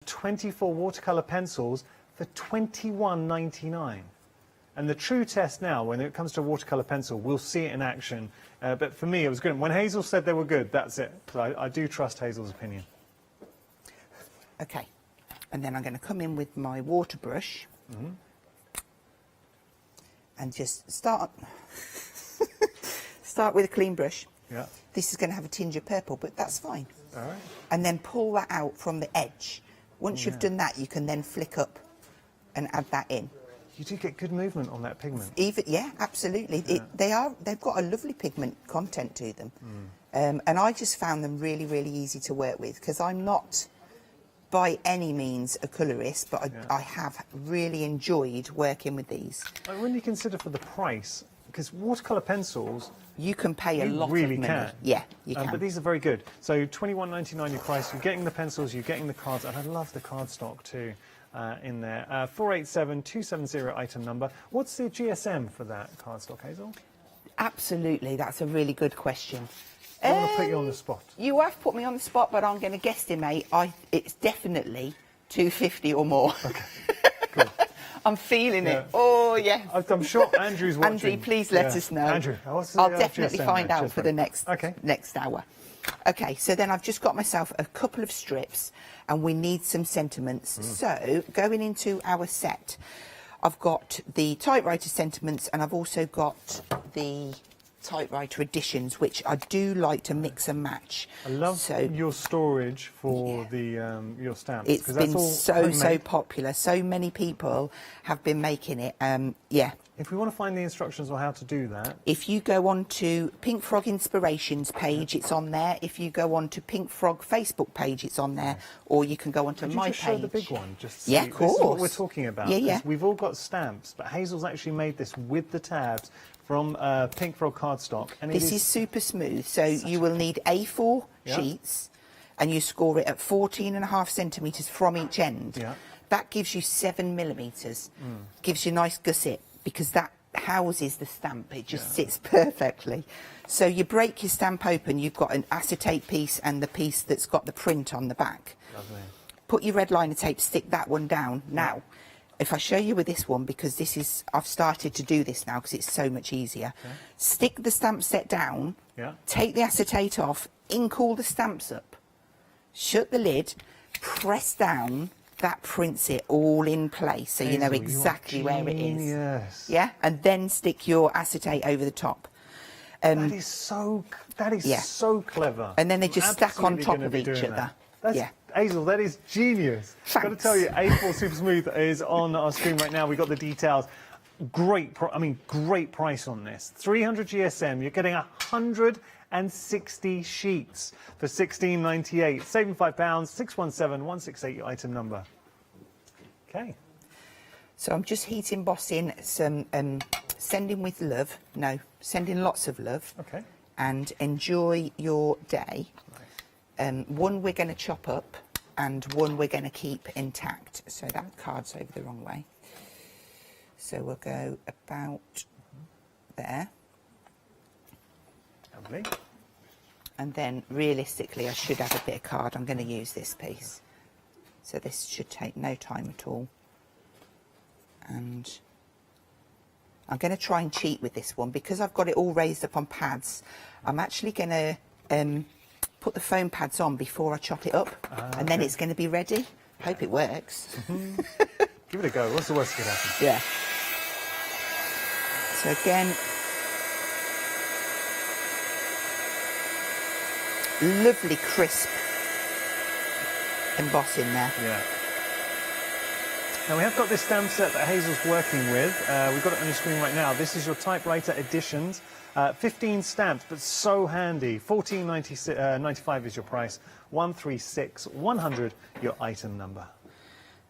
24 watercolour pencils for £21.99. And the true test now, when it comes to a watercolour pencil, we'll see it in action. But for me, it was good. When Hazel said they were good, that's it. I do trust Hazel's opinion. Okay. And then I'm going to come in with my water brush and just start with a clean brush. Yeah. This is going to have a tinge of purple, but that's fine. All right. And then pull that out from the edge. Once you've done that, you can then flick up and add that in. You do get good movement on that pigment. Yeah, absolutely. Yeah. They've got a lovely pigment content to them. And I just found them really, really easy to work with, because I'm not by any means a colourist, but I have really enjoyed working with these. When you consider for the price, because watercolour pencils, you can pay a lot really of money. can. Yeah, you can. But these are very good. So £21.99 your price. You're getting the pencils, you're getting the cards, and I love the cardstock too in there. 487270 item number. What's the GSM for that cardstock, Hazel? Absolutely, that's a really good question. I want to put you on the spot. You have put me on the spot, but I'm going to guesstimate. It's definitely 250 or more. Okay, cool. I'm feeling it. Oh, yeah. I'm sure Andrew's watching. Andy, please let us know. Andrew, I'll definitely GSM find out Cheers, for the next hour. Okay, so then I've just got myself a couple of strips, and we need some sentiments. So going into our set, I've got the typewriter sentiments, and I've also got the typewriter editions, which I do like to mix and match. I love your storage for the your stamps. It's been so popular. So many people have been making it. Yeah. If we want to find the instructions on how to do that, if you go on to Pink Frog Inspirations page, it's on there. If you go on to Pink Frog Facebook page, it's on there. Or you can go on to my page. Show the big one? Just yeah, of course. This is what we're talking about. Yeah, yeah. We've all got stamps, but Hazel's actually made this with the tabs from Pink Frog cardstock. And this is super smooth. So you will need A4 sheets, and you score it at 14.5 centimetres from each end. Yeah. That gives you 7 millimetres. Gives you a nice gusset, because that houses the stamp. It just sits perfectly. So you break your stamp open, you've got an acetate piece and the piece that's got the print on the back. Lovely. Put your red liner tape, stick that one down. Now, if I show you with this one, because this is, I've started to do this now because it's so much easier. Stick the stamp set down, take the acetate off, ink all the stamps up, shut the lid, press down. That prints it all in place, so you know exactly where it is. Yeah, and then stick your acetate over the top. That is so clever. And then they just stack on top of each other. Hazel, that is genius. I've got to tell you, A4 Super Smooth is on our screen right now. We've got the details. Great price on this. 300 GSM. You're getting 160 sheets for £16.98. Saving £5. 617-168 your item number. Okay. So I'm just heat embossing some sending with love. No, sending lots of love. Okay. And enjoy your day. One we're going to chop up, and one we're going to keep intact. So that card's over the wrong way. So we'll go about there. Lovely. And then realistically I should have a bit of card. I'm going to use this piece. So this should take no time at all. And I'm going to try and cheat with this one, because I've got it all raised up on pads. I'm actually going to put the foam pads on before I chop it up, and then it's going to be ready. Hope it works. Give it a go. What's the worst that could happen? Yeah. So again, lovely crisp embossing there. Yeah. Now we have got this stamp set that Hazel's working with. We've got it on your screen right now. This is your typewriter editions. 15 stamps, but so handy. £14.95 is your price. 136-100 your item number.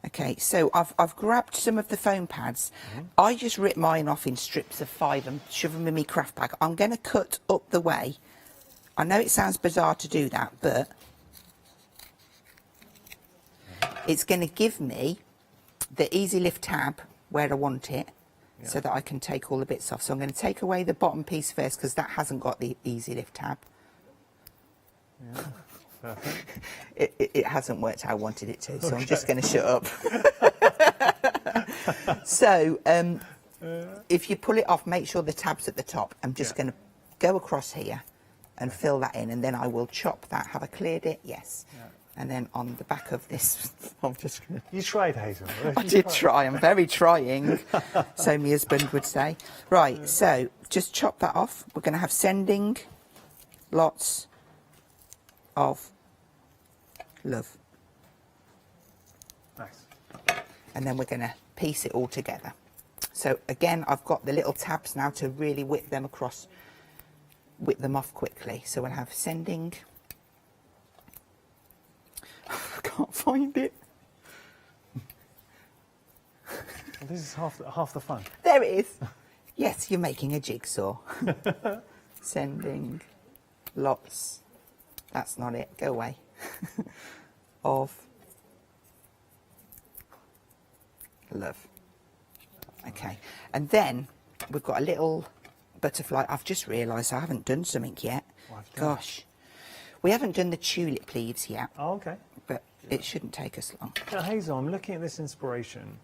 Okay, so I've grabbed some of the foam pads. I just rip mine off in strips of 5 and shove them in my craft bag. I'm going to cut up the way. I know it sounds bizarre to do that, but it's going to give me the easy lift tab where I want it, so that I can take all the bits off. So I'm going to take away the bottom piece first, because that hasn't got the easy lift tab. It hasn't worked how I wanted it to, so I'm just going to shut up. So, if you pull it off, make sure the tab's at the top. I'm just going to go across here and fill that in, and then I will chop that. Have I cleared it? Yes. Yeah. And then on the back of this, I'm just going to... You tried, Hazel. I did try. I'm very trying, so my husband would say. Right, so just chop that off. We're going to have sending lots of love. Nice. And then we're going to piece it all together. So again, I've got the little tabs now to really whip them across, whip them off quickly. So we'll have sending... I can't find it. Well, this is half the fun. There it is. Yes, you're making a jigsaw. Sending lots. That's not it. Go away. Of love. Okay. And then we've got a little butterfly. I've just realised I haven't done something yet. Gosh. We haven't done the tulip leaves yet. Oh, okay. But it shouldn't take us long. Now, Hazel, I'm looking at this inspiration,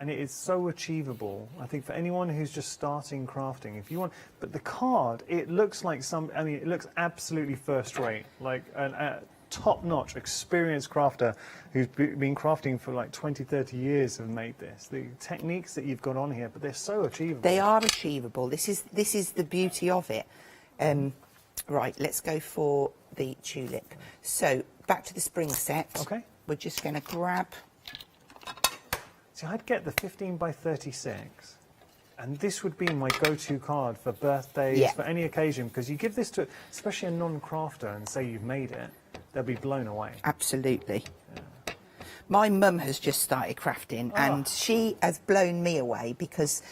and it is so achievable. I think for anyone who's just starting crafting, if you want, but the card, it looks like I mean, it looks absolutely first rate, like a top-notch, experienced crafter who's been crafting for like 20, 30 years have made this. The techniques that you've got on here, but they're so achievable. They are achievable. This is the beauty of it. Right, let's go for the tulip. So back to the spring set. Okay. We're just going to grab. See, I'd get the 15 by 36, and this would be my go-to card for birthdays, for any occasion, because you give this to, especially a non-crafter, and say you've made it, they'll be blown away. Absolutely. Yeah. My mum has just started crafting, and she has blown me away because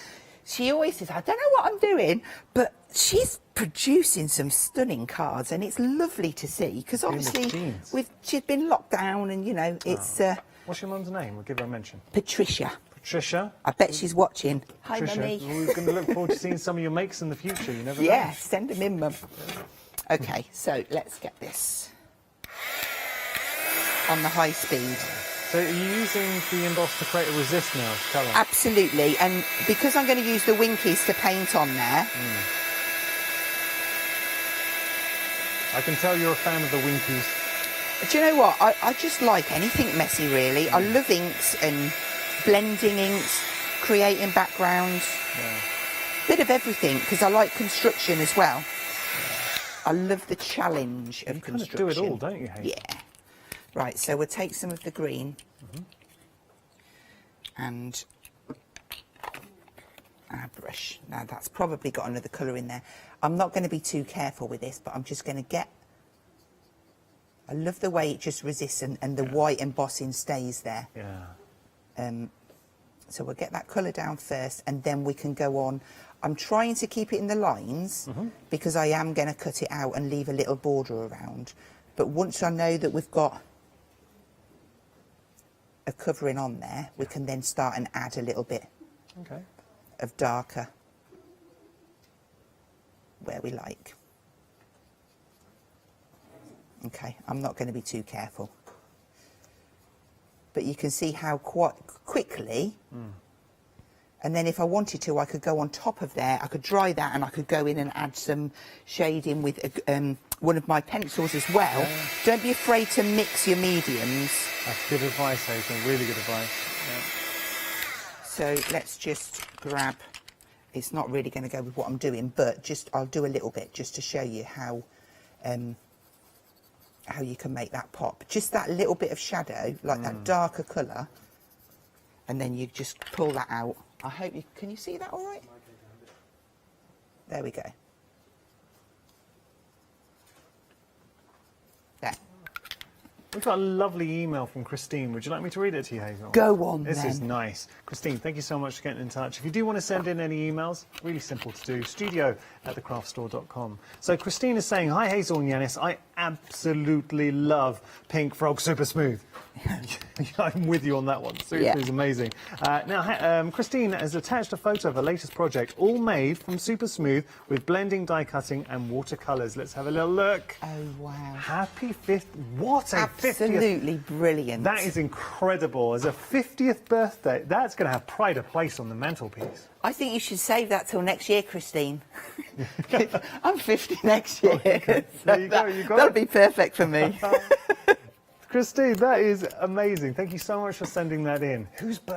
she always says, I don't know what I'm doing, but she's producing some stunning cards, and it's lovely to see, because obviously she's been locked down, and, you know, it's... What's your mum's name? We'll give her a mention. Patricia. Patricia? I bet she's watching. Hi, Patricia. Mummy. We're going to look forward to seeing some of your makes in the future. You never know. Yeah, send them in, Mum. Okay, so let's get this on the high speed. So are you using the emboss to create a resist now, colour? Absolutely, and because I'm going to use the winkies to paint on there... I can tell you're a fan of the winkies. Do you know what? I just like anything messy, really. I love inks and blending inks, creating backgrounds. Yeah. Bit of everything, because I like construction as well. Yeah. I love the challenge of construction. You kind of do it all, don't you, Hazel? Yeah. Right, so we'll take some of the green and our brush. Now, that's probably got another colour in there. I'm not going to be too careful with this, but I'm just going to get... I love the way it just resists and the white embossing stays there. Yeah. So we'll get that colour down first, and then we can go on. I'm trying to keep it in the lines because I am going to cut it out and leave a little border around. But once I know that we've got a covering on there, we can then start and add a little bit of darker where we like. Okay, I'm not going to be too careful. But you can see how quite quickly, and then if I wanted to, I could go on top of there, I could dry that, and I could go in and add some shading with one of my pencils as well. Don't be afraid to mix your mediums. That's good advice, Hazel, really good advice. Yeah. So let's just grab, it's not really going to go with what I'm doing, but just I'll do a little bit just to show you how you can make that pop. Just that little bit of shadow, like that darker colour, and then you just pull that out. I hope you can you see that all right? There we go. There. We've got a lovely email from Christine. Would you like me to read it to you, Hazel? Go on, This is nice. Christine, thank you so much for getting in touch. If you do want to send in any emails, really simple to do, studio@thecraftstore.com. So Christine is saying, hi Hazel and Yanis, I absolutely love Pink Frog Super Smooth. I'm with you on that one. Seriously, it's amazing. Now, Christine has attached a photo of her latest project, all made from Super Smooth with blending, die cutting and watercolours. Let's have a little look. Oh, wow. Happy 50th. What a 50th. Absolutely brilliant. That is incredible. As a 50th birthday, that's going to have pride of place on the mantelpiece. I think you should save that till next year, Christine. I'm 50 next year. Okay. There you go. You got That'll it. be perfect for me. Christine, that is amazing. Thank you so much for sending that in.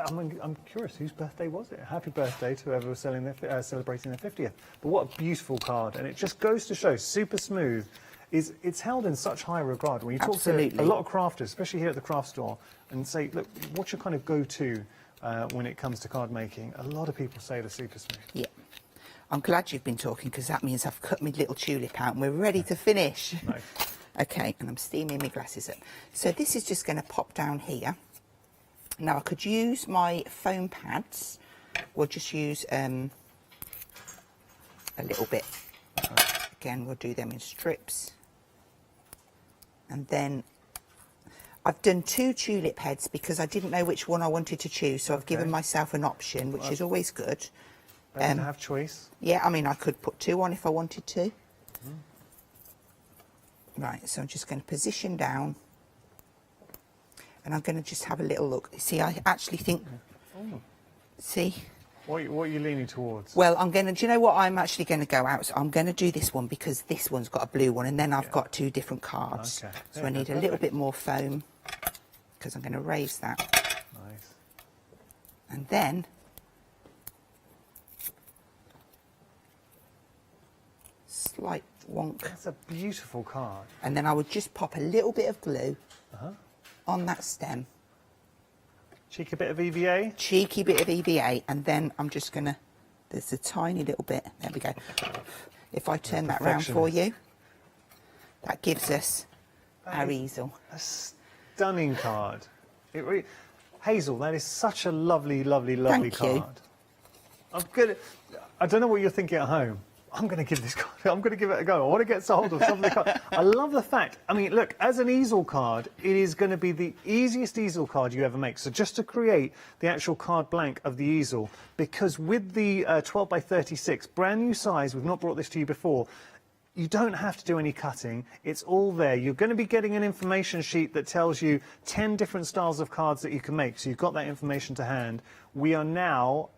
I'm curious, whose birthday was it? Happy birthday to whoever was celebrating their 50th. But what a beautiful card. And it just goes to show, Super Smooth, it's held in such high regard. When you talk to a lot of crafters, especially here at the craft store, and say, look, what's your kind of go-to when it comes to card making? A lot of people say the Super Smooth. Yeah. I'm glad you've been talking, because that means I've cut my little tulip out and we're ready to finish. Nice. Okay, and I'm steaming my glasses up. So this is just going to pop down here. Now I could use my foam pads, or just use a little bit. Again, we'll do them in strips. And then I've done 2 tulip heads because I didn't know which one I wanted to choose, so I've given myself an option, which is always good. Better to have choice. Yeah, I mean, I could put 2 on if I wanted to. Right, so I'm just going to position down, and I'm going to just have a little look. See, I actually think, see? What are you leaning towards? Well, I'm going to, do you know what I'm actually going to go out? So I'm going to do this one because this one's got a blue one, and then I've got 2 different cards. Okay. So I need a little bit more foam, because I'm going to raise that. Nice. And then slight wonk. That's a beautiful card. And then I would just pop a little bit of glue on that stem. Cheeky bit of EVA. Cheeky bit of EVA, and then I'm just going to, there's a tiny little bit, there we go. If I turn that round for you, that gives us our easel. A stunning card. Hazel, that is such a lovely, lovely, lovely Thank card. I don't know what you're thinking at home. I'm going to give this card, I'm going to give it a go. I want to get hold of some of the cards. I love the fact, I mean, look, as an easel card, it is going to be the easiest easel card you ever make. So just to create the actual card blank of the easel, because with the 12 by 36, brand new size, we've not brought this to you before, you don't have to do any cutting. It's all there. You're going to be getting an information sheet that tells you 10 different styles of cards that you can make. So you've got that information to hand. We are now...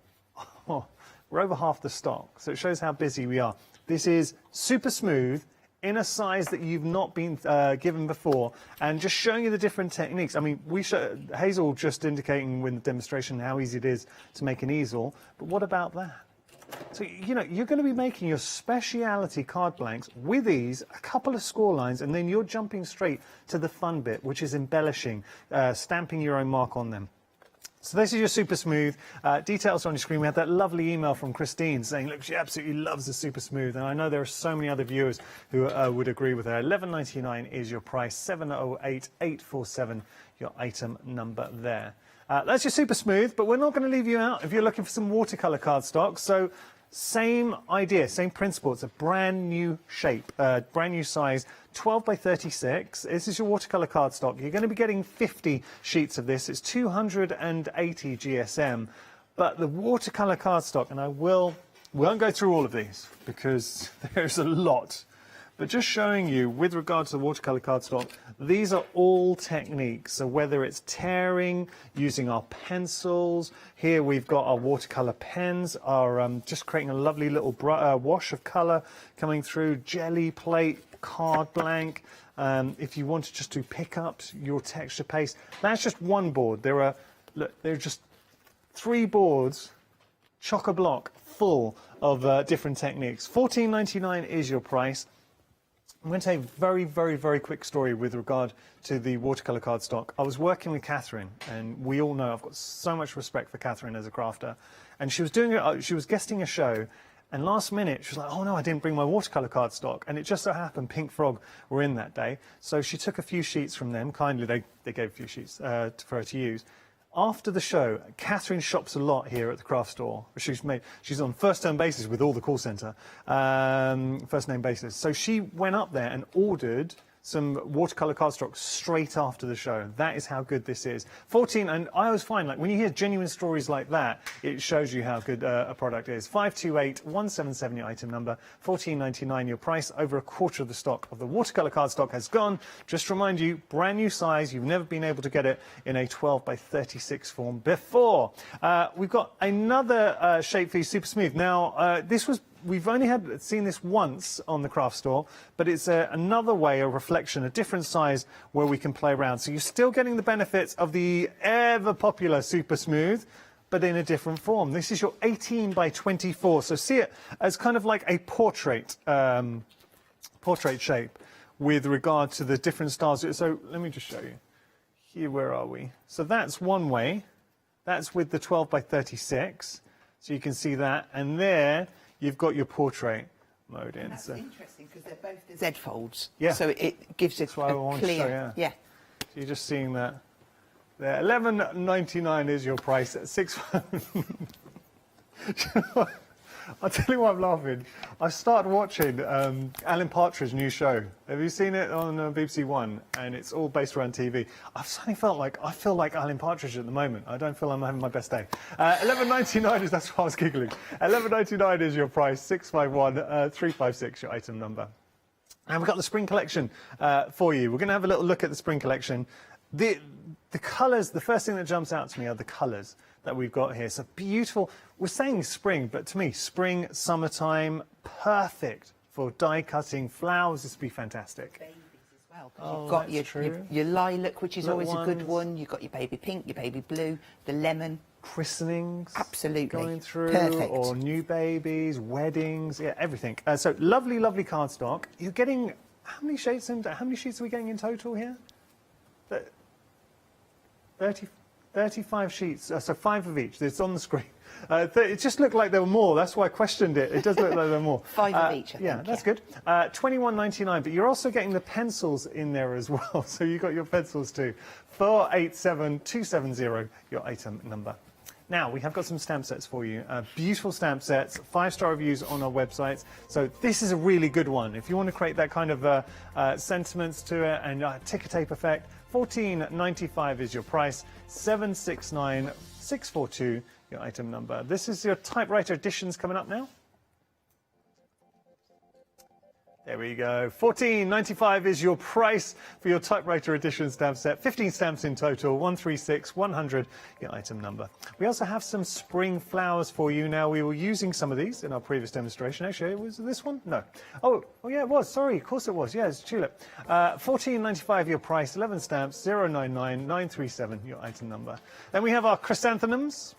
we're over half the stock, so it shows how busy we are. This is Super Smooth in a size that you've not been given before, and just showing you the different techniques. I mean, Hazel just indicating with the demonstration how easy it is to make an easel, but what about that? So, you know, you're going to be making your speciality card blanks with these, a couple of score lines, and then you're jumping straight to the fun bit, which is embellishing, stamping your own mark on them. So this is your Super Smooth. Details on your screen. We had that lovely email from Christine saying, look, she absolutely loves the Super Smooth. And I know there are so many other viewers who would agree with her. $11.99 is your price. 708-847, your item number there. That's your Super Smooth, but we're not going to leave you out if you're looking for some watercolour cardstock. So same idea, same principle. It's a brand new shape, brand new size, 12 by 36. This is your watercolour cardstock. You're going to be getting 50 sheets of this. It's 280 GSM. But the watercolour cardstock, and we won't go through all of these because there's a lot. But just showing you, with regard to the watercolour cardstock, these are all techniques. So whether it's tearing, using our pencils, here we've got our watercolour pens, our just creating a lovely little wash of colour coming through, jelly plate, card blank. If you want to just do pickups, your texture paste, that's just one board. There are just 3 boards, chock-a-block, full of different techniques. $14.99 is your price. I'm going to tell you a very, very, very quick story with regard to the watercolour cardstock. I was working with Catherine, and we all know I've got so much respect for Catherine as a crafter. And she was guesting a show, and last minute she was like, oh no, I didn't bring my watercolour cardstock. And it just so happened Pink Frog were in that day. So she took a few sheets from them. Kindly, they gave a few sheets for her to use. After the show, Catherine shops a lot here at the craft store. She's on first-term basis with all the call centre, first-name basis. So she went up there and ordered some watercolor cardstock straight after the show. That is how good this is. 14, and I always find, like, when you hear genuine stories like that, it shows you how good a product is. 528177 your item number, $14.99 your price. Over a quarter of the stock of the watercolor cardstock has gone. Just to remind you, brand new size. You've never been able to get it in a 12 by 36 form before. We've got another shape for you, super smooth. Now, we've only seen this once on the craft store, but it's another way, a reflection, a different size where we can play around. So you're still getting the benefits of the ever popular super smooth, but in a different form. This is your 18 by 24. So see it as kind of like a portrait shape with regard to the different styles. So let me just show you. Here, where are we? So that's one way. That's with the 12 by 36. So you can see that. And there, you've got your portrait mode in. And that's interesting because they're both the Z folds. Yeah. So it gives a clear. Yeah. So you're just seeing that there. $11.99 is your price. At I'll tell you why I'm laughing. I started watching Alan Partridge's new show. Have you seen it on BBC One? And it's all based around TV. I've suddenly I feel like Alan Partridge at the moment. I don't feel I'm having my best day. $11.99 is, that's why I was giggling. $11.99 is your price. 651-356 your item number. And we've got the spring collection for you. We're going to have a little look at the spring collection. The colours, the first thing that jumps out to me are the colours that we've got here. So beautiful. We're saying spring, but to me, spring, summertime, perfect for die cutting flowers. This would be fantastic. Babies as well. You've got your lilac, which is always a good one. You've got your baby pink, your baby blue, the lemon. Christenings. Absolutely. Going through. Perfect. Or new babies, weddings, yeah, everything. So lovely, lovely cardstock. You're getting, how many shades and how many sheets are we getting in total here? 35 sheets, so 5 of each. It's on the screen. It just looked like there were more. That's why I questioned it. It does look like there were more. 5 of each, I think. Yeah, that's good. $21.99, but you're also getting the pencils in there as well. So you got your pencils too. 487270, your item number. Now, we have got some stamp sets for you. Beautiful stamp sets, 5-star reviews on our websites. So this is a really good one. If you want to create that kind of sentiments to it and ticker tape effect, $14.95 is your price. 769642, your item number. This is your typewriter editions coming up now. There we go. $14.95 is your price for your typewriter edition stamp set. 15 stamps in total. 136-100, your item number. We also have some spring flowers for you. Now, we were using some of these in our previous demonstration. Actually, was it this one? No. Oh yeah, it was. Sorry, of course it was. Yeah, it's tulip. $14.95 your price. 11 stamps. 099937, your item number. Then we have our chrysanthemums.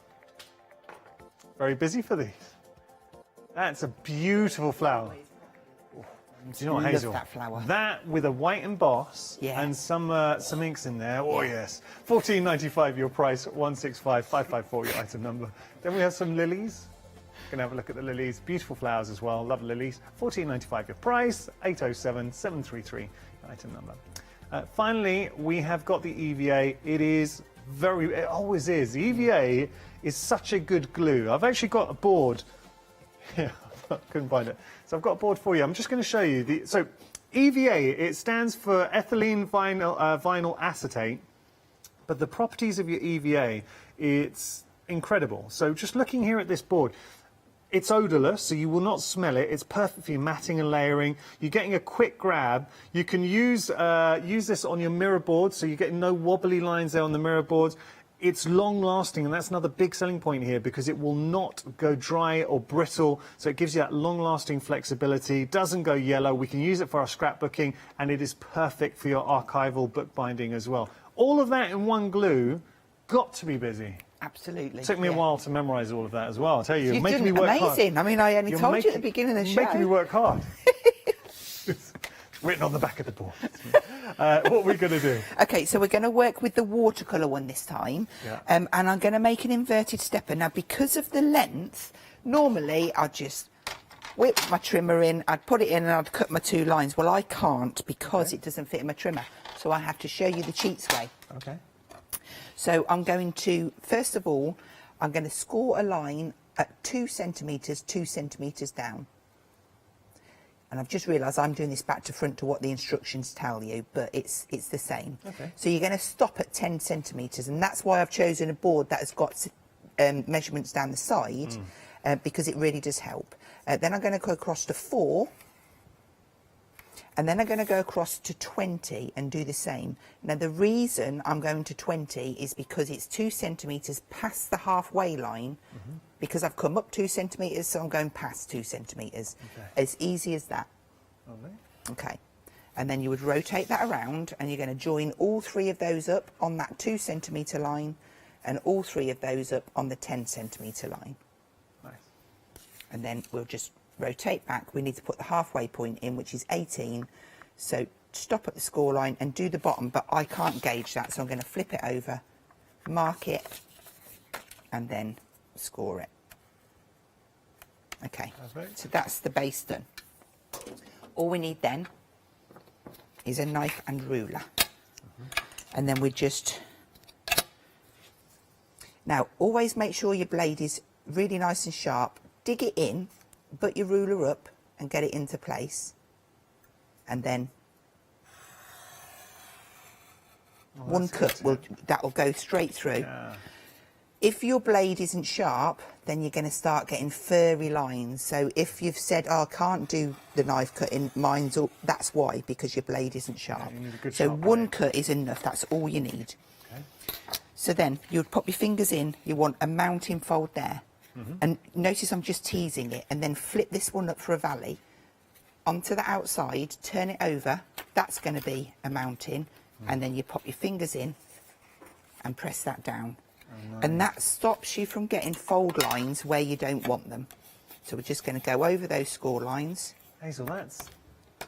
Very busy for these. That's a beautiful flower. Do you know what, Hazel? That flower. That with a white emboss and some inks in there. Oh yes. $14.95 your price. 165554 your item number. Then we have some lilies. Gonna have a look at the lilies. Beautiful flowers as well. Love lilies. $14.95 your price. 807733 your item number. Finally, we have got the EVA. It always is. The EVA is such a good glue. I've actually got a board. Yeah. Couldn't find it. So I've got a board for you. I'm just going to show you. So EVA, it stands for ethylene vinyl acetate, but the properties of your EVA, it's incredible. So just looking here at this board, it's odorless, so you will not smell it. It's perfect for your matting and layering. You're getting a quick grab. You can use this on your mirror board, so you're getting no wobbly lines there on the mirror boards. It's long-lasting, and that's another big selling point here because it will not go dry or brittle, so it gives you that long-lasting flexibility. Doesn't go yellow. We can use it for our scrapbooking, and it is perfect for your archival bookbinding as well. All of that in one glue, got to be busy. Absolutely. It took me a while to memorise all of that as well. I'll tell you, you're making me work amazing. hard. I mean, I only told you at the beginning of the show. You're making me work hard. Written on the back of the board. What are we going to do? Okay, so we're going to work with the watercolour one this time. Yeah. And I'm going to make an inverted stepper. Now, because of the length, normally I'd just whip my trimmer in, I'd put it in and I'd cut my 2 lines. Well, I can't because it doesn't fit in my trimmer. So I have to show you the cheats way. Okay. So I'm going to, first of all, I'm going to score a line at 2 centimetres down. And I've just realised I'm doing this back to front to what the instructions tell you, but it's the same. Okay. So you're going to stop at 10 centimetres, and that's why I've chosen a board that has got measurements down the side, because it really does help. Then I'm going to go across to 4, and then I'm going to go across to 20 and do the same. Now the reason I'm going to 20 is because it's 2 centimetres past the halfway line, because I've come up 2 centimetres, so I'm going past 2 centimetres. Okay. As easy as that. Lovely. Okay. And then you would rotate that around, and you're going to join all 3 of those up on that 2 centimetre line, and all 3 of those up on the 10 centimetre line. Nice. And then we'll just rotate back. We need to put the halfway point in, which is 18. So stop at the score line and do the bottom, but I can't gauge that, so I'm going to flip it over, mark it, and then score it. Okay, Perfect. so that's the base done. All we need then is a knife and ruler. And then we just... Now, always make sure your blade is really nice and sharp. Dig it in, put your ruler up and get it into place. And then one cut, that'll go straight through. Yeah. If your blade isn't sharp, then you're going to start getting furry lines. So if you've said, oh, I can't do the knife cutting, mine's all, that's why, because your blade isn't sharp. Yeah, you need a good so sharp one blade. cut is enough, that's all you need. Okay. So then you would pop your fingers in, you want a mounting fold there. And notice I'm just teasing it, and then flip this one up for a valley. Onto the outside, turn it over, that's going to be a mounting, and then you pop your fingers in and press that down. Oh, nice. And that stops you from getting fold lines where you don't want them. So we're just going to go over those score lines. Hazel, that's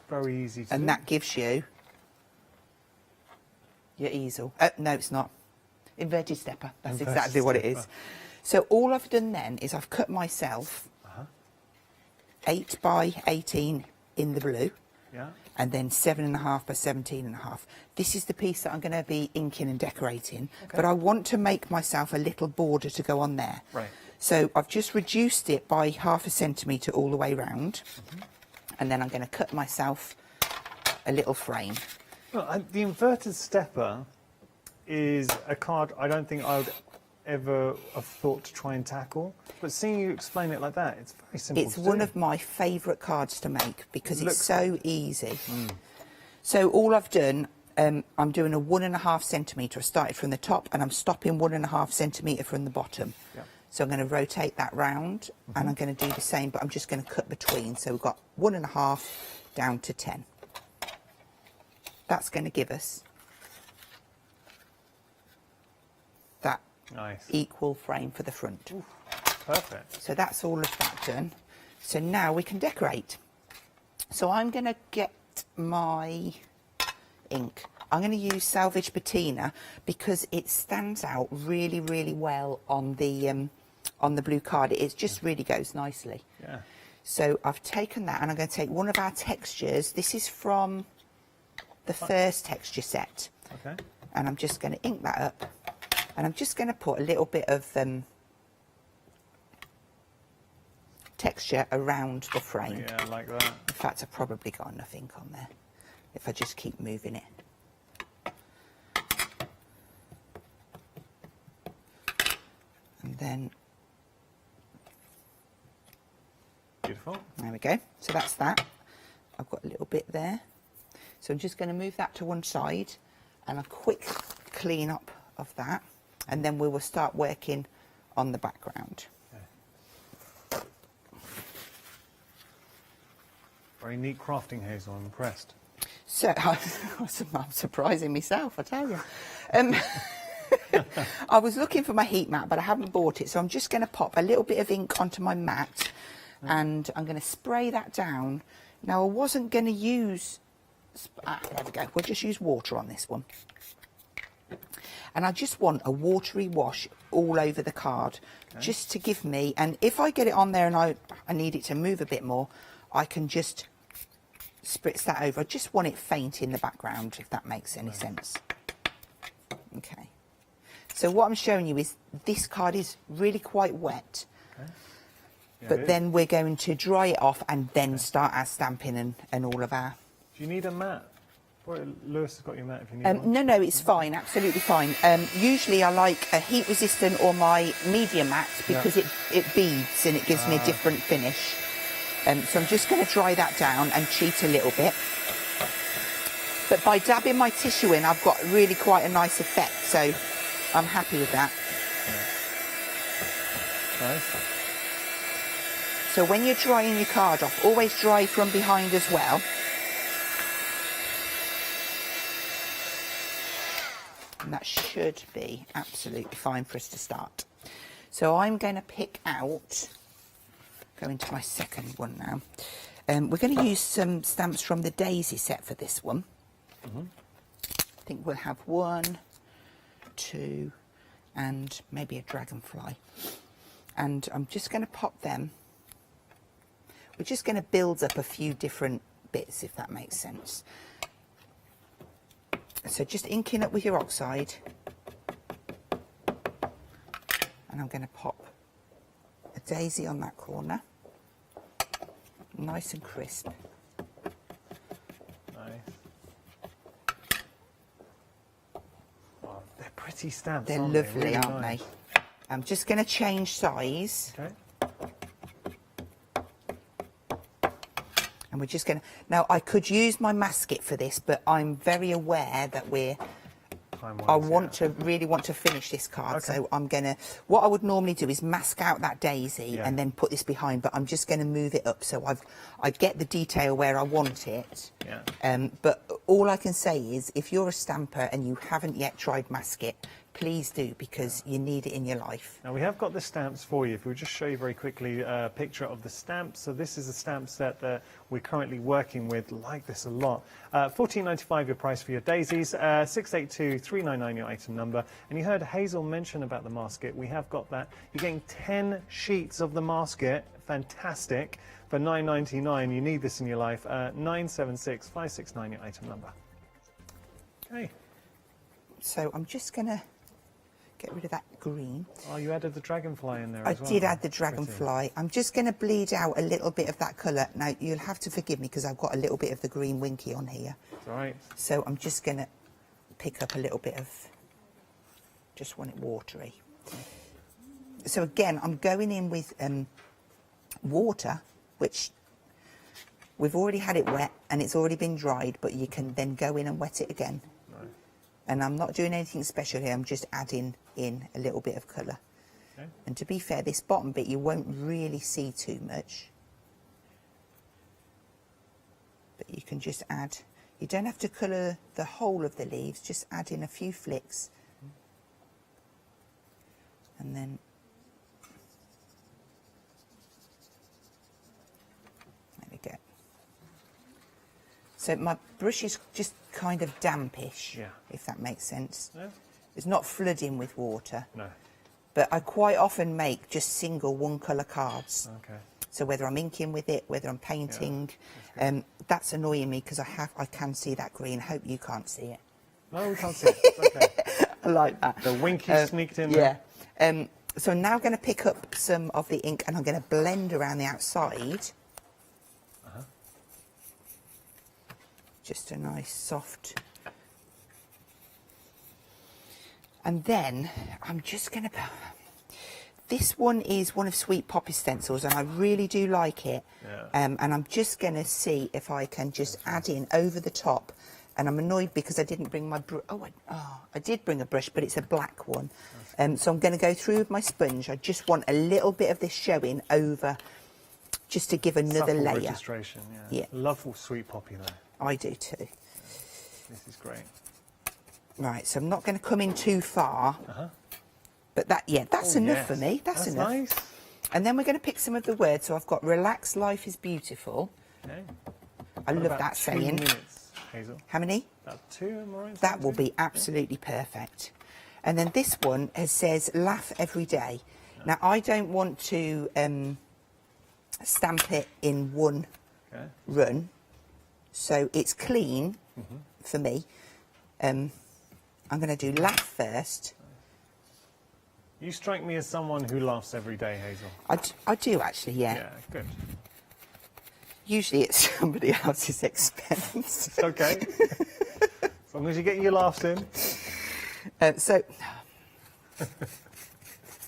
very easy to do. And that gives you your easel. No, it's not. Inverted stepper. That's Inverted exactly what it is. stepper. So all I've done then is I've cut myself 8 by 18 in the blue. Yeah. And then 7.5 by 17.5. This is the piece that I'm going to be inking and decorating. Okay. But I want to make myself a little border to go on there. Right. So I've just reduced it by 0.5 centimetre all the way round. And then I'm going to cut myself a little frame. Well, the inverted stepper is a card I don't think I would ever have thought to try and tackle. But seeing you explain it like that, it's very simple It's to one do. of my favourite cards to make because it's Looks so easy. So all I've done, I'm doing a 1.5 centimetre. I started from the top and I'm stopping 1.5 centimetre from the bottom. Yeah. So I'm going to rotate that round and I'm going to do the same, but I'm just going to cut between. So we've got 1.5 down to 10. That's going to give us that Nice. equal frame for the front. Oof, perfect. So that's all of that done. So now we can decorate. So I'm going to get my ink. I'm going to use Salvage Patina because it stands out really, really well on the blue card. It just really goes nicely. Yeah. So I've taken that and I'm going to take one of our textures. This is from the first texture set. Okay. And I'm just going to ink that up. And I'm just going to put a little bit of texture around the frame. Yeah, like that. In fact, I've probably got enough ink on there if I just keep moving it. And then, Beautiful. there we go. So that's that. I've got a little bit there. So I'm just going to move that to one side and a quick clean up of that. And then we will start working on the background. Okay. Very neat crafting, Hazel. I'm impressed. So I'm surprising myself, I tell you. I was looking for my heat mat, but I haven't bought it. So I'm just going to pop a little bit of ink onto my mat and I'm going to spray that down. Now, I wasn't going to use... there we go. We'll just use water on this one. And I just want a watery wash all over the card, just to give me, and if I get it on there and I need it to move a bit more, I can just spritz that over. I just want it faint in the background, if that makes any sense. Okay. So what I'm showing you is this card is really quite wet. Okay. but then we're going to dry it off and then start our stamping and all of our... Do you need a mat? Lewis has got your mat if you need one. No, it's fine, absolutely fine. Usually I like a heat resistant or my media mat because it beads and it gives me a different finish. So I'm just going to dry that down and cheat a little bit. But by dabbing my tissue in, I've got really quite a nice effect, so I'm happy with that. Nice. So when you're drying your card off, always dry from behind as well. And that should be absolutely fine for us to start. So I'm going to pick out, go into my second one now. We're going to use some stamps from the Daisy set for this one. I think we'll have 1, 2, and maybe a dragonfly. And I'm just going to pop them. We're just going to build up a few different bits, if that makes sense. So just inking up with your oxide, and I'm going to pop a daisy on that corner, nice and crisp. Nice. Oh, they're pretty stamps. They're lovely, really aren't they? I'm just going to change size. Okay. And we're just going to... Now, I could use my masket for this, but I'm very aware that really want to finish this card. Okay. So I'm going to... What I would normally do is mask out that daisy and then put this behind, but I'm just going to move it up so I get the detail where I want it. Yeah. But all I can say is, if you're a stamper and you haven't yet tried masket, please do, because you need it in your life. Now we have got the stamps for you. If we'll just show you very quickly a picture of the stamps. So this is a stamp set that we're currently working with. Like this a lot. $14.95 your price for your daisies. 682-399 your item number. And you heard Hazel mention about the masket. We have got that. You're getting 10 sheets of the masket. Fantastic. For $9.99. You need this in your life. 976-569 your item number. Okay. So I'm just going to get rid of that green. Oh, you added the dragonfly in there as well. I did add the dragonfly. Pretty. I'm just going to bleed out a little bit of that colour. Now, you'll have to forgive me because I've got a little bit of the green winky on here. That's all right. So I'm just going to pick up a little bit of, just want it watery. So again, I'm going in with water, which we've already had it wet and it's already been dried, but you can then go in and wet it again. And I'm not doing anything special here, I'm just adding in a little bit of colour. Okay. And to be fair, this bottom bit you won't really see too much. But you can just add, you don't have to colour the whole of the leaves, just add in a few flicks. And then, there we go. So my brush is just kind of dampish, if that makes sense. Yeah. It's not flooding with water. No. But I quite often make just single one colour cards. Okay. So whether I'm inking with it, whether I'm painting, that's annoying me because I can see that green. Hope you can't see it. No, we can't see it. It's okay. I like that. The winky sneaked in there. Yeah. So I'm now going to pick up some of the ink and I'm going to blend around the outside. Just a nice soft, and then I'm just going to, this one is one of Sweet Poppy's stencils and I really do like it, and I'm just going to see if I can just add in over the top, and I'm annoyed because I didn't bring my brush. I did bring a brush, but it's a black one, so I'm going to go through with my sponge. I just want a little bit of this showing over, just to give another layer. Registration, yeah. Love Sweet Poppy though. I do too. This is great. Right, so I'm not going to come in too far. But that's enough for me. That's enough. Nice. And then we're going to pick some of the words. So I've got relax, life is beautiful. Okay. I love that saying. 2 minutes, Hazel. How many? About 2, am I right? That will be absolutely perfect. And then this one says laugh every day. Now I don't want to stamp it in one run. So it's clean for me. I'm going to do laugh first. You strike me as someone who laughs every day, Hazel. I do actually, yeah. Yeah, good. Usually it's somebody else's expense. It's okay. As long as you get your laughs in. So,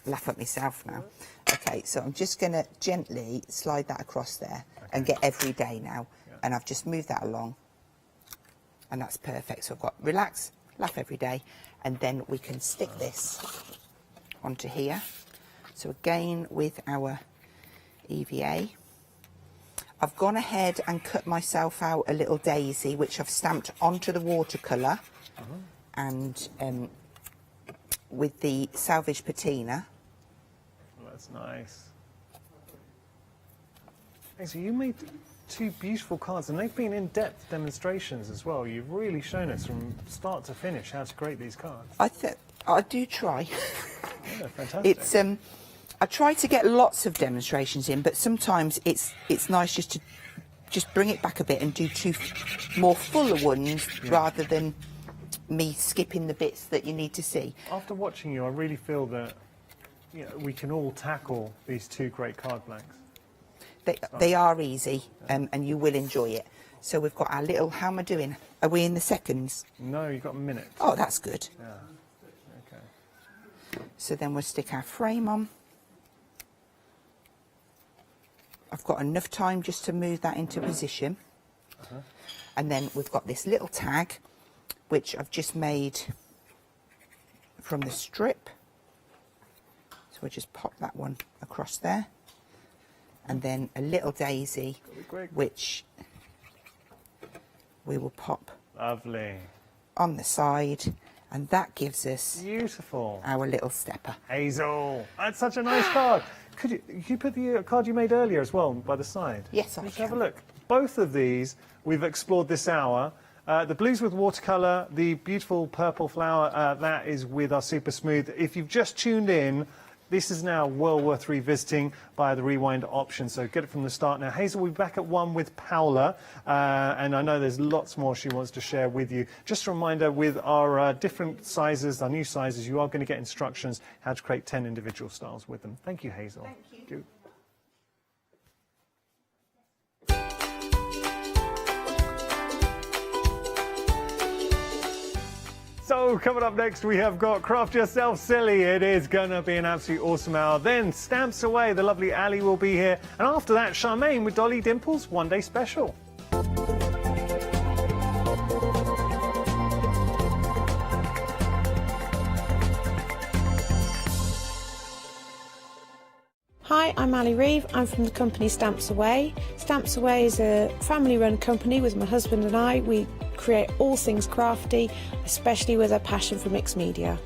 laugh at myself now. Okay, so I'm just going to gently slide that across there and get every day now. Yeah. And I've just moved that along. And that's perfect. So I've got relax, laugh every day. And then we can stick this onto here. So again, with our EVA, I've gone ahead and cut myself out a little daisy, which I've stamped onto the watercolour. And with the salvage patina. That's nice. Hey, so you made 2 beautiful cards, and they've been in-depth demonstrations as well. You've really shown us from start to finish how to create these cards. I do try. Yeah, fantastic. It's I try to get lots of demonstrations in, but sometimes it's nice just to bring it back a bit and do 2 more fuller ones rather than me skipping the bits that you need to see. After watching you, I really feel that we can all tackle these 2 great card blanks. They are easy, and you will enjoy it. So we've got our little, how am I doing? Are we in the seconds? No, you've got a minute. Oh, that's good. Yeah. Okay. So then we'll stick our frame on. I've got enough time just to move that into position. And then we've got this little tag, which I've just made from the strip. So we'll just pop that one across there. And then a little daisy, which we will pop Lovely. on the side. And that gives us Beautiful. our little stepper. Hazel, that's such a nice card. Could you put the card you made earlier as well by the side? Yes, I Let's can. have a look. Both of these we've explored this hour. The blues with watercolour, the beautiful purple flower, that is with our Super Smooth. If you've just tuned in, this is now well worth revisiting via the rewind option, so get it from the start. Now, Hazel will be back at 1 with Paola, and I know there's lots more she wants to share with you. Just a reminder, with our different sizes, our new sizes, you are going to get instructions how to create 10 individual styles with them. Thank you, Hazel. Thank you. So coming up next, we have got Craft Yourself Silly. It is going to be an absolutely awesome hour. Then Stamps Away, the lovely Ali will be here. And after that, Charmaine with Dolly Dimples, One Day Special. Hi, I'm Ali Reeve. I'm from the company Stamps Away. Stamps Away is a family-run company with my husband and I. We create all things crafty, especially with a passion for mixed media.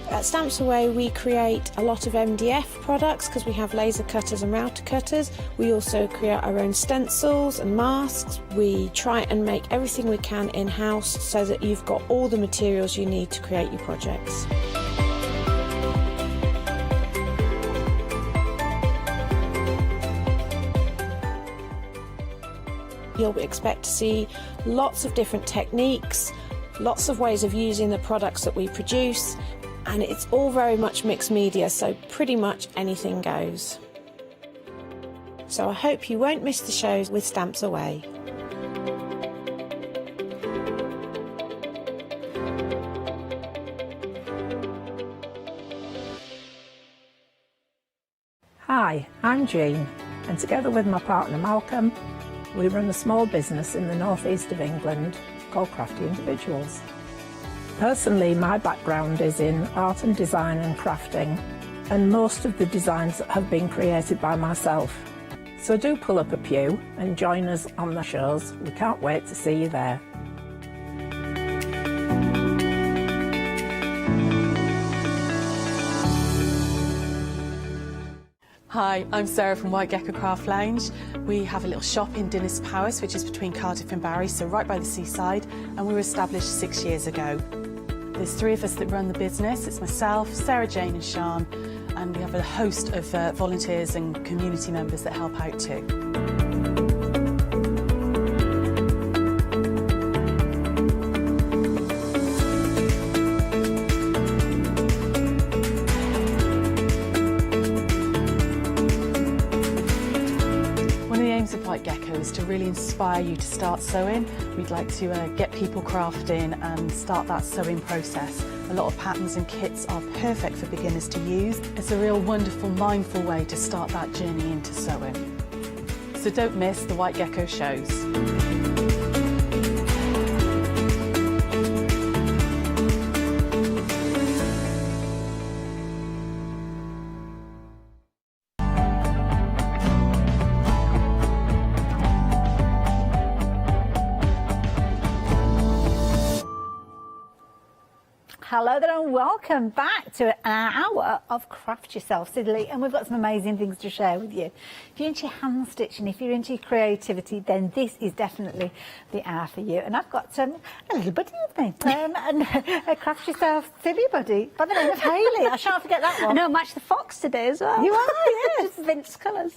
At Stamps Away, we create a lot of MDF products because we have laser cutters and router cutters. We also create our own stencils and masks. We try and make everything we can in-house so that you've got all the materials you need to create your projects. You'll expect to see lots of different techniques, lots of ways of using the products that we produce, and it's all very much mixed media, so pretty much anything goes. So I hope you won't miss the shows with Stamps Away. Hi, I'm Jean, and together with my partner Malcolm, we run a small business in the northeast of England called Crafty Individuals. Personally, my background is in art and design and crafting, and most of the designs have been created by myself. So do pull up a pew and join us on the shows. We can't wait to see you there. Hi, I'm Sarah from White Gecko Craft Lounge. We have a little shop in Dinas Powys, which is between Cardiff and Barry, so right by the seaside, and we were established 6 years ago. There's 3 of us that run the business. It's myself, Sarah Jane and Sian, and we have a host of volunteers and community members that help out too. really inspire you to start sewing. We'd like to get people crafting and start that sewing process. A lot of patterns and kits are perfect for beginners to use. It's a real wonderful, mindful way to start that journey into sewing. So don't miss the White Gecko shows. Hello there and welcome back to an hour of Craft Yourself Sidley, and we've got some amazing things to share with you. If you're into hand stitching, if you're into creativity, then this is definitely the hour for you. And I've got a little buddy with me, and a Craft Yourself Silly buddy by the name of Hayley. I shan't forget that one. I know, match the fox today as well. You are, yes. Just Vince colours.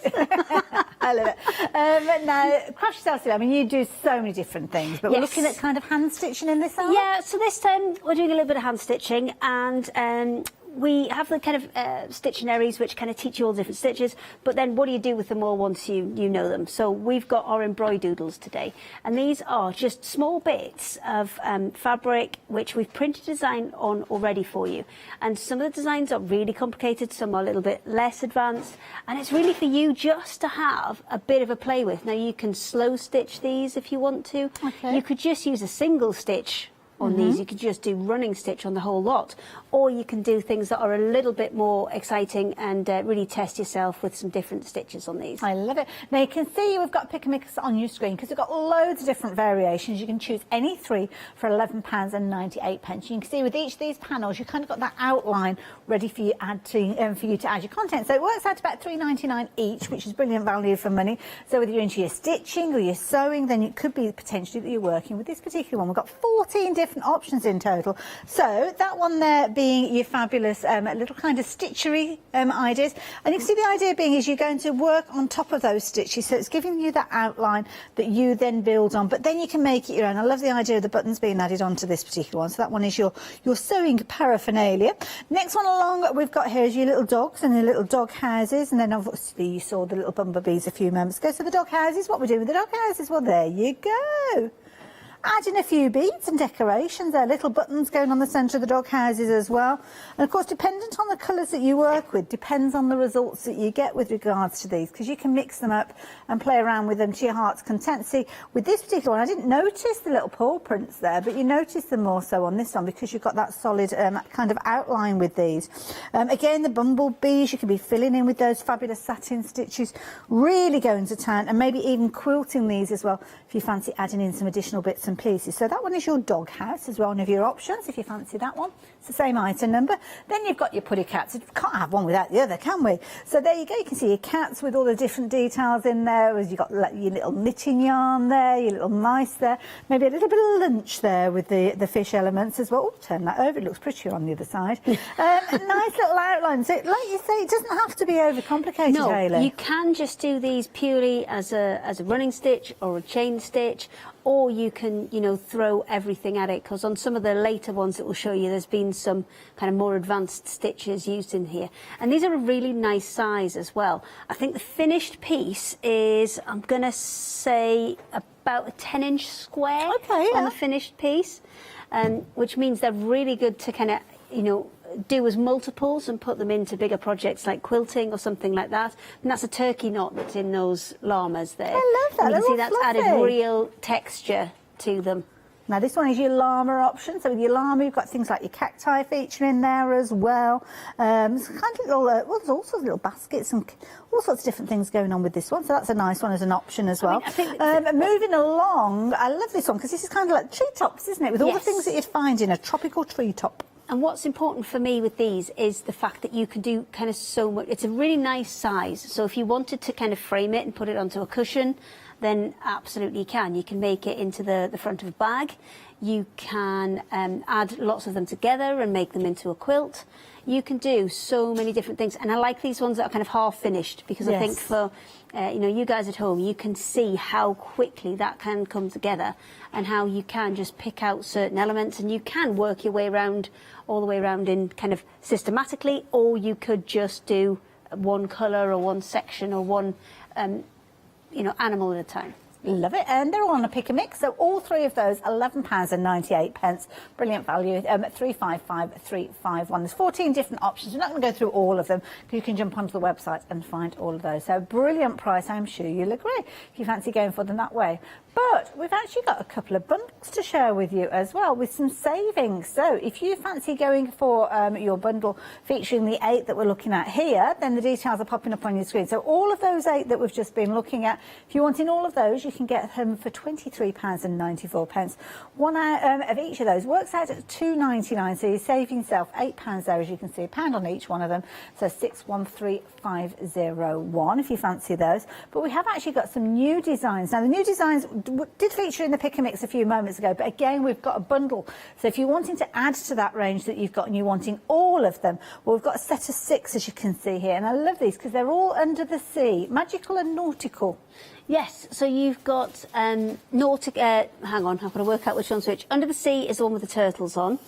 I love it. But now, Craft Yourself Silly, I mean, you do so many different things, but we're looking at kind of hand stitching in this hour? Yeah, so this time we're doing a little bit of hand stitching, and we have the kind of stittionaries which kind of teach you all different stitches, but then what do you do with them all once you know them? So we've got our embroidoodles today, and these are just small bits of fabric which we've printed design on already for you, and some of the designs are really complicated, some are a little bit less advanced, and it's really for you just to have a bit of a play with. Now you can slow stitch these if you want to. Okay. You could just use a single stitch on these. You could just do running stitch on the whole lot, or you can do things that are a little bit more exciting and really test yourself with some different stitches on these. I love it. Now you can see we've got pick and mix on your screen because we've got loads of different variations. You can choose any three for £11.98. You can see with each of these panels you've kind of got that outline ready for you to add your content. So it works out to about £3.99 each, which is brilliant value for money. So whether you're into your stitching or your sewing, then it could be potentially that you're working with this particular one. We've got 14 different options in total. So that one there being your fabulous little kind of stitchery ideas, and you can see the idea being is you're going to work on top of those stitches, so it's giving you that outline that you then build on, but then you can make it your own. I love the idea of the buttons being added onto this particular one. So that one is your sewing paraphernalia. Next one along we've got here is your little dogs and your little dog houses, and then obviously you saw the little bumblebees a few moments ago. So the dog houses, what we're doing with the dog houses, well there you go. Adding a few beads and decorations there, little buttons going on the centre of the dog houses as well. And of course, dependent on the colours that you work with, depends on the results that you get with regards to these, because you can mix them up and play around with them to your heart's content. See, with this particular one, I didn't notice the little paw prints there, but you notice them more so on this one because you've got that solid kind of outline with these. Again, the bumblebees, you can be filling in with those fabulous satin stitches, really going to town, and maybe even quilting these as well if you fancy adding in some additional bits and pieces. So that one is your dog house as well, one of your options if you fancy that one. It's the same item number. Then you've got your puddy cats. You can't have one without the other, can we? So there you go. You can see your cats with all the different details in there. You've got your little knitting yarn there, your little mice there, maybe a little bit of lunch there with the fish elements as well. Oh, turn that over. It looks prettier on the other side. A nice little outline. So like you say, it doesn't have to be overcomplicated, No, Hayley. you can just do these purely as a running stitch or a chain stitch, or you can, throw everything at it, because on some of the later ones that will show you, there's been some kind of more advanced stitches used in here. And these are a really nice size as well. I think the finished piece is, I'm going to say, about a 10-inch square on the finished piece, which means they're really good to kind of, do as multiples and put them into bigger projects like quilting or something like that. And that's a turkey knot that's in those llamas there. I love that. And you can see that's fluffy. added real texture to them. Now this one is your llama option. So with your llama, you've got things like your cacti featuring there as well. It's kind of little, well, there's all sorts of little baskets and all sorts of different things going on with this one. So that's a nice one as an option as well. I think moving along, I love this one because this is kind of like treetops, isn't it? With all the things that you'd find in a tropical treetop. And what's important for me with these is the fact that you can do kind of so much. It's a really nice size. So if you wanted to kind of frame it and put it onto a cushion, then absolutely you can. You can make it into the front of a bag. You can add lots of them together and make them into a quilt. You can do so many different things. And I like these ones that are kind of half finished, because I think for you guys at home, you can see how quickly that can come together and how you can just pick out certain elements, and you can work your way around, all the way around in kind of systematically, or you could just do one colour or one section or one, animal at a time. Love it, and they're all on a pick and mix. So all three of those, £11.98. Brilliant value. 355,351. There's 14 different options. We're not going to go through all of them. You can jump onto the website and find all of those. So brilliant price. I'm sure you'll agree if you fancy going for them that way. But we've actually got a couple of bundles to share with you as well, with some savings. So if you fancy going for your bundle featuring the 8 that we're looking at here, then the details are popping up on your screen. So all of those 8 that we've just been looking at, if you want in all of those, you can get them for £23.94. One out of each of those works out at £2.99, so you're saving yourself £8 there, as you can see, £1 on each one of them. So 613501 if you fancy those. But we have actually got some new designs. Now, the new designs did feature in the pick and mix a few moments ago, but again, we've got a bundle. So if you're wanting to add to that range that you've got and you're wanting all of them, well, we've got a set of 6, as you can see here. And I love these because they're all under the sea, magical and nautical. Yes, so you've got nautic. Hang on, I've got to work out which one's which. Under the sea is the one with the turtles on.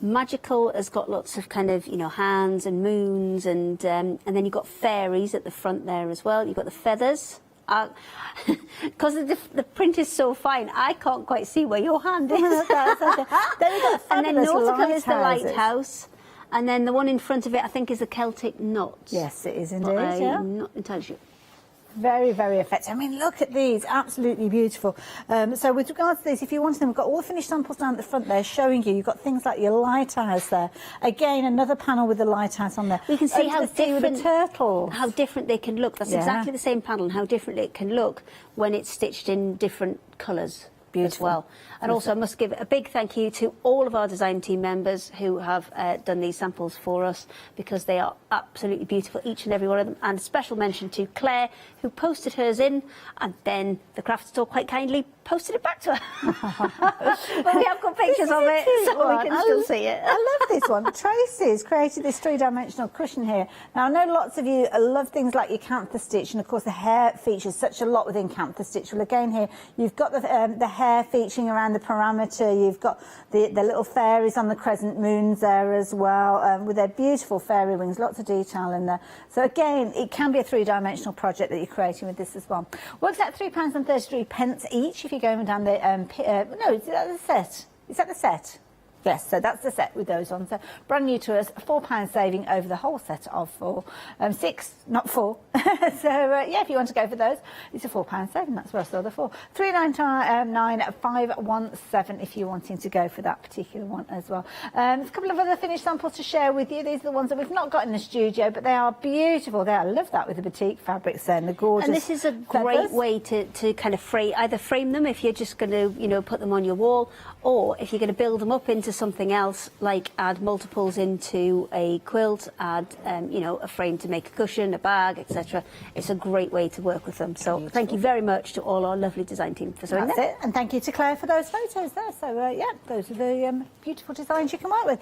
Magical has got lots of kind of, you know, hands and moons, and then you've got fairies at the front there as well. You've got the feathers. Because the print is so fine, I can't quite see where your hand is. Then we've got and then nautical is the lighthouse. And then the one in front of it, I think, is the Celtic knot. Yes, it is indeed. I'm not entirely sure. Very, very effective. I mean, look at these, absolutely beautiful. So with regards to these, if you wanted them, we've got all the finished samples down at the front there showing you. You've got things like your lighthouse there. Again, another panel with the lighthouse on there. You can see how different, with the turtles. How different they can look. That's exactly the same panel, and how different it can look when it's stitched in different colours. Beautiful. As well. And also I must give a big thank you to all of our design team members who have done these samples for us, because they are absolutely beautiful, each and every one of them. And a special mention to Claire, who posted hers in, and then the craft store quite kindly posted it back to her. But we have got pictures of it, so we can still see it. I love this one. Tracy's created this 3-dimensional cushion here. Now, I know lots of you love things like your Cantha stitch, and of course the hair features such a lot within Cantha stitch. Well, again here, you've got the hair featuring around the parameter. You've got the little fairies on the crescent moons there as well, with their beautiful fairy wings, lots of detail in there. So again, it can be a 3-dimensional project that you're creating with this as well. Works out £3.33 each if you're going down the no, is that the set? Is that the set? Yes, so that's the set with those on. So brand new to us, £4 saving over the whole set of 4, 6, not 4. So yeah, if you want to go for those, it's a £4 saving. That's where I saw the 4. 399,517 if you're wanting to go for that particular one as well. There's a couple of other finished samples to share with you. These are the ones that we've not got in the studio, but they are beautiful. I love that with the batik fabrics there and the gorgeous. And this is a great way to kind of either frame them if you're just going to, you know, put them on your wall, or if you're going to build them up into something else, like add multiples into a quilt, add you know, a frame to make a cushion, a bag, etc. It's a great way to work with them. So thank you very much to all our lovely design team for showing that. That's it, and thank you to Claire for those photos there. So yeah, those are the beautiful designs you can work with.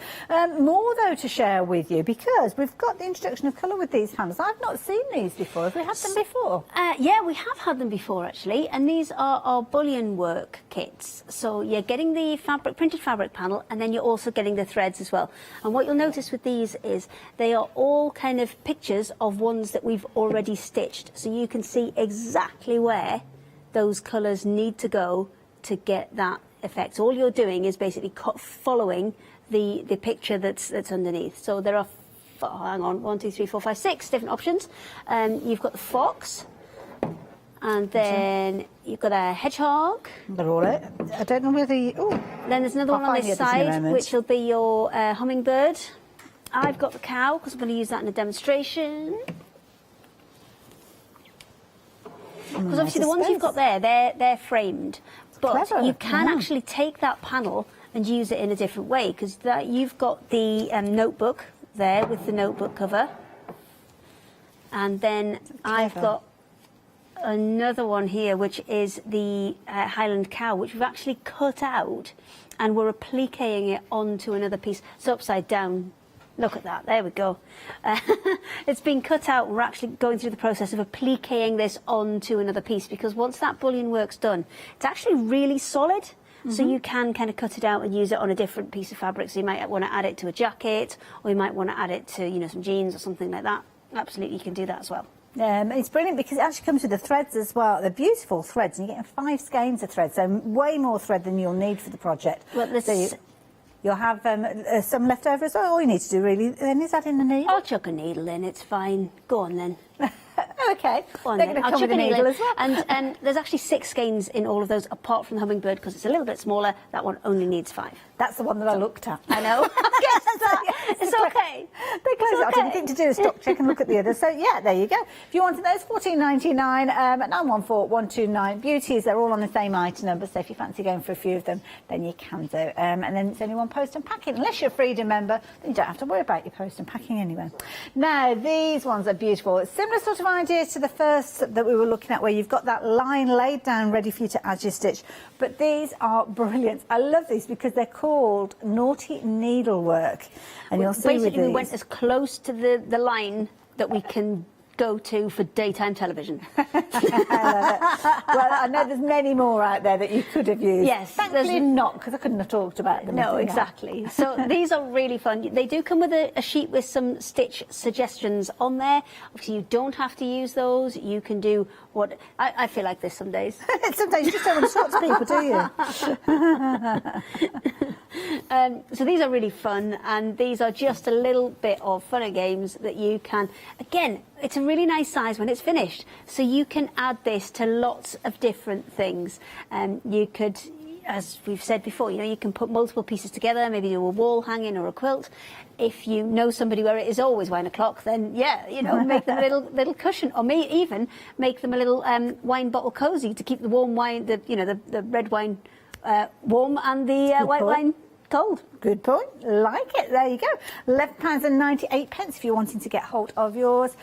More though to share with you, because we've got the introduction of colour with these panels. I've not seen these before. Have we had them before? Yeah, we have had them before actually, and these are our bullion work kits. So you're getting the fabric, printed fabric panel, and then you're also getting the threads as well. And what you'll notice with these is they are all kind of pictures of ones that we've already stitched, so you can see exactly where those colours need to go to get that effect. So all you're doing is basically following the picture that's underneath. So there are, hang on, 1, 2, 3, 4, 5, 6 different options. You've got the fox, and then you've got a hedgehog. They're all right. I don't know whether you... Oh, then there's another one on this side, which will be your hummingbird. I've got the cow, because I'm going to use that in a demonstration. Because obviously the ones you've got there, they're framed. But Clever. You can actually take that panel and use it in a different way, because you've got the notebook there with the notebook cover. And then I've got another one here, which is the Highland cow, which we've actually cut out, and we're appliquing it onto another piece. So upside down. Look at that. There we go. It's been cut out. We're actually going through the process of appliquing this onto another piece, because once that bullion work's done, it's actually really solid. Mm-hmm. So you can kind of cut it out and use it on a different piece of fabric. So you might want to add it to a jacket, or you might want to add it to, you know, some jeans or something like that. Absolutely, you can do that as well. It's brilliant because it actually comes with the threads as well. They're beautiful threads, and you're getting 5 skeins of thread, so way more thread than you'll need for the project. Well, this... You'll have some left over as well. All you need to do really then is add in the needle. I'll chuck a needle in, it's fine. Go on then. Okay. Go on They're then. going to I'll come chuck with a a needle needle in. as well. And there's actually 6 skeins in all of those, apart from the hummingbird, because it's a little bit smaller. That one only needs 5. That's the one that I looked at. I know. Yes, it's okay. They close it. I didn't think to do a stock check and look at the others. So yeah, there you go. If you wanted those, $14.99 at 914129. Beauties, they're all on the same item number. So if you fancy going for a few of them, then you can do. And then it's only one post and packing. Unless you're a Freedom member, then you don't have to worry about your post and packing anyway. Now these ones are beautiful. It's similar sort of idea to the first that we were looking at, where you've got that line laid down ready for you to add your stitch. But these are brilliant. I love these because they're called naughty needlework. And you'll see with basically these. we went as close to the line that we can go to for daytime television. Well, I know there's many more out there that you could have used. Yes, thankfully not, because I couldn't have talked about them. No, exactly. So these are really fun. They do come with a sheet with some stitch suggestions on there. Obviously, you don't have to use those. You can do what I feel like this some days. Sometimes you just don't want to talk to people, do you? So these are really fun, and these are just a little bit of fun and games that you can, again, it's a really nice size when it's finished, so you can add this to lots of different things. You could, as we've said before, you can put multiple pieces together, maybe do a wall hanging or a quilt. If you know somebody where it is always wine o'clock, then make them a little cushion, or may even make them a little wine bottle cozy to keep the warm wine, the red wine warm and the white wine cold. Good point. Like it. There you go. £11.98 if you're wanting to get hold of yours.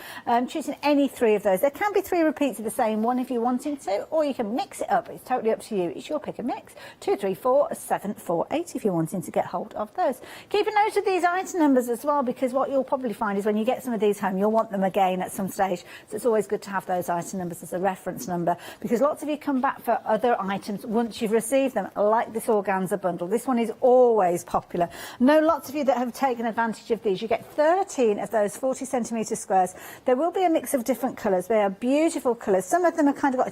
Choosing any 3 of those. There can be 3 repeats of the same one if you're wanting to, or you can mix it up. It's totally up to you. It's your pick and mix. 234748 if you're wanting to get hold of those. Keep a note of these item numbers as well, because what you'll probably find is when you get some of these home, you'll want them again at some stage. So it's always good to have those item numbers as a reference number, because lots of you come back for other items once you've received them, like this organza bundle. This one is always popular. I know lots of you that have taken advantage of these. You get 13 of those 40cm squares. There will be a mix of different colours. They are beautiful colours. Some of them have kind of got a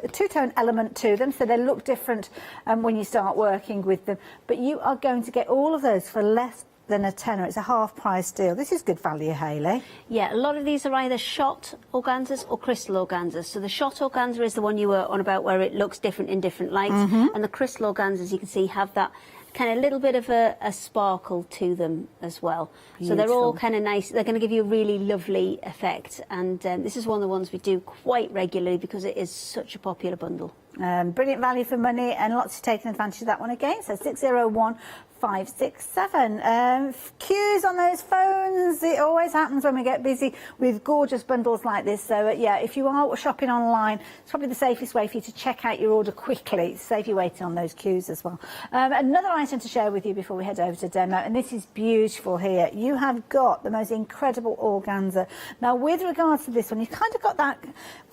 two-tone element to them, so they look different when you start working with them. But you are going to get all of those for less than a tenner. It's a half-price deal. This is good value, Hayley. Yeah, a lot of these are either shot organzas or crystal organzas. So the shot organza is the one you were on about, where it looks different in different lights. And the crystal organzas, you can see, have that kind of little bit of a sparkle to them as well. Beautiful. So they're all kind of nice. They're going to give you a really lovely effect. And this is one of the ones we do quite regularly because it is such a popular bundle. Brilliant value for money, and lots of taking advantage of that one again. So 601567. Queues on those phones. It always happens when we get busy with gorgeous bundles like this. So yeah, if you are shopping online, it's probably the safest way for you to check out your order quickly. Save you waiting on those queues as well. Another item to share with you before we head over to demo, and this is beautiful here. You have got the most incredible organza. Now, with regards to this one, you've kind of got that,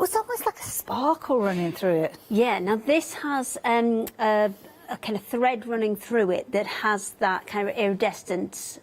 it's almost like a sparkle running through it. Yeah, now this has a kind of thread running through it that has that kind of iridescence.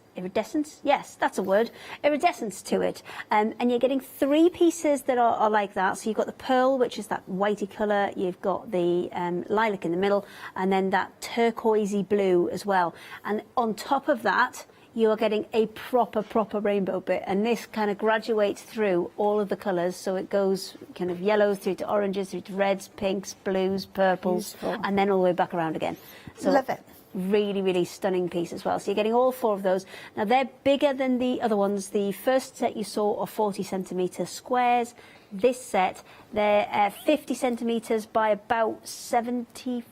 Yes, that's a word. Iridescence to it. And you're getting 3 pieces that are like that. So you've got the pearl, which is that whitey colour. You've got the lilac in the middle, and then that turquoisey blue as well. And on top of that, you are getting a proper rainbow bit, and this kind of graduates through all of the colours, so it goes kind of yellows through to oranges, through to reds, pinks, blues, purples, beautiful. And then all the way back around again. So love it. Really stunning piece as well. So you're getting all 4 of those. Now they're bigger than the other ones. The first set you saw are 40cm squares. This set, they're 50 centimetres by about 75.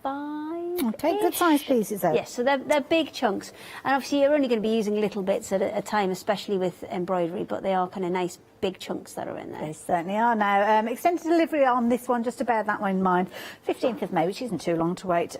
Okay, good size pieces though. Yes, so they're big chunks, and obviously you're only going to be using little bits at a time, especially with embroidery, but they are kind of nice big chunks that are in there. They certainly are. Now, extended delivery on this one, just to bear that one in mind. 15th of May, which isn't too long to wait,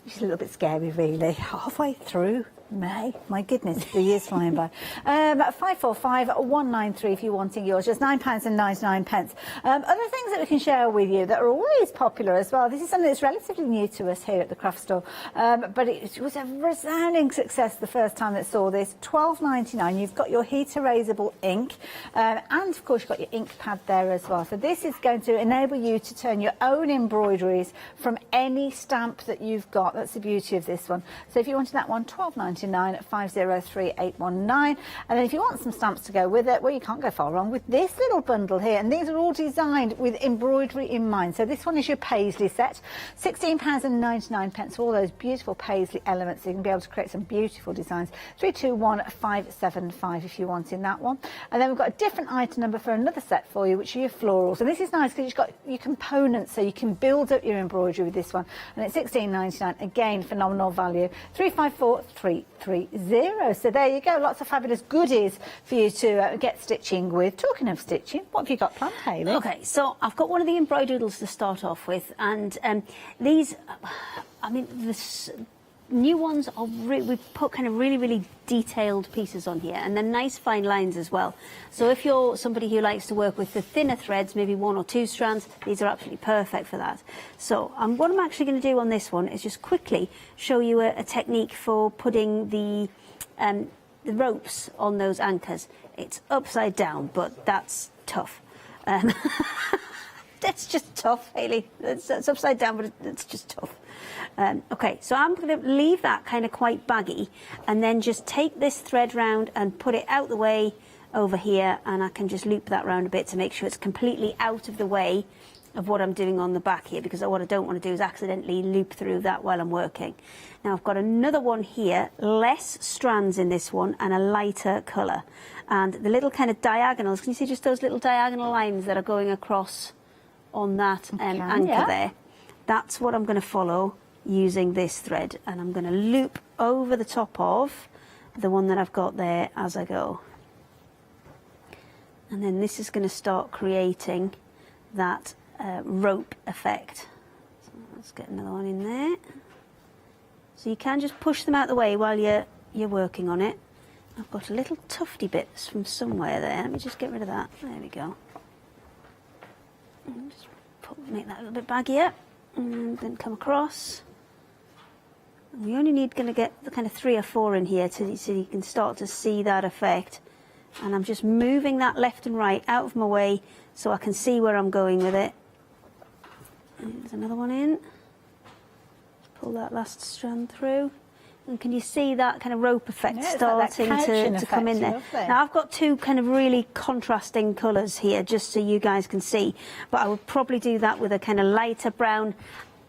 which is a little bit scary really. Halfway through May, my goodness, the year's flying by. 545-193 if you're wanting yours, just £9.99. Other things that we can share with you that are always popular as well. This is something that's relatively new to us here at the craft store, but it was a resounding success the first time that saw this. £12.99. You've got your heat erasable ink, and of course you've got your ink pad there as well. So this is going to enable you to turn your own embroideries from any stamp that you've got. That's the beauty of this one. So if you wanted that one, £12.99 at 503819. And then if you want some stamps to go with it, well, you can't go far wrong with this little bundle here. And these are all designed with embroidery in mind. So this one is your paisley set, £16.99 for all those beautiful paisley elements. So you can be able to create some beautiful designs. 321575 if you want in that one. And then we've got a different item number for another set for you, which are your florals. And this is nice because you've got your components, so you can build up your embroidery with this one. And it's £16.99, again, phenomenal value. 354330. So there you go, lots of fabulous goodies for you to get stitching with. Talking of stitching, what have you got planned, Hayley? Okay, so I've got one of the embroideries to start off with, and these, I mean, the new ones are we've put kind of really detailed pieces on here, and they're nice fine lines as well. So if you're somebody who likes to work with the thinner threads, maybe 1 or 2 strands, these are absolutely perfect for that. So what I'm actually going to do on this one is just quickly show you a technique for putting the ropes on those anchors. It's upside down, but that's tough. That's just tough, Hayley. It's upside down, but it's just tough. Okay, so I'm going to leave that kind of quite baggy, and then just take this thread round and put it out the way over here, and I can just loop that round a bit to make sure it's completely out of the way of what I'm doing on the back here, because what I don't want to do is accidentally loop through that while I'm working. Now I've got another one here, less strands in this one and a lighter colour, and the little kind of diagonals, can you see just those little diagonal lines that are going across on that anchor there? That's what I'm going to follow using this thread, and I'm going to loop over the top of the one that I've got there as I go. And then this is going to start creating that rope effect. So let's get another one in there. So you can just push them out the way while you're working on it. I've got a little tufty bits from somewhere there. Let me just get rid of that. There we go. And just make that a little bit baggier, and then come across. And we only need to get the kind of 3 or 4 in here so you can start to see that effect. And I'm just moving that left and right out of my way so I can see where I'm going with it. And there's another one in. Pull that last strand through. And can you see that kind of rope effect starting to come in there? Now I've got 2 kind of really contrasting colours here just so you guys can see, but I would probably do that with a kind of lighter brown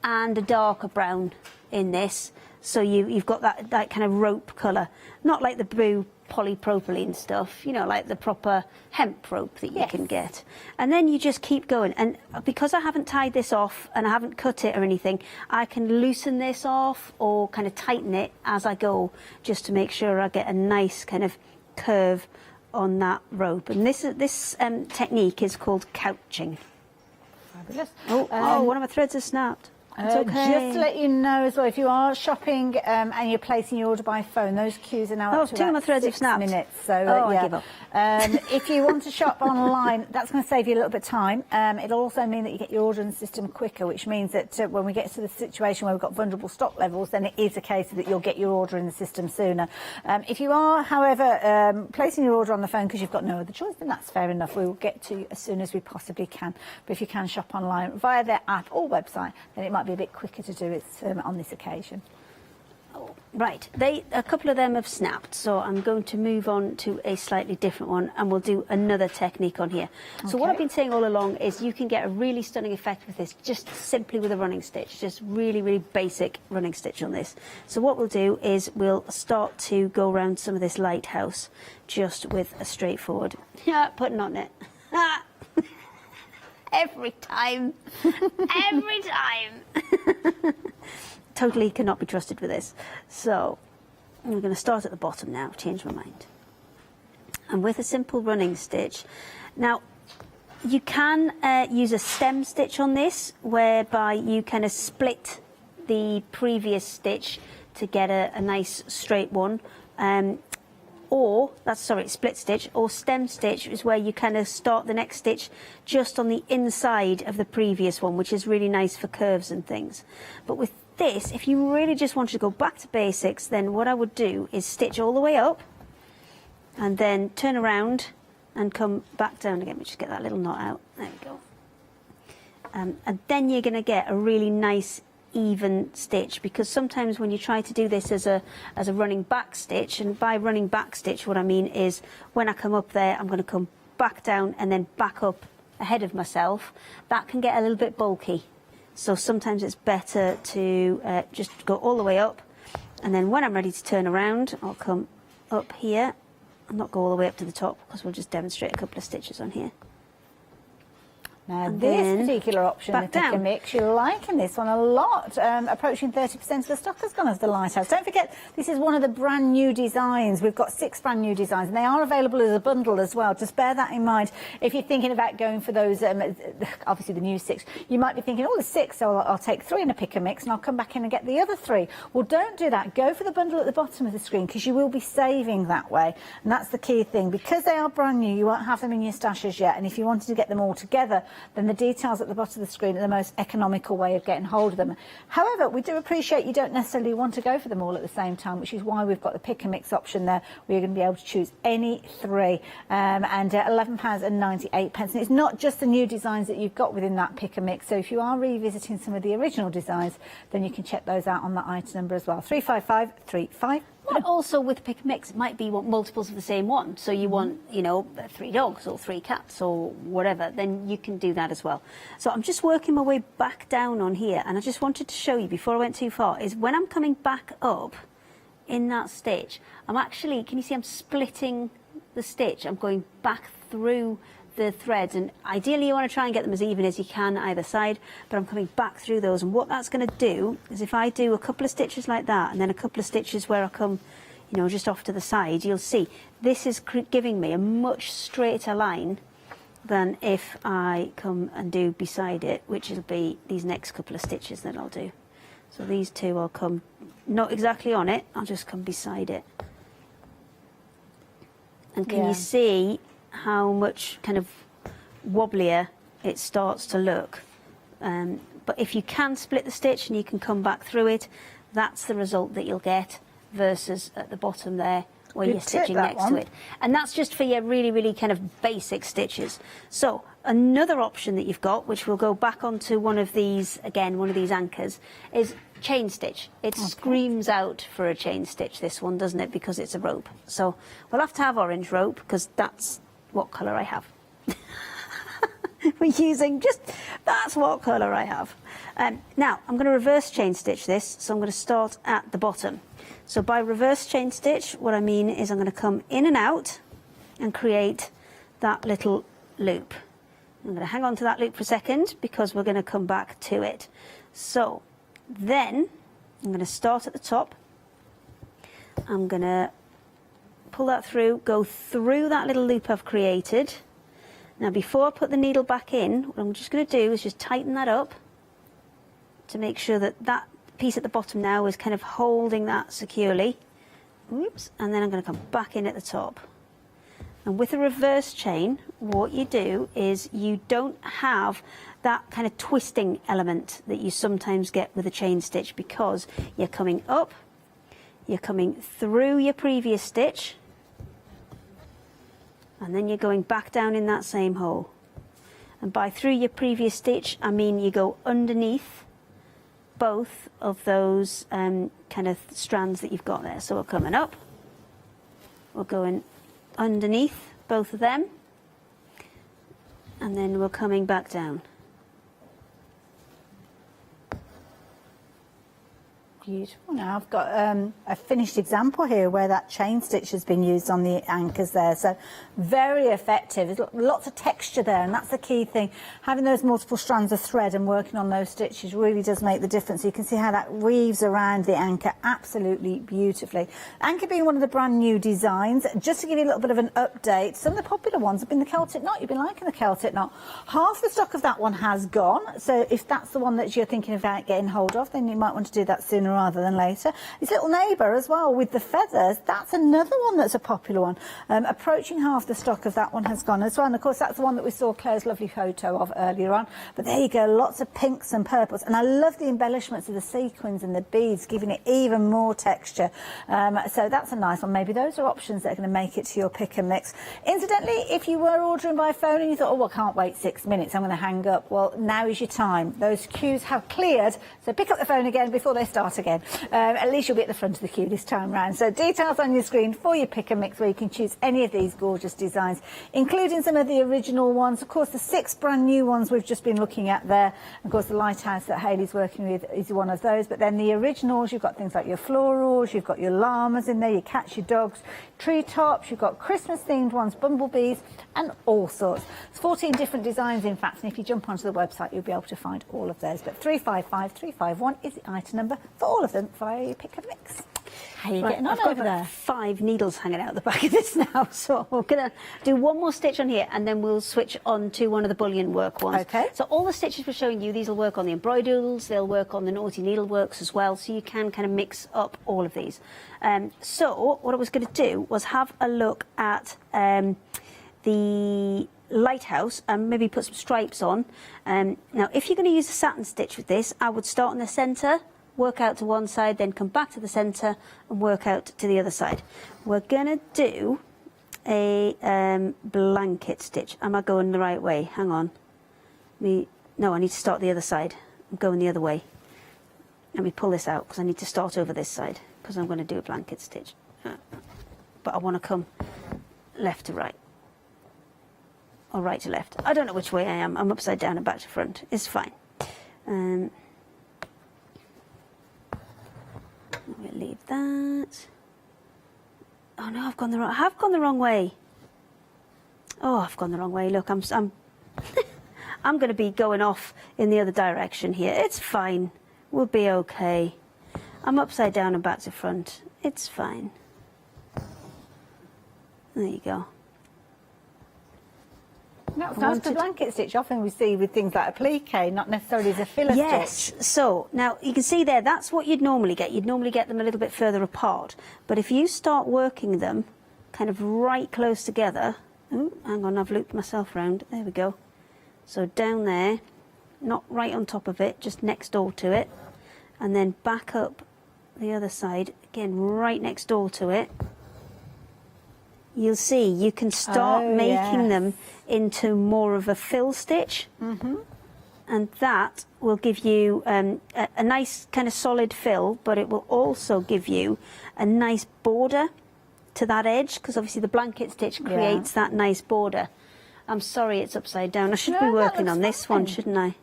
and a darker brown in this, so you've got that kind of rope colour, not like the blue polypropylene stuff, you know, like the proper hemp rope that you can get. And then you just keep going, and because I haven't tied this off and I haven't cut it or anything, I can loosen this off or kind of tighten it as I go, just to make sure I get a nice kind of curve on that rope. And this technique is called couching. Fabulous. Oh, one of my threads has snapped. It's okay. Just to let you know as well, if you are shopping and you're placing your order by phone, those queues are now up to 2 of my threads have snapped. minutes. So I give up. If you want to shop online, that's going to save you a little bit of time. It'll also mean that you get your order in the system quicker, which means that when we get to the situation where we've got vulnerable stock levels, then it is a case that you'll get your order in the system sooner. If you are, however, placing your order on the phone because you've got no other choice, then that's fair enough. We will get to you as soon as we possibly can. But if you can shop online via their app or website, then it might be a bit quicker to do it on this occasion. Right, a couple of them have snapped, so I'm going to move on to a slightly different one, and we'll do another technique on here. So what I've been saying all along is you can get a really stunning effect with this just simply with a running stitch, just really basic running stitch on this. So what we'll do is we'll start to go around some of this lighthouse just with a straightforward putting on it. Every time. Every time. Totally cannot be trusted with this. So I'm going to start at the bottom now, change my mind. And with a simple running stitch. Now, you can use a stem stitch on this, whereby you kind of split the previous stitch to get a nice straight one. Or, split stitch, or stem stitch is where you kind of start the next stitch just on the inside of the previous one, which is really nice for curves and things. But with this, if you really just wanted to go back to basics, then what I would do is stitch all the way up and then turn around and come back down again. Let me just get that little knot out. There we go. And then you're going to get a really nice even stitch, because sometimes when you try to do this as a running back stitch, and by running back stitch what I mean is when I come up there I'm going to come back down and then back up ahead of myself. That can get a little bit bulky, so sometimes it's better to just go all the way up, and then when I'm ready to turn around I'll come up here and not go all the way up to the top, because we'll just demonstrate a couple of stitches on here. Now this particular option, the pick and mix, you're liking this one a lot. Approaching 30% of the stock has gone as the Lighthouse. Don't forget, this is one of the brand new designs. We've got 6 brand new designs, and they are available as a bundle as well. Just bear that in mind if you're thinking about going for those, obviously the new 6. You might be thinking, oh, there's 6, so I'll take 3 in a pick and mix, and I'll come back in and get the other 3. Well, don't do that. Go for the bundle at the bottom of the screen, because you will be saving that way, and that's the key thing. Because they are brand new, you won't have them in your stashes yet, and if you wanted to get them all together, then the details at the bottom of the screen are the most economical way of getting hold of them. However, we do appreciate you don't necessarily want to go for them all at the same time, which is why we've got the pick and mix option there, where you're going to be able to choose any 3, and £11.98. And it's not just the new designs that you've got within that pick and mix, so if you are revisiting some of the original designs, then you can check those out on that item number as well. 35535. But also with pick and mix, it might be multiples of the same one. So you want, 3 dogs or 3 cats or whatever, then you can do that as well. So I'm just working my way back down on here, and I just wanted to show you before I went too far, is when I'm coming back up in that stitch, I'm actually, can you see I'm splitting the stitch? I'm going back through the threads, and ideally you want to try and get them as even as you can either side, but I'm coming back through those, and what that's going to do is if I do a couple of stitches like that and then a couple of stitches where I come just off to the side, you'll see this is giving me a much straighter line than if I come and do beside it, which will be these next couple of stitches that I'll do. So these 2 I'll come not exactly on it, I'll just come beside it. And can you see how much kind of wobblier it starts to look? But if you can split the stitch and you can come back through it, that's the result that you'll get, versus at the bottom there where you're stitching next to it. And that's just for your really, really kind of basic stitches. So another option that you've got, which will go back onto one of these, again, one of these anchors, is chain stitch. It screams out for a chain stitch, this one, doesn't it, because it's a rope. So we'll have to have orange rope, because that's what colour I have. We're using that's what colour I have. Now I'm going to reverse chain stitch this, so I'm going to start at the bottom. So by reverse chain stitch, what I mean is I'm going to come in and out and create that little loop. I'm going to hang on to that loop for a second, because we're going to come back to it. So then I'm going to start at the top. I'm going to pull that through, go through that little loop I've created. Now before I put the needle back in, what I'm just going to do is just tighten that up to make sure that that piece at the bottom now is kind of holding that securely. Oops. And then I'm going to come back in at the top. And with a reverse chain, what you do is you don't have that kind of twisting element that you sometimes get with a chain stitch, because you're coming up, you're coming through your previous stitch, and then you're going back down in that same hole. And by through your previous stitch, I mean you go underneath both of those kind of strands that you've got there. So we're coming up, we're going underneath both of them, and then we're coming back down. Beautiful. Now I've got a finished example here where that chain stitch has been used on the anchors there, so very effective. There's lots of texture there, and that's the key thing. Having those multiple strands of thread and working on those stitches really does make the difference. You can see how that weaves around the anchor absolutely beautifully. Anchor being one of the brand new designs, just to give you a little bit of an update, some of the popular ones have been the Celtic knot. You've been liking the Celtic knot. Half the stock of that one has gone, so if that's the one that you're thinking about getting hold of, then you might want to do that sooner rather than later. His little neighbour as well with the feathers, that's another one that's a popular one. Approaching half the stock of that one has gone as well. And of course, that's the one that we saw Claire's lovely photo of earlier on. But there you go, lots of pinks and purples. And I love the embellishments of the sequins and the beads, giving it even more texture. So that's a nice one. Maybe those are options that are going to make it to your pick and mix. Incidentally, if you were ordering by phone and you thought, oh, well, I can't wait 6 minutes, I'm going to hang up. Well, now is your time. Those queues have cleared. So pick up the phone again before they start again. At least you'll be at the front of the queue this time round. So details on your screen for your pick and mix where you can choose any of these gorgeous designs, including some of the original ones. Of course, the 6 brand new ones we've just been looking at there. Of course, the lighthouse that Hayley's working with is one of those. But then the originals, you've got things like your florals, you've got your llamas in there, your cats, your dogs, treetops, you've got Christmas-themed ones, bumblebees, and all sorts. It's 14 different designs, in fact, and if you jump onto the website, you'll be able to find all of those. But 355351 is the item number for all of them via your pick and mix. How are you getting on I've got over there? 5 needles hanging out the back of this now, so we're going to do one more stitch on here and then we'll switch on to one of the bullion work ones. Okay. So all the stitches we're showing you, these will work on the embroideries, they'll work on the naughty needleworks as well, so you can kind of mix up all of these. So what I was going to do was have a look at the lighthouse and maybe put some stripes on. Now, if you're going to use a satin stitch with this, I would start in the centre, work out to one side, then come back to the centre and work out to the other side. We're going to do a blanket stitch. Am I going the right way? Hang on. No, I need to start the other side. I'm going the other way. Let me pull this out because I need to start over this side because I'm going to do a blanket stitch. But I want to come left to right. Or right to left. I don't know which way I am. I'm upside down and back to front. It's fine. We'll leave that. Oh no, I've gone the wrong. I have gone the wrong way. Oh, I've gone the wrong way. Look, I'm I'm going to be going off in the other direction here. It's fine. We'll be okay. I'm upside down and back to front. It's fine. There you go. That's nice for blanket stitch. Often we see with things like applique, not necessarily as a filler yes. stitch. So now you can see there, that's what you'd normally get. You'd normally get them a little bit further apart. But if you start working them kind of right close together, oh, hang on, I've looped myself round. There we go. So down there, not right on top of it, just next door to it, and then back up the other side, again right next door to it. You'll see you can start making them into more of a fill stitch, and that will give you a nice kind of solid fill, but it will also give you a nice border to that edge, because obviously the blanket stitch creates that nice border. I'm sorry it's upside down. I should be working on this one, shouldn't I?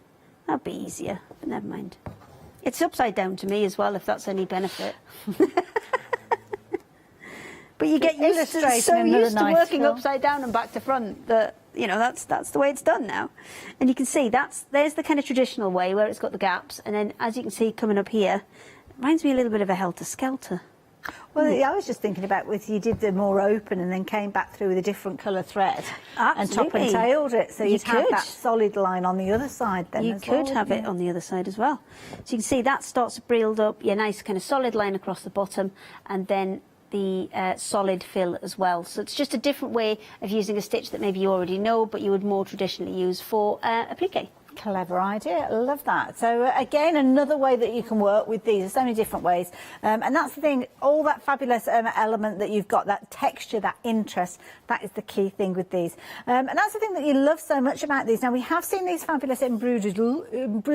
That'd be easier, but never mind. It's upside down to me as well, if that's any benefit. But you get used to working upside down and back to front that, you know, that's the way it's done now. And you can see there's the kind of traditional way where it's got the gaps, and then as you can see coming up here, it reminds me a little bit of a helter-skelter. Well, I was just thinking about with you did the more open and then came back through with a different colour thread and top and tailed it, so you'd have that solid line on the other side then you could have it on the other side as well. So you can see that starts to build up your nice kind of solid line across the bottom, and then the solid fill as well. So it's just a different way of using a stitch that maybe you already know, but you would more traditionally use for applique. Clever idea. I love that. So again, another way that you can work with these. There's so many different ways, and that's the thing. All that fabulous element that you've got, that texture, that interest. That is the key thing with these, and that's the thing that you love so much about these. Now we have seen these fabulous embroidered doodles, and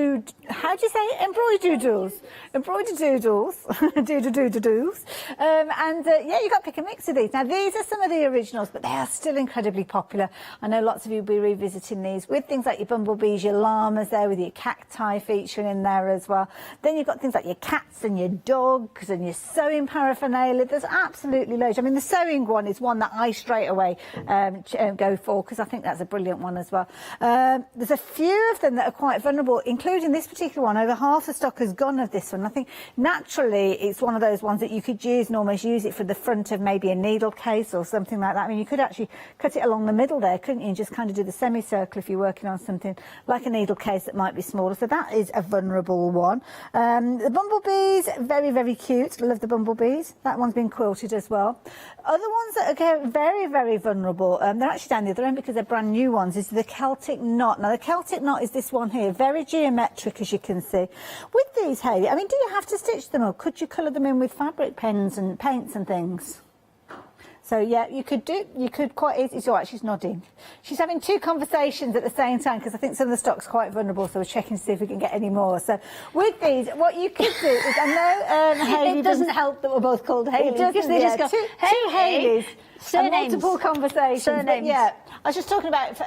yeah, you got pick and mix of these. Now these are some of the originals, but they are still incredibly popular. I know lots of you will be revisiting these with things like your bumblebees, your llamas there, with your cacti featuring in there as well. Then you've got things like your cats and your dogs and your sewing paraphernalia. There's absolutely loads. I mean, the sewing one is one that I straight away go for, because I think that's a brilliant one as well. There's a few of them that are quite vulnerable, including this particular one. Over half the stock has gone of this one. I think naturally it's one of those ones that you could use and almost use it for the front of maybe a needle case or something like that. I mean, you could actually cut it along the middle there, couldn't you, and just kind of do the semicircle if you're working on something like a needle needle case that might be smaller, so that is a vulnerable one. The bumblebees, very, very cute. Love the bumblebees. That one's been quilted as well. Other ones that are very, very vulnerable, they're actually down the other end because they're brand new ones, is the Celtic knot. Now, the Celtic knot is this one here, very geometric, as you can see. With these, Hayley, I mean, do you have to stitch them, or could you colour them in with fabric pens and paints and things? So yeah, you could quite easily. So she's nodding. She's having two conversations at the same time because I think some of the stock's quite vulnerable. So we're checking to see if we can get any more. So with these, what you could do is, I know Hayley doesn't help that we're both called Hayley. It doesn't. They just go, two Hayley. Hayleys. Surnames. Multiple conversations. Surnames. Yeah, I was just talking about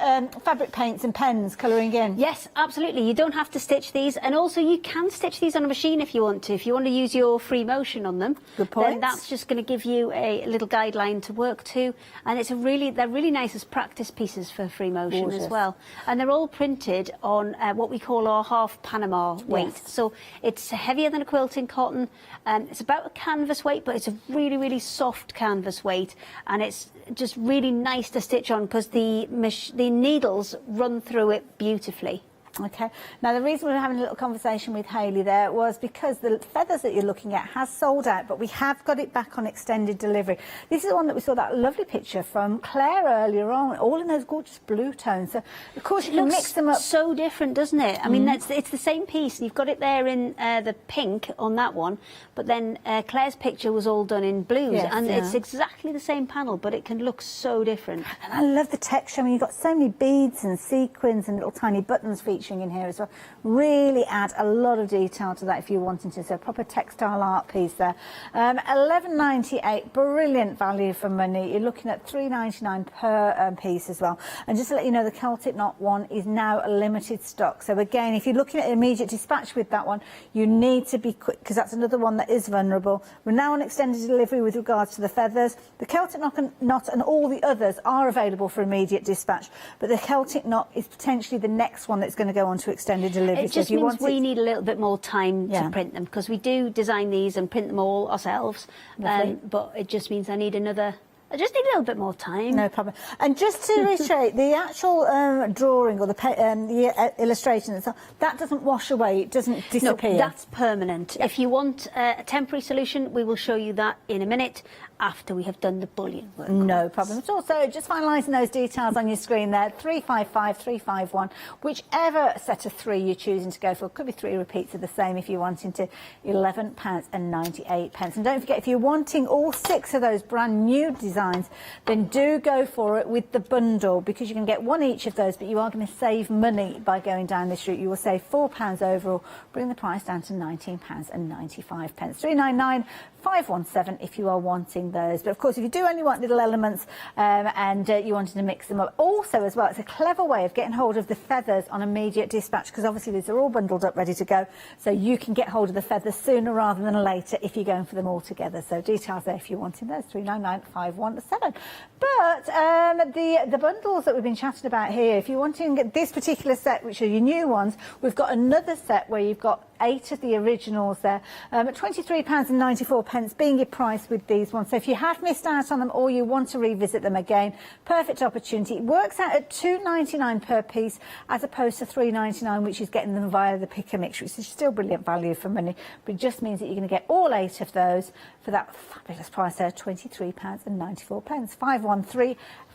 fabric paints and pens colouring in. Yes, absolutely. You don't have to stitch these, and also you can stitch these on a machine if you want to. If you want to use your free motion on them, good point. Then that's just going to give you a little guideline to work to, and they're really nice as practice pieces for free motion. Gorgeous. As well. And they're all printed on what we call our half Panama weight. Yes. So it's heavier than a quilting cotton. It's about a canvas weight, but it's a really, really soft canvas weight, and it's just really nice to stitch on because the needles run through it beautifully. Okay. Now, the reason we were having a little conversation with Hayley there was because the feathers that you're looking at has sold out, but we have got it back on extended delivery. This is the one that we saw that lovely picture from Claire earlier on, all in those gorgeous blue tones. So, of course, you can mix them up. So different, doesn't it? I mean, it's the same piece, and you've got it there in the pink on that one, but then Claire's picture was all done in blues, yes, and it's exactly the same panel, but it can look so different. And I love the texture. I mean, you've got so many beads and sequins and little tiny buttons featuring in here as well. Really add a lot of detail to that if you're wanting to. So a proper textile art piece there. $11.98, brilliant value for money. You're looking at $3.99 per piece as well. And just to let you know, the Celtic knot one is now a limited stock. So again, if you're looking at immediate dispatch with that one, you need to be quick because that's another one that is vulnerable. We're now on extended delivery with regards to the feathers. The Celtic knot and all the others are available for immediate dispatch, but the Celtic knot is potentially the next one that's going to go on to extended delivery. It just means we need a little bit more time to print them because we do design these and print them all ourselves. But it just means I just need a little bit more time. No problem. And just to reiterate, the actual drawing or the illustration itself, that doesn't wash away, it doesn't disappear. No, that's permanent. Yep. If you want a temporary solution, we will show you that in a minute after we have done the bullion work. No problem at all. So just finalising those details on your screen there, 355, 351, whichever set of three you're choosing to go for. Could be three repeats of the same if you're wanting to. £11.98. And don't forget, if you're wanting all 6 of those brand new designs, then do go for it with the bundle because you can get one each of those, but you are going to save money by going down this route. You will save £4 overall, bring the price down to £19.95. 399 517 if you are wanting those. But of course, if you do only want little elements and you wanted to mix them up, also as well, it's a clever way of getting hold of the feathers on immediate dispatch because obviously these are all bundled up ready to go, so you can get hold of the feathers sooner rather than later if you're going for them all together. So details there if you're wanting those, 399 517. But the bundles that we've been chatting about here, if you're wanting this particular set, which are your new ones, we've got another set where you've got 8 of the originals there at £23.94 being your price with these ones. So if you have missed out on them or you want to revisit them again, perfect opportunity. It works out at £2.99 per piece as opposed to £3.99, which is getting them via the pick and mix, which is still brilliant value for money, but it just means that you're going to get all 8 of those for that fabulous price there, £23.94.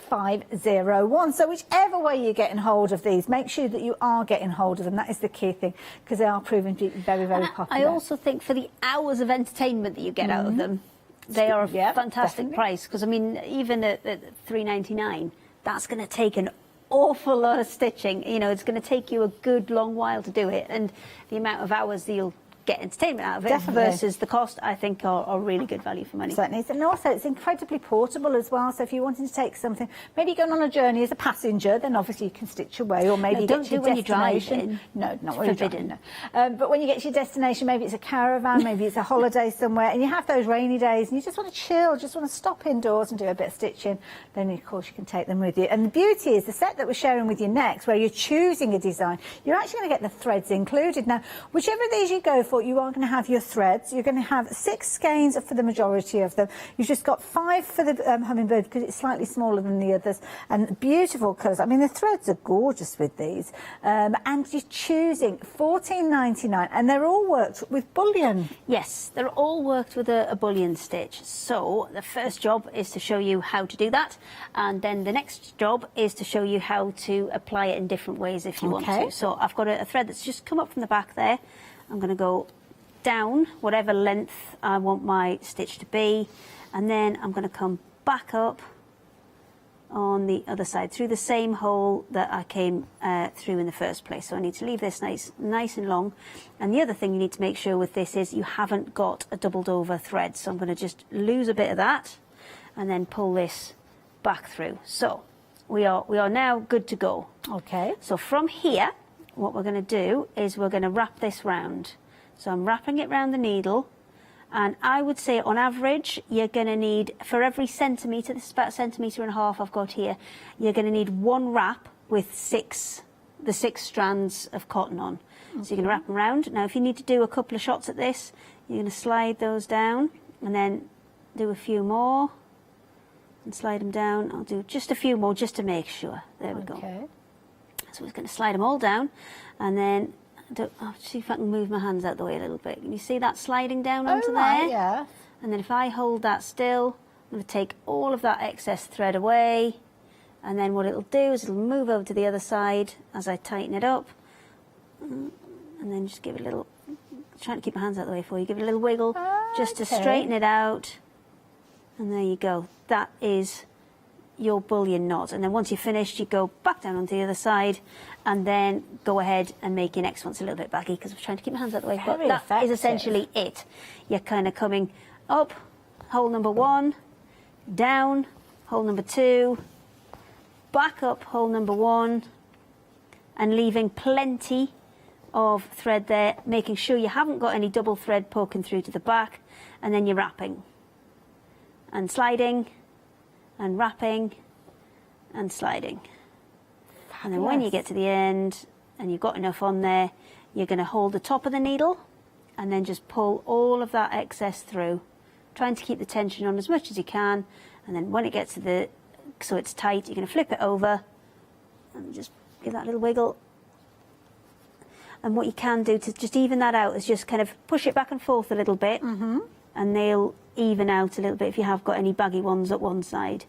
513501. So whichever way you're getting hold of these, make sure that you are getting hold of them. That is the key thing because they are proving to be very, very popular. I also think for the hours of entertainment that you get out of them, they are a fantastic price because I mean even at $3.99, that's going to take an awful lot of stitching. You know, it's going to take you a good long while to do it, and the amount of hours that you'll get entertainment out of it versus the cost, I think are really good value for money. Certainly. And also it's incredibly portable as well, so if you're wanting to take something, maybe going on a journey as a passenger, then obviously you can stitch away, or maybe you get to your destination. No, not when you're driving. No. But when you get to your destination, maybe it's a caravan, maybe it's a holiday somewhere, and you have those rainy days and you just want to chill, just want to stop indoors and do a bit of stitching, then of course you can take them with you. And the beauty is the set that we're sharing with you next, where you're choosing a design, you're actually going to get the threads included. Now, whichever of these you go for, thought you are going to have your threads. You're going to have 6 skeins for the majority of them. You've just got 5 for the hummingbird because it's slightly smaller than the others, and beautiful colours. I mean, the threads are gorgeous with these, and you're choosing $14.99, and they're all worked with bullion. Yes, they're all worked with a bullion stitch. So the first job is to show you how to do that, and then the next job is to show you how to apply it in different ways if you want to. So I've got a thread that's just come up from the back there. I'm going to go down whatever length I want my stitch to be, and then I'm going to come back up on the other side through the same hole that I came through in the first place. So I need to leave this nice and long. And the other thing you need to make sure with this is you haven't got a doubled over thread. So I'm going to just lose a bit of that and then pull this back through. So we are now good to go. Okay. So from here, what we're going to do is we're going to wrap this round. So I'm wrapping it round the needle, and I would say on average you're going to need, for every centimetre, this is about 1.5 centimetres I've got here, you're going to need 1 wrap with the 6 strands of cotton on. Okay. So you're going to wrap them round. Now if you need to do a couple of shots at this, you're going to slide those down and then do a few more and slide them down. I'll do just a few more just to make sure. There we go. So we're going to slide them all down, and then I'll see if I can move my hands out the way a little bit. Can you see that sliding down onto there? Yeah. And then if I hold that still, I'm going to take all of that excess thread away, and then what it'll do is it'll move over to the other side as I tighten it up, and then just give it a little, trying to keep my hands out the way for you, give it a little wiggle just to straighten it out, and there you go. That is your bullion knot. And then once you're finished, you go back down onto the other side and then go ahead and make your next one. It's a little bit baggy because I'm trying to keep my hands out the way, but that is essentially it. You're kind of coming up, hole number 1, down, hole number 2, back up, hole number 1, and leaving plenty of thread there, making sure you haven't got any double thread poking through to the back, and then you're wrapping and sliding and wrapping and sliding. Fabulous. And then when you get to the end and you've got enough on there, you're going to hold the top of the needle and then just pull all of that excess through, trying to keep the tension on as much as you can. And then when it gets to so it's tight, you're going to flip it over and just give that little wiggle. And what you can do to just even that out is just kind of push it back and forth a little bit, and they'll even out a little bit if you have got any baggy ones at one side.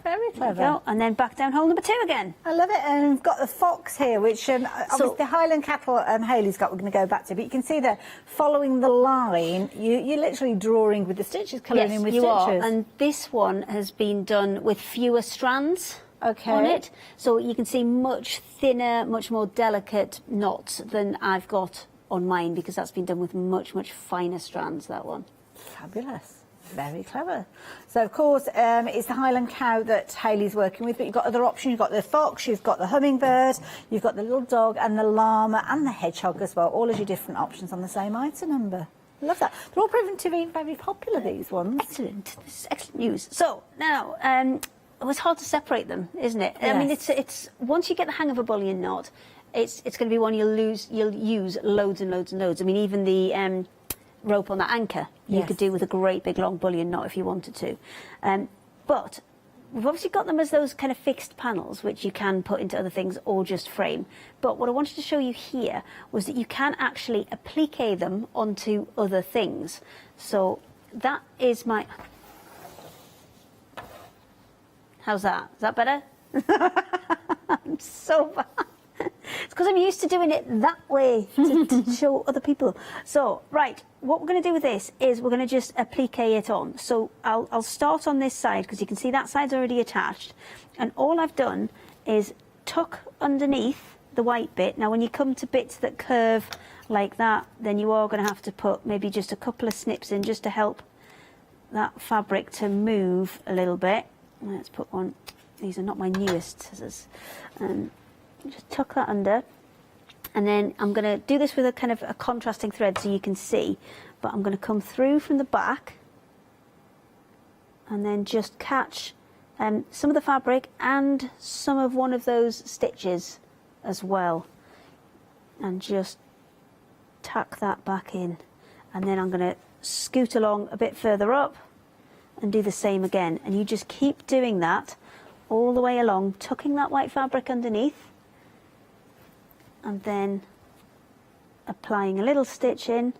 Very clever. There you go. And then back down hole number 2 again. I love it. And we've got the fox here, which obviously the Highland cattle Hayley's got, we're going to go back to. But you can see there, following the line, you're literally drawing with the stitches, colouring in with stitches. Yes, you are. And this one has been done with fewer strands on it. So you can see much thinner, much more delicate knots than I've got on mine, because that's been done with much, much finer strands, that one. Fabulous. Very clever. So, of course, it's the Highland cow that Hayley's working with, but you've got other options. You've got the fox, you've got the hummingbird, you've got the little dog and the llama and the hedgehog as well. All of your different options on the same item number. Love that. They're all proven to be very popular, these ones. Excellent. This is excellent news. So, now, it's hard to separate them, isn't it? Yes. I mean, it's once you get the hang of a bullion knot, it's going to be one you'll use loads and loads and loads. I mean, even the rope on that anchor you could do with a great big long bullion knot if you wanted to. But we've obviously got them as those kind of fixed panels which you can put into other things or just frame. But what I wanted to show you here was that you can actually applique them onto other things. So that is my... How's that? Is that better? I'm so bad. It's because I'm used to doing it that way to show other people. So, right, what we're going to do with this is we're going to just applique it on. So I'll start on this side, because you can see that side's already attached. And all I've done is tuck underneath the white bit. Now, when you come to bits that curve like that, then you are going to have to put maybe just a couple of snips in just to help that fabric to move a little bit. Let's put one. These are not my newest scissors. Just tuck that under, and then I'm going to do this with a kind of a contrasting thread so you can see, but I'm going to come through from the back and then just catch some of the fabric and some of one of those stitches as well, and just tack that back in, and then I'm going to scoot along a bit further up and do the same again, and you just keep doing that all the way along, tucking that white fabric underneath, and then applying a little stitch in.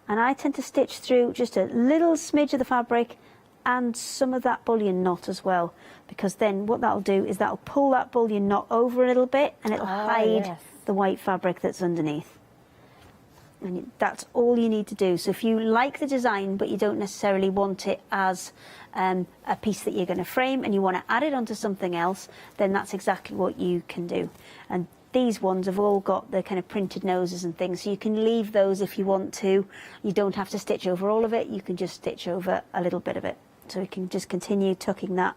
And I tend to stitch through just a little smidge of the fabric and some of that bullion knot as well, because then what that'll do is that'll pull that bullion knot over a little bit, and it'll hide the white fabric that's underneath. And that's all you need to do. So if you like the design but you don't necessarily want it as a piece that you're going to frame and you want to add it onto something else, then that's exactly what you can do. And these ones have all got the kind of printed noses and things, so you can leave those if you want to. You don't have to stitch over all of it, you can just stitch over a little bit of it. So we can just continue tucking that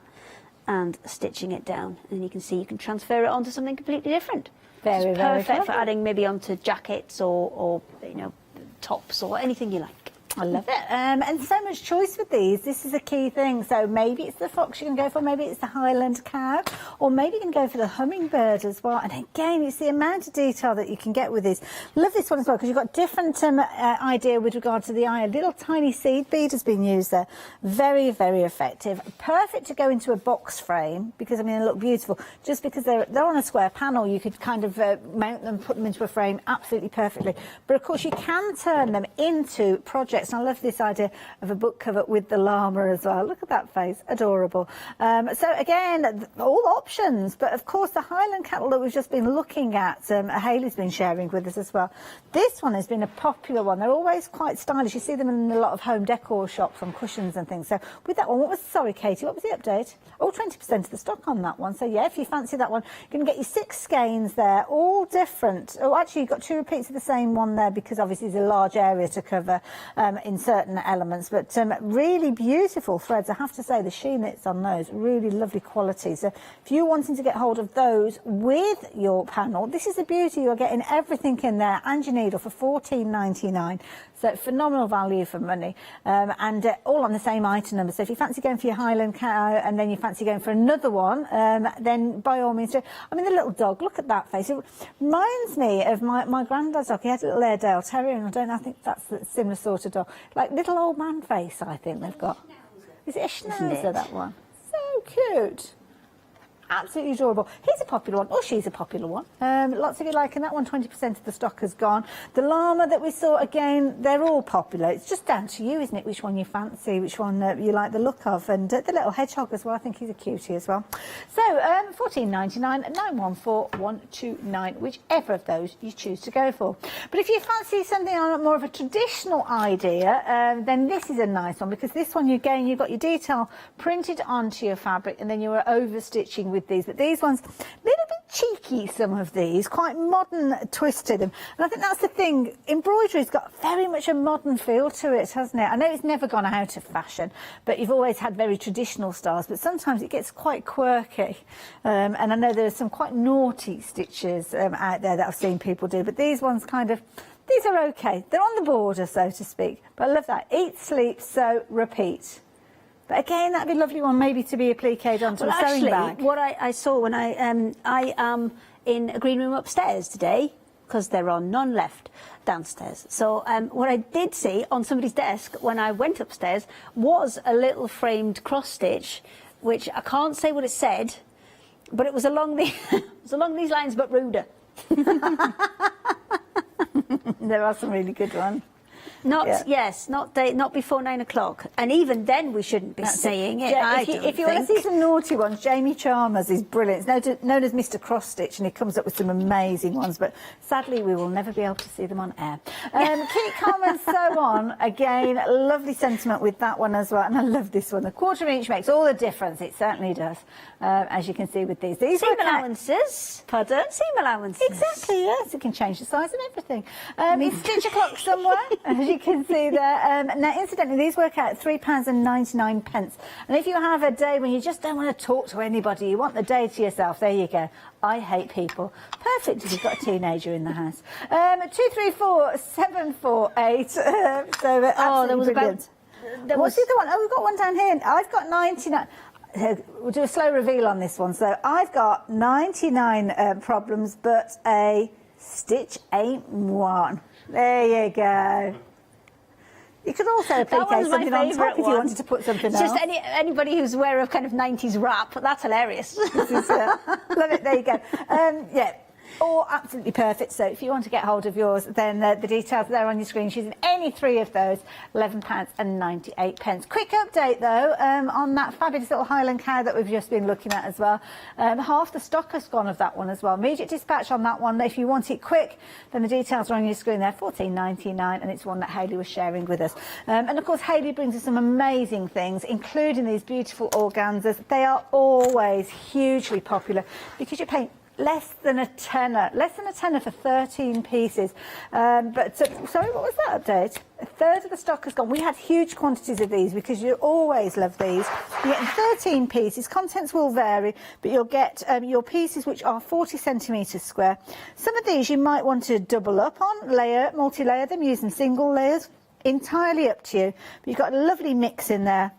and stitching it down, and you can see you can transfer it onto something completely different. Very, it's very perfect for clever. adding maybe onto jackets or you know, tops or anything you like. I love it. And so much choice with these. This is a key thing. So maybe it's the fox you can go for, maybe it's the Highland cow, or maybe you can go for the hummingbird as well. And again, it's the amount of detail that you can get with this. Love this one as well, because you've got different idea with regard to the eye. A little tiny seed bead has been used there. Very, very effective. Perfect to go into a box frame, because, I mean, they look beautiful. Just because they're on a square panel, you could kind of mount them, put them into a frame absolutely perfectly. But, of course, you can turn them into projects. And I love this idea of a book cover with the llama as well. Look at that face, adorable. So again, all options, but of course the Highland cattle that we've just been looking at, Hayley's been sharing with us as well. This one has been a popular one. They're always quite stylish. You see them in a lot of home decor shops on cushions and things. So with that one, sorry Katie, what was the update? Oh, 20% of the stock on that one. So yeah, if you fancy that one, you can get your 6 skeins there, all different. Oh, actually you've got 2 repeats of the same one there, because obviously there's a large area to cover in certain elements, but really beautiful threads. I have to say the sheen that's on those, really lovely quality. So if you're wanting to get hold of those with your panel, this is the beauty. You're getting everything in there and your needle for $14.99. So phenomenal value for money, and all on the same item number. So if you fancy going for your Highland cow and then you fancy going for another one, then by all means. I mean, the little dog, look at that face. It reminds me of my granddad's dog. He had a little Airedale Terrier, and I think that's a similar sort of dog. Like little old man face, I think they've got. Is it a schnauzer, that one? So cute. Absolutely adorable. He's a popular one, or she's a popular one. Lots of you liking that one. 20% of the stock has gone. The llama that we saw, again, they're all popular. It's just down to you, isn't it, which one you fancy, which one you like the look of. And the little hedgehog as well, I think he's a cutie as well. So, $14.99, 914129, whichever of those you choose to go for. But if you fancy something on more of a traditional idea, then this is a nice one, because this one, again, you've got your detail printed onto your fabric, and then you are over-stitching with these. But these ones, a little bit cheeky, some of these, quite modern, twisted. And I think that's the thing. Embroidery's got very much a modern feel to it, hasn't it? I know it's never gone out of fashion, but you've always had very traditional styles, but sometimes it gets quite quirky. And I know there are some quite naughty stitches out there that I've seen people do, but these ones these are okay. They're on the border, so to speak. But I love that. Eat, sleep, sew, repeat. But again, that'd be a lovely one, maybe to be appliqued onto a sewing bag. What I saw when I am in a green room upstairs today, because there are none left downstairs. So what I did see on somebody's desk when I went upstairs was a little framed cross stitch, which I can't say what it said, but it was along the it was along these lines, but ruder. There are some really good ones. Not before 9 o'clock, and even then we shouldn't be saying it. If you want to see some naughty ones, Jamie Chalmers is brilliant. He's known as Mr. Cross Stitch, and he comes up with some amazing ones. But sadly, we will never be able to see them on air. Keep calm and sew on. Again, lovely sentiment with that one as well. And I love this one. The 1/4 inch makes all the difference. It certainly does, as you can see with these. These seam allowances. Pardon? Seam allowances. Exactly. Yes, it can change the size of everything. It's stitch o'clock somewhere. As you can see there. Now, incidentally, these work out at £3.99. And if you have a day when you just don't want to talk to anybody, you want the day to yourself, there you go. I hate people. Perfect if you've got a teenager in the house. 234748. So there was brilliant. What's the other one? Oh, we've got one down here. I've got 99. We'll do a slow reveal on this one. So I've got 99 problems, but a Stitch ain't one. There you go. You could also applicate something on top if you wanted to put something else. Just anybody who's aware of kind of 90s rap, that's hilarious. Love it, there you go. Yeah. All absolutely perfect. So if you want to get hold of yours, then the details are there on your screen. She's in any three of those, £11.98. Quick update though on that fabulous little Highland cow that we've just been looking at as well. Half the stock has gone of that one as well. Immediate dispatch on that one. If you want it quick, then the details are on your screen there, £14.99, and it's one that Hayley was sharing with us. And of course, Hayley brings us some amazing things, including these beautiful organzas. They are always hugely popular because you're paying less than a tenner for 13 pieces. Sorry, what was that update? A third of the stock has gone. We had huge quantities of these because you always love these. You're getting 13 pieces. Contents will vary, but you'll get your pieces which are 40 centimetres square. Some of these you might want to double up on, multi-layer them using single layers. Entirely up to you. But you've got a lovely mix in there,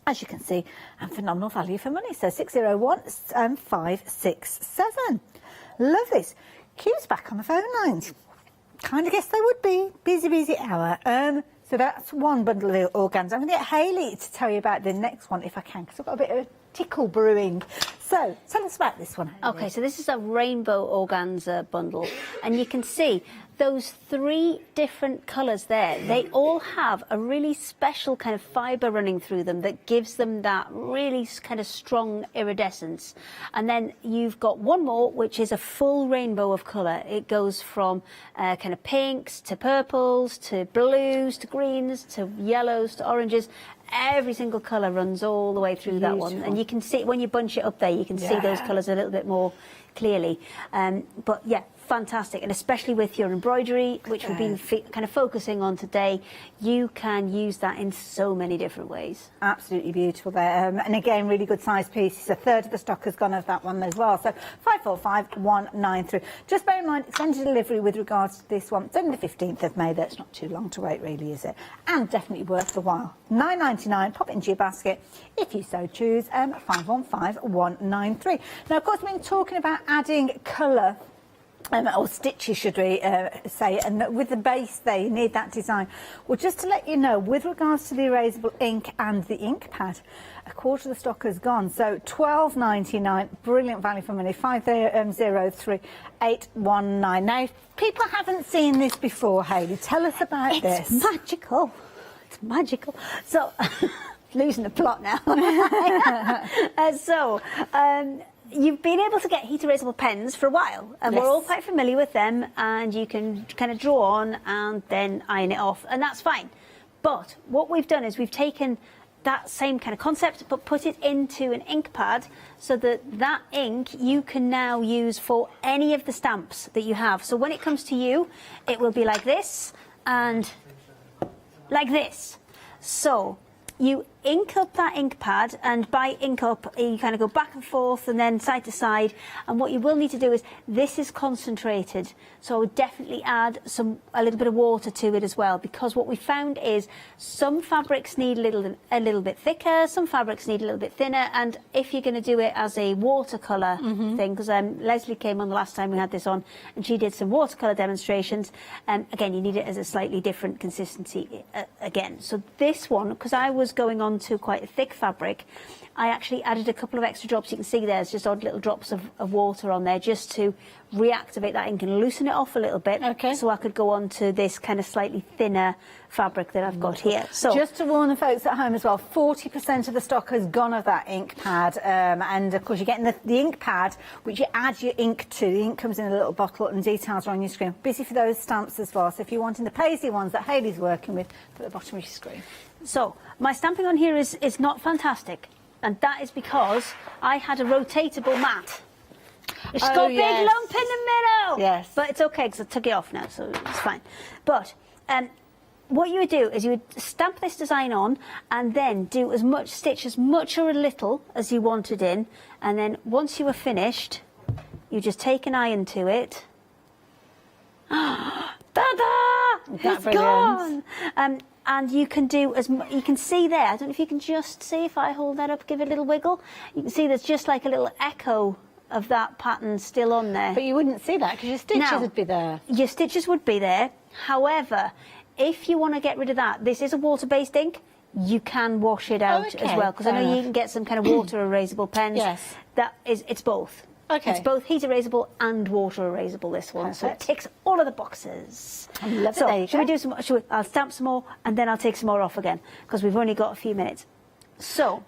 as you can see, and phenomenal value for money. So 601-567. Love this. Q's back on the phone lines. Kind of guessed they would be. Busy hour. So that's one bundle of organza. I'm going to get Hayley to tell you about the next one if I can, because I've got a bit of a tickle brewing. So tell us about this one, Hayley. Okay, so this is a rainbow organza bundle, and you can see those three different colours there. They all have a really special kind of fibre running through them that gives them that really kind of strong iridescence. And then you've got one more, which is a full rainbow of colour. It goes from kind of pinks to purples to blues to greens to yellows to oranges. Every single colour runs all the way through that one, and you can see when you bunch it up there, you can see those colours a little bit more clearly. But yeah, fantastic, and especially with your embroidery, which we've been kind of focusing on today, you can use that in so many different ways. Absolutely beautiful there, and again, really good size pieces. A third of the stock has gone of that one as well. So 545193. Just bear in mind, extended delivery with regards to this one. It's only the 15th of May. That's not too long to wait, really, is it? And definitely worth the while. £9.99. Pop it into your basket if you so choose. 515193. Now, of course, we've been talking about adding colour. Or stitches, should we say, and with the base there, you need that design. Well, just to let you know, with regards to the erasable ink and the ink pad, a quarter of the stock has gone. So £12.99, brilliant value for money, 503819. Now, if people haven't seen this before, Hayley, tell us about this. It's magical. It's magical. So, losing the plot now. You've been able to get heat erasable pens for a while, and we're all quite familiar with them, and you can kind of draw on and then iron it off, and that's fine. But what we've done is we've taken that same kind of concept but put it into an ink pad, so that that ink you can now use for any of the stamps that you have. So when it comes to you, it will be like this and like this. So you ink up that ink pad, and by ink up you kind of go back and forth and then side to side, and what you will need to do is, this is concentrated, so I would definitely add a little bit of water to it as well, because what we found is some fabrics need a little bit thicker, some fabrics need a little bit thinner, and if you're going to do it as a watercolour thing, because Leslie came on the last time we had this on and she did some watercolour demonstrations, again you need it as a slightly different consistency again. So this one, because I was going on to quite a thick fabric, I actually added a couple of extra drops. You can see there's just odd little drops of water on there, just to reactivate that ink and loosen it off a little bit, so I could go on to this kind of slightly thinner fabric that I've got here. So just to warn the folks at home as well, 40% of the stock has gone of that ink pad, and of course you're getting the ink pad which you add your ink to. The ink comes in a little bottle and details are on your screen. Busy for those stamps as well, so if you're wanting the paisley ones that Hayley's working with, put at the bottom of your screen. So my stamping on here is not fantastic, and that is because I had a rotatable mat. It's got a big lump in the middle. Yes. But it's okay because I took it off now, so it's fine. But what you would do is you would stamp this design on and then stitch as much or a little as you wanted in, and then once you were finished, you just take an iron to it. Ta-da! It's gone! And you can do you can see there, I don't know if you can just see if I hold that up, give it a little wiggle. You can see there's just like a little echo of that pattern still on there. But you wouldn't see that because your stitches would be there. Your stitches would be there. However, if you want to get rid of that, this is a water-based ink. You can wash it out as well, because I know you can get some kind of water erasable pens. Yes. It's both. Okay. It's both heat erasable and water erasable, this one. Perfect. So it ticks all of the boxes. I love it. So There you should go. we do some? I'll stamp some more and then I'll take some more off again, because we've only got a few minutes. So.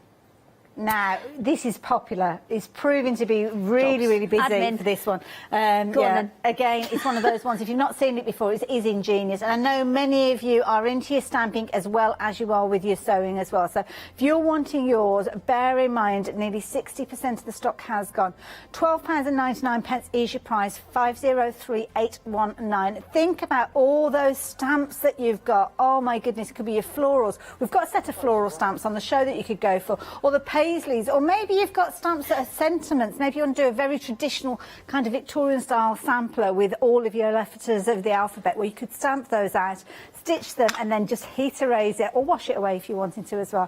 Now, this is popular. It's proving to be really busy Admin. for this one. Go on then. Again, it's one of those ones, if you've not seen it before, it is ingenious. And I know many of you are into your stamping as well as you are with your sewing as well. So if you're wanting yours, bear in mind, nearly 60% of the stock has gone. £12.99 is your price, 503819. Think about all those stamps that you've got. Oh my goodness, it could be your florals. We've got a set of floral stamps on the show that you could go for, or the paisleys, or maybe you've got stamps that are sentiments. Maybe you want to do a very traditional kind of Victorian style sampler with all of your letters of the alphabet, where you could stamp those out, stitch them, and then just heat erase it or wash it away if you wanted to as well.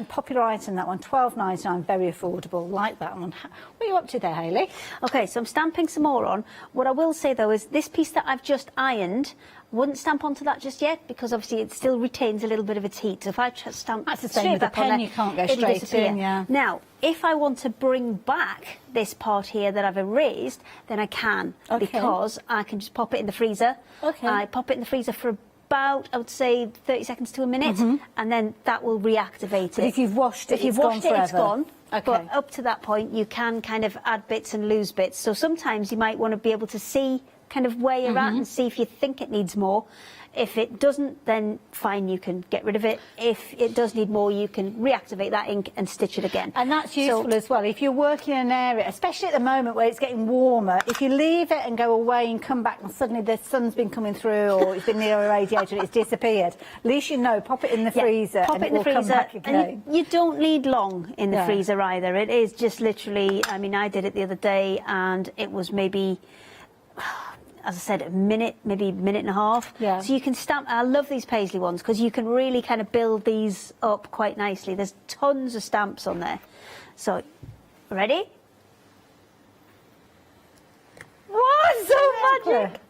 Popular item, that one, £12.99, very affordable. Like that one. What are you up to there, Hayley? Okay, so I'm stamping some more on. What I will say though is this piece that I've just ironed, wouldn't stamp onto that just yet, because obviously it still retains a little bit of its heat. So if I stamp That's the same straight with the back on pen, there, you can't go it'll straight disappear. in, yeah. Now, if I want to bring back this part here that I've erased, then I can, because I can just pop it in the freezer. Okay. I pop it in the freezer for about, I would say, 30 seconds to a minute, and then that will reactivate it. If you've washed it, if you've it's washed gone it, it's forever. gone. Okay. But up to that point, you can kind of add bits and lose bits. So sometimes you might want to be able to see kind of where you're at and see if you think it needs more. If it doesn't, then fine, you can get rid of it. If it does need more, you can reactivate that ink and stitch it again. And that's useful as well. If you're working in an area, especially at the moment where it's getting warmer, if you leave it and go away and come back and suddenly the sun's been coming through, or it's been near a radiator and it's disappeared, at least you know, pop it in the freezer pop and it in will the freezer. come back again. And you don't need long in the freezer either. It is just literally, I mean, I did it the other day and it was maybe, as I said, a minute, maybe a minute and a half. Yeah. So you can stamp. I love these paisley ones because you can really kind of build these up quite nicely. There's tons of stamps on there. So, ready? What? So magic!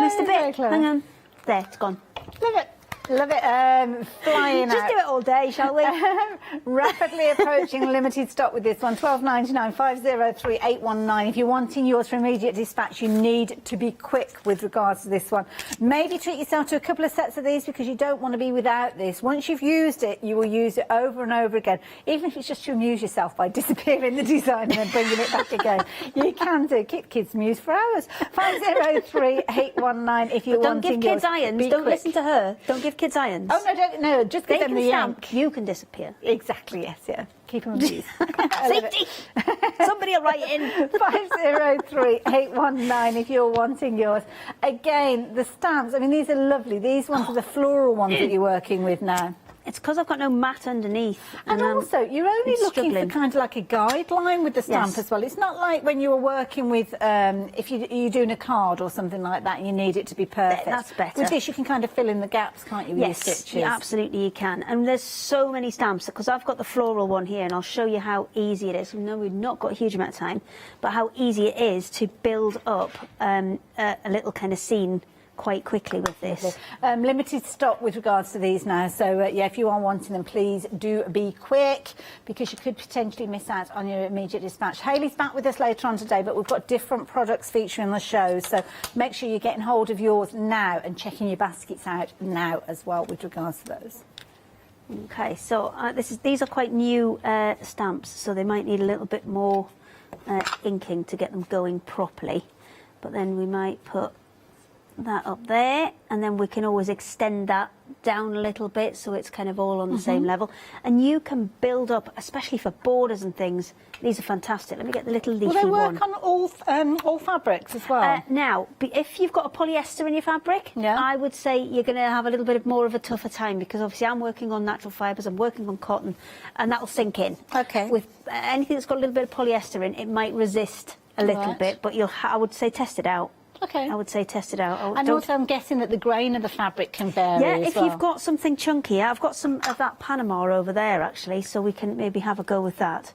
Missed a bit. Hang on. There, it's gone. Love it. Love it. Flying Just out. do it all day, shall we? Rapidly approaching limited stock with this one. £12.99, 503819. If you're wanting yours for immediate dispatch, you need to be quick with regards to this one. Maybe treat yourself to a couple of sets of these, because you don't want to be without this. Once you've used it, you will use it over and over again, even if it's just to amuse yourself by disappearing the design and then bringing it back again. You can do. Keep kids amused for hours. 503819 if you're Don't wanting give kids yours. irons. Be Don't quick. listen to her. Don't give kids irons. Oh, no, just give They them can the stamp. ink. You can disappear. Exactly, yes, yeah. Keep them amused. Safety! Somebody will write in. 503819 if you're wanting yours. Again, the stamps, I mean, these are lovely. These ones are the floral ones that you're working with now. It's because I've got no mat underneath. And also, you're only I'm looking struggling. for kind of like a guideline with the stamp Yes. as well. It's not like when you were working with, if you're doing a card or something like that and you need it to be perfect. That's better. With this, you can kind of fill in the gaps, can't you, with your stitches? Yes, absolutely you can. And there's so many stamps, because I've got the floral one here, and I'll show you how easy it is. We know we've not got a huge amount of time, but how easy it is to build up a little kind of scene quite quickly with this. Limited stock with regards to these now, so yeah, if you are wanting them, please do be quick, because you could potentially miss out on your immediate dispatch. Hayley's back with us later on today, but we've got different products featuring the show, so make sure you're getting hold of yours now and checking your baskets out now as well with regards to those. Okay, so these are quite new stamps, so they might need a little bit more inking to get them going properly, but then we might put that up there, and then we can always extend that down a little bit so it's kind of all on the same level. And you can build up, especially for borders and things. These are fantastic. Let me get the little leafy Will they one. work on all fabrics as well? Now, if you've got a polyester in your fabric, I would say you're going to have a little bit more of a tougher time, because obviously I'm working on natural fibres, I'm working on cotton, and that'll sink in. Okay. With anything that's got a little bit of polyester in, it might resist a little bit, but I would say test it out. Okay. I would say test it out. And also I'm guessing that the grain of the fabric can vary as if well. you've got something chunky, I've got some of that Panama over there actually, so we can maybe have a go with that.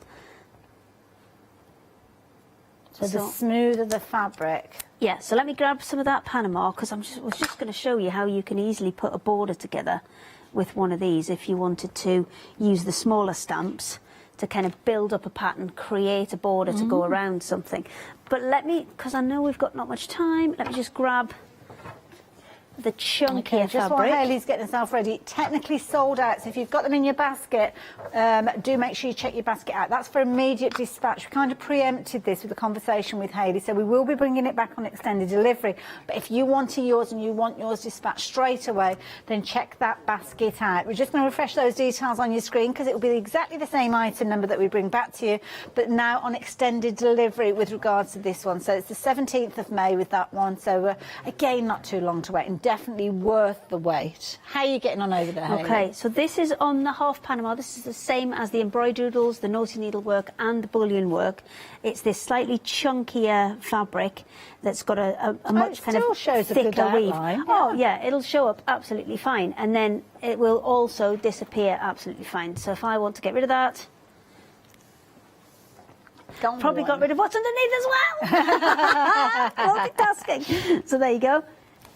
So the smoother the fabric. Yeah, so let me grab some of that Panama, because was just going to show you how you can easily put a border together with one of these if you wanted to use the smaller stamps to kind of build up a pattern, create a border to go around something. But let me, because I know we've got not much time, let me just grab the chunkier just fabric. while Hayley's getting herself ready, technically sold out, so if you've got them in your basket, do make sure you check your basket out. That's for immediate dispatch. We kind of preempted this with the conversation with Hayley, so we will be bringing it back on extended delivery. But if you wanted yours and you want yours dispatched straight away, then check that basket out. We're just going to refresh those details on your screen, because it will be exactly the same item number that we bring back to you, but now on extended delivery with regards to this one. So it's the 17th of May with that one, so again, not too long to wait, and definitely worth the wait. How are you getting on over there, Hayley? Okay, so this is on the half Panama. This is the same as the embroidery doodles, the naughty needlework and the bullion work. It's this slightly chunkier fabric that's got a much kind of thicker weave. Yeah. Oh yeah, it'll show up absolutely fine, and then it will also disappear absolutely fine. So if I want to get rid of that, probably got rid of what's underneath as well. Multitasking. So there you go.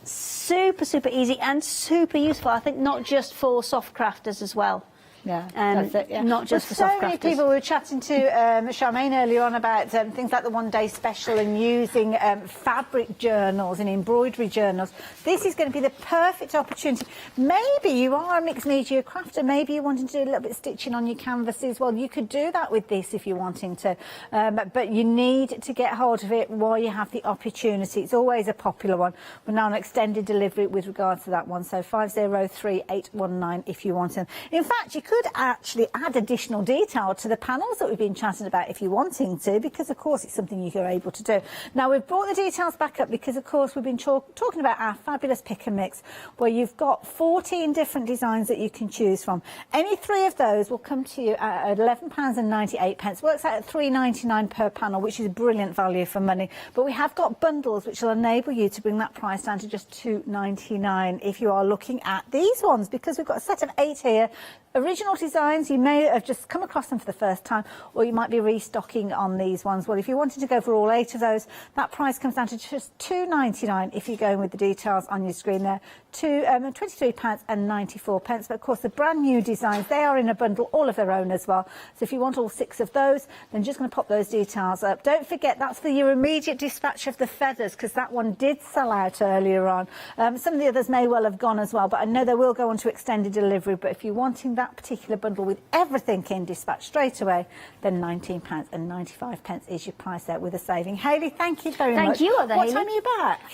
Super, super easy and super useful. I think not just for soft crafters as well. Yeah, that's it. Yeah. Not just for soft crafters. So many people, we were chatting to Charmaine earlier on about things like the one-day special and using fabric journals and embroidery journals. This is going to be the perfect opportunity. Maybe you are a mixed media crafter. Maybe you're wanting to do a little bit of stitching on your canvases. Well, you could do that with this if you're wanting to. But you need to get hold of it while you have the opportunity. It's always a popular one. We're now on extended delivery with regards to that one. So 503819 if you want them. In fact, you could actually add additional detail to the panels that we've been chatting about if you're wanting to, because of course it's something you're able to do. Now we've brought the details back up because of course we've been talking about our fabulous pick and mix, where you've got 14 different designs that you can choose from. Any three of those will come to you at £11.98. Works out at £3.99 per panel, which is brilliant value for money. But we have got bundles which will enable you to bring that price down to just £2.99 if you are looking at these ones, because we've got a set of 8 here. Original designs, you may have just come across them for the first time, or you might be restocking on these ones. Well, if you wanted to go for all 8 of those, that price comes down to just £2.99 if you're going with the details on your screen there, to £23.94. But of course, the brand new designs, they are in a bundle, all of their own as well. So if you want all 6 of those, then just going to pop those details up. Don't forget, that's for your immediate dispatch of the feathers, because that one did sell out earlier on. Some of the others may well have gone as well, but I know they will go on to extended delivery. But if you're wanting that particular bundle with everything in dispatch straight away, then £19.95 is your price there with a saving. Hayley, thank you very much. Thank you, What Hayley. time are you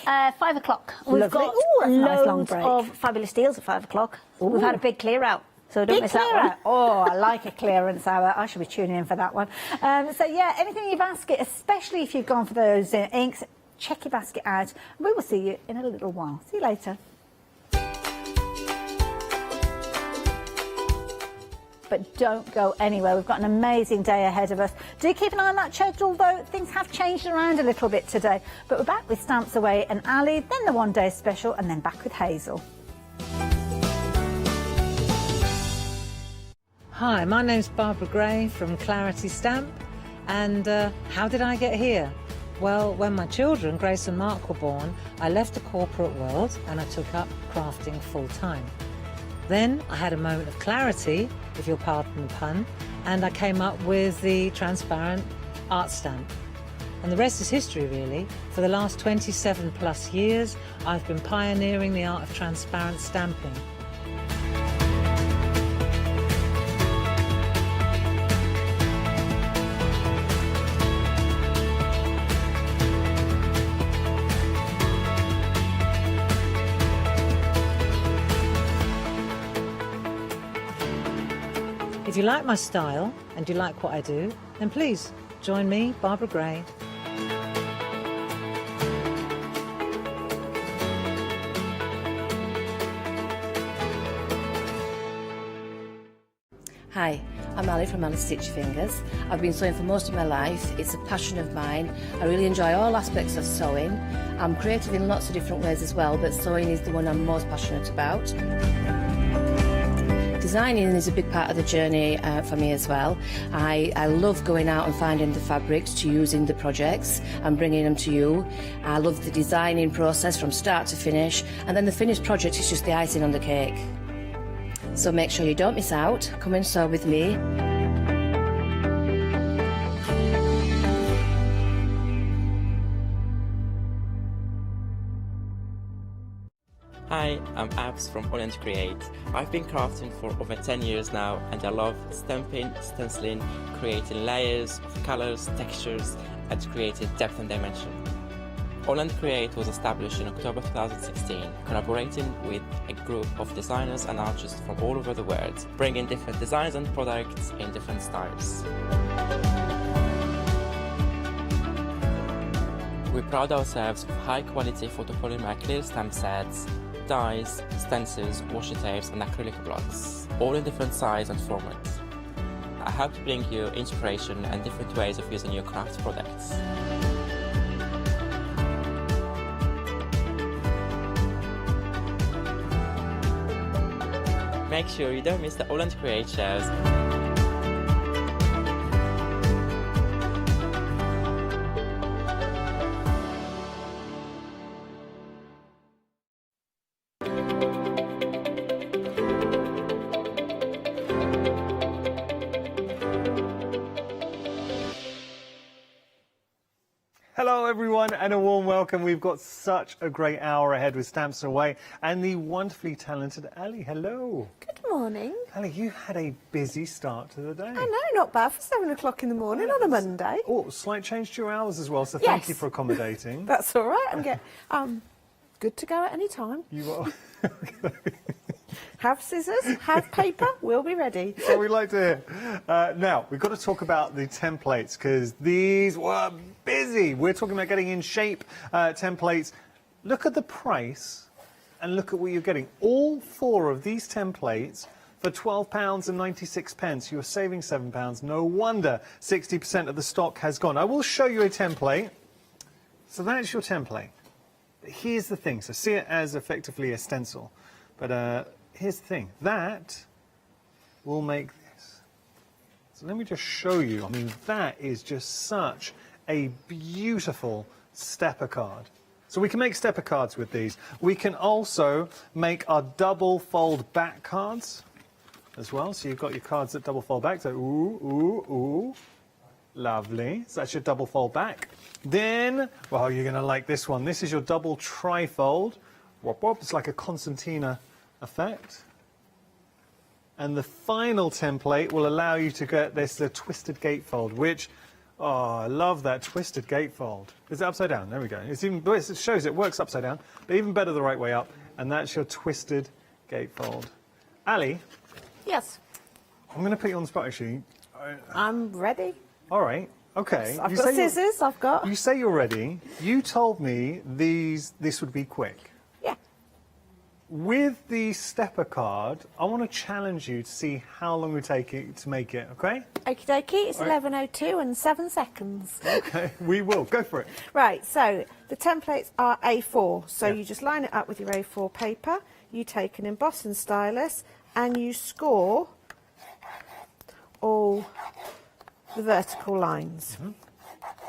back? 5 o'clock. We've Lovely. got Ooh, that's a nice long loads break. of fabulous deals at 5 o'clock. We've had a big clear out, so don't Big miss that clear one. out. Oh, I like a clearance hour. I should be tuning in for that one. So yeah, anything in your basket, especially if you've gone for those inks, check your basket out. We will see you in a little while. See you later. But don't go anywhere. We've got an amazing day ahead of us. Do keep an eye on that schedule, though. Things have changed around a little bit today. But we're back with Stamps Away and Ali, then the one-day special, and then back with Hazel. Hi, my name's Barbara Gray from Clarity Stamp, and how did I get here? Well, when my children, Grace and Mark, were born, I left the corporate world and I took up crafting full-time. Then I had a moment of clarity, if you'll pardon the pun, and I came up with the transparent art stamp. And the rest is history, really. For the last 27 plus years, I've been pioneering the art of transparent stamping. If you like my style and you like what I do, then please join me, Barbara Gray. Hi, I'm Ali from Ali Stitch Fingers. I've been sewing for most of my life. It's a passion of mine. I really enjoy all aspects of sewing. I'm creative in lots of different ways as well, but sewing is the one I'm most passionate about. Designing is a big part of the journey for me as well. I love going out and finding the fabrics to use in the projects and bringing them to you. I love the designing process from start to finish, and then the finished project is just the icing on the cake. So make sure you don't miss out. Come and sew with me. Hi, I'm Abs from Holland Create. I've been crafting for over 10 years now, and I love stamping, stenciling, creating layers of colors, textures, and creating depth and dimension. Holland Create was established in October 2016, collaborating with a group of designers and artists from all over the world, bringing different designs and products in different styles. We pride ourselves with high-quality photopolymer clear stamp sets, dies, stencils, washi tapes and acrylic blocks, all in different size and formats. I hope to bring you inspiration and different ways of using your craft products. Make sure you don't miss the Holland Create shows. Hello everyone and a warm welcome. We've got such a great hour ahead with Stamps Away and the wonderfully talented Ali. Hello. Good morning. Ali, you had a busy start to the day. I know, not bad for 7 o'clock in the morning on a Monday. Oh, slight change to your hours as well, so thank you for accommodating. That's all right. I'm good to go at any time. You are. Have scissors, have paper, we'll be ready. So we'd like to hear. Now, we've got to talk about the templates because these were busy. We're talking about getting in shape templates. Look at the price and look at what you're getting. All 4 of these templates for £12.96. You're saving £7. No wonder 60% of the stock has gone. I will show you a template. So that's your template. But here's the thing. So see it as effectively a stencil. But here's the thing. That will make this. So let me just show you. I mean, that is just such a beautiful stepper card. So we can make stepper cards with these. We can also make our double fold back cards as well. So you've got your cards that double fold back. So ooh, ooh, ooh. Lovely. So that's your double fold back. Then, well, you're going to like this one. This is your double trifold. Wop, wop. It's like a concertina effect. And the final template will allow you to get this the twisted gatefold, which, oh, I love that twisted gatefold. Is it upside down? There we go. It's even, it shows it works upside down, but even better the right way up. And that's your twisted gatefold. Ali? Yes. I'm going to put you on the spot, actually. I'm ready. All right. Okay. I've got scissors, I've got... You say you're ready. You told me this would be quick. Yeah. With the stepper card, I want to challenge you to see how long it would take it to make it, okay? Okie dokie, it's 11:02 and 7 seconds. Okay, we will. Go for it. Right, so the templates are A4, so you just line it up with your A4 paper, you take an embossing stylus and you score all the vertical lines,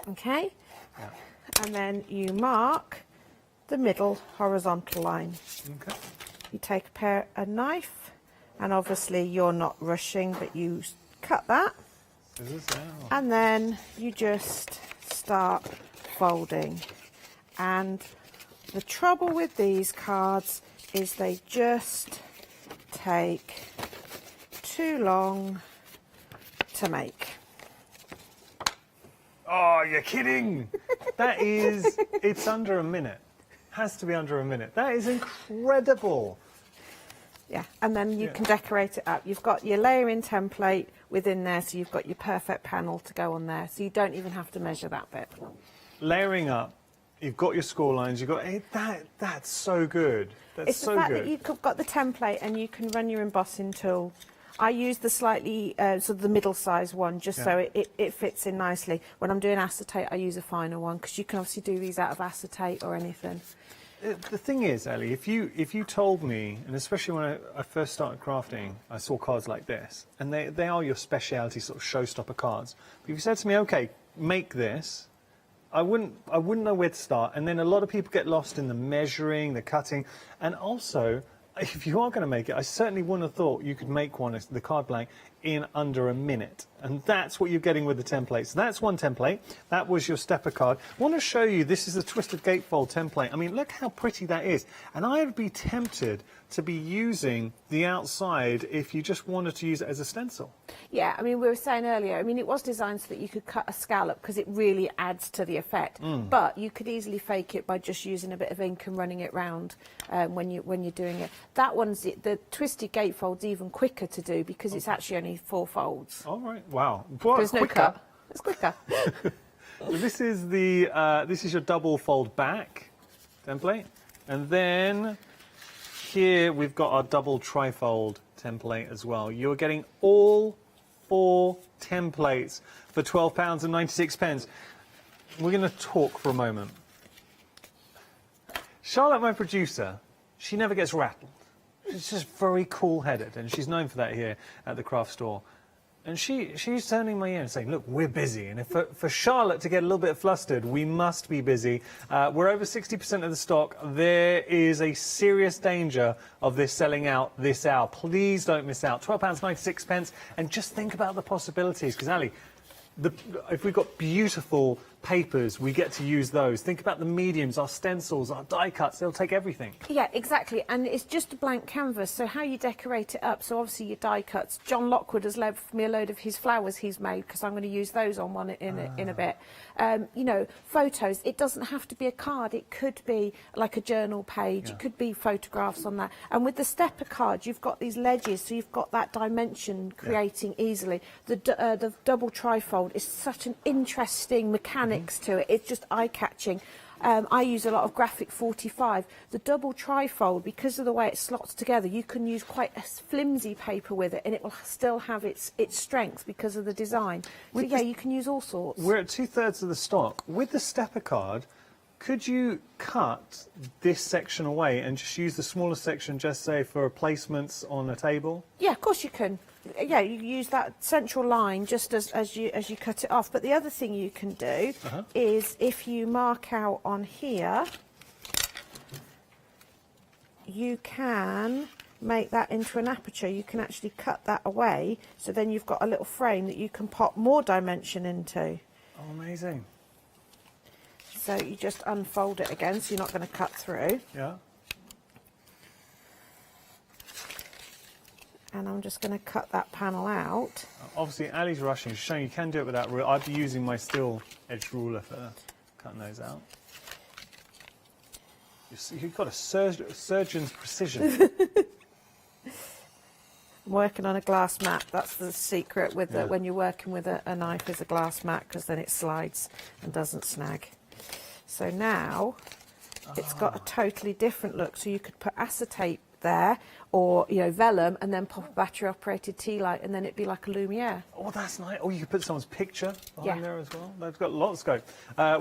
okay? Yeah. And then you mark the middle horizontal line. Okay. You take a knife, and obviously you're not rushing, but you cut that, and then you just start folding. And the trouble with these cards is they just take too long to make. Oh, you're kidding! That is, it's under a minute. Has to be under a minute. That is incredible. Yeah, and then you can decorate it up. You've got your layering template within there, so you've got your perfect panel to go on there, so you don't even have to measure that bit. Layering up, you've got your score lines, you've got, that's so good. That's it's so the fact good. that you've got the template and you can run your embossing tool. I use the slightly, sort of the middle size one, just so it fits in nicely. When I'm doing acetate, I use a finer one, because you can obviously do these out of acetate or anything. The thing is, Ellie, if you told me, and especially when I first started crafting, I saw cards like this, and they are your speciality sort of showstopper cards. But if you said to me, okay, make this, I wouldn't know where to start. And then a lot of people get lost in the measuring, the cutting, and also, if you are going to make it, I certainly wouldn't have thought you could make one, the card blank, in under a minute. And that's what you're getting with the template. So that's one template. That was your stepper card. I want to show you, this is a twisted gatefold template. I mean, look how pretty that is. And I would be tempted to be using the outside if you just wanted to use it as a stencil. Yeah, I mean, we were saying earlier, I mean, it was designed so that you could cut a scallop because it really adds to the effect. But you could easily fake it by just using a bit of ink and running it round when you're doing it. That one's, the twisted gatefold's even quicker to do because it's actually only 4 folds. All right, wow. There's no cut. It's quicker. This is this is your double fold back template, and then here we've got our double trifold template as well. You're getting all 4 templates for £12.96. We're going to talk for a moment. Charlotte, my producer, she never gets rattled. She's just very cool-headed, and she's known for that here at the craft store. And she's turning my ear and saying, look, we're busy. And if for Charlotte to get a little bit flustered, we must be busy. We're over 60% of the stock. There is a serious danger of this selling out this hour. Please don't miss out. £12.96. And just think about the possibilities. Because, Ali, if we've got beautiful papers, we get to use those. Think about the mediums, our stencils, our die cuts, they'll take everything. Yeah, exactly. And it's just a blank canvas, so how you decorate it up, so obviously your die cuts. John Lockwood has left me a load of his flowers he's made because I'm going to use those on one in a bit. You know, photos, it doesn't have to be a card, it could be like a journal page, it could be photographs on that. And with the stepper card, you've got these ledges, so you've got that dimension creating easily. The double trifold is such an interesting mechanic to it. It's just eye-catching. I use a lot of graphic 45. The double trifold, because of the way it slots together, you can use quite a flimsy paper with it and it will still have its strength because of the design. So yeah, you can use all sorts. We're at 2/3 of the stock. With the stepper card, could you cut this section away and just use the smaller section, just say for placements on a table? Yeah, of course you can. Yeah, you use that central line just as you cut it off. But the other thing you can do is if you mark out on here, you can make that into an aperture. You can actually cut that away, so then you've got a little frame that you can pop more dimension into. Oh, amazing. So you just unfold it again, so you're not going to cut through. Yeah. And I'm just going to cut that panel out. Obviously, Ali's rushing. She's showing you can do it without ruler. I'd be using my steel edge ruler for cutting those out. You've got a surgeon's precision. I'm working on a glass mat. That's the secret with when you're working with a knife, is a glass mat, because then it slides and doesn't snag. So now it's got a totally different look. So you could put acetate there, or vellum, and then pop a battery operated tea light, and then it'd be like a lumiere. Oh, that's nice. Oh, you could put someone's picture behind there as well. They've got a lot of scope.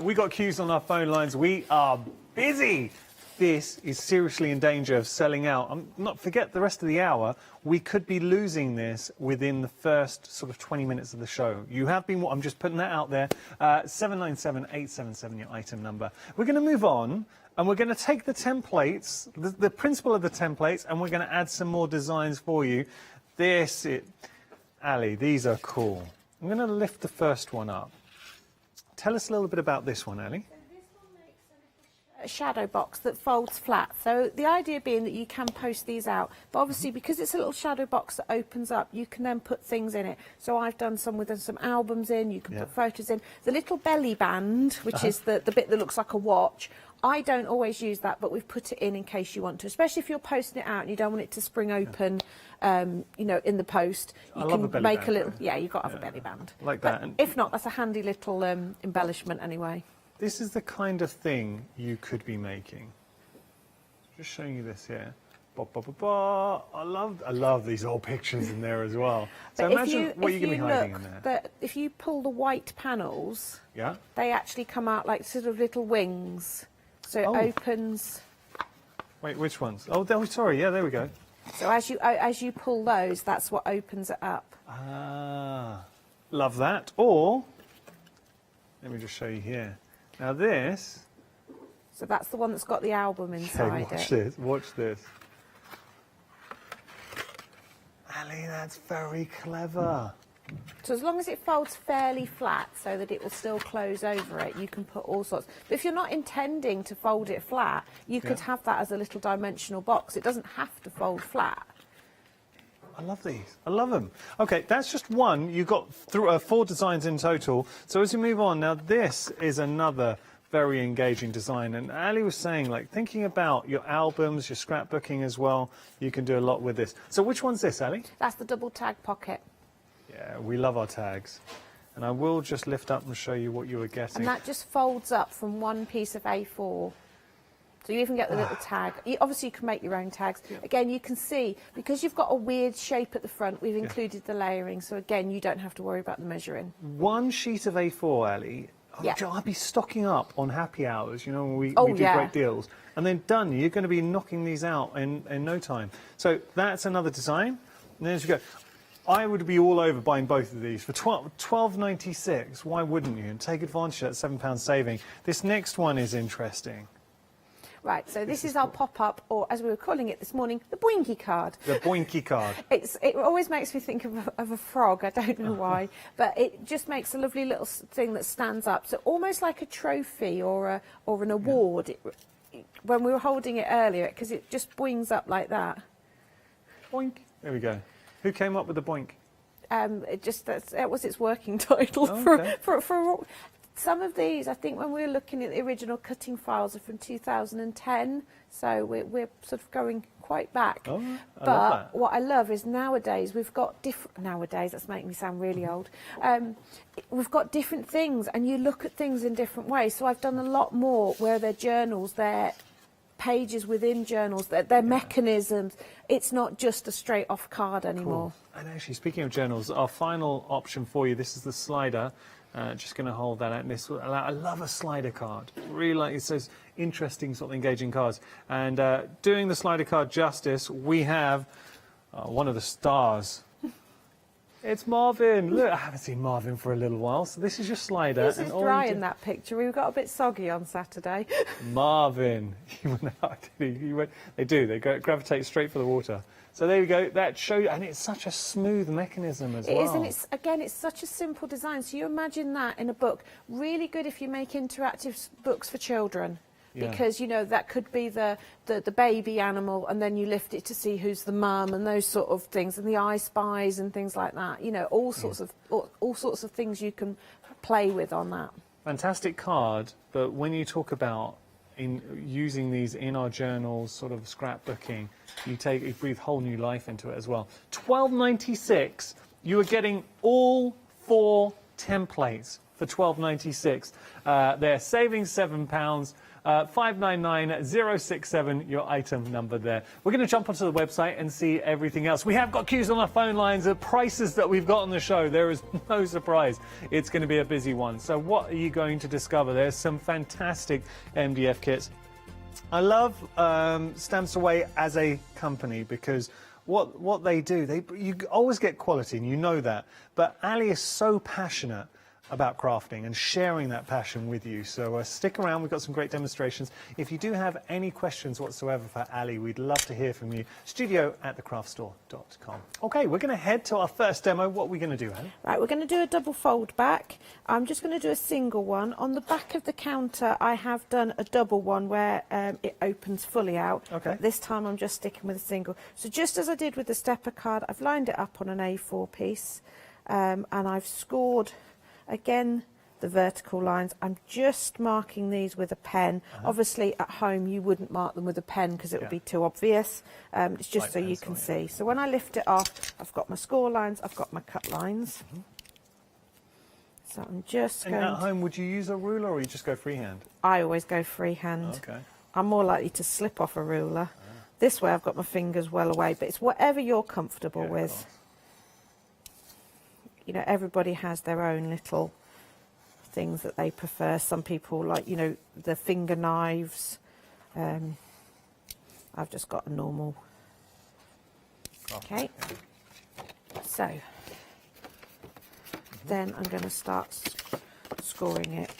We got queues on our phone lines. We are busy. This is seriously in danger of selling out. Forget the rest of the hour. We could be losing this within the first sort of 20 minutes of the show. You have been, I'm just putting that out there. 797-877, your item number. We're going to move on. And we're going to take the templates, the principle of the templates, and we're going to add some more designs for you. Ali, these are cool. I'm going to lift the first one up. Tell us a little bit about this one, Ali. So this one makes a shadow box that folds flat. So the idea being that you can post these out, but obviously because it's a little shadow box that opens up, you can then put things in it. So I've done some with some albums in, you can put photos in. The little belly band, which is the bit that looks like a watch, I don't always use that, but we've put it in case you want to, especially if you're posting it out and you don't want it to spring open, in the post. You can make a little, you've got to have a belly band. Like that. But if not, that's a handy little embellishment anyway. This is the kind of thing you could be making. Just showing you this here. Ba, ba, ba, ba. I love these old pictures in there as well. So but imagine what you're going to be hiding in there. But if you pull the white panels, they actually come out like sort of little wings. So it opens Wait, which ones? Oh, sorry. Yeah, there we go. So as you pull those, that's what opens it up. Ah, love that. Or, let me just show you here. Now this... So that's the one that's got the album inside watch this. Watch this. Ali, that's very clever. So as long as it folds fairly flat so that it will still close over it, you can put all sorts. But if you're not intending to fold it flat, you could have that as a little dimensional box. It doesn't have to fold flat. I love these. I love them. Okay, that's just one. You've got 4 designs in total. So as we move on, now this is another very engaging design. And Ali was saying, like, thinking about your albums, your scrapbooking as well, you can do a lot with this. So which one's this, Ali? That's the double tag pocket. Yeah, we love our tags. And I will just lift up and show you what you were getting. And that just folds up from one piece of A4. So you even get the little tag. Obviously, you can make your own tags. Yeah. Again, you can see, because you've got a weird shape at the front, we've included the layering. So again, you don't have to worry about the measuring. One sheet of A4, Ali. I'd be stocking up on happy hours, you know, when we do great deals. And then done, you're going to be knocking these out in no time. So that's another design. And then as you go, I would be all over buying both of these for $12.96. Why wouldn't you? And take advantage of that £7 saving. This next one is interesting. Right, so this is our pop-up, or as we were calling it this morning, the Boinky card. The Boinky card. It always makes me think of a frog, I don't know why, but it just makes a lovely little thing that stands up. So almost like a trophy or an award. When we were holding it earlier, because it just boings up like that. Boink. There we go. Who came up with the Boink? That was its working title for some of these. I think when we were looking at the original cutting files are from 2010, so we're sort of going quite back. Oh, but what I love is nowadays we've got different. Nowadays, that's making me sound really old. We've got different things, and you look at things in different ways. So I've done a lot more where they're journals, they're pages within journals, they're mechanisms. It's not just a straight off card anymore. Cool. And actually, speaking of journals, our final option for you, this is the slider. Just going to hold that out. And this will allow, I love a slider card. Really like it's those interesting, sort of engaging cards. And doing the slider card justice, we have one of the stars. It's Marvin. Look, I haven't seen Marvin for a little while. So this is your slider. This is dry in that picture. We got a bit soggy on Saturday. Marvin. He went out. He went, they do. They gravitate straight for the water. So there you go. That shows, and it's such a smooth mechanism as well. It is, and it's such a simple design. So you imagine that in a book. Really good if you make interactive books for children. Because, you know, that could be the baby animal, and then you lift it to see who's the mum, and those sort of things, and the I Spies and things like that. You know, all sorts of things you can play with on that. Fantastic card, but when you talk about using these in our journals, sort of scrapbooking, you breathe whole new life into it as well. $12.96. You are getting all 4 templates for $12.96. They're saving £7. 599067, your item number there. We're going to jump onto the website and see everything else. We have got queues on our phone lines, the prices that we've got on the show. There is no surprise. It's going to be a busy one. So what are you going to discover? There's some fantastic MDF kits. I love Stamps Away as a company because what they do, you always get quality, and you know that. But Ali is so passionate about crafting and sharing that passion with you. So stick around, we've got some great demonstrations. If you do have any questions whatsoever for Ali, we'd love to hear from you. studio@thecraftstore.com. Okay, we're going to head to our first demo. What are we going to do, Ali? Right, we're going to do a double fold back. I'm just going to do a single one. On the back of the counter, I have done a double one where it opens fully out. Okay. This time I'm just sticking with a single. So just as I did with the stepper card, I've lined it up on an A4 piece, and I've scored again the vertical lines. I'm just marking these with a pen. Obviously at home you wouldn't mark them with a pen because it would be too obvious. It's just so you can see. So when I lift it off, I've got my score lines, I've got my cut lines. So I'm just going. And at home, would you use a ruler or you just go freehand? I always go freehand. Okay. I'm more likely to slip off a ruler. This way I've got my fingers well away, but it's whatever you're comfortable with. You know, everybody has their own little things that they prefer. Some people like, you know, the finger knives. I've just got a normal. Okay, so then I'm going to start scoring it.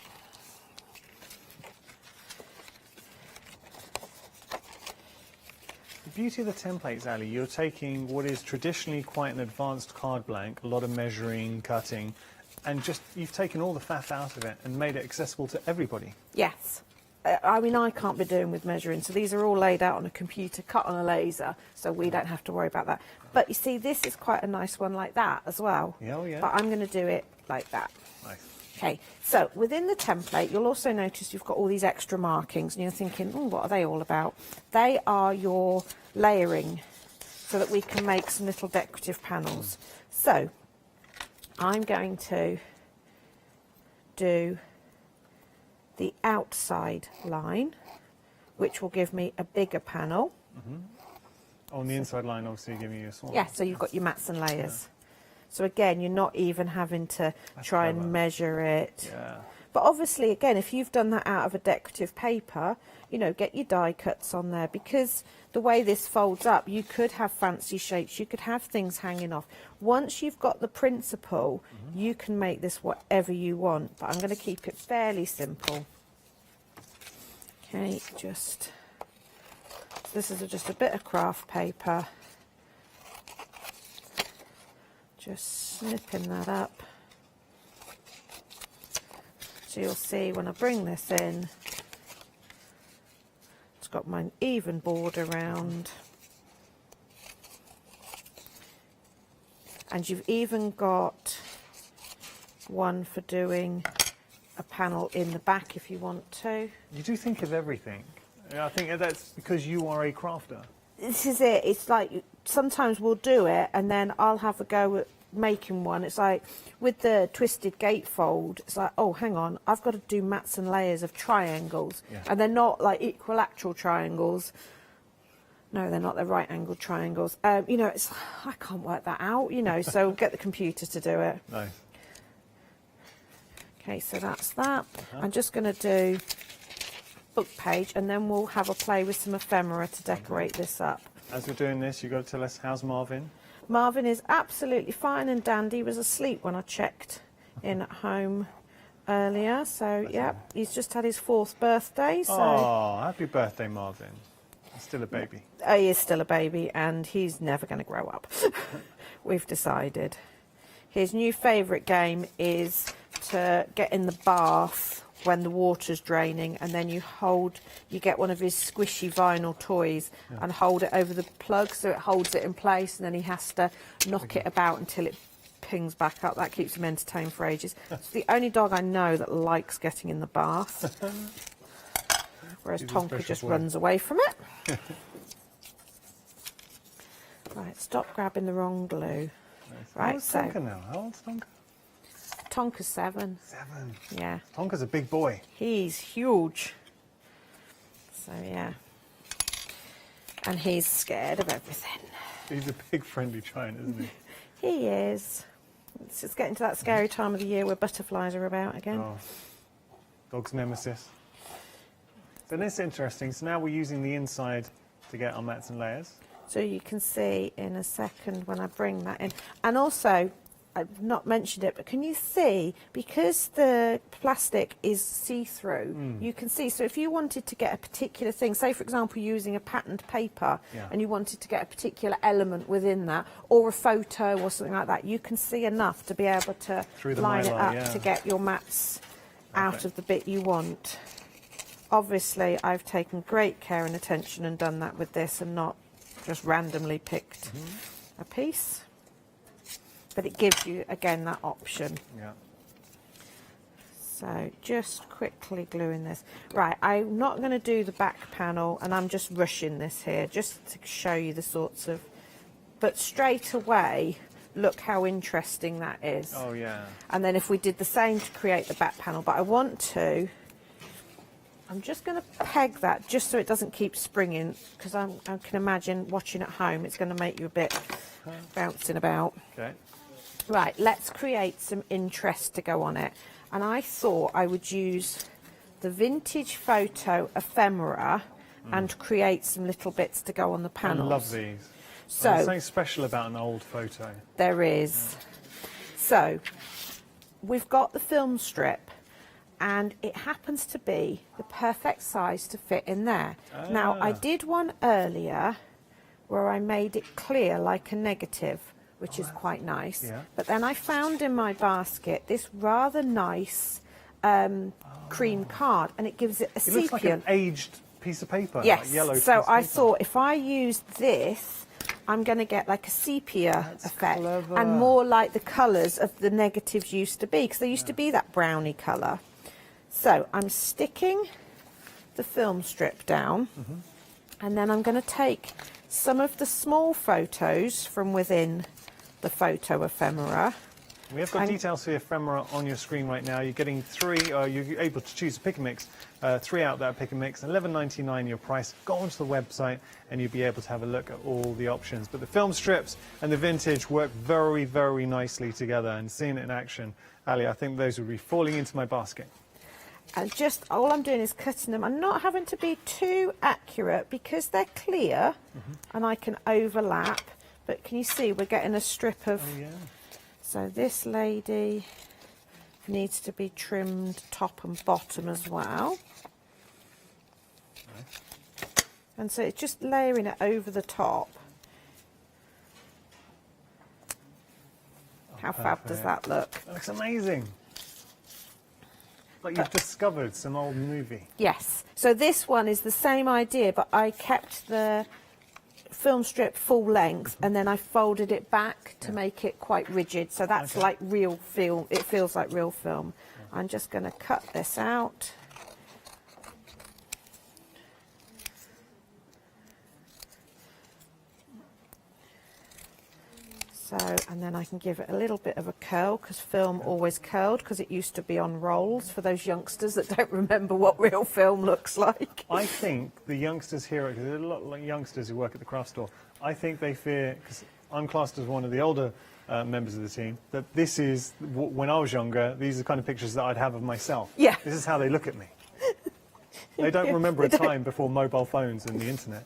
The beauty of the templates, Ali, you're taking what is traditionally quite an advanced card blank, a lot of measuring, cutting, and just you've taken all the faff out of it and made it accessible to everybody. Yes. I mean, I can't be doing with measuring, so these are all laid out on a computer, cut on a laser, so we don't have to worry about that. But you see, this is quite a nice one like that as well. Yeah, oh yeah. But I'm going to do it like that. Nice. Okay, so within the template, you'll also notice you've got all these extra markings, and you're thinking, what are they all about? They are your layering, so that we can make some little decorative panels. So, I'm going to do the outside line, which will give me a bigger panel. On the inside line, obviously, giving you a small. Yeah, so you've got your mats and layers. So again, you're not even having to try and measure it. Yeah. But obviously, again, if you've done that out of a decorative paper, you know, get your die cuts on there, because the way this folds up, you could have fancy shapes, you could have things hanging off. Once you've got the principle, you can make this whatever you want, but I'm going to keep it fairly simple. Okay, this is just a bit of craft paper. Just snipping that up. So you'll see when I bring this in, it's got my even border round. And you've even got one for doing a panel in the back if you want to. You do think of everything. I think that's because you are a crafter. This is it. It's like sometimes we'll do it and then I'll have a go at making one. It's like with the twisted gatefold, it's like, oh, hang on, I've got to do mats and layers of triangles. Yeah. And they're not like equilateral triangles. No, they're not. They're right angled triangles. You know, it's I can't work that out, you know, so get the computer to do it. No. Okay, so that's that. I'm just going to do book page and then we'll have a play with some ephemera to decorate this up. As we're doing this, you've got to tell us, how's Marvin? Marvin is absolutely fine and dandy. He was asleep when I checked in at home earlier. So, yeah, he's just had his 4th birthday. So. Oh, happy birthday, Marvin. He's still a baby. He is still a baby and he's never going to grow up. We've decided. His new favourite game is to get in the bath when the water's draining, and then you get one of his squishy vinyl toys and hold it over the plug so it holds it in place, and then he has to knock it about until it pings back up. That keeps him entertained for ages. It's the only dog I know that likes getting in the bath, whereas Tonka just runs away from it. Right, stop grabbing the wrong glue. Right, How's Tonka now? How old's Tonka? Tonka's 7. 7. Yeah. Tonka's a big boy. He's huge. So, yeah. And he's scared of everything. He's a big friendly giant, isn't he? He is. It's just getting to that scary time of the year where butterflies are about again. Oh. Dog's nemesis. Then it's interesting. So now we're using the inside to get our mats and layers. So you can see in a second when I bring that in. And also, I've not mentioned it, but can you see, because the plastic is see-through, you can see, so if you wanted to get a particular thing, say for example using a patterned paper, and you wanted to get a particular element within that, or a photo or something like that, you can see enough to be able to line it up to get your mats out of the bit you want. Obviously, I've taken great care and attention and done that with this and not just randomly picked a piece. But it gives you, again, that option. Yeah. So just quickly gluing this. Right, I'm not going to do the back panel, and I'm just rushing this here, just to show you the sorts of... But straight away, look how interesting that is. Oh, yeah. And then if we did the same to create the back panel, but I want to... I'm just going to peg that just so it doesn't keep springing, because I can imagine watching at home, it's going to make you a bit bouncing about. Okay. Right, let's create some interest to go on it. And I thought I would use the vintage photo ephemera, and create some little bits to go on the panels. I love these. So there's something special about an old photo. There is. So we've got the film strip, and it happens to be the perfect size to fit in there. Now, I did one earlier where I made it clear like a negative, which is quite nice. Yeah. But then I found in my basket this rather nice cream card, and it gives it a sepia. It looks like an aged piece of paper. Yes. Like yellow So I paper. thought if I use this, I'm going to get like a sepia effect, clever. and more like the colours of the negatives used to be, because they used to be that browny colour. So I'm sticking the film strip down, and then I'm going to take some of the small photos from within the photo ephemera. We have got details for the ephemera on your screen right now. You're getting 3, you're able to choose a pick and mix, 3 out there pick and mix, $11.99 your price. Go onto the website and you'll be able to have a look at all the options. But the film strips and the vintage work very, very nicely together, and seeing it in action, Ali, I think those would be falling into my basket. And just, all I'm doing is cutting them. I'm not having to be too accurate because they're clear and I can overlap. But can you see we're getting a strip of... Oh, yeah. So this lady needs to be trimmed top and bottom as well. Right. And so it's just layering it over the top. How fab does that look? That looks amazing. Like you've discovered some old movie. Yes. So this one is the same idea, but I kept the film strip full length and then I folded it back to make it quite rigid. So that's like real film. It feels like real film. I'm just going to cut this out. So, and then I can give it a little bit of a curl, because film always curled, because it used to be on rolls for those youngsters that don't remember what real film looks like. I think the youngsters here, because there are a lot of youngsters who work at the craft store, I think they fear, because I'm classed as one of the older members of the team, that this is, when I was younger, these are the kind of pictures that I'd have of myself. Yeah. This is how they look at me. They don't remember a time before mobile phones and the internet.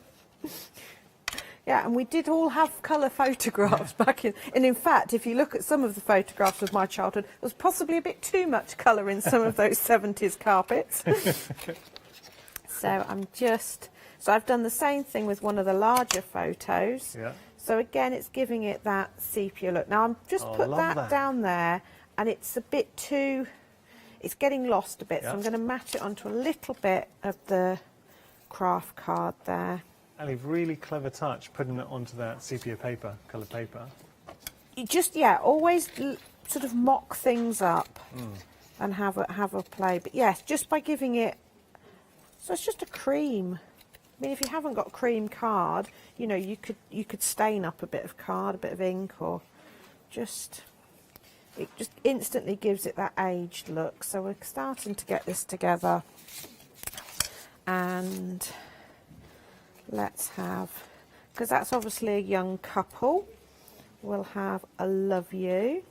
Yeah, and we did all have colour photographs back in... And in fact, if you look at some of the photographs of my childhood, there was possibly a bit too much colour in some of those 70s carpets. So I'm just... So I've done the same thing with one of the larger photos. Yeah. So again, it's giving it that sepia look. Now, I'm just put that down there, and it's a bit too... It's getting lost a bit, so I'm going to match it onto a little bit of the craft card there. Ali, really clever touch, putting it onto that sepia paper, coloured paper. You just, always sort of mock things up and have a play. But yes, just by giving it, so it's just a cream. I mean, if you haven't got cream card, you know, you could stain up a bit of card, a bit of ink, or just, it just instantly gives it that aged look. So we're starting to get this together. And let's have, because that's obviously a young couple, we'll have a love you.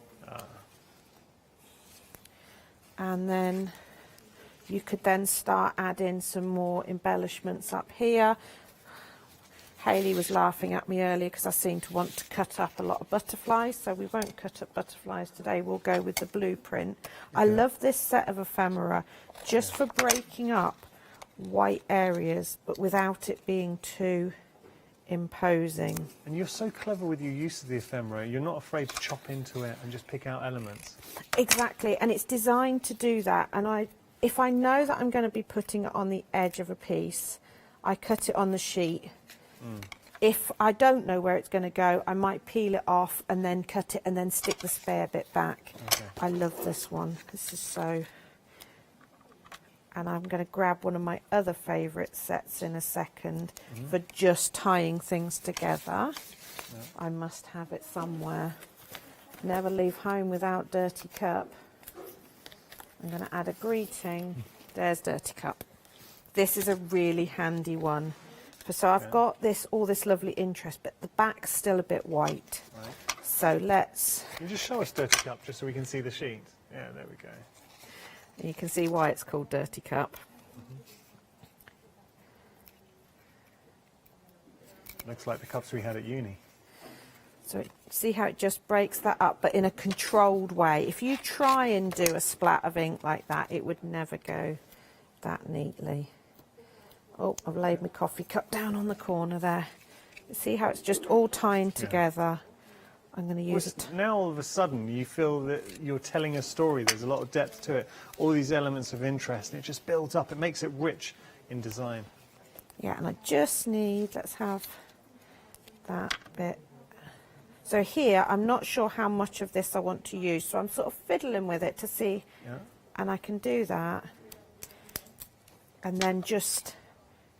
And then you could then start adding some more embellishments up here. Hayley was laughing at me earlier because I seem to want to cut up a lot of butterflies, so we won't cut up butterflies today. We'll go with the blueprint. I love this set of ephemera just for breaking up white areas, but without it being too imposing. And you're so clever with your use of the ephemera. You're not afraid to chop into it and just pick out elements. Exactly, and it's designed to do that. And if I know that I'm going to be putting it on the edge of a piece, I cut it on the sheet. If I don't know where it's going to go, I might peel it off and then cut it and then stick the spare bit back. I love this one. This is so... And I'm going to grab one of my other favourite sets in a second for just tying things together. I must have it somewhere. Never leave home without Dirty Cup. I'm going to add a greeting. There's Dirty Cup. This is a really handy one. So I've got all this lovely interest, but the back's still a bit white. So let's... Can you just show us Dirty Cup just so we can see the sheet? Yeah, there we go. And you can see why it's called Dirty Cup. Looks like the cups we had at uni. So see how it just breaks that up, but in a controlled way. If you try and do a splat of ink like that, it would never go that neatly. Oh, I've laid my coffee cup down on the corner there. See how it's just all tying together. I'm going to use it. Now all of a sudden you feel that you're telling a story. There's a lot of depth to it. All these elements of interest, and it just builds up. It makes it rich in design. Yeah, and I just need, let's have that bit. So here, I'm not sure how much of this I want to use, so I'm sort of fiddling with it to see. Yeah. And I can do that. And then just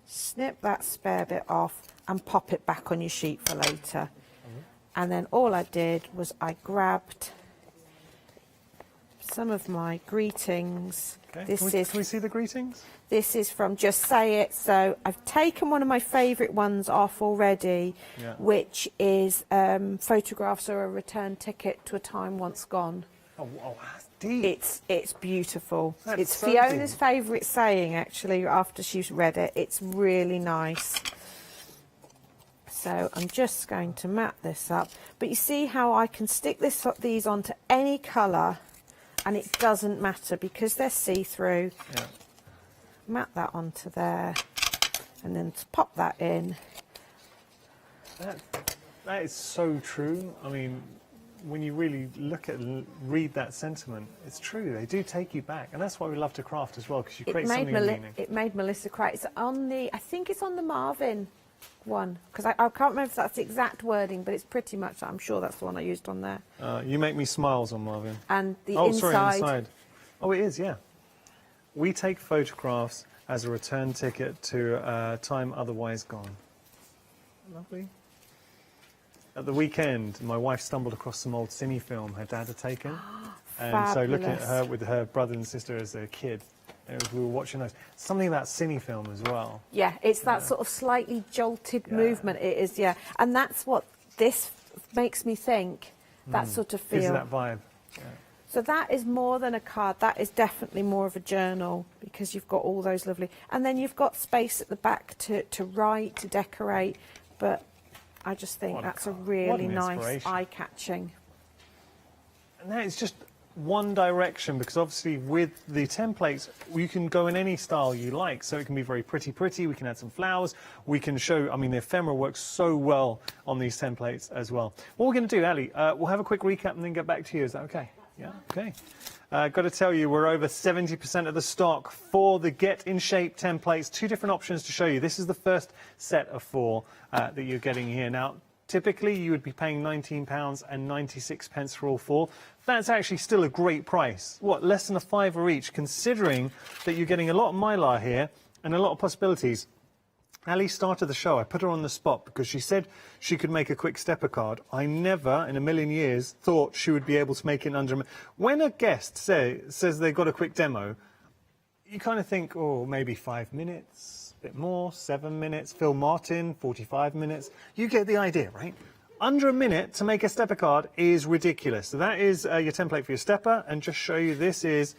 snip that spare bit off and pop it back on your sheet for later. And then all I did was I grabbed some of my greetings. Okay. Can we see the greetings? This is from Just Say It. So I've taken one of my favourite ones off already, which is photographs or a return ticket to a time once gone. Oh, that's deep. It's beautiful. That's it's so Fiona's deep. favourite saying, actually, after she's read it. It's really nice. So I'm just going to mat this up. But you see how I can stick these onto any colour and it doesn't matter because they're see-through. Yeah. Mat that onto there and then to pop that in. That is so true. I mean, when you really look at and read that sentiment, it's true. They do take you back. And that's why we love to craft as well, because you create something meaning. It made Melissa cry. It's on the, I think it's on the Marvin one, because I can't remember if that's the exact wording, but it's pretty much, I'm sure that's the one I used on there. You make me smiles on Marvin. And the Sorry, inside. inside. Oh, it is, yeah. We take photographs as a return ticket to time otherwise gone. Lovely. At the weekend, my wife stumbled across some old cine film her dad had taken. And so looking at her with her brother and sister as a kid, we were watching those. Something about cine film as well. Yeah, it's that sort of slightly jolted movement. It is, yeah. And that's what this makes me think, that sort of feel. Gives that vibe. Yeah. So that is more than a card. That is definitely more of a journal because you've got all those lovely... And then you've got space at the back to write, to decorate. But I just think that's a really nice, eye-catching. And that is just one direction, because obviously with the templates you can go in any style you like, so it can be very pretty. We can add some flowers, we can show, I mean, the ephemera works so well on these templates as well. What we're going to do, Ali, we'll have a quick recap and then get back to you. Is that okay? Yeah, okay. Got to tell you, we're over 70% of the stock for the Get in Shape templates. Two different options to show you. This is the first set of 4 that you're getting here. Now, typically you would be paying £19.96 for all 4. That's actually still a great price. What, less than a £5 each, considering that you're getting a lot of mylar here and a lot of possibilities. Ali started the show. I put her on the spot because she said she could make a quick stepper card. I never in a million years thought she would be able to make it in under a minute. When a guest says they've got a quick demo, you kind of think, oh, maybe 5 minutes, a bit more, 7 minutes. Phil Martin, 45 minutes. You get the idea, right? Under a minute to make a stepper card is ridiculous. So that is your template for your stepper, and just show you, this is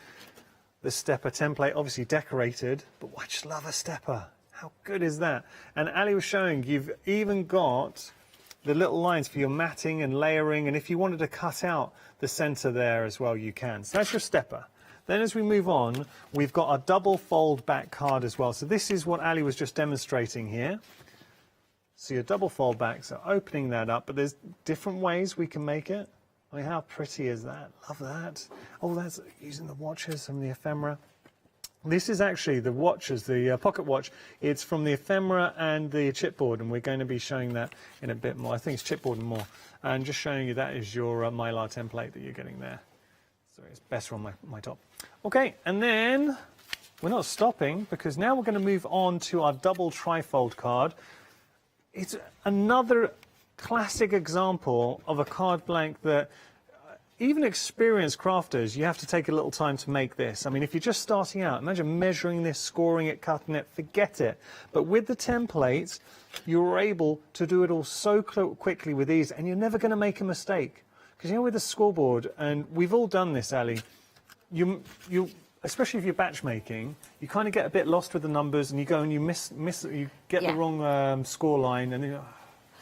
the stepper template, obviously decorated, but I just love a stepper. How good is that? And Ali was showing you've even got the little lines for your matting and layering, and if you wanted to cut out the center there as well, you can. So that's your stepper. Then as we move on, we've got a double fold back card as well. So this is what Ali was just demonstrating here. So your double fold back, so opening that up, but there's different ways we can make it. I mean, how pretty is that? Love that. Oh, that's using the watches from the ephemera. This is actually the watches, the pocket watch. It's from the ephemera and the chipboard, and we're going to be showing that in a bit more. I think it's chipboard and more. And just showing you that is your mylar template that you're getting there. Sorry, it's better on my top. Okay, and then we're not stopping, because now we're going to move on to our double trifold card. It's another classic example of a card blank that even experienced crafters, you have to take a little time to make this. I mean, if you're just starting out, imagine measuring this, scoring it, cutting it, forget it. But with the templates, you're able to do it all so quickly with ease, and you're never going to make a mistake. Because, you know, with the scoreboard, and we've all done this, Ali, you especially if you're batch making, you kind of get a bit lost with the numbers, and you go and you you get the wrong score line, and then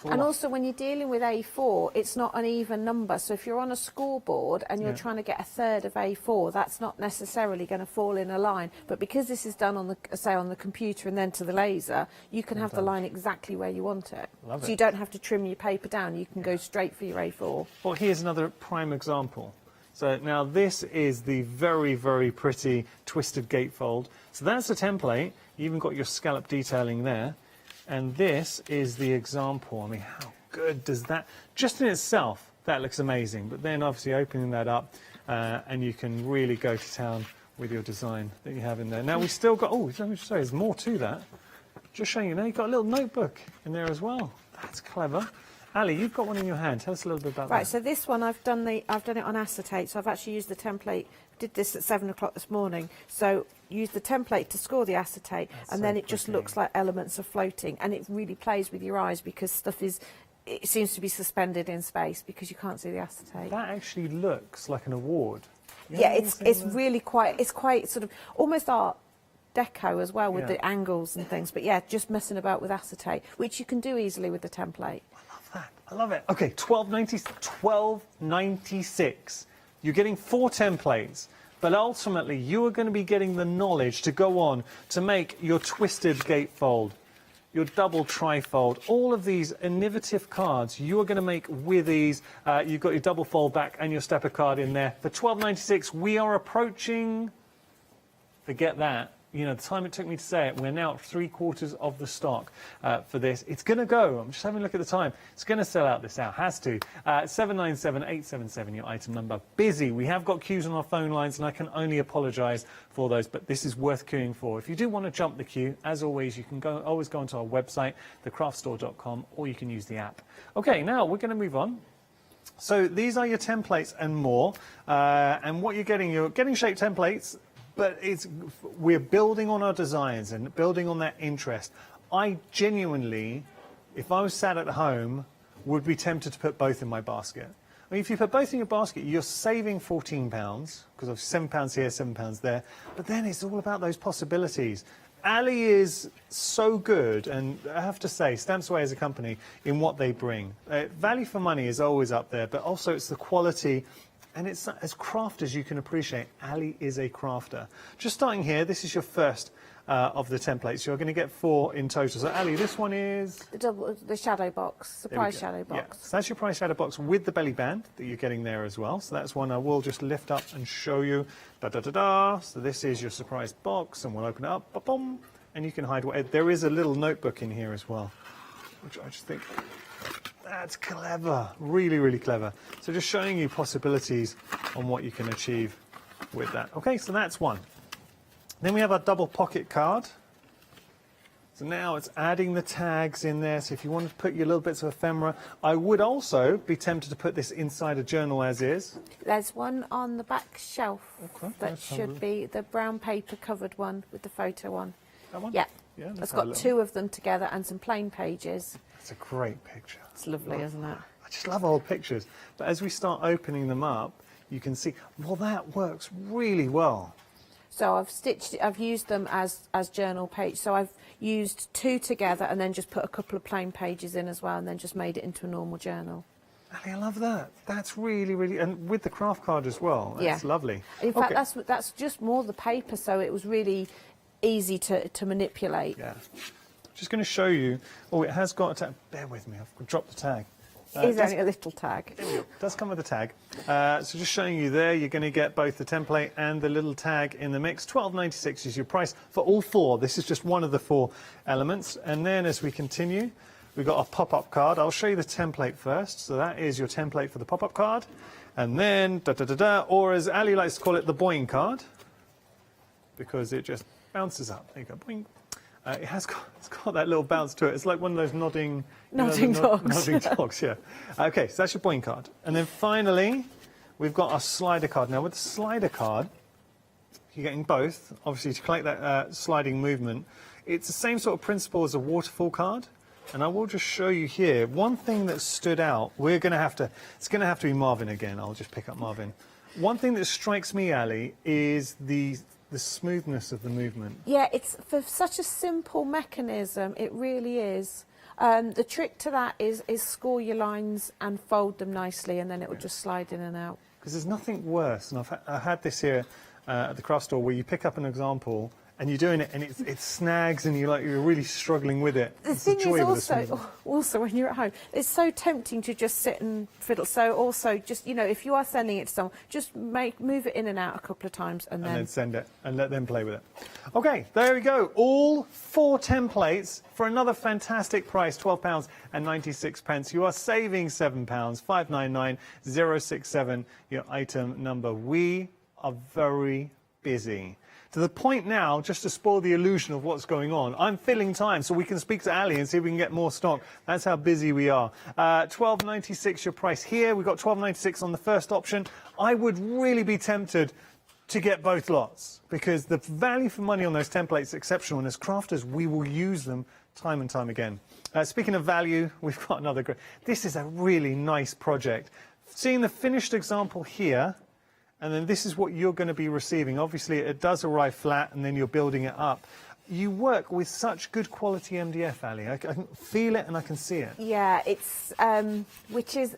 A4. And also when you're dealing with A4, it's not an even number. So if you're on a scoreboard and you're trying to get a third of A4, that's not necessarily going to fall in a line. But because this is done on the, say, on the computer and then to the laser, you can have the line exactly where you want it. Love so it. you don't have to trim your paper down. You can go straight for your A4. Well, here's another prime example. So now this is the very, very pretty twisted gatefold. So that's the template. You even got your scallop detailing there. And this is the example. I mean, how good does that, just in itself, that looks amazing. But then obviously opening that up and you can really go to town with your design that you have in there. Now we've still got, oh, let me just say, there's more to that. Just showing you now, you've got a little notebook in there as well. That's clever. Ali, you've got one in your hand. Tell us a little bit about that. Right, so this one I've done it on acetate. So I've actually used the template. Did this at 7 o'clock this morning. So use the template to score the acetate, and then it just looks like elements are floating, and it really plays with your eyes because stuff is. It seems to be suspended in space because you can't see the acetate. That actually looks like an award. Yeah, it's really quite. It's quite sort of almost art deco as well with the angles and things. But yeah, just messing about with acetate, which you can do easily with the template. I love it. Okay, $12.96. You're getting 4 templates, but ultimately you are going to be getting the knowledge to go on to make your twisted gatefold, your double trifold, all of these innovative cards you are going to make with these. You've got your double fold back and your stepper card in there. For $12.96, we are approaching, forget that. You know, the time it took me to say it, we're now at 3/4 of the stock for this. It's going to go. I'm just having a look at the time. It's going to sell out this hour. Has to. 797-877, your item number. Busy. We have got queues on our phone lines, and I can only apologise for those, but this is worth queuing for. If you do want to jump the queue, as always, you can always go onto our website, thecraftstore.com, or you can use the app. Okay, now we're going to move on. So these are your templates and more. And what you're getting shaped templates, but we're building on our designs and building on that interest. I genuinely, if I was sat at home, would be tempted to put both in my basket. I mean, if you put both in your basket, you're saving £14, because of £7 here, £7 there. But then it's all about those possibilities. Ali is so good, and I have to say, Stamps Away as a company, in what they bring. Value for money is always up there, but also it's the quality. And it's as craft as you can appreciate. Ali is a crafter. Just starting here, this is your first of the templates. You're going to get 4 in total. So Ali, this one is The shadow box, surprise shadow box. Yeah. So that's your prize shadow box with the belly band that you're getting there as well. So that's one I will just lift up and show you. Da da da da. So this is your surprise box, and we'll open it up. Ba-boom, and you can hide what. There is a little notebook in here as well, which I just think. That's clever, really, really clever. So just showing you possibilities on what you can achieve with that. Okay, so that's one. Then we have our double pocket card. So now it's adding the tags in there. So if you want to put your little bits of ephemera, I would also be tempted to put this inside a journal as is. There's one on the back shelf that should be the brown paper covered one with the photo on. That one? Yeah. Yeah, it's got 2 of them together and some plain pages. It's a great picture. It's lovely, isn't it? I just love old pictures. But as we start opening them up, you can see, well, that works really well. So I've used them as journal page. So I've used 2 together and then just put a couple of plain pages in as well, and then just made it into a normal journal. Ali, I love that. That's really, really, and with the craft card as well. That's lovely. In fact, that's just more the paper, so it was really easy to manipulate. Yeah. Just going to show you. Oh, it has got a tag. Bear with me. I've dropped the tag. It is only a little tag. There we go. It does come with a tag. So just showing you there, you're going to get both the template and the little tag in the mix. $12.96 is your price for all 4. This is just one of the 4 elements. And then as we continue, we've got a pop-up card. I'll show you the template first. So that is your template for the pop-up card. And then, or as Ali likes to call it, the boing card, because it just bounces up. There you go, boing. It's got that little bounce to it. It's like one of those nodding dogs. Nodding dogs, yeah. Okay, so that's your boing card. And then finally, we've got our slider card. Now, with the slider card, you're getting both, obviously, to collect that sliding movement. It's the same sort of principle as a waterfall card. And I will just show you here. One thing that stood out, it's going to have to be Marvin again. I'll just pick up Marvin. One thing that strikes me, Ali, is the smoothness of the movement. Yeah, it's for such a simple mechanism, it really is. The trick to that is score your lines and fold them nicely, and then it will just slide in and out. Because there's nothing worse, and I had this here at the craft store, where you pick up an example and you're doing it and it snags and you're really struggling with it. The thing is also when you're at home, it's so tempting to just sit and fiddle. So also just, if you are sending it to someone, just move it in and out a couple of times and then send it and let them play with it. Okay, there we go. All 4 templates for another fantastic price, £12.96. You are saving £7, £599,067, your item number. We are very busy. To the point now, just to spoil the illusion of what's going on, I'm filling time so we can speak to Ali and see if we can get more stock. That's how busy we are. £12.96 your price here. We've got £12.96 on the first option. I would really be tempted to get both lots because the value for money on those templates is exceptional, and as crafters, we will use them time and time again. Speaking of value, we've got another great... This is a really nice project. Seeing the finished example here, and then this is what you're going to be receiving. Obviously, it does arrive flat, and then you're building it up. You work with such good quality MDF, Ali. I can feel it and I can see it. Yeah, it's which is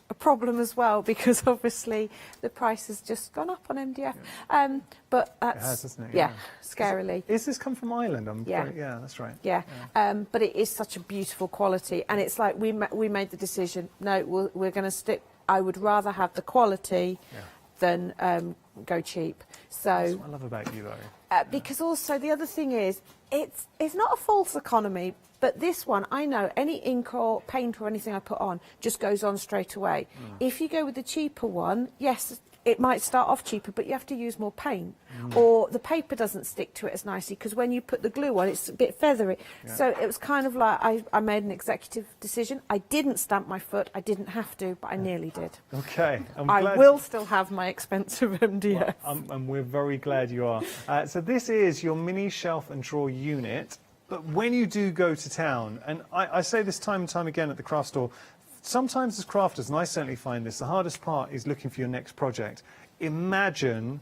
a problem as well, because obviously the price has just gone up on MDF. But that's, it has, hasn't it? Yeah, scarily. Is this come from Ireland? Yeah, that's right. Yeah, but it is such a beautiful quality, and it's like we made the decision. No, we're going to stick. I would rather have the quality than go cheap. So that's what I love about you, though. Because also the other thing is, it's not a false economy, but this one, I know any ink or paint or anything I put on just goes on straight away. If you go with the cheaper one, yes, it might start off cheaper, but you have to use more paint, or the paper doesn't stick to it as nicely because when you put the glue on, it's a bit feathery. So it was kind of like I made an executive decision. I didn't stamp my foot. I didn't have to, but I nearly did. Okay. I will still have my expensive MDF. Well, and we're very glad you are. So this is your mini shelf and drawer unit. But when you do go to town, and I say this time and time again at the craft store, sometimes as crafters, and I certainly find this, the hardest part is looking for your next project. Imagine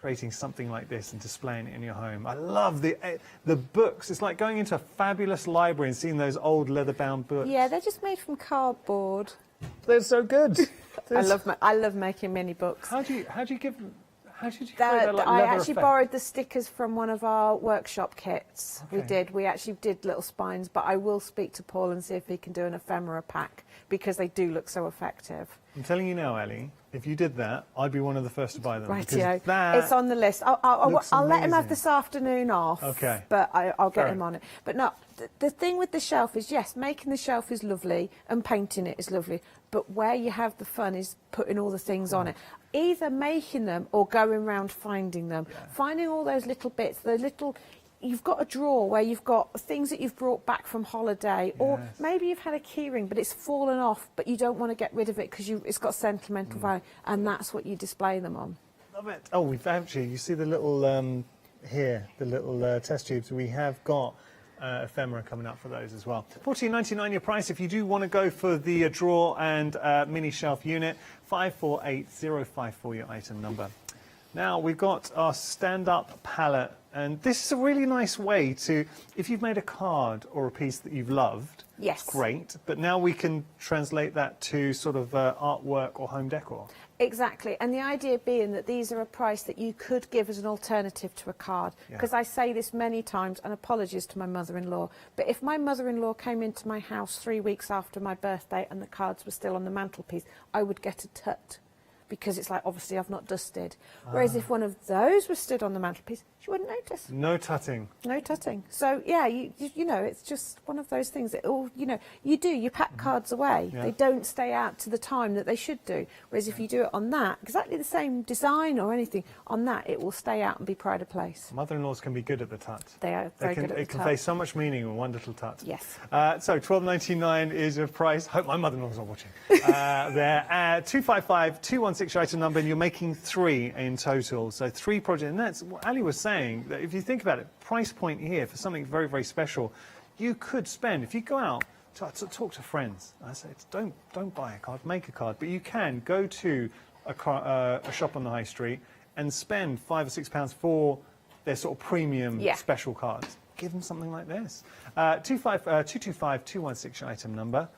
creating something like this and displaying it in your home. I love the books. It's like going into a fabulous library and seeing those old leather-bound books. Yeah, they're just made from cardboard. They're so good. I love making mini books. How did you create that like I leather actually effect? borrowed the stickers from one of our workshop kits. Okay. We actually did little spines, but I will speak to Paul and see if he can do an ephemera pack because they do look so effective. I'm telling you now, Ali, if you did that, I'd be one of the first to buy them. Rightio. That it's on the list. I'll let him have amazing. this afternoon off. Okay. But I'll get Fair. him on it. But no, the thing with the shelf is, yes, making the shelf is lovely and painting it is lovely. But where you have the fun is putting all the things on it. Either making them or going around finding them. Yeah. Finding all those little bits, you've got a drawer where you've got things that you've brought back from holiday, or maybe you've had a keyring but it's fallen off, but you don't want to get rid of it because it's got sentimental value, and that's what you display them on. Love it. Oh, we've actually, you see the little here, the little test tubes. We have got ephemera coming up for those as well. $14.99 your price if you do want to go for the drawer and mini shelf unit. 548054 your item number. Now we've got our stand-up palette, and this is a really nice way to, if you've made a card or a piece that you've loved, yes, great, but now we can translate that to sort of artwork or home decor. Exactly, and the idea being that these are a price that you could give as an alternative to a card. Because I say this many times, and apologies to my mother-in-law, but if my mother-in-law came into my house 3 weeks after my birthday and the cards were still on the mantelpiece, I would get a tut. Because it's like, obviously, I've not dusted. Whereas if one of those was stood on the mantelpiece, she wouldn't notice. No tutting. No tutting. So, yeah, you know, it's just one of those things that, you pack cards away. Yeah. They don't stay out to the time that they should do. Whereas if you do it on that, exactly the same design or anything, on that, it will stay out and be pride of place. Mother-in-laws can be good at the tut. They are very good at the tut. It conveys so much meaning in one little tut. Yes. So $12.99 is your price. Hope my mother-in-law's not watching. There, 255-216 your item number, and you're making 3 in total. So 3 projects, and that's what Ali was saying. That if you think about it, price point here for something very, very special, you could spend, if you go out to talk to friends, I say, don't buy a card, make a card, but you can go to a shop on the high street and spend £5 or £6 for their sort of premium special cards. give them something like this. 225-216 your item number.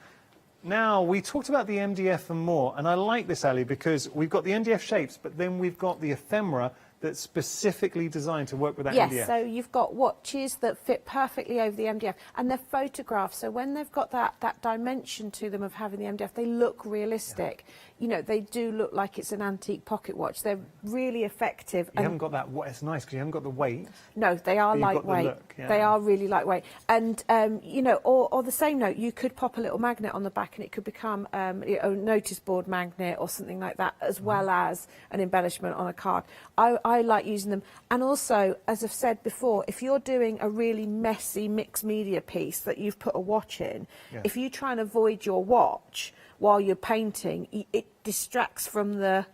Now, we talked about the MDF and more, and I like this, Ali, because we've got the MDF shapes, but then we've got the ephemera that's specifically designed to work with that MDF. Yes, so you've got watches that fit perfectly over the MDF, and they're photographed, so when they've got that dimension to them of having the MDF, they look realistic. You know, they do look like it's an antique pocket watch. They're really effective. You haven't got that, it's nice because you haven't got the weight. No, they are lightweight. Look, yeah. They are really lightweight. And, you know, or the same note, you could pop a little magnet on the back and it could become a notice board magnet or something like that, as well as an embellishment on a card. I like using them. And also, as I've said before, if you're doing a really messy mixed media piece that you've put a watch in, if you try and avoid your watch while you're painting, it distracts from the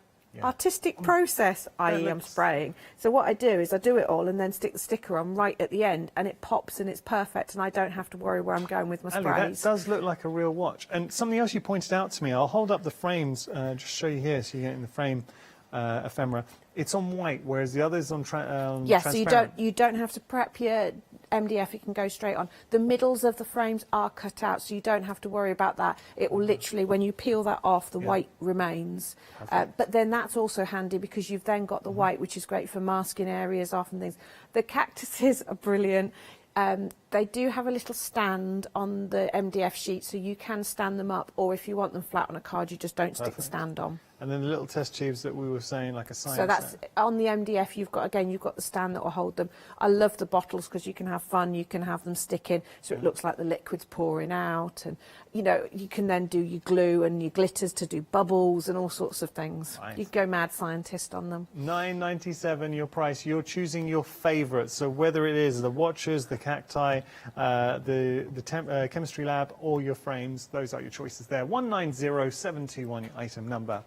artistic process, i.e. I'm spraying. So what I do is I do it all and then stick the sticker on right at the end, and it pops and it's perfect, and I don't have to worry where I'm going with my sprays. Ali, that does look like a real watch. And something else you pointed out to me, I'll hold up the frames, just show you here so you get in the frame ephemera. It's on white, whereas the others on yes, transparent. so you don't have to prep your MDF, it can go straight on. The middles of the frames are cut out, so you don't have to worry about that. It will literally, when you peel that off, the white remains. But then that's also handy because you've then got the white, which is great for masking areas off and things. The cactuses are brilliant. They do have a little stand on the MDF sheet, so you can stand them up, or if you want them flat on a card, you just don't stick the stand on. And then the little test tubes that we were saying, like a science. So that's on the MDF. You've got the stand that will hold them. I love the bottles because you can have fun. You can have them sticking, so it looks like the liquid's pouring out, and you know you can then do your glue and your glitters to do bubbles and all sorts of things. Nice. You can go mad scientist on them. $9.97 your price. You're choosing your favourites. So whether it is the watches, the cacti, the chemistry lab, or your frames, those are your choices there. 190721 your item number.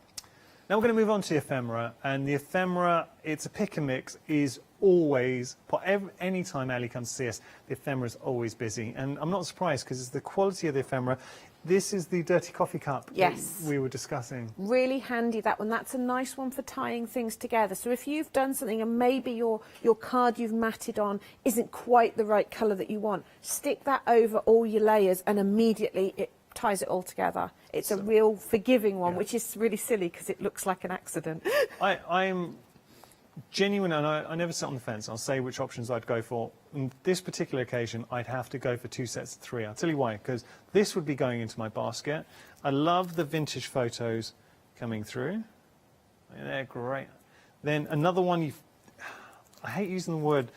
Now we're going to move on to the ephemera, and the ephemera, it's a pick and mix, is always, any time Ali comes to see us, the ephemera is always busy, and I'm not surprised because it's the quality of the ephemera. This is the dirty coffee cup that we were discussing. Really handy, that one. That's a nice one for tying things together. So if you've done something and maybe your card you've matted on isn't quite the right colour that you want, stick that over all your layers and immediately it ties it all together. It's a real forgiving one, which is really silly because it looks like an accident. I'm genuine, and I never sit on the fence. I'll say which options I'd go for. On this particular occasion, I'd have to go for 2 sets of 3. I'll tell you why, because this would be going into my basket. I love the vintage photos coming through. They're great. Then another one, I hate using the word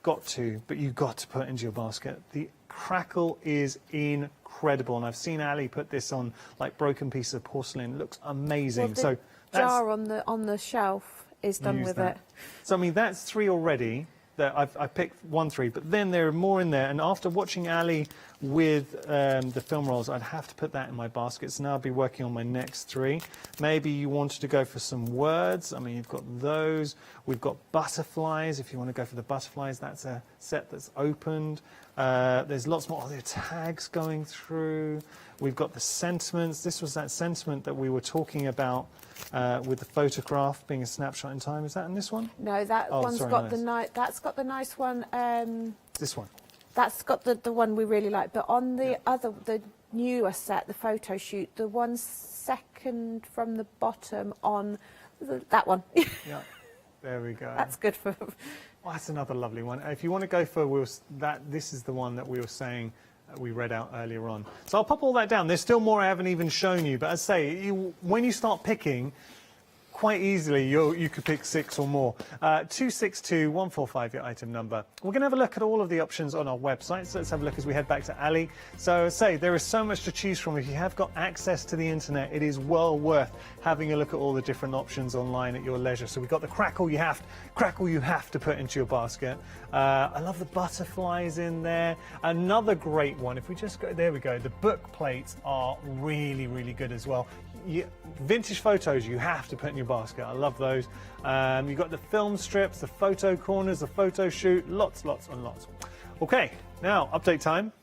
got to, but you've got to put into your basket. The crackle is incredible, and I've seen Ali put this on like broken pieces of porcelain. It looks amazing. Well, the jar on the shelf is done with it. So I mean, that's 3 already. That I've picked 1, 3, but then there are more in there. And after watching Ali with the film rolls, I'd have to put that in my basket. So now I'll be working on my next 3. Maybe you wanted to go for some words. I mean, you've got those. We've got butterflies. If you want to go for the butterflies, that's a set that's opened. There's lots more. Oh, there are tags going through. We've got the sentiments. This was that sentiment that we were talking about with the photograph being a snapshot in time. Is that in this one? No, that one's got that's got the nice one. This one. That's got the one we really like. But on the the newer set, the photo shoot, the one second from the bottom on that one. Yeah, there we go. That's good for. Oh, that's another lovely one. If you want to go for this is the one that we were saying we read out earlier on. So I'll pop all that down. There's still more I haven't even shown you, but as I say, when you start picking, quite easily you could pick 6 or more. 262145 your item number. We're going to have a look at all of the options on our website, so let's have a look as we head back to Ali. So say there is so much to choose from. If you have got access to the internet, it is well worth having a look at all the different options online at your leisure. So we've got the crackle you have to put into your basket. I love the butterflies in there. Another great one, if we just go, there we go, the book plates are really, really good as well. Vintage photos you have to put in your basket. I love those. You've got the film strips, the photo corners, the photo shoot, lots and lots. Okay, now update time.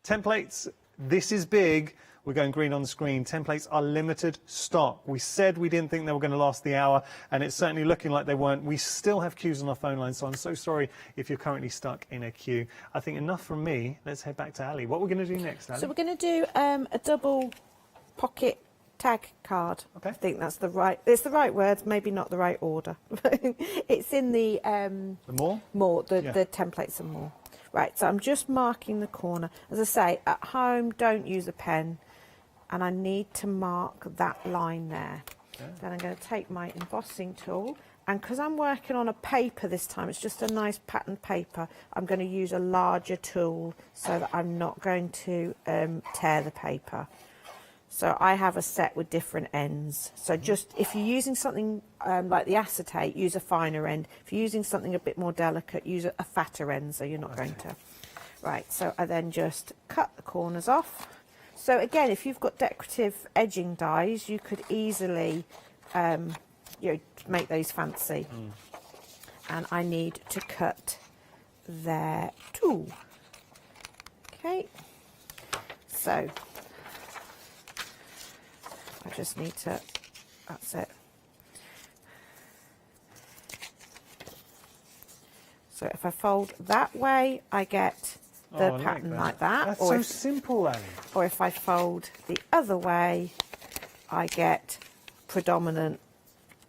Templates, This is big. We're going green on the screen. Templates are limited stock. We said we didn't think they were going to last the hour, and it's certainly looking like they weren't. We still have queues on our phone line, so I'm so sorry if you're currently stuck in a queue. I think enough from me. Let's head back to Ali. What we're going to do next, Ali? So we're going to do a double pocket tag card. Okay. I think that's it's the right words, maybe not the right order. It's in the more? More, the templates and more. Right, so I'm just marking the corner. As I say, at home, don't use a pen. And I need to mark that line there. Okay. Then I'm going to take my embossing tool, and because I'm working on a paper this time, it's just a nice patterned paper, I'm going to use a larger tool so that I'm not going to tear the paper. So I have a set with different ends. So just, if you're using something like the acetate, use a finer end. If you're using something a bit more delicate, use a fatter end, so you're not going to. Right, so I then just cut the corners off. So again, if you've got decorative edging dies, you could easily, make those fancy. And I need to cut there too. Okay. So I just need to. That's it. So if I fold that way, I get the pattern like that. That's so simple, Ali. Or if I fold the other way, I get predominant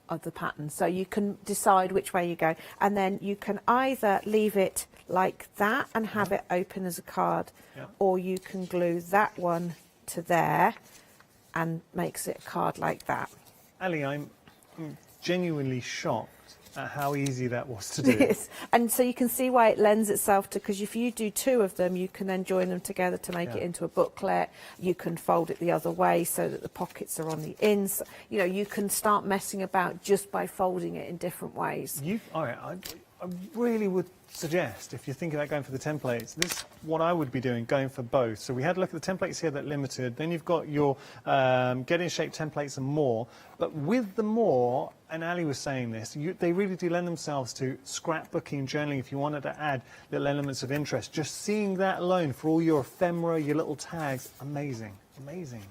of the pattern. So you can decide which way you go. And then you can either leave it like that and have it open as a card, or you can glue that one to there and makes it a card like that. Ali, I'm genuinely shocked at how easy that was to do. Yes. And so you can see why it lends itself to, because if you do two of them, you can then join them together to make it into a booklet. You can fold it the other way so that the pockets are on the ins. You know, you can start messing about just by folding it in different ways. All right, I really would suggest, if you're thinking about going for the templates, this is what I would be doing, going for both. So we had a look at the templates here that limited, then you've got your get in shape templates and more, but with the more, and Ali was saying this, they really do lend themselves to scrapbooking, journaling, if you wanted to add little elements of interest. Just seeing that alone for all your ephemera, your little tags, amazing, amazing.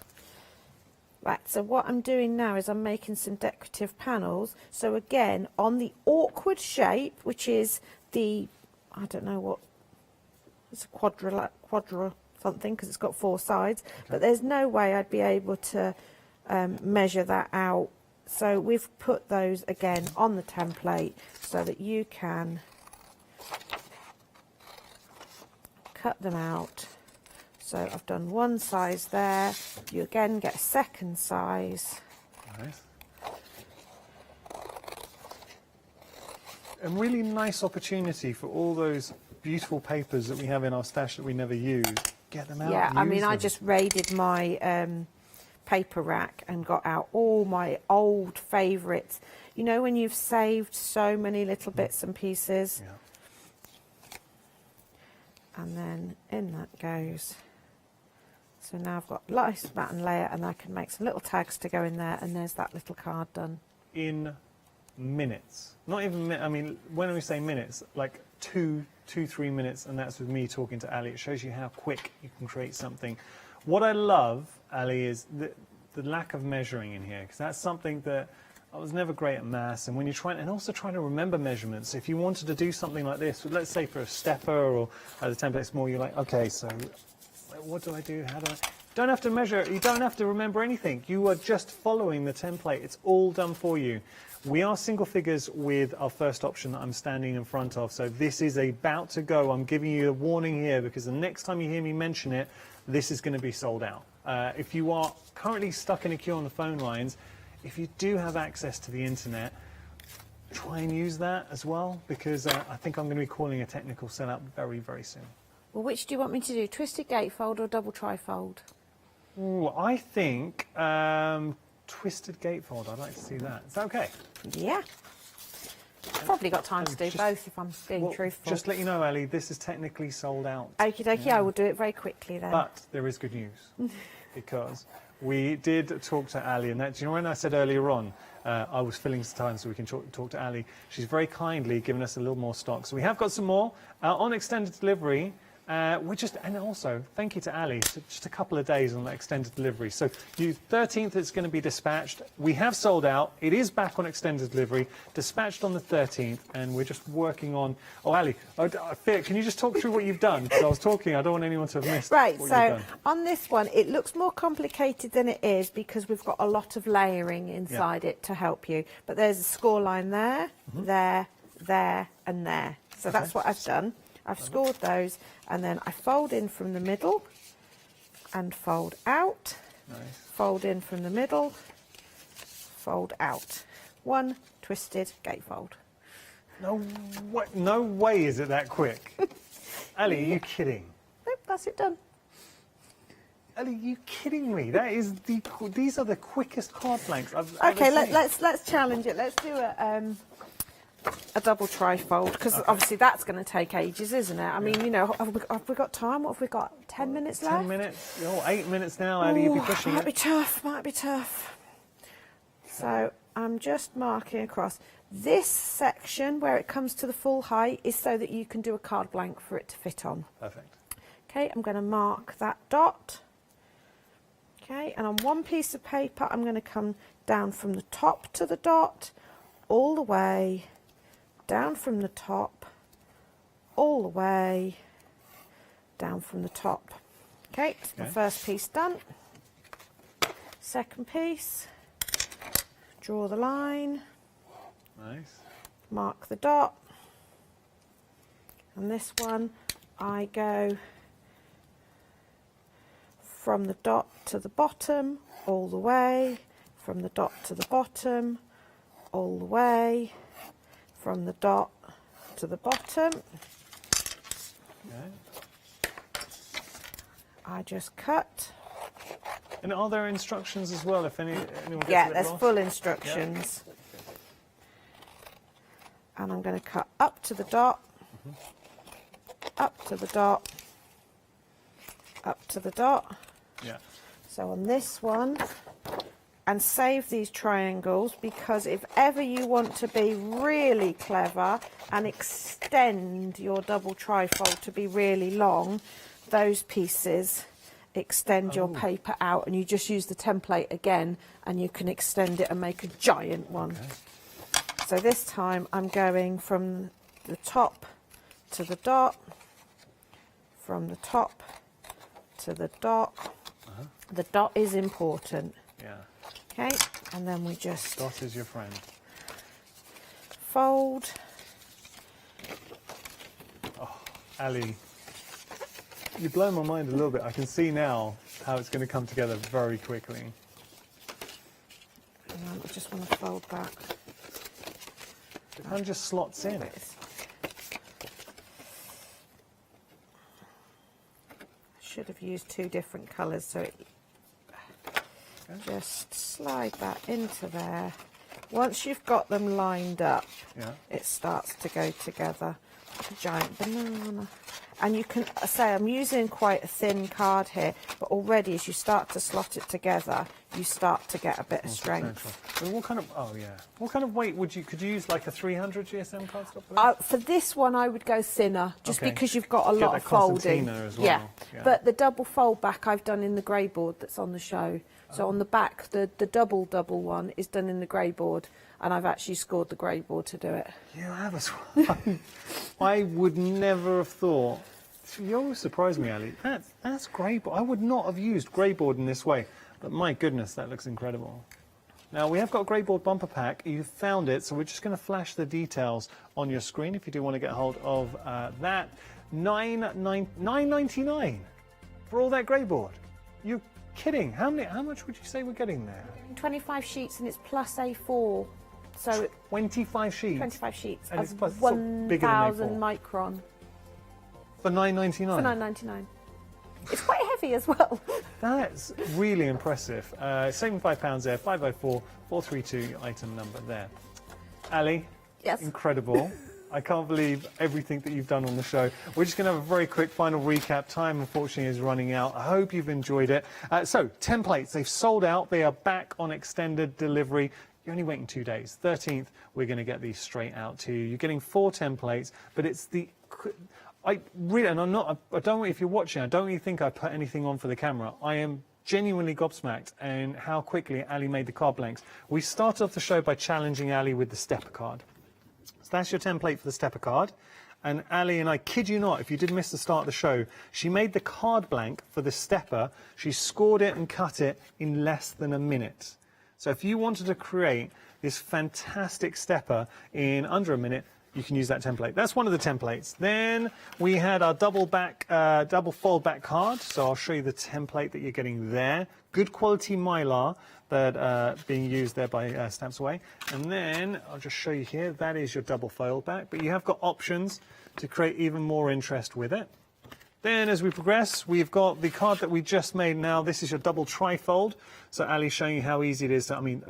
Right, so what I'm doing now is I'm making some decorative panels. So again, on the awkward shape, which is the, I don't know what, it's a quadra something, because it's got 4 sides, but there's no way I'd be able to measure that out. So we've put those again on the template so that you can cut them out. So I've done one size there. You again get a second size. Nice. A really nice opportunity for all those beautiful papers that we have in our stash that we never use. Get them out. Yeah, I mean, I just raided my paper rack and got out all my old favourites. You know, when you've saved so many little bits and pieces. Yeah. And then in that goes. So now I've got nice pattern layer, and I can make some little tags to go in there, and there's that little card done. In minutes. Not even, I mean, when we say minutes, like 2, 3 minutes, and that's with me talking to Ali. It shows you how quick you can create something. What I love, Ali, is the lack of measuring in here, because that's something that I was never great at maths, and when you're trying, and also trying to remember measurements. If you wanted to do something like this, let's say for a stepper or the template's more, you're like, okay, so what do I do? How do I? Don't have to measure. You don't have to remember anything. You are just following the template. It's all done for you. We are single figures with our first option that I'm standing in front of. So this is about to go. I'm giving you a warning here, because the next time you hear me mention it, this is going to be sold out. If you are currently stuck in a queue on the phone lines, if you do have access to the internet, try and use that as well, because I think I'm going to be calling a technical sellout very, very soon. Well, which do you want me to do? Twisted gatefold or double trifold? Ooh, I think twisted gatefold. I'd like to see that. Is that okay? Yeah. Probably got time to do both, if I'm being truthful. Just let you know, Ali, this is technically sold out. Okie dokie, I will do it very quickly then. But there is good news, because we did talk to Ali, and that, do you know when I said earlier on, I was filling some time so we can talk to Ali. She's very kindly given us a little more stock. So we have got some more on extended delivery. And also, thank you to Ali, just a couple of days on the extended delivery. So, 13th it's going to be dispatched. We have sold out. It is back on extended delivery, dispatched on the 13th, and we're just working on. Oh, Ali, can you just talk through what you've done? Because I was talking, I don't want anyone to have missed. Right, what so you've done. on this one, it looks more complicated than it is because we've got a lot of layering inside it to help you. But there's a score line there, there, and there. So that's what I've done. I've scored those, and then I fold in from the middle and fold out. Nice. Fold in from the middle, fold out. One twisted gatefold. No way is it that quick. Ali, are you kidding? Nope, that's it done. Ali, are you kidding me? These are the quickest card blanks I've ever Okay, seen. let's challenge it. Let's do a double trifold, because obviously that's going to take ages, isn't it? I mean, you know, have we got time? What have we got? 10 minutes left? 10 minutes? Oh, 8 minutes now, Ali, you'll be pushing might it. be tough, might be tough. So I'm just marking across. This section, where it comes to the full height, is so that you can do a card blank for it to fit on. Perfect. Okay, I'm going to mark that dot. Okay, and on one piece of paper, I'm going to come down from the top to the dot, all the way, down from the top, all the way, down from the top. Okay, so the first piece done. Second piece, draw the line. Nice. Mark the dot. And this one, I go from the dot to the bottom, all the way, from the dot to the bottom, all the way, from the dot to the bottom. Okay. I just cut. And are there instructions as well if anyone gets Yeah, a bit there's lost? full instructions. And I'm going to cut up to the dot, up to the dot, up to the dot. Yeah. So on this one, and save these triangles, because if ever you want to be really clever and extend your double trifold to be really long, those pieces extend your paper out, and you just use the template again and you can extend it and make a giant one. Okay. So this time I'm going from the top to the dot, from the top to the dot. The dot is important. Yeah. Okay, and then we just Dot is your friend. fold. Oh, Ali, you blow my mind a little bit. I can see now how it's going to come together very quickly. And I just want to fold back. It kind of just slots in. I should have used two different colours, so it just slide that into there. Once you've got them lined up, it starts to go together. A giant banana. And you can say I'm using quite a thin card here, but already as you start to slot it together, you start to get a bit of strength. So what kind of what kind of weight could you use, like a 300 GSM cardstock for that? For this one, I would go thinner, just Okay. because you've got a Get lot that of folding. concertina as well. Yeah. But the double fold back I've done in the grey board that's on the show. So on the back, the double one is done in the grey board, and I've actually scored the grey board to do it. You have as well. I would never have thought. You always surprise me, Ali. That's grey board. I would not have used grey board in this way, but my goodness, that looks incredible. Now we have got a grey board bumper pack. You've found it, so we're just going to flash the details on your screen if you do want to get hold of that. $9.99 for all that grey board. You're kidding? How much would you say we're getting there? 25 sheets, and it's plus A4. So 25 sheets. 25 sheets And it's of plus- so bigger than 1,000 A4. micron For $9.99. for £9.99. It's quite heavy as well. That's really impressive. Saving £5 there, 504-432, your item number there. Ali, Yes. incredible. I can't believe everything that you've done on the show. We're just going to have a very quick final recap. Time, unfortunately, is running out. I hope you've enjoyed it. So, templates, they've sold out. They are back on extended delivery. You're only waiting 2 days. 13th, we're going to get these straight out to you. You're getting 4 templates, but it's I really, and I don't, if you're watching, I don't really think I put anything on for the camera. I am genuinely gobsmacked and how quickly Ali made the card blanks. We started off the show by challenging Ali with the stepper card. So that's your template for the stepper card. And Ali, and I kid you not, if you did miss the start of the show, she made the card blank for the stepper. She scored it and cut it in less than a minute. So if you wanted to create this fantastic stepper in under a minute, you can use that template. That's one of the templates. Then we had our double fold back card. So I'll show you the template that you're getting there. Good quality mylar that being used there by Stamps Away. And then I'll just show you here, that is your double fold back, but you have got options to create even more interest with it. Then as we progress, we've got the card that we just made now. This is your double trifold. So Ali's showing you how easy it is. I mean,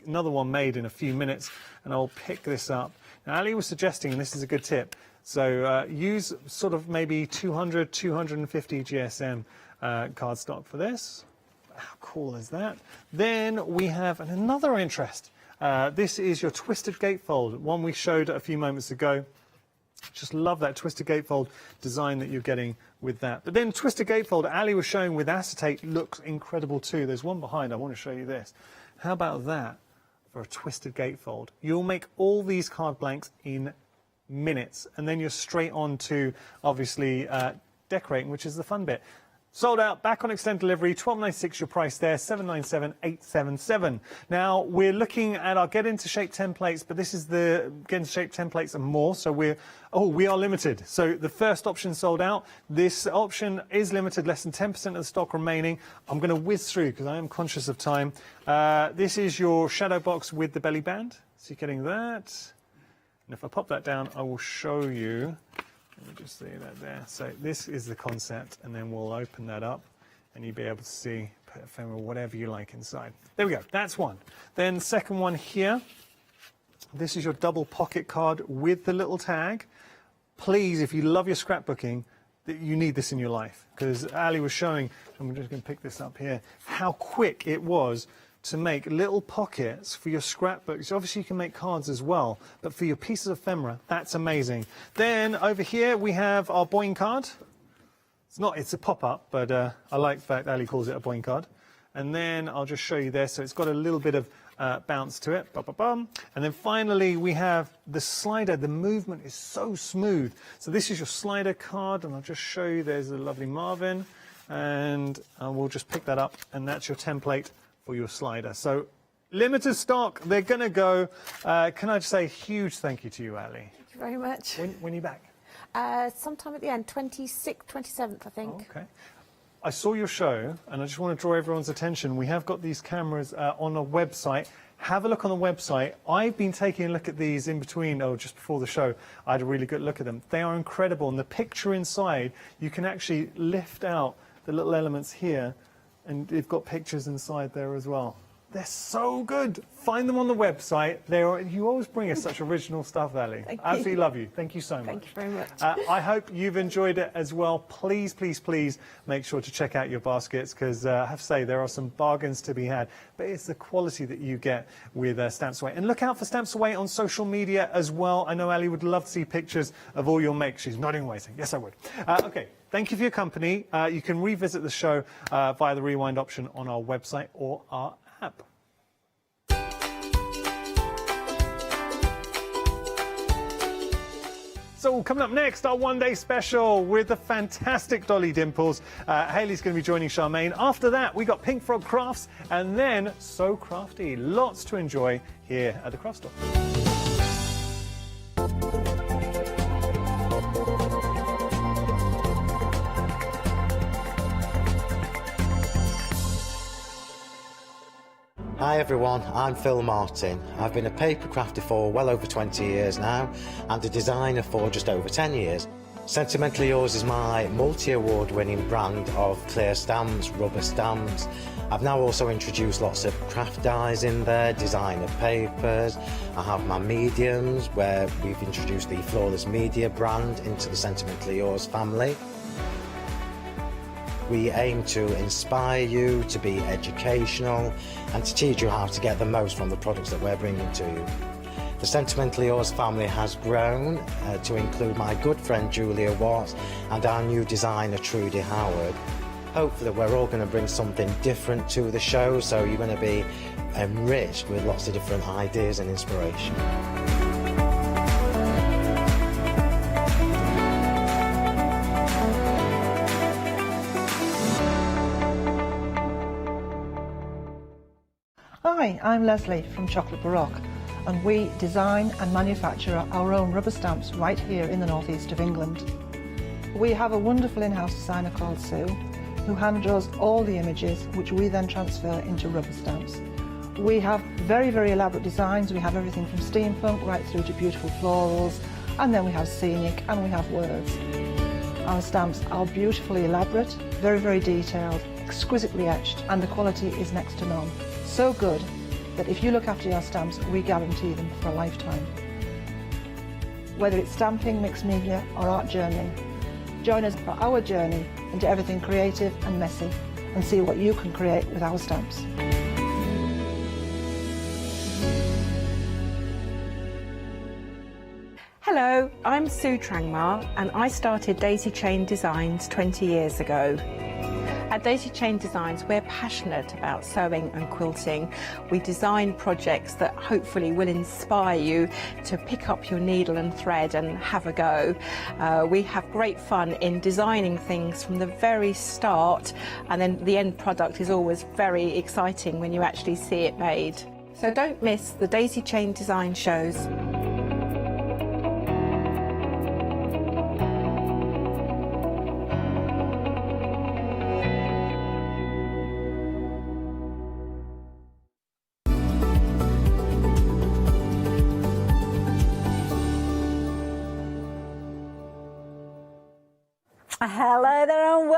another one made in a few minutes, and I'll pick this up. Now, Ali was suggesting, and this is a good tip, so use sort of maybe 200, 250 GSM cardstock for this. How cool is that? Then we have another interest. This is your twisted gatefold, one we showed a few moments ago. Just love that twisted gatefold design that you're getting with that. But then twisted gatefold, Ali was showing with acetate, looks incredible too. There's one behind, I want to show you this. How about that? For a twisted gatefold. You'll make all these card blanks in minutes, and then you're straight on to obviously decorating, which is the fun bit. Sold out, back on extended delivery, $12.96 your price there, $797,877. Now we're looking at our Get Into Shape templates, but this is the Get Into Shape templates and more. So we are limited. So the first option sold out. This option is limited, less than 10% of the stock remaining. I'm going to whiz through because I am conscious of time. This is your shadow box with the belly band. So you're getting that. And if I pop that down, I will show you. Let me just see that there. So this is the concept, and then we'll open that up, and you'll be able to see, put ephemera, whatever you like inside. There we go. That's one. Then the second one here. This is your double pocket card with the little tag. Please, if you love your scrapbooking, you need this in your life, because Ali was showing, and we're just going to pick this up here, how quick it was to make little pockets for your scrapbooks. Obviously you can make cards as well, but for your pieces of ephemera, that's amazing. Then over here we have our Boing card. It's a pop-up, but I like the fact Ali calls it a Boing card. And then I'll just show you there, so it's got a little bit of bounce to it. And then finally we have the slider. The movement is so smooth. So this is your slider card, and I'll just show you, there's a lovely Marvin, and we'll just pick that up, and that's your template for your slider. So limited stock, they're going to go. Can I just say a huge thank you to you, Ali? Thank you very much. When are you back? Sometime at the end, 26th, 27th, I think. Oh, okay. I saw your show, and I just want to draw everyone's attention. We have got these cameras on a website. Have a look on the website. I've been taking a look at these in between, just before the show. I had a really good look at them. They are incredible, and the picture inside, you can actually lift out the little elements here, and they've got pictures inside there as well. They're so good. Find them on the website. You always bring us such original stuff, Ali. Absolutely love you. Thank you so much. Thank you very much. I hope you've enjoyed it as well. Please, please, please make sure to check out your baskets, because I have to say there are some bargains to be had. But it's the quality that you get with Stamps Away. And look out for Stamps Away on social media as well. I know Ali would love to see pictures of all your makes. She's nodding away saying, yes, I would. Okay. Thank you for your company. You can revisit the show via the rewind option on our website or our app. So coming up next, our one-day special with the fantastic Dolly Dimples. Hayley's going to be joining Charmaine. After that, we got Pink Frog Crafts, and then So Crafty. Lots to enjoy here at the Craft Store. Hi everyone, I'm Phil Martin. I've been a paper crafter for well over 20 years now, and a designer for just over 10 years. Sentimentally Yours is my multi-award winning brand of clear stamps, rubber stamps. I've now also introduced lots of craft dyes in there, designer papers. I have my mediums, where we've introduced the Flawless Media brand into the Sentimentally Yours family. We aim to inspire you, to be educational, and to teach you how to get the most from the products that we're bringing to you. The Sentimentally Yours family has grown to include my good friend Julia Watts and our new designer Trudy Howard. Hopefully we're all going to bring something different to the show, so you're going to be enriched with lots of different ideas and inspiration. Hi, I'm Leslie from Chocolate Baroque, and we design and manufacture our own rubber stamps right here in the northeast of England. We have a wonderful in-house designer called Sue, who hand draws all the images, which we then transfer into rubber stamps. We have very, very elaborate designs. We have everything from steampunk right through to beautiful florals, and then we have scenic and we have words. Our stamps are beautifully elaborate, very, very detailed, exquisitely etched, and the quality is next to none. So good that if you look after your stamps, we guarantee them for a lifetime. Whether it's stamping, mixed media or art journaling, join us for our journey into everything creative and messy and see what you can create with our stamps. Hello, I'm Sue Trangmar and I started Daisy Chain Designs 20 years ago. At Daisy Chain Designs, we're passionate about sewing and quilting. We design projects that hopefully will inspire you to pick up your needle and thread and have a go. We have great fun in designing things from the very start, and then the end product is always very exciting when you actually see it made. So don't miss the Daisy Chain Design shows. Hello there and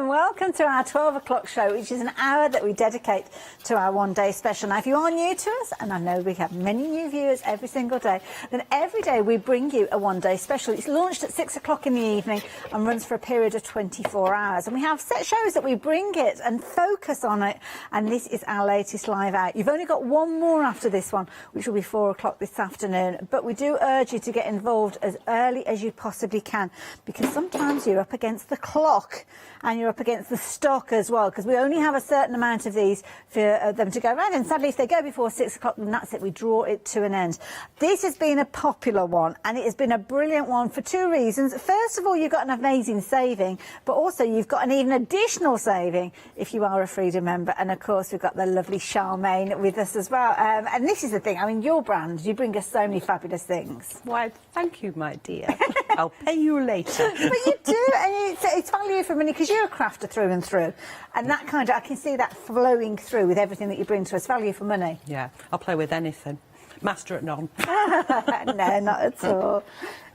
welcome to our 12 o'clock show, which is an hour that we dedicate to our one-day special. Now if you are new to us, and I know we have many new viewers every single day, then every day we bring you a one-day special. It's launched at 6 o'clock in the evening and runs for a period of 24 hours, and we have set shows that we bring it and focus on it, and this is our latest live out. You've only got one more after this one, which will be 4 o'clock this afternoon, but we do urge you to get involved as early as you possibly can, because sometimes you're up against the clock and you're up against the stock as well, because we only have a certain amount of these for them to go around, and sadly if they go before 6 o'clock, then that's it, we draw it to an end. This has been a popular one, and it has been a brilliant one for two reasons. First of all, you've got an amazing saving, but also you've got an even additional saving if you are a Freedom member, and of course we've got the lovely Charmaine with us as well. And this is the thing, I mean, your brand, you bring us so many fabulous things. Why, thank you, my dear. I'll pay you later. But you do, and it's value for money, because you're a crafter through and through, and that kind of, I can see that flowing through with everything that you bring to us. Value for money. Yeah, I'll play with anything. Master at none. No, not at all.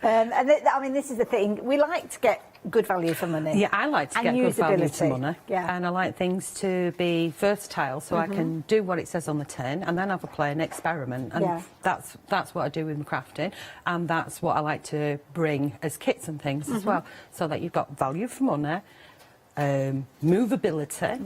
I mean, this is the thing. We like to get good value for money. Yeah, I like to get good value for money. Yeah. And I like things to be versatile, so I can do what it says on the tin and then have a play and experiment. And that's what I do with my crafting, and that's what I like to bring as kits and things as well, so that you've got value for money, movability,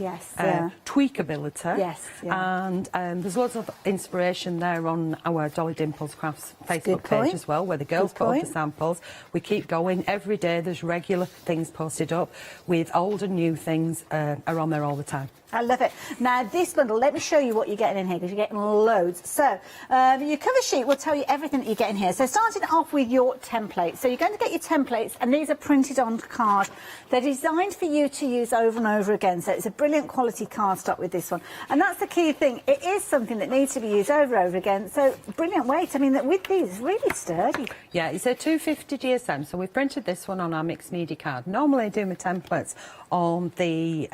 tweakability, and there's lots of inspiration there on our Dolly Dimples Crafts Facebook page as well, where the girls put up the samples. We keep going every day. There's regular things posted up with old and new things are on there all the time. I love it. Now, this bundle, let me show you what you're getting in here, because you're getting loads. So, your cover sheet will tell you everything that you get in here. So, starting off with your templates. So, you're going to get your templates, and these are printed on card. They're designed for you to use over and over again. So, it's a brilliant quality cardstock with this one. And that's the key thing. It is something that needs to be used over and over again. So, brilliant weight. I mean, with these, it's really sturdy. Yeah, it's a 250 GSM. So, we've printed this one on our mixed media card. Normally, I do my templates on the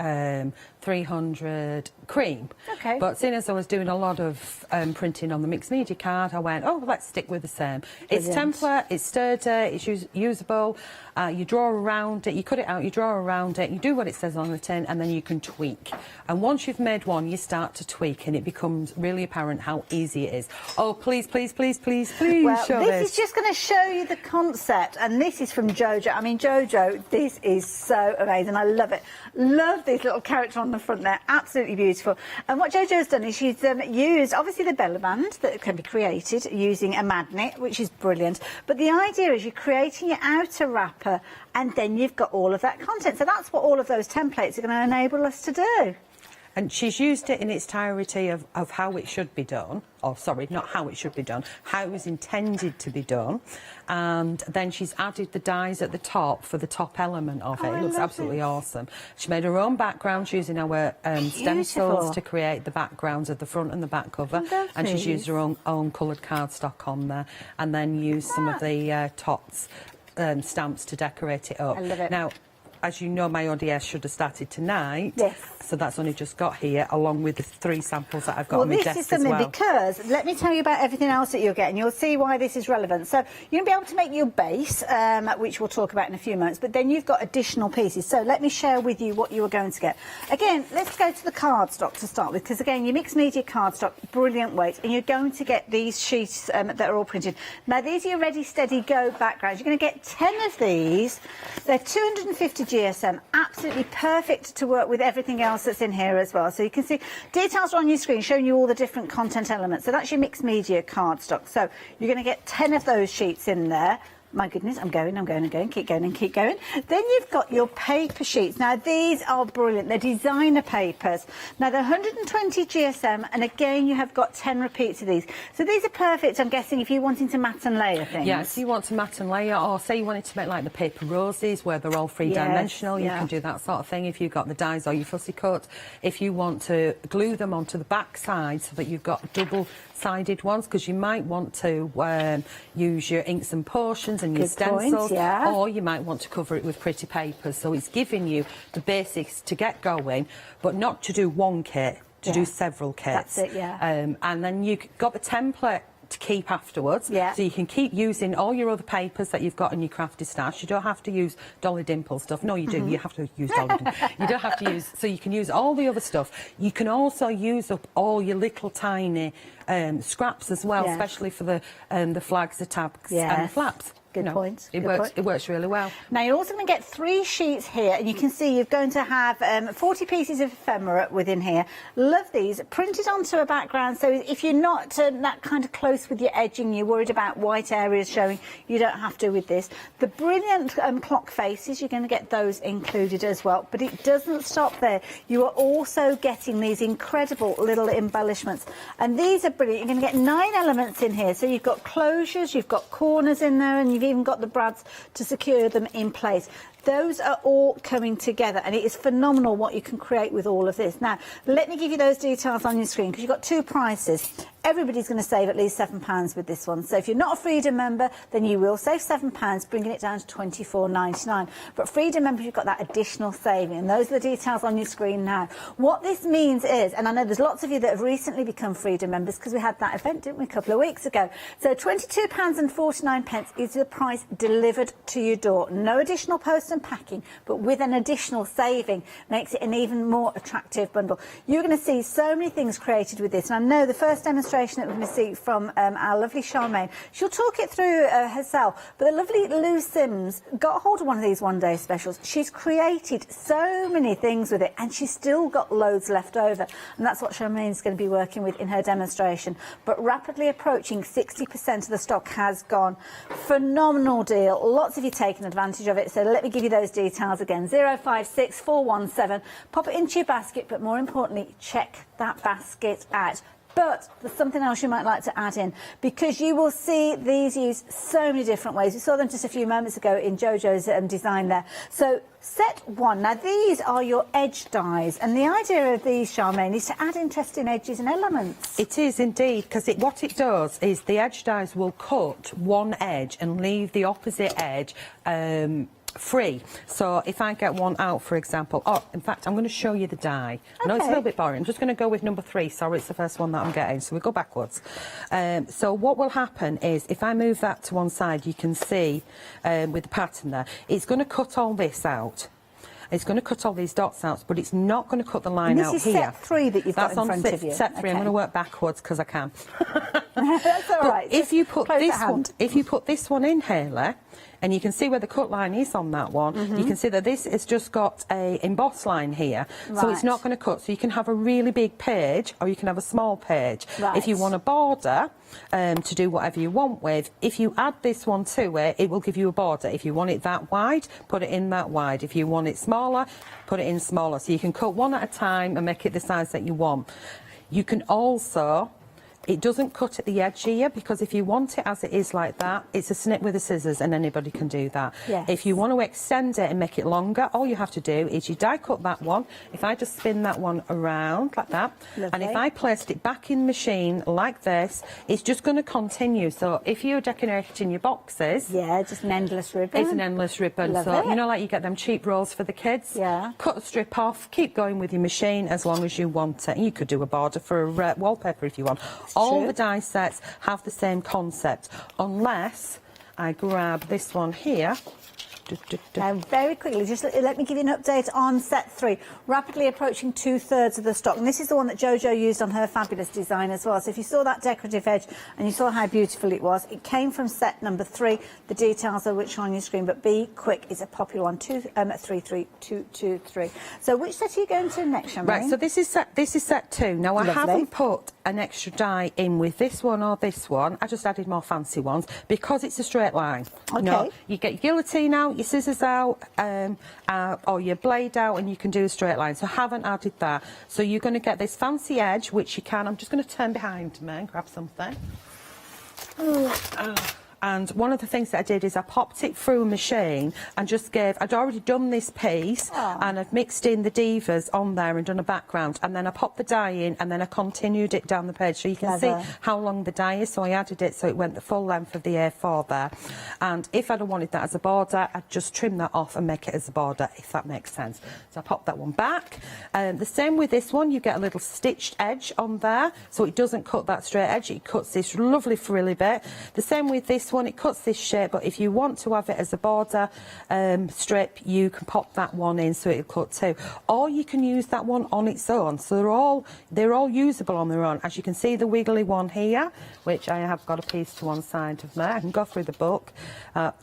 300 cream. Okay. But seeing as I was doing a lot of printing on the mixed media card, I went, oh, let's stick with the same. It's template, it's sturdy, it's usable. You draw around it, you cut it out, you draw around it, you do what it says on the tin, and then you can tweak. And once you've made one, you start to tweak, and it becomes really apparent how easy it is. Oh, please, please, please, please, please well, show this is just going to show you the concept, and this is from Jojo. I mean, Jojo, this is so amazing. I love it. love it. Love these little characters on the front there, absolutely beautiful. And what Jojo's done is she's used, obviously, the belly band that can be created using a magnet, which is brilliant. But the idea is you're creating your outer wrapper and then you've got all of that content. So that's what all of those templates are going to enable us to do. And she's used it in its entirety of how it should be done. Or, sorry, not how it should be done, how it was intended to be done. And then she's added the dies at the top for the top element of it. It looks absolutely awesome. She made her own backgrounds using our stencils to create the backgrounds of the front and the back cover. And she's used her own coloured cardstock on there. And then used some of the tops stamps to decorate it up. I love it. Now, as you know, my ODS should have started tonight. Yes. So that's only just got here, along with the 3 samples that I've got on my desk as well. Well, this is something because, let me tell you about everything else that you're getting. You'll see why this is relevant. So you're going to be able to make your base, which we'll talk about in a few moments, but then you've got additional pieces. So let me share with you what you are going to get. Again, let's go to the cardstock to start with, because again, your mixed media cardstock, brilliant weight, and you're going to get these sheets that are all printed. Now, these are your ready, steady, go backgrounds. You're going to get 10 of these. They're 250 GSM, absolutely perfect to work with everything else that's in here as well. So you can see details are on your screen showing you all the different content elements. So that's your mixed media cardstock. So you're going to get 10 of those sheets in there. My goodness, I'm going, keep going and keep going. Then you've got your paper sheets. Now, these are brilliant. They're designer papers. Now, they're 120 GSM, and again, you have got 10 repeats of these. So these are perfect, I'm guessing, if you're wanting to mat and layer things. Yeah, so you want to mat and layer, or say you wanted to make like the paper roses, where they're all three-dimensional, you can do that sort of thing if you've got the dies or your fussy cut. If you want to glue them onto the back side so that you've got double-sided ones, because you might want to use your inks and potions and your stencils, or you might want to cover it with pretty papers. So it's giving you the basics to get going, but not to do one kit, to do several kits. That's it, and then you've got the template to keep afterwards, so you can keep using all your other papers that you've got in your crafty stash. You don't have to use Dolly Dimple stuff. No, you do. You have to use Dolly Dimple. You don't have to use... So you can use all the other stuff. You can also use up all your little tiny scraps as well, especially for the flags, the tabs and the flaps. Good point. It works really well. Now, you're also going to get 3 sheets here, and you can see you're going to have 40 pieces of ephemera within here. Love these. Printed onto a background, so if you're not that kind of close with your edging, you're worried about white areas showing, you don't have to with this. The brilliant clock faces, you're going to get those included as well, but it doesn't stop there. You are also getting these incredible little embellishments, and these are brilliant. You're going to get 9 elements in here, so you've got closures, you've got corners in there, and you've even got the brads to secure them in place. Those are all coming together, and it is phenomenal what you can create with all of this. Now, let me give you those details on your screen, because you've got 2 prices. Everybody's going to save at least £7 with this one. So if you're not a Freedom member, then you will save £7, bringing it down to £24.99. But Freedom members, you've got that additional saving, and those are the details on your screen now. What this means is, and I know there's lots of you that have recently become Freedom members, because we had that event, didn't we, a couple of weeks ago. So £22.49 is the price delivered to your door. No additional post and packing, but with an additional saving, makes it an even more attractive bundle. You're going to see so many things created with this, and I know the first demonstration that we're going to see from our lovely Charmaine, she'll talk it through herself, but the lovely Lou Sims got hold of one of these one-day specials. She's created so many things with it, and she's still got loads left over, and that's what Charmaine's going to be working with in her demonstration. But rapidly approaching 60% of the stock has gone. Phenomenal deal. Lots of you taking advantage of it, so let me give you those details again. 056417. Pop it into your basket, but more importantly, check that basket out. But there's something else you might like to add in, because you will see these used so many different ways. We saw them just a few moments ago in Jojo's design there. So set 1. Now, these are your edge dies, and the idea of these, Charmaine, is to add interesting edges and elements. It is indeed, because what it does is the edge dies will cut one edge and leave the opposite edge free. So if I get one out, for example, in fact, I'm going to show you the die. I know it's a little bit boring. I'm just going to go with number 3. Sorry, it's the first one that I'm getting. So we go backwards. So what will happen is, if I move that to one side, you can see with the pattern there, it's going to cut all this out. It's going to cut all these dots out, but it's not going to cut the line out here. This is set 3 that you've got in front of you. Set 3. I'm going to work backwards because I can. That's all right. If you put this one in, Hayley, and you can see where the cut line is on that one, you can see that this has just got a emboss line here, so it's not going to cut. So you can have a really big page, or you can have a small page. If you want a border to do whatever you want with, if you add this one to it, it will give you a border. If you want it that wide, put it in that wide. If you want it smaller, put it in smaller. So you can cut one at a time and make it the size that you want. You can also... It doesn't cut at the edge here, because if you want it as it is like that, it's a snip with the scissors and anybody can do that. Yes. If you want to extend it and make it longer, all you have to do is you die cut that one. If I just spin that one around like that, and if I placed it back in the machine like this, it's just going to continue. So if you're decorating your boxes... Yeah, just an endless ribbon. It's an endless ribbon. You know, like you get them cheap rolls for the kids? Yeah. Cut a strip off, keep going with your machine as long as you want it. You could do a border for a wallpaper if you want. All the die sets have the same concept, unless I grab this one here. Now, very quickly, just let me give you an update on set 3. Rapidly approaching 2/3 of the stock. And this is the one that Jojo used on her fabulous design as well. So if you saw that decorative edge and you saw how beautiful it was, it came from set number 3. The details are which are on your screen, but be quick. It's a popular one, 33223. So which set are you going to next, Sharon? Right, so this is set 2. Now, I haven't put an extra die in with this one or this one. I just added more fancy ones because it's a straight line. Okay. You know, you get your guillotine out, your scissors out, or your blade out, and you can do a straight line. So I haven't added that. So you're going to get this fancy edge, which you can. I'm just going to turn behind me and grab something. And one of the things that I did is I popped it through a machine and just I'd already done this piece and I've mixed in the divas on there and done a background, and then I popped the die in and then I continued it down the page so you can see how long the die is. So I added it so it went the full length of the A4 there. And if I'd have wanted that as a border, I'd just trim that off and make it as a border, if that makes sense. So I popped that one back. The same with this one, you get a little stitched edge on there, so it doesn't cut that straight edge, it cuts this lovely frilly bit. The same with this one, it cuts this shape, but if you want to have it as a border strip, you can pop that one in so it'll cut too, or you can use that one on its own. So they're all usable on their own. As you can see, the wiggly one here, which I have got a piece to one side of there, I can go through the book,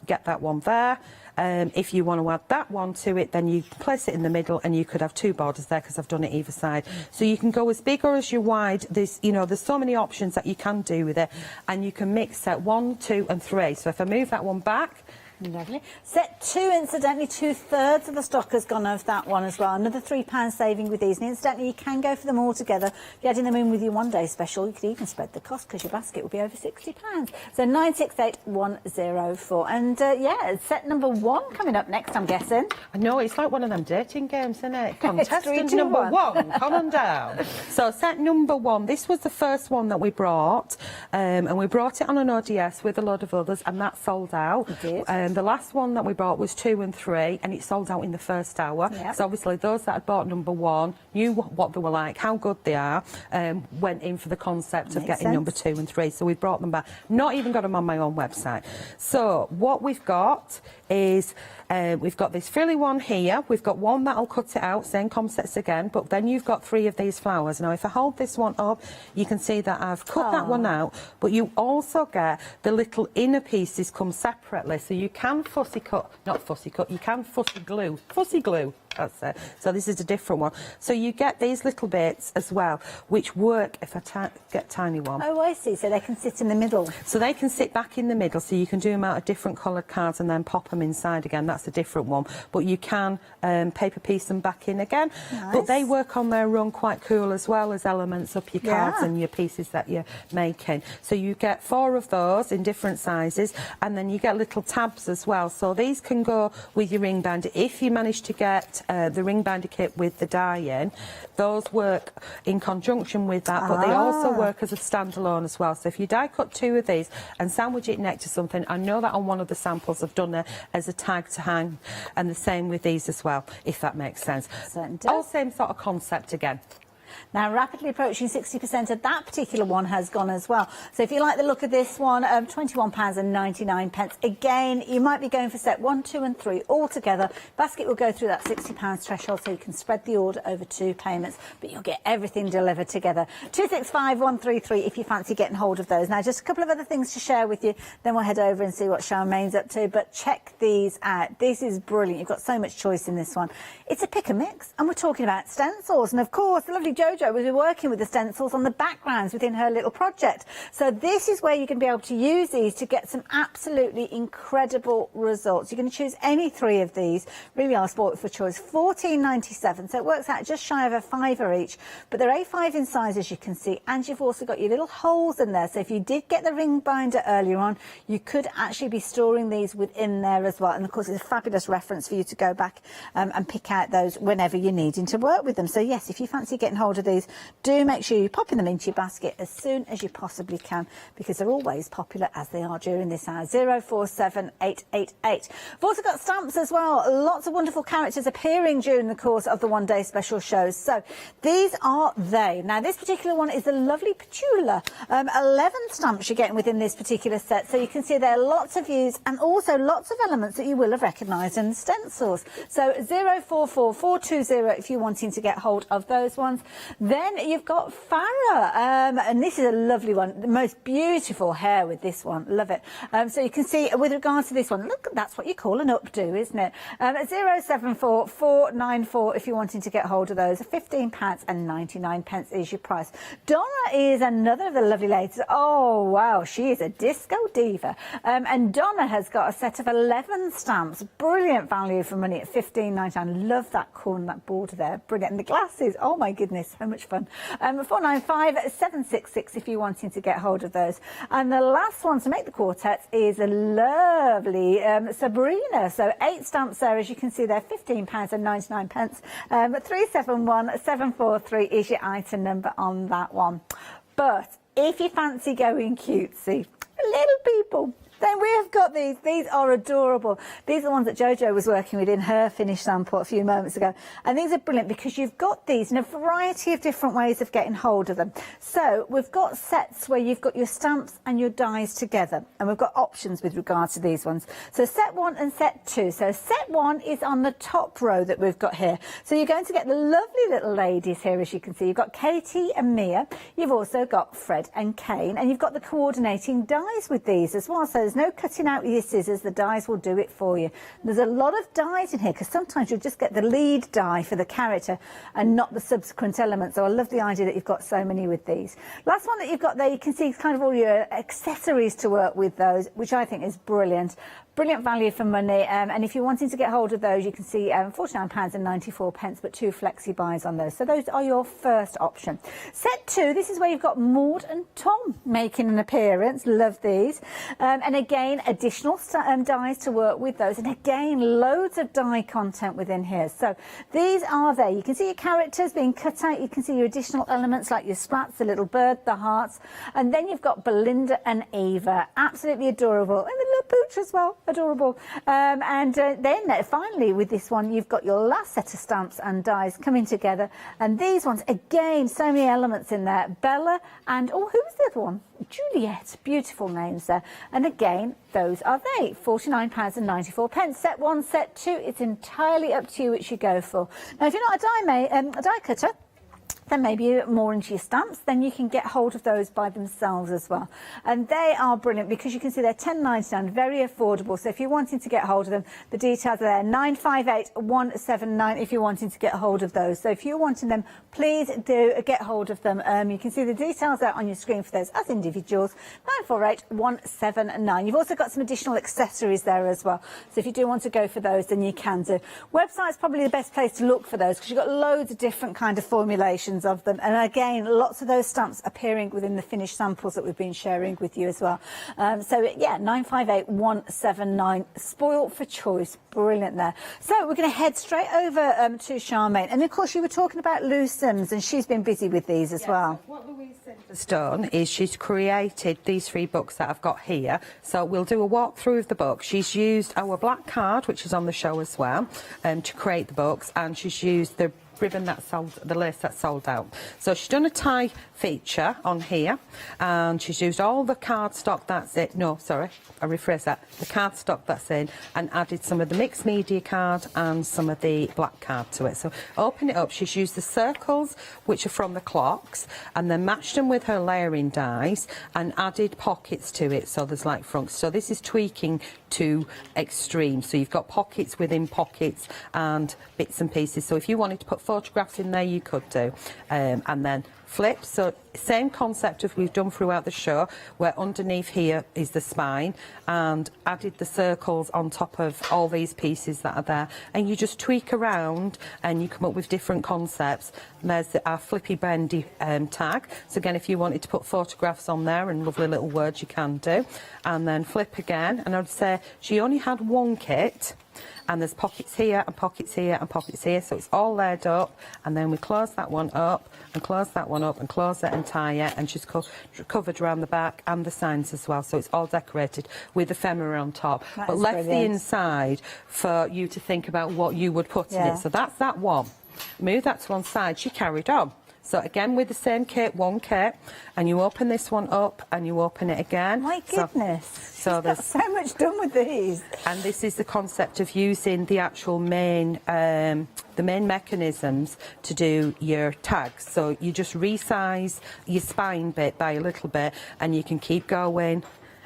get that one there. If you want to add that one to it, then you place it in the middle and you could have 2 borders there because I've done it either side. So you can go as big or as you wide. There's so many options that you can do with it, and you can mix set 1, 2 and 3. So if I move that one back, lovely. Set 2, incidentally, 2/3 of the stock has gone of that one as well. Another £3 saving with these. And incidentally, you can go for them all together. If you're adding them in with your one-day special, you could even spread the cost because your basket will be over £60. So 968104. And yeah, set number 1 coming up next, I'm guessing. I know, it's like one of them dating games, isn't it? Contestant 3, 2, number 1. 1, come on down. So set number 1, this was the first one that we brought, and we brought it on an ODS with a lot of others, and that sold out. It did. The last one that we brought was 2 and 3, and it sold out in the first hour. Yep. So obviously those that had bought number 1 knew what they were like, how good they are, went in for the concept of getting number 2 and 3. So we brought them back. Not even got them on my own website. So what we've got is we've got this frilly one here. We've got one that'll cut it out, same concepts again, but then you've got 3 of these flowers. Now if I hold this one up, you can see that I've cut that one out, but you also get the little inner pieces come separately, so you can fussy cut, you can fussy glue, that's it. So this is a different one. So you get these little bits as well, which work if I get tiny one. Oh, I see. So they can sit in the middle. So they can sit back in the middle, so you can do them out of different coloured cards and then pop them inside again. That's a different one. But you can paper piece them back in again. Nice. But they work on their own quite cool as well as elements up your cards and your pieces that you're making. So you get 4 of those in different sizes, and then you get little tabs as well. So these can go with your ring binder. If you manage to get the ring binder kit with the die in, those work in conjunction with that, but they also work as a standalone as well. So if you die cut 2 of these and sandwich it next to something, I know that on one of the samples I've done it as a tag to hang, and the same with these as well, if that makes sense. Certainly does. All same sort of concept again. Now, rapidly approaching 60% of that particular one has gone as well. So if you like the look of this one, £21.99. Again, you might be going for set 1, 2 and 3 all together. Basket will go through that £60 threshold, so you can spread the order over 2 payments, but you'll get everything delivered together. 265133 if you fancy getting hold of those. Now, just a couple of other things to share with you, then we'll head over and see what Charmaine's up to, but check these out. This is brilliant. You've got so much choice in this one. It's a pick and mix, and we're talking about stencils, and of course, the lovely Jojo will be working with the stencils on the backgrounds within her little project. So this is where you're going to be able to use these to get some absolutely incredible results. You're going to choose any 3 of these. Really are spoiled for choice. £14.97, so it works out just shy of a £5 each, but they're A5 in size, as you can see, and you've also got your little holes in there. So if you did get the ring binder earlier on, you could actually be storing these within there as well. And of course, it's a fabulous reference for you to go back and pick out those whenever you're needing to work with them. So yes, if you fancy getting hold of these, do make sure you're popping them into your basket as soon as you possibly can, because they're always popular as they are during this hour. 047888. We've also got stamps as well. Lots of wonderful characters appearing during the course of the one-day special shows. So these are they. Now, this particular one is a lovely Petula. 11 stamps you're getting within this particular set. So you can see there are lots of views and also lots of elements that you will have recognised in the stencils. So 044420 if you're wanting to get hold of those ones. Then you've got Farah, and this is a lovely one. The most beautiful hair with this one. Love it. So you can see with regards to this one, look, that's what you call an updo, isn't it? 074494 if you're wanting to get hold of those. £15.99 is your price. Donna is another of the lovely ladies. Oh, wow, she is a disco diva. And Donna has got a set of 11 stamps. Brilliant value for money at £15.99. Love that corner, that border there. Brilliant. And the glasses, oh my goodness, so much fun. 495766 if you're wanting to get hold of those. And the last one to make the quartet is a lovely Sabrina. So 8 stamps there, as you can see there, £15.99. 371743 is your item number on that one. But if you fancy going cutesy, little people, then we have got these. These are adorable. These are the ones that Jojo was working with in her finished sample a few moments ago. And these are brilliant because you've got these in a variety of different ways of getting hold of them. So we've got sets where you've got your stamps and your dies together. And we've got options with regard to these ones. So set 1 and set 2. So set 1 is on the top row that we've got here. So you're going to get the lovely little ladies here, as you can see. You've got Katie and Mia. You've also got Fred and Kane. And you've got the coordinating dies with these as well. So there's no cutting out with your scissors, the dies will do it for you. There's a lot of dies in here because sometimes you'll just get the lead die for the character and not the subsequent elements. So I love the idea that you've got so many with these. Last one that you've got there, you can see kind of all your accessories to work with those, which I think is brilliant. Brilliant value for money, and if you're wanting to get hold of those, you can see £49.94, but 2 flexi buys on those. So those are your first option. Set 2, this is where you've got Maud and Tom making an appearance. Love these. And again, additional dies to work with those. And again, loads of die content within here. So these are there. You can see your characters being cut out. You can see your additional elements like your splats, the little bird, the hearts. And then you've got Belinda and Eva. Absolutely adorable. And the little pooch as well. Adorable. Then finally with this one, you've got your last set of stamps and dies coming together. And these ones, again, so many elements in there. Bella and, oh, who was the other one? Juliet. Beautiful names there. And again, those are they. £49.94. Set 1, set 2. It's entirely up to you which you go for. Now, if you're not a die cutter, then maybe you're more into your stamps, then you can get hold of those by themselves as well. And they are brilliant because you can see they're £10.99, very affordable. So if you're wanting to get hold of them, the details are there. 958179 if you're wanting to get hold of those. So if you're wanting them, please do get hold of them. You can see the details there on your screen for those as individuals. 948179. You've also got some additional accessories there as well. So if you do want to go for those, then you can do. Website's probably the best place to look for those because you've got loads of different kind of formulations of them, and again, lots of those stamps appearing within the finished samples that we've been sharing with you as well. So yeah, 958179, spoiled for choice. Brilliant there. So we're going to head straight over to Charmaine, and of course you were talking about Lou Sims, and she's been busy with these as well. What Louise Sims has done is she's created these 3 books that I've got here. So we'll do a walkthrough of the book. She's used our black card, which is on the show as well, to create the books, and she's used the ribbon that's sold, the lace that's sold out. So she's done a tie feature on here, and she's used all the cardstock that's it. No, sorry, I rephrase that. The cardstock that's in, and added some of the mixed media card and some of the black card to it. So open it up. She's used the circles, which are from the clocks, and then matched them with her layering dies and added pockets to it. So there's like fronts. So this is tweaking to extreme. So you've got pockets within pockets and bits and pieces. So if you wanted to put photographs in there, you could do. And then flip. So same concept as we've done throughout the show, where underneath here is the spine, and added the circles on top of all these pieces that are there, and you just tweak around and you come up with different concepts. And there's our flippy bendy tag. So again, if you wanted to put photographs on there and lovely little words, you can do. And then flip again, and I'd say she only had one kit, and there's pockets here and pockets here and pockets here, so it's all layered up. And then we close that one up and close that one up and close it and tie it, and she's covered around the back and the signs as well, so it's all decorated with ephemera on top, but left the inside for you to think about what you would put in it. So that's that one. Move that to one side. She carried on. So again, with the same kit, one kit, and you open this one up and you open it again. My goodness, so there's so much done with these. And this is the concept of using the actual main, the main mechanisms to do your tags. So you just resize your spine bit by a little bit, and you can keep going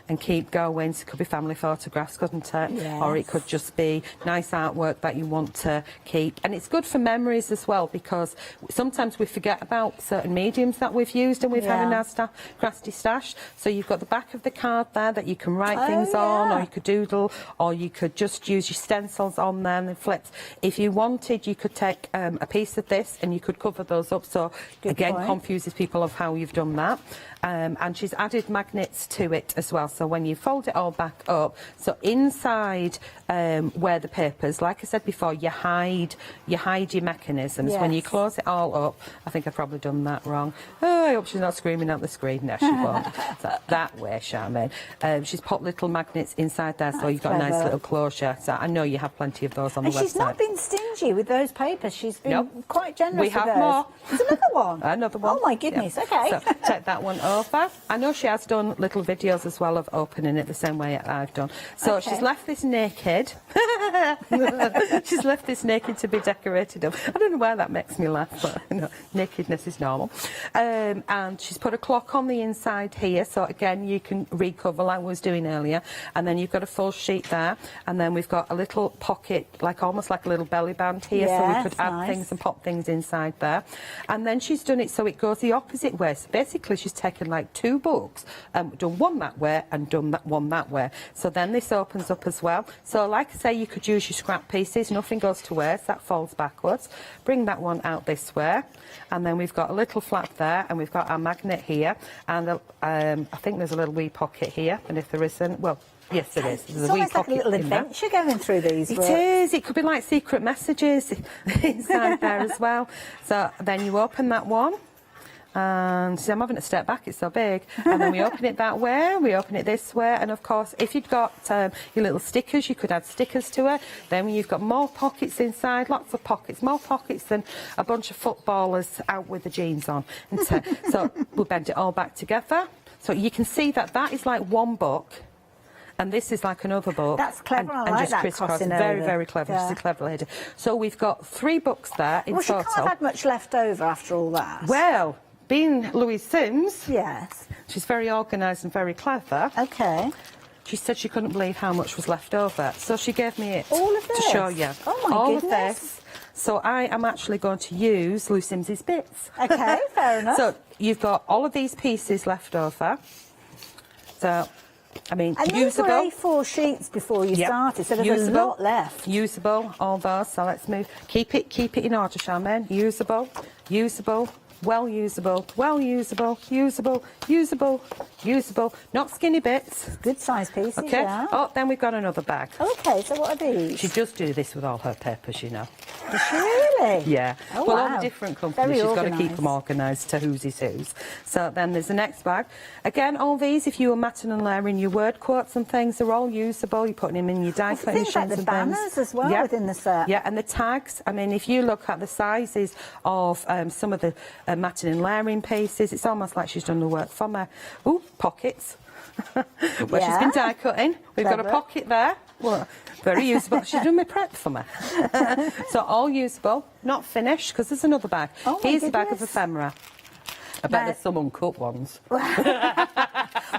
and keep going. So it could be family photographs, couldn't it? Yes. Or it could just be nice artwork that you want to keep. And it's good for memories as well, because sometimes we forget about certain mediums that we've used and we've had in our crafty stash. So you've got the back of the card there that you can write things on, or you could doodle, or you could just use your stencils on there and flips. If you wanted, you could take a piece of this and you could cover those up. So again, confuses people of how you've done that. And she's added magnets to it as well. So when you fold it all back up, so inside where the papers, like I said before, you hide your mechanisms. When you close it all up, I think I've probably done that wrong. Oh, I hope she's not screaming at the screen. No, she won't. So that way, Charmaine. She's put little magnets inside there, so you've got a nice little closure. So I know you have plenty of those on the website. And she's not been stingy with those papers. She's been quite generous We with have those. more. There's another one. Another one. Oh my goodness. Okay. So take that one over. I know she has done little videos as well of opening it the same way I've done. So she's left this naked. She's left this naked to be decorated up. I don't know why that makes me laugh, but you know, nakedness is normal. And she's put a clock on the inside here, so again you can recover like I was doing earlier. And then you've got a full sheet there, and then we've got a little pocket, like almost like a little belly band here, so we could add things and pop things inside there. And then she's done it so it goes the opposite way. So basically she's taken like two books, done one that way and done that one that way. So then this opens up as well. So like I say, you could use your scrap pieces, nothing goes to waste, that folds backwards. Bring that one out this way, and then we've got a little flap there, and we've got our magnet here, and I think there's a little wee pocket here, and if there isn't, well, yes, there is. There's it's almost like a little adventure going through these. It is. It could be like secret messages inside there as well. So then you open that one. And see, I'm having to step back, it's so big. And then we open it that way, we open it this way, and of course if you've got your little stickers, you could add stickers to it. Then you've got more pockets inside, lots of pockets, more pockets than a bunch of footballers out with the jeans on. So we'll bend it all back together. So you can see that that is like one book, and this is like another book. That's clever. I like just that crisscross. crossing Very, over. very clever. She's a clever lady. So we've got 3 books there in total. Well, she can't have had much left over after all that. Well, being Louise Sims, yes, she's very organised and very clever. Okay. She said she couldn't believe how much was left over, so she gave me it all of this to show you. Oh my all goodness. of this. So I am actually going to use Louise Sims's bits. Okay, fair enough. So you've got all of these pieces left over. So, I mean, and usable. these were A4 sheets before you started, so there's a lot left. Usable, all those. So let's move. Keep it in order, Charmaine. Usable, usable. Well usable, well usable, usable, usable, usable. Not skinny bits. Good size pieces, okay. yeah. Oh, then we've got another bag. Okay, so what are these? She does do this with all her papers, you know. Does she really? Really? Yeah. Oh, well, wow. all the different companies, she's got to keep them organised to whose is whose. So then there's the next bag. Again, all these, if you were matting and layering your word quotes and things, they're all usable. You're putting them in your die cutting Things like the and banners things. as well within the set. Yeah, and the tags. I mean, if you look at the sizes of some of the matting and layering pieces, it's almost like she's done the work for me. Ooh, pockets. Where she's been die cutting. We've got a pocket there. Well, very usable. She's done my prep for me. So all usable, not finished, because there's another bag. Oh, here's a bag of ephemera. I bet there's some uncut ones. Well,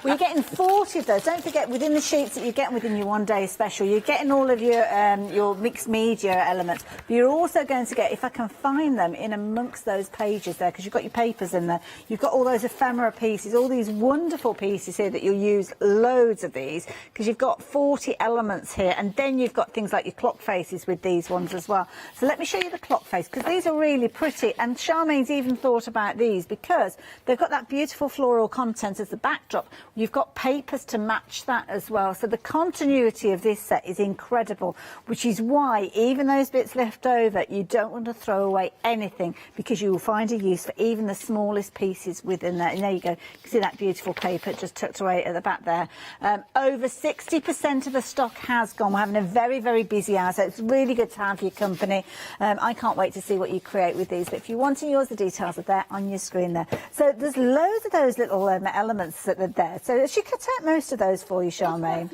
you're getting 40 of those. Don't forget, within the sheets that you're getting within your one-day special, you're getting all of your mixed media elements. But you're also going to get, if I can find them, in amongst those pages there, because you've got your papers in there, you've got all those ephemera pieces, all these wonderful pieces here that you'll use loads of these, because you've got 40 elements here, and then you've got things like your clock faces with these ones as well. So let me show you the clock face, because these are really pretty, and Charmaine's even thought about these, because they've got that beautiful floral content as the backdrop. You've got papers to match that as well. So the continuity of this set is incredible, which is why even those bits left over, you don't want to throw away anything, because you will find a use for even the smallest pieces within there. And there you go. You can see that beautiful paper just tucked away at the back there. Over 60% of the stock has gone. We're having a very, very busy hour, so it's really good to have your company. I can't wait to see what you create with these. But if you want to use the details are there on your screen there. So there's loads of those little elements that are there. So she cut out most of those for you, Charmaine.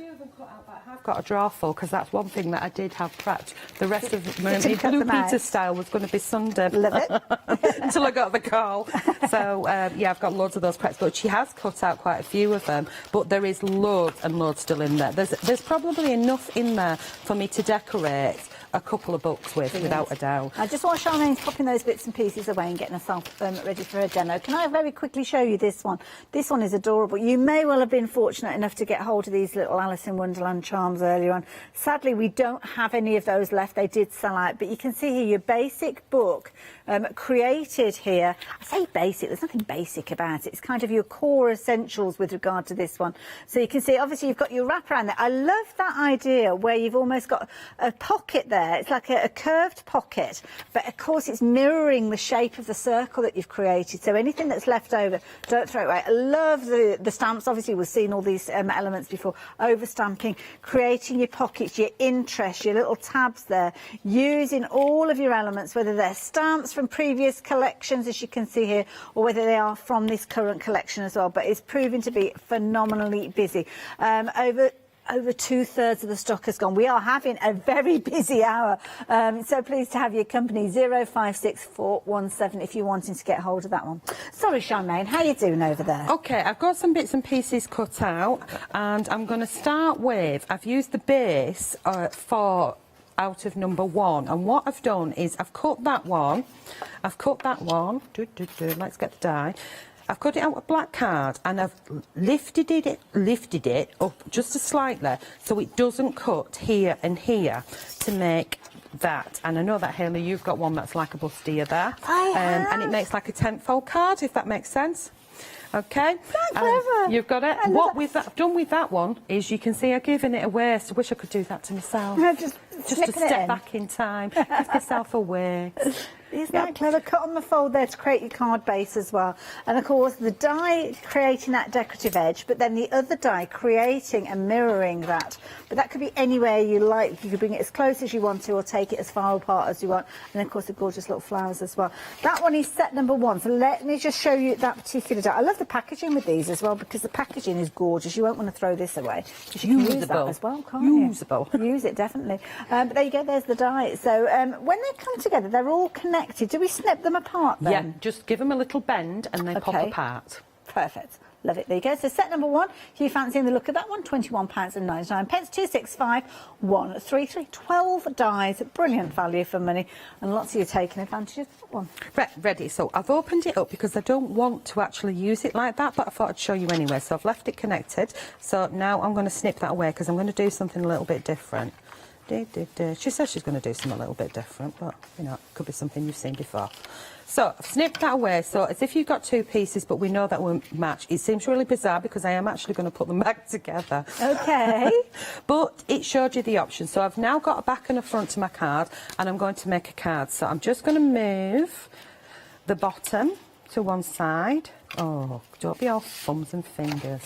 I've got a drawer full, because that's one thing that I did have prepped. The rest of my Blue Peter style was going to be Sunday. Love it. Until I got the call. So, yeah, I've got loads of those preps, but she has cut out quite a few of them. But there is loads and loads still in there. There's probably enough in there for me to decorate a couple of books with, without a doubt. I just want Charmaine's popping those bits and pieces away and getting herself ready for her demo. Can I very quickly show you this one? This one is adorable. You may well have been fortunate enough to get hold of these little Alice in Wonderland charms earlier on. Sadly, we don't have any of those left. They did sell out. But you can see here your basic book created here. I say basic, there's nothing basic about it. It's kind of your core essentials with regard to this one. So you can see, obviously, you've got your wrap around there. I love that idea where you've almost got a pocket there. It's like a curved pocket, but of course it's mirroring the shape of the circle that you've created. So anything that's left over, don't throw it away. I love the stamps. Obviously, we've seen all these elements before. Overstamping, creating your pockets, your interest, your little tabs there, using all of your elements, whether they're stamps from previous collections, as you can see here, or whether they are from this current collection as well. But it's proving to be phenomenally busy. Over 2/3 of the stock has gone. We are having a very busy hour. So pleased to have your company, 056417, if you're wanting to get hold of that one. Sorry, Charmaine, how are you doing over there? OK, I've got some bits and pieces cut out, and I'm going to start with, I've used the base for out of number 1, and what I've done is I've cut that one, let's get the die. I've cut it out with black card, and I've lifted it up just slightly so it doesn't cut here and here to make that. And I know that, Hayley, you've got one that's like a bustier there. And it makes like a 10-fold card, if that makes sense. OK? Clever. You've got it. What I've done with that one is, you can see I've given it away, so I wish I could do that to myself. No, just to step back in time, give myself a wig. Isn't that clever? Cut on the fold there to create your card base as well. And of course, the die creating that decorative edge, but then the other die creating and mirroring that. But that could be anywhere you like. You could bring it as close as you want to, or take it as far apart as you want. And of course, the gorgeous little flowers as well. That one is set number 1. So let me just show you that particular die. I love the packaging with these as well, because the packaging is gorgeous. You won't want to throw this away. You can use that as well, can't you? Usable. Use it, definitely. But there you go, there's the die. So when they come together, they're all connected. Do we snip them apart then? Yeah, just give them a little bend and they pop apart. Perfect. Love it. There you go. So set number 1, if you're fancying the look of that one, £21.99. 265 133. 12 dies. Brilliant value for money. And lots of you taking advantage of that one. Right, ready. So I've opened it up because I don't want to actually use it like that, but I thought I'd show you anyway. So I've left it connected. So now I'm going to snip that away, because I'm going to do something a little bit different. She says she's going to do something a little bit different, but, you know, it could be something you've seen before. So I've snipped that away, so as if you've got two pieces, but we know that won't match. It seems really bizarre because I am actually going to put them back together. Okay. But it showed you the option. So I've now got a back and a front to my card, and I'm going to make a card. So I'm just going to move the bottom to one side. Oh, don't be all thumbs and fingers.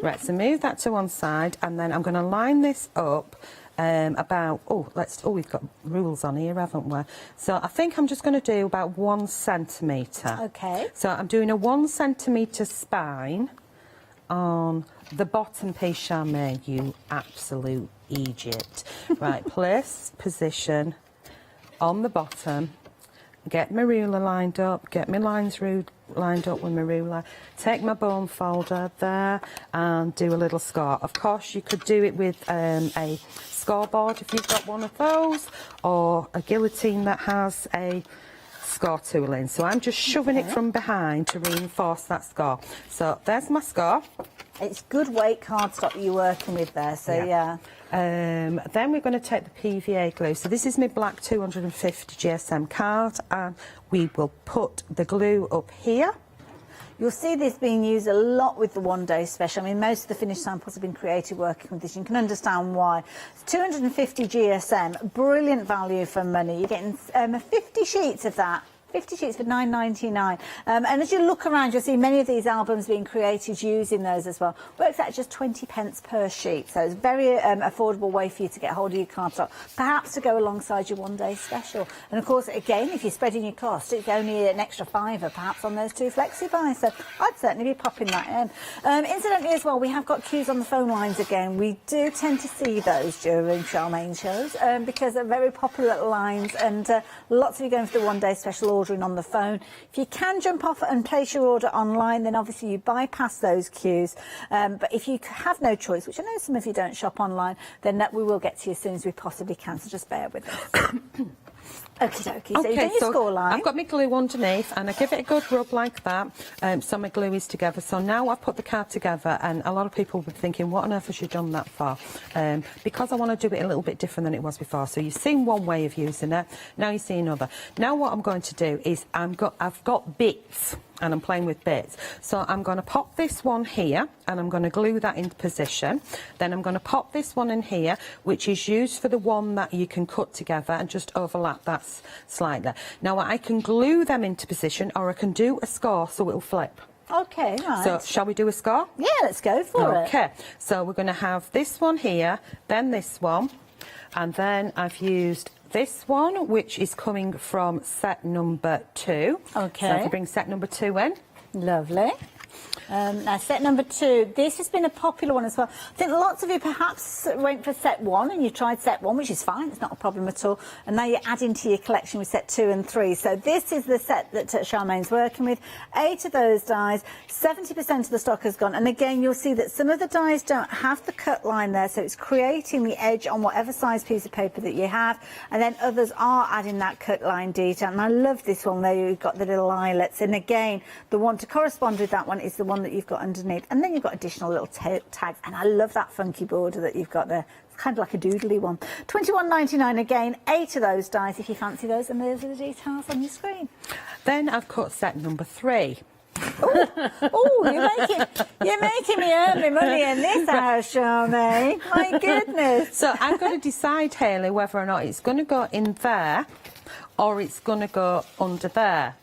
Right, so move that to one side, and then I'm going to line this up about, we've got rules on here, haven't we? So I think I'm just going to do about 1 centimetre. Okay. So I'm doing a 1 centimetre spine on the bottom piece, Charmaine, you absolute Egypt. Right, place, position on the bottom. Get my ruler lined up, get my lines lined up with my ruler, take my bone folder there and do a little score. Of course, you could do it with a scoreboard if you've got one of those, or a guillotine that has a score tool in. So I'm just shoving it from behind to reinforce that score. So there's my score. It's good weight cardstock that you're working with there, so yeah. Then we're going to take the PVA glue. So this is my black 250 GSM card, and we will put the glue up here. You'll see this being used a lot with the one-day special. I mean, most of the finished samples have been created working with this. You can understand why. It's 250 GSM, brilliant value for money. You're getting 50 sheets of that. 50 sheets for $9.99. And as you look around, you'll see many of these albums being created using those as well. Works out just 20 pence per sheet. So it's a very affordable way for you to get hold of your cardstock, perhaps to go alongside your one-day special. And of course, again, if you're spreading your cost, it's only an extra £5 perhaps on those 2 flexi buys. So I'd certainly be popping that in. Incidentally as well, we have got queues on the phone lines again. We do tend to see those during Charmaine shows because they're very popular lines, and lots of you going for the one-day special ordering on the phone. If you can jump off and place your order online, then obviously you bypass those queues. But if you have no choice, which I know some of you don't shop online, then we will get to you as soon as we possibly can, so just bear with us. Okie dokie. So you've done your score line. I've got my glue underneath, and I give it a good rub like that, so my glue is together. So now I've put the card together, and a lot of people will be thinking, what on earth has she done that for? Because I want to do it a little bit different than it was before. So you've seen one way of using it, now you see another. Now what I'm going to do is I've got bits, and I'm playing with bits. So I'm going to pop this one here, and I'm going to glue that into position. Then I'm going to pop this one in here, which is used for the one that you can cut together and just overlap that slightly. Now I can glue them into position, or I can do a score so it'll flip. Okay, right. So shall we do a score? Yeah, let's go for it. Okay, so we're going to have this one here, then this one, and then I've used this one, which is coming from set number 2. Okay. So if you bring set number 2 in. Lovely. Now, set number 2, this has been a popular one as well. I think lots of you perhaps went for set 1 and you tried set 1, which is fine, it's not a problem at all. And now you're adding to your collection with set 2 and 3. So this is the set that Charmaine's working with. 8 of those dies, 70% of the stock has gone. And again, you'll see that some of the dies don't have the cut line there, so it's creating the edge on whatever size piece of paper that you have. And then others are adding that cut line detail. And I love this one there, you've got the little eyelets. And again, the one to correspond with that one is the one that you've got underneath, and then you've got additional little tags, and I love that funky border that you've got there. It's kind of like a doodly one. $21.99 again, 8 of those dies if you fancy those, and those are the details on your screen. Then I've cut set number 3. Oh, you're making me earn my money in this house, Charmaine. My goodness. So I've got to decide, Hayley, whether or not it's going to go in there or it's going to go under there.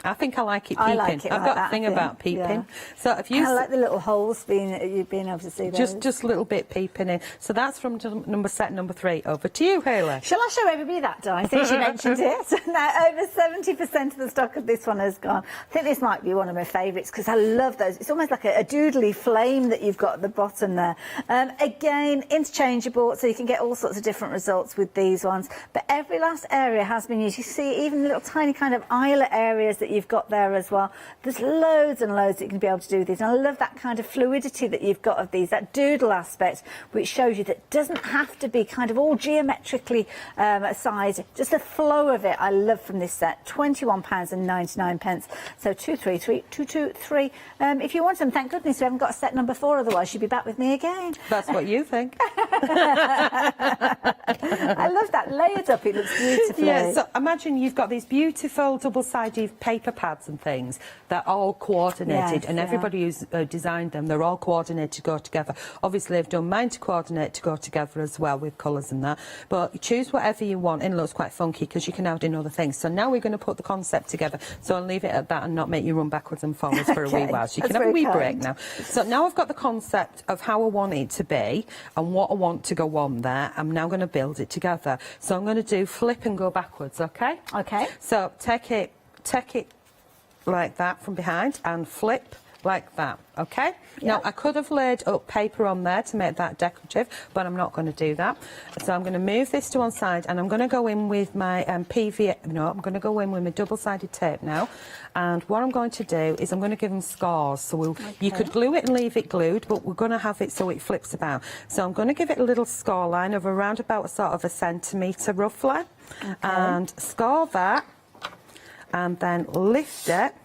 I think I like it peeping. I like it I've like got a thing about peeping. Yeah. So if you I like the little holes being able to see those. Just a little bit peeping in. So that's from set number 3. Over to you, Hayley. Shall I show everybody that die since you mentioned it? Now, over 70% of the stock of this one has gone. I think this might be one of my favourites because I love those. It's almost like a doodly flame that you've got at the bottom there. Again, interchangeable, so you can get all sorts of different results with these ones. But every last area has been used. You see even little tiny kind of eyelet areas that you've got there as well. There's loads and loads that you can be able to do with these, and I love that kind of fluidity that you've got of these, that doodle aspect, which shows you that it doesn't have to be kind of all geometrically sized, just the flow of it. I love from this set. £21.99. So 233. If you want them, thank goodness we haven't got a set number 4, otherwise you'd be back with me again. That's what you think. I love that layered up, it looks beautiful. Yeah, so imagine you've got these beautiful double-sided paper paper pads and things, they're all coordinated, Yes, and yeah. everybody who's designed them, they're all coordinated to go together. Obviously, I've done mine to coordinate to go together as well with colours and that. But you choose whatever you want, and it looks quite funky because you can add in other things. So now we're going to put the concept together. So I'll leave it at that and not make you run backwards and forwards for a wee while. So you can have a wee break now. So now I've got the concept of how I want it to be and what I want to go on there. I'm now going to build it together. So I'm going to do flip and go backwards, okay? Okay. So take it like that from behind and flip like that, okay? Now, I could have laid up paper on there to make that decorative, but I'm not going to do that. So I'm going to move this to one side, and I'm going to go in with my I'm going to go in with my double-sided tape now. And what I'm going to do is I'm going to give them scars. So you could glue it and leave it glued, but we're going to have it so it flips about. So I'm going to give it a little scar line of around about sort of 1 centimetre roughly, and scar that, and then lift it,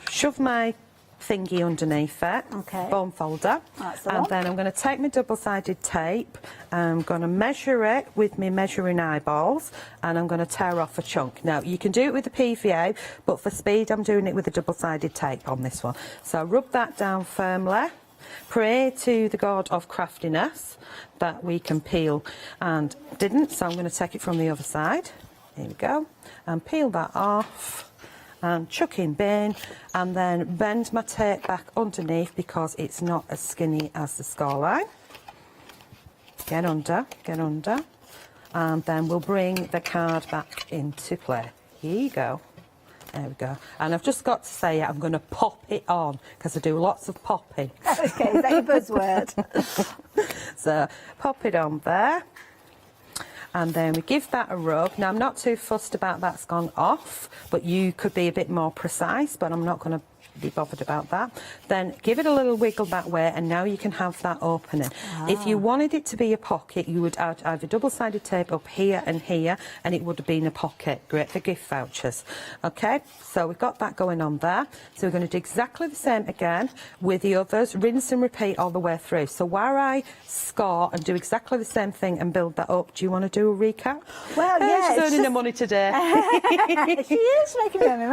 shove my thingy underneath it, bone folder, and then I'm going to take my double-sided tape, I'm going to measure it with my measuring eyeballs, and I'm going to tear off a chunk. Now, you can do it with the PVA, but for speed I'm doing it with the double-sided tape on this one. So rub that down firmly, pray to the God of craftiness that we can peel, and didn't, so I'm going to take it from the other side. Here we go, and peel that off. And chuck in bin, and then bend my tape back underneath because it's not as skinny as the scar line. Get under, and then we'll bring the card back into play. Here you go. There we go. And I've just got to say I'm going to pop it on because I do lots of popping. Okay, is that your buzzword? So pop it on there. And then we give that a rub. Now, I'm not too fussed about that's gone off, but you could be a bit more precise, but I'm not going to be bothered about that. Then give it a little wiggle that way, and now you can have that opening. If you wanted it to be a pocket, you would add either double-sided tape up here and here, and it would have been a pocket. Great for gift vouchers. Okay, so we've got that going on there. So we're going to do exactly the same again with the others, rinse and repeat all the way through. So while I score and do exactly the same thing and build that up, do you want to do a recap? Well, yeah. She's earning the money today. She is making money.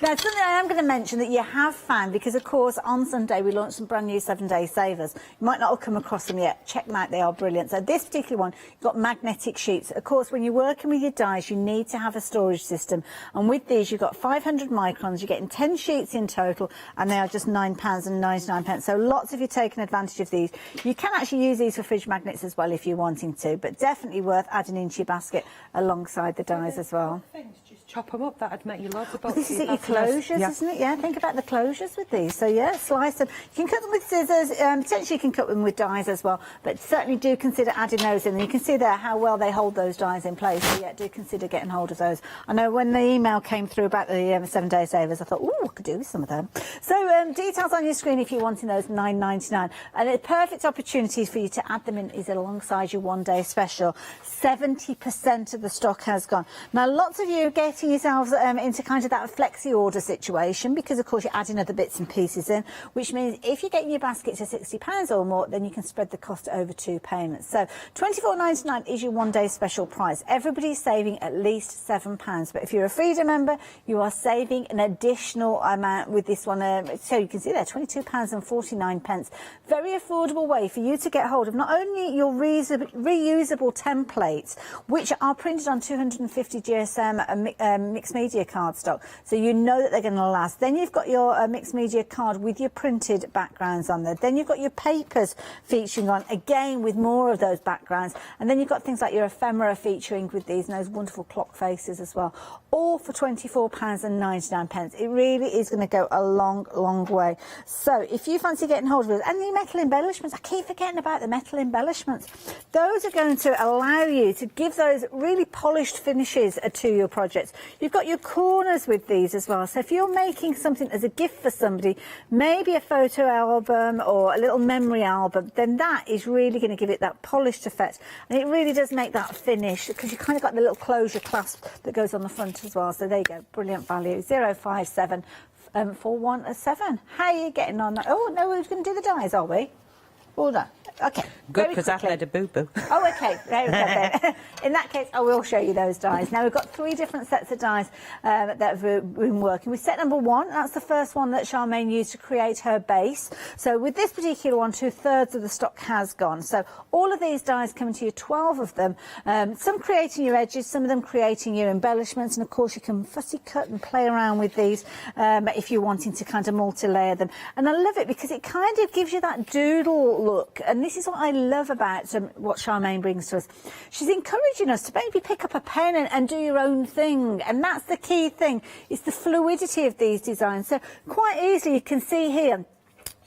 Now, something I am going to mention that you have found, because of course on Sunday we launched some brand new 7-day savers. You might not have come across them yet. Check them out, they are brilliant. So this particular one, you've got magnetic sheets. Of course, when you're working with your dies, you need to have a storage system, and with these you've got 500 microns. You're getting 10 sheets in total, and they are just £9.99. So lots of you taking advantage of these. You can actually use these for fridge magnets as well if you're wanting to, but definitely worth adding into your basket alongside the dies as well. Just chop them up, that'd make you loads of Well, boxes. this is it, your closures, isn't it? Yeah, think about the closures with these. So yeah, slice them. You can cut them with scissors, potentially you can cut them with dies as well, but certainly do consider adding those in. And you can see there how well they hold those dies in place, so yeah, do consider getting hold of those. I know when the email came through about the 7-day savers, I thought, oh, I could do with some of them. So details on your screen if you're wanting those, £9.99. And a perfect opportunity for you to add them in is alongside your 1-day special. 70% of the stock has gone. Now, lots of you are getting yourselves into kind of that flexi order situation because, of course, you're adding other bits and pieces in, which means if you're getting your basket to £60 or more, then you can spread the cost over 2 payments. So £24.99 is your 1-day special price. Everybody's saving at least £7. But if you're a Freedom member, you are saving an additional amount with this one. So you can see there, £22.49. Very affordable way for you to get hold of not only your reusable templates, which are printed on 250 GSM mixed media cardstock, so you know that they're going to last. Then you've got your mixed media card with your printed backgrounds on there. Then you've got your papers featuring on, again with more of those backgrounds. And then you've got things like your ephemera featuring with these and those wonderful clock faces as well. All for £24.99. It really is going to go a long, long way. So if you fancy getting hold of it, and the metal embellishments, I keep forgetting about the metal embellishments. Those are going to allow you to give those really polished finishes to your projects. You've got your corners with these as well. So if you're making something as a gift for somebody, maybe a photo album or a little memory album, then that is really going to give it that polished effect. And it really does make that finish because you kind of got the little closure clasp that goes on the front as well. So there you go, brilliant value. 057 417. How are you getting on that? Oh, no, we're going to do the dies, are we? All done. Okay. Good, because I've had a boo-boo. Oh, okay. There we go then. In that case, I will show you those dies. Now, we've got 3 different sets of dies that have been working. With set number 1, that's the first one that Charmaine used to create her base. So with this particular one, 2/3 of the stock has gone. So all of these dies coming to you, 12 of them. Some creating your edges, some of them creating your embellishments. And, of course, you can fussy cut and play around with these if you're wanting to kind of multi-layer them. And I love it because it kind of gives you that doodle look. And this is what I love about what Charmaine brings to us. She's encouraging us to maybe pick up a pen and do your own thing, and that's the key thing. It's the fluidity of these designs. So quite easily you can see here,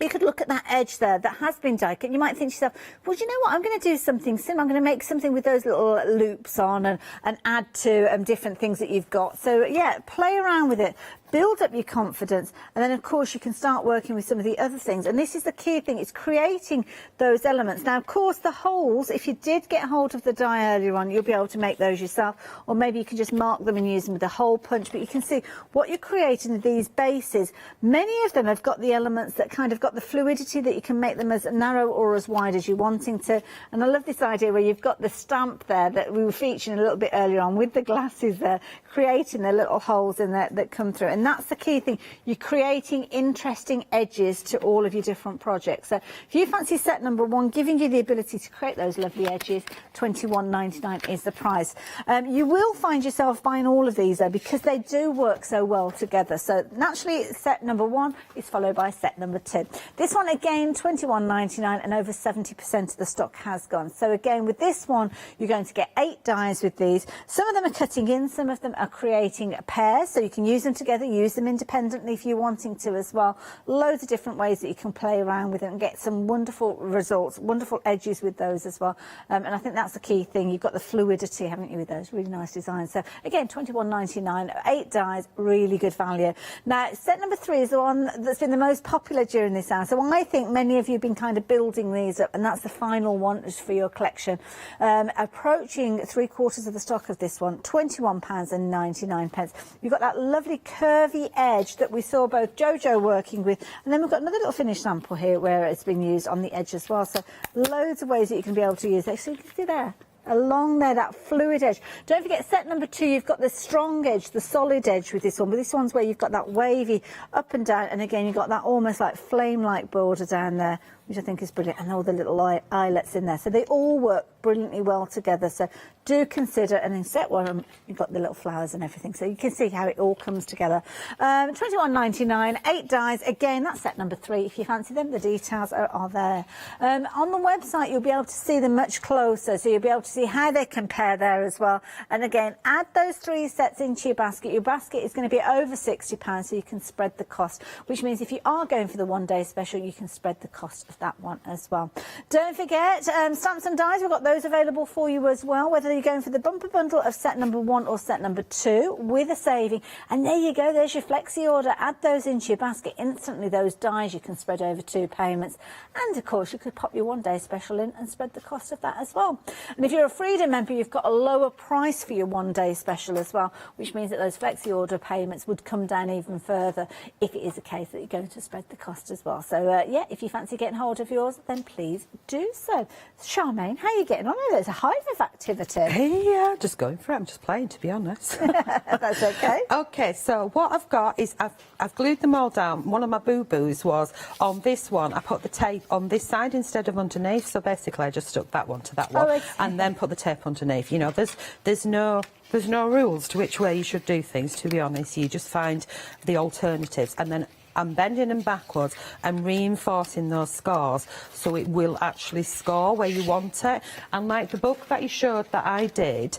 you could look at that edge there that has been dyed, and you might think to yourself, well, do you know what, I'm going to do something similar. I'm going to make something with those little loops on and add to different things that you've got. So, yeah, play around with it. Build up your confidence, and then, of course, you can start working with some of the other things. And this is the key thing, it's creating those elements. Now, of course, the holes, if you did get hold of the die earlier on, you'll be able to make those yourself, or maybe you can just mark them and use them with a hole punch. But you can see what you're creating with these bases. Many of them have got the elements that kind of got the fluidity that you can make them as narrow or as wide as you're wanting to. And I love this idea where you've got the stamp there that we were featuring a little bit earlier on with the glasses there, creating the little holes in there that come through. And that's the key thing. You're creating interesting edges to all of your different projects. So if you fancy set number 1, giving you the ability to create those lovely edges, £21.99 is the price. You will find yourself buying all of these though, because they do work so well together. So naturally, set number 1 is followed by set number 2. This one again, £21.99, and over 70% of the stock has gone. So again, with this one, you're going to get 8 dies with these. Some of them are cutting in, some of them are creating pairs, so you can use them together, use them independently if you're wanting to as well. Loads of different ways that you can play around with it and get some wonderful results, wonderful edges with those as well. And I think that's the key thing. You've got the fluidity, haven't you, with those really nice designs. So again, £21.99, 8 dies, really good value. Now, set number 3 is the one that's been the most popular during this hour. So I think many of you have been kind of building these up, and that's the final one is for your collection. Approaching 3/4 of the stock of this one, £21.99. You've got that lovely curvy edge that we saw both Jojo working with, and then we've got another little finished sample here where it's been used on the edge as well. So loads of ways that you can be able to use it. So you can see there, along there, that fluid edge. Don't forget, set number 2, you've got the strong edge, the solid edge with this one. But this one's where you've got that wavy up and down, and again, you've got that almost like flame-like border down there, which I think is brilliant, and all the little eyelets in there. So they all work brilliantly well together. So do consider, and in set 1, you've got the little flowers and everything. So you can see how it all comes together. £21.99, 8 dies. Again, that's set number 3. If you fancy them, the details are there. On the website, you'll be able to see them much closer. So you'll be able to see how they compare there as well. And again, add those 3 sets into your basket. Your basket is going to be over £60, so you can spread the cost, which means if you are going for the one-day special, you can spread the cost of that one as well. Don't forget, stamps and dies, we've got those available for you as well, whether you're going for the bumper bundle of set number 1 or set number 2 with a saving. And there you go, there's your flexi order. Add those into your basket instantly. Those dies you can spread over 2 payments, and of course you could pop your one-day special in and spread the cost of that as well. And if you're a Freedom member, you've got a lower price for your one-day special as well, which means that those flexi order payments would come down even further if it is a case that you're going to spread the cost as well. So yeah, if you fancy getting hold of yours, then please do so. Charmaine, how are you getting on? There's a hive of activity. Yeah, just going for it. I'm just playing, to be honest. That's okay. Okay, so what I've got is I've glued them all down. One of my boo-boos was on this one. I put the tape on this side instead of underneath. So basically, I just stuck that one to that one, and then put the tape underneath. You know, there's no rules to which way you should do things. To be honest, you just find the alternatives, and then I'm bending them backwards and reinforcing those scores so it will actually score where you want it. And like the book that you showed that I did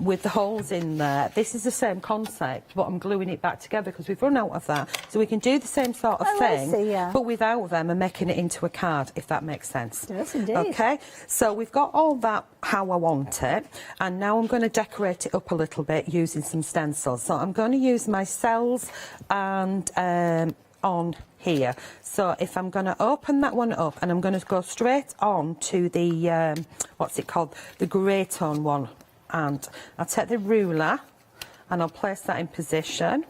with the holes in there, this is the same concept, but I'm gluing it back together because we've run out of that. So we can do the same sort of thing, but without them and making it into a card, if that makes sense. Yes, indeed. Okay, so we've got all that how I want it, and now I'm going to decorate it up a little bit using some stencils. So I'm going to use my cells and on here. So if I'm going to open that one up, and I'm going to go straight on to the what's it called, the grey tone one, and I'll take the ruler and I'll place that in position,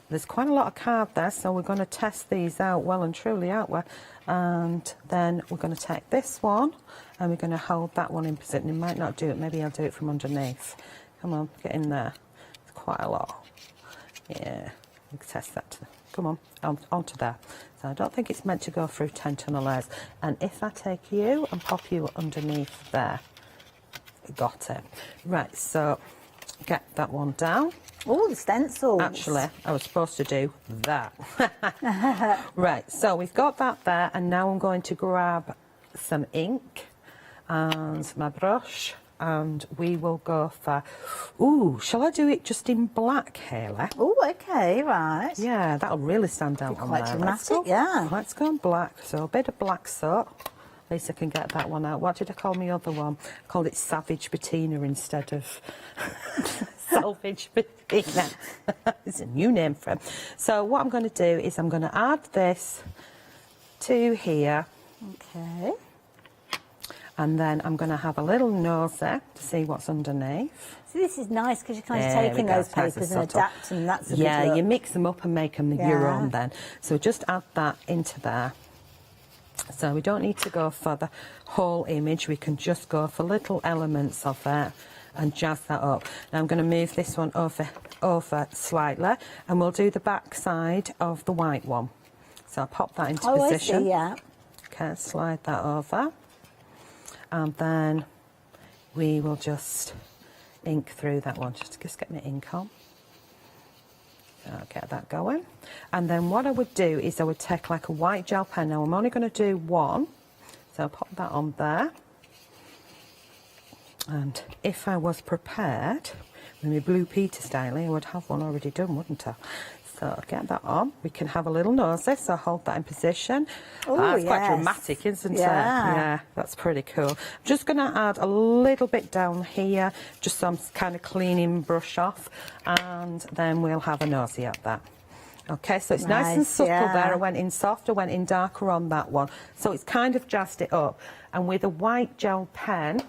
there's quite a lot of card there, so we're going to test these out well and truly, aren't we? And then we're going to take this one and we're going to hold that one in position. It might not do it, maybe I'll do it from underneath. Come on, get in there. It's quite a lot. Yeah, we can test that. Come on, onto there. So I don't think it's meant to go through 10 tunnel layers. And if I take you and pop you underneath there, got it. Right, so get that one down. Oh, the stencils. Actually, I was supposed to do that. Right, so we've got that there, and now I'm going to grab some ink and my brush, and we will go for, ooh, shall I do it just in black, Hayley? Oh, okay, right. Yeah, that'll really stand out on Quite there. dramatic, yeah. Let's go in black, so a bit of black soot. At least I can get that one out. What did I call my other one? I called it Savage Patina instead of Salvage Patina. It's a new name for it. So what I'm going to do is I'm going to add this to here. Okay. And then I'm going to have a little nosy to see what's underneath. So this is nice because you're kind of taking those papers and adapting. That's a good yeah, look. you mix them up and make them your own then. So just add that into there. So we don't need to go for the whole image, we can just go for little elements of it and jazz that up. Now I'm going to move this one over slightly, and we'll do the back side of the white one. So I'll pop that into position. I see, yeah. Okay, slide that over, and then we will just ink through that one. Just get my ink on. I'll get that going. And then what I would do is I would take like a white gel pen. Now I'm only going to do one, so I'll pop that on there. And if I was prepared with my Blue Peter styling, I would have one already done, wouldn't I? So I'll get that on. We can have a little nosy, so hold that in position. Oh, that's quite dramatic, isn't it? Yeah, that's pretty cool. I'm just going to add a little bit down here, just so I'm kind of cleaning brush off, and then we'll have a nosy at that. Okay, so it's nice and subtle there. I went in soft, I went in darker on that one. So it's kind of jazzed it up. And with a white gel pen,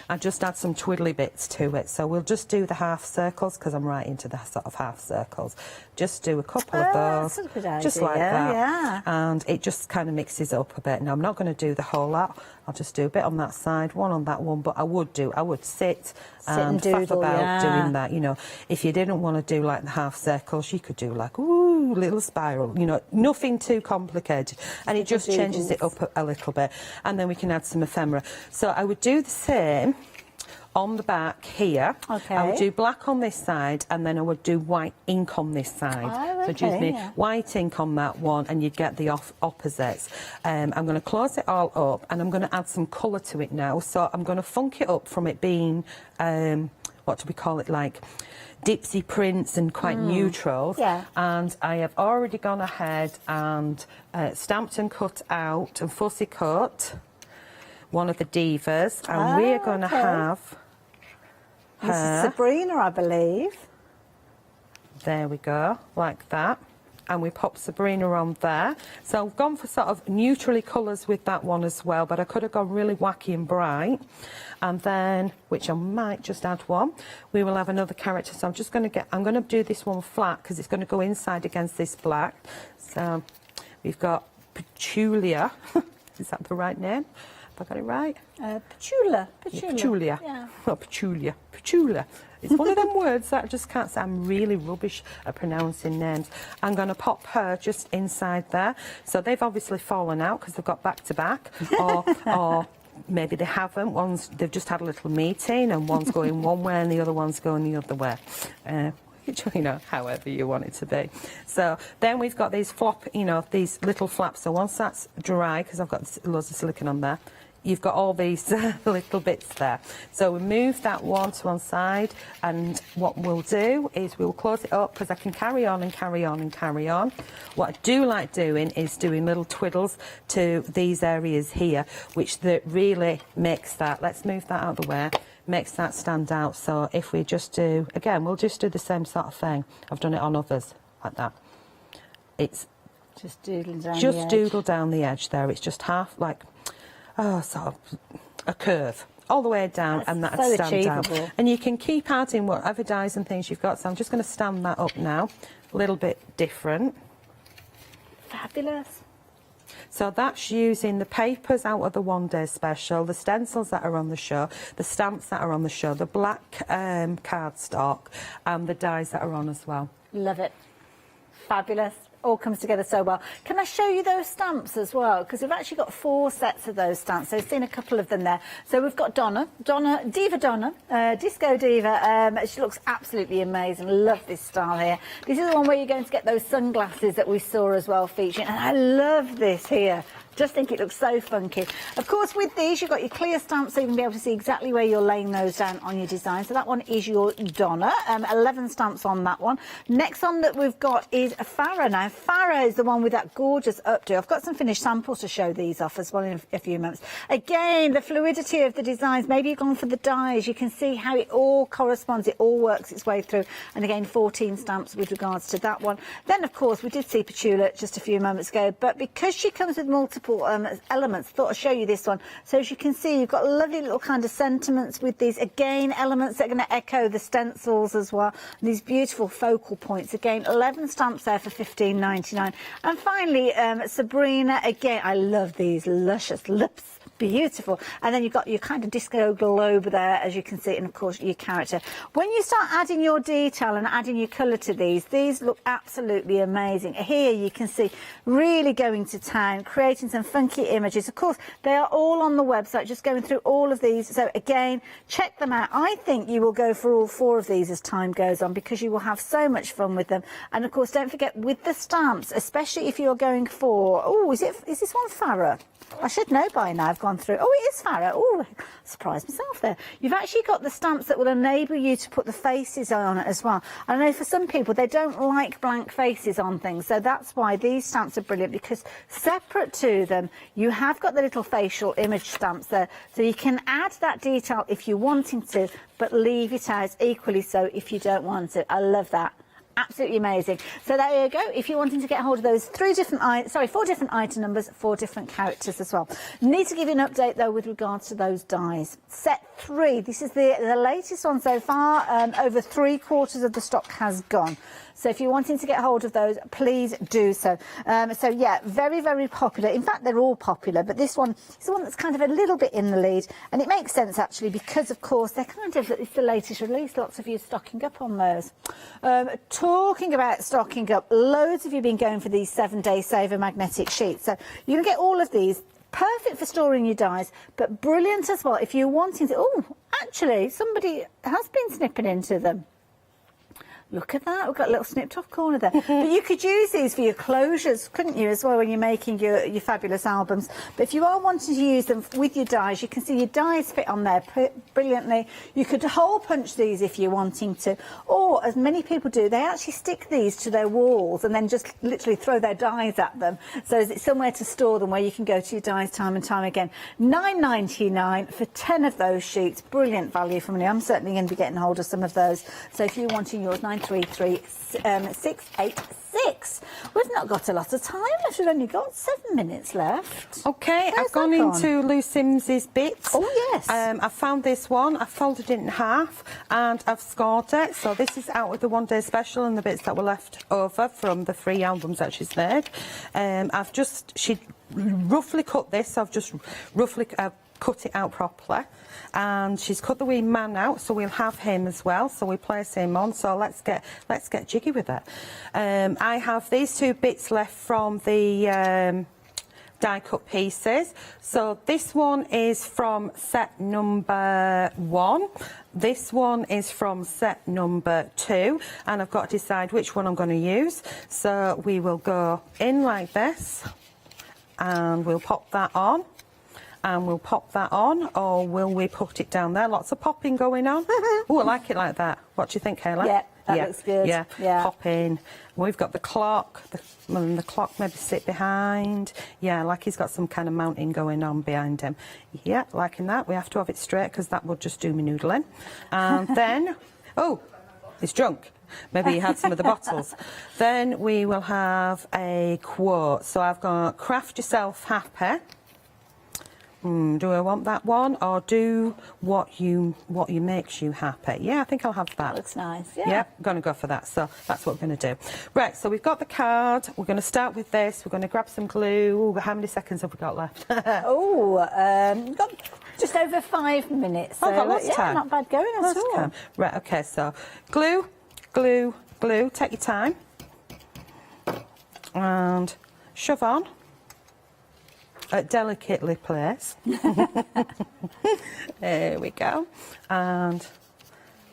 I just add some twiddly bits to it. So we'll just do the half circles, because I'm right into the sort of half circles. Just do a couple of those, that's a good idea, just like that. Yeah. And it just kind of mixes up a bit. Now, I'm not going to do the whole lot. I'll just do a bit on that side, one on that one, but I would sit and doodle, faff about doing that. You know, if you didn't want to do like the half circles, you could do like, ooh, little spiral, you know, nothing too complicated. And it just changes it up a little bit. And then we can add some ephemera. So I would do the same on the back here. Okay. I would do black on this side, and then I would do white ink on this side. Oh, So use me white ink on that one, and you'd get the opposites. I'm going to close it all up, and I'm going to add some colour to it now. So I'm going to funk it up from it being, what do we call it, like dipsy prints and quite neutrals. Yeah. And I have already gone ahead and stamped and cut out and fussy cut one of the divas, and we're going to have This is Sabrina, I believe. There we go, like that. And we pop Sabrina on there. So I've gone for sort of neutrally colours with that one as well, but I could have gone really wacky and bright. And then, which I might just add one, we will have another character. So I'm just going to I'm going to do this one flat, because it's going to go inside against this black. So we've got Petulia. Is that the right name? Have I got it right? Petula. Petulia. Yeah. Oh, Petulia. Petulia. It's one of them words that I just can't say. I'm really rubbish at pronouncing names. I'm going to pop her just inside there. So they've obviously fallen out because they've got back to back, or maybe they haven't. They've just had a little meeting, and one's going one way and the other one's going the other way. You know, however you want it to be. So then we've got these these little flaps. So once that's dry, because I've got loads of silicone on there, you've got all these little bits there. So we move that one to one side, and what we'll do is we'll close it up, because I can carry on and carry on and carry on. What I do like doing is doing little twiddles to these areas here, which really makes that, let's move that out of the way, makes that stand out. So if we just do, again, we'll just do the same sort of thing. I've done it on others like that. It's just doodle down doodle down the edge there. It's just half like, sort of a curve all the way down, and that so stand down. achievable. And you can keep adding whatever dies and things you've got. So I'm just going to stand that up now, a little bit different. Fabulous. So that's using the papers out of the one-day special, the stencils that are on the show, the stamps that are on the show, the black cardstock, and the dies that are on as well. Love it. Fabulous. All comes together so well. Can I show you those stamps as well? Because we've actually got 4 sets of those stamps. So I've seen a couple of them there. So we've got Diva Donna, Disco Diva. She looks absolutely amazing. Love this style here. This is the one where you're going to get those sunglasses that we saw as well featuring. And I love this here. Just think it looks so funky. Of course, with these, you've got your clear stamps, so you can be able to see exactly where you're laying those down on your design. So that one is your Donna. 11 stamps on that one. Next one that we've got is Farah. Now, Farah is the one with that gorgeous updo. I've got some finished samples to show these off as well in a few moments. Again, the fluidity of the designs. Maybe you've gone for the dies. You can see how it all corresponds. It all works its way through. And again, 14 stamps with regards to that one. Then, of course, we did see Petula just a few moments ago. But because she comes with multiple elements, thought I'd show you this one. So as you can see, you've got lovely little kind of sentiments with these, again, elements that are going to echo the stencils as well. And these beautiful focal points. Again, 11 stamps there for $15.99. And finally, Sabrina, again, I love these luscious lips. Beautiful. And then you've got your kind of disco globe there, as you can see, and of course your character. When you start adding your detail and adding your colour to these look absolutely amazing. Here you can see really going to town, creating some funky images. Of course, they are all on the website, just going through all of these. So again, check them out. I think you will go for all 4 of these as time goes on, because you will have so much fun with them. And of course, don't forget with the stamps, especially if you're going for, oh, is this one Farah? I should know by now. I've gone through. Oh, it is Farah. Oh, I surprised myself there. You've actually got the stamps that will enable you to put the faces on it as well. I know for some people, they don't like blank faces on things. So that's why these stamps are brilliant, because separate to them, you have got the little facial image stamps there. So you can add that detail if you're wanting to, but leave it out equally so if you don't want to. I love that. Absolutely amazing. So there you go. If you're wanting to get hold of those 4 different item numbers, 4 different characters as well. Need to give you an update though with regards to those dies. Set 3. This is the latest one so far. Over 3/4 of the stock has gone. So if you're wanting to get hold of those, please do so. So yeah, very, very popular. In fact, they're all popular, but this one is the one that's kind of a little bit in the lead. And it makes sense actually, because of course they're it's the latest release. Lots of you stocking up on those. Talking about stocking up, loads of you have been going for these 7-day saver magnetic sheets. So you can get all of these. Perfect for storing your dies, but brilliant as well if you're wanting to. Oh, actually, somebody has been snipping into them. Look at that, we've got a little snipped off corner there. But you could use these for your closures, couldn't you, as well, when you're making your fabulous albums. But if you are wanting to use them with your dies, you can see your dies fit on there brilliantly. You could hole punch these if you're wanting to. Or, as many people do, they actually stick these to their walls and then just literally throw their dies at them. So it's somewhere to store them where you can go to your dies time and time again. $9.99 for 10 of those sheets. Brilliant value for money. I'm certainly going to be getting hold of some of those. So if you're wanting yours, 933-686. We've not got a lot of time left. We've only got 7 minutes left. Okay, I've gone into Lou Sims's bits. Oh, yes. I found this one. I've folded it in half and I've scored it. So this is out of the 1-day special and the bits that were left over from the 3 albums that she's made. She roughly cut this. I've just roughly cut it out properly. And she's cut the wee man out, so we'll have him as well. So we place him on. So let's get jiggy with it. I have these 2 bits left from the die cut pieces. So this one is from set number 1. This one is from set number 2, and I've got to decide which one I'm going to use. So we will go in like this, and we'll pop that on. And we'll pop that on, or will we put it down there? Lots of popping going on. Oh, I like it like that. What do you think, Kayla? Yeah, that looks good. Yeah, yeah. Pop in. We've got the clock. The clock maybe sit behind. Yeah, like he's got some kind of mounting going on behind him. Yeah, liking that. We have to have it straight because that would just do me noodling. And then, oh, he's drunk. Maybe he had some of the bottles. Then we will have a quote. So I've got craft yourself happy. Do I want that one or do what makes you happy? Yeah, I think I'll have that. That looks nice, yeah. Yep, I'm going to go for that, so that's what we're going to do. Right, so we've got the card. We're going to start with this. We're going to grab some glue. Ooh, how many seconds have we got left? We've got just over 5 minutes. So, I've got lots of time. Not bad going at all. Time. Right, okay, so glue, glue, glue. Take your time. And shove on. Delicately placed. There we go. And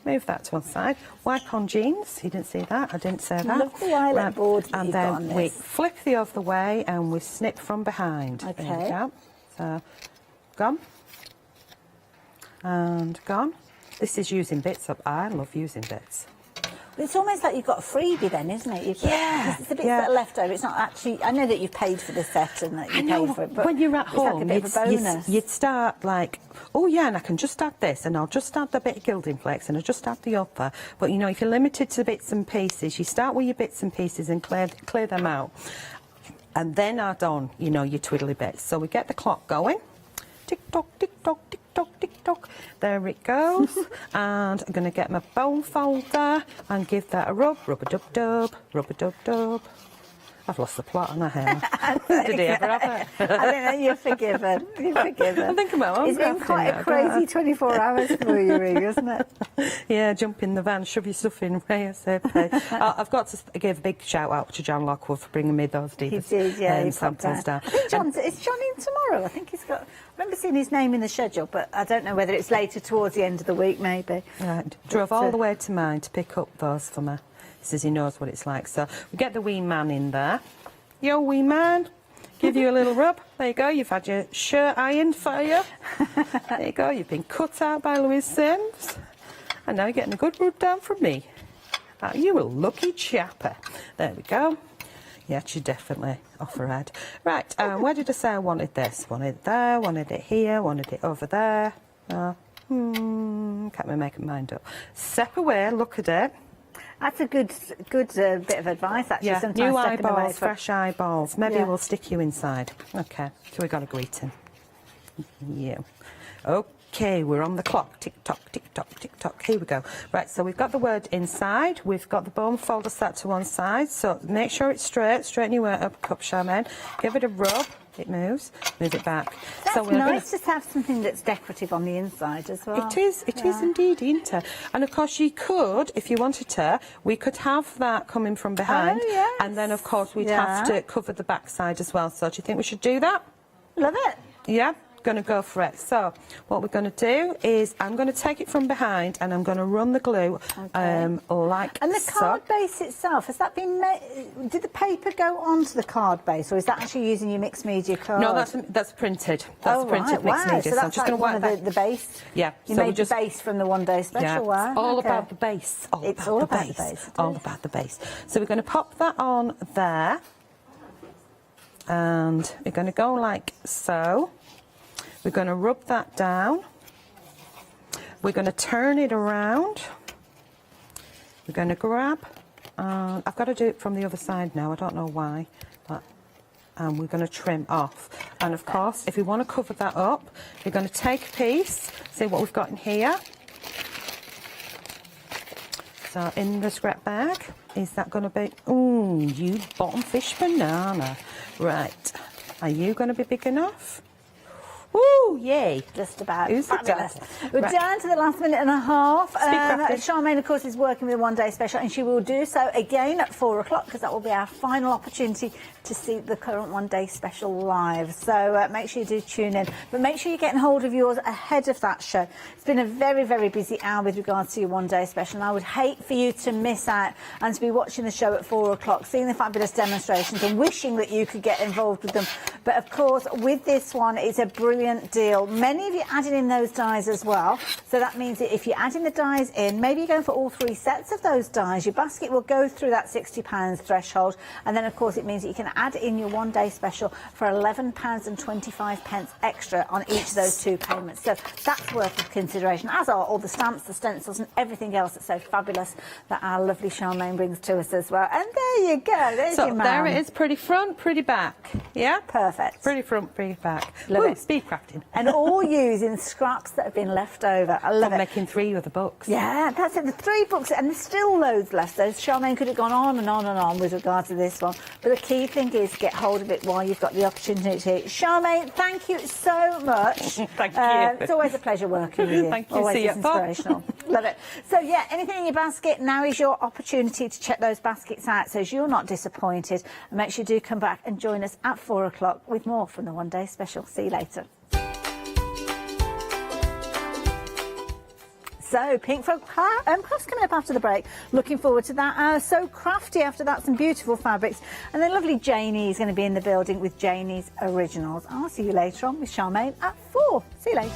move that to one side. Wipe on jeans. You didn't see that. I didn't say that. Love the eyelet board that and you've then got on we this. flip the other way and we snip from behind. Okay. There we go. So, gone. And gone. This is using bits up. I love using bits. It's almost like you've got a freebie then, isn't it? Yeah. It's the bits that are left over. It's not actually... I know that you've paid for the set and that you paid for it, but when you're at it's like home, a bit of a bonus. you'd start like, oh yeah, and I can just add this, and I'll just add the bit of gilding flakes, and I'll just add the other. But, you know, if you're limited to bits and pieces, you start with your bits and pieces and clear them out. And then add on, you know, your twiddly bits. So we get the clock going. Tick-tock, tick-tock, tick-tock, tick-tock. There it goes. And I'm going to get my bone folder and give that a rub. Rub-a-dub-dub, rub-a-dub-dub. I've lost the plot, haven't I? Did he ever have it? I think that you're forgiven. You're forgiven. I'm thinking about It's been quite a crazy 24 hours for you, really, isn't it? Yeah, jump in the van, shove your stuff in ASAP. I've got to give a big shout out to John Lockwood for bringing me those divas. He did, yeah. He samples down. I think it's John in tomorrow. I think he's got... I remember seeing his name in the schedule, but I don't know whether it's later towards the end of the week, maybe. Right. Drove all the way to mine to pick up those for me. He says he knows what it's like. So we get the wee man in there. Yo, wee man. Give you a little rub. There you go. You've had your shirt ironed for you. There you go. You've been cut out by Louise Sims. And now you're getting a good rub down from me. You a lucky chapper. There we go. Yeah, she definitely off her head. Right, where did I say I wanted this? Wanted it there, wanted it here, wanted it over there. Can't make my mind up. Step away, look at it. That's a good bit of advice, actually. Yeah, sometimes new stepping away eyeballs, fresh eyeballs. Maybe Yeah. we'll stick you inside. Okay, so we got a greeting. You. Okay, we're on the clock. Tick tock, tick tock, tick tock. Here we go. Right, so we've got the word inside. We've got the bone folder set to one side. So make sure it's straight. Straighten your work up, cup Charmaine. Give it a rub. It moves. Move it back. That's so we're nice to have something that's decorative on the inside as well. It is. It is indeed, isn't it? And of course, you could, if you wanted to, we could have that coming from behind. Oh, yes. And then, of course, we'd have to cover the back side as well. So do you think we should do that? Love it. Yeah. Going to go for it. So what we're going to do is I'm going to take it from behind and I'm going to run the glue like And the so. card base itself, has that been made? Did the paper go onto the card base, or is that actually using your mixed media card? No, that's printed. That's printed mixed wow. media. So I'm that's just going to one wipe of the base. Yeah. You so made the base from the one day special. Yeah. Wow. It's all okay. about the base. It's all about the base. All about the base. So we're going to pop that on there, and we're going to go like so. We're going to rub that down. We're going to turn it around. We're going to grab. I've got to do it from the other side now. I don't know why. But, we're going to trim off. And of course, if we want to cover that up, we're going to take a piece. See what we've got in here. So in the scrap bag, is that going to be... Ooh, you bottom fish banana. Right. Are you going to be big enough? Woo, yay. Just about. Who's the Fabulous. dad? We're Right. down to the last minute and a half. crafted. Charmaine, of course, is working with a one-day special, and she will do so again at 4 o'clock, because that will be our final opportunity to see the current one-day special live. So make sure you do tune in. But make sure you're getting hold of yours ahead of that show. It's been a very, very busy hour with regards to your one-day special, and I would hate for you to miss out and to be watching the show at 4 o'clock, seeing the fabulous demonstrations and wishing that you could get involved with them. But, of course, with this one, it's a brilliant deal. Many of you added in those dies as well. So that means that if you're adding the dies in, maybe you're going for all 3 sets of those dies, your basket will go through that £60 threshold. And then, of course, it means that you can add in your one-day special for £11.25 extra on each of those 2 payments. So that's worth of consideration, as are all the stamps, the stencils and everything else that's so fabulous that our lovely Charmaine brings to us as well. And there you go. There's your man. There it is, pretty front, pretty back. Yeah? Perfect. Pretty front, pretty back. Love Ooh, it. speed crafting. And all using scraps that have been left over. I love it. Making 3 other books. Yeah, that's it. The 3 books, and there's still loads left. So Charmaine could have gone on and on and on with regard to this one. But the key thing is get hold of it while you've got the opportunity. Charmaine, thank you so much. Thank you. It's always a pleasure working with you. Thank you. Always See you. inspirational. Love it. So yeah, anything in your basket, now is your opportunity to check those baskets out so you're not disappointed. And make sure you do come back and join us at 4 o'clock with more from the One Day Special. See you later. So, Pink Frog Crafts coming up after the break. Looking forward to that. So crafty after that, some beautiful fabrics. And then lovely Janie is going to be in the building with Janie's Originals. I'll see you later on with Charmaine at 4. See you later.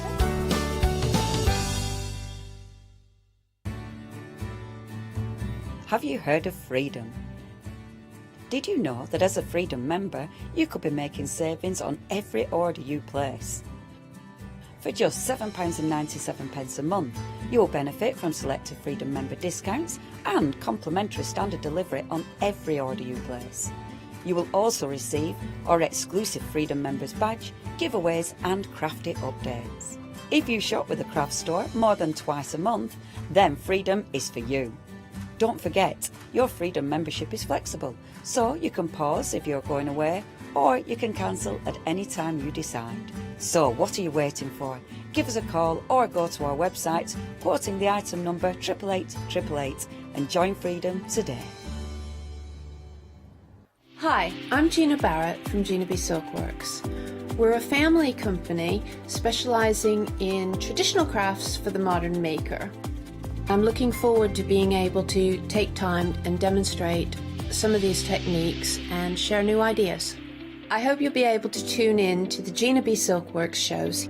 Have you heard of Freedom? Did you know that as a Freedom member, you could be making savings on every order you place? For just £7.97 a month, you will benefit from selected Freedom member discounts and complimentary standard delivery on every order you place. You will also receive our exclusive Freedom members badge, giveaways and crafty updates. If you shop with the craft store more than twice a month, then Freedom is for you. Don't forget, your Freedom membership is flexible, so you can pause if you're going away, or you can cancel at any time you decide. So what are you waiting for? Give us a call or go to our website, quoting the item number 88888 and join Freedom today. Hi, I'm Gina Barrett from Gina B Silkworks. We're a family company specialising in traditional crafts for the modern maker. I'm looking forward to being able to take time and demonstrate some of these techniques and share new ideas. I hope you'll be able to tune in to the Gina B Silkworks shows.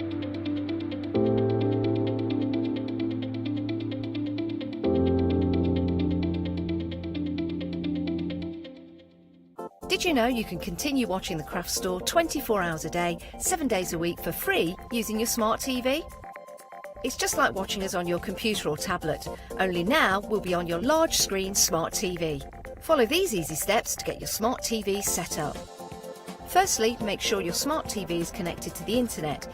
Did you know you can continue watching the Craft Store 24 hours a day, 7 days a week for free using your smart TV? It's just like watching us on your computer or tablet, only now we'll be on your large screen smart TV. Follow these easy steps to get your smart TV set up. Firstly, make sure your smart TV is connected to the internet,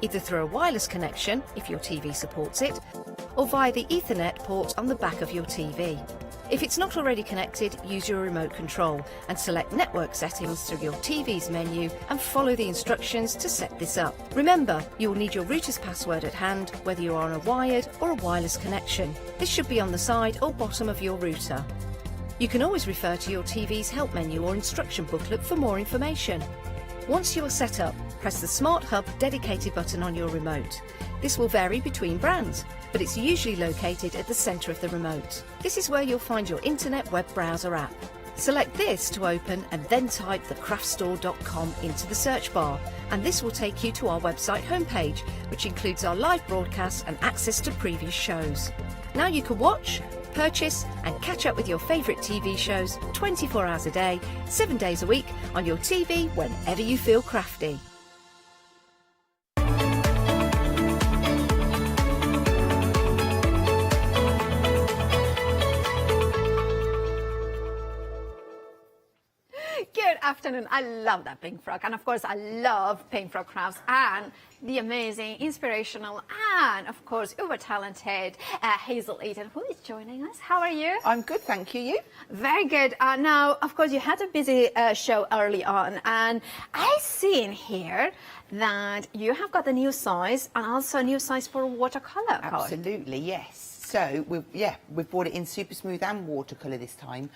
either through a wireless connection, if your TV supports it, or via the Ethernet port on the back of your TV. If it's not already connected, use your remote control and select network settings through your TV's menu and follow the instructions to set this up. Remember, you will need your router's password at hand, whether you are on a wired or a wireless connection. This should be on the side or bottom of your router. You can always refer to your TV's help menu or instruction booklet for more information. Once you are set up, press the Smart Hub dedicated button on your remote. This will vary between brands, but it's usually located at the centre of the remote. This is where you'll find your internet web browser app. Select this to open and then type thecraftstore.com into the search bar, and this will take you to our website homepage, which includes our live broadcasts and access to previous shows. Now you can watch, purchase and catch up with your favourite TV shows 24 hours a day, 7 days a week on your TV whenever you feel crafty. Good afternoon. I love that Pink Frog, and of course I love Pink Frog Crafts and the amazing, inspirational, and of course uber talented Hazel Eaton, who is joining us. How are you? I'm good, thank you. You? Very good. Now, of course, you had a busy show early on, and I see in here that you have got a new size and also a new size for watercolor. Absolutely, yes. So we've brought it in super smooth and watercolor this time,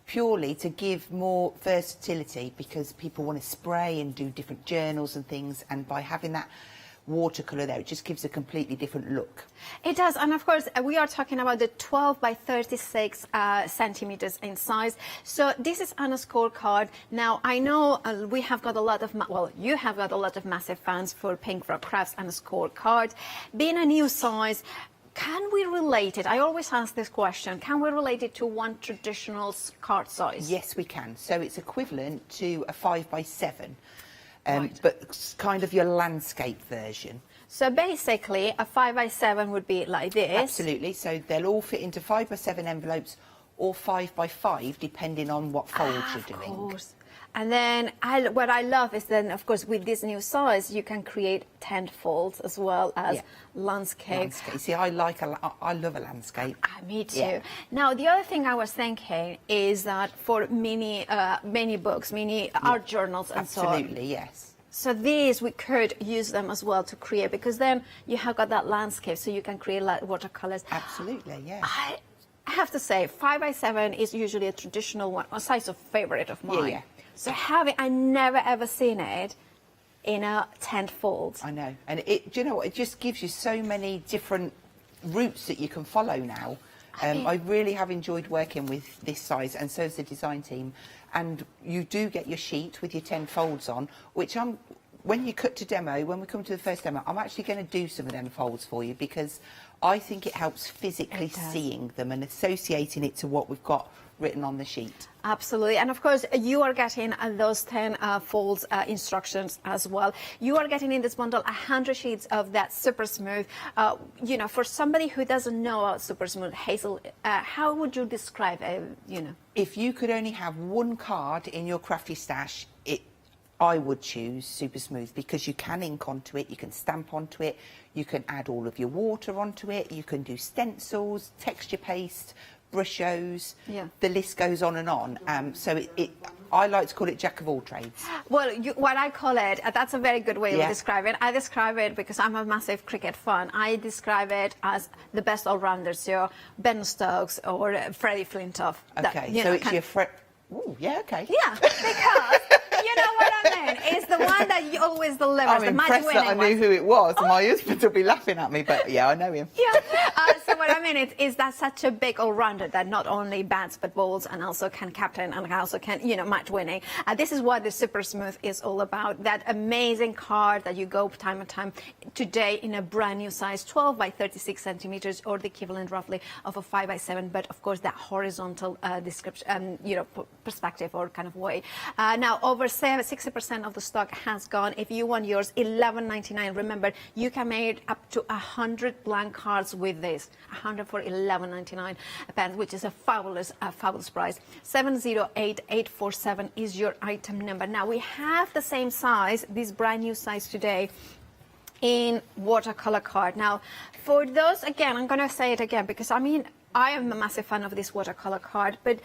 purely to give more versatility, because people want to spray and do different journals and things, and by having that watercolor there, it just gives a completely different look. It does, and of course we are talking about the 12 by 36 centimeters in size. So this is on a scorecard. Now I know we have got a lot of, you have got a lot of massive fans for Pink Frog Crafts and a scorecard. Being a new size, can we relate it? I always ask this question. Can we relate it to one traditional card size? Yes, we can. So it's equivalent to a 5 by 7, Right. but kind of your landscape version. So basically, a 5 by 7 would be like this. Absolutely. So they'll all fit into 5 by 7 envelopes or 5 by 5, depending on what folds you're doing. Of course. And then what I love is then, of course, with this new size, you can create tent folds as well as landscape. See, I love a landscape. Me too. Yeah. Now, the other thing I was thinking is that for mini books, mini art journals and so on. Absolutely, yes. So these, we could use them as well to create, because then you have got that landscape, so you can create like watercolors. Absolutely, yeah. I have to say, 5x7 is usually a traditional one, a size of favorite of mine. Yeah. So I never ever seen it in a tent fold. I know, and do you know what? It just gives you so many different routes that you can follow now. I really have enjoyed working with this size, and so has the design team. And you do get your sheet with your 10 folds on, which when you cut to demo, when we come to the first demo, I'm actually going to do some of them folds for you, because I think it helps physically seeing them and associating it to what we've got written on the sheet. Absolutely. And of course, you are getting those 10 folds instructions as well. You are getting in this bundle 100 sheets of that super smooth. You know, for somebody who doesn't know about super smooth, Hazel, how would you describe it, you know? If you could only have one card in your crafty stash, I would choose Super Smooth, because you can ink onto it, you can stamp onto it, you can add all of your water onto it, you can do stencils, texture paste, brushos, the list goes on and on. So I like to call it Jack of all trades. Well, What I call it, that's a very good way of describing it. I describe it, because I'm a massive cricket fan, I describe it as the best all-rounders, so Ben Stokes or Freddie Flintoff. Okay, so it's your Oh, yeah, okay. Yeah, because you know what I mean. It's the one that you always delivers. I'm impressed that I knew who it was. My husband will be laughing at me, but yeah, I know him. Yeah. So what I mean is that such a big all-rounder that not only bats but bowls, and also can captain, and also can, you know, match winning. This is what the Super Smooth is all about. That amazing card that you go time and time today in a brand new size, 12 by 36 centimeters, or the equivalent roughly of a 5x7. But of course, that horizontal description, you know, perspective or kind of way. Now, over 60% of the stock has gone. If you want yours, $11.99. Remember, you can make up to 100 blank cards with this. 100 for $11.99, which is a fabulous price. 708847 is your item number. Now, we have the same size, this brand new size today, in watercolor card. Now, for those, again, I'm going to say it again, because I mean, I am a massive fan of this watercolor card, but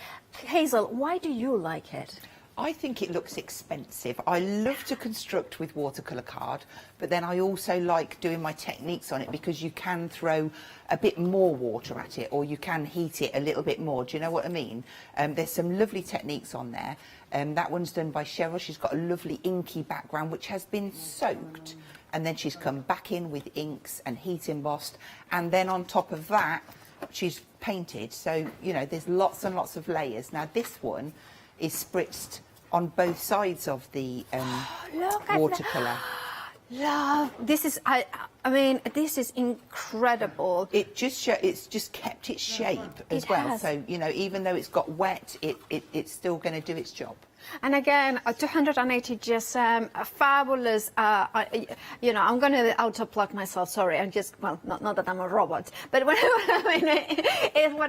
Hazel, why do you like it? I think it looks expensive. I love to construct with watercolour card, but then I also like doing my techniques on it, because you can throw a bit more water at it, or you can heat it a little bit more. Do you know what I mean? There's some lovely techniques on there. That one's done by Cheryl. She's got a lovely inky background, which has been soaked, and then she's come back in with inks and heat embossed, and then on top of that, she's painted. So, you know, there's lots and lots of layers. Now, this one is spritzed on both sides of the watercolour. Love, this is, I mean, this is incredible. It's just kept its shape as well. So, you know, even though it's got wet, it's still going to do its job. And again, a 280 GSM, a fabulous, you know, I'm going to auto-plug myself, sorry, I'm just, well, not that I'm a robot, but what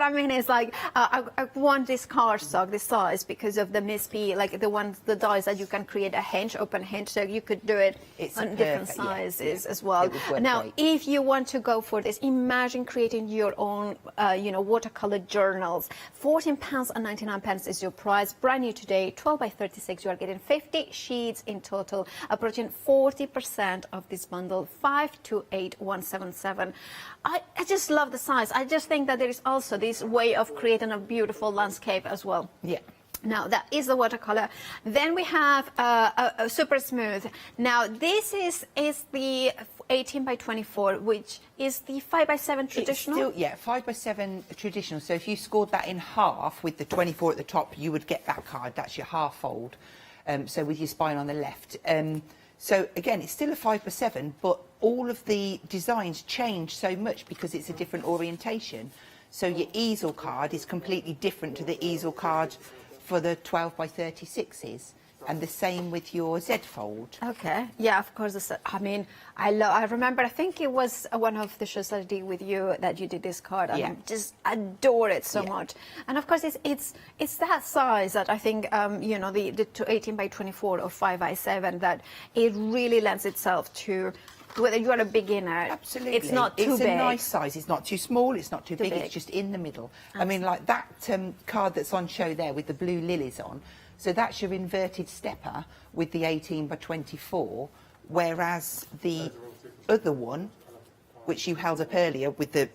I mean is like, I want this cardstock, this size, because of the MISP, like the dies that you can create a hinge, open hinge, so you could do it on different sizes as well. Now, if you want to go for this, imagine creating your own, you know, watercolor journals. £14.99 is your price, brand new today, 12 by 36. You are getting 50 sheets in total, approaching 40% of this bundle, 528177. I just love the size. I just think that there is also this way of creating a beautiful landscape as well. Yeah. Now, that is the watercolor. Then we have a Super Smooth. Now, this is the 18 by 24, which is the 5 by 7 traditional? It's still, 5 by 7 traditional. So if you scored that in half with the 24 at the top, you would get that card. That's your half fold. So with your spine on the left. So again, it's still a 5 by 7, but all of the designs change so much because it's a different orientation. So your easel card is completely different to the easel card for the 12 by 36s. And the same with your Z fold. Okay. Yeah, of course. I mean, I remember, I think it was one of the shows that I did with you that you did this card. I just adore it so much. And of course, it's that size that I think, you know, the 18 by 24 or 5 by 7, that it really lends itself to whether you are a beginner. Absolutely. It's not too big. It's a nice size. It's not too small. It's not too big. It's just in the middle. I mean, like that card that's on show there with the blue lilies on. So that's your inverted stepper with the 18 by 24, whereas the other one, which you held up earlier with the,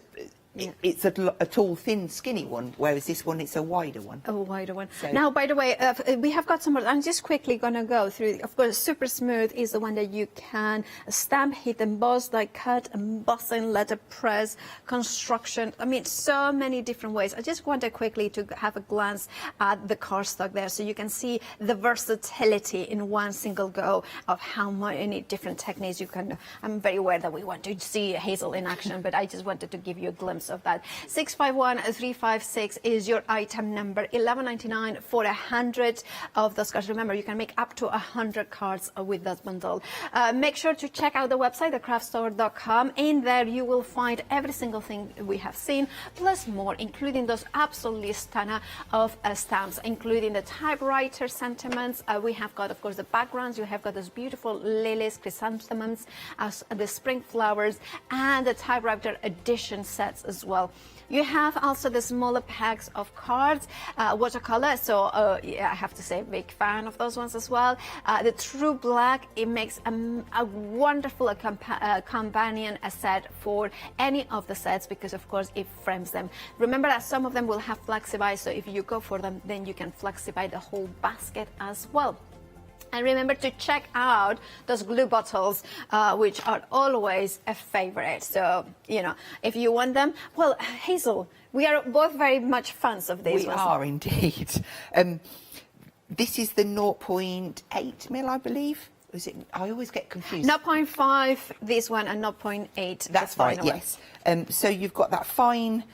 it's a tall, thin, skinny one, whereas this one, it's a wider one. A wider one. So, now, by the way, we have got some more. I'm just quickly going to go through. Of course, super smooth is the one that you can stamp, hit, emboss, like cut, embossing, letter press, construction. I mean, so many different ways. I just wanted quickly to have a glance at the cardstock there, so you can see the versatility in one single go of how many different techniques you can. I'm very aware that we want to see Hazel in action, but I just wanted to give you a glimpse of that. 651356 is your item number. $11.99 for 100 of those cards. Remember, you can make up to 100 cards with that bundle. Make sure to check out the website, thecraftstore.com. In there, you will find every single thing we have seen, plus more, including those absolutely stunner of stamps, including the typewriter sentiments. We have got, of course, the backgrounds. You have got those beautiful lilies, chrysanthemums, the spring flowers, and the typewriter edition sets as well. You have also the smaller packs of cards, watercolor. So yeah, I have to say, big fan of those ones as well. The True Black, it makes a wonderful companion set for any of the sets, because of course it frames them. Remember that some of them will have flexi-buy, so if you go for them, then you can flexi-buy the whole basket as well. And remember to check out those glue bottles, which are always a favorite. So, you know, if you want them, well, Hazel, we are both very much fans of these ones. We are indeed. This is the 0.8 mil, I believe. Is it? I always get confused. 0.5, this one, and 0.8. That's right, yes. So you've got that fine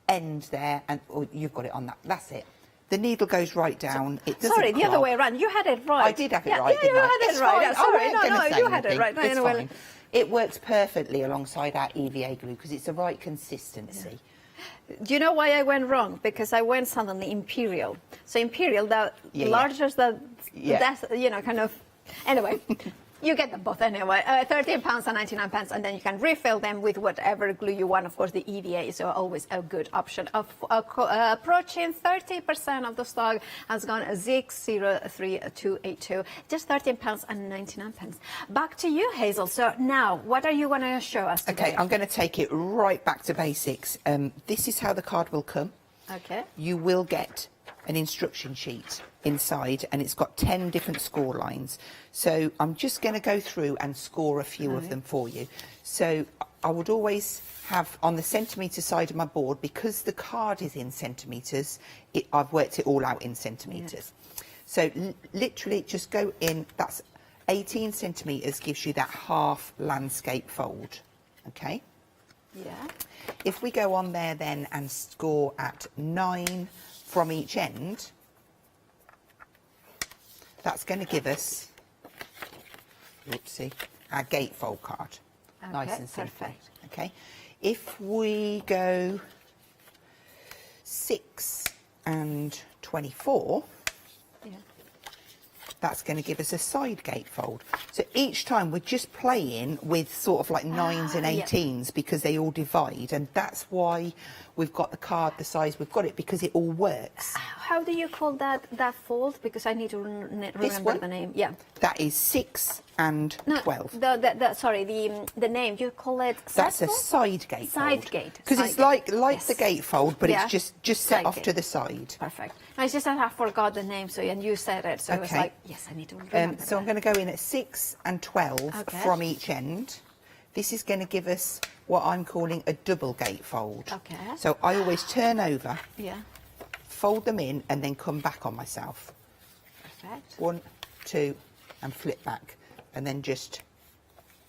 end there, and you've got it on that. That's it. The needle goes right down. It doesn't Sorry, the other way around. You had it right. I did have it right, didn't I? You had it right. Fine. Sorry, no, you had anything. it right. No, it's anyway. fine. It works perfectly alongside our EVA glue because it's the right consistency. Yeah. Do you know why I went wrong? Because I went suddenly Imperial. So Imperial, the larger, that's, you know, kind of... Anyway, you get them both anyway. £13.99, and then you can refill them with whatever glue you want. Of course, the EVA is always a good option. Approaching 30% of the stock has gone 603282. Just £13.99. Back to you, Hazel. So now, what are you going to show us today? Okay, I'm going to take it right back to basics. This is how the card will come. Okay. You will get an instruction sheet inside, and it's got 10 different score lines. So I'm just going to go through and score a few of them for you. So I would always have on the centimetre side of my board, because the card is in centimetres, I've worked it all out in centimetres. Yeah. So literally just go in, that's 18 centimetres gives you that half landscape fold, okay? Yeah. If we go on there then and score at 9 from each end, that's going to give us, oopsie, our gatefold card. Okay, nice and simple. Perfect. Okay. If we go 6 and 24, that's going to give us a side gatefold. So each time we're just playing with sort of like 9s and 18s because they all divide, and that's why we've got the card the size we've got it, because it all works. How do you call that fold? Because I need to remember the name. Yeah. That is 6 and 12. Sorry, the name, you call it circle? That's a side gatefold. Side gate. Because it's like the gatefold, but it's just set off to the side. Perfect. No, it's just that I forgot the name, so and you said it, so it was like, yes, I need to remember so I'm going to go in at 6 and 12 from each end. This is going to give us what I'm calling a double gatefold. Okay. So I always turn over, fold them in, and then come back on myself. Perfect. 1, 2, and flip back, and then just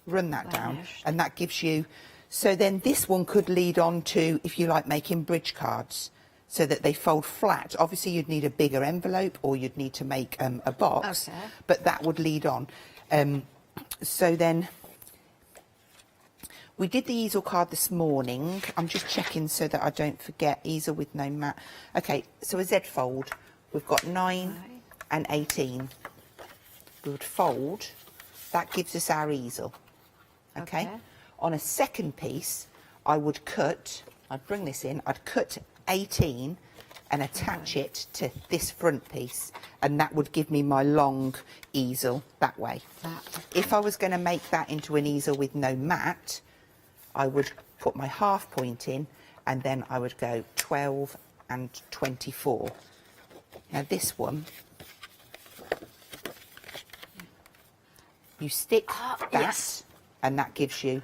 run that down, and that gives you. So then this one could lead on to, if you like, making bridge cards. so that they fold flat. Obviously you'd need a bigger envelope, or you'd need to make a box, Okay. but that would lead on. So then we did the easel card this morning. I'm just checking so that I don't forget. Easel with no mat. Okay, so a Z fold. We've got 9 and 18. We would fold. That gives us our easel. Okay? On a second piece, I would cut, I'd bring this in, I'd cut 18 and attach it to this front piece, and that would give me my long easel that way. If I was going to make that into an easel with no mat, I would put my half point in, and then I would go 12 and 24. Now this one, you stick that, and that gives you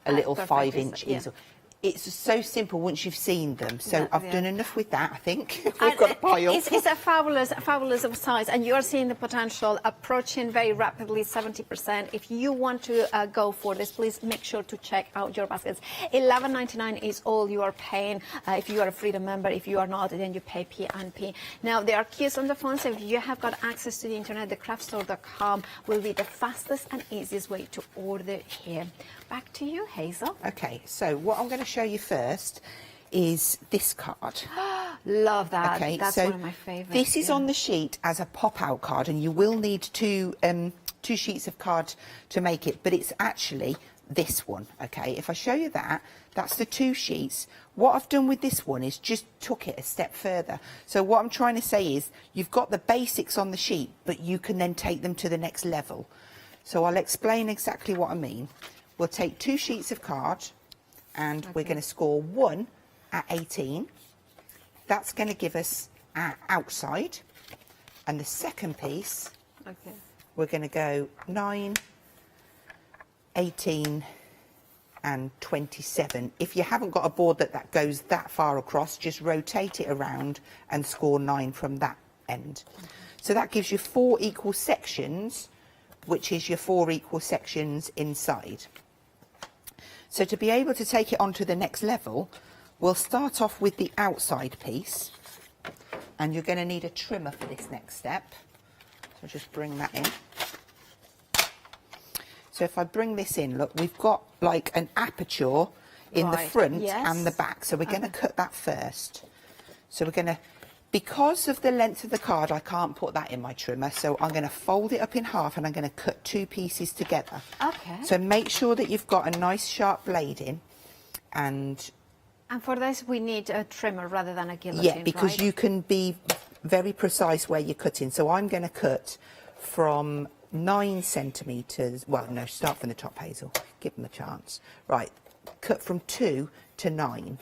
a little 5-inch easel. It's so simple once you've seen them. So I've done enough with that, I think. We've got a pile. It's a fabulous of size, and you are seeing the potential approaching very rapidly 70%. If you want to go for this, please make sure to check out your baskets. $11.99 is all you are paying. If you are a Freedom member, if you are not, then you pay P&P. Now, there are queues on the phone, so if you have got access to the internet, thecraftstore.com will be the fastest and easiest way to order here. Back to you, Hazel. Okay, so what I'm going to show you first is this card. Love that. Okay, that's so one of my favorites. this is on the sheet as a pop-out card, and you will need two sheets of card to make it, but it's actually this one. Okay, if I show you that, that's the 2 sheets. What I've done with this one is just took it a step further. So what I'm trying to say is you've got the basics on the sheet, but you can then take them to the next level. So I'll explain exactly what I mean. We'll take 2 sheets of card, and we're going to score 1 at 18. That's going to give us our outside. And the second piece, we're going to go 9, 18 and 27. If you haven't got a board that goes that far across, just rotate it around and score 9 from that end. So that gives you 4 equal sections, which is your 4 equal sections inside. So to be able to take it on to the next level, we'll start off with the outside piece, and you're going to need a trimmer for this next step. So just bring that in. So if I bring this in, look, we've got like an aperture in the front and the back. So we're going to cut that first. So we're going to, because of the length of the card, I can't put that in my trimmer. So I'm going to fold it up in half, and I'm going to cut 2 pieces together. Okay. So make sure that you've got a nice sharp blade in, and for this we need a trimmer rather than a guillotine. Yeah, because you can be very precise where you're cutting. So I'm going to cut from 9 centimetres. Well, no, start from the top, Hazel. Give them a chance. Right, cut from 2 to 9.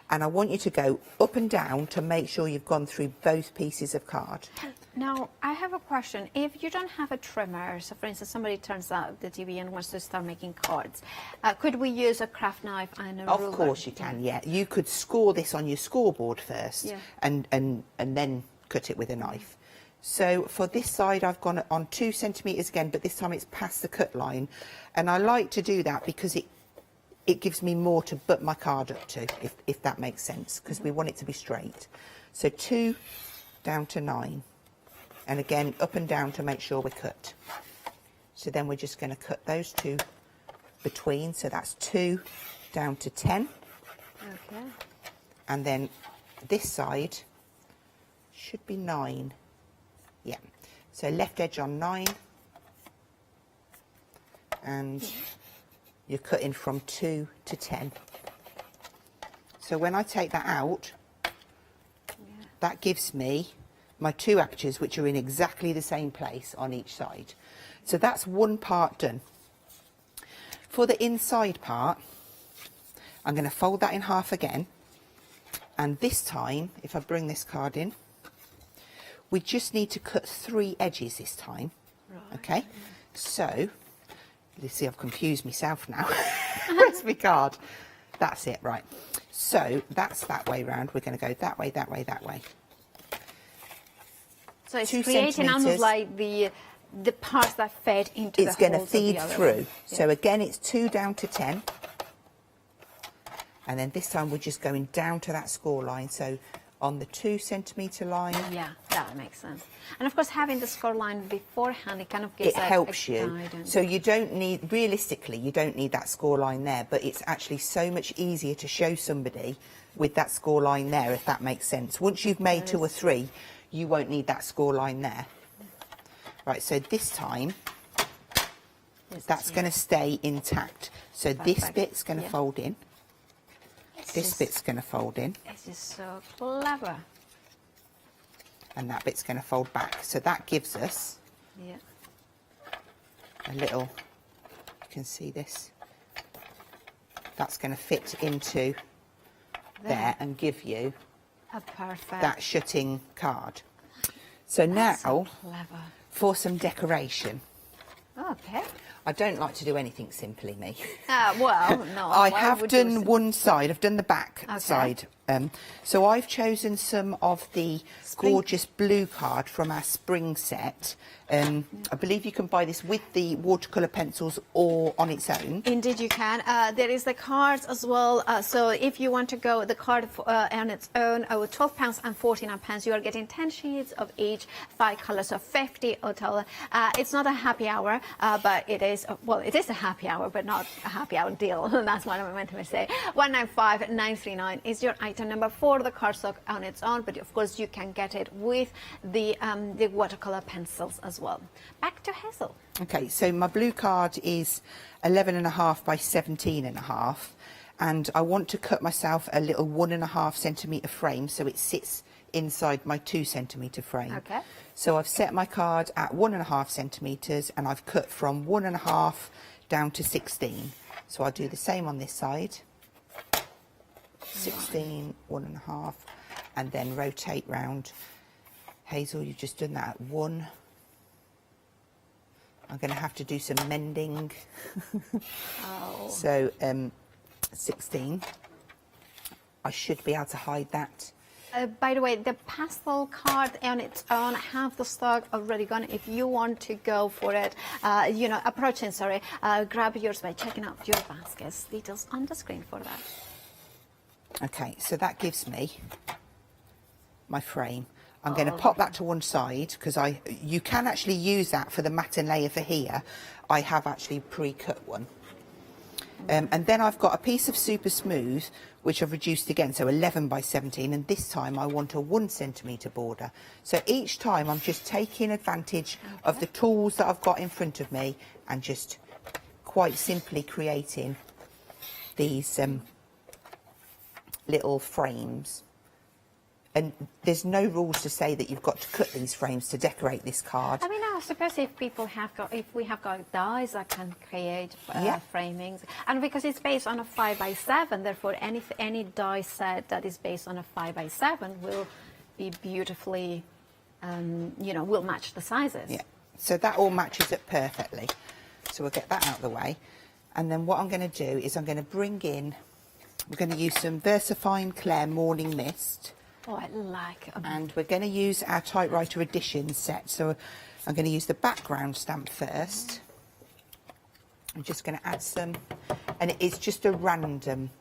And I want you to go up and down to make sure you've gone through both pieces of card. Now, I have a question. If you don't have a trimmer, so for instance, somebody turns out the TV and wants to start making cards, could we use a craft knife and a ruler? Of course you can, yeah. You could score this on your scoreboard first, and then cut it with a knife. So for this side, I've gone on 2 centimetres again, but this time it's past the cut line. And I like to do that because it gives me more to butt my card up to, if that makes sense, because we want it to be straight. So 2 down to 9. And again, up and down to make sure we're cut. So then we're just going to cut those 2 between. So that's 2 down to 10. Okay. And then this side should be 9. Yeah. So left edge on 9. And you're cutting from 2 to 10. So when I take that out, that gives me my 2 apertures, which are in exactly the same place on each side. So that's one part done. For the inside part, I'm going to fold that in half again. And this time, if I bring this card in, we just need to cut 3 edges this time. Okay? So, let's see, I've confused myself now. Where's my card? That's it, right. So that's that way round. We're going to go that way, that way, that way. So it's 2 creating almost centimetres. like the parts that fed into It's the going to holes of the feed other through. one. So again, it's 2 down to 10. And then this time we're just going down to that score line. So on the 2 centimetre line. Yeah, that makes sense. And of course, having the score line beforehand, it kind of gives It helps you. guidance. So you don't need, realistically, you don't need that score line there, but it's actually so much easier to show somebody with that score line there, if that makes sense. Once you've made 2 or 3, you won't need that score line there. Right, so this time, that's going to stay intact. So this bit's going to fold in. This bit's going to fold in. This is so clever. And that bit's going to fold back. So that gives us a little, you can see this, that's going to fit into there and give you perfect that shutting card. So now, so clever. For some decoration. Okay. I don't like to do anything simply, me. Well, no. I have done one side, I've done the back side. So I've chosen some of the gorgeous blue card from our spring set. I believe you can buy this with the watercolour pencils or on its own. Indeed you can. There is the cards as well. So if you want to go the card on its own, with £12 and 49, you are getting 10 sheets of each, 5 colours, so 50 total. It's not a happy hour, but it is, well, it is a happy hour, but not a happy hour deal. That's what I meant to say. 195939 is your item number for the cardstock on its own, but of course you can get it with the watercolour pencils as well. Back to Hazel. Okay, so my blue card is 11.5 by 17.5, and I want to cut myself a little 1.5 centimetre frame so it sits inside my 2 centimetre frame. Okay. So I've set my card at 1.5 centimetres and I've cut from 1.5 down to 16. So I'll do the same on this side. 16, 1.5, and then rotate round. Hazel, you've just done that at 1. I'm going to have to do some mending. So 16. I should be able to hide that. By the way, the pastel card on its own have the stock already gone. If you want to go for it, you know, grab yours by checking out your baskets. Details on the screen for that. Okay, so that gives me my frame. I'm going to pop that to one side because you can actually use that for the matte layer for here. I have actually pre-cut one. And then I've got a piece of super smooth which I've reduced again, so 11 by 17, and this time I want a 1 centimetre border. So each time I'm just taking advantage of the tools that I've got in front of me and just quite simply creating these little frames. And there's no rules to say that you've got to cut these frames to decorate this card. I mean, I suppose if we have got dies that can create framings, and because it's based on a 5 by 7, therefore any die set that is based on a 5 by 7 will be beautifully, you know, will match the sizes. Yeah. So that all matches up perfectly. So we'll get that out of the way, and then what I'm going to do is I'm going to bring in. We're going to use some VersaFine Claire Morning Mist. Oh, I like it. And we're going to use our Typewriter Edition set. So I'm going to use the background stamp first. I'm just going to add some, and it's just a random.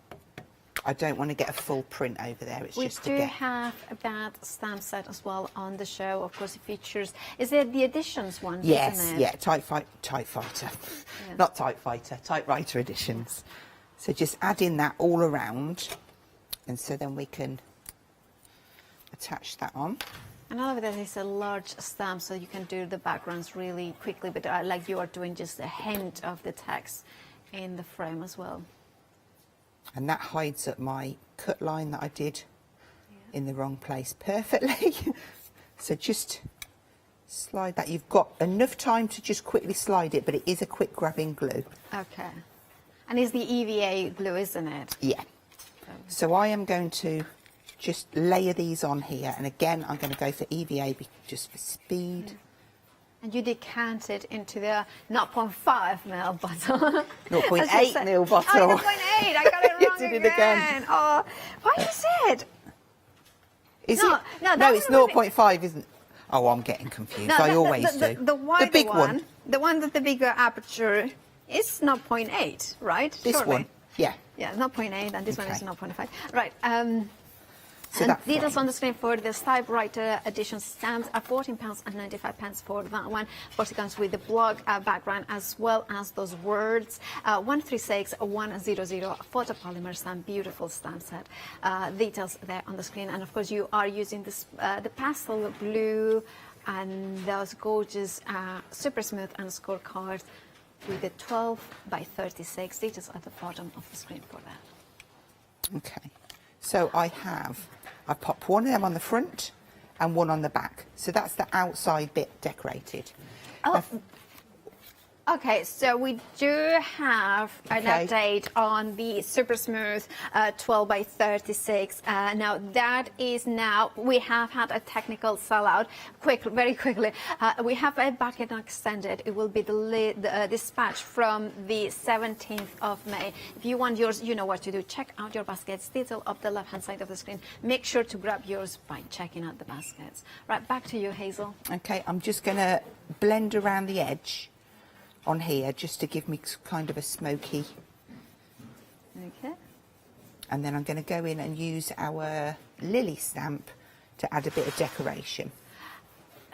I don't want to get a full print over there. It's we just to do get. have that stamp set as well on the show. Of course, it features. Is it the editions one? Yes, isn't it? yeah, Typewriter, not Typewriter, Typewriter Editions. So just add in that all around, and so then we can attach that on. And all of that is a large stamp, so you can do the backgrounds really quickly, but like you are doing just a hint of the text in the frame as well. And that hides up my cut line that I did in the wrong place perfectly. So just slide that. You've got enough time to just quickly slide it, but it is a quick grabbing glue. Okay. And it's the EVA glue, isn't it? Yeah. So I am going to just layer these on here, and again I'm going to go for EVA just for speed. And you decant it into the 0.5 ml bottle. 0.8 ml bottle. Oh, 0.8, I got it wrong did it again. Oh, what you said? Is no, it? No, it's 0.5, isn't it? Oh, I'm getting confused. No, I always do. The wider big one. The one with the bigger aperture is 0.8, right? This Surely. one, yeah. Yeah, 0.8, and this one is 0.5. Right. So and details on the screen for the typewriter edition stamps are £14.95 for that one. Of course, it comes with the blog background as well as those words. 136100 photopolymer stamp, beautiful stamp set. Details there on the screen. And of course, you are using this the pastel blue and those gorgeous super smooth and scorecards with the 12 by 36. Details at the bottom of the screen for that. Okay. So I've popped one of them on the front and one on the back. So that's the outside bit decorated. Oh. Okay, so we do have an update on the super smooth 12 by 36. Now that is we have had a technical sellout. Very quickly. We have a basket extended. It will be the dispatch from the 17th of May. If you want yours, you know what to do. Check out your baskets. Detail up the left-hand side of the screen. Make sure to grab yours by checking out the baskets. Right, back to you, Hazel. Okay, I'm just going to blend around the edge on here just to give me kind of a smoky. Okay. And then I'm going to go in and use our lily stamp to add a bit of decoration.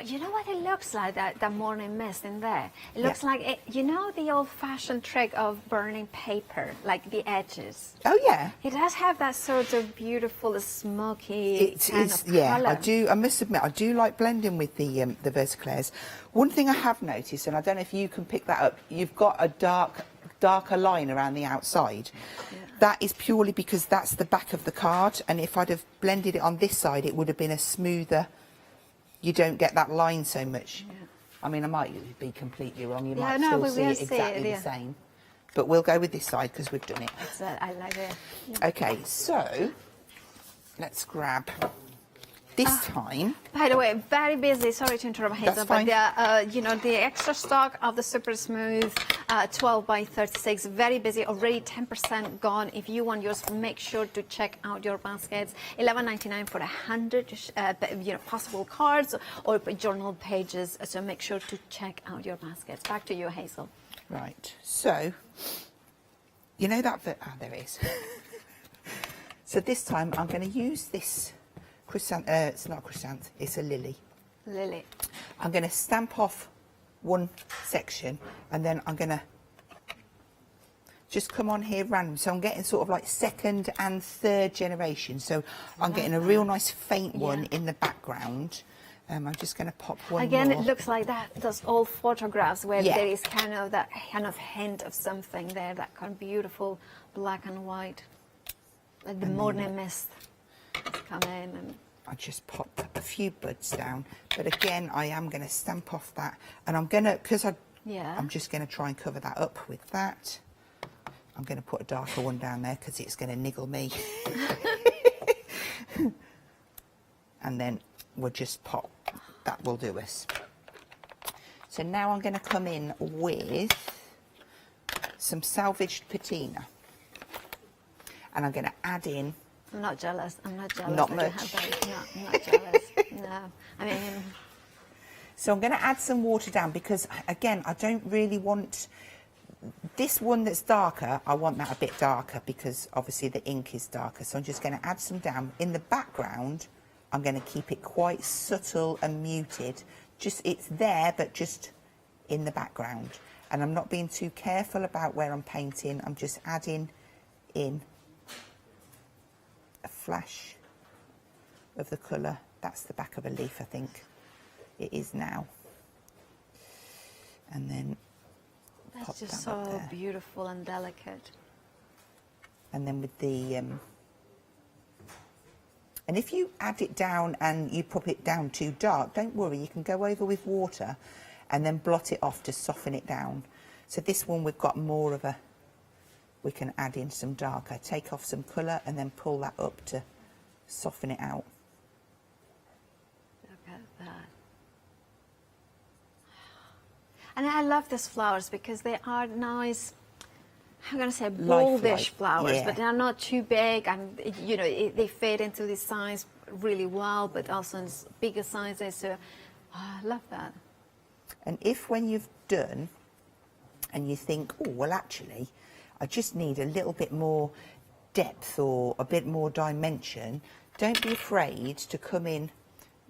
You know what it looks like, that morning mist in there? It looks like, you know the old-fashioned trick of burning paper, like the edges? Oh, yeah. It does have that sort of beautiful, smoky kind of yeah, colour. I must admit, I do like blending with the Versaclares. One thing I have noticed, and I don't know if you can pick that up, you've got a darker line around the outside. Yeah. That is purely because that's the back of the card, and if I'd have blended it on this side, it would have been a smoother. You don't get that line so much. Yeah. I mean, I might be completely wrong. You might still see it exactly the same. But we'll go with this side because we've done it. I like it. Yeah. Okay, so let's grab this time. By the way, very busy. Sorry to interrupt, Hazel, but the extra stock of the super smooth 12 by 36, very busy. Already 10% gone. If you want yours, make sure to check out your baskets. $11.99 for 100 possible cards or journal pages. So make sure to check out your baskets. Back to you, Hazel. Right. So you know that there it is. So this time I'm going to use this. It's not a chrysanth, it's a lily. Lily. I'm going to stamp off one section and then I'm going to just come on here random. So I'm getting sort of like second and third generation. So I'm getting a real nice faint one in the background. I'm just going to pop one Again, more. It looks like those old photographs where there is kind of that kind of hint of something there, that kind of beautiful black and white, like the morning mist. Come in and I just pop a few buds down, but again I am going to stamp off that, and I'm going to, because I'm just going to try and cover that up with that. I'm going to put a darker one down there because it's going to niggle me. And then we'll just pop, that will do us. So now I'm going to come in with some salvaged patina, and I'm going to add in. I'm not jealous. I'm not jealous. Not much. No, I'm not jealous. No. I mean... So I'm going to add some water down because, again, I don't really want... This one that's darker, I want that a bit darker because, obviously, the ink is darker. So I'm just going to add some down. In the background, I'm going to keep it quite subtle and muted. It's there, but just in the background. And I'm not being too careful about where I'm painting. I'm just adding in a flash of the colour. That's the back of a leaf, I think it is now. And then that's just so beautiful and delicate. And then with the and if you add it down and you pop it down too dark, don't worry, you can go over with water and then blot it off to soften it down. So this one we've got more of a, we can add in some darker, take off some colour and then pull that up to soften it out. Look at that. And I love these flowers because they are nice, I'm going to say boldish flowers, but they're not too big, and they fit into the size really well, but also in bigger sizes, so I love that. And if when you've done and you think, oh, well, actually, I just need a little bit more depth or a bit more dimension, don't be afraid to come in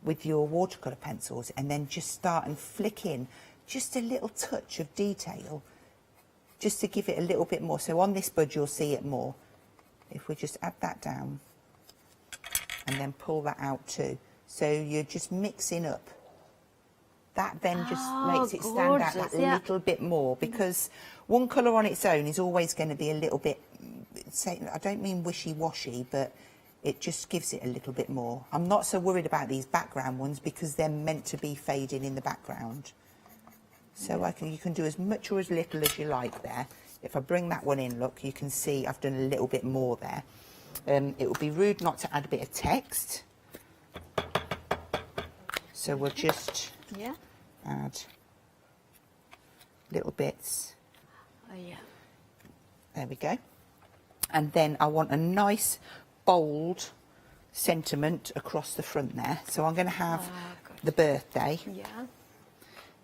with your watercolour pencils and then just start and flick in just a little touch of detail, just to give it a little bit more. So on this bud you'll see it more. If we just add that down and then pull that out too. So you're just mixing up. That then just makes it stand out that little bit more, because one colour on its own is always going to be a little bit, I don't mean wishy-washy, but it just gives it a little bit more. I'm not so worried about these background ones because they're meant to be fading in the background. So you can do as much or as little as you like there. If I bring that one in, look, you can see I've done a little bit more there. It would be rude not to add a bit of text. So we'll just add little bits. There we go. And then I want a nice, bold sentiment across the front there. So I'm going to have the birthday.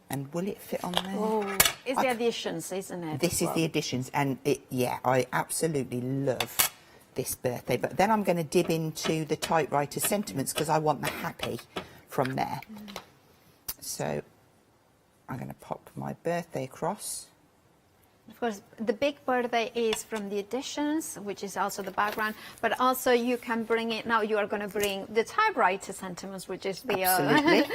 And will it fit on there? Oh, it's the additions, isn't it? This is the additions, and I absolutely love this birthday. But then I'm going to dip into the typewriter sentiments because I want the happy from there. So I'm going to pop my birthday across. Of course, the big birthday is from the additions, which is also the background, but also you can bring it, now you are going to bring the typewriter sentiments, which is the... Absolutely.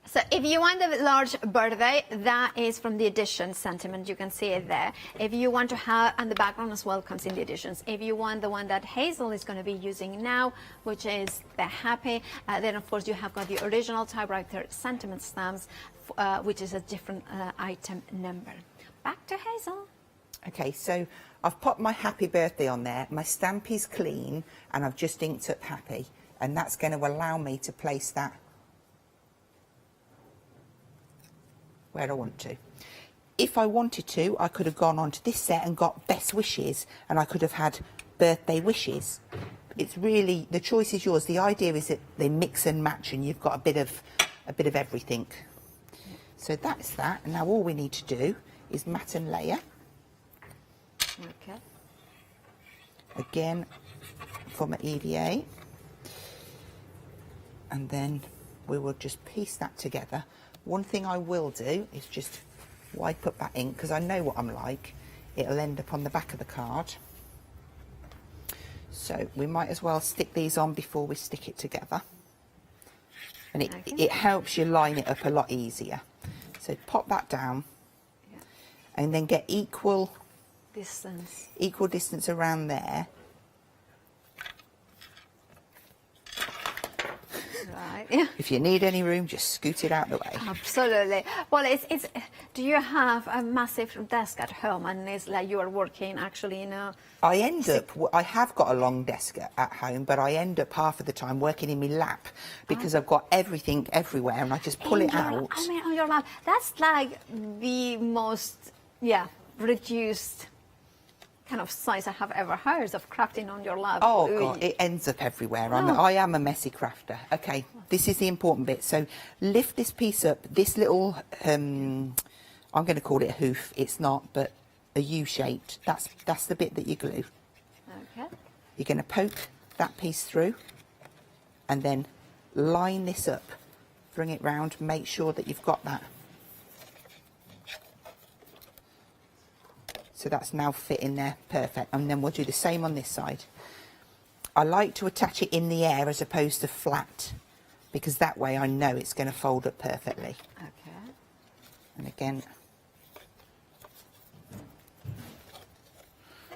So if you want a large birthday, that is from the addition sentiment. You can see it there. If you want to have, and the background as well comes in the additions. If you want the one that Hazel is going to be using now, which is the happy, then of course you have got the original typewriter sentiment stamps, which is a different item number. Back to Hazel. Okay, so I've popped my happy birthday on there. My stamp is clean, and I've just inked up happy, and that's going to allow me to place that where I want to. If I wanted to, I could have gone onto this set and got best wishes, and I could have had birthday wishes. It's really, the choice is yours. The idea is that they mix and match, and you've got a bit of everything. So that's that. And now all we need to do is mat and layer. Okay. Again, for my EVA. And then we will just piece that together. One thing I will do is just wipe up that ink, because I know what I'm like. It'll end up on the back of the card. So we might as well stick these on before we stick it together. And it helps you line it up a lot easier. So pop that down, and then get equal distance around there. Right. If you need any room, just scoot it out the way. Absolutely. Well, it's. Do you have a massive desk at home, and it's like you are working actually in a? I have got a long desk at home, but I end up half of the time working in my lap because I've got everything everywhere, and I just pull it out. I mean, on your lap. That's like the most, reduced kind of size I have ever heard of crafting on your lap. Oh God, it ends up everywhere. I am a messy crafter. Okay, this is the important bit. So lift this piece up, this little, I'm going to call it a hoof. It's not, but a U-shaped. That's the bit that you glue. Okay. You're going to poke that piece through, and then line this up. Bring it round. Make sure that you've got that. So that's now fitting there, perfect. And then we'll do the same on this side. I like to attach it in the air as opposed to flat, because that way I know it's going to fold up perfectly. Okay. And again,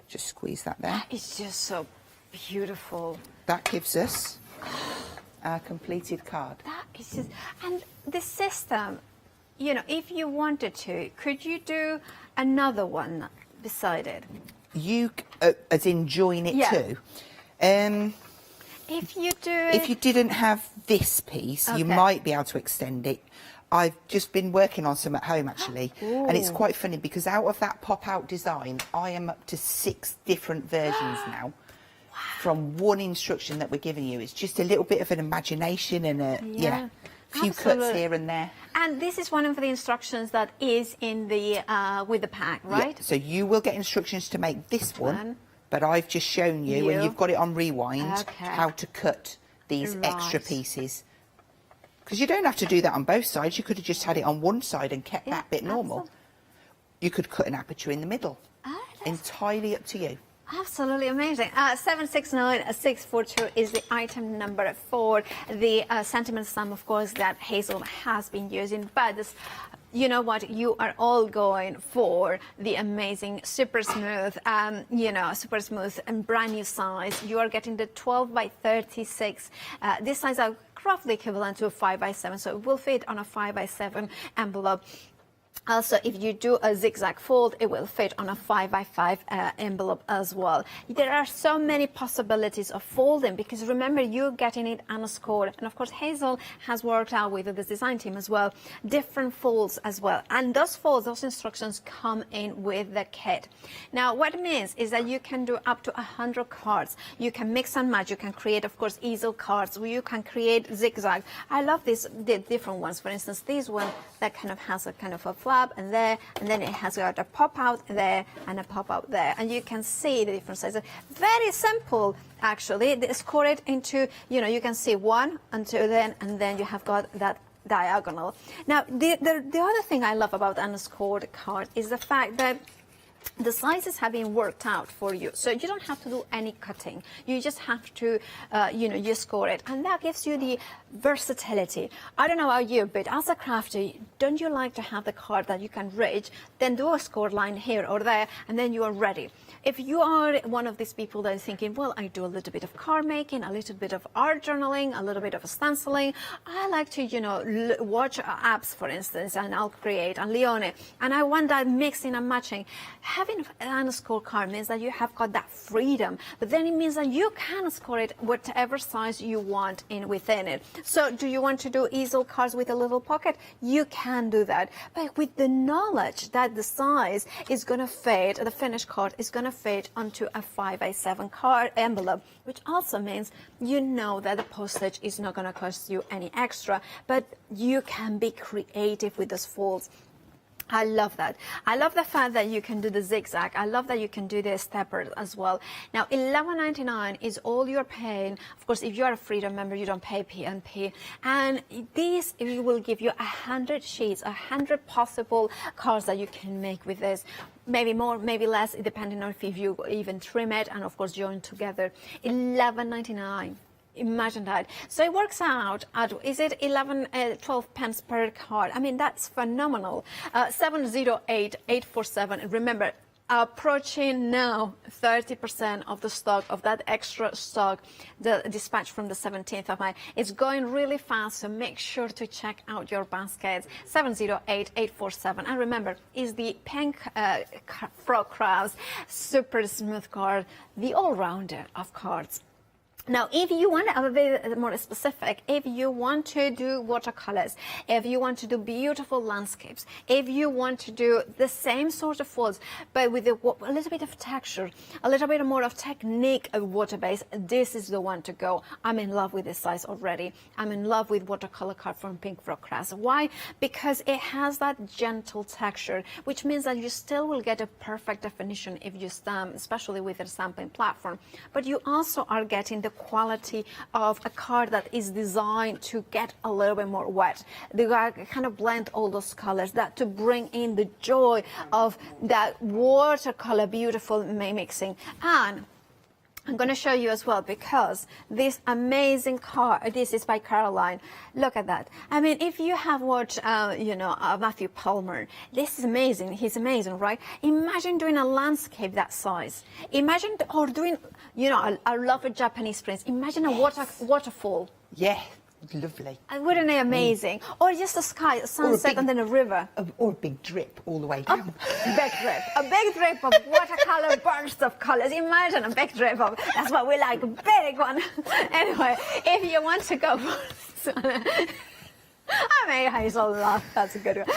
just squeeze that there. It's just so beautiful. That gives us our completed card. That is just, and the system, if you wanted to, could you do another one beside it? You, as in join it too? If you do it... If you didn't have this piece, you might be able to extend it. I've just been working on some at home, actually. And it's quite funny, because out of that pop-out design, I am up to 6 different versions now. From one instruction that we're giving you. It's just a little bit of an imagination and a few cuts here and there. And this is one of the instructions that is in the with the pack, right? Yeah. So you will get instructions to make this one but I've just shown you, when you've got it on rewind, how to cut these extra pieces. Because you don't have to do that on both sides. You could have just had it on one side and kept that bit normal. You could cut an aperture in the middle. Entirely up to you. Absolutely amazing. 769642 is the item number for the sentiment stamp, of course, that Hazel has been using. But this, you know what? You are all going for the amazing, super smooth, super smooth and brand new size. You are getting the 12 by 36. This size are roughly equivalent to a 5 by 7, so it will fit on a 5 by 7 envelope. Also, if you do a zigzag fold, it will fit on a 5 by 5 envelope as well. There are so many possibilities of folding, because remember, you're getting it unscored. And of course, Hazel has worked out with the design team as well, different folds as well. And those folds, those instructions come in with the kit. Now, what it means is that you can do up to 100 cards. You can mix and match. You can create, of course, easel cards. You can create zigzag. I love the different ones. For instance, this one that kind of has a kind of a flap and there, and then it has got a pop out there and a pop out there, and you can see the different sizes. Very simple, actually. They score it into, you can see one until then, and then you have got that diagonal. Now, the other thing I love about unscored card is the fact that the sizes have been worked out for you, so you don't have to do any cutting. You just have to, you score it, and that gives you the versatility. I don't know about you, but as a crafter, don't you like to have the card that you can reach, then do a score line here or there, and then you are ready. If you are one of these people that is thinking, well, I do a little bit of card making, a little bit of art journaling, a little bit of stenciling, I like to, watch apps, for instance, and I'll create, and Leone, and I want that mixing and matching. Having an score card means that you have got that freedom, but then it means that you can score it whatever size you want within it. So do you want to do easel cards with a little pocket? You can do that, but with the knowledge that the size is going to fit, the finished card is going to fit onto a 5 by 7 card envelope, which also means that the postage is not going to cost you any extra, but you can be creative with those folds. I love that. I love the fact that you can do the zigzag. I love that you can do the stepper as well. Now, $11.99 is all you're paying. Of course, if you're a Freedom member, you don't pay P&P. And this will give you 100 sheets, 100 possible cards that you can make with this. Maybe more, maybe less, depending on if you even trim it and, of course, join together. $11.99. Imagine that. So it works out at, is it 12 pence per card? I mean, that's phenomenal. 708-847. Remember, approaching now 30% of the stock, of that extra stock, the dispatch from the 17th of May. It's going really fast, so make sure to check out your baskets. 708-847. And remember, is the pink frog crafts super smooth card, the all-rounder of cards. Now, if you want a bit more specific, if you want to do watercolors, if you want to do beautiful landscapes, if you want to do the same sort of folds, but with a little bit of texture, a little bit more of technique of water base, this is the one to go. I'm in love with this size already. I'm in love with watercolor card from Pink Frog Crafts. Why? Because it has that gentle texture, which means that you still will get a perfect definition if you stamp, especially with a stamping platform. But you also are getting the quality of a card that is designed to get a little bit more wet. They kind of blend all those colors, that to bring in the joy of that watercolor beautiful mixing. And I'm going to show you as well, because this amazing card, this is by Caroline. Look at that. I mean, if you have watched, Matthew Palmer, this is amazing. He's amazing, right? Imagine doing a landscape that size. Imagine, or doing, I love a Japanese prince. Imagine a waterfall. Yeah. Lovely. And wouldn't it amazing? Or just a sky, a sunset, and then a river. Or a big drip all the way down. A big drip of watercolor bursts of colors. Imagine a big drip of, that's what we like, a big one. Anyway, if you want to go for, I made Hazel laugh. That's a good one.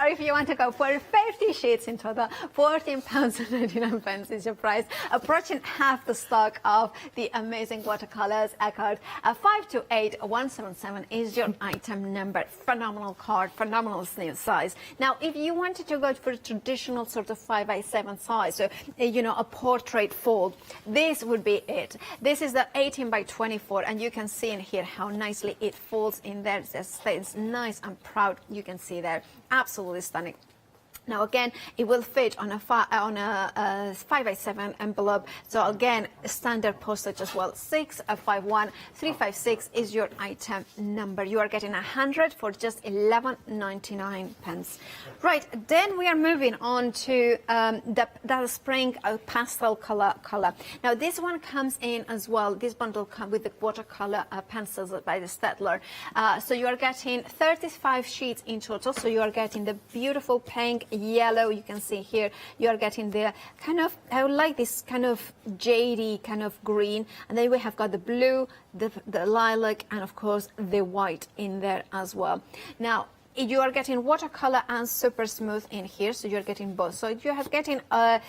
Or if you want to go for 50 sheets in total, £14.99 is your price. Approaching half the stock of the amazing watercolors. Card 528177 is your item number. Phenomenal card, phenomenal size. Now, if you wanted to go for a traditional sort of 5x7 size, so you know, a portrait fold, this would be it. This is the 18 by 24, and you can see in here how nicely it folds in there. It's nice and proud. You can see there, absolutely stunning. Now again, it will fit on a 5x7 envelope. So again, standard postage as well. 651356 is your item number. You are getting 100 for just 11.99. Right, then we are moving on to the spring pastel color. Now this one comes in as well. This bundle comes with the watercolor pencils by the Stettler. So you are getting 35 sheets in total. So you are getting the beautiful pink, yellow, you can see here, you are getting the kind of, I would like this kind of jadey kind of green, and then we have got the blue, the lilac, and of course the white in there as well. Now you are getting watercolor and super smooth in here, so you're getting both. So you are getting, 5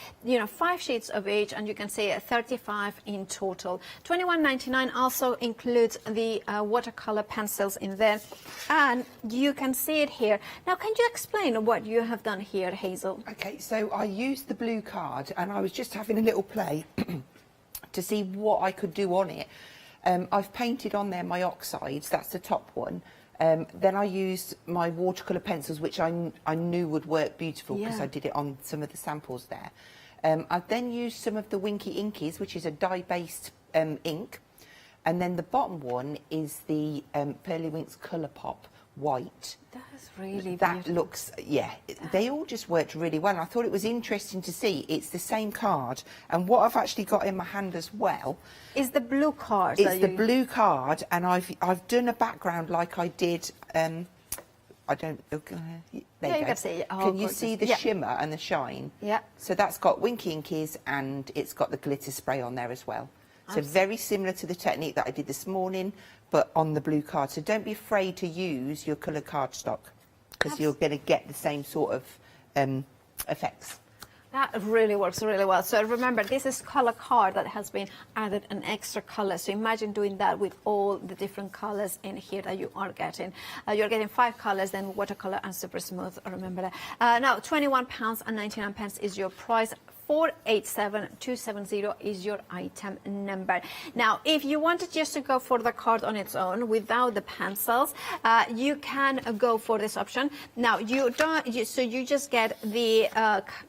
sheets of each, and you can see 35 in total. $21.99 also includes the watercolor pencils in there, and you can see it here. Now, can you explain what you have done here, Hazel? Okay, so I used the blue card, and I was just having a little play to see what I could do on it. I've painted on there my oxides, that's the top one. Then I used my watercolour pencils, which I knew would work beautiful because I did it on some of the samples there. I've then used some of the Winky Inkies, which is a dye-based ink. And then the bottom one is the Pearly Winks Colour Pop White. That's really That beautiful. looks, they all just worked really well. And I thought it was interesting to see it's the same card. And what I've actually got in my hand as well is the blue card. It's the blue card, and I've done a background like I did. I don't. There you can see it. Can you see the shimmer and the shine? Yeah. So that's got Winky Inkies, and it's got the glitter spray on there as well. So very similar to the technique that I did this morning, but on the blue card. So don't be afraid to use your coloured cardstock, because you're going to get the same sort of effects. That really works really well. So remember, this is color card that has been added an extra color. So imagine doing that with all the different colors in here that you are getting. You're getting 5 colors, then watercolor and super smooth. Remember that. Now, £21.99 is your price. 487270 is your item number. Now, if you wanted just to go for the card on its own without the pencils, you can go for this option. Now, you just get the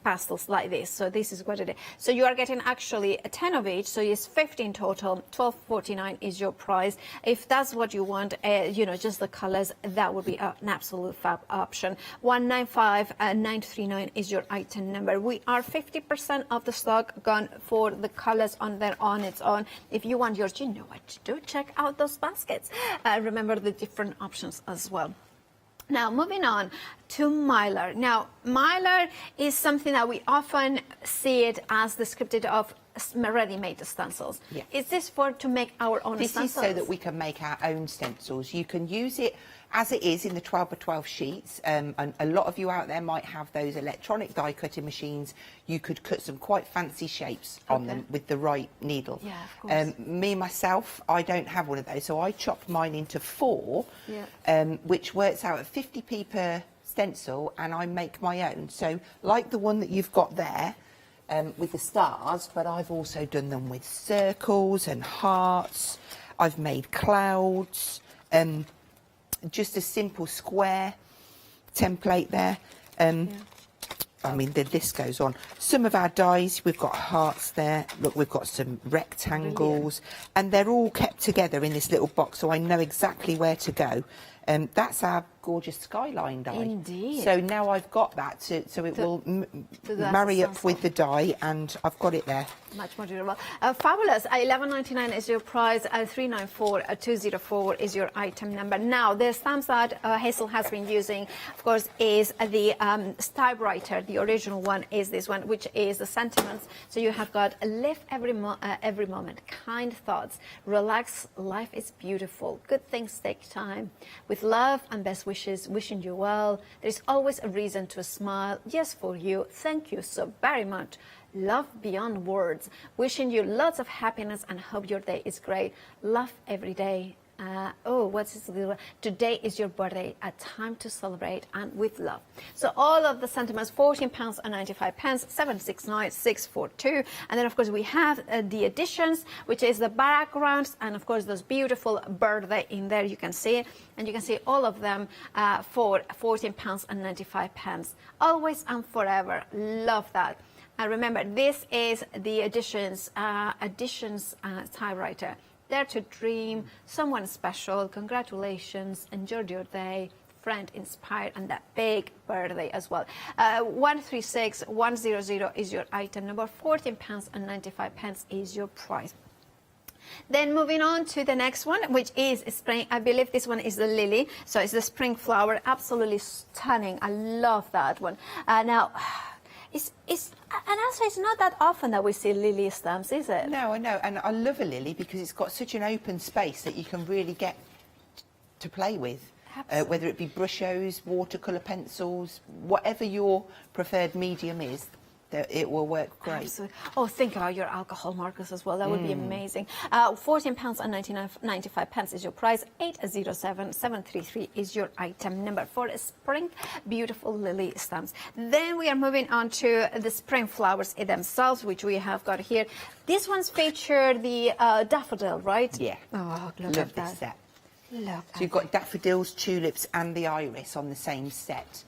pastels like this. So this is what it is. So you are getting actually 10 of each. So it's 15 total. $12.49 is your price. If that's what you want, just the colors, that would be an absolute fab option. $195,939 is your item number. We are 50% of the stock gone for the colors on its own. If you want yours, you know what to do. Check out those baskets. Remember the different options as well. Now, moving on to Mylar. Now, Mylar is something that we often see it as descriptive of ready-made stencils. Yeah. Is this to make our own stencils? This is so that we can make our own stencils. You can use it as it is in the 12 by 12 sheets, and a lot of you out there might have those electronic die cutting machines. You could cut some quite fancy shapes on them with the right needle. Yeah, of course. Me, myself, I don't have one of those, so I chopped mine into 4, which works out at 50p per stencil, and I make my own. So like the one that you've got there, with the stars, but I've also done them with circles and hearts. I've made clouds, just a simple square template there. I mean, the list goes on. Some of our dies, we've got hearts there. Look, we've got some rectangles, and they're all kept together in this little box, so I know exactly where to go. That's our gorgeous skyline die. Indeed. So now I've got that, so it will marry up with the die, and I've got it there. Much more durable. Fabulous. $11.99 is your price. $394,204 is your item number. Now, the stamps that Hazel has been using, of course, is the typewriter. The original one is this one, which is the sentiments. So you have got live every moment, kind thoughts, relax, life is beautiful, good things take time. With With love and best wishes, wishing you well. There's always a reason to smile. Yes, for you. Thank you so very much. Love beyond words. Wishing you lots of happiness and hope your day is great. Love every day. What's this? Today is your birthday, a time to celebrate, and with love. So all of the sentiments, £14.95, 769 642. And then, of course, we have the additions, which is the backgrounds, and, of course, those beautiful birthday in there. You can see it, and you can see all of them for £14.95. Always and forever. Love that. And remember, this is the additions typewriter. Dare to dream, someone special, congratulations, enjoyed your day, friend inspired, and that big birthday as well. 136100 is your item number, £14.95 is your price. Then moving on to the next one, which is spring. I believe this one is the lily. So it's the spring flower, absolutely stunning. I love that one. Now, and also it's not that often that we see lily stamps, is it? No, I know, and I love a lily because it's got such an open space that you can really get to play with. Whether it be brushos, watercolour pencils, whatever your preferred medium is, it will work great. Absolutely. Oh, think about your alcohol markers as well. That would be amazing. £14.95 is your price. 807-733 is your item number for spring beautiful lily stamps. Then we are moving on to the spring flowers themselves, which we have got here. This one's featured the daffodil, right? Yeah. Oh, love at this set. Love So you've got daffodils, tulips, and the iris on the same set.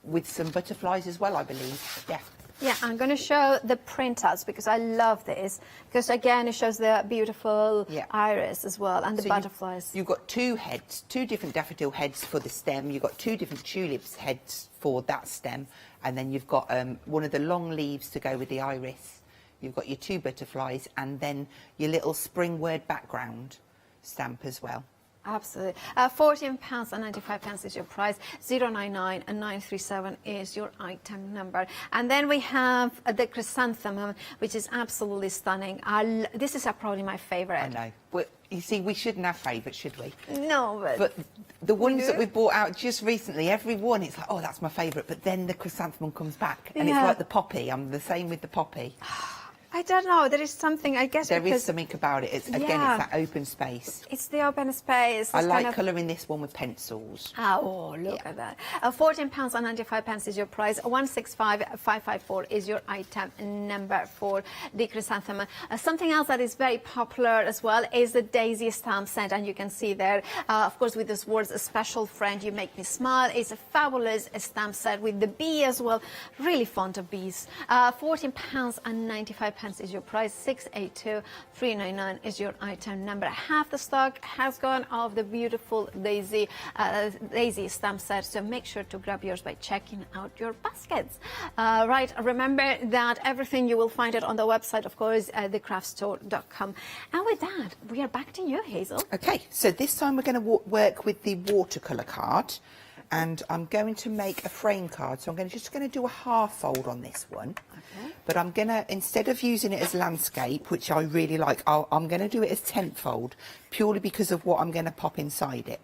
With some butterflies as well, I believe. Yeah. Yeah, I'm going to show the printouts because I love this. Because again, it shows the beautiful iris as well, and the butterflies. You've got two heads, two different daffodil heads for the stem. You've got two different tulips heads for that stem, and then you've got one of the long leaves to go with the iris. You've got your two butterflies, and then your little spring word background stamp as well. Absolutely. £14.95 is your price. 099 and 937 is your item number. And then we have the chrysanthemum, which is absolutely stunning. This is probably my favourite. I know. Well, you see, we shouldn't have favourites, should we? No, but the ones that we brought out just recently, every one, it's like, oh, that's my favourite. But then the chrysanthemum comes back, and it's like the poppy. I'm the same with the poppy. I don't know. There is something, I guess. There is something about it. It's that open space. It's the open space. I like colouring this one with pencils. Oh, look at that. £14.95 is your price. 165554 is your item number for the chrysanthemum. Something else that is very popular as well is the daisy stamp set, and you can see there, of course, with this words, a special friend, you make me smile. It's a fabulous stamp set with the bee as well. Really fond of bees. £14.95 is your price. 682399 is your item number. Half the stock has gone of the beautiful daisy stamp set, so make sure to grab yours by checking out your baskets. Right, remember that everything you will find it on the website, of course, thecraftstore.com. And with that, we are back to you, Hazel. Okay, so this time we're going to work with the watercolour card, and I'm going to make a frame card. So I'm just going to do a half fold on this one. Okay. But I'm going to, instead of using it as landscape, which I really like, I'm going to do it as tent fold, purely because of what I'm going to pop inside it.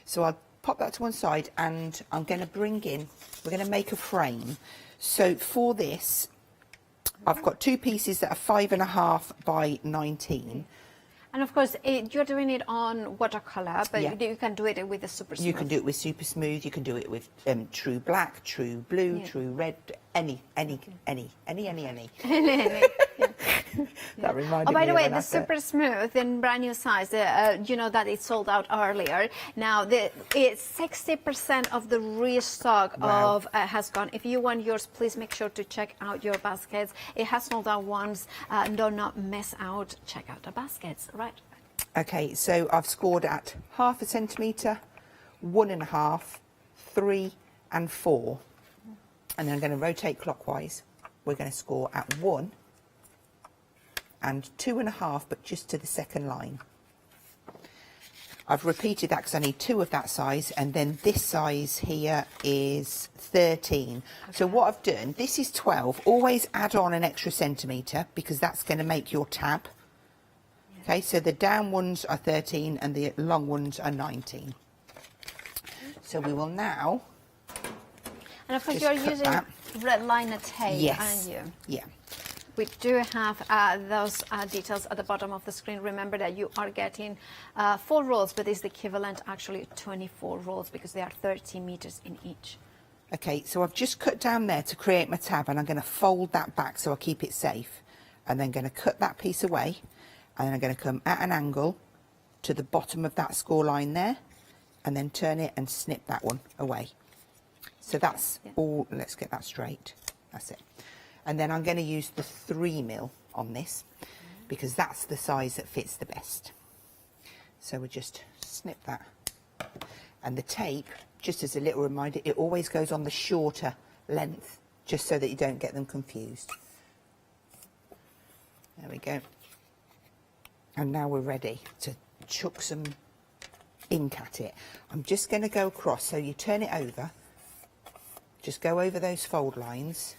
So I'll pop that to one side, and I'm going to bring in, we're going to make a frame. So for this, I've got two pieces that are 5.5 by 19. And of course, you're doing it on watercolour, but you can do it with the super smooth. You can do it with super smooth. You can do it with true black, true blue, true red, any. That reminded me. By the way, the super smooth in brand new size. You know that it sold out earlier. Now it's 60% of the restock of has gone. If you want yours, please make sure to check out your baskets. It has sold out once. Do not miss out. Check out the baskets. Right. Okay, so I've scored at 0.5 centimetre, 1.5, 3 and 4. And then I'm going to rotate clockwise. We're going to score at 1 and 2.5, but just to the second line. I've repeated that because I need 2 of that size, and then this size here is 13. Okay. So what I've done, this is 12. Always add on an extra centimetre because that's going to make your tab. Okay, so the down ones are 13 and the long ones are 19. So we will now. And of course, just you're cut using that. red liner tape, Yes. aren't you? Yeah. We do have those details at the bottom of the screen. Remember that you are getting 4 rolls, but it's the equivalent actually 24 rolls because they are 30 meters in each. Okay, so I've just cut down there to create my tab, and I'm going to fold that back so I keep it safe. And then going to cut that piece away, and then I'm going to come at an angle to the bottom of that score line there, and then turn it and snip that one away. So that's all. Let's get that straight. That's it. And then I'm going to use the 3mm on this because that's the size that fits the best. So we just snip that. And the tape, just as a little reminder, it always goes on the shorter length, just so that you don't get them confused. There we go. And now we're ready to chuck some ink at it. I'm just going to go across, so you turn it over. Just go over those fold lines.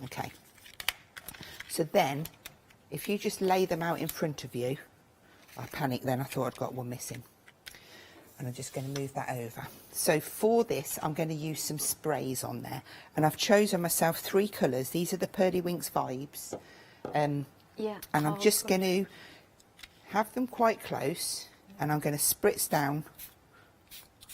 Okay. So then, if you just lay them out in front of you, I panicked then, I thought I'd got one missing. And I'm just going to move that over. So for this, I'm going to use some sprays on there. And I've chosen myself 3 colours. These are the Pearly Winks Vibes. And I'm just going to have them quite close. And I'm going to spritz down.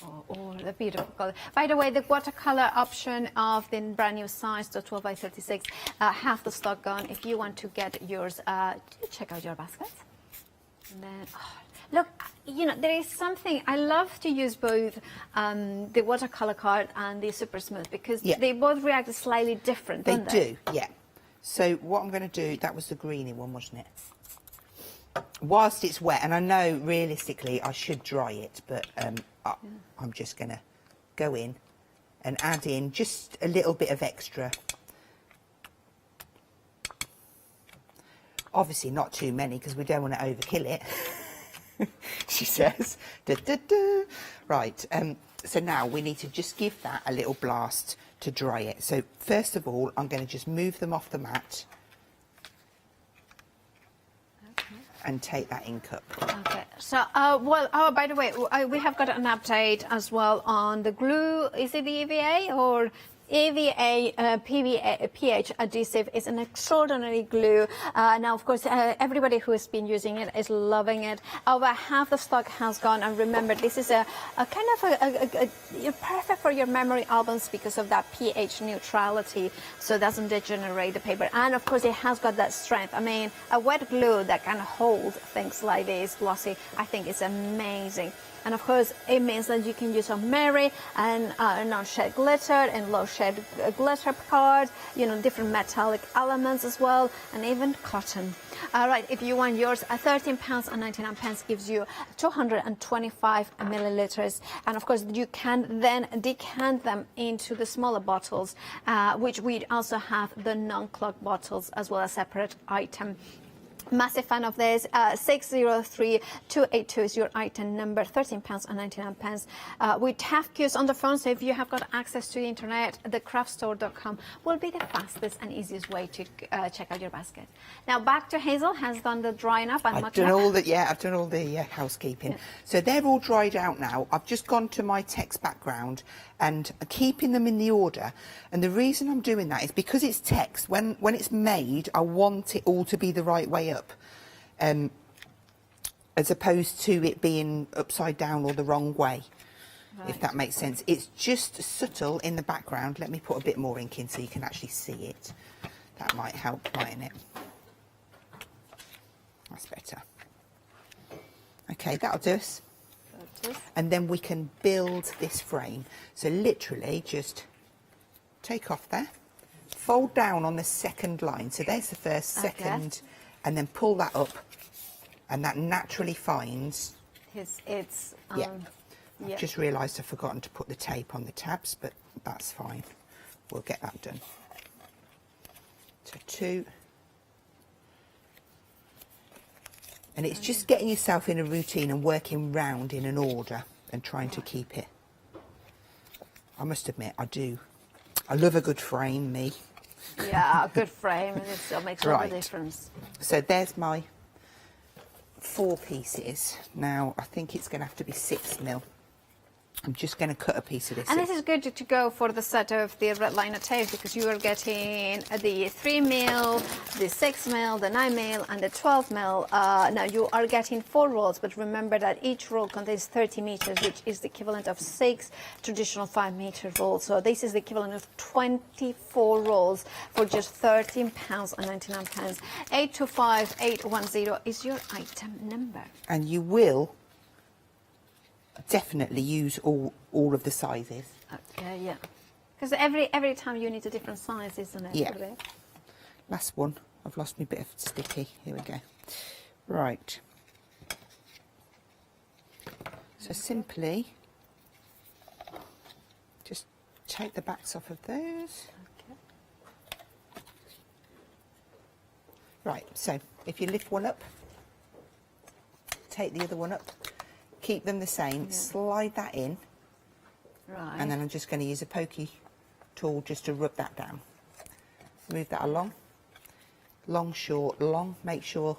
Oh, the beautiful color. By the way, the watercolor option of the brand new size, the 12 by 36, half the stock gone. If you want to get yours, check out your baskets. And then, look, you know, there is something, I love to use both the watercolor card and the Super Smooth because they both react slightly different, don't they? They do, yeah. So what I'm going to do, that was the greeny one, wasn't it? Whilst it's wet, and I know realistically I should dry it, but I'm just going to go in and add in just a little bit of extra. Obviously not too many because we don't want to overkill it, she says. Da, da, da. Right, so now we need to just give that a little blast to dry it. So first of all, I'm going to just move them off the mat. And take that ink up. Okay. So, by the way, we have got an update as well on the glue. Is it the EVA or EVA pH adhesive? Is an extraordinary glue. Now, of course, everybody who has been using it is loving it. Over half the stock has gone, and remember, this is a kind of perfect for your memory albums because of that pH neutrality, so it doesn't degenerate the paper. And of course, it has got that strength. I mean, a wet glue that can hold things like this, glossy, I think is amazing. And of course, it means that you can use a Mary and non-shed glitter and low-shed glitter card, you know, different metallic elements as well, and even cotton. All right, if you want yours, £13.99 gives you 225 milliliters. And of course, you can then decant them into the smaller bottles, which we also have the non-clog bottles as well as separate item. Massive fan of this. 603282 is your item number. £13.99. We have queues on the phone, so if you have got access to the internet, thecraftstore.com will be the fastest and easiest way to check out your basket. Now back to Hazel, has done the drying up. I've done all the housekeeping. So they're all dried out now. I've just gone to my text background and keeping them in the order. And the reason I'm doing that is because it's text. When it's made, I want it all to be the right way up, as opposed to it being upside down or the wrong way, if that makes sense. It's just subtle in the background. Let me put a bit more ink in so you can actually see it. That might help, mightn't it? That's better. Okay, that'll do us. And then we can build this frame. So literally just take off there, fold down on the second line. So there's the first, second, and then pull that up, and that naturally finds. I've just realised I've forgotten to put the tape on the tabs, but that's fine. We'll get that done. So 2. And it's just getting yourself in a routine and working round in an order and trying to keep it. I must admit, I do. I love a good frame, me. Yeah, a good frame, and it makes all the difference. So there's my 4 pieces. Now, I think it's going to have to be 6mm. I'm just going to cut a piece of this. And this is good to go for the set of the red liner tape, because you are getting the 3mm, the 6mm, the 9mm, and the 12mm. Now you are getting 4 rolls, but remember that each roll contains 30 meters, which is the equivalent of 6 traditional 5-meter rolls. So this is the equivalent of 24 rolls for just £13.99. 825810 is your item number. And you will definitely use all of the sizes. Okay, yeah. Because every time you need a different size, isn't it? Yeah. Last one. I've lost my bit of sticky. Here we go. Right. So simply just take the backs off of those. Okay. Right, so if you lift one up, take the other one up, keep them the same, slide that in, right, and then I'm just going to use a pokey tool just to rub that down. Move that along, long, short, long. Make sure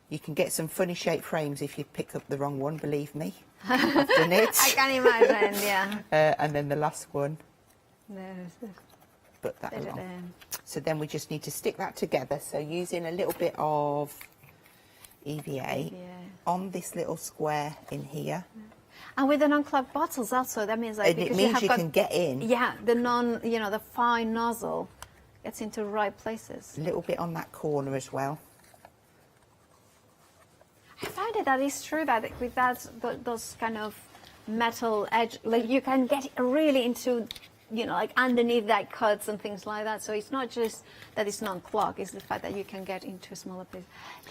you can get some funny shaped frames if you pick up the wrong one, believe me. I've done it. I can imagine, yeah. And then the last one, There's put that along. So then we just need to stick that together. So using a little bit of EVA on this little square in here. And with the non-clogged bottles also, that means like, and it means you can get in. Yeah, the fine nozzle gets into right places. A little bit on that corner as well. I find that is true that with those kind of metal edge, like you can get really into, like underneath that cuts and things like that. So it's not just that it's non-clog, it's the fact that you can get into a smaller place.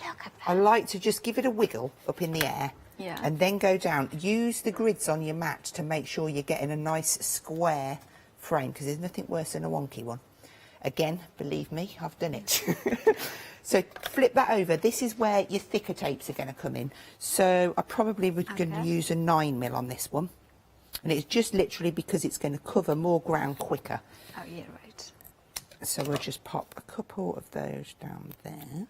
Look at that. I like to just give it a wiggle up in the air. Yeah. And then go down. Use the grids on your mat to make sure you're getting a nice square frame, because there's nothing worse than a wonky one. Again, believe me, I've done it. So flip that over. This is where your thicker tapes are going to come in. So I probably would going to use a 9mm on this one. And it's just literally because it's going to cover more ground quicker. Oh, yeah, right. So we'll just pop a couple of those down there.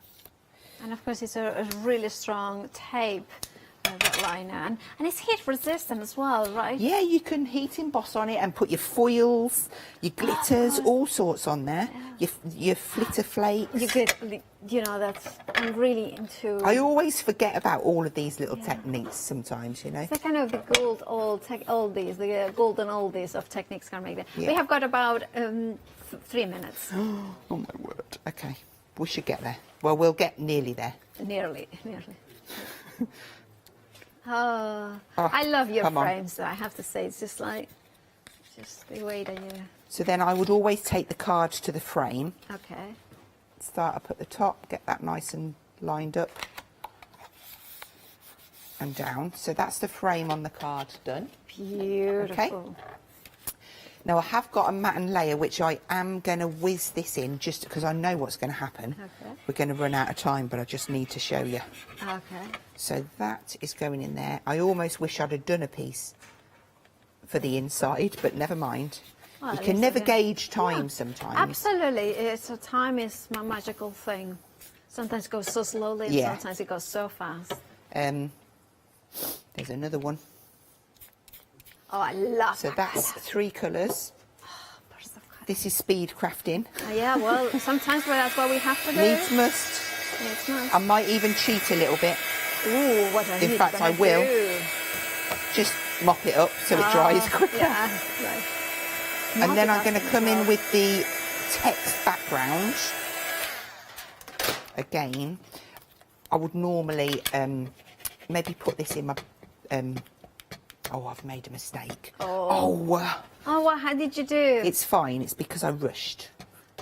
And of course, it's a really strong tape, that liner. And it's heat resistant as well, right? Yeah, you can heat emboss on it and put your foils, your glitters, all sorts on there. Yeah. Your flitter flakes. You get, I'm really into... I always forget about all of these little techniques sometimes, It's like kind of the golden oldies of techniques can make that. Yeah. We have got about 3 minutes. Oh, my word. Okay, we should get there. Well, we'll get nearly there. Nearly. I love your frames, though, I have to say. It's just the way that you... So then I would always take the card to the frame. Okay. Start up at the top, get that nice and lined up and down. So that's the frame on the card done. Beautiful. Okay. Now I have got a matten layer which I am going to whiz this in just because I know what's going to happen. Okay. We're going to run out of time, but I just need to show you. Okay. So that is going in there. I almost wish I'd have done a piece for the inside, but never mind. Well, you can never gauge time sometimes. Absolutely. Time is my magical thing. Sometimes it goes so slowly, and sometimes it goes so fast. There's another one. Oh, I love So that's 3 colours. This is speed crafting. Yeah, well, sometimes that's what we have to do. Needs must. Needs must. I might even cheat a little bit. Ooh, what In fact, I will. Just mop it up so it dries quicker. Yeah, right. And then I'm going to come in with the text background. Again, I would normally maybe put this in my... oh, I've made a mistake. How did you do? It's fine. It's because I rushed.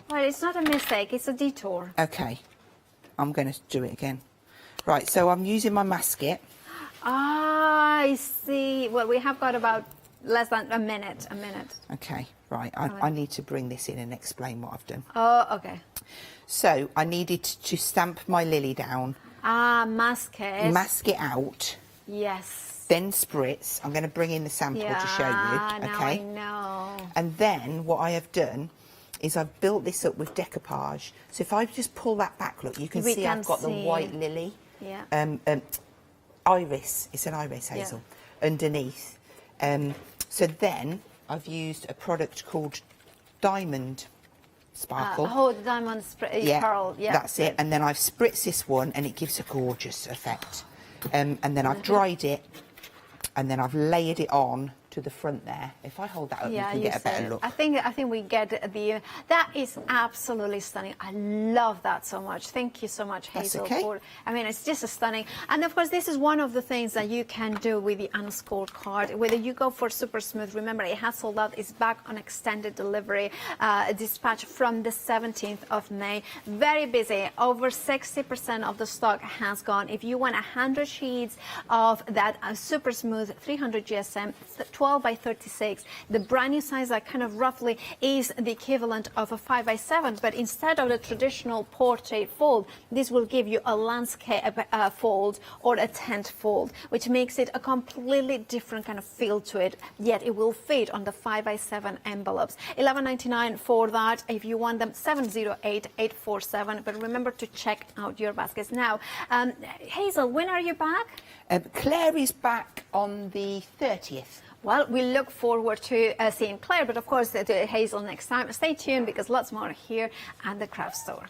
Well, it's not a mistake. It's a detour. Okay. I'm going to do it again. Right, so I'm using my masket. I see. Well, we have got about less than a minute. Okay, right. I need to bring this in and explain what I've done. Oh, okay. So I needed to stamp my lily down. Mask it. Mask it out. Yes. Then spritz. I'm going to bring in the sample to show you. Now I know. And then what I have done is I've built this up with decoupage. So if I just pull that back, look, you can see I've got the white lily. Yeah. iris. It's an iris hazel underneath. So then I've used a product called Diamond Sparkle. The diamond pearl. Yeah, that's it. And then I've spritzed this one, and it gives a gorgeous effect. And then I've dried it, and then I've layered it on to the front there. If I hold that up, you can get a better look. I think we get the. That is absolutely stunning. I love that so much. Thank you so much, Hazel. That's okay. I mean, it's just stunning. And of course, this is one of the things that you can do with the unscored card. Whether you go for super smooth, remember it has sold out. It's back on extended delivery dispatch from the 17th of May. Very busy. Over 60% of the stock has gone. If you want 100 sheets of that super smooth 300 GSM, 12 by 36, the brand new size that kind of roughly is the equivalent of a 5 by 7, but instead of the traditional portrait fold, this will give you a landscape fold or a tent fold, which makes it a completely different kind of feel to it, yet it will fit on the 5 by 7 envelopes. $11.99 for that. If you want them, $708,847, but remember to check out your baskets. Now, Hazel, when are you back? Claire is back on the 30th. Well, we look forward to seeing Claire, but of course to Hazel next time. Stay tuned because lots more here at the craft store.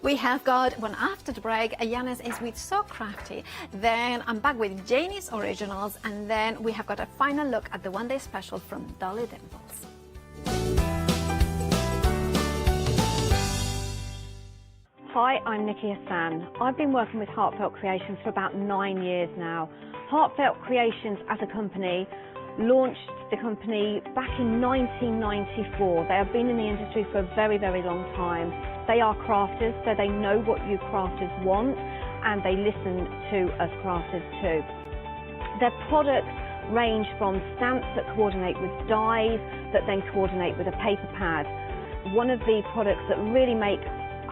We have got one after the break. Yanis is with So Crafty. Then I'm back with Janie's Originals, and then we have got a final look at the one-day special from Dolly Dimples. Hi, I'm Nikki Hassan. I've been working with Heartfelt Creations for about 9 years now. Heartfelt Creations as a company launched the company back in 1994. They have been in the industry for a very, very long time. They are crafters, so they know what you crafters want, and they listen to us crafters too. Their products range from stamps that coordinate with dies that then coordinate with a paper pad. One of the products that really make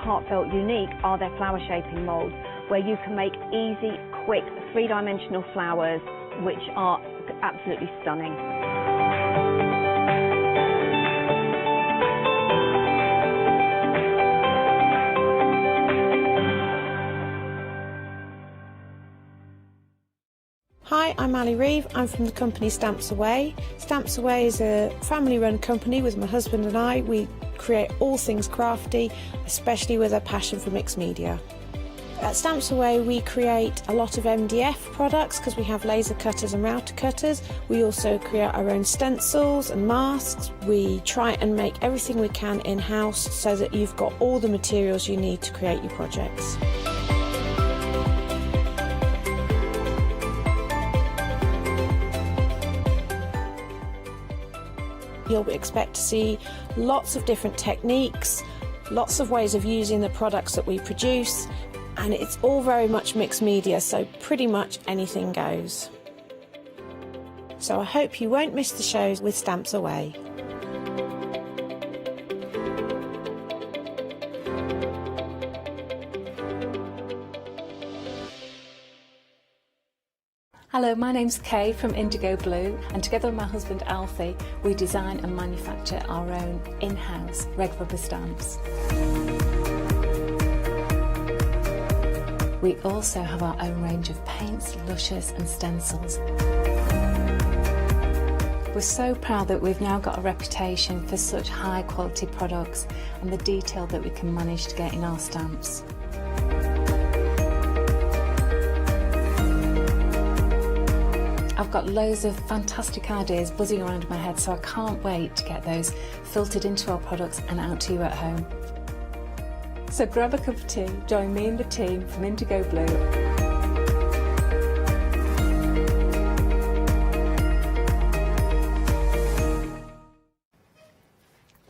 Heartfelt unique are their flower shaping molds, where you can make easy, quick, three-dimensional flowers, which are absolutely stunning. Hi, I'm Ali Reeve. I'm from the company Stamps Away. Stamps Away is a family-run company with my husband and I. We create all things crafty, especially with a passion for mixed media. At Stamps Away, we create a lot of MDF products because we have laser cutters and router cutters. We also create our own stencils and masks. We try and make everything we can in-house so that you've got all the materials you need to create your projects. You'll expect to see lots of different techniques, lots of ways of using the products that we produce, and it's all very much mixed media, so pretty much anything goes. So I hope you won't miss the shows with Stamps Away. Hello, my name's Kay from Indigo Blue, and together with my husband Alfie, we design and manufacture our own in-house red rubber stamps. We also have our own range of paints, lushes and stencils. We're so proud that we've now got a reputation for such high quality products and the detail that we can manage to get in our stamps. I've got loads of fantastic ideas buzzing around in my head, so I can't wait to get those filtered into our products and out to you at home. So grab a cup of tea, join me and the team from Indigo Blue.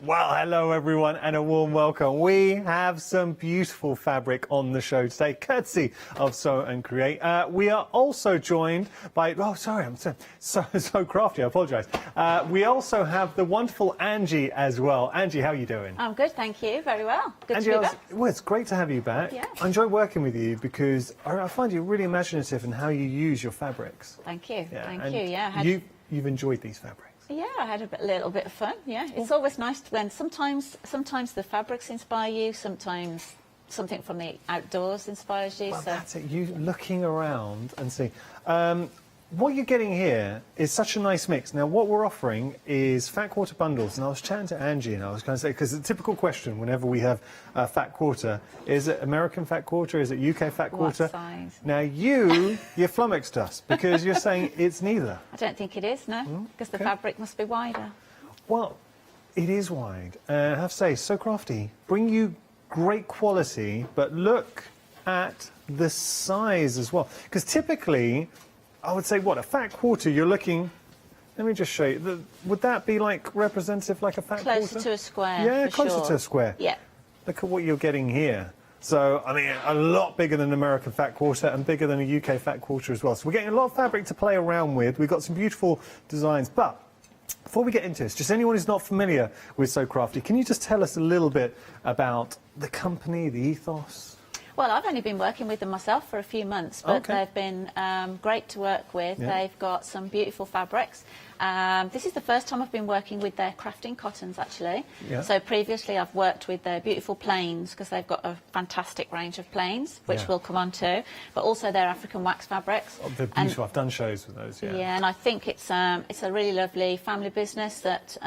Well, hello everyone and a warm welcome. We have some beautiful fabric on the show today, courtesy of Sew and Create. We are also joined by, oh sorry, I'm so crafty, I apologise. We also have the wonderful Angie as well. Angie, how are you doing? I'm good, thank you, very well. Good Angie, to be back. well, it's great to have you back. Yeah. I enjoy working with you because I find you really imaginative in how you use your fabrics. Thank you, Yeah, thank and you, yeah. You've enjoyed these fabrics. Yeah, I had a little bit of fun, yeah. It's always nice to then, sometimes the fabrics inspire you, sometimes something from the outdoors inspires you. Well, so that's it. You looking around and see. What you're getting here is such a nice mix. Now, what we're offering is fat quarter bundles, and I was chatting to Angie, and I was going to say, because the typical question whenever we have fat quarter, is it American fat quarter, is it UK fat quarter? What size? Now, you flummoxed us, because you're saying it's neither. I don't think it is, no, because the fabric must be wider. Well, it is wide. I have to say, So Crafty, bring you great quality, but look at the size as well. Because typically, I would say, what, a fat quarter, you're looking... Let me just show you. Would that be, like, representative like a fat quarter? Closer to a square, Yeah, for closer sure. to a square. Yeah. Look at what you're getting here. So, I mean, a lot bigger than an American fat quarter and bigger than a UK fat quarter as well. So we're getting a lot of fabric to play around with. We've got some beautiful designs. But before we get into this, just anyone who's not familiar with So Crafty, can you just tell us a little bit about the company, the ethos? Well, I've only been working with them myself for a few months, but they've been great to work with. Yeah. They've got some beautiful fabrics. This is the first time I've been working with their crafting cottons, actually. Yeah. So previously I've worked with their beautiful plains, because they've got a fantastic range of plains, which we'll come on to, but also their African wax fabrics. Oh, they're beautiful. I've done shows with those, yeah. Yeah, and I think it's a really lovely family business that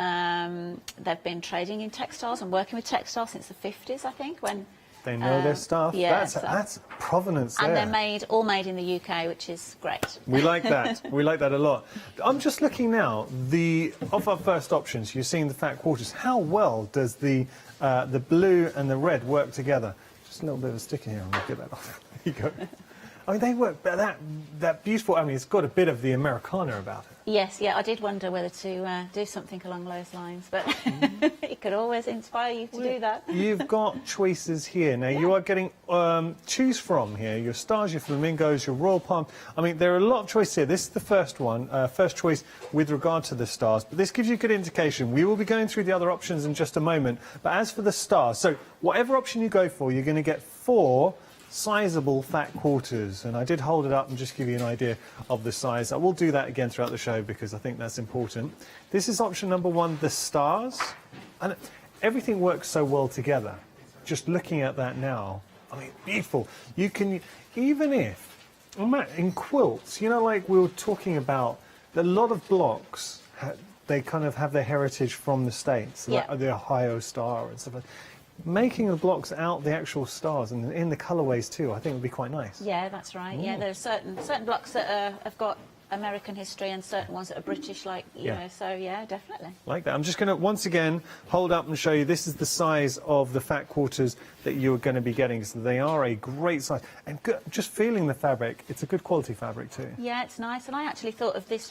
they've been trading in textiles and working with textiles since the 50s, I think, when... They know their stuff. Yeah, that's provenance there. and they're all made in the UK, which is great. We like that. We like that a lot. I'm just looking now. Of our first options, you're seeing the fat quarters. How well does the blue and the red work together? Just a little bit of a sticker here. I'll get that off. There you go. I mean, they work. That beautiful. I mean, it's got a bit of the Americana about it. Yes, yeah, I did wonder whether to do something along those lines, but it could always inspire you to do that. You've got choices here. Now, you are getting choose from here. Your stars, your flamingos, your royal palm. I mean, there are a lot of choices here. This is the first one, first choice with regard to the stars. But this gives you a good indication. We will be going through the other options in just a moment. But as for the stars, so whatever option you go for, you're going to get 4 sizable fat quarters, and I did hold it up and just give you an idea of the size. I will do that again throughout the show because I think that's important. This is option number 1, the stars, and everything works so well together. Just looking at that now, I mean, beautiful. You can, even if, in quilts, you know, like we were talking about, a lot of blocks, they kind of have their heritage from the States, like the Ohio Star and stuff like that. Making the blocks out the actual stars and in the colourways too, I think would be quite nice. Yeah, that's right. Yeah, there are certain blocks that have got American history and certain ones that are British, like, you know, so yeah, definitely. Like that. I'm just going to, once again, hold up and show you this is the size of the fat quarters that you're going to be getting. So they are a great size. And just feeling the fabric, it's a good quality fabric too. Yeah, it's nice. And I actually thought of this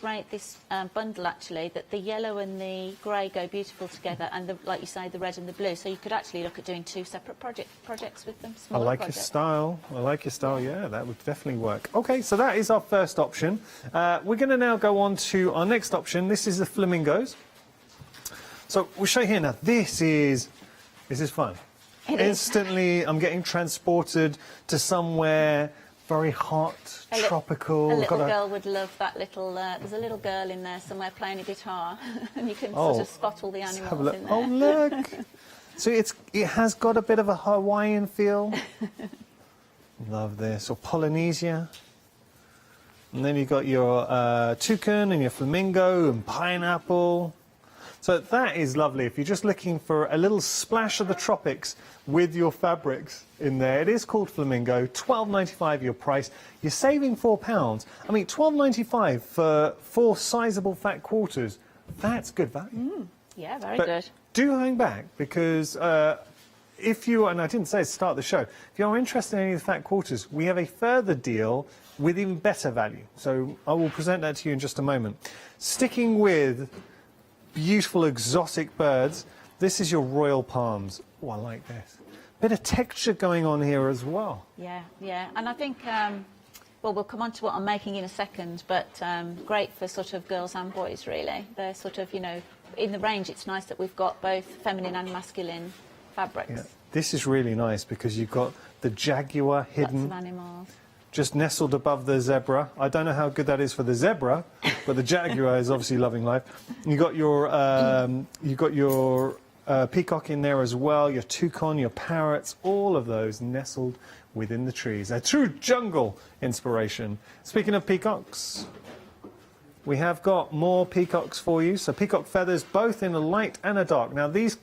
bundle, actually, that the yellow and the grey go beautiful together, and, like you say, the red and the blue. So you could actually look at doing 2 separate projects with them. I like your style. I like your style. Yeah, that would definitely work. OK, so that is our first option. We're going to now go on to our next option. This is the flamingos. So we'll show you here now. This is fun. Instantly, I'm getting transported to somewhere very hot, tropical. A little girl would love that little... there's a little girl in there somewhere playing a guitar, and you can sort of spot all the animals in there. Oh, look. So it has got a bit of a Hawaiian feel. Love this. Or Polynesia. And then you've got your toucan and your flamingo and pineapple. So that is lovely. If you're just looking for a little splash of the tropics with your fabrics in there, it is called flamingo. $12.95 your price. You're saving £4. I mean, $12.95 for 4 sizable fat quarters. That's good value. Yeah, very But good. do hang back, because if you, and I didn't say at the start of the show, if you're interested in any of the fat quarters, we have a further deal with even better value. So I will present that to you in just a moment. Sticking with beautiful exotic birds, this is your royal palms. Oh, I like this. Bit of texture going on here as well. Yeah, yeah. And I think, well, we'll come on to what I'm making in a second, but great for sort of girls and boys, really. They're sort of, you know, in the range, it's nice that we've got both feminine and masculine fabrics. Yeah. This is really nice because you've got the jaguar hidden. Lots of animals. Just nestled above the zebra. I don't know how good that is for the zebra, but the jaguar is obviously loving life. You got your peacock in there as well, your toucan, your parrots, all of those nestled within the trees. A true jungle inspiration. Speaking of peacocks, we have got more peacocks for you. So peacock feathers, both in a light and a dark. Now these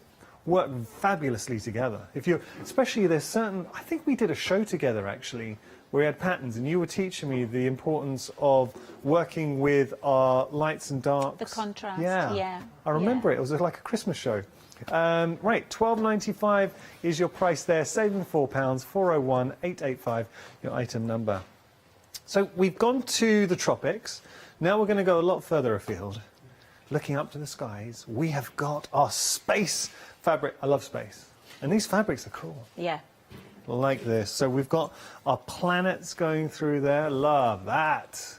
work fabulously together. If you, especially there's certain, I think we did a show together actually, where we had patterns and you were teaching me the importance of working with our lights and darks. The contrast, yeah. yeah. I remember it was like a Christmas show. Right, £12.95 is your price there, saving £4, 401 885, your item number. So we've gone to the tropics. Now we're going to go a lot further afield. Looking up to the skies, we have got our space fabric. I love space. And these fabrics are cool. Yeah. Like this. So we've got our planets going through there. Love that.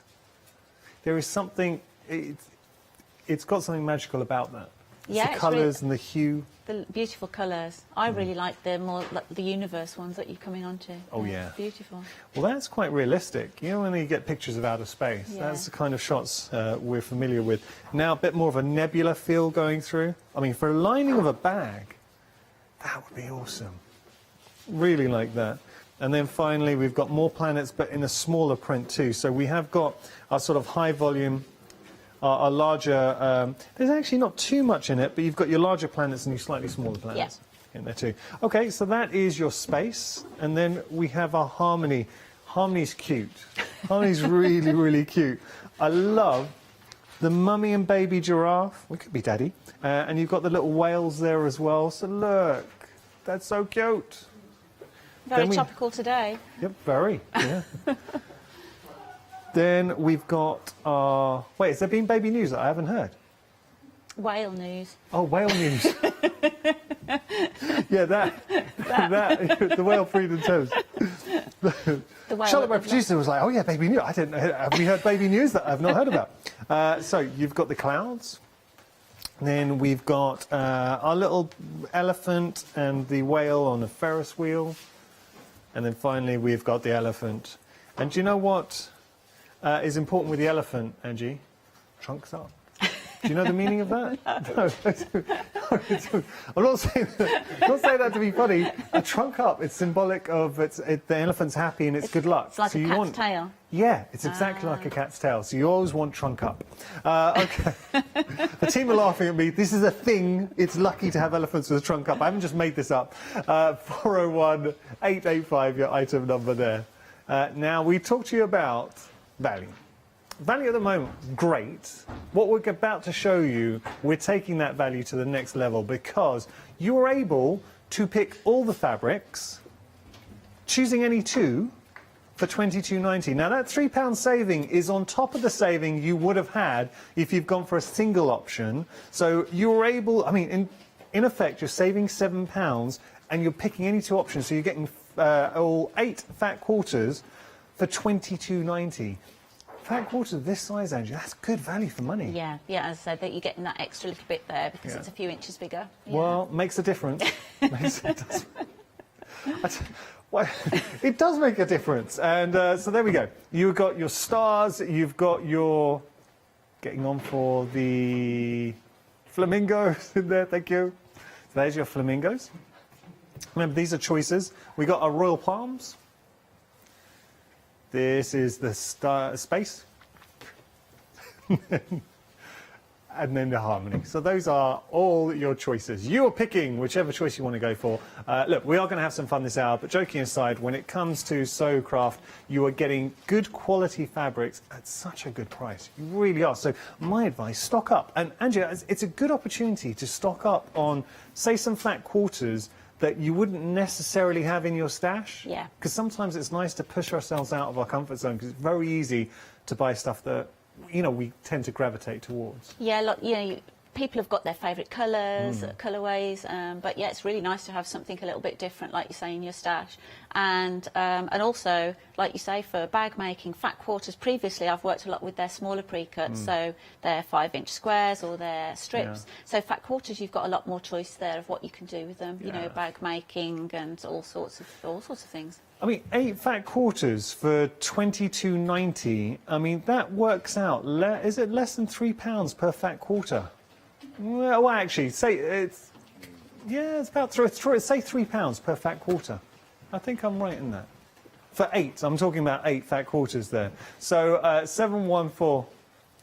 There is something, it's got something magical about that. It's Yeah, the colours and the hue. The beautiful colours. I really like the more like the universe ones that you're coming onto. Oh, yeah. Beautiful. Well, that's quite realistic. You know, when you get pictures of outer space, Yeah. that's the kind of shots we're familiar with. Now, a bit more of a nebula feel going through. I mean, for a lining of a bag, that would be awesome. Really like that. And then finally, we've got more planets, but in a smaller print too. So we have got our sort of high volume, our larger, there's actually not too much in it, but you've got your larger planets and your slightly smaller planets in there too. Okay, so that is your space. And then we have our harmony. Harmony's cute. Harmony's really, really cute. I love the mummy and baby giraffe. We could be daddy. And you've got the little whales there as well. So look, that's so cute. Very topical today. Yep, very, yeah. Then we've got our... Wait, has there been baby news that I haven't heard? Whale news. Oh, whale news. Yeah, that the whale freedom toast. Charlotte, my producer, was like, oh yeah, baby news. I didn't know. Have we heard baby news that I've not heard about? So you've got the clouds. Then we've got our little elephant and the whale on a Ferris wheel. And then finally we've got the elephant. And do you know what is important with the elephant, Angie? Trunks up. Do you know the meaning of that? No. I'm not saying that to be funny. A trunk up, it's symbolic of the elephant's happy and it's good luck. It's like so a cat's tail. Yeah, it's exactly like a cat's tail. So you always want trunk up. Okay. The team are laughing at me. This is a thing. It's lucky to have elephants with a trunk up. I haven't just made this up. 401 885, your item number there. Now, we talked to you about value. Value at the moment, great. What we're about to show you, we're taking that value to the next level because you are able to pick all the fabrics, choosing any two, for £22.90. Now that £3 saving is on top of the saving you would have had if you've gone for a single option. So you're able, I mean, in effect, you're saving £7 and you're picking any two options. So you're getting all 8 fat quarters for £22.90. Fat quarters this size, Angie, that's good value for money. Yeah, yeah, as I said, that you're getting that extra little bit there because it's a few inches bigger. Yeah. Well, makes a difference. It does make a difference. And so there we go. You've got your stars, you've got your... Getting on for the flamingos in there, thank you. So there's your flamingos. Remember, these are choices. We got our royal palms. This is the space. And then the harmony. So those are all your choices. You are picking whichever choice you want to go for. Look, we are going to have some fun this hour, but joking aside, when it comes to sew craft, you are getting good quality fabrics at such a good price. You really are. So my advice, stock up. And Angela, it's a good opportunity to stock up on, say, some flat quarters that you wouldn't necessarily have in your stash. Yeah. Because sometimes it's nice to push ourselves out of our comfort zone because it's very easy to buy stuff that, you know, we tend to gravitate towards. Yeah, look, you know, people have got their favourite colours, colourways, but yeah, it's really nice to have something a little bit different, like you say, in your stash. And also, like you say, for bag making, fat quarters, previously I've worked a lot with their smaller pre-cuts, so they're 5-inch squares or they're strips. So fat quarters, you've got a lot more choice there of what you can do with them, you know, bag making and all sorts of things. I mean, 8 fat quarters for £22.90. I mean, that works out. Is it less than £3 per fat quarter? Well, actually, say it's Yeah, it's about say £3 per fat quarter. I think I'm right in that. For 8, I'm talking about 8 fat quarters there. So 714,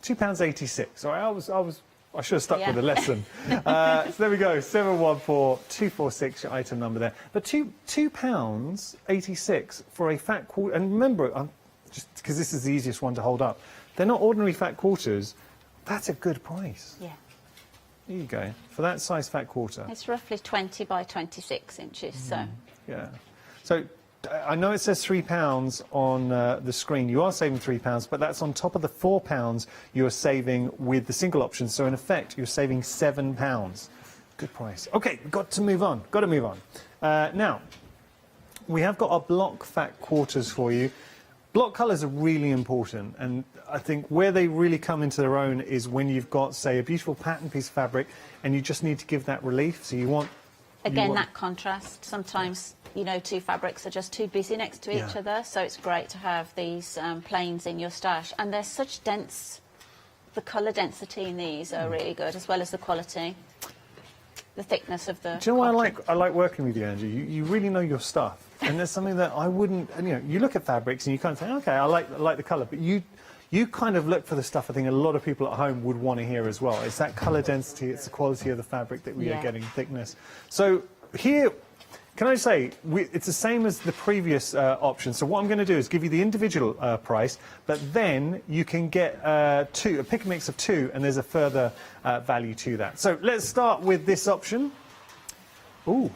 £2.86. All right, I should have stuck with the lesson. So there we go, 714-246, your item number there. But £2.86 for a fat quarter. And remember, just because this is the easiest one to hold up, they're not ordinary fat quarters. That's a good price. Yeah. There you go, for that size fat quarter. It's roughly 20 by 26 inches, so. Yeah. So I know it says £3 on the screen. You are saving £3, but that's on top of the £4 you're saving with the single option. So in effect, you're saving £7. Good price. Okay, got to move on. Now, we have got our block fat quarters for you. Block colours are really important, and I think where they really come into their own is when you've got, say, a beautiful pattern piece of fabric and you just need to give that relief. So you want... Again, that contrast. Sometimes, you know, 2 fabrics are just too busy next to each other, so it's great to have these plains in your stash. And they're such dense, the colour density in these are really good, as well as the quality, the thickness of the... Do you know what I like working with you, Angie? You really know your stuff. And there's something that I wouldn't... You know, you look at fabrics and you kind of think, OK, I like the colour, but you kind of look for the stuff I think a lot of people at home would want to hear as well. It's that colour density, it's the quality of the fabric that we are getting, thickness. So here, can I say, it's the same as the previous option. So what I'm going to do is give you the individual price, but then you can get a pick and mix of 2, and there's a further value to that. So let's start with this option. Ooh,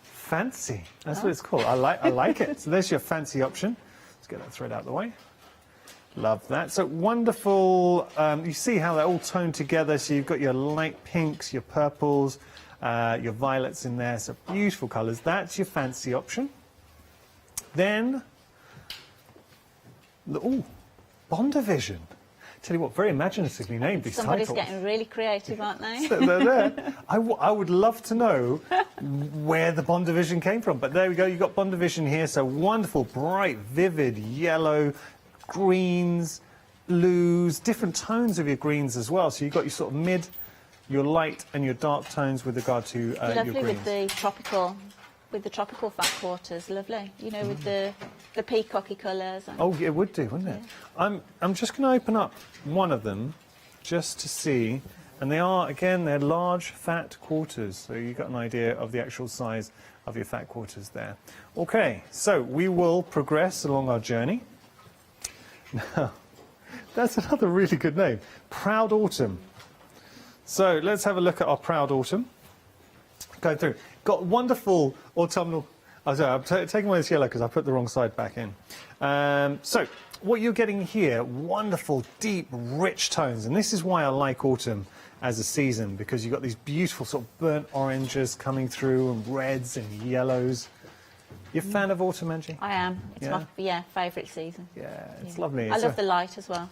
fancy. That's what it's called. I like it. So there's your fancy option. Let's get that thread out of the way. Love that. So wonderful. You see how they're all toned together. So you've got your light pinks, your purples, your violets in there. So beautiful colours. That's your fancy option. Then, Bond Division. Tell you what, very imaginatively named these Somebody's titles. getting really creative, aren't they? So they're there. I would love to know where the Bond Division came from. But there we go. You've got Bond Division here. So wonderful, bright, vivid yellow, greens, blues, different tones of your greens as well. So you've got your sort of mid, your light and your dark tones with regard to your greens. Lovely with the tropical fat quarters, lovely. You know, with the peacocky colours. Oh, it would do, wouldn't it? I'm just going to open up one of them just to see. And they are, again, they're large fat quarters. So you've got an idea of the actual size of your fat quarters there. Okay, so we will progress along our journey. Now, that's another really good name. Proud Autumn. So let's have a look at our Proud Autumn. Going through. Got wonderful autumnal... Oh, sorry, I'm taking away this yellow because I put the wrong side back in. So what you're getting here, wonderful, deep, rich tones. And this is why I like autumn as a season, because you've got these beautiful sort of burnt oranges coming through and reds and yellows. You a fan of autumn, Angie? I am. It's my favourite season. Yeah, it's lovely. I love the light as well.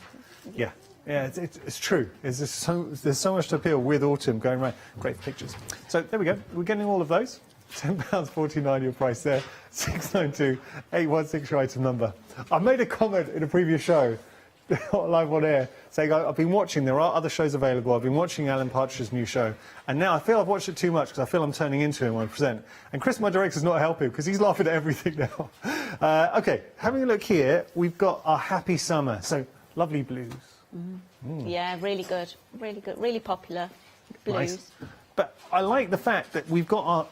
Yeah, it's true. There's so much to appeal with autumn going around. Great for pictures. So there we go. We're getting all of those. £10.49 your price there. 692-816 your item number. I made a comment in a previous show, live on air, saying I've been watching, there are other shows available, I've been watching Alan Partridge's new show, and now I feel I've watched it too much because I feel I'm turning into him when I present. And Chris, my director's not helping because he's laughing at everything now. OK, having a look here, we've got our Happy Summer, so lovely blues. Yeah, really good, really popular blues. Nice. But I like the fact that we've got our...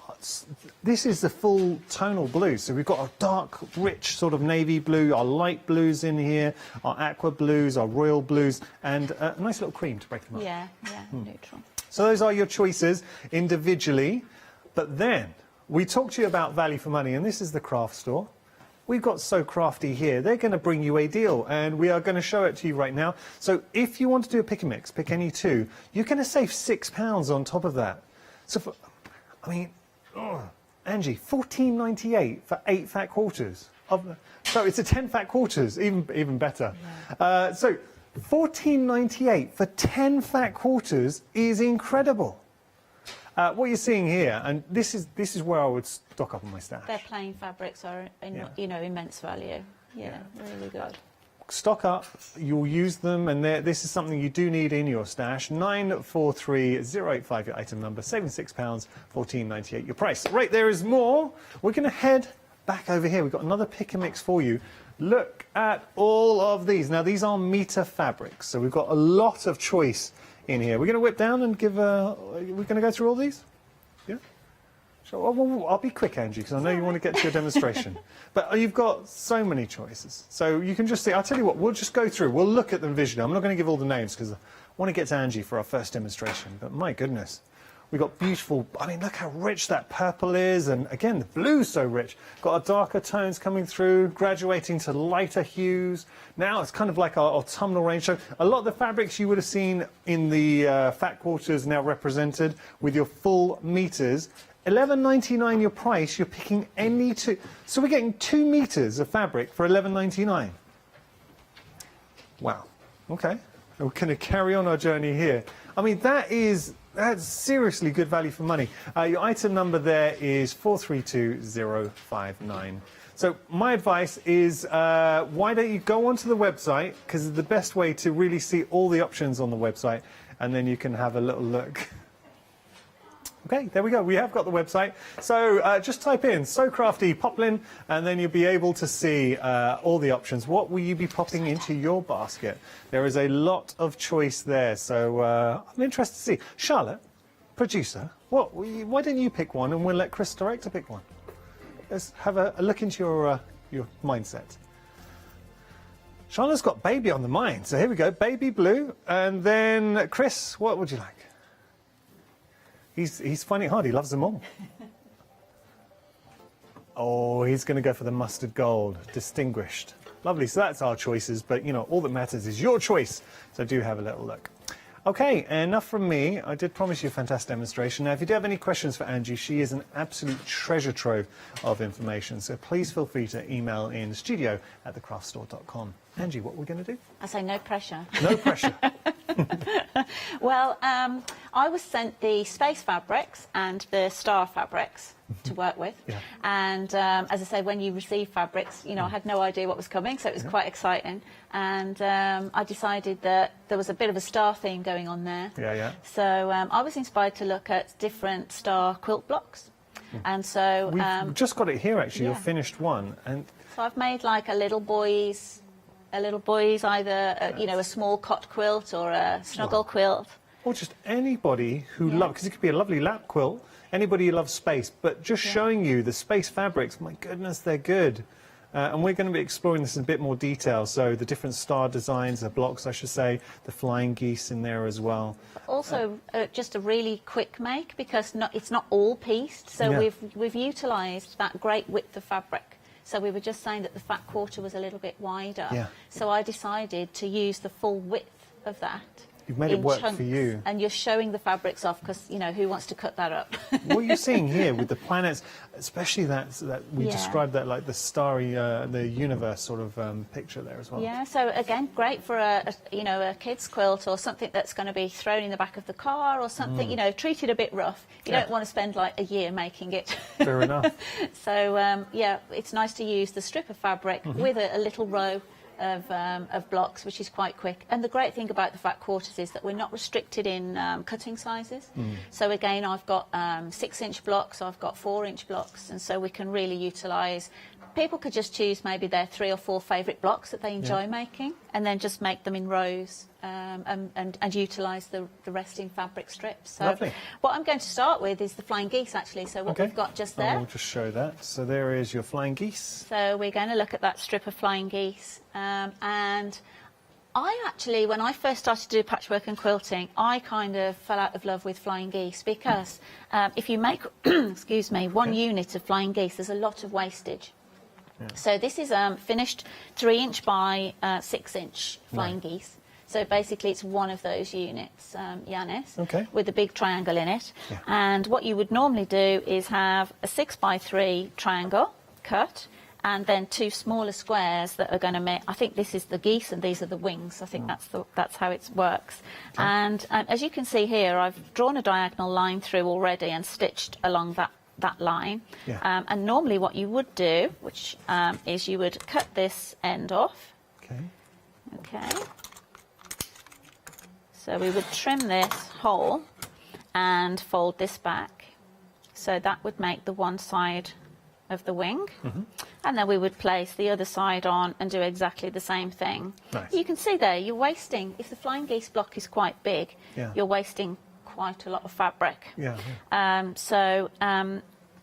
This is the full tonal blue. So we've got our dark, rich sort of navy blue, our light blues in here, our aqua blues, our royal blues, and a nice little cream to break them up. Yeah, neutral. So those are your choices individually. But then we talked to you about value for money, and this is the craft store. We've got So Crafty here. They're going to bring you a deal, and we are going to show it to you right now. So if you want to do a pick and mix, pick any two, you're going to save £6 on top of that. So, Angie, $14.98 for 8 fat quarters. So it's a 10 fat quarters, even better. Yeah. So $14.98 for 10 fat quarters is incredible. What you're seeing here, and this is where I would stock up on my stash. Their plain fabrics are, you know, immense value. Yeah, really good. stock up, you'll use them, and this is something you do need in your stash. 943085, your item number, £76, £14.98 your price. Right, there is more. We're going to head back over here. We've got another pick and mix for you. Look at all of these. Now, these are meter fabrics, so we've got a lot of choice in here. We're going to whip down and give we're going to go through all these? Yeah? So I'll be quick, Angie, because I know you want to get to your demonstration. But you've got so many choices. So you can just see, I'll tell you what, we'll just go through. We'll look at them visually. I'm not going to give all the names because I want to get to Angie for our first demonstration. But my goodness, we've got beautiful, I mean, look how rich that purple is. And again, the blue's so rich. Got our darker tones coming through, graduating to lighter hues. Now it's kind of like our autumnal range. So a lot of the fabrics you would have seen in the fat quarters now represented with your full meters. $11.99 your price, you're picking any two. So we're getting 2 meters of fabric for $11.99. Wow. Okay. We're going to carry on our journey here. I mean, that's seriously good value for money. Your item number there is 432059. So my advice is, why don't you go onto the website, because it's the best way to really see all the options on the website, and then you can have a little look. Okay, there we go. We have got the website. So just type in So Crafty Poplin, and then you'll be able to see all the options. What will you be popping into your basket? There is a lot of choice there. So I'm interested to see. Charlotte, producer, why don't you pick one, and we'll let Chris, director, pick one. Let's have a look into your mindset. Charlotte's got baby on the mind. So here we go, baby blue. And then Chris, what would you like? He's finding it hard. He loves them all. Oh, he's going to go for the mustard gold. Distinguished. Lovely. So that's our choices. But, you know, all that matters is your choice. So do have a little look. Okay, enough from me. I did promise you a fantastic demonstration. Now, if you do have any questions for Angie, she is an absolute treasure trove of information. So please feel free to email in studio@thecraftstore.com. Angie, what are we going to do? I say no pressure. No pressure. Well, I was sent the space fabrics and the star fabrics to work with. Yeah. And as I say, when you receive fabrics, you know, I had no idea what was coming, so it was quite exciting. And I decided that there was a bit of a star theme going on there. Yeah, yeah. So I was inspired to look at different star quilt blocks. And so... We've just got it here, actually, yeah. your finished one. And so I've made like a little boy's either, you know, a small cot quilt or a snuggle quilt. Or just anybody who loves, because it could be a lovely lap quilt, anybody who loves space, but just showing you the space fabrics, my goodness, they're good. And we're going to be exploring this in a bit more detail. So the different star designs, the blocks, I should say, the flying geese in there as well. Also, just a really quick make, because it's not all pieced. So we've utilised that great width of fabric. So we were just saying that the fat quarter was a little bit wider. Yeah. So I decided to use the full width of that. You've made it work chunks, for you. And you're showing the fabrics off because, you know, who wants to cut that up? What you're seeing here with the planets, especially that we described that like the starry, the universe sort of picture there as well. Yeah, so again, great for a kid's quilt or something that's going to be thrown in the back of the car or something, you know, treated a bit rough. You don't want to spend like a year making it. Fair enough. So, yeah, it's nice to use the strip of fabric with a little row of blocks, which is quite quick. And the great thing about the fat quarters is that we're not restricted in cutting sizes. So again, I've got 6-inch blocks, I've got 4-inch blocks, and so we can really utilise. People could just choose maybe their 3 or 4 favourite blocks that they enjoy making, and then just make them in rows and utilise the rest in fabric strips. So lovely. What I'm going to start with is the flying geese, actually. So what we've got just there. I'll just show that. So there is your flying geese. So we're going to look at that strip of flying geese. And I actually, when I first started to do patchwork and quilting, I kind of fell out of love with flying geese because if you make, excuse me, one unit of flying geese, there's a lot of wastage. Yeah. So this is finished 3-inch by 6-inch flying geese. So basically it's one of those units, Yanis, with a big triangle in it. Yeah. And what you would normally do is have a 6x3 triangle cut, and then 2 smaller squares that are going to make, I think this is the geese and these are the wings. I think that's how it works. Okay. And as you can see here, I've drawn a diagonal line through already and stitched along that line. Yeah. And normally what you would do, which is you would cut this end off. Okay. Okay. So we would trim this whole and fold this back. So that would make the one side of the wing. And then we would place the other side on and do exactly the same thing. Nice. You can see there, you're wasting, if the flying geese block is quite big, you're wasting quite a lot of fabric.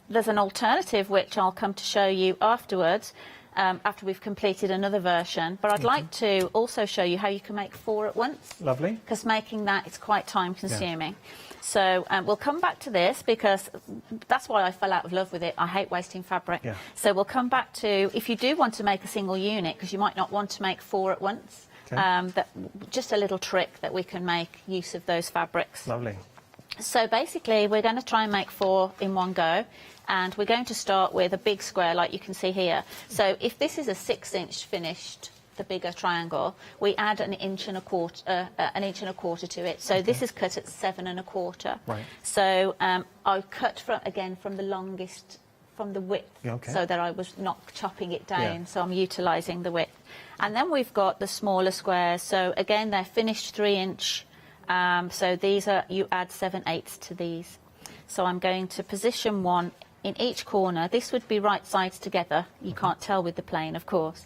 There's an alternative which I'll come to show you afterwards, after we've completed another version. But I'd like to also show you how you can make 4 at once. Lovely. Because making that is quite time consuming. So we'll come back to this because that's why I fell out of love with it. I hate wasting fabric. So we'll come back to, if you do want to make a single unit, because you might not want to make 4 at once, just a little trick that we can make use of those fabrics. Lovely. So basically we're going to try and make 4 in one go, and we're going to start with a big square like you can see here. So if this is a 6-inch finished, the bigger triangle, we add an inch and a quarter to it. So this is cut at 7 1/4. Right. So I cut from the longest, from the width, so that I was not chopping it down. So I'm utilising the width. And then we've got the smaller squares. So again, they're finished 3-inch. So these are, you add 7/8 to these. So I'm going to position one in each corner. This would be right sides together. You can't tell with the plane, of course.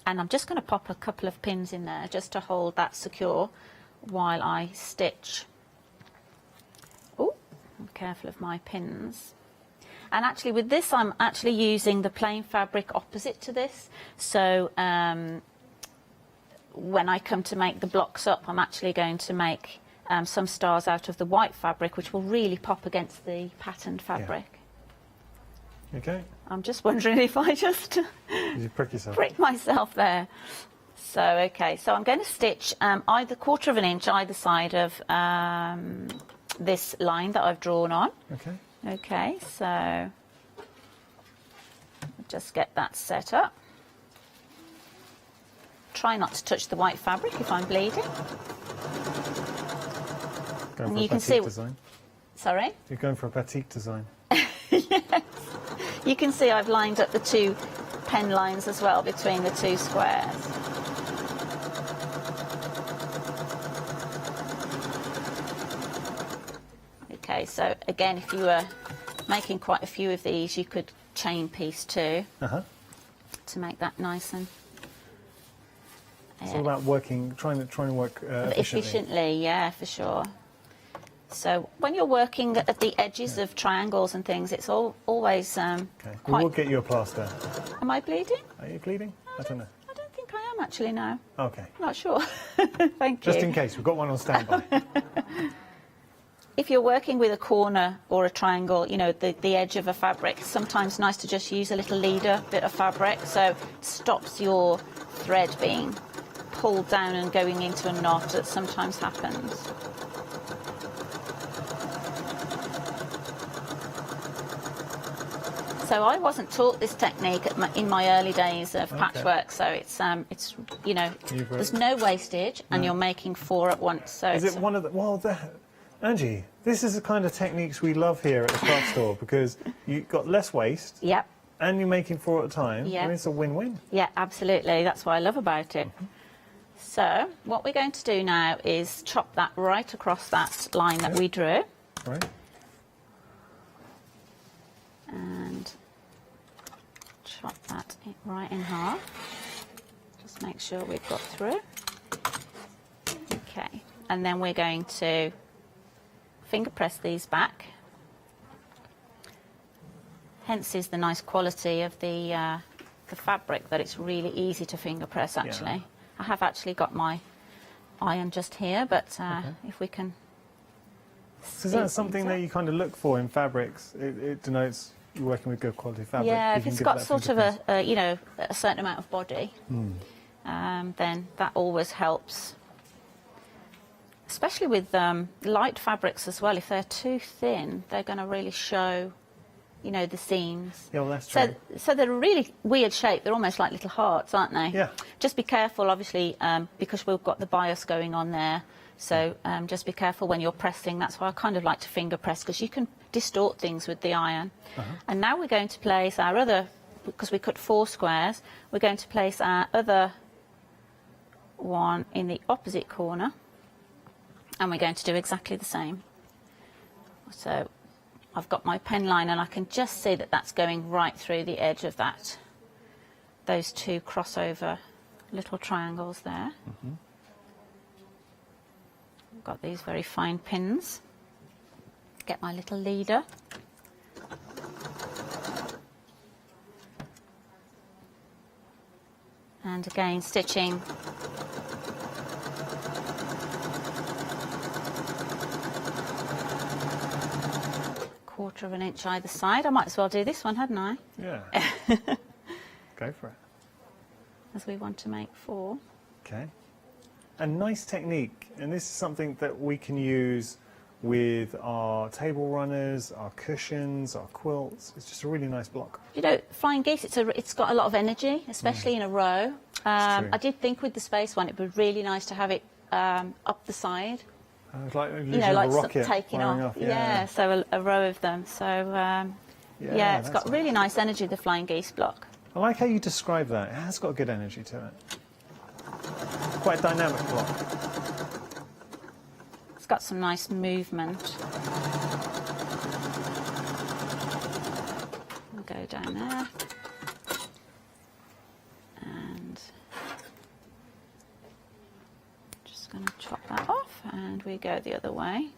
And I'm just going to pop a couple of pins in there just to hold that secure while I stitch. Oh, I'm careful of my pins. And actually with this, I'm actually using the plain fabric opposite to this. So when I come to make the blocks up, I'm actually going to make some stars out of the white fabric, which will really pop against the patterned fabric. Okay. I'm just wondering if I just you prick yourself. Prick myself there. So, okay, so I'm going to stitch either 1/4 inch either side of this line that I've drawn on. Okay. Okay, so just get that set up. Try not to touch the white fabric if I'm bleeding. Going for a batik design. Sorry? You're going for a batik design. Yes. You can see I've lined up the 2 pen lines as well between the 2 squares. Okay, so again, if you were making quite a few of these, you could chain piece too to make that nice and... It's all about trying to work efficiently, yeah, for sure. So when you're working at the edges of triangles and things, it's always We will get you a plaster. Am I bleeding? Are you bleeding? I don't know. I don't think I am actually now. Okay. Not sure. Thank you. Just in case, we've got one on standby. If you're working with a corner or a triangle, you know, the edge of a fabric, it's sometimes nice to just use a little leader bit of fabric, so it stops your thread being pulled down and going into a knot that sometimes happens. So I wasn't taught this technique in my early days of patchwork, so it's you know, there's no wastage and you're making 4 at once. So is it one of the... Well, Angie, this is the kind of techniques we love here at the craft store because you've got less waste. Yep. And you're making 4 at a time. Yeah. I mean, it's a win-win. Yeah, absolutely. That's what I love about it. So what we're going to do now is chop that right across that line that we drew. Right. And chop that right in half. Just make sure we've got through. Okay. And then we're going to finger press these back. Hence is the nice quality of the fabric, that it's really easy to finger press actually. Yeah. I have actually got my iron just here, but if we can... So is that something that you kind of look for in fabrics? It denotes you're working with good quality fabric. Yeah, if it's got sort of a you know, a certain amount of body, then that always helps. Especially with light fabrics as well. If they're too thin, they're going to really show, you know, the seams. Yeah, well, that's true. So they're a really weird shape. They're almost like little hearts, aren't they? Yeah. Just be careful, obviously, because we've got the bias going on there. So just be careful when you're pressing. That's why I kind of like to finger press, because you can distort things with the iron. And now we're going to place our other, because we cut 4 squares, we're going to place our other one in the opposite corner, and we're going to do exactly the same. So I've got my pen line and I can just see that that's going right through the edge of that, those two crossover little triangles there. I've got these very fine pins. Get my little leader. And again, stitching quarter of an inch either side. I might as well do this one, hadn't I? Yeah. Go for it. As we want to make 4. Okay. A nice technique, and this is something that we can use with our table runners, our cushions, our quilts. It's just a really nice block. You know, flying geese, it's got a lot of energy, especially in a row. I did think with the space one, it would be really nice to have it up the side. It's like You know, like a rocket taking off. Yeah. So a row of them. So yeah, it's got really nice energy, the flying geese block. I like how you describe that. It has got a good energy to it. Quite a dynamic block. It's got some nice movement. We'll go down there. And just going to chop that off, and we go the other way.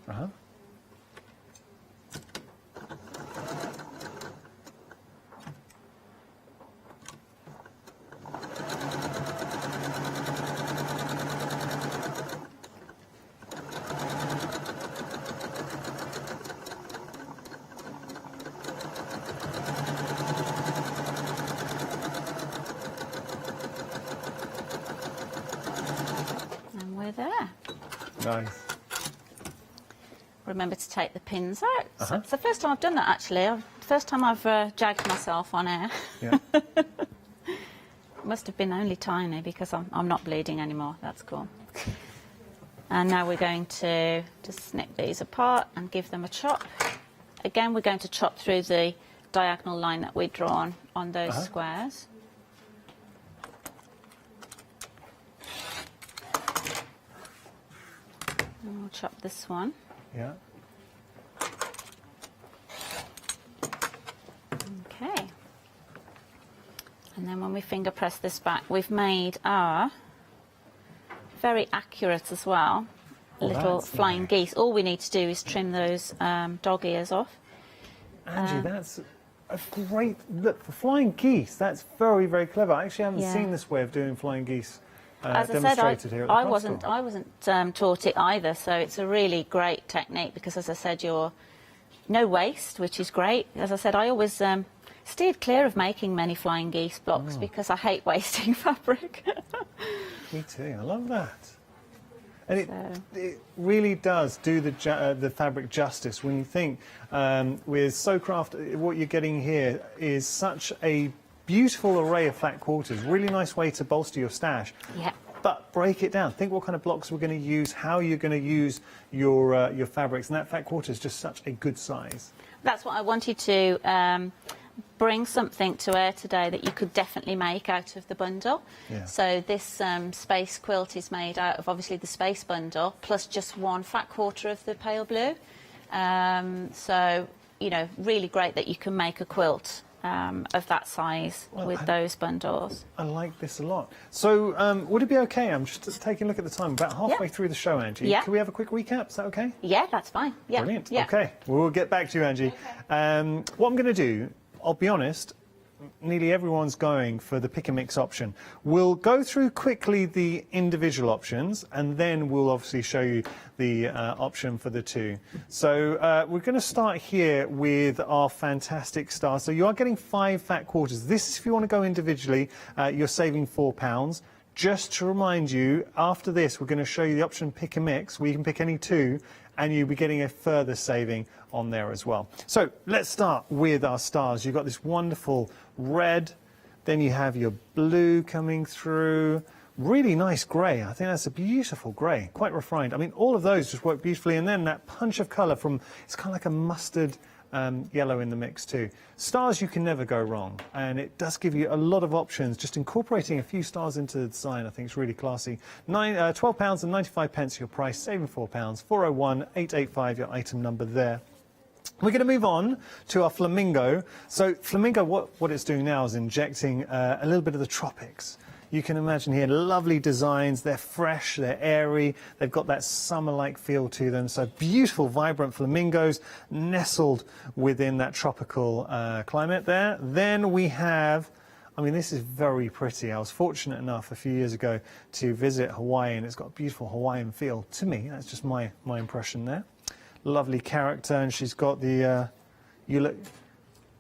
There. Nice. Remember to take the pins out. So it's the first time I've done that, actually. First time I've jagged myself on air. Yeah. Must have been only tiny because I'm not bleeding anymore. That's cool. And now we're going to just snip these apart and give them a chop. Again, we're going to chop through the diagonal line that we'd drawn on those squares. And we'll chop this one. Yeah. Okay. And then when we finger press this back, we've made our very accurate as well little flying geese. All we need to do is trim those dog ears off. Angie, that's a great look for flying geese. That's very, very clever. I actually haven't seen this way of doing flying geese. As I said, I wasn't taught it either, so it's a really great technique because, as I said, you're no waste, which is great. As I said, I always steered clear of making many flying geese blocks because I hate wasting fabric. Me too. I love that. And it really does do the fabric justice when you think with Sewcraft, what you're getting here is such a beautiful array of flat quarters, really nice way to bolster your stash. Yeah. But break it down. Think what kind of blocks we're going to use, how you're going to use your fabrics, and that flat quarter is just such a good size. That's what I wanted to bring something to air today that you could definitely make out of the bundle. Yeah. So this space quilt is made out of obviously the space bundle plus just one flat quarter of the pale blue. So, you know, really great that you can make a quilt of that size with those bundles. I like this a lot. So would it be okay? I'm just taking a look at the time. About halfway through the show, Angie. Yeah. Can we have a quick recap? Is that okay? Yeah, that's fine. Yeah. Brilliant. Yeah. Okay. We'll get back to you, Angie. Okay. What I'm going to do, I'll be honest, nearly everyone's going for the pick and mix option. We'll go through quickly the individual options and then we'll obviously show you the option for the two. So we're going to start here with our fantastic stars. So you are getting 5 fat quarters. This is if you want to go individually, you're saving £4. Just to remind you, after this we're going to show you the option pick and mix where you can pick any 2 and you'll be getting a further saving on there as well. So let's start with our stars. You've got this wonderful red, then you have your blue coming through, really nice grey. I think that's a beautiful grey, quite refined. I mean, all of those just work beautifully, and then that punch of colour from, it's kind of like a mustard yellow in the mix too. Stars, you can never go wrong, and it does give you a lot of options. Just incorporating a few stars into the design, I think it's really classy. £12.95 your price, saving £4. 401-885 your item number there. We're going to move on to our flamingo. So flamingo, what it's doing now is injecting a little bit of the tropics. You can imagine here lovely designs. They're fresh, they're airy, they've got that summer-like feel to them. So beautiful, vibrant flamingos nestled within that tropical climate there. Then we have, I mean, this is very pretty. I was fortunate enough a few years ago to visit Hawaii, and it's got a beautiful Hawaiian feel to me. That's just my impression there. Lovely character, and she's got the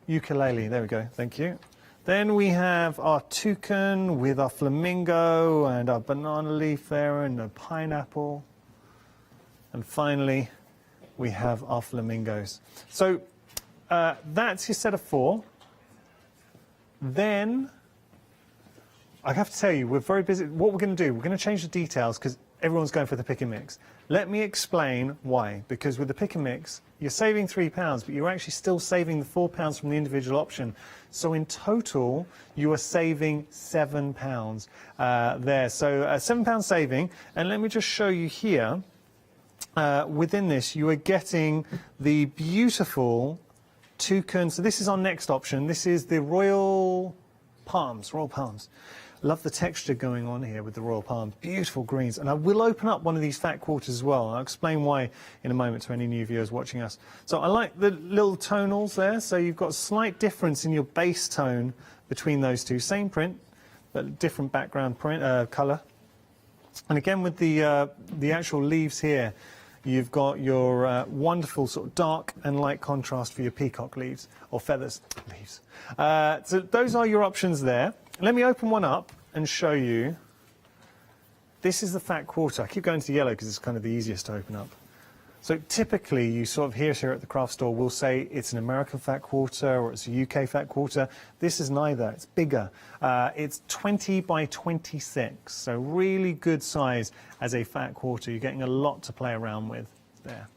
ukulele. There we go, thank you. Then we have our toucan with our flamingo and our banana leaf there and a pineapple. And finally, we have our flamingos. So that's your set of 4. Then, I have to tell you, we're very busy. What we're going to do, we're going to change the details because everyone's going for the pick and mix. Let me explain why. Because with the pick and mix, you're saving £3, but you're actually still saving the £4 from the individual option. So in total, you are saving £7 there. So £7 saving. And let me just show you here, within this, you are getting the beautiful toucan. So this is our next option. This is the Royal Palms. Love the texture going on here with the Royal Palms. Beautiful greens. And I will open up one of these fat quarters as well. I'll explain why in a moment to any new viewers watching us. So I like the little tonals there. So you've got a slight difference in your base tone between those two. Same print, but different background print colour. And again with the actual leaves here, you've got your wonderful sort of dark and light contrast for your peacock leaves, or feathers leaves. So those are your options there. Let me open one up and show you. This is the fat quarter. I keep going to the yellow because it's kind of the easiest to open up. So typically you sort of hear here at the craft store, we'll say it's an American fat quarter or it's a UK fat quarter. This is neither. It's bigger. It's 20 by 26, so really good size as a fat quarter. You're getting a lot to play around with there.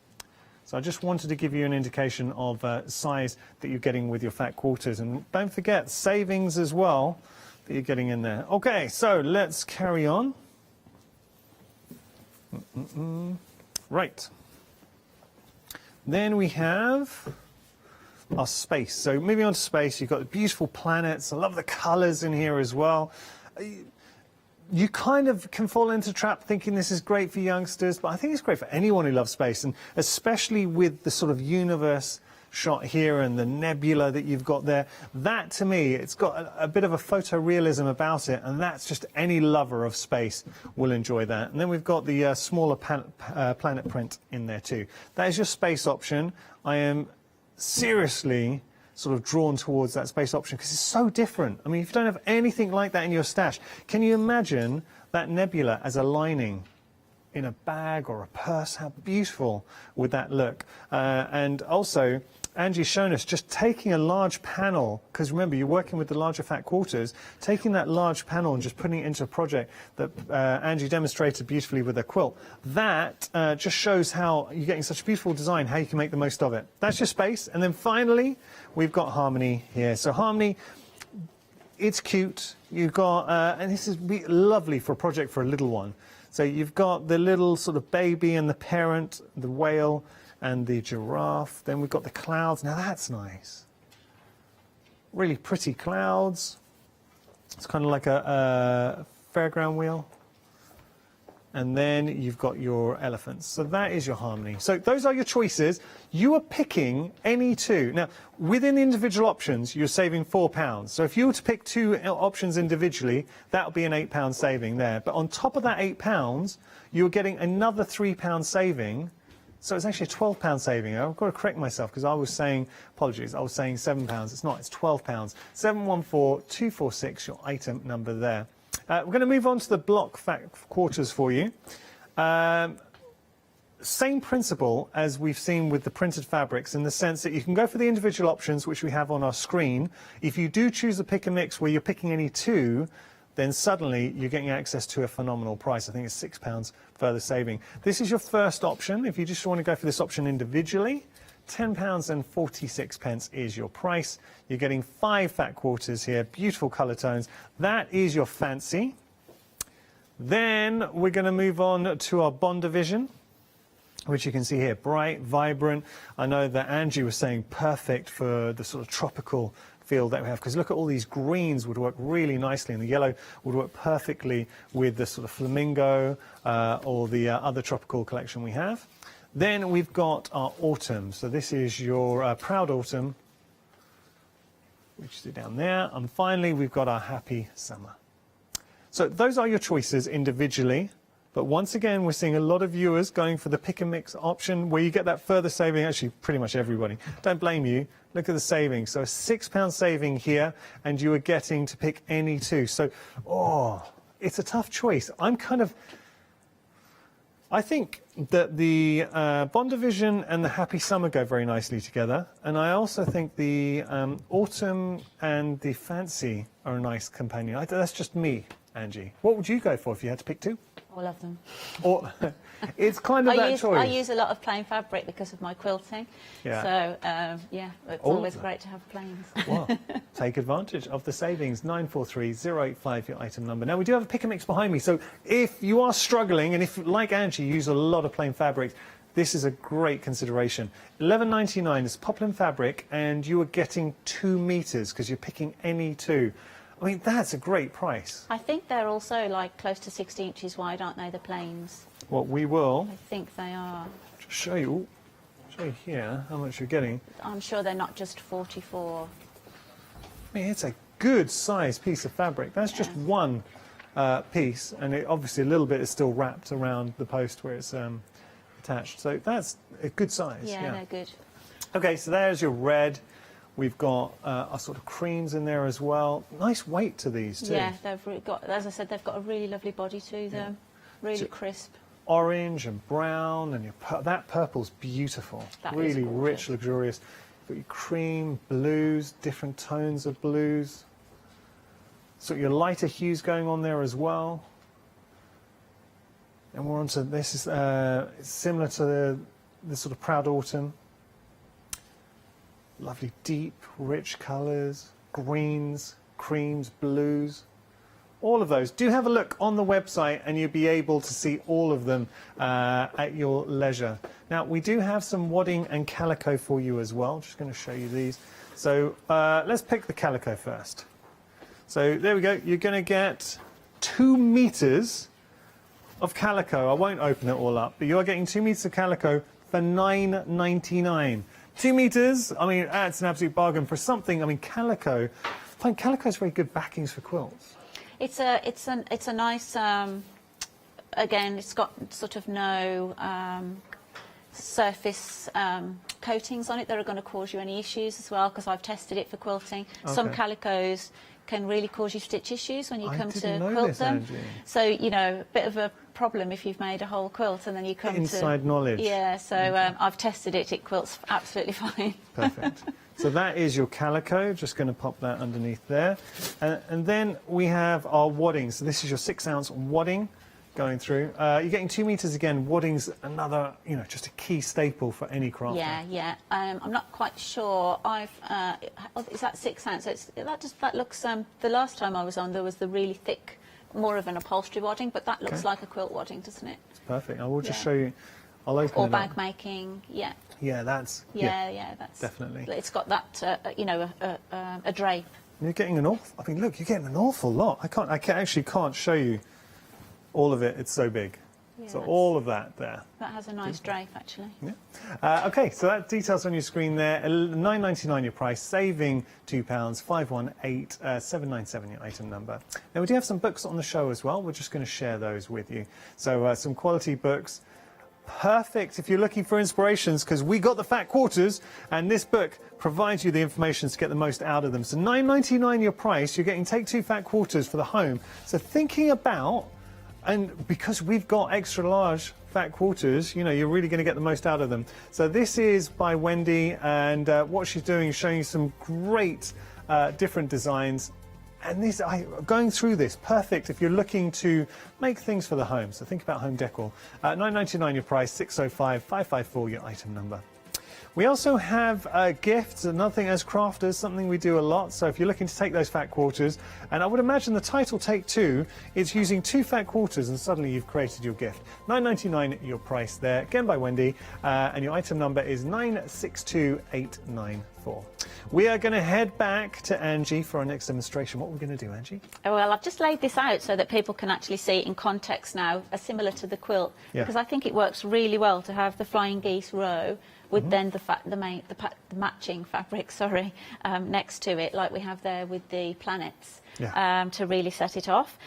So I just wanted to give you an indication of size that you're getting with your fat quarters. And don't forget, savings as well that you're getting in there. Okay, so let's carry on. Right. Then we have our space. So moving on to space, you've got the beautiful planets. I love the colours in here as well. You kind of can fall into the trap thinking this is great for youngsters, but I think it's great for anyone who loves space, and especially with the sort of universe shot here and the nebula that you've got there. That, to me, it's got a bit of a photorealism about it, and that's just any lover of space will enjoy that. And then we've got the smaller planet print in there too. That is your space option. I am seriously sort of drawn towards that space option because it's so different. I mean, if you don't have anything like that in your stash, can you imagine that nebula as a lining in a bag or a purse? How beautiful would that look? And also, Angie's shown us just taking a large panel, because remember, you're working with the larger fat quarters, taking that large panel and just putting it into a project that Angie demonstrated beautifully with her quilt. That just shows how you're getting such a beautiful design, how you can make the most of it. That's your space. And then finally, we've got Harmony here. So Harmony, it's cute. You've got, and this is lovely for a project for a little one. So you've got the little sort of baby and the parent, the whale and the giraffe. Then we've got the clouds. Now that's nice. Really pretty clouds. It's kind of like a fairground wheel. And then you've got your elephants. So that is your Harmony. So those are your choices. You are picking any two. Now, within individual options, you're saving £4. So if you were to pick two options individually, that would be an £8 saving there. But on top of that £8, you're getting another £3 saving. So it's actually a £12 saving. I've got to correct myself because I was saying, apologies, I was saying £7. It's not, it's £12. 714246, your item number there. We're going to move on to the block fat quarters for you. Same principle as we've seen with the printed fabrics, in the sense that you can go for the individual options, which we have on our screen. If you do choose a pick and mix where you're picking any two, then suddenly you're getting access to a phenomenal price. I think it's £6 further saving. This is your first option. If you just want to go for this option individually, £10.46 is your price. You're getting 5 fat quarters here, beautiful colour tones. That is your fancy. Then we're going to move on to our bond division, which you can see here, bright, vibrant. I know that Angie was saying perfect for the sort of tropical feel that we have, because look at all these greens would work really nicely, and the yellow would work perfectly with the sort of flamingo or the other tropical collection we have. Then we've got our autumn. So this is your proud autumn, which is down there. And finally, we've got our happy summer. So those are your choices individually. But once again, we're seeing a lot of viewers going for the pick and mix option, where you get that further saving. Actually, pretty much everybody. Don't blame you. Look at the savings. So a £6 saving here, and you are getting to pick any two. So, it's a tough choice. I think that the bond division and the happy summer go very nicely together. And I also think the autumn and the fancy are a nice companion. That's just me, Angie. What would you go for if you had to pick two? All of them. Or, it's kind of that choice. I use a lot of plain fabric because of my quilting. Yeah. So, yeah, it's always great to have plains. Well, take advantage of the savings. 943085, your item number. Now, we do have a pick and mix behind me. So if you are struggling, and if, like Angie, you use a lot of plain fabrics, this is a great consideration. $11.99 is poplin fabric, and you are getting 2 meters because you're picking any two. I mean, that's a great price. I think they're also like close to 60 inches wide, aren't they, the plains? Well, we will I think they are. just show you here how much you're getting. I'm sure they're not just 44. I mean, it's a good size piece of fabric. That's just one piece, and obviously a little bit is still wrapped around the post where it's attached. So that's a good size. Yeah, they're good. Okay, so there's your red. We've got our sort of creams in there as well. Nice weight to these too. Yeah, they've got, as I said, they've got a really lovely body to them. Really crisp. Orange and brown, and that purple's beautiful. That is really gorgeous. rich, luxurious. Got your cream, blues, different tones of blues. So your lighter hues going on there as well. And we're on to this is similar to the sort of proud autumn. Lovely, deep, rich colours, greens, creams, blues. All of those. Do have a look on the website, and you'll be able to see all of them at your leisure. Now, we do have some wadding and calico for you as well. Just going to show you these. So let's pick the calico first. So there we go. You're going to get 2 meters of calico. I won't open it all up, but you are getting 2 meters of calico for $9.99. 2 meters, I mean, that's an absolute bargain for something. I mean, calico, I find calico is very good backings for quilts. It's a nice, again, it's got sort of no surface coatings on it that are going to cause you any issues as well, because I've tested it for quilting. Okay. Some calicos can really cause you stitch issues when you come to quilt them. Angie. So, you know, a bit of a problem if you've made a whole quilt and then you come Inside knowledge. Yeah, so I've tested it, it quilts absolutely fine. Perfect. So that is your calico, just going to pop that underneath there. And then we have our wadding. So this is your 6-ounce wadding going through. You're getting 2 meters again. Wadding's another, you know, just a key staple for any craft. Yeah. I'm not quite sure. Is that 6 ounce? That looks. The last time I was on, there was the really thick, more of an upholstery wadding, but that looks like a quilt wadding, doesn't it? It's perfect. I will just show you. I'll open or it bag up. making. Yeah. Yeah, that's. Yeah, that's definitely. It's got that, you know, a drape. You're getting an awful. I mean, look, you're getting an awful lot. I actually can't show you all of it. It's so big. Yeah, so all of that there. That has a nice drape, actually. Yeah. Okay, so that details on your screen there. $9.99 your price, saving £2, 518 797 your item number. Now we do have some books on the show as well. We're just going to share those with you. So some quality books. Perfect if you're looking for inspirations, because we got the fat quarters, and this book provides you the information to get the most out of them. So $9.99 your price, you're getting Take 2 fat quarters for the home. So thinking about, and because we've got extra large fat quarters, you know, you're really going to get the most out of them. So this is by Wendy, and what she's doing is showing you some great different designs. And this, going through this, perfect if you're looking to make things for the home. So think about home decor. $9.99 your price, 605 554 your item number. We also have gifts, another thing as crafters, something we do a lot. So if you're looking to take those fat quarters, and I would imagine the title Take Two is using 2 fat quarters and suddenly you've created your gift. $9.99 your price there, again by Wendy, and your item number is 962894. We are going to head back to Angie for our next demonstration. What are we going to do, Angie? Well, I've just laid this out so that people can actually see it in context now, similar to the quilt, because I think it works really well to have the flying geese row with then the matching fabric, next to it, like we have there with the planets, to really set it off.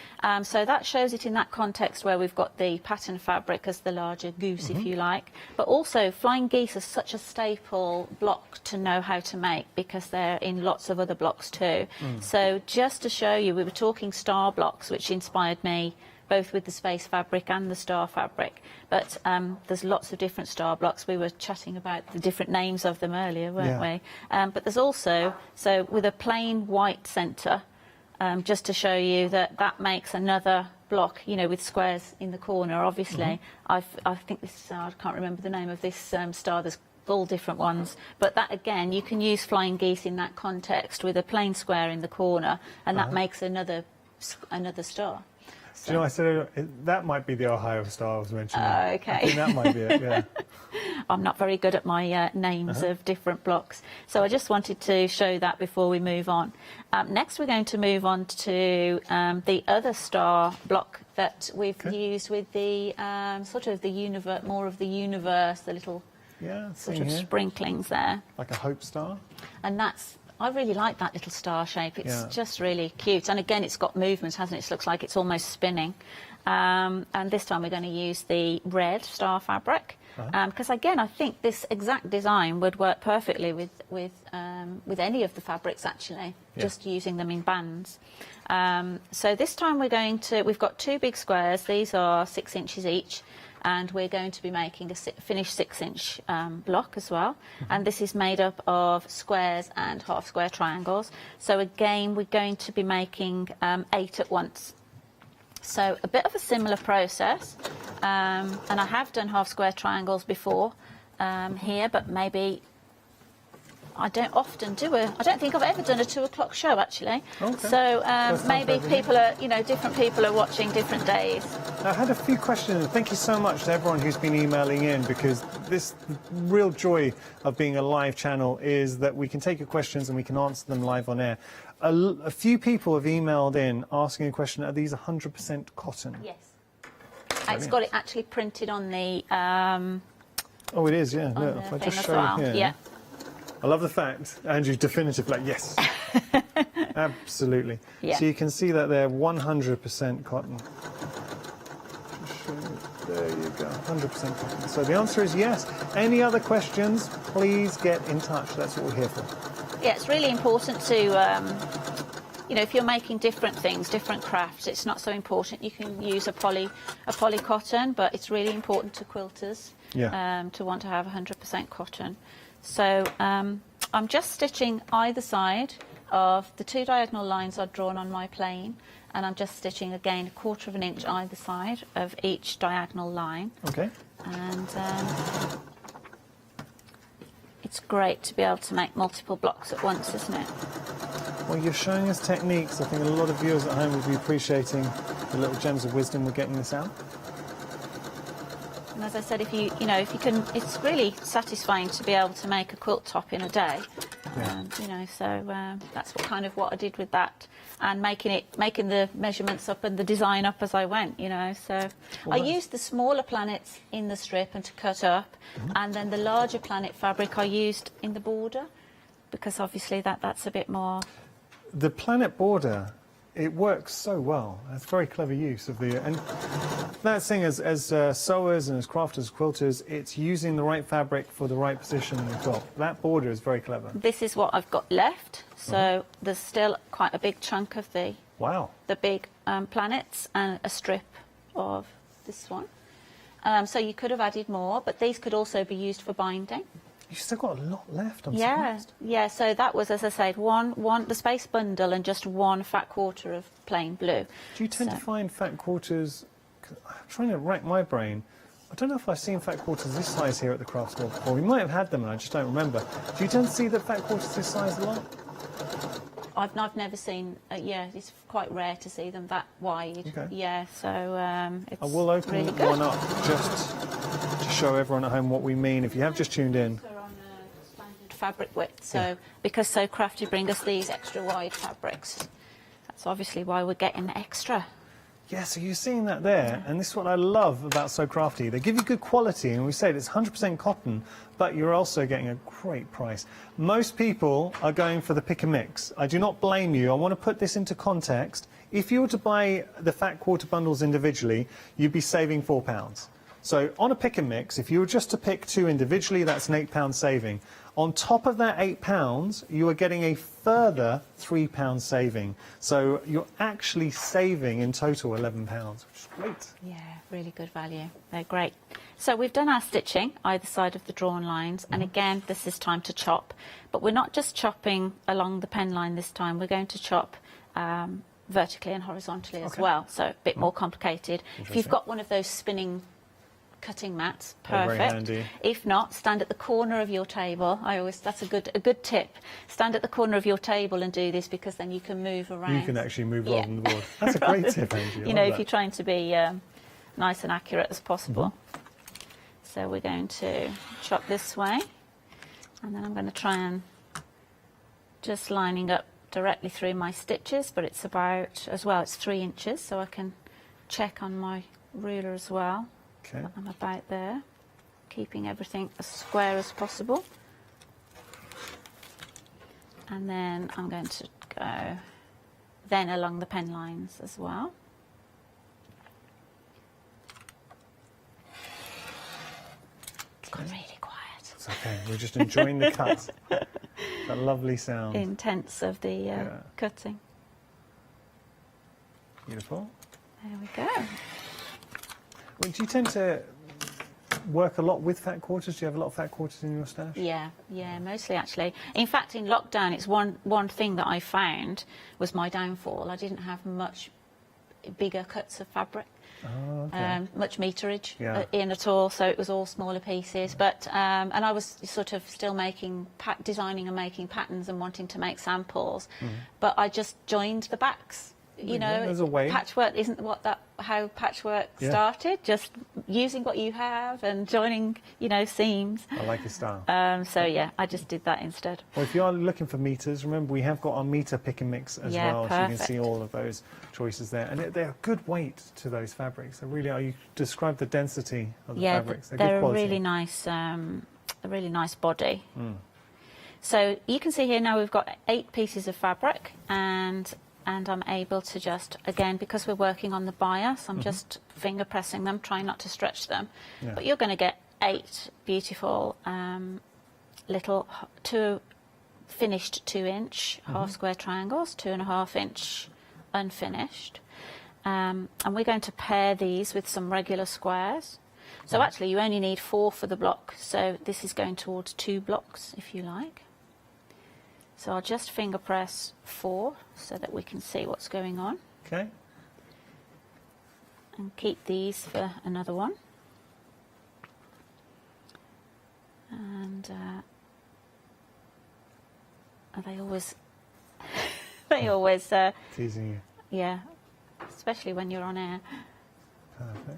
So that shows it in that context where we've got the pattern fabric as the larger goose, if you like. But also, flying geese are such a staple block to know how to make because they're in lots of other blocks too. So just to show you, we were talking star blocks, which inspired me both with the space fabric and the star fabric. But there's lots of different star blocks. We were chatting about the different names of them earlier, weren't we? But there's also, so with a plain white centre, just to show you that that makes another block, you know, with squares in the corner, obviously. I think this, I can't remember the name of this star, there's all different ones. But that, again, you can use flying geese in that context with a plain square in the corner, and that makes another star. Do you know, I said that might be the Ohio star I was mentioning. Okay. I think that might be it, yeah. I'm not very good at my names of different blocks. So I just wanted to show that before we move on. Next we're going to move on to the other star block that we've used with the sort of the universe, more of the universe, the little sort of sprinklings there. Like a hope star? And that's, I really like that little star shape. It's just really cute. And again, it's got movement, hasn't it? It looks like it's almost spinning. And this time we're going to use the red star fabric. Because again, I think this exact design would work perfectly with any of the fabrics, actually, just using them in bands. So this time we've got 2 big squares. These are 6 inches each. And we're going to be making a finished 6-inch block as well. And this is made up of squares and half square triangles. So again, we're going to be making 8 at once. So a bit of a similar process. And I have done half square triangles before here, but maybe I don't often do I don't think I've ever done a 2 o'clock show, actually. Okay. So maybe people are, you know, different people are watching different days. I had a few questions. Thank you so much to everyone who's been emailing in, because this real joy of being a live channel is that we can take your questions and we can answer them live on air. A few people have emailed in asking a question, are these 100% cotton? Yes. It's got it actually printed on the... oh, it is, yeah. Look, if I just show you here. Yeah. I love the fact, Andrew's definitive, like, yes. Absolutely. Yeah. So you can see that they're 100% cotton. There you go, 100% cotton. So the answer is yes. Any other questions, please get in touch. That's what we're here for. Yeah, it's really important to, you know, if you're making different things, different crafts, it's not so important. You can use a poly cotton, but it's really important to quilters to want to have 100% cotton. So I'm just stitching either side of the 2 diagonal lines I've drawn on my plane, and I'm just stitching again 1/4 of an inch either side of each diagonal line. Okay. And it's great to be able to make multiple blocks at once, isn't it? Well, you're showing us techniques. I think a lot of viewers at home will be appreciating the little gems of wisdom we're getting this out. And as I said, if you can, it's really satisfying to be able to make a quilt top in a day. You know, so that's what I did with that, and making the measurements up and the design up as I went. You know, so I used the smaller planets in the strip and to cut up, and then the larger planet fabric I used in the border, because obviously that's a bit more. The planet border, it works so well. That's very clever use of the... And that thing, as sewers and as crafters, quilters, it's using the right fabric for the right position in the top. That border is very clever. This is what I've got left. So there's still quite a big chunk of the big planets and a strip of this one. So you could have added more, but these could also be used for binding. You've still got a lot left, I'm surprised. Yeah, so that was, as I said, the space bundle and just 1 fat quarter of plain blue. Do you tend to find fat quarters... I'm trying to rack my brain. I don't know if I've seen fat quarters this size here at the craft store before. We might have had them and I just don't remember. Do you tend to see the fat quarters this size a lot? I've never seen, yeah, it's quite rare to see them that wide. Okay. Yeah, so it's I will open really good. one up just to show everyone at home what we mean. If you have just tuned in. Fabric width, so because So Crafty bring us these extra wide fabrics. That's obviously why we're getting extra. Yeah, so you're seeing that there, and this is what I love about So Crafty. They give you good quality, and we say it's 100% cotton, but you're also getting a great price. Most people are going for the pick and mix. I do not blame you. I want to put this into context. If you were to buy the fat quarter bundles individually, you'd be saving £4. So on a pick and mix, if you were just to pick 2 individually, that's an £8 saving. On top of that £8, you are getting a further £3 saving. So you're actually saving in total £11, which is great. Yeah, really good value. They're great. So we've done our stitching either side of the drawn lines, and again, this is time to chop. But we're not just chopping along the pen line this time. We're going to chop vertically and horizontally as well. So a bit more complicated. If you've got one of those spinning cutting mats, perfect. Very handy. If not, stand at the corner of your table. That's a good tip. Stand at the corner of your table and do this, because then you can move around. You can actually move rather than the board. That's a great tip, Angie. You know, if you're trying to be nice and accurate as possible. So we're going to chop this way, and then I'm going to try and just lining up directly through my stitches, but it's about, as well, it's 3 inches, so I can check on my ruler as well. Okay. I'm about there, keeping everything as square as possible. And then I'm going to go then along the pen lines as well. It's gone really quiet. It's okay, we're just enjoying the cut. That lovely sound. Intense of the cutting. Beautiful. There we go. Well, do you tend to work a lot with fat quarters? Do you have a lot of fat quarters in your stash? Yeah, mostly actually. In fact, in lockdown, it's one thing that I found was my downfall. I didn't have much bigger cuts of fabric, much meterage in at all, so it was all smaller pieces. But and I was sort of still designing and making patterns and wanting to make samples, but I just joined the backs. You know, there's a way. Patchwork isn't how patchwork started. Just using what you have and joining, you know, seams. I like your style. So yeah, I just did that instead. Well, if you are looking for meters, remember we have got our meter pick and mix as well, so you can see all of those choices there, and they're good weight to those fabrics. They really are. You describe the density of the fabrics. They're good quality. A really nice body. So you can see here now we've got 8 pieces of fabric, and I'm able to just, again, because we're working on the bias, I'm just finger pressing them, trying not to stretch them. Yeah. But you're going to get 8 beautiful little finished 2-inch half square triangles, 2.5-inch unfinished. And we're going to pair these with some regular squares. So actually you only need 4 for the block, so this is going towards 2 blocks, if you like. So I'll just finger press 4 so that we can see what's going on. Okay. And keep these for another one. And they always teasing you. Yeah, especially when you're on air. Perfect.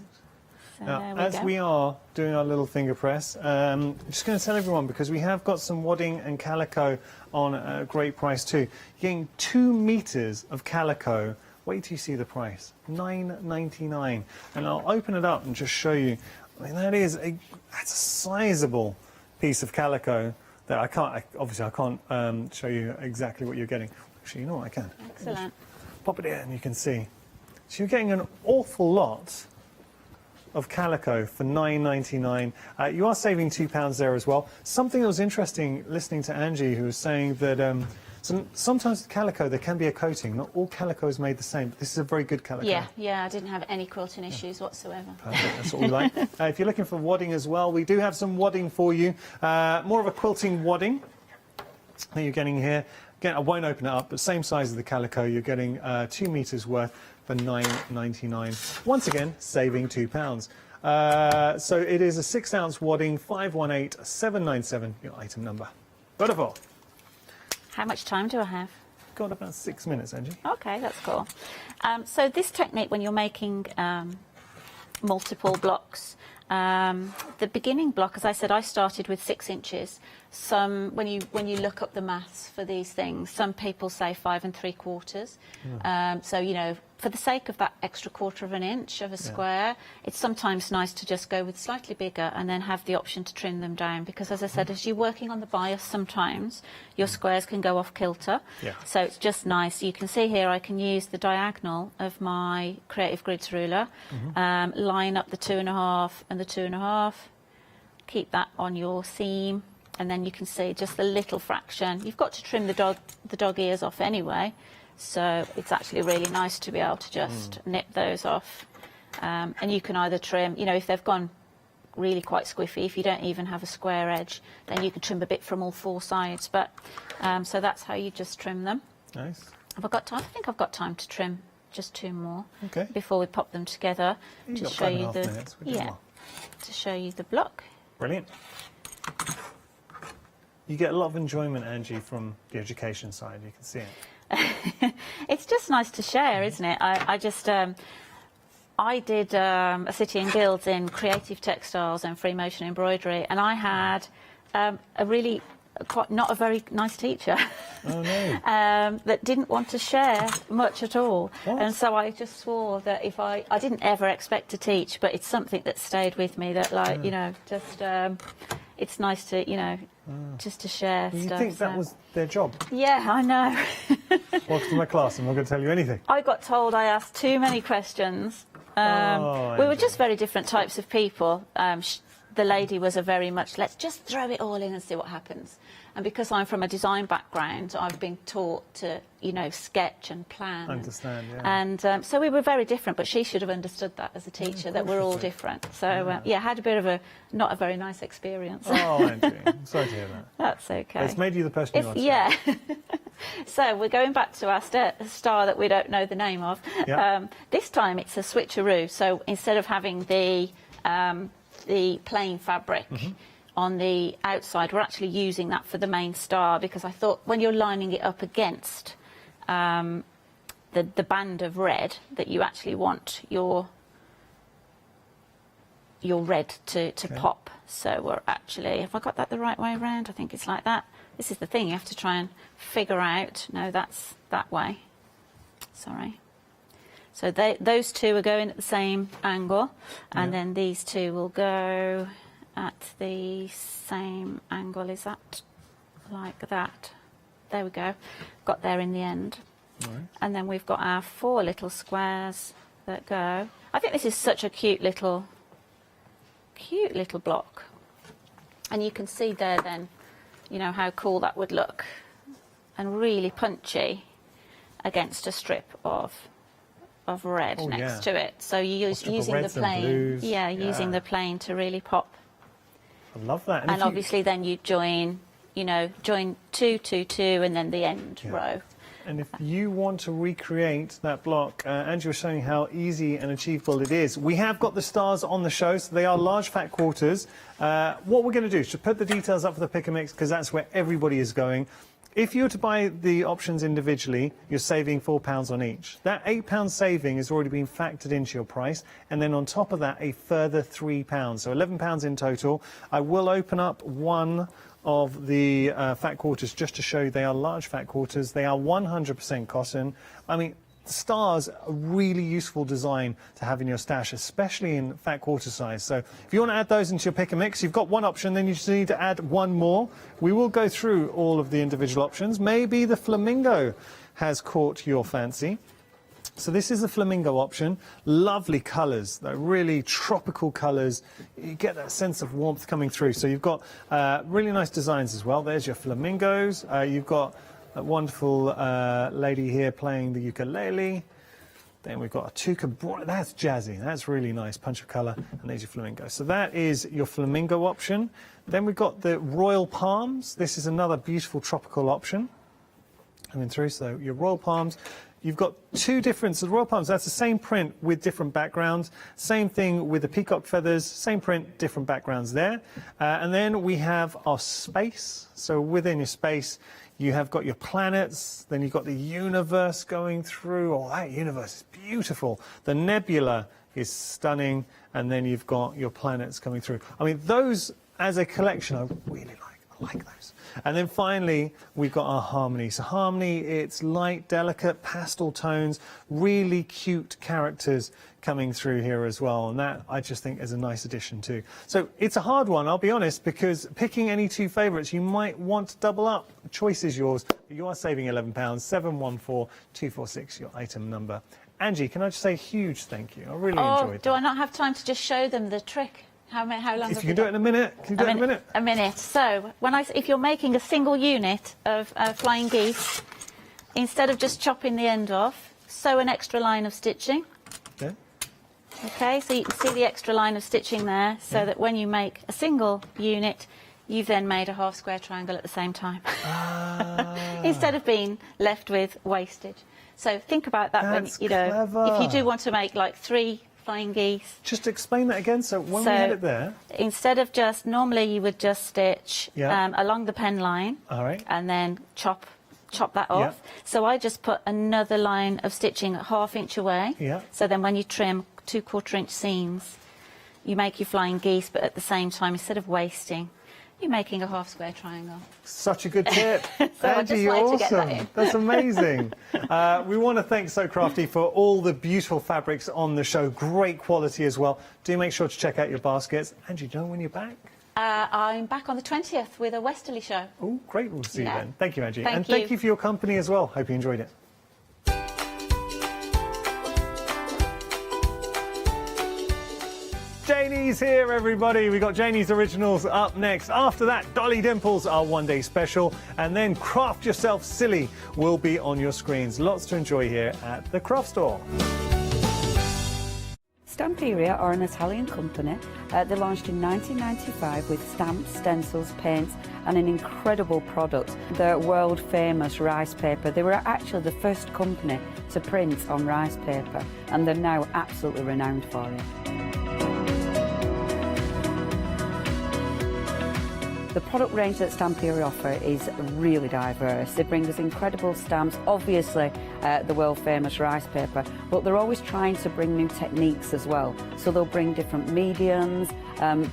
So now, as we are doing our little finger press, I'm just going to tell everyone, because we have got some wadding and calico on a great price too. You're getting 2 meters of calico. Wait till you see the price, $9.99. And I'll open it up and just show you. I mean, that's a sizable piece of calico that I can't show you exactly what you're getting. Actually, you know what, I can. Excellent. Pop it in and you can see. So you're getting an awful lot of calico for $9.99. You are saving £2 there as well. Something that was interesting listening to Angie, who was saying that sometimes with calico there can be a coating. Not all calico is made the same, but this is a very good calico. Yeah, I didn't have any quilting issues whatsoever. Perfect, that's what we like. If you're looking for wadding as well, we do have some wadding for you. More of a quilting wadding that you're getting here. Again, I won't open it up, but same size as the calico, you're getting 2 meters worth for $9.99. Once again, saving £2. So it is a 6-ounce wadding, 518797, your item number. Beautiful. How much time do I have? Got about 6 minutes, Angie. Okay, that's cool. So this technique, when you're making multiple blocks, the beginning block, as I said, I started with 6 inches. When you look up the maths for these things, some people say 5 3/4. So, you know, for the sake of that extra 1/4 of an inch of a square, it's sometimes nice to just go with slightly bigger and then have the option to trim them down, because, as I said, as you're working on the bias, sometimes your squares can go off kilter. So it's just nice. You can see here I can use the diagonal of my Creative Grids ruler, line up the 2.5 and the 2.5, keep that on your seam, and then you can see just a little fraction. You've got to trim the dog ears off anyway, so it's actually really nice to be able to just nip those off. And you can either trim, you know, if they've gone really quite squiffy, if you don't even have a square edge, then you can trim a bit from all 4 sides. But so that's how you just trim them. Nice. Have I got time? I think I've got time to trim just 2 more Okay. before we pop them together to show you the to show you the block. Brilliant. You get a lot of enjoyment, Angie, from the education side. You can see it. It's just nice to share, isn't it? I just I did a City and Guilds in creative textiles and free motion embroidery, and I had a really not a very nice teacher. Oh, no. That didn't want to share much at all. What? And so I just swore that if I didn't ever expect to teach, but it's something that stayed with me, that, like, you know, just it's nice to, you know, just to share You stuff. think that was their job? Yeah, I know. Welcome to my class. I'm not going to tell you anything. I got told I asked too many questions. We were just very different types of people. The lady was a very much, let's just throw it all in and see what happens. And because I'm from a design background, I've been taught to, you know, sketch and plan. Understand, yeah. And so we were very different, but she should have understood that as a teacher, that we're all different. So, yeah, had a bit of a not a very nice experience. Oh, Angie, I'm sorry to hear that. That's okay. It's made you the person you are today. Yeah. So we're going back to our star that we don't know the name of. Yeah. This time it's a switcheroo. So instead of having the plain fabric on the outside, we're actually using that for the main star, because I thought when you're lining it up against the band of red, that you actually want your red to pop. So we're actually, have I got that the right way around? I think it's like that. This is the thing, you have to try and figure out, no, that's that way. Sorry. So those two are going at the same angle, and then these two will go at the same angle. Is that like that? There we go. Got there in the end. Right. And then we've got our 4 little squares that go. I think this is such a cute little block. And you can see there then, you know, how cool that would look, and really punchy against a strip of red next to it. So you use using the plane, using the plane to really pop. I love that. And obviously then you join, you know, join 2, 2, 2, and then the end row. And if you want to recreate that block, Angie was showing how easy and achievable it is. We have got the stars on the show, so they are large fat quarters. What we're going to do is to put the details up for the pick and mix, because that's where everybody is going. If you were to buy the options individually, you're saving £4 on each. That £8 saving has already been factored into your price, and then on top of that, a further £3, so £11 in total. I will open up one of the fat quarters just to show you they are large fat quarters. They are 100% cotton. I mean, stars are a really useful design to have in your stash, especially in fat quarter size. So if you want to add those into your pick and mix, you've got one option, then you just need to add one more. We will go through all of the individual options. Maybe the flamingo has caught your fancy. So this is the flamingo option. Lovely colours, they're really tropical colours. You get that sense of warmth coming through. So you've got really nice designs as well. There's your flamingos. You've got a wonderful lady here playing the ukulele. Then we've got a tuca. That's jazzy. That's really nice. Punch of colour. And there's your flamingo. So that is your flamingo option. Then we've got the royal palms. This is another beautiful tropical option coming through. So your royal palms. you've got two different, so the Royal Palms, that's the same print with different backgrounds. Same thing with the peacock feathers, same print, different backgrounds there. And then we have our space. So within your space, you have got your planets, then you've got the universe going through. Oh, that universe is beautiful. The nebula is stunning, and then you've got your planets coming through. I mean, those as a collection, I really like. I like those. And then finally, we've got our harmony. So harmony, it's light, delicate, pastel tones, really cute characters coming through here as well. And that, I just think, is a nice addition too. So it's a hard one, I'll be honest, because picking any two favourites, you might want to double up. The choice is yours. But you are saving £11. 714246, your item number. Angie, can I just say a huge thank you? I really enjoyed that. Do I not have time to just show them the trick? How long? If you can do it in a minute, can you do it in a minute? A minute. So, if you're making a single unit of flying geese, instead of just chopping the end off, sew an extra line of stitching. Okay. Okay, so you can see the extra line of stitching there, so that when you make a single unit, you've then made a half square triangle at the same time. Instead of being left with wastage. So think about that when, you know, clever. if you do want to make like 3 flying geese. Just explain that again. So when we had it there, instead of just normally you would just stitch along the pen line, all right, and then chop that off. So I just put another line of stitching at 1/2 inch away. So then when you trim 2 1/4 inch seams, you make your flying geese, but at the same time, instead of wasting, you're making a half square triangle. Such a good tip. So Angie, you're awesome. That's amazing. We want to thank So Crafty for all the beautiful fabrics on the show. Great quality as well. Do make sure to check out your baskets. Angie, do you know when you're back? I'm back on the 20th with a Westerly show. Oh, great. We'll see you then. Thank you, Angie. Thank Thank you for your company as well. Hope you enjoyed it. Janie's here, everybody. We got Janie's Originals up next. After that, Dolly Dimples, our one-day special, and then Craft Yourself Silly will be on your screens. Lots to enjoy here at the Craft Store. Stamperia are an Italian company. They launched in 1995 with stamps, stencils, paints and an incredible product, the world-famous rice paper. They were actually the first company to print on rice paper, and they're now absolutely renowned for it. The product range that Stamperia offer is really diverse. They bring us incredible stamps, obviously the world-famous rice paper, but they're always trying to bring new techniques as well. So they'll bring different mediums,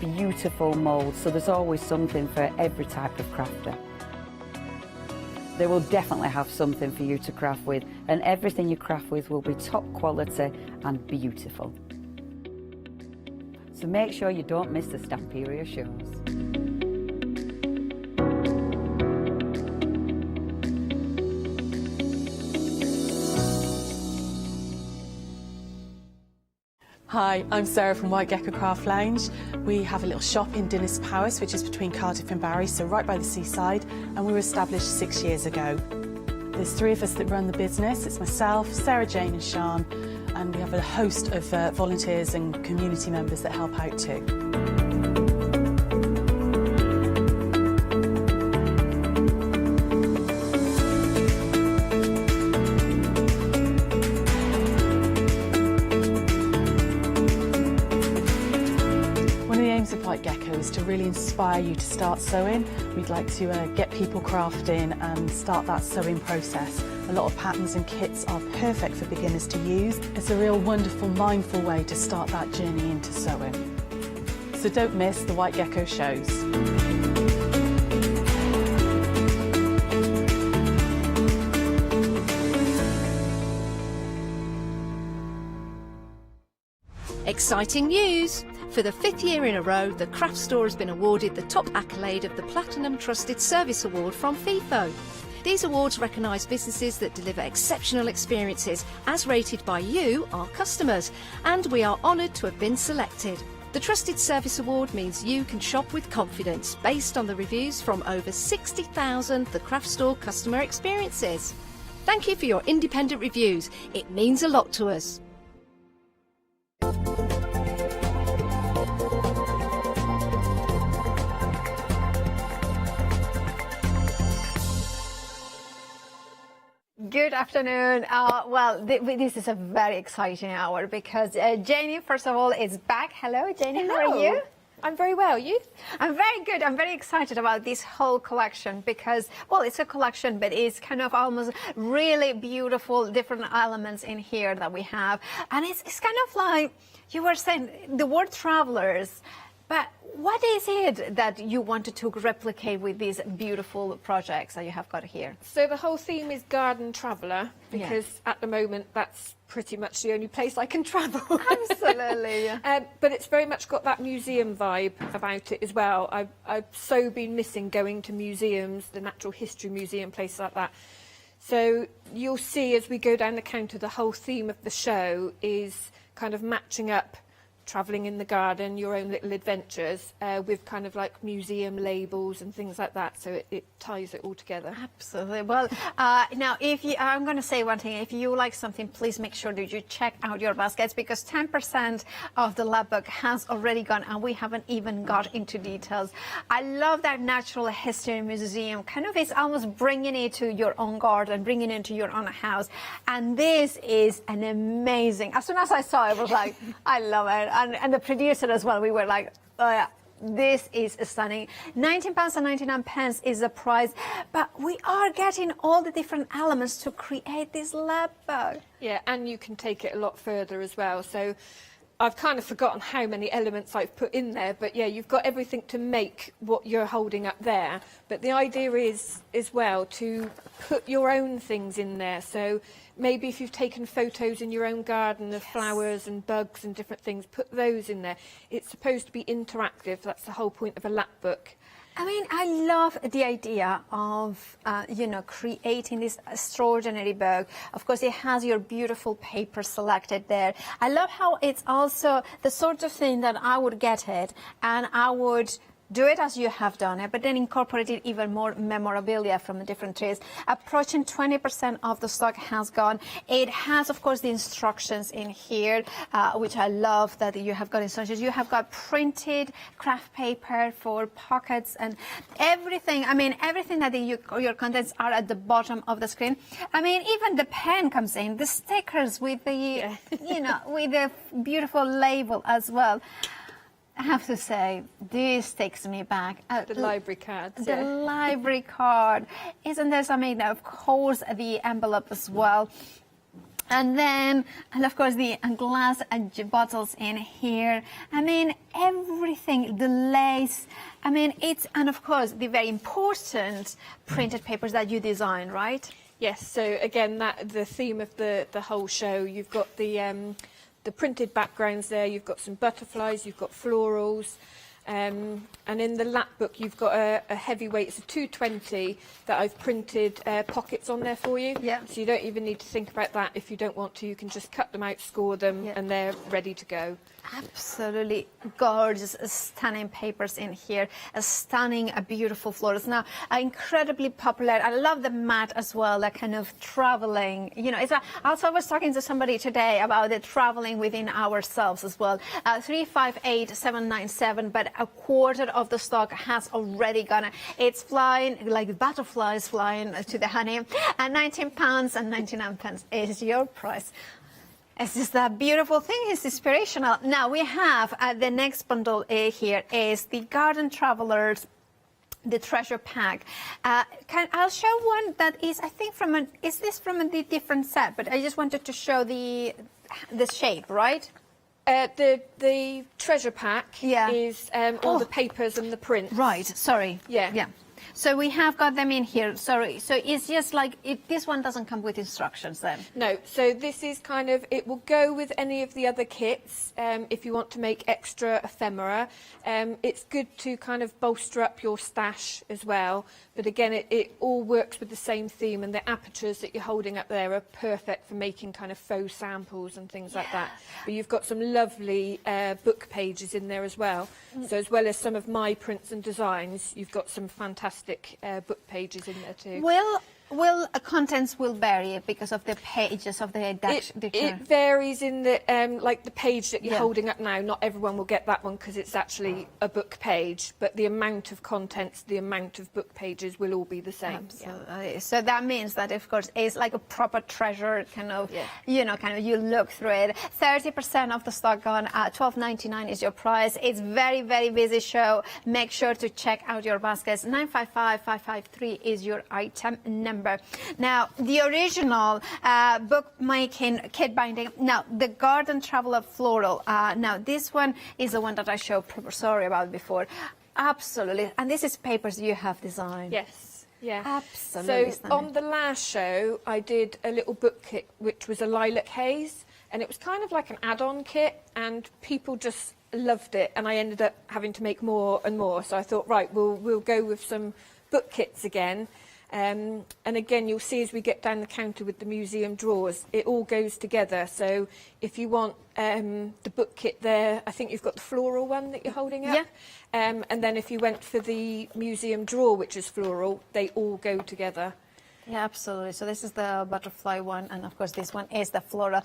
beautiful moulds, so there's always something for every type of crafter. They will definitely have something for you to craft with, and everything you craft with will be top quality and beautiful. So make sure you don't miss the Stamperia shows. Hi, I'm Sarah from White Gecko Craft Lounge. We have a little shop in Dinas Powys, which is between Cardiff and Barry, so right by the seaside, and we were established 6 years ago. There's 3 of us that run the business. It's myself, Sarah Jane and Sian, and we have a host of volunteers and community members that help out too. White Gecko is to really inspire you to start sewing. We'd like to get people crafting and start that sewing process. A lot of patterns and kits are perfect for beginners to use. It's a real wonderful, mindful way to start that journey into sewing. So don't miss the White Gecko shows. Exciting news! For the 5th year in a row, the Craft Store has been awarded the top accolade of the Platinum Trusted Service Award from Feefo. These awards recognise businesses that deliver exceptional experiences as rated by you, our customers, and we are honoured to have been selected. The Trusted Service Award means you can shop with confidence based on the reviews from over 60,000 The Craft Store customer experiences. Thank you for your independent reviews. It means a lot to us. Good afternoon. Well, this is a very exciting hour because Janie, first of all, is back. Hello, Janie. Hello. How are you? I'm very well. You? I'm very good. I'm very excited about this whole collection because, well, it's a collection, but it's kind of almost really beautiful different elements in here that we have. And it's kind of like you were saying, the word travelers. But what is it that you wanted to replicate with these beautiful projects that you have got here? So the whole theme is garden traveller because at the moment that's pretty much the only place I can travel. Absolutely. Yeah. But it's very much got that museum vibe about it as well. I've so been missing going to museums, the Natural History Museum, places like that. So you'll see as we go down the counter, the whole theme of the show is kind of matching up travelling in the garden, your own little adventures with kind of like museum labels and things like that, so it ties it all together. Absolutely. Well, now I'm going to say one thing. If you like something, please make sure that you check out your baskets because 10% of the lab book has already gone and we haven't even got into details. I love that Natural History Museum. Kind of is almost bringing it to your own garden, bringing it into your own house. And this is an amazing. As soon as I saw it, I was like, I love it. And the producer as well, we were like, oh yeah, this is stunning. £19.99 is the price, but we are getting all the different elements to create this lab book. Yeah, and you can take it a lot further as well. So I've kind of forgotten how many elements I've put in there, but yeah, you've got everything to make what you're holding up there. But the idea is, as well, to put your own things in there. So maybe if you've taken photos in your own garden of flowers and bugs and different things, put those in there. It's supposed to be interactive. That's the whole point of a lap book. I mean, I love the idea of, creating this extraordinary book. Of course, it has your beautiful paper selected there. I love how it's also the sort of thing that I would get it and I would do it as you have done it, but then incorporated even more memorabilia from the different trees. Approaching 20% of the stock has gone. It has, of course, the instructions in here, which I love that you have got instructions. You have got printed craft paper for pockets and everything. I mean, everything that your contents are at the bottom of the screen. I mean, even the pen comes in, the stickers with the, with the beautiful label as well. I have to say, this takes me back. The library cards. The library card. Isn't there something? Of course, the envelope as well. And then, and of course, the glass bottles in here. I mean, everything, the lace. I mean, and of course, the very important printed papers that you design, right? Yes, so again, the theme of the whole show, you've got the printed backgrounds there, you've got some butterflies, you've got florals, and in the lap book you've got a heavyweight, it's a 220 that I've printed pockets on there for you. Yeah. So you don't even need to think about that. If you don't want to, you can just cut them out, score them, and they're ready to go. Absolutely gorgeous, stunning papers in here, stunning, beautiful florals. Now, incredibly popular. I love the mat as well, that kind of traveling. Also, I was talking to somebody today about the traveling within ourselves as well. 358,797, but a quarter of the stock has already gone. It's flying like butterflies flying to the honey. And £19.99 is your price. It's just a beautiful thing. It's inspirational. Now we have the next bundle here is the Garden Travelers, the treasure pack. I'll show one that is, I think, is this from a different set? But I just wanted to show the shape, right? The treasure pack is all the papers and the prints. Right. Sorry. Yeah. So we have got them in here. Sorry. So it's just like this one doesn't come with instructions then? No. So this is kind of, it will go with any of the other kits if you want to make extra ephemera. It's good to kind of bolster up your stash as well. But again, it all works with the same theme, and the apertures that you're holding up there are perfect for making kind of faux samples and things like that. But you've got some lovely book pages in there as well. So as well as some of my prints and designs, you've got some fantastic book pages in there too. Will contents will vary because of the pages of the It varies in the like the page that you're holding up now. Not everyone will get that one because it's actually a book page, but the amount of contents, the amount of book pages will all be the same. Absolutely. So that means that, of course, it's like a proper treasure kind of, you know, kind of you look through it. 30% of the stock gone. $12.99 is your price. It's very, very busy show. Make sure to check out your baskets. 955553 is your item number. Now, the original bookmaking kit binding. Now, the Garden Traveler Floral. Now, this one is the one that I showed sorry about before. Absolutely. And this is papers you have designed. Yes. Yeah. Absolutely. So on the last show, I did a little book kit, which was a lilac haze, and it was kind of like an add-on kit, and people just loved it, and I ended up having to make more and more. So I thought, right, we'll go with some book kits again. And again, you'll see as we get down the counter with the museum drawers, it all goes together. So if you want the book kit there, I think you've got the floral one that you're holding up. And then if you went for the museum drawer, which is floral, they all go together. Yeah, absolutely. So this is the butterfly one, and of course this one is the floral.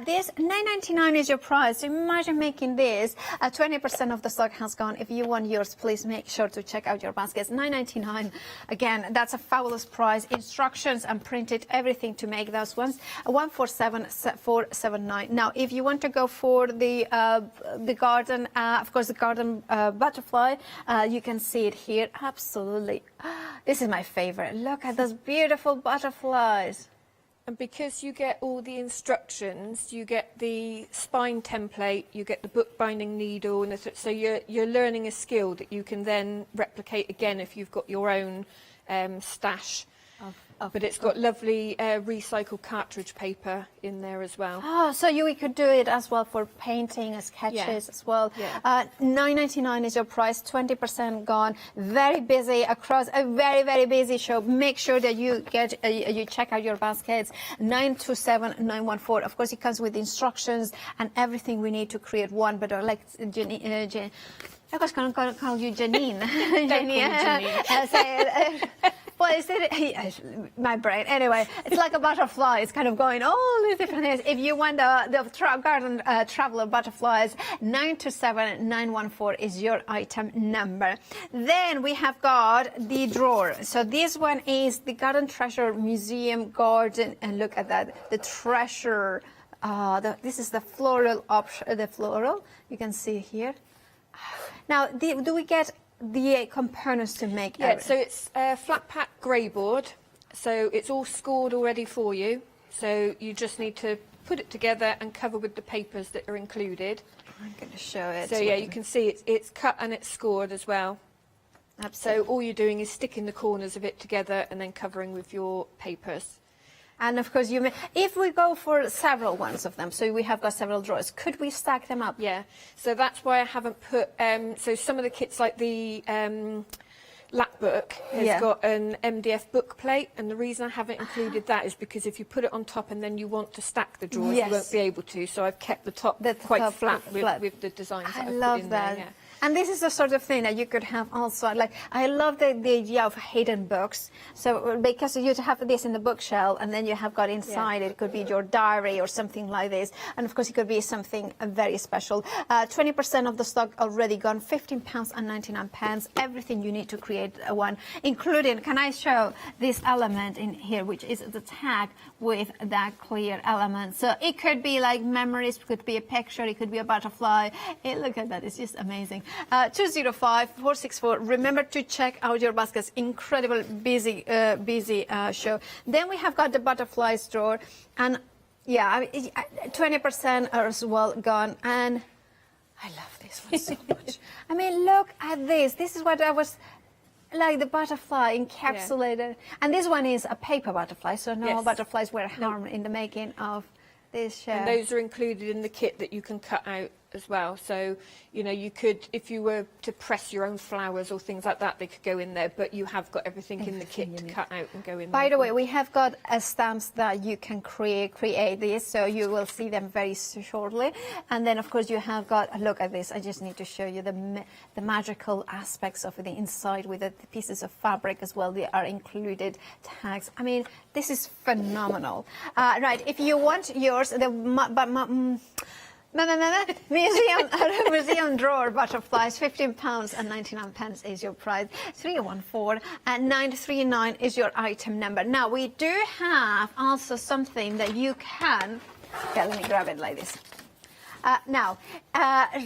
This $9.99 is your price. So imagine making this. 20% of the stock has gone. If you want yours, please make sure to check out your baskets. $9.99. Again, that's a fabulous price. Instructions and printed everything to make those ones. 147,479. Now, if you want to go for the garden, of course, the garden butterfly, you can see it here. Absolutely. This is my favorite. Look at those beautiful butterflies. And because you get all the instructions, you get the spine template, you get the bookbinding needle, and so you're learning a skill that you can then replicate again if you've got your own stash. But it's got lovely recycled cartridge paper in there as well. Oh, so we could do it as well for painting, sketches as well. $9.99 is your price, 20% gone. Very busy across a very, very busy show. Make sure that you get you check out your baskets. 927914. Of course, it comes with instructions and everything we need to create one. But like Janine, I was going to call you Janine. Janine. Well, is it my brain? Anyway, it's like a butterfly. It's kind of going all these different things. If you want the garden traveler butterflies, 927914 is your item number. Then we have got the drawer. So this one is the Garden Treasure Museum Garden, and look at that, the treasure. This is the floral option. The floral you can see here. Now, do we get the components to make it? So it's a flat pack grey board, so it's all scored already for you, so you just need to put it together and cover with the papers that are included. I'm going to show it. So yeah, you can see it's cut and it's scored as well. Absolutely. So all you're doing is sticking the corners of it together and then covering with your papers. And of course, if we go for several ones of them, so we have got several drawers, could we stack them up? Yeah, so that's why I haven't put, so some of the kits like the lap book has got an MDF book plate, and the reason I haven't included that is because if you put it on top and then you want to stack the drawers, you won't be able to, so I've kept the top quite flat with the designs that I've put in there. Yeah. And this is the sort of thing that you could have also, like, I love the idea of hidden books. So because you have this in the bookshelf, and then you have got inside it could be your diary or something like this. And of course, it could be something very special. 20% of the stock already gone, £15.99. Everything you need to create one, including, can I show this element in here, which is the tag with that clear element. So it could be like memories, it could be a picture, it could be a butterfly. Look at that, it's just amazing. 205-464. Remember to check out your baskets. Incredible busy show. Then we have got the butterflies drawer, and 20% as well gone. And I love this one so much. I mean, look at this. This is what I was like, the butterfly encapsulated. And this one is a paper butterfly, so no butterflies were harmed in the making of this show. And those are included in the kit that you can cut out as well. So, you know, you could, if you were to press your own flowers or things like that, they could go in there, but you have got everything in the kit to cut out and go in there. By the way, we have got stamps that you can create these, so you will see them very shortly. And then, of course, you have got, look at this, I just need to show you the magical aspects of the inside with the pieces of fabric as well. They are included tags. I mean, this is phenomenal. Right, if you want yours, museum drawer butterflies, £15.99 is your price. 314 and 939 is your item number. Now we do have also something that you can. Okay, let me grab it like this.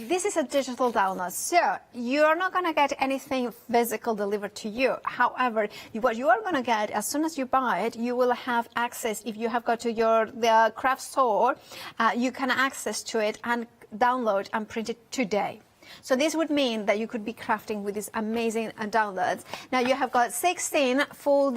This is a digital download, so you're not going to get anything physical delivered to you. However, what you are going to get, as soon as you buy it, you will have access. If you have got to the craft store, you can access to it and download and print it today. So this would mean that you could be crafting with these amazing downloads. Now you have got 16 full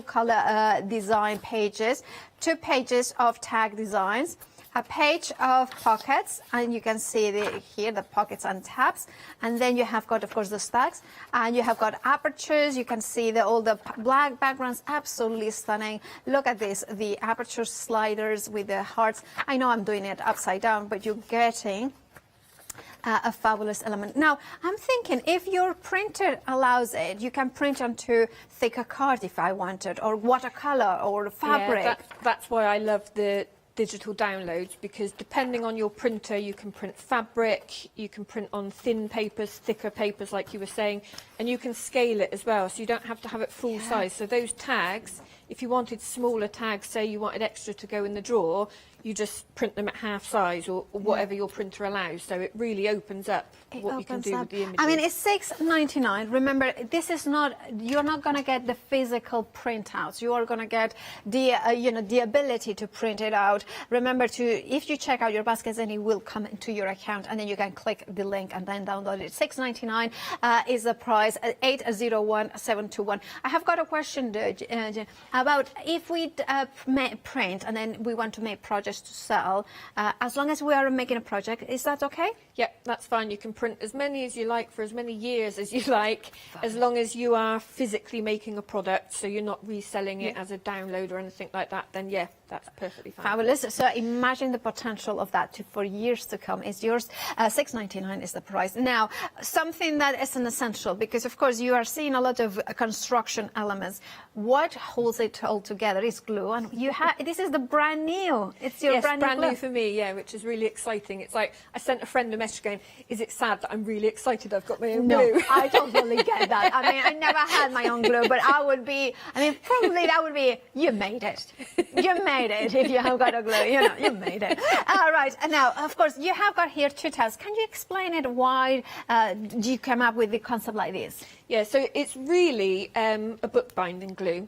color design pages, 2 pages of tag designs, a page of pockets, and you can see here the pockets and tabs, and then you have got, of course, the stacks, and you have got apertures. You can see all the black backgrounds, absolutely stunning. Look at this, the aperture sliders with the hearts. I know I'm doing it upside down, but you're getting a fabulous element. Now, I'm thinking if your printer allows it, you can print onto thicker card if I wanted, or watercolor, or fabric. Yeah, that's why I love the digital downloads, because depending on your printer, you can print fabric, you can print on thin papers, thicker papers like you were saying, and you can scale it as well, so you don't have to have it full size. So those tags, if you wanted smaller tags, say you wanted extra to go in the drawer, you just print them at half size, or whatever your printer allows. So it really opens up what you can do with the images. I mean, it's $6.99. Remember, this is not, you're not going to get the physical printouts. You are going to get the, the ability to print it out. Remember if you check out your baskets, then it will come into your account, and then you can click the link and then download it. $6.99 is the price. 801721. I have got a question about if we print and then we want to make projects to sell, as long as we are making a project, is that okay? Yep, that's fine. You can print as many as you like for as many years as you like, as long as you are physically making a product, so you're not reselling it as a download or anything like that, then yeah, that's perfectly fine. Fabulous. So imagine the potential of that for years to come. Is yours. $6.99 is the price. Now, something that is an essential, because of course you are seeing a lot of construction elements. What holds it all together is glue, and you have this is the brand new. It's your brand new for me, yeah, which is really exciting. It's like I sent a friend a message going, "Is it sad that I'm really excited I've got my own glue?" No, I totally get that. I mean, I never had my own glue, but probably that would be, you made it. You made it if you have got a glue. You made it. All right. And now, of course, you have got here 2 tabs. Can you explain it? Why do you come up with the concept like this? Yeah, so it's really a bookbinding glue.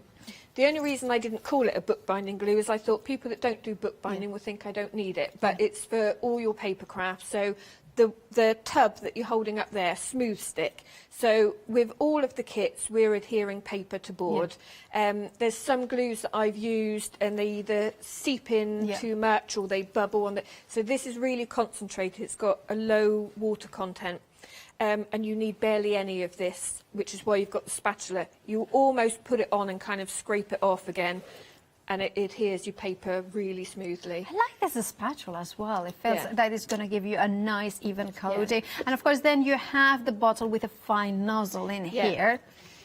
The only reason I didn't call it a bookbinding glue is I thought people that don't do bookbinding will think I don't need it, but it's for all your paper crafts. So the tub that you're holding up there, smooth stick. So with all of the kits, we're adhering paper to board. There's some glues that I've used and they either seep in too much or they bubble on the. So this is really concentrated. It's got a low water content. And you need barely any of this, which is why you've got the spatula. You almost put it on and kind of scrape it off again, and it adheres your paper really smoothly. I like this spatula as well. It feels that it's going to give you a nice even coating. And of course then you have the bottle with a fine nozzle in here.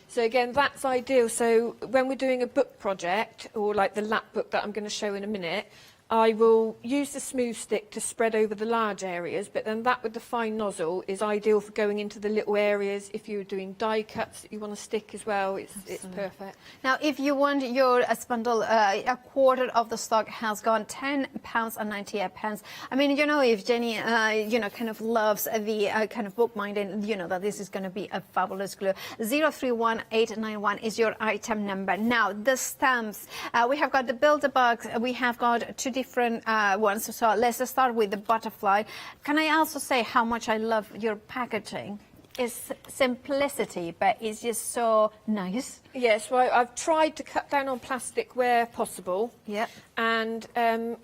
So again, that's ideal. So when we're doing a book project, or like the lap book that I'm going to show in a minute, I will use the smooth stick to spread over the large areas, but then that with the fine nozzle is ideal for going into the little areas. If you're doing die cuts that you want to stick as well, it's perfect. Now, if you want your spindle, a quarter of the stock has gone £10.98. I mean, if Jenny, kind of loves the kind of bookbinding, that this is going to be a fabulous glue. 031891 is your item number. Now, the stamps, we have got the Build-A-Box, we have got 2 different ones. So let's start with the butterfly. Can I also say how much I love your packaging? It's simplicity, but it's just so nice. Yes, well, I've tried to cut down on plastic where possible. Yeah. And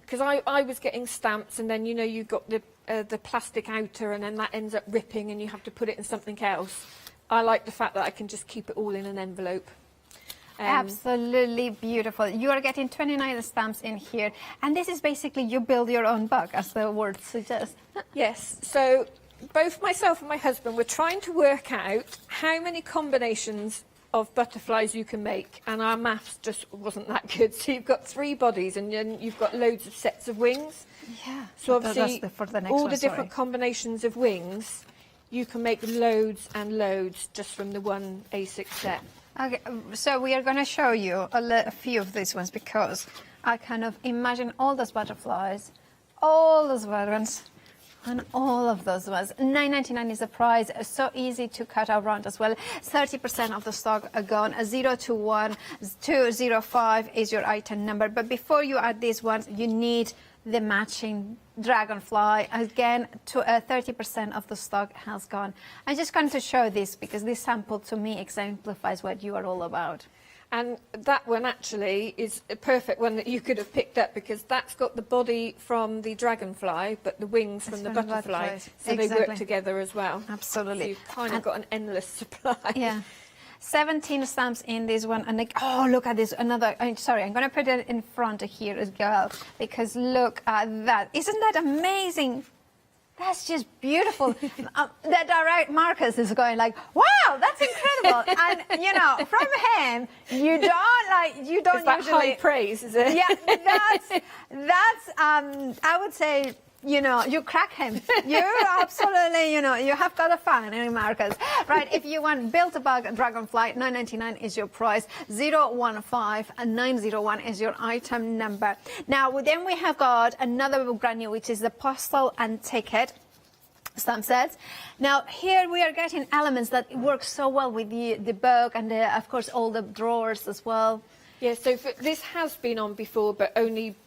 because I was getting stamps, and then you've got the the plastic outer and then that ends up ripping and you have to put it in something else. I like the fact that I can just keep it all in an envelope. Absolutely beautiful. You are getting 29 stamps in here, and this is basically you build your own bug, as the word suggests. Yes, so both myself and my husband were trying to work out how many combinations of butterflies you can make, and our maths just wasn't that good. So you've got 3 bodies and then you've got loads of sets of wings. Yeah. So obviously for the next all one, the different combinations of wings, you can make loads and loads just from the one A6 set. Okay, so we are going to show you a few of these ones, because I kind of imagine all those butterflies, all those ones, and all of those ones. $9.99 is the price. So easy to cut around as well. 30% of the stock are gone. 0 to 1, 205 is your item number. But before you add these ones, you need the matching dragonfly. Again, 30% of the stock has gone. I'm just going to show this because this sample to me exemplifies what you are all about. And that one actually is a perfect one that you could have picked up, because that's got the body from the dragonfly but the wings from the butterfly, so they work together as well. Absolutely. So you've kind of got an endless supply. Yeah. 17 stamps in this one, and oh, look at this, another, sorry, I'm going to put it in front of here as well, because look at that. Isn't that amazing? That's just beautiful. The direct Marcus is going like, wow, that's incredible. And, you know, from him, you don't Is that usually... high praise, is it? Yeah, that's I would say, you know, you crack him. You absolutely, you know, you have got a fan in Marcus. Right, if you want Build-A-Bug Dragonfly, $9.99 is your price. 015 and 901 is your item number. Now, then we have got another brand new, which is the Postal and Ticket stamp sets. Now, here we are getting elements that work so well with the book and, of course, all the drawers as well. Yeah, so this has been on before, but only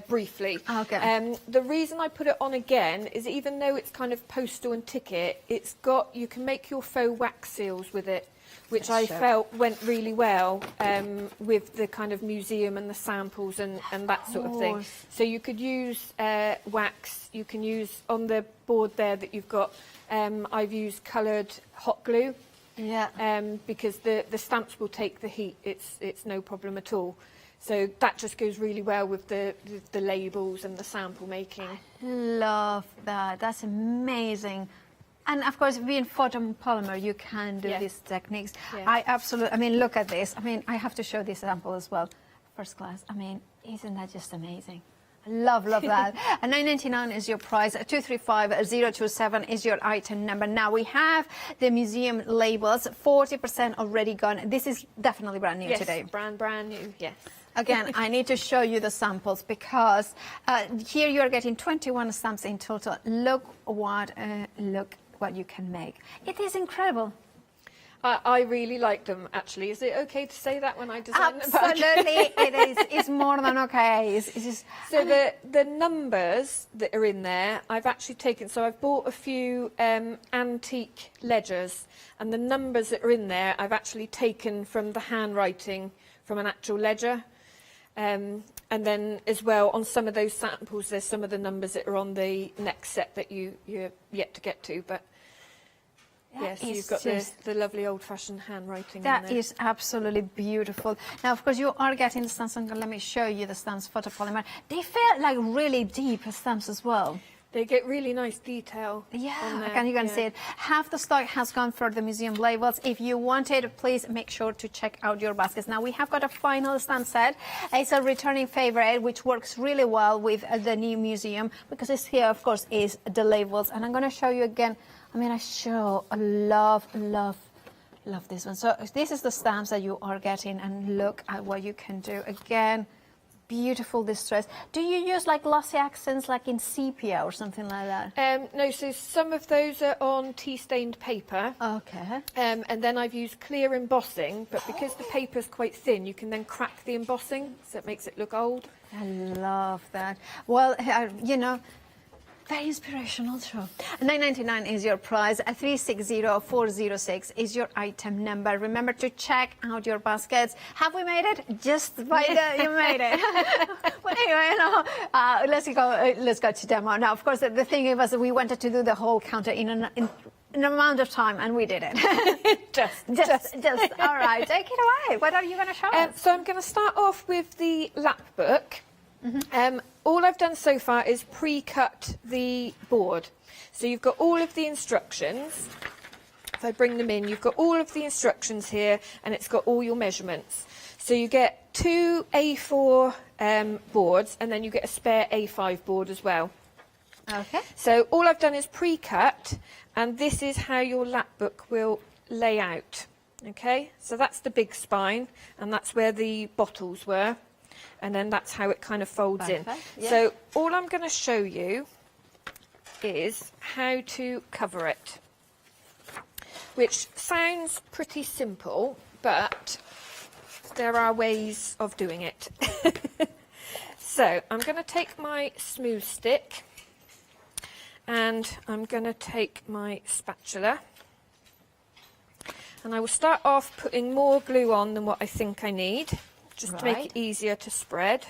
briefly. Okay. The reason I put it on again is, even though it's kind of postal and ticket, it's got, you can make your faux wax seals with it, which I felt went really well with the kind of museum and the samples and that sort of thing. So you could use wax, you can use on the board there that you've got, I've used coloured hot glue. Yeah. Because the stamps will take the heat, it's no problem at all. So that just goes really well with the labels and the sample making. Love that. That's amazing. And of course, being photopolymer, you can do these techniques. Yeah. I absolutely, I mean, look at this. I mean, I have to show this sample as well. First class. I mean, isn't that just amazing? Love that. And $9.99 is your price. 235027 is your item number. Now we have the museum labels. 40% already gone. This is definitely brand new today. Brand new. Yes. Again, I need to show you the samples, because here you are getting 21 stamps in total. Look what you can make. It is incredible. I really like them, actually. Is it okay to say that when I design them? Absolutely, it is. It's more than okay. It's just... So the numbers that are in there, I've actually taken. So I've bought a few antique ledgers, and the numbers that are in there, I've actually taken from the handwriting from an actual ledger. And then as well, on some of those samples, there's some of the numbers that are on the next set that you're yet to get to. But yes, you've got the lovely old-fashioned handwriting in there. That is absolutely beautiful. Now, of course, you are getting the stamps. Let me show you the stamps, photopolymer. They feel like really deep stamps as well. They get really nice detail. Yeah, you can see it. Half the stock has gone for the museum labels. If you want it, please make sure to check out your baskets. Now, we have got a final stamp set. It's a returning favorite, which works really well with the new museum, because it's here, of course, is the labels. And I'm going to show you again. I mean, I love this one. So this is the stamps that you are getting, and look at what you can do. Again, beautiful distress. Do you use like glossy accents like in sepia or something like that? No, so some of those are on tea-stained paper. Okay. And then I've used clear embossing, but because the paper's quite thin, you can then crack the embossing, so it makes it look old. I love that. Well, you know, Very inspirational, true. $9.99 is your price. 360406 is your item number. Remember to check out your baskets. Have we made it? Just by the you made it. Well, anyway, let's go to demo. Now, of course, the thing was we wanted to do the whole counter in an amount of time, and we did it. just. All right, take it away. What are you going to show us? So I'm going to start off with the lap book. All I've done so far is pre-cut the board. So you've got all of the instructions. If I bring them in, you've got all of the instructions here, and it's got all your measurements. So you get 2 A4 boards, and then you get a spare A5 board as well. Okay. So all I've done is pre-cut, and this is how your lap book will lay out. Okay, so that's the big spine, and that's where the bottles were. And then that's how it kind of folds in. Yeah. So all I'm going to show you is how to cover it, which sounds pretty simple, but there are ways of doing it. So I'm going to take my smooth stick, and I'm going to take my spatula, and I will start off putting more glue on than what I think I need, just to make it easier to spread,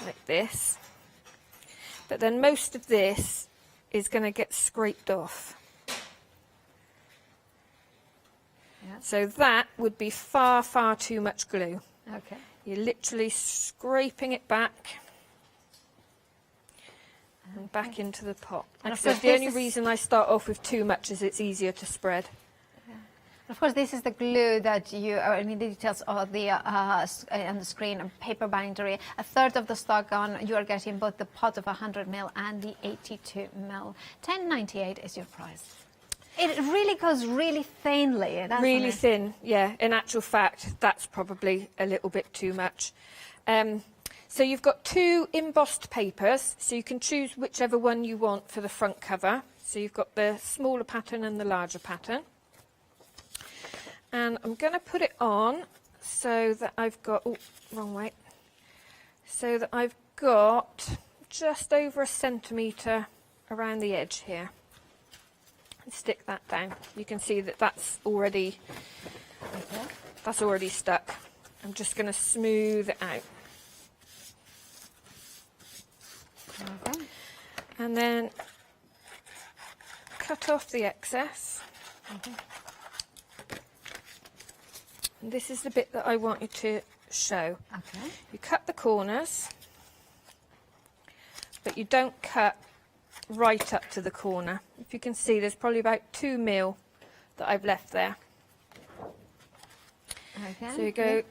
like this. But then most of this is going to get scraped off. Yeah. So that would be far, far too much glue. Okay. You're literally scraping it back and back into the pot. And Like of I said, course the only this is- reason I start off with too much is it's easier to spread. Of course, this is the glue that you, I mean, the details of the on the screen, paper bindery. A third of the stock on, you are getting both the pot of 100ml and the 82ml. $10.98 is your price. It really goes really thinly, doesn't Really it? thin, yeah. In actual fact, that's probably a little bit too much. So you've got 2 embossed papers, so you can choose whichever one you want for the front cover. So you've got the smaller pattern and the larger pattern. And I'm going to put it on so that I've got, oh, wrong way, so that I've got just over 1 centimetre around the edge here. And stick that down. You can see that that's already stuck. I'm just going to smooth it out. Okay. And then cut off the excess. And this is the bit that I want you to show. Okay. You cut the corners, but you don't cut right up to the corner. If you can see, there's probably about 2 mil that I've left there. Okay. So you go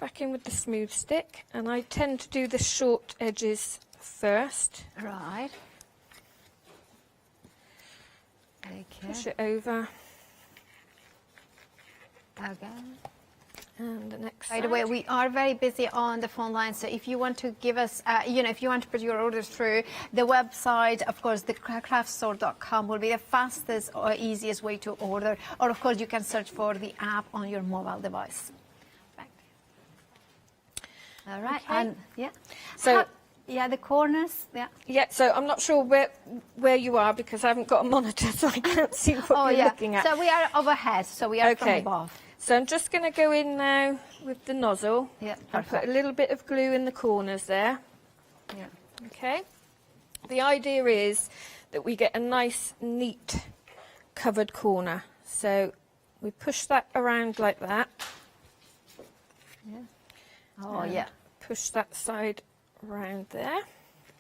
back in with the smooth stick, and I tend to do the short edges first. Right. Okay. Push it over. Okay. And the next By the way, we are very busy on the phone line, so if you want to give us, if you want to put your orders through, the website, of course, the craftstore.com will be the fastest or easiest way to order, or of course you can search for the app on your mobile device. All right, Okay. and yeah. So the corners, yeah. Yeah, so I'm not sure where you are because I haven't got a monitor, so I can't see what you're looking at. So we are overhead, so we are from above. So I'm just going to go in now with the nozzle. Yeah, and put a little bit of glue in the corners there. Yeah. Okay. The idea is that we get a nice, neat, covered corner. So we push that around like that. Yeah. Oh, and yeah. Push that side around there.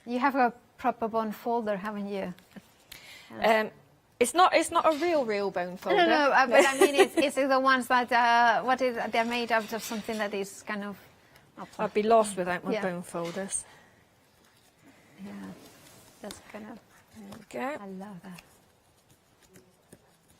You have a proper bone folder, haven't you? It's not a real bone folder. No, but I mean, it's the ones that they're made out of something that is kind of. I'd be lost without my Yeah. bone folders. Yeah, that's kind of. There we go. I love that.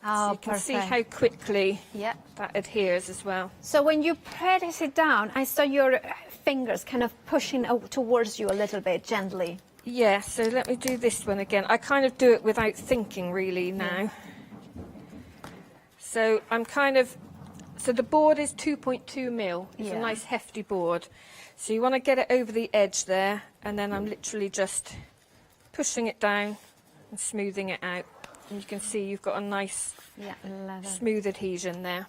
So Oh, you can see perfect. how quickly Yeah. that adheres as well. So when you press it down, I saw your fingers kind of pushing towards you a little bit gently. Yeah, so let me do this one again. I kind of do it without thinking really now. So I'm kind of So the board is 2.2 mil. It's a Yeah. nice hefty board. So you want to get it over the edge there, and then I'm literally just pushing it down and smoothing it out. And you can see you've got a nice smooth adhesion there.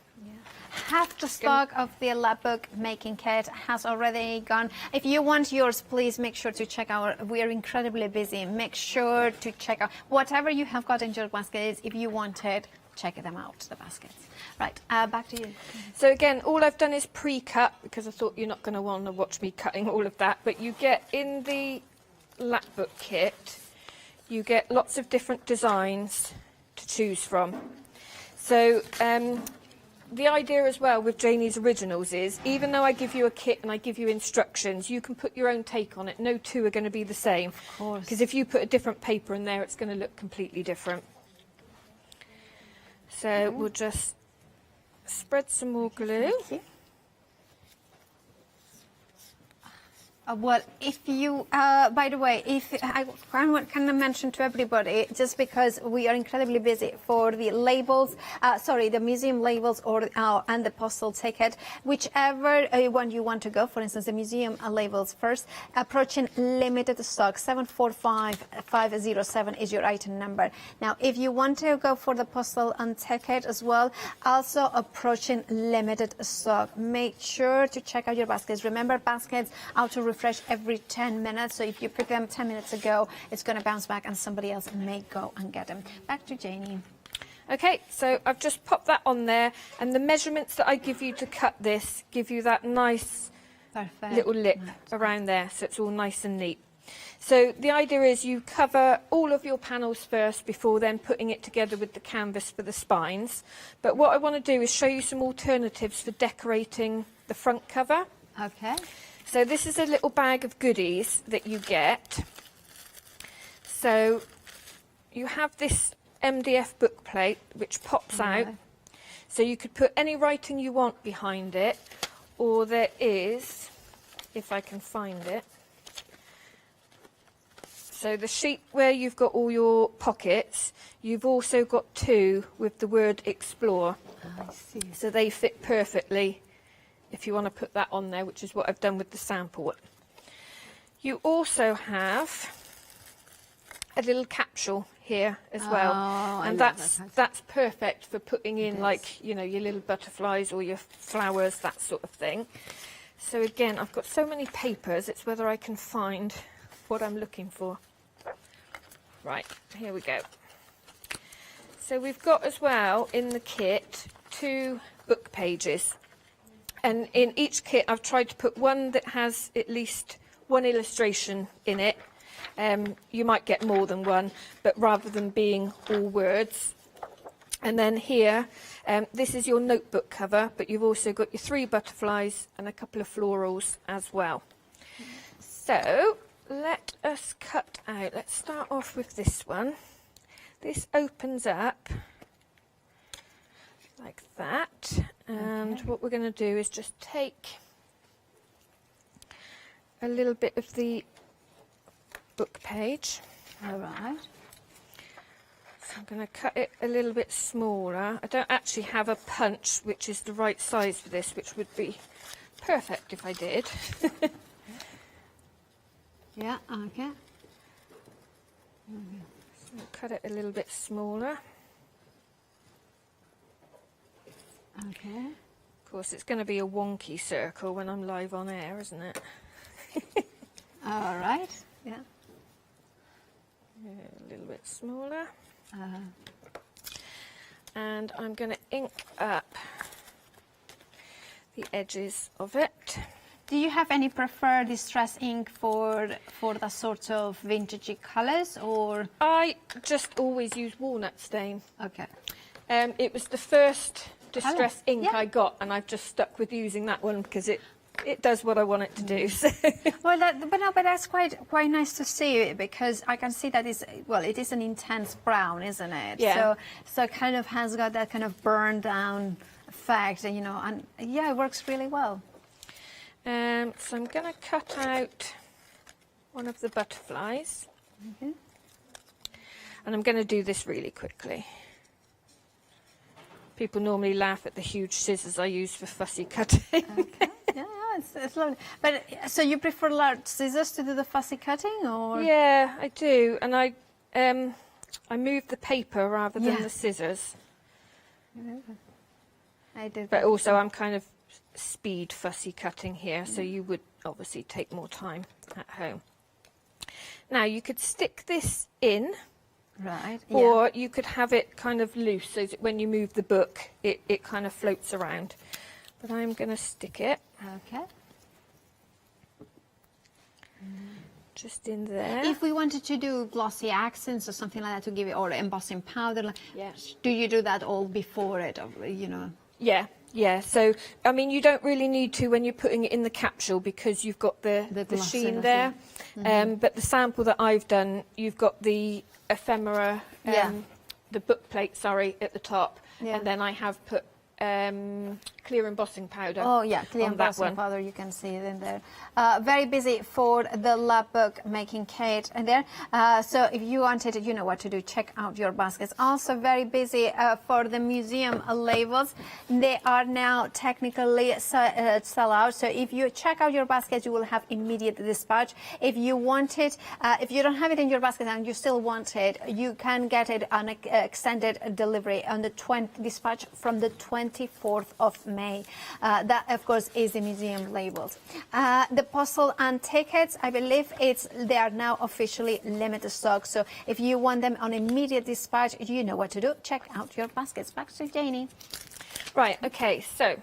Half the stock of the lab book making kit has already gone. If you want yours, please make sure to check out. We are incredibly busy. Make sure to check out whatever you have got in your baskets. If you want it, check them out, the baskets. Right, back to you. So again, all I've done is pre-cut, because I thought you're not going to want to watch me cutting all of that. But you get in the lap book kit, you get lots of different designs to choose from. So the idea as well with Janie's Originals is, even though I give you a kit and I give you instructions, you can put your own take on it. No two are going to be the same. Of course. Because if you put a different paper in there, it's going to look completely different. So we'll just spread some more glue. Well, if you, by the way, if I can mention to everybody, just because we are incredibly busy for the labels, the museum labels or and the postal ticket, whichever one you want to go. For instance, the museum labels first. Approaching limited stock, 745507 is your item number. Now, if you want to go for the postal and ticket as well, also approaching limited stock. Make sure to check out your baskets. Remember, baskets auto refresh every 10 minutes, so if you pick them 10 minutes ago, it's going to bounce back and somebody else may go and get them. Back to Janie. Okay, so I've just popped that on there, and the measurements that I give you to cut this give you that nice little lip around there, so it's all nice and neat. So the idea is you cover all of your panels first before then putting it together with the canvas for the spines. But what I want to do is show you some alternatives for decorating the front cover. Okay. So this is a little bag of goodies that you get. So you have this MDF book plate which pops out. So you could put any writing you want behind it, or there is, if I can find it. So the sheet where you've got all your pockets, you've also got two with the word Explore. I see. So they fit perfectly if you want to put that on there, which is what I've done with the sample. You also have a little capsule here as well, and that's perfect for putting in, like, you know, your little butterflies or your flowers, that sort of thing. So again, I've got so many papers, it's whether I can find what I'm looking for. Right, here we go. So we've got as well in the kit 2 book pages. And in each kit, I've tried to put one that has at least one illustration in it. You might get more than one, but rather than being all words. And then here, this is your notebook cover, but you've also got your 3 butterflies and a couple of florals as well. So let us cut out. Let's start off with this one. This opens up like that, and what we're going to do is just take a little bit of the book page. All right. So I'm going to cut it a little bit smaller. I don't actually have a punch which is the right size for this, which would be perfect if I did. Yeah, okay. So I'll cut it a little bit smaller. Okay. Of course, it's going to be a wonky circle when I'm live on air, isn't it? All right. Yeah. A little bit smaller. And I'm going to ink up the edges of it. Do you have any preferred distress ink for the sort of vintagey colours, or? I just always use walnut stain. Okay. It was the first distress ink I got, and I've just stuck with using that one because it does what I want it to do. So. Well, but that's quite nice to see, because I can see that it is an intense brown, isn't it? Yeah. So it kind of has got that kind of burned down effect, you know, and yeah, it works really well. So I'm going to cut out one of the butterflies, and I'm going to do this really quickly People normally laugh at the huge scissors I use for fussy cutting. Okay. Yeah, it's lovely. But so you prefer large scissors to do the fussy cutting, or? Yeah, I do, and I move the paper rather than the scissors. I do. But also, I'm kind of speed fussy cutting here, so you would obviously take more time at home. Now, you could stick this in. Right. Or you could have it kind of loose, so that when you move the book, it kind of floats around. But I'm going to stick it. Okay. Just in there. If we wanted to do glossy accents or something like that to give it, or embossing powder, do you do that all before it, or, you know? Yeah. Yeah, so, I mean, you don't really need to when you're putting it in the capsule because you've got the sheen there. But the sample that I've done, you've got the ephemera, the book plate, sorry, at the top. And then I have put clear embossing powder. Oh, yeah, clear embossing powder, you can see it in there. Very busy for the lab book making kit in there. So if you wanted, you know what to do, check out your baskets. Also very busy for the museum labels. They are now technically sell out. So if you check out your basket, you will have immediate dispatch. If you want it, if you don't have it in your basket and you still want it, you can get it on extended delivery on the dispatch from the 24th of May. That, of course, is the museum labels. The postal and tickets, I believe they are now officially limited stock. So if you want them on immediate dispatch, you know what to do. Check out your baskets. Back to Janie. Right, okay, so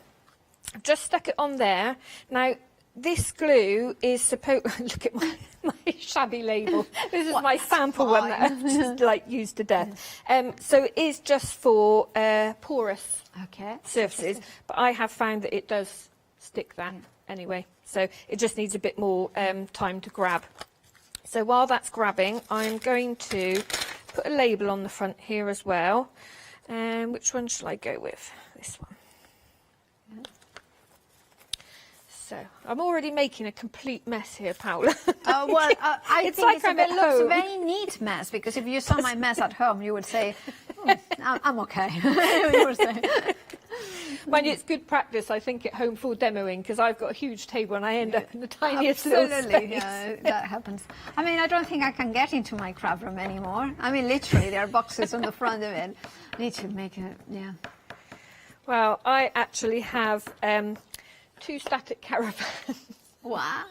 I've just stuck it on there. Now, this glue is supposed... Look at my shabby label. This is my sample one that I've just used to death. So it is just for porous surfaces, but I have found that it does stick that anyway. So it just needs a bit more time to grab. So while that's grabbing, I'm going to put a label on the front here as well. Which one shall I go with? This one. So I'm already making a complete mess here, Paula. Well, I think it looks a very neat mess, because if you saw my mess at home, you would say, I'm okay. You would say. Mind you, it's good practice, I think, at home for demoing, because I've got a huge table and I end up in the tiniest little space. Yeah, that happens. I mean, I don't think I can get into my craft room anymore. I mean, literally, there are boxes on the front of it. I need to make it, Well, I actually have 2 static caravans. Wow.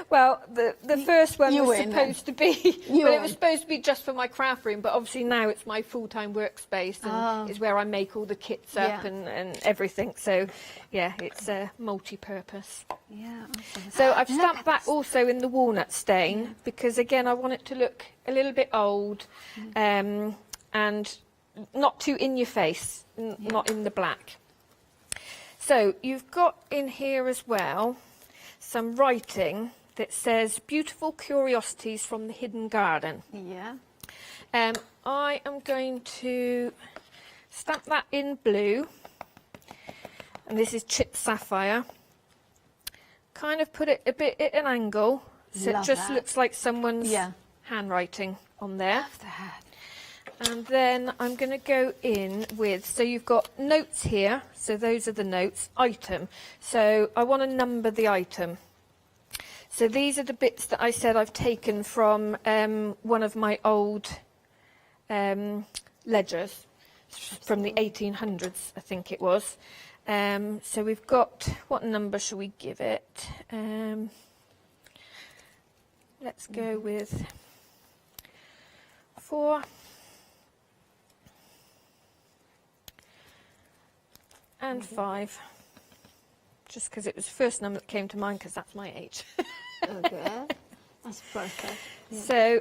Well, the first one was supposed to be, well, it was supposed to be just for my craft room, but obviously now it's my full-time workspace, and it's where I make all the kits up and everything. So, yeah, it's multi-purpose. Yeah. Awesome. So I've stamped that also in the walnut stain because, again, I want it to look a little bit old and not too in your face, not in the black. So you've got in here as well some writing that says beautiful curiosities from the hidden garden. Yeah. I am going to stamp that in blue, and this is chipped sapphire. Kind of put it a bit at an angle so it just looks like someone's handwriting on there. Love that. And then I'm going to go in with, so you've got notes here, so those are the notes, item. So I want to number the item. So these are the bits that I said I've taken from one of my old ledgers from the 1800s, I think it was. So we've got, what number shall we give it? Let's go with 4. And 5, just because it was the first number that came to mind, because that's my age. Okay, that's perfect. Yeah. So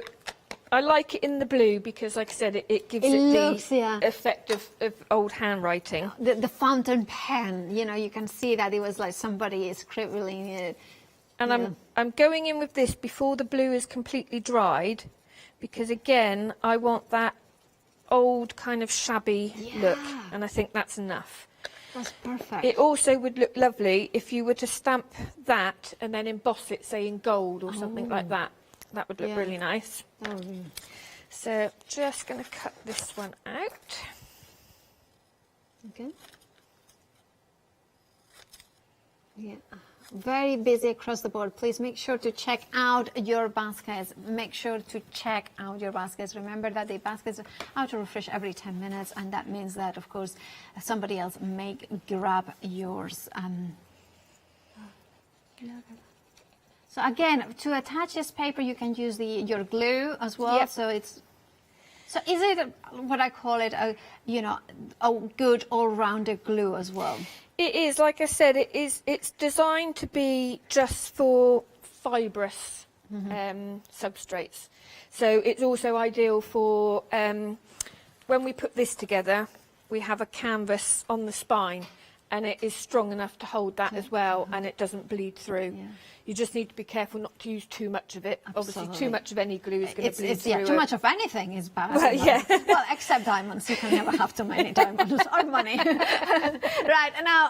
I like it in the blue because, like I said, it gives the effect of old handwriting. The fountain pen, you know, you can see that it was like somebody scribbling it. And I'm going in with this before the blue is completely dried, because again, I want that old kind of shabby look, and I think that's enough. That's perfect. It also would look lovely if you were to stamp that and then emboss it, say, in gold or something like that. That would look really nice. So just going to cut this one out. Okay. Yeah. Very busy across the board. Please make sure to check out your baskets. Make sure to check out your baskets. Remember that the baskets are to refresh every 10 minutes, and that means that, of course, somebody else may grab yours. So again, to attach this paper, you can use your glue as well. Yep. So is it what I call it a good all-rounded glue as well? It is, like I said, it's designed to be just for fibrous substrates. So it's also ideal for when we put this together, we have a canvas on the spine, and it is strong enough to hold that as well, and it doesn't bleed through. Yeah. You just need to be careful not to use too much of it. Absolutely. Obviously, too much of any glue is going to bleed through. Yeah, too much of anything is bad. Well, yeah. Well, except diamonds. You can never have too many diamonds or money. Right, now,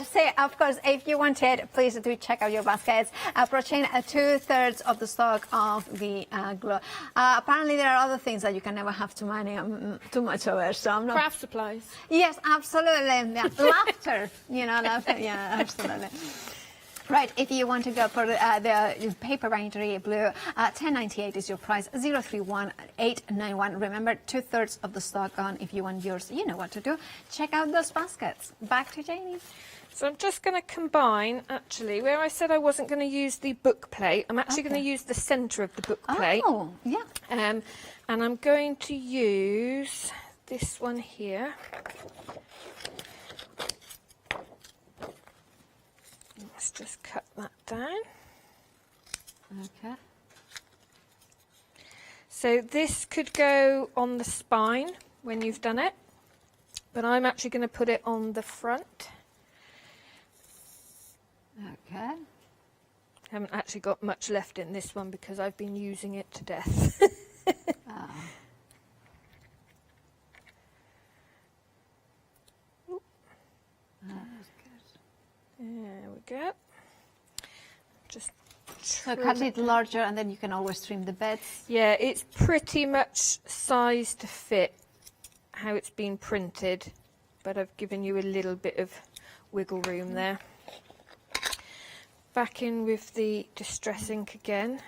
say, of course, if you wanted, please do check out your baskets. Approaching 2/3 of the stock of the glue. Apparently, there are other things that you can never have too much of it. So I'm not... Craft supplies. Yes, absolutely. Yeah. Laughter, laughter. Yeah, absolutely. Right, if you want to go for the paper bindery blue, $10.98 is your price, 031891. Remember, 2/3 of the stock gone. If you want yours, you know what to do. Check out those baskets. Back to Janie. So I'm just going to combine, actually, where I said I wasn't going to use the book plate, I'm actually going to use the centre of the book plate. Oh, yeah. And I'm going to use this one here. Let's just cut that down. Okay. So this could go on the spine when you've done it, but I'm actually going to put it on the front. Okay. Haven't actually got much left in this one because I've been using it to death. Oh. There we go. Just so cut it larger, and then you can always trim the bits. Yeah, it's pretty much sized to fit how it's been printed, but I've given you a little bit of wiggle room there. Back in with the distress ink again.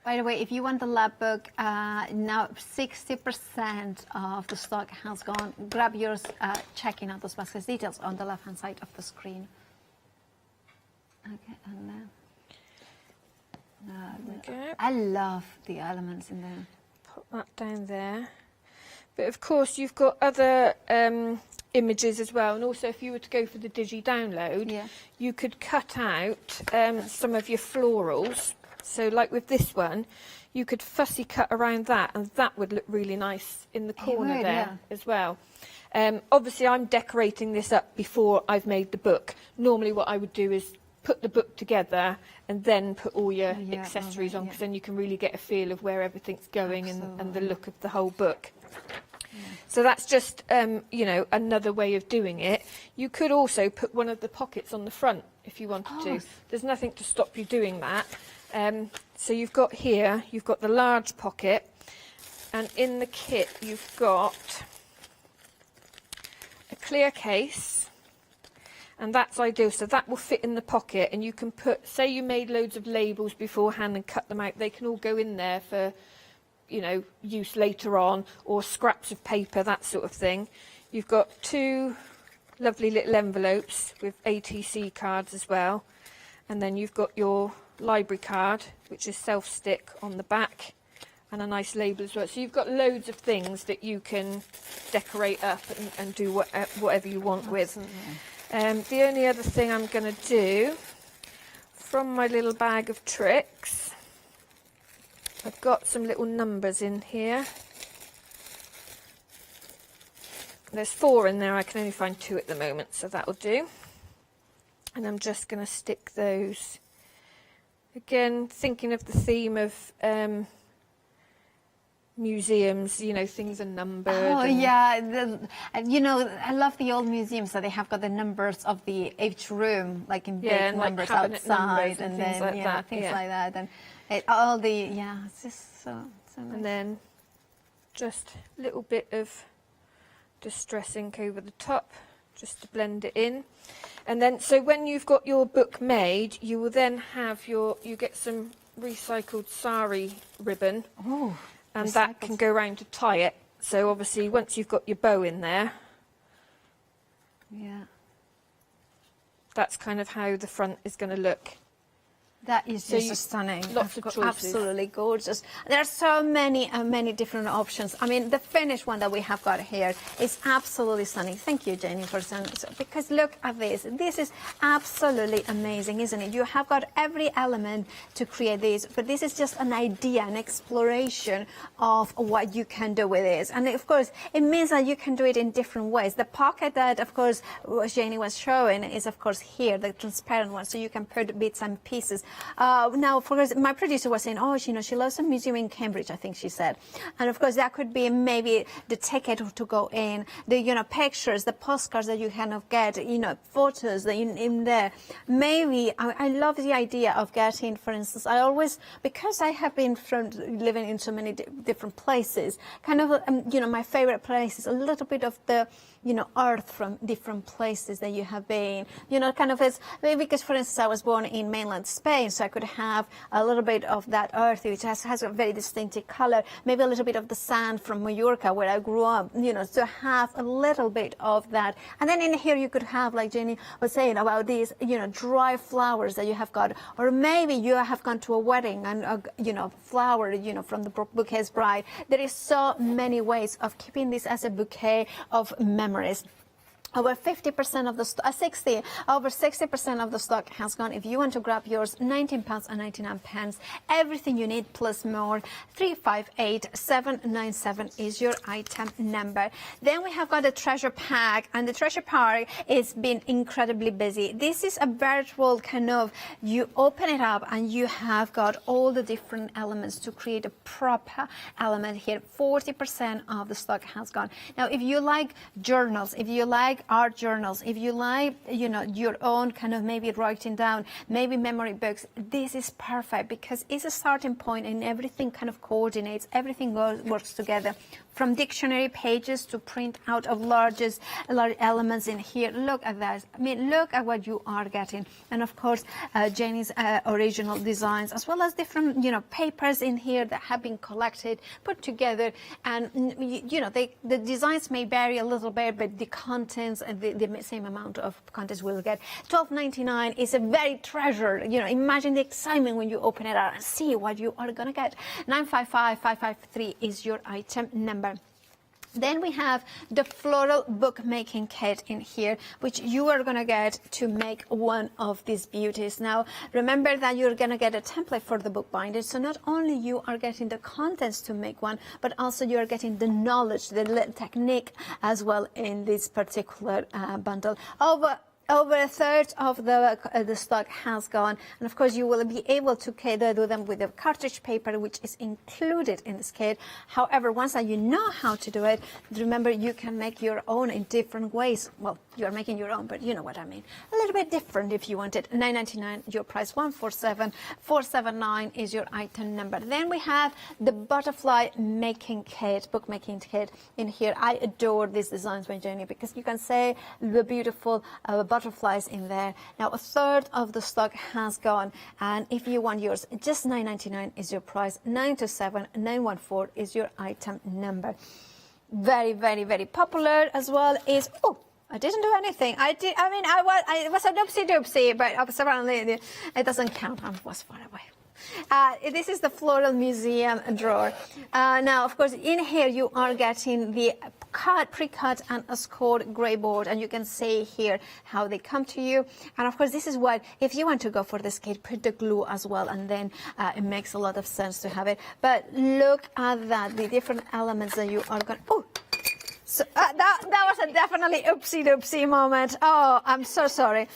By the way, if you want the lab book, now 60% of the stock has gone. Grab yours, checking out those baskets. Details on the left-hand side of the screen. Okay, and then... I love the elements in there. Put that down there. But of course, you've got other images as well. And also, if you were to go for the digi download, you could cut out some of your florals. So like with this one, you could fussy cut around that, and that would look really nice in the corner there as well. Obviously, I'm decorating this up before I've made the book. Normally what I would do is put the book together and then put all your accessories on, because then you can really get a feel of where everything's going and the look of the whole book. So that's just, another way of doing it. You could also put one of the pockets on the front if you wanted to. There's nothing to stop you doing that. So you've got here, you've got the large pocket, and in the kit you've got a clear case, and that's ideal. So that will fit in the pocket, and you can put, say you made loads of labels beforehand and cut them out, they can all go in there for, use later on, or scraps of paper, that sort of thing. You've got two lovely little envelopes with ATC cards as well, and then you've got your library card, which is self-stick on the back, and a nice label as well. So you've got loads of things that you can decorate up and do whatever you want with. The only other thing I'm going to do, from my little bag of tricks, I've got some little numbers in here. There's 4 in there, I can only find 2 at the moment, so that'll do. And I'm just going to stick those, again, thinking of the theme of museums, things are numbered. Oh, yeah. I love the old museums that they have got the numbers of each room, like in big numbers outside, and then things like that. And it's just so nice. And then just a little bit of Distress ink over the top just to blend it in. And then, so when you've got your book made, you will then have you get some recycled sari ribbon. Oh, and that can go around to tie it. So obviously once you've got your bow in there, yeah, that's kind of how the front is going to look. That is just stunning. Lots of choices. Absolutely gorgeous. There are so many different options. I mean, the finished one that we have got here is absolutely stunning. Thank you, Jenny, for saying so. Because look at this. This is absolutely amazing, isn't it? You have got every element to create this, but this is just an idea, an exploration of what you can do with this. And of course, it means that you can do it in different ways. The pocket that, of course, Jenny was showing is, of course, here, the transparent one, so you can put bits and pieces. Now, for course, my producer was saying, oh, she loves a museum in Cambridge, I think she said. And of course, that could be maybe the ticket to go in, the, pictures, the postcards that you kind of get, photos that in there. Maybe, I love the idea of getting, for instance, I always, because I have been living in so many different places, kind of, my favorite place is a little bit of the, earth from different places that you have been, kind of as, because for instance, I was born in mainland Spain, so I could have a little bit of that earth, which has a very distinctive color, maybe a little bit of the sand from Mallorca, where I grew up, to have a little bit of that. And then in here you could have, like Jenny was saying, about these, dry flowers that you have got, or maybe you have gone to a wedding and, flower, from the bouquet's bride. There is so many ways of keeping this as a bouquet of memories. Over 50% of the over 60% of the stock has gone. If you want to grab yours, £19.99. Everything you need plus more. 358797 is your item number. Then we have got the treasure pack, and the treasure pack is been incredibly busy. This is a virtual kind of, you open it up and you have got all the different elements to create a proper element here. 40% of the stock has gone. Now, if you like journals, if you like art journals, if you like, your own kind of maybe writing down, maybe memory books, this is perfect because it's a starting point and everything kind of coordinates, everything works together. From dictionary pages to print out of large elements in here. Look at that. I mean, look at what you are getting. And of course, Jenny's original designs, as well as different, papers in here that have been collected, put together. And, the designs may vary a little bit, but the contents and the same amount of contents we'll get. $12.99 is a very treasure. Imagine the excitement when you open it out and see what you are going to get. 955553 is your item number. Then we have the floral bookmaking kit in here, which you are going to get to make one of these beauties. Now, remember that you're going to get a template for the bookbinder. So not only you are getting the contents to make one, but also you're getting the knowledge, the technique as well in this particular bundle. Over a third of the stock has gone, and of course you will be able to do them with the cartridge paper, which is included in this kit. However, once that you know how to do it, remember you can make your own in different ways. Well, you are making your own, but you know what I mean. A little bit different if you want it. $9.99 your price. $147,479 is your item number. Then we have the butterfly making kit, bookmaking kit in here. I adore these designs by Jenny because you can say the beautiful butterflies in there. Now, a third of the stock has gone, and if you want yours, just $9.99 is your price. 927914 is your item number. Very, very, very popular as well is, oh, I didn't do anything. It was a doopsie-doopsie, but apparently it doesn't count. I was far away. This is the Floral Museum drawer. Now, of course, in here you are getting the pre-cut and a scored grey board, and you can see here how they come to you. And of course, this is what, if you want to go for this kit, put the glue as well, and then it makes a lot of sense to have it. But look at that, the different elements that you are going. Oh. So that was a definitely oopsie-doopsie moment. Oh, I'm so sorry.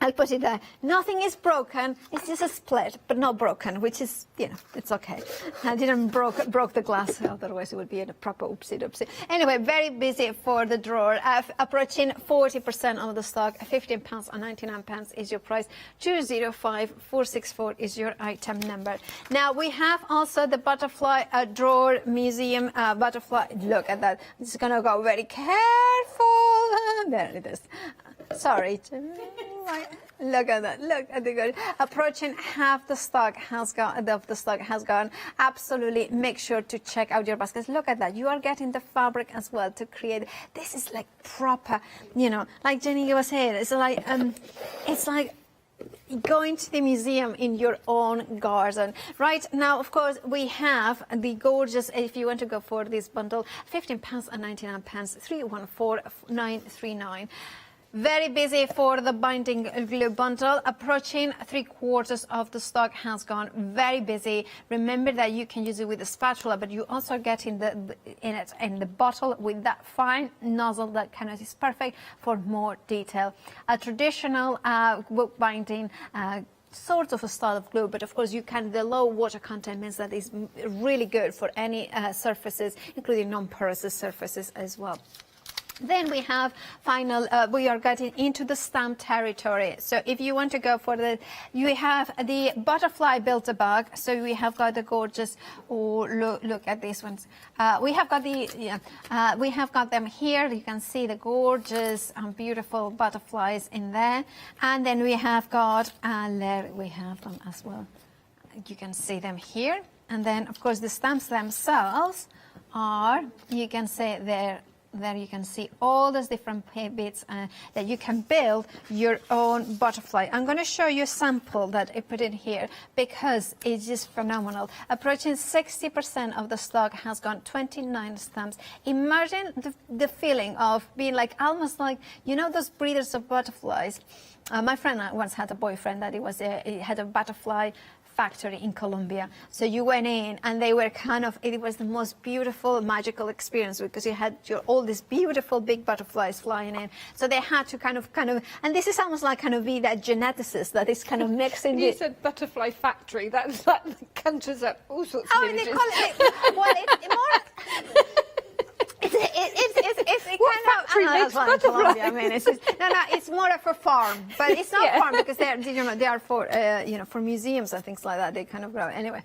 I'll put it there. Nothing is broken. It's just a split, but not broken, which is, you know, it's okay. I didn't broke the glass, otherwise it would be a proper oopsie-doopsie. Anyway, very busy for the drawer. Approaching 40% of the stock. £15 and 99 pence is your price. 205464 is your item number. Now we have also the butterfly drawer museum butterfly. Look at that. It's gonna go very careful. There it is. Sorry. Look at that. Look at the good. Approaching half the stock has gone. Absolutely make sure to check out your baskets. Look at that. You are getting the fabric as well to create. This is like proper, you know, like Jenny was saying, it's like going to the museum in your own garden. Right now, of course, we have the gorgeous, if you want to go for this bundle, £15 and 99 pence, 314939. Very busy for the binding glue bundle. Approaching 3/4 of the stock has gone. Very busy. Remember that you can use it with a spatula, but you also get in the bottle with that fine nozzle that kind of is perfect for more detail. A traditional book binding sort of a style of glue, but of course you can, the low water content means that is really good for any surfaces, including non-porous surfaces as well. Then we have we are getting into the stamp territory. So if you want to go for you have the butterfly build-a-bag. So we have got the gorgeous, look at these ones. We have got we have got them here. You can see the gorgeous and beautiful butterflies in there. And then we have got, there we have them as well. You can see them here. And then of course the stamps themselves are, you can say there you can see all those different bits that you can build your own butterfly. I'm going to show you a sample that I put in here because it's just phenomenal. Approaching 60% of the stock has gone, 29 stamps. Imagine the feeling of being like, almost like, you know, those breeders of butterflies. My friend once had a boyfriend that he had a butterfly factory in Colombia. So you went in and they were it was the most beautiful, magical experience because you had all these beautiful big butterflies flying in. So they had to kind of, and this is almost like be that geneticist that is kind of mixing. You said butterfly factory, that conjures up all sorts of images. They call it, well, it's more... It's kind of butterfly. I mean, it's just, no, it's more of a farm, but it's not farm because they are for for museums and things like that. They kind of grow anyway.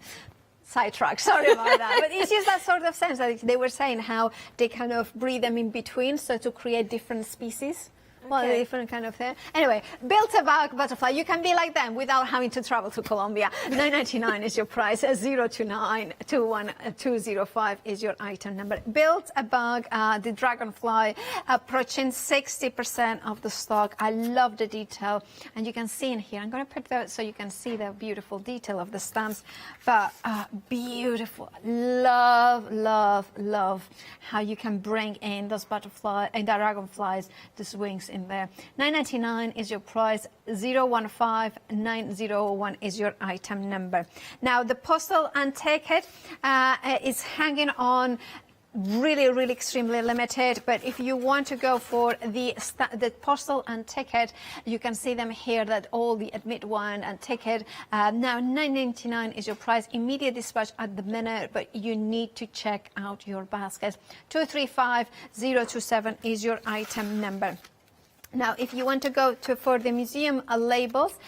Sidetrack. Sorry about that, but it's just that sort of sense that they were saying how they kind of breed them in between, so to create different species. Well, a different kind of thing. Anyway, built-a-bag butterfly. You can be like them without having to travel to Colombia. $9.99 is your price. 029 205 is your item number. Built-a-bag, the dragonfly, approaching 60% of the stock. I love the detail, and you can see in here. I'm going to put that so you can see the beautiful detail of the stamps. But beautiful. Love, love, love how you can bring in those butterflies and the dragonflies, those wings in there. $9.99 is your price. 015901 is your item number. Now the postal and ticket is hanging on. Really extremely limited, but if you want to go for the postal and ticket, you can see them here, that all the admit one and ticket. Now $9.99 is your price. Immediate dispatch at the minute, but you need to check out your basket. 235027 is your item number. Now, if you want to go for the museum labels,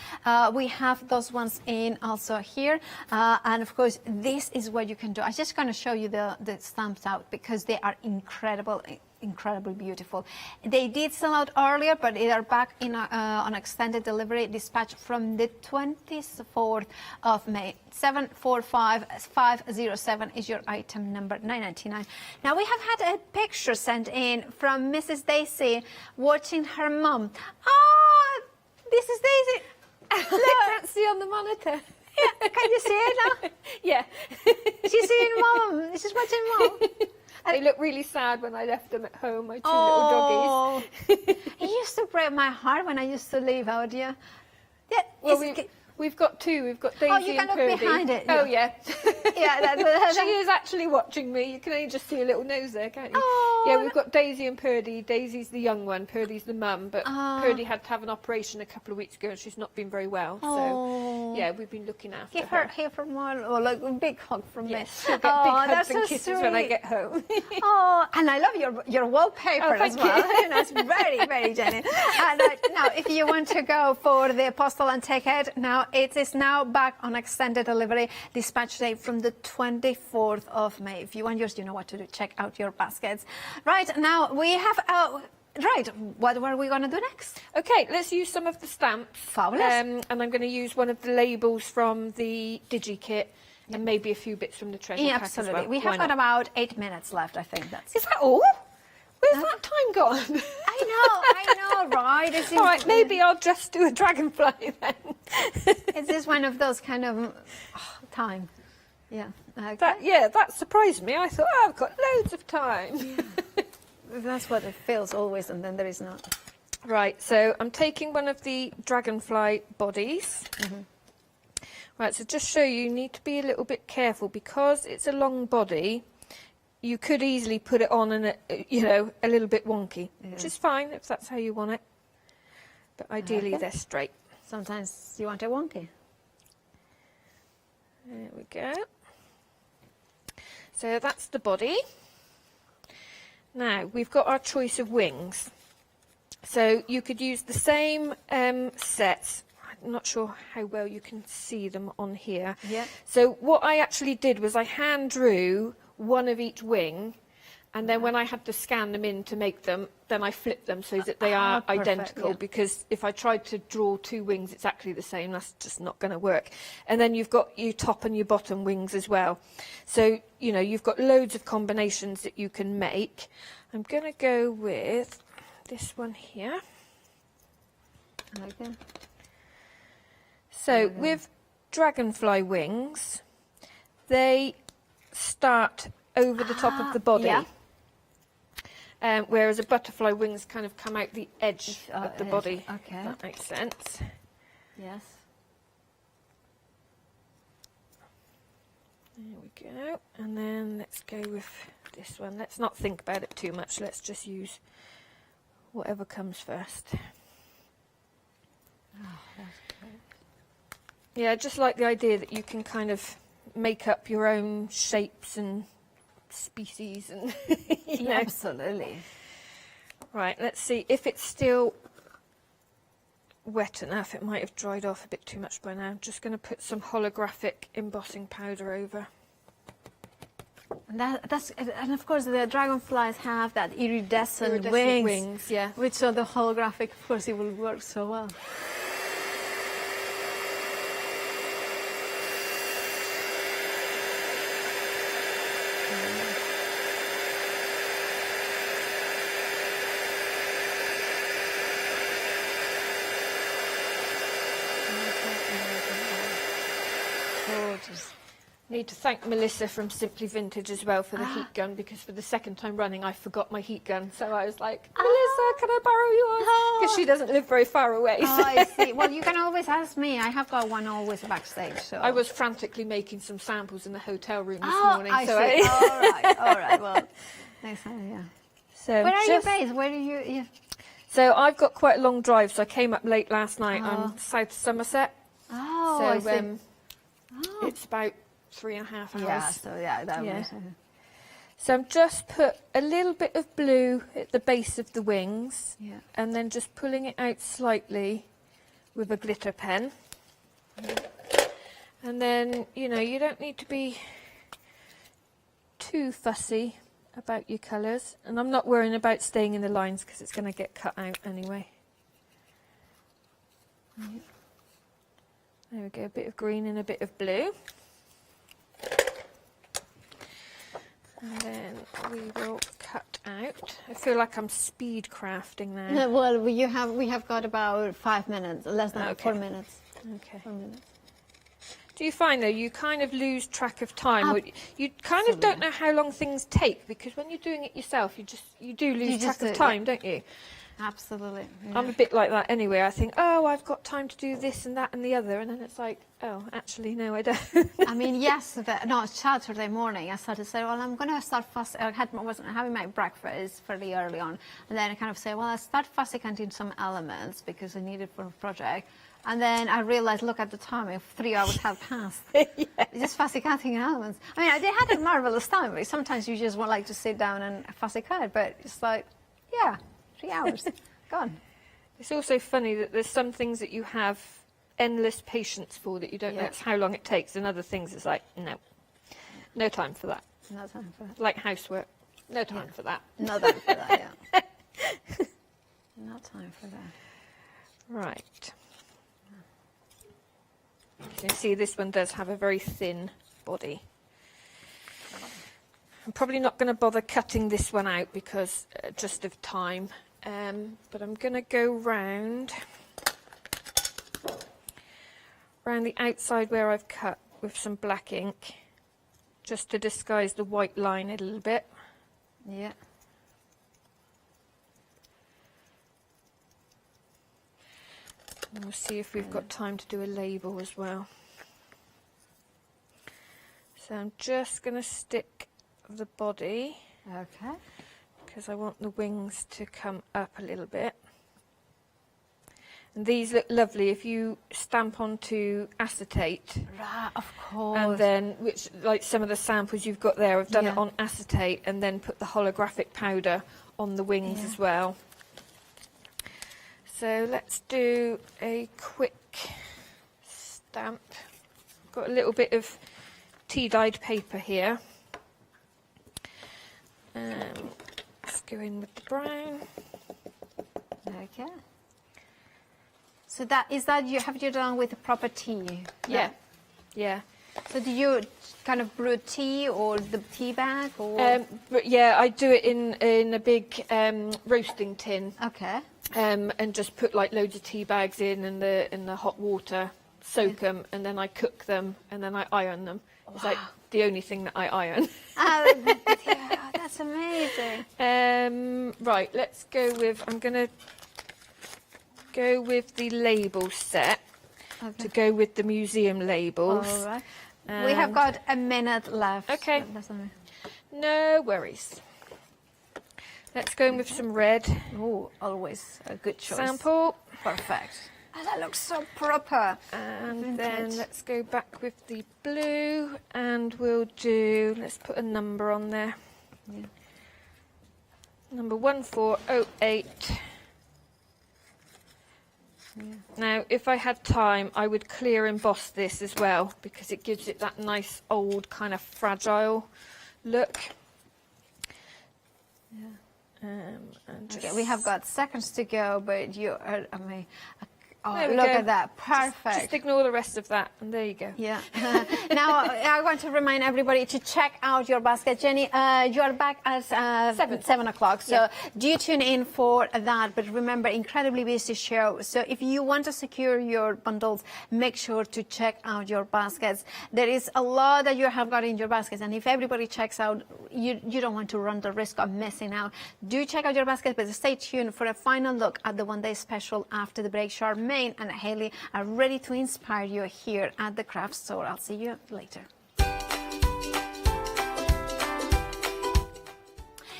we have those ones in also here. And of course, this is what you can do. I'm just going to show you the stamps out because they are incredibly beautiful. They did sell out earlier, but they are back in on extended delivery. Dispatch from the 24th of May. 745507 is your item number. $9.99. Now we have had a picture sent in from Mrs. Daisy watching her mum. Ah, this is Daisy. I can't see on the monitor. Yeah, can you see it now? Yeah. She's seeing mum. She's watching mum. They look really sad when I left them at home, my two little doggies. It used to break my heart when I used to leave out, yeah. Well, we've got two. We've got Daisy you can and look Kirby. behind it. Oh, yeah. Yeah, she is actually watching me. You can only just see a little nose there, can't you? Oh. Yeah, we've got Daisy and Purdy. Daisy's the young one, Purdy's the mum, but Purdy had to have an operation a couple of weeks ago and she's not been very well. So, yeah, we've been looking after her. Give her one, or like a big hug from me. She'll get big hugs and kisses when I get home. Oh, and I love your wallpaper as well. That's very, very Jenny. And now, if you want to go for the postal and take it, now it is now back on extended delivery, dispatch date from the 24th of May. If you want yours, you know what to do. Check out your baskets. Right, now we have... right, what are we going to do next? Okay, let's use some of the stamps. Fabulous. And I'm going to use one of the labels from the Digi Kit and maybe a few bits from the treasure pack Absolutely. as well. We have got about 8 minutes left, I think. Is that all? Where's that time gone? I know, right? All right, maybe I'll just do a dragonfly then. Is this one of those kind of time? Yeah. Okay. That surprised me. I thought, I've got loads of time. Yeah. That's what it feels always, and then there is not. Right, so I'm taking one of the dragonfly bodies. Right, so just show you need to be a little bit careful because it's a long body. You could easily put it on and a little bit wonky, which is fine if that's how you want it. But ideally they're straight. Sometimes you want it wonky. There we go. So that's the body. Now we've got our choice of wings. So you could use the same sets. I'm not sure how well you can see them on here. Yeah. So what I actually did was I hand drew one of each wing, and then when I had to scan them in to make them, then I flipped them so that they are perfect, identical, because if I tried to draw two wings exactly the same, that's just not going to work. And then you've got your top and your bottom wings as well. So, you've got loads of combinations that you can make. I'm going to go with this one here. Okay. So with dragonfly wings, they start over the top of the body, whereas a butterfly wings kind of come out the edge of the body. Okay. That makes sense. Yes. There we go. And then let's go with this one. Let's not think about it too much. Let's just use whatever comes first. Oh, that's great. Yeah, I just like the idea that you can kind of make up your own shapes and species and Absolutely. Right, let's see if it's still wet enough. It might have dried off a bit too much by now. I'm just going to put some holographic embossing powder over. And of course the dragonflies have that iridescent wings, yeah. Which are the holographic, of course, it will work so well. Gorgeous. Need to thank Melissa from Simply Vintage as well for the heat gun, because for the second time running I forgot my heat gun, so I was like, Melissa, can I borrow yours? Because she doesn't live very far away. Oh, I see. Well, you can always ask me. I have got one always backstage. So I was frantically making some samples in the hotel room this morning. I so see. All right. Well, next time, yeah. So where are you based? Where do you? Yeah. So I've got quite a long drive, so I came up late last night. I'm South Somerset. Oh, so I see. It's about 3.5 hours. Yeah. So that was. So I'm just put a little bit of blue at the base of the wings, and then just pulling it out slightly with a glitter pen. And then, you don't need to be too fussy about your colours. And I'm not worrying about staying in the lines because it's going to get cut out anyway. There we go, a bit of green and a bit of blue. And then we will cut out. I feel like I'm speed crafting now. Well, we have got about 5 minutes, less than 4 minutes. Okay. 4 minutes. Do you find though you kind of lose track of time? You kind of don't know how long things take, because when you're doing it yourself, you do lose track of time, don't you? Absolutely. I'm a bit like that anyway. I think, oh, I've got time to do this and that and the other, and then it's like, oh, actually, no, I don't. I mean, Saturday morning, I started to say, well, I'm going to start fast. Wasn't having my breakfast fairly early on, and then I kind of say, well, I start fussy cutting some elements because I need it for a project. And then I realized, look at the time, if 3 hours have passed. Just fussy cutting elements. I mean, I had a marvelous time, but sometimes you just want like to sit down and fussy cut, but it's like, yeah, 3 hours, gone. It's also funny that there's some things that you have endless patience for that you don't know how long it takes, and other things it's like, no time for that. No time for that. Like housework, no time for that. No time for that, yeah. No time for that. Right. You can see this one does have a very thin body. I'm probably not going to bother cutting this one out because just of time, but I'm going to go round the outside where I've cut with some black ink, just to disguise the white line a little bit. Yeah. And we'll see if we've got time to do a label as well. So I'm just going to stick the body. Okay. Because I want the wings to come up a little bit. And these look lovely if you stamp onto acetate. Right, of course. And then, which like some of the samples you've got there, I've done it on acetate and then put the holographic powder on the wings as well. So let's do a quick stamp. Got a little bit of tea-dyed paper here. Let's go in with the brown. Okay. So have you done with proper tea? Yeah. Yeah. So do you kind of brew tea or the tea bag? Or? But yeah, I do it in a big roasting tin. Okay. And just put like loads of tea bags in the hot water, soak them, and then I cook them, and then I iron them. It's like the only thing that I iron. Yeah, that's amazing. Right, let's go with. I'm gonna go with the label set to go with the museum labels. All right. We have got a minute left. Okay. No worries. Let's go in with some red. Oh, always a good choice. Sample. Perfect. And that looks so proper. And then let's go back with the blue, and we'll do, let's put a number on there. Yeah. Number 1408. Yeah. Now, if I had time, I would clear emboss this as well, because it gives it that nice old kind of fragile look. Yeah. And okay, we have got seconds to go, but you are, I mean, There we look go. at that. Perfect. Just ignore the rest of that, and there you go. Yeah. Now, I want to remind everybody to check out your basket. Jenny, you are back at 7 o'clock, so do tune in for that. But remember, incredibly busy show. So if you want to secure your bundles, make sure to check out your baskets. There is a lot that you have got in your baskets, and if everybody checks out, you don't want to run the risk of missing out. Do check out your baskets, but stay tuned for a final look at the one-day special after the break. Charmaine and Haley are ready to inspire you here at the craft store. I'll see you later.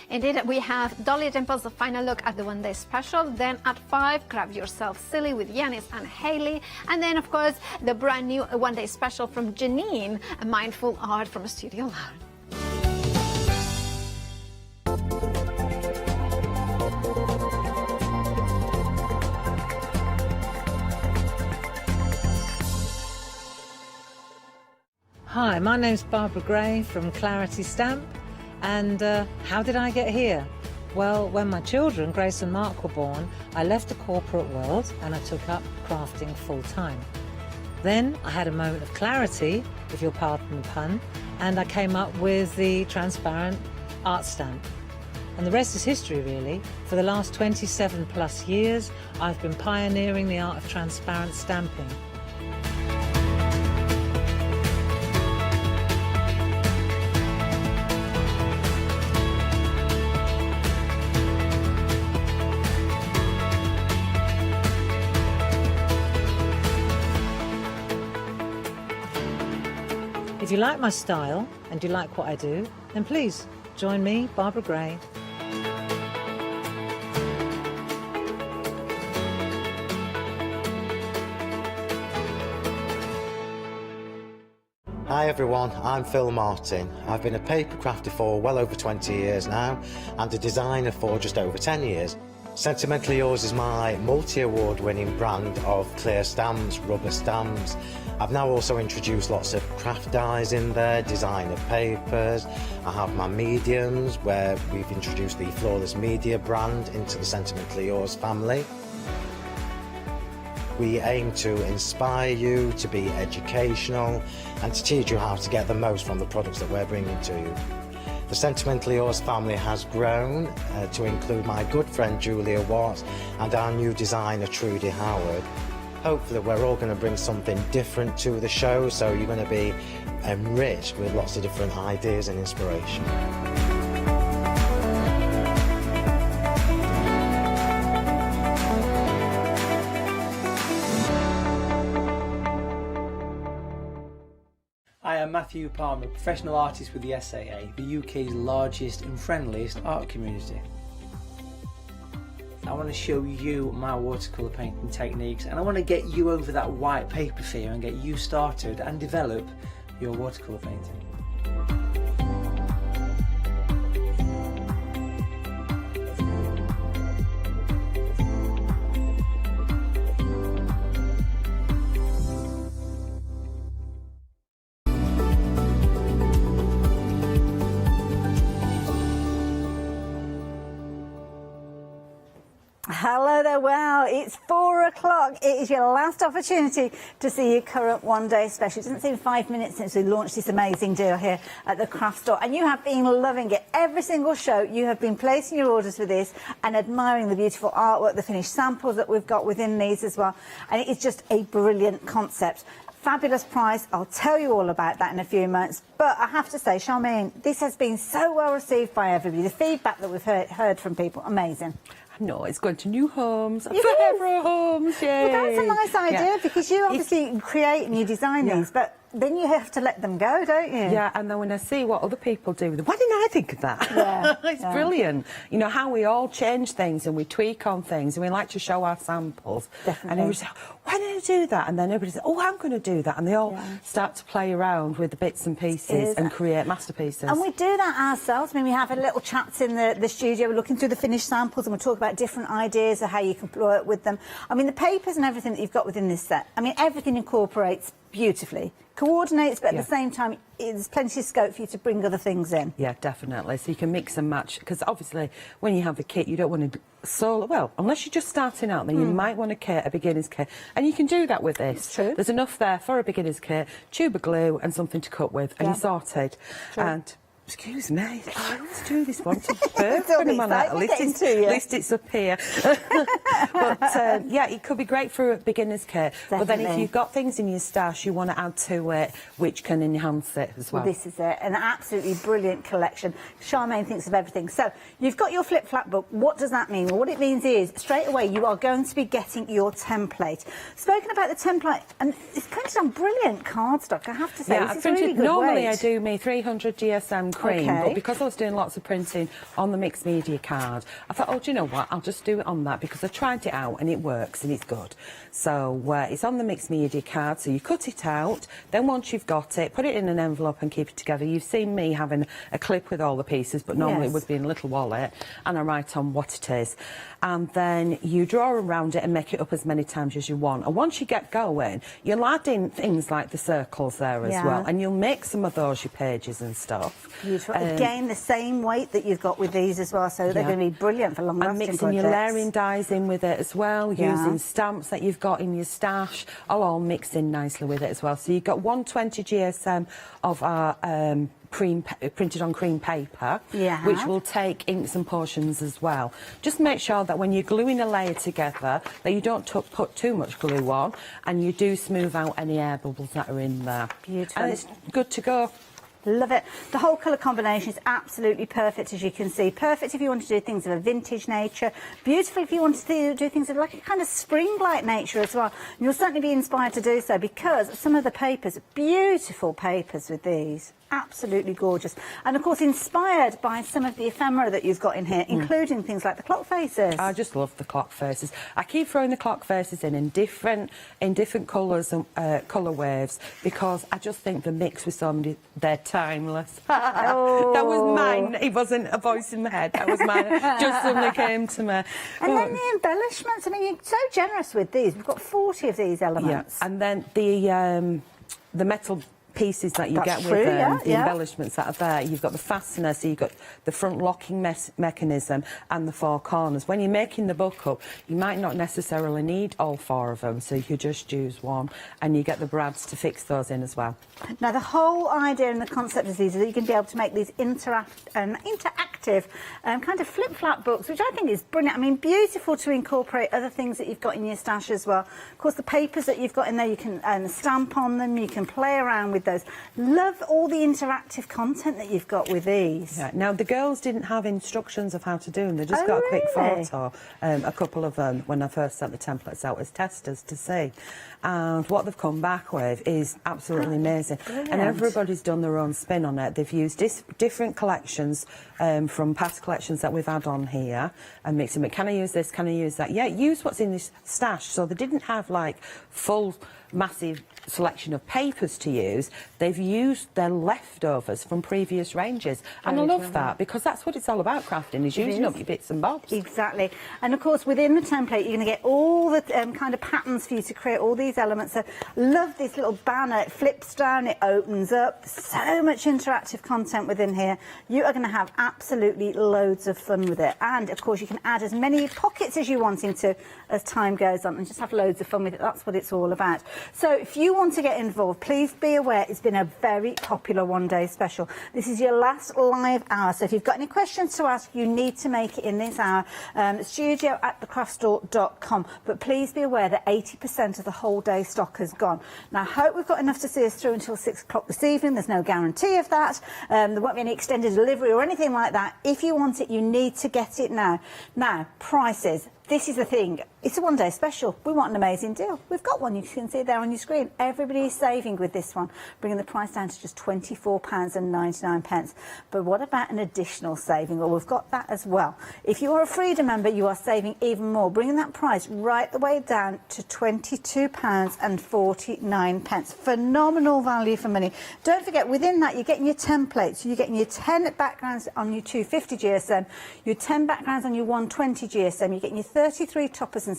Indeed, we have Dolly Dimples, the final look at the one-day special. Then at 5, grab yourself silly with Yanis and Haley. And then, of course, the brand new one-day special from Janine, a mindful art from Studio Lounge. Hi, my name's Barbara Gray from Clarity Stamp, and how did I get here? Well, when my children, Grace and Mark, were born, I left the corporate world and I took up crafting full-time. Then I had a moment of clarity, if you'll pardon the pun, and I came up with the transparent art stamp. And the rest is history, really. For the last 27 plus years, I've been pioneering the art of transparent stamping. If you like my style and you like what I do, then please join me, Barbara Gray. Hi everyone, I'm Phil Martin. I've been a paper crafter for well over 20 years now and a designer for just over 10 years. Sentimentally Yours is my multi-award winning brand of clear stamps, rubber stamps. I've now also introduced lots of craft dyes in there, designer papers. I have my mediums where we've introduced the Flawless Media brand into the Sentimentally Yours family. We aim to inspire you, to be educational and to teach you how to get the most from the products that we're bringing to you. The Sentimentally Yours family has grown to include my good friend Julia Watts and our new designer Trudy Howard. Hopefully we're all going to bring something different to the show, so you're going to be enriched with lots of different ideas and inspiration. I am Matthew Palmer, professional artist with the SAA, the UK's largest and friendliest art community. I want to show you my watercolour painting techniques, and I want to get you over that white paper fear and get you started and develop your watercolour painting. Hello there, well, it's 4 o'clock. It is your last opportunity to see your current one-day special. It doesn't seem 5 minutes since we launched this amazing deal here at the craft store, and you have been loving it. Every single show, you have been placing your orders for this and admiring the beautiful artwork, the finished samples that we've got within these as well, and it is just a brilliant concept. Fabulous price. I'll tell you all about that in a few moments. But I have to say, Charmaine, this has been so well received by everybody. The feedback that we've heard from people, amazing. No, it's going to new homes, forever homes, yay! Well, that's a nice idea, because you obviously create and you design these, but then you have to let them go, don't you? Yeah, and then when I see what other people do with them, why didn't I think of that? Yeah, it's brilliant. You know, how we all change things and we tweak on things and we like to show our samples. Definitely. And everybody says, why did I do that? And then everybody says, oh, I'm going to do that. And they all start to play around with the bits and pieces and create masterpieces. And we do that ourselves. I mean, we have a little chats in the studio. We're looking through the finished samples and we'll talk about different ideas of how you can work with them. I mean, the papers and everything that you've got within this set, I mean, everything incorporates beautifully, coordinates, but at the same time, there's plenty of scope for you to bring other things in. Yeah, definitely. So you can mix and match, because obviously when you have a kit, you don't want to solo. Well, unless you're just starting out, then you might want a kit, a beginner's kit, and you can do that with this. True. There's enough there for a beginner's kit, tube of glue, and something to cut with, and you're sorted. True. And excuse me, I always do this one. At least it's up here. But yeah, it could be great for a beginner's kit. Definitely. But then if you've got things in your stash you want to add to it, which can enhance it as well. This is an absolutely brilliant collection. Charmaine thinks of everything. So you've got your flip-flap book. What does that mean? Well, what it means is straight away you are going to be getting your template. Spoken about the template, and it's printed on brilliant cardstock, I have to say. Yeah, this is really good normally weight. I do me 300 GSM cream, but because I was doing lots of printing on the mixed media card, I thought, oh, do you know what, I'll just do it on that, because I tried it out and it works and it's good. So it's on the mixed media card, so you cut it out, then once you've got it, put it in an envelope and keep it together. You've seen me having a clip with all the pieces, but normally it would be in a little wallet, and I write on what it is. And then you draw around it and make it up as many times as you want. And once you get going, you'll add in things like the circles there as well, and you'll make some of those your pages and stuff. Beautiful. Again, the same weight that you've got with these as well, so they're going to be brilliant for long-lasting projects. And mixing your layering dies in with it as well, using stamps that you've got in your stash, all mixed in nicely with it as well. So you've got 120 GSM of our printed on cream paper, which will take inks and potions as well. Just make sure that when you're gluing a layer together that you don't put too much glue on, and you do smooth out any air bubbles that are in there. Beautiful. And it's good to go. Love it. The whole colour combination is absolutely perfect, as you can see. Perfect if you want to do things of a vintage nature. Beautiful if you want to do things of like a kind of spring-like nature as well. And you'll certainly be inspired to do so, because some of the papers, beautiful papers with these. Absolutely gorgeous. And of course inspired by some of the ephemera that you've got in here, including things like the clock faces. I just love the clock faces. I keep throwing the clock faces in different colours and colour waves, because I just think the mix with somebody, they're timeless. Oh. That was mine. It wasn't a voice in my head. That was mine. Just suddenly came to me. And then the embellishments. I mean, you're so generous with these. We've got 40 of these elements. Yeah. And then the metal pieces that you get with the embellishments that are there. You've got the fastener, so you've got the front locking mechanism and the 4 corners. When you're making the book up, you might not necessarily need all 4 of them, so you could just use one, and you get the brads to fix those in as well. Now, the whole idea and the concept of these is that you can be able to make these interactive kind of flip-flap books, which I think is brilliant. I mean, beautiful to incorporate other things that you've got in your stash as well. Of course, the papers that you've got in there, you can stamp on them, you can play around with those. Love all the interactive content that you've got with these. Yeah. Now, the girls didn't have instructions of how to do them. They just got a quick photo, a couple of them, when I first sent the templates out as testers to see. And what they've come back with is absolutely amazing. Brilliant. And everybody's done their own spin on it. They've used different collections from past collections that we've had on here and mixed them. Can I use this? Can I use that? Yeah, use what's in this stash. So they didn't have like full massive selection of papers to use. They've used their leftovers from previous ranges, and I love that, because that's what it's all about, crafting, is using up your bits and bobs. Exactly. And of course within the template you're going to get all the kind of patterns for you to create all these elements. So love this little banner. It flips down, it opens up. So much interactive content within here. You are going to have absolutely loads of fun with it, and of course you can add as many pockets as you want into as time goes on, and just have loads of fun with it. That's what it's all about. So if you want to get involved, please be aware it's been a very popular one-day special. This is your last live hour, so if you've got any questions to ask, you need to make it in this hour. studio@thecraftstore.com. But please be aware that 80% of the whole day stock has gone. Now, I hope we've got enough to see us through until 6 o'clock this evening. There's no guarantee of that. There won't be any extended delivery or anything like that. If you want it, you need to get it now. Now, prices. This is the thing. It's a one-day special. We want an amazing deal. We've got one. You can see it there on your screen. Everybody is saving with this one, bringing the price down to just £24.99. But what about an additional saving? Well, we've got that as well. If you are a Freedom member, you are saving even more, bringing that price right the way down to £22.49. Phenomenal value for money. Don't forget, within that, you're getting your templates. You're getting your 10 backgrounds on your 250 GSM, your 10 backgrounds on your 120 GSM. You're getting your 33 toppers and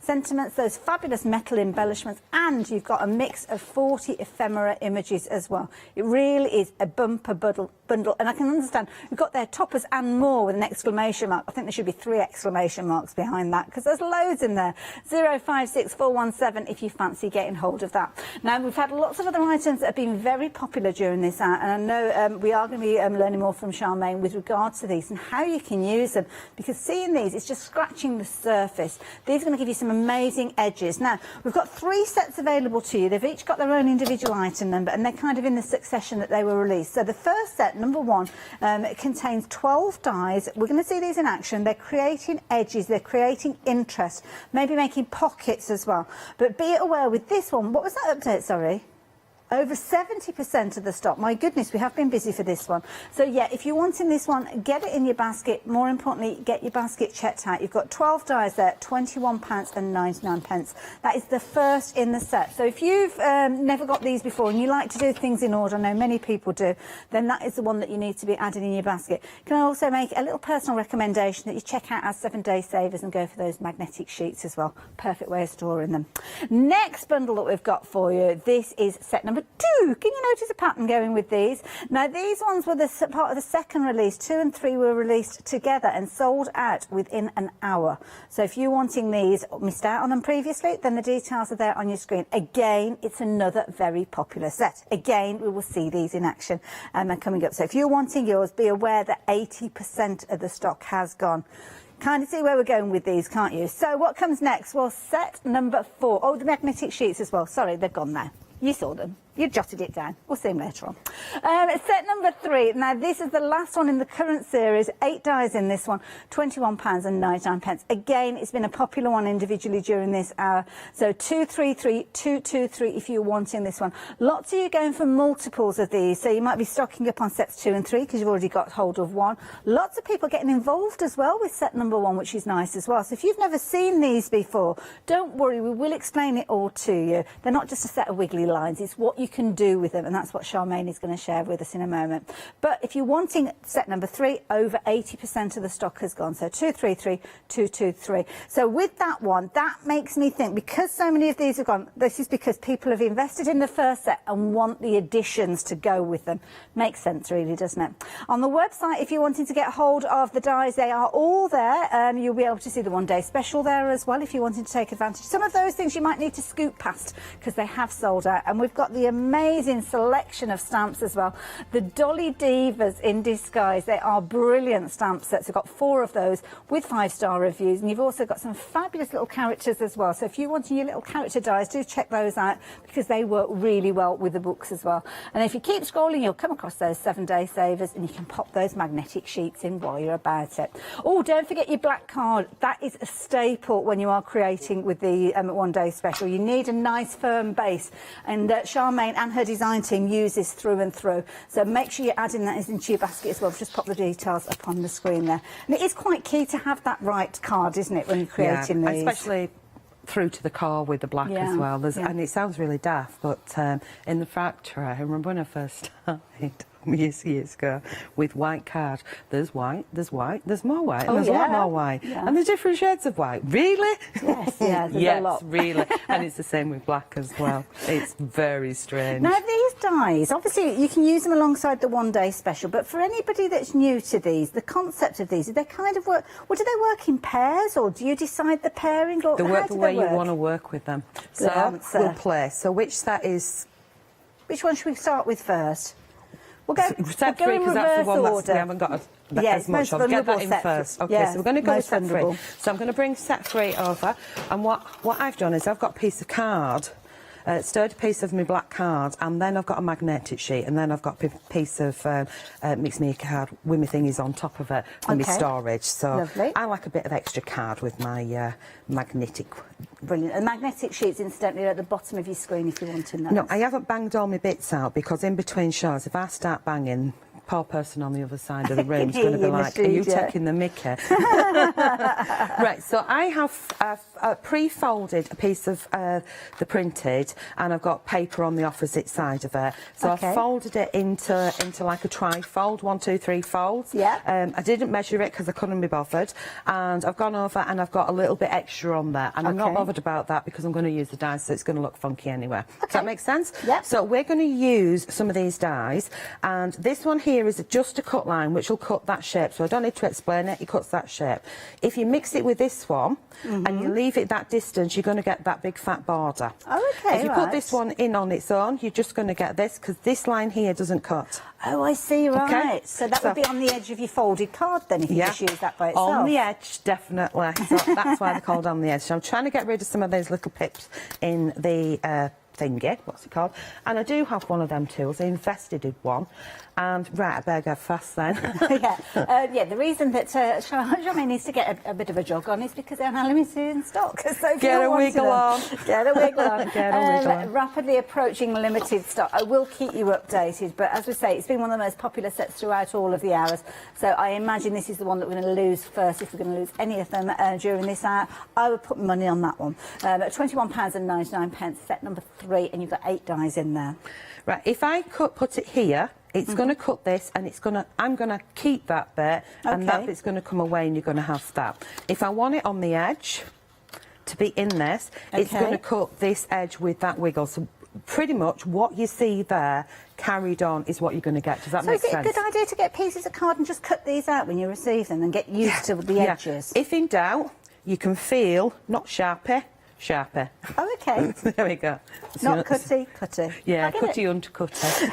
sentiments, those fabulous metal embellishments, and you've got a mix of 40 ephemera images as well. It really is a bumper bundle, and I can understand we've got their toppers and more with an exclamation mark. I think there should be 3 exclamation marks behind that, because there's loads in there. 056417 if you fancy getting hold of that. Now, we've had lots of other items that have been very popular during this hour, and I know we are going to be learning more from Charmaine with regards to these and how you can use them, because seeing these is just scratching the surface. These are going to give you some amazing edges. Now, we've got 3 sets available to you. They've each got their own individual item number, and they're kind of in the succession that they were released. So the first set, number 1, it contains 12 dies. We're going to see these in action. They're creating edges, they're creating interest, maybe making pockets as well. But be aware with this one, what was that update, sorry? Over 70% of the stock. My goodness, we have been busy for this one. So yeah, if you're wanting this one, get it in your basket. More importantly, get your basket checked out. You've got 12 dies there, £21.99. That is the first in the set. So if you've never got these before and you like to do things in order, I know many people do, then that is the one that you need to be adding in your basket. Can I also make a little personal recommendation that you check out our 7-day savers and go for those magnetic sheets as well. Perfect way of storing them. Next bundle that we've got for you, this is set number 2. Can you notice a pattern going with these? Now, these ones were part of the second release. 2 and 3 were released together and sold out within an hour. So if you're wanting these, missed out on them previously, then the details are there on your screen. Again, it's another very popular set. Again, we will see these in action coming up. So if you're wanting yours, be aware that 80% of the stock has gone. Kind of see where we're going with these, can't you? So what comes next? Well, set number 4. Oh, the magnetic sheets as well. Sorry, they're gone now. You saw them. You jotted it down. We'll see them later on. Set number 3. Now, this is the last one in the current series. 8 dies in this one. £21.99. Again, it's been a popular one individually during this hour. So 233, 223 if you're wanting this one. Lots of you going for multiples of these. So you might be stocking up on sets 2 and 3 because you've already got hold of one. Lots of people getting involved as well with set number 1, which is nice as well. So if you've never seen these before, don't worry. We will explain it all to you. They're not just a set of wiggly lines. It's what you can do with them, and that's what Charmaine is going to share with us in a moment. But if you're wanting set number 3, over 80% of the stock has gone. So 233, 223. So with that one, that makes me think, because so many of these have gone, this is because people have invested in the first set and want the additions to go with them. Makes sense, really, doesn't it? On the website, if you're wanting to get hold of the dies, they are all there. You'll be able to see the one-day special there as well if you're wanting to take advantage. Some of those things you might need to scoot past because they have sold out. And we've got the amazing selection of stamps as well. The Dolly Divas in disguise. They are brilliant stamp sets. We've got 4 of those with 5-star reviews, and you've also got some fabulous little characters as well. So if you're wanting your little character dies, do check those out because they work really well with the books as well. And if you keep scrolling, you'll come across those 7-day savers, and you can pop those magnetic sheets in while you're about it. Oh, don't forget your black card. That is a staple when you are creating with the one-day special. You need a nice firm base, and Charmaine and her design team use this through and through. So make sure you're adding that into your basket as well. Just pop the details up on the screen there. And it is quite key to have that right card, isn't it, when you're creating these? Especially through to the car with the black as well. And it sounds really daft, but in the factory, I remember when I first started years ago with white card. There's white, there's more white, and there's a lot more white. And there's different shades of white. Really? Yes, there's a lot. Really. And it's the same with black as well. It's very strange. Now, these dies, obviously, you can use them alongside the one-day special, but for anybody that's new to these, the concept of these, do they kind of work, well, do they work in pairs, or do you decide the pairing? Or they work the way you want to work with them. So we'll play. So which set is... Which one should we start with first? We'll go set 3, because that's the one that we haven't got as much of. Get that in first. OK, so we're going to go with set 3. So I'm going to bring set 3 over. And what I've done is I've got a piece of card, sturdy piece of my black card, and then I've got a magnetic sheet, and then I've got a piece of mixed media card with my thingies on top of it for my storage. So lovely. I like a bit of extra card with my magnetic. Brilliant. And magnetic sheets, incidentally, are at the bottom of your screen if you're wanting that. No, I haven't banged all my bits out because in between shows, if I start banging, poor person on the other side of the room is going to be like, are you taking the mickey? Right, so I have pre-folded a piece of the printed, and I've got paper on the opposite side of it. So I've folded it into like a tri-fold, 1, 2, 3 folds. Yeah. I didn't measure it because I couldn't be bothered, and I've gone over and I've got a little bit extra on there, and I'm not bothered about that because I'm going to use the dies, so it's going to look funky anyway. Does that make sense? Yeah. So we're going to use some of these dies, and this one here is just a cut line which will cut that shape, so I don't need to explain it. It cuts that shape. If you mix it with this one and you leave it that distance, you're going to get that big fat border. If you put this one in on its own, you're just going to get this, because this line here doesn't cut. Oh, I see, right. So that would be on the edge of your folded card then, if you just use that by itself. On the edge, definitely. So that's why they're called on the edge. So I'm trying to get rid of some of those little pips in the thingy, what's it called? And I do have one of them tools. I invested in one. And right, I better go fast then. The reason that Charmaine needs to get a bit of a jog on is because they're now limited in stock. So if get a wiggle on. Get a wiggle on. Get a wiggle on. Rapidly approaching limited stock. I will keep you updated, but as we say, it's been one of the most popular sets throughout all of the hours. So I imagine this is the one that we're going to lose first, if we're going to lose any of them during this hour. I would put money on that one. At £21.99, set number 3, and you've got 8 dies in there. Right, if I put it here, it's going to cut this, and I'm going to keep that bit, and that bit's going to come away, and you're going to have that. If I want it on the edge to be in this, it's going to cut this edge with that wiggle. So pretty much what you see there carried on is what you're going to get. Does that make sense? So is it a good idea to get pieces of card and just cut these out when you receive them and get used to the edges? If in doubt, you can feel, not Sharpie, Sharpie. Oh, okay. There we go. Not cutty. Yeah, cutty undercutty.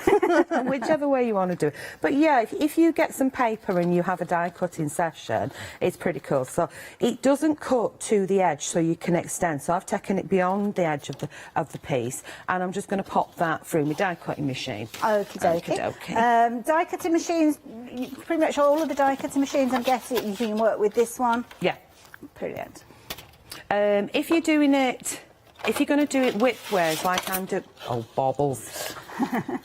Whichever way you want to do it. But yeah, if you get some paper and you have a die cutting session, it's pretty cool. So it doesn't cut to the edge, so you can extend. So I've taken it beyond the edge of the piece, and I'm just going to pop that through my die cutting machine. Okie dokie. Die cutting machines, pretty much all of the die cutting machines, I'm guessing you can work with this one. Yeah. Brilliant. If you're going to do it widthways like I'm doing... Oh, bobbles.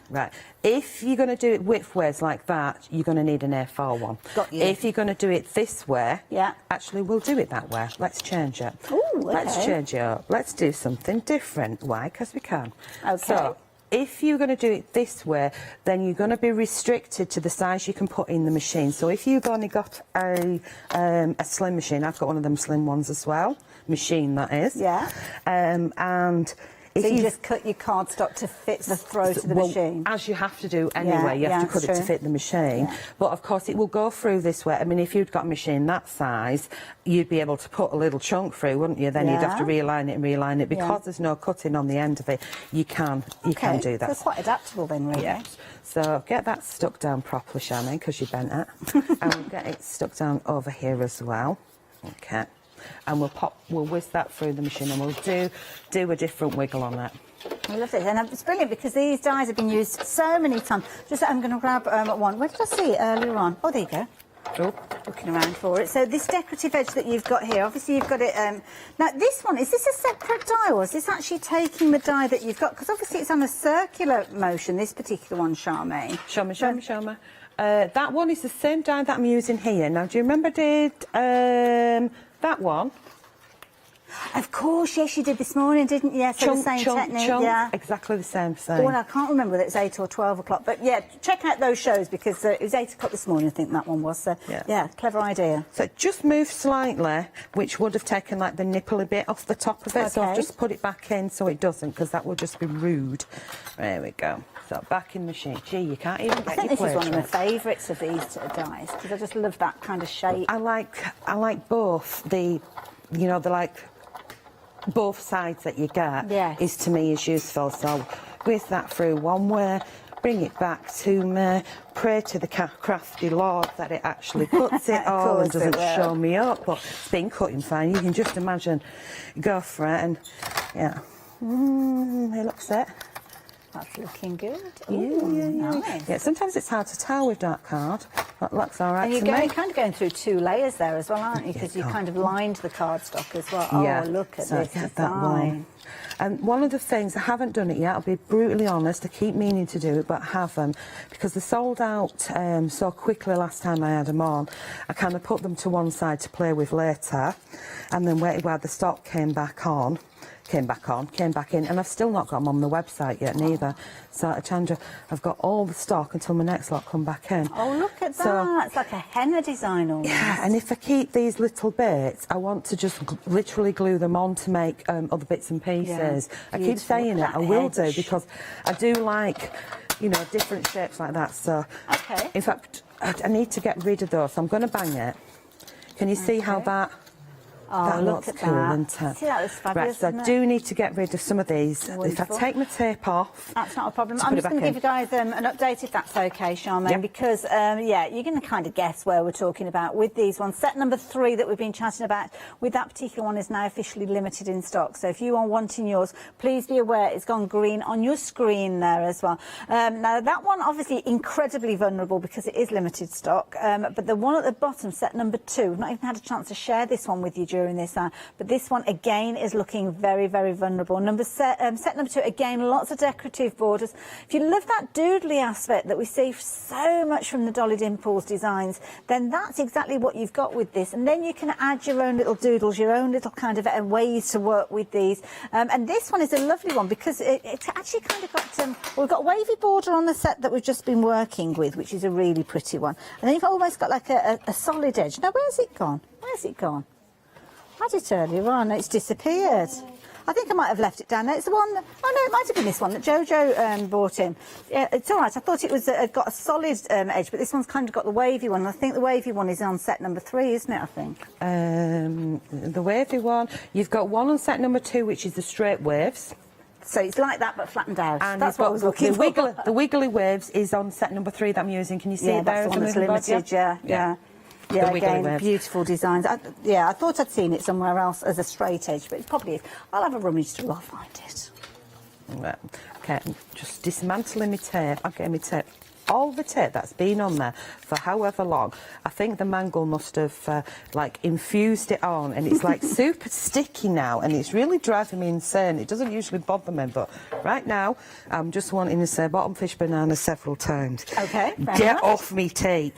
Right. If you're going to do it widthways like that, you're going to need an A4 one. Got you. If you're going to do it this way... Yeah. Actually, we'll do it that way. Let's change it. Ooh, okay. Let's change it up. Let's do something different. Why? Because we can. Okay. So, if you're going to do it this way, then you're going to be restricted to the size you can put in the machine. So if you've only got a slim machine, I've got one of them slim ones as well, machine that is. Yeah. And so you just cut your cardstock to fit the throat of the machine? As you have to do anyway, you have to cut it to fit the machine. Yeah. But of course it will go through this way. I mean, if you'd got a machine that size, you'd be able to put a little chunk through, wouldn't you? Then you'd have to realign it and realign it. Because there's no cutting on the end of it, you can do that. So it's quite adaptable then, really. Yeah. So get that stuck down properly, Shannon, because you bent it. And we'll get it stuck down over here as well. Okay. And we'll whisk that through the machine, and we'll do a different wiggle on it. I love it, and it's brilliant because these dies have been used so many times. Just I'm going to grab one. Where did I see it earlier on? Oh, there you go. Oh. Looking around for it. So this decorative edge that you've got here, obviously you've got it. Now this one, is this a separate die, or is this actually taking the die that you've got? Because obviously it's on a circular motion. This particular one, Charmaine. Show me. That one is the same die that I'm using here. Now, do you remember that one? Of course, yes, you did this morning, didn't you? So the same technique, yeah. Exactly the same. Well, I can't remember whether it's 8 or 12 o'clock, but yeah, check out those shows because it was 8 o'clock this morning, I think that one was. So, yeah, clever idea. So it just moved slightly, which would have taken like the nipple a bit off the top of it. Okay. So I've just put it back in so it doesn't, because that would just be rude. There we go. So back in the machine. Gee, you can't even get I think this is one of my favourites of these dies because I just love that kind of shape. I like both the, both sides that you get is to me is useful. So with that through one way, bring it back to me, pray to the crafty Lord that it actually cuts it all and doesn't show me up, but it's been cutting fine. You can just imagine, go for it, and yeah, it looks it. That's looking good. Nice. Yeah, sometimes it's hard to tell with dark card. That looks all right. And you're kind of going through 2 layers there as well, aren't you? Because you kind of lined the cardstock as well. Yeah. Oh, look at so this get design. that one. And one of the things, I haven't done it yet, I'll be brutally honest, I keep meaning to do it, but I haven't, because they sold out so quickly last time I had them on. I kind of put them to one side to play with later, and then waited while the stock came back in, and I've still not got them on the website yet neither. So Hochanda, I've got all the stock until my next lot come back in. Oh, look at that. It's like a henna design almost. Yeah, and if I keep these little bits, I want to just literally glue them on to make other bits and pieces. Yeah, I keep saying it, I will do, because I do like, different shapes like that. So, in fact, I need to get rid of those, so I'm going to bang it. Can you see how that... Oh, that look looks at cool, that. isn't it? See, that was fabulous, Right, so isn't I it? do need to get rid of some of these. Wonderful. If I take my tape off... That's not a problem. I'm just going to give you guys an update, if that's OK, Charmaine, because, you're going to kind of guess where we're talking about with these ones. Set number 3 that we've been chatting about with that particular one is now officially limited in stock. So if you are wanting yours, please be aware it's gone green on your screen there as well. Now, that one, obviously, incredibly vulnerable because it is limited stock. But the one at the bottom, set number 2, we've not even had a chance to share this one with you during this hour. But this one, again, is looking very, very vulnerable. Set number 2, again, lots of decorative borders. If you love that doodly aspect that we see so much from the Dolly Dimples designs, then that's exactly what you've got with this. And then you can add your own little doodles, your own little kind of ways to work with these. And this one is a lovely one because it's actually kind of got... we've got a wavy border on the set that we've just been working with, which is a really pretty one. And then you've almost got like a solid edge. Now, where's it gone? Where's it gone? I had it earlier on, it's disappeared. I think I might have left it down there. It's the one, oh no, it might have been this one that Jojo brought in. Yeah, it's all right. I thought it was got a solid edge, but this one's kind of got the wavy one. And I think the wavy one is on set number 3, isn't it, I think? The wavy one, you've got one on set number 2, which is the straight waves. So it's like that but flattened out. And that's what I was looking for. The wiggly waves is on set number 3 that I'm using. Can you see it there? That's the one that's limited, yeah. Yeah, again, beautiful designs. I thought I'd seen it somewhere else as a straight edge, but it probably is. I'll have a rummage through, I'll find it. Okay, just dismantling my tape. I'm getting my tape. All the tape that's been on there for however long, I think the mangle must have like infused it on, and it's like super sticky now, and it's really driving me insane. It doesn't usually bother me, but right now I'm just wanting to say bottom fish banana several times. Okay, get off me tape.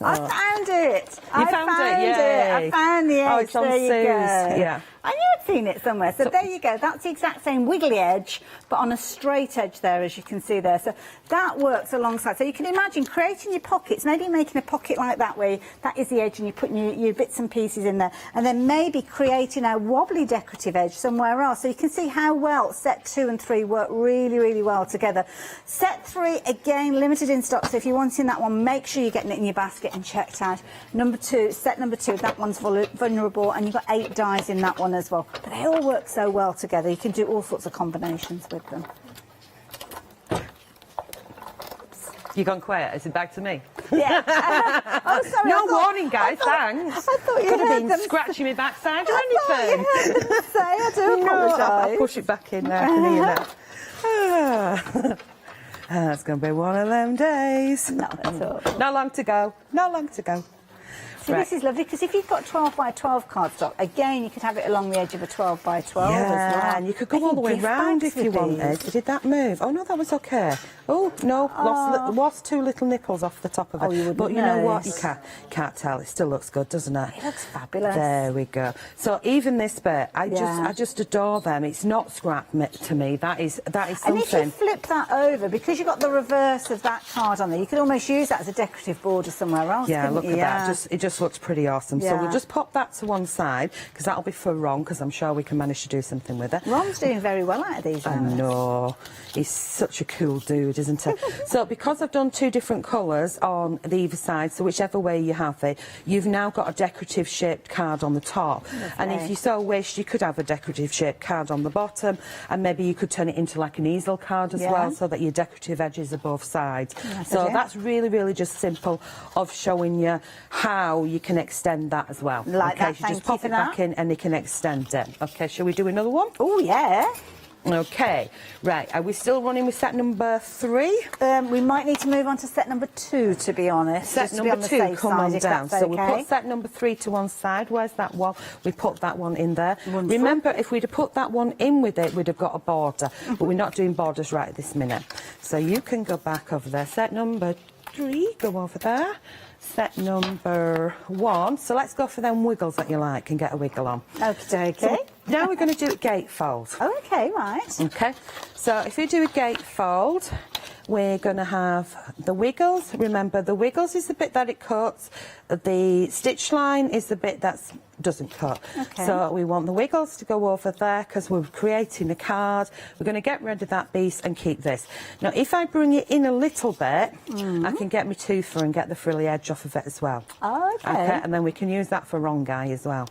I found it. You found it, yay. I found the edge. Oh, it's on there you Sue's. go. Yeah. I knew I'd seen it somewhere. So there you go. That's the exact same wiggly edge, but on a straight edge there, as you can see there. So that works alongside. So you can imagine creating your pockets, maybe making a pocket like that where that is the edge and you're putting your bits and pieces in there, and then maybe creating a wobbly decorative edge somewhere else. So you can see how well set 2 and 3 work really, really well together. Set 3, again, limited in stock. So if you're wanting that one, make sure you're getting it in your basket and checked out. Number 2, set number 2, that one's vulnerable, and you've got 8 dies in that one as well. But they all work so well together. You can do all sorts of combinations with them. You gone quiet? Is it back to me? Yeah. Oh, sorry. No warning, guys. Thanks. I thought you could have been them scratching me backside or I anything. thought you heard them say. I do apologise. I'll push it back in there. I can hear that. That's going to be one of them days. Not at all. Not long to go. Not long to go. See, this is lovely, because if you've got 12 by 12 cardstock, again, you could have it along the edge of a 12 by 12 as well. And you could go all the way round if you wanted. Did that move? Oh, no, that was okay. Oh, no, lost 2 little nipples off the top of it. Oh, you wouldn't But you know what? notice. You can't tell. It still looks good, doesn't it? It looks fabulous. There we go. So even this bit, I just adore them. It's not scrap to me. That is something. And if you flip that over, because you've got the reverse of that card on there, you could almost use that as a decorative border somewhere else. Yeah, look at that. It just looks pretty awesome. So Yeah. we'll just pop that to one side, because that'll be for Ron, because I'm sure we can manage to do something with it. Ron's doing very well out of these. I know. He's such a cool dude, isn't he? So because I've done 2 different colours on the either side, so whichever way you have it, you've now got a decorative shaped card on the top. Lovely. And if you so wish, you could have a decorative shaped card on the bottom, and maybe you could turn it into like an easel card as well, so that your decorative edges are both sides. Yes, So that's really, really just simple of showing you how you can extend that as well. Like okay, that, so just thank you pop for it back in and you can extend it. Okay, shall we do another one? Oh, yeah. Okay, right. Are we still running with set number 3? We might need to move on to set number 2, to be honest. Set just to be number on the 2, safe come side, on if down. that's So we okay. put set number 3 to one side. Where's that one? We put that one in there. Wonderful. Remember, if we'd have put that one in with it, we'd have got a border. But we're not doing borders right at this minute. So you can go back over there. Set number 3, go over there. Set number 1. So let's go for them wiggles that you like and get a wiggle on. Okay. So now we're going to do a gatefold. Okay, right. Okay. So if we do a gatefold, we're going to have the wiggles. Remember, the wiggles is the bit that it cuts. The stitch line is the bit that doesn't cut. Okay. So we want the wiggles to go over there because we're creating a card. We're going to get rid of that piece and keep this. Now, if I bring it in a little bit, I can get my toofer and get the frilly edge off of it as well. Okay. And then we can use that for wrong guy as well.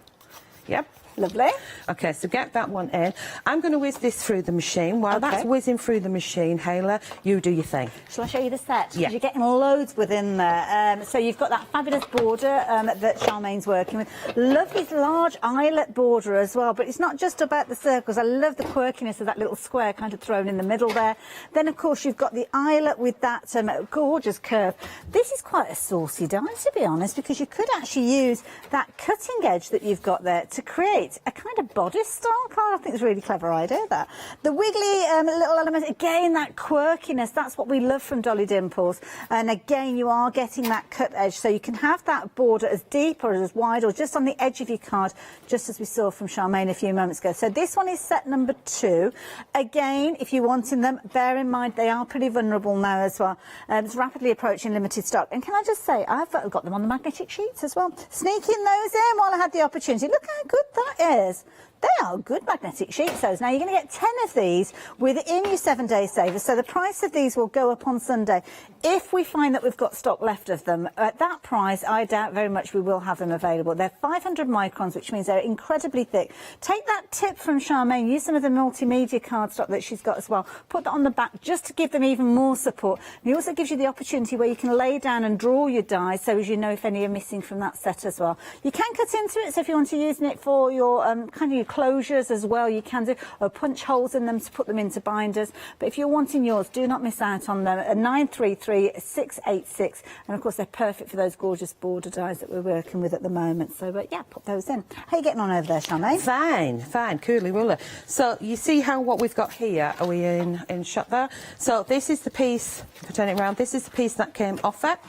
Yep. Lovely. Okay, so get that one in. I'm going to whiz this through the machine. While that's whizzing through the machine, Hayla, you do your thing. Shall I show you the set? 'Cause Yeah. you're getting loads within there. So you've got that fabulous border that Charmaine's working with. Lovely large eyelet border as well, but it's not just about the circles. I love the quirkiness of that little square kind of thrown in the middle there. Then, of course, you've got the eyelet with that gorgeous curve. This is quite a saucy die, to be honest, because you could actually use that cutting edge that you've got there to create a kind of bodice style card. I think it's a really clever idea, that. The wiggly little element, again, that quirkiness, that's what we love from Dolly Dimples. And again, you are getting that cut edge, so you can have that border as deep or as wide or just on the edge of your card, just as we saw from Charmaine a few moments ago. So this one is set number 2. Again, if you're wanting them, bear in mind they are pretty vulnerable now as well. It's rapidly approaching limited stock. And can I just say, I've got them on the magnetic sheets as well. Sneaking those in while I had the opportunity. Look how good that is. They are good magnetic sheet sews. Now, you're going to get 10 of these within your 7-day saver. So the price of these will go up on Sunday. If we find that we've got stock left of them, at that price, I doubt very much we will have them available. They're 500 microns, which means they're incredibly thick. Take that tip from Charmaine. Use some of the multimedia cardstock that she's got as well. Put that on the back just to give them even more support. And it also gives you the opportunity where you can lay down and draw your dies so as you know if any are missing from that set as well. You can cut into it, so if you want to use it for your kind of your closures as well, you can do, or punch holes in them to put them into binders. But if you're wanting yours, do not miss out on them. A 933-686, and of course they're perfect for those gorgeous border dies that we're working with at the moment. So yeah, pop those in. How are you getting on over there, Charmaine? Fine, cooly woolly. So you see how what we've got here, are we in shot there? So this is the piece, if I turn it around, this is the piece that came off it.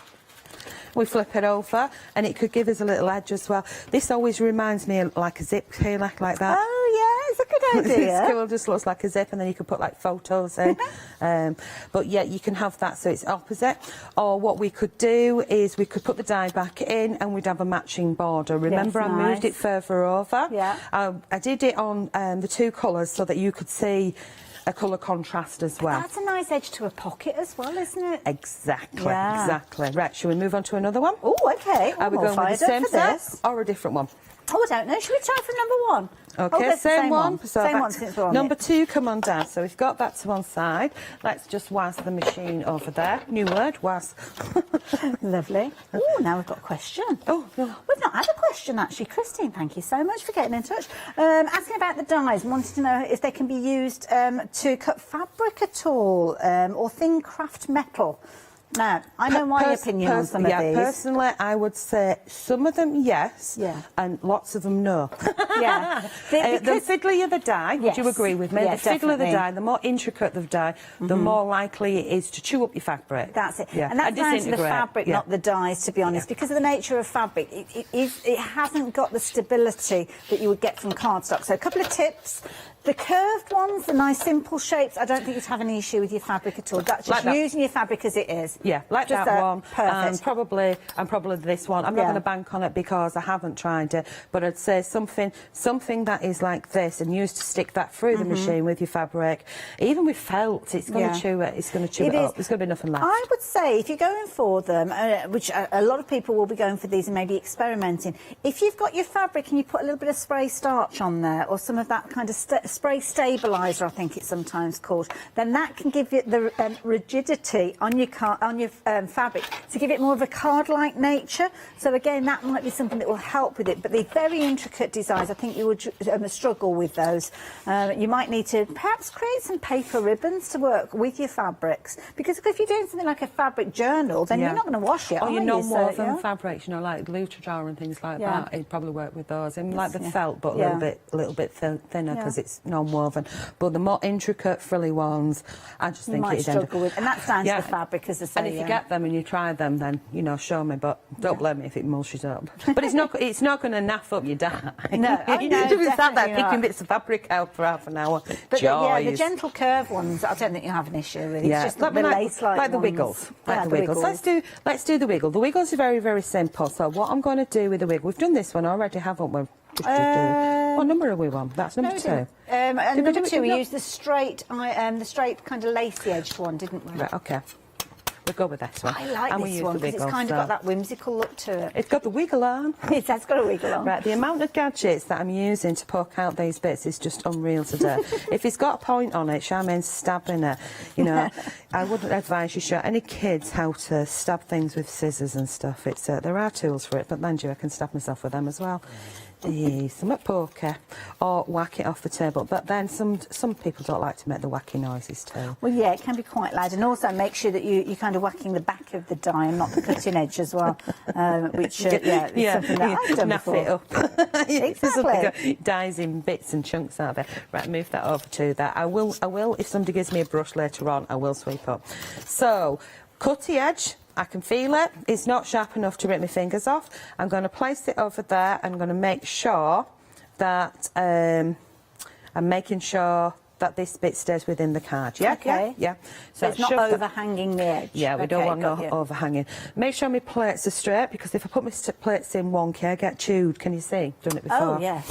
We flip it over and it could give us a little edge as well. This always reminds me of like a zip here, like that. Oh yeah, it's a good idea. It's cool, just looks like a zip, and then you could put like photos in. But yeah, you can have that so it's opposite. Or what we could do is we could put the die back in and we'd have a matching border. Remember, yes, I moved it further over. Yeah. I did it on the two colours so that you could see a colour contrast as well. That's a nice edge to a pocket as well, isn't it? Exactly, Yeah. exactly. Right, shall we move on to another one? Oh, okay. Are we I'm all going with the fired same up for set this. or a different one? Oh, I don't know. Should we try for number one? Okay, Oh, that's the same one. So same back one to since we're on number it. 2, come on down. So we've got that to one side. Let's just whiz the machine over there. New word, whiz. Lovely. Oh, now we've got a question. Oh, no. We've not had a question, actually. Christine, thank you so much for getting in touch. Asking about the dies, wanting to know if they can be used to cut fabric at all, or thin craft metal. Now, I know my opinion on some of these. Personally, I would say some of them, yes, and lots of them, no. Yeah. The fiddlier the die, would you Yes. agree with me? Yeah, the fiddlier the definitely. die, the more intricate the die, the more likely it is to chew up your fabric. That's it. Yeah. And that's down to the disintegrate. fabric, Yeah. not the dyes, to be honest. Because of the nature of fabric, it hasn't got the stability that you would get from cardstock. So a couple of tips. The curved ones, the nice simple shapes, I don't think you'd have any issue with your fabric at all. That's just Like that. using your fabric as it is. Yeah, like Just that one. Perfect. And probably this one. I'm not Yeah. going to bank on it because I haven't tried it, but I'd say something that is like this and used to stick that through the machine with your fabric. Even with felt, it's going to chew it. It's going to chew it up. There's going to be nothing left. I would say if you're going for them, which a lot of people will be going for these and maybe experimenting, if you've got your fabric and you put a little bit of spray starch on there or some of that kind of spray stabiliser, I think it's sometimes called, then that can give you the rigidity on your fabric to give it more of a card-like nature. So again, that might be something that will help with it. But the very intricate designs, I think you would struggle with those. You might need to perhaps create some paper ribbons to work with your fabrics, because if you're doing something like a fabric journal, then you're not going to wash it. Or your are you? non-woven So, fabrics, you know, like Lutra jar and things like Yeah. that. It'd probably work with those. And like the felt, but Yeah. a little bit thinner because it's non-woven. But the more intricate, frilly ones, I just You think might it'd end up... struggle with, and that's down to the fabric, as I say. And if you get them and you try them, then, you know, show me, but don't blame me if it mulches up. But it's not going to naff up your dye. No, oh, you no, just sat there definitely picking not. bits of fabric out for half an hour. But the Joys. gentle curve ones, I don't think you'll have an issue with. Yeah, It's just the lace-like the ones. wiggles. Yeah, Like the wiggles. Let's do the wiggle. The wiggles are very, very simple. So what I'm going to do with the wiggle, we've done this one already, haven't we? What number are we on? That's number 2. And Did we number do it 2, we with used the straight kind of lacy edged one, didn't we? Right, okay. We'll go with this one. I like And we this use one the because it's wiggle, kind of so- got that whimsical look to it. It's got the wiggle on. It has got a wiggle on. Right, the amount of gadgets that I'm using to poke out these bits is just unreal today. If it's got a point on it, Charmaine's stabbing it. You know, I wouldn't advise you show any kids how to stab things with scissors and stuff. It's there are tools for it, but mind you, I can stab myself with them as well. Some at poker or whack it off the table, but then some people don't like to make the wacky noises too. Well, yeah, it can be quite loud, and also make sure that you're kind of whacking the back of the die and not the cutting edge as well, which is something that I've done naff before. it up. Exactly. Dies in bits and chunks out of it. Right, move that over to that. I will. If somebody gives me a brush later on, I will sweep up. So, cutty edge. I can feel it. It's not sharp enough to rip my fingers off. I'm going to place it over there. I'm going to make sure that I'm making sure that this bit stays within the card. Yeah, Okay. yeah. So it's not shove that- overhanging the edge. Yeah, we don't Okay, want got no you. overhanging. Make sure my plates are straight, because if I put my plates in wonky, I get chewed. Can you see? Done it before. Oh, yes.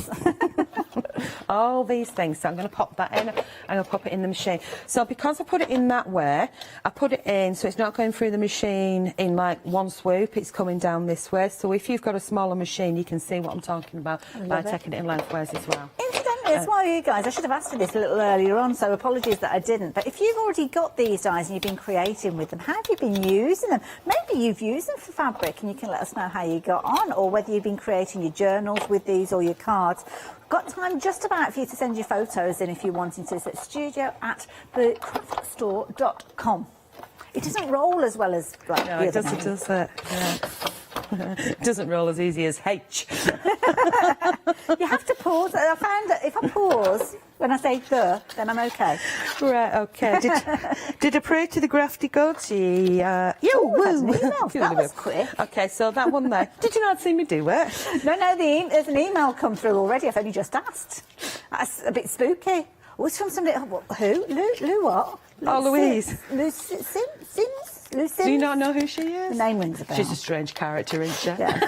all these things. So I'm going to pop that in. I'm going to pop it in the machine. So because I put it in that way, I put it in so it's not going through the machine in like one swoop. It's coming down this way. So if you've got a smaller machine, you can see what I'm talking about by taking it in lengthways as well. Incidentally, as well, you guys, I should have asked you this a little earlier on, so apologies that I didn't. But if you've already got these dies and you've been creating with them, how have you been using them? Maybe you've used them for fabric and you can let us know how you got on, or whether you've been creating your journals with these or your cards. Got time just about for you to send your photos in if you're wanting to. It's at studio@thecraftstore.com. It doesn't roll as well as like No, the it other doesn't, name. does it? Yeah. It doesn't roll as easy as H. You have to pause. I found that if I pause when I say the, then I'm okay. Right, okay. Did I pray to the grafty gods? Yeah. That was quick. Okay, so that one there. Did you not see me do it? No, there's an email come through already. I've only just asked. That's a bit spooky. Oh, it's from somebody. Who? Lou what? Louise. Lou Sims? Lou Sims? Do you not know who she is? The name rings a bell. She's a strange character, isn't she? Yeah.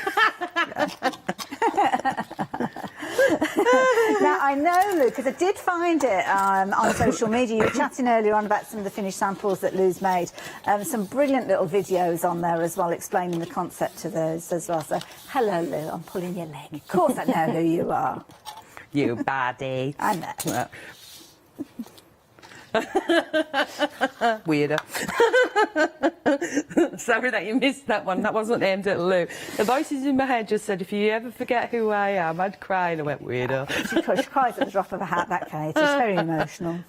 Now, I know, Lou, because I did find it on social media. You were chatting earlier on about some of the finished samples that Lou's made. Some brilliant little videos on there as well, explaining the concept to those as well. So, hello, Lou, I'm pulling your leg. Of course I know who you are. You baddie. I know. Weirder. Sorry that you missed that one. That wasn't aimed at Lou. The voices in my head just said, if you ever forget who I am, I'd cry, and I went, weirder. She cries at the drop of a hat, that Kate. It's very emotional.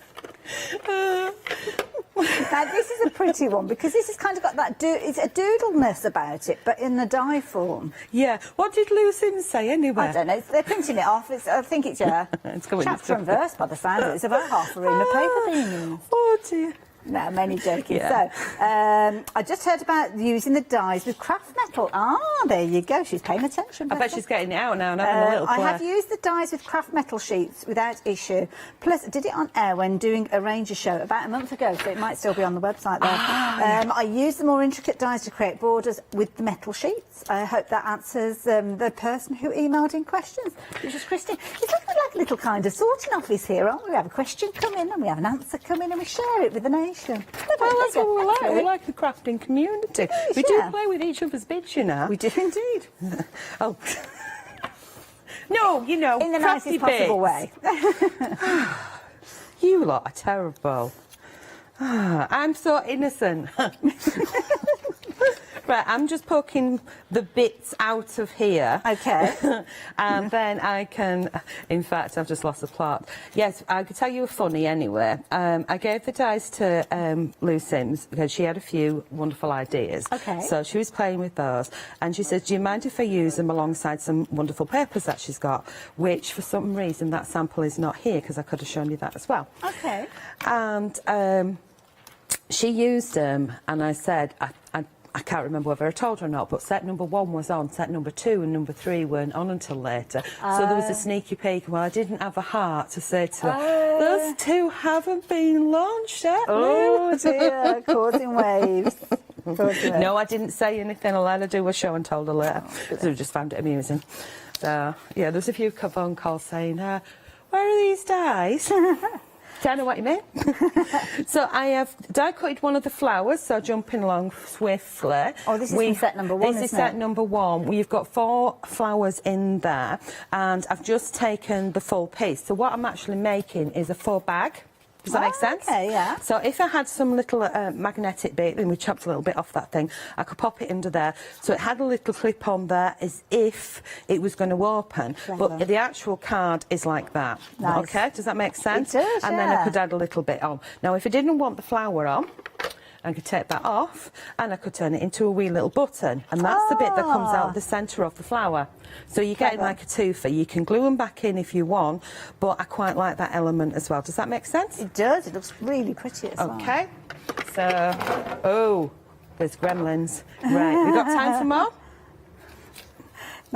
Now, this is a pretty one, because this has kind of got that it's a doodleness about it, but in the die form. Yeah. What did Lou Sims say anyway? I don't know. They're printing it off. I think it's chapter and verse by the sound of it. It's about half a ream of paper being used. Oh, dear. No, I'm only joking. Yeah. So, I just heard about using the dies with craft metal. Ah, there you go. She's paying attention. I bet she's getting it out now and having a little play. I have used the dies with craft metal sheets without issue. Plus, I did it on air when doing a Ranger show about a month ago, so it might still be on the website there. I used the more intricate dies to create borders with the metal sheets. I hope that answers the person who emailed in questions, which was Christine. It's like a little kind of sorting office here, aren't we? We have a question come in and we have an answer come in and we share it with the nation. Well, that's what we like. We like the crafting community. We do play with each other's bits, you know. We do indeed. Oh. No, you know, in the nicest possible way. You lot are terrible. I'm so innocent. Right, I'm just poking the bits out of here. Okay. And then I can... In fact, I've just lost the plot. Yes, I could tell you a funny anyway. I gave the dice to Lou Sims because she had a few wonderful ideas. Okay. So she was playing with those. And she said, do you mind if I use them alongside some wonderful papers that she's got? Which, for some reason, that sample is not here because I could have shown you that as well. Okay. And she used them, and I said... I can't remember whether I told her or not, but set number 1 was on, set number 2 and number 3 weren't on until later. So there was a sneaky peek. Well, I didn't have a heart to say to her, those 2 haven't been launched yet. Oh, dear, causing waves. No, I didn't say anything. I let her do a show and told her later. So I just found it amusing. So, yeah, there's a few phone calls saying, where are these dies? I know what you mean. So I have die-cutted one of the flowers, so jumping along swiftly. Oh, this is from set number 1, This is set number 1. We've got 4 flowers in there, and I've just taken the full piece. So what I'm actually making is a full bag. Does that make sense? Okay, yeah. So if I had some little magnetic bit, then we chopped a little bit off that thing, I could pop it under there. So it had a little clip on there as if it was going to open. Clever. But the actual card is like that. Nice. Okay, does that make sense? It does, and then I yeah. could add a little bit on. Now, if I didn't want the flower on, I could take that off and I could turn it into a wee little button, and that's the bit that comes out the centre of the flower. So you're getting like a twofer. You can glue them back in if you want, but I quite like that element as well. Does that make sense? It does. It looks really pretty as well. Okay. So, there's gremlins. Right, we got time for more?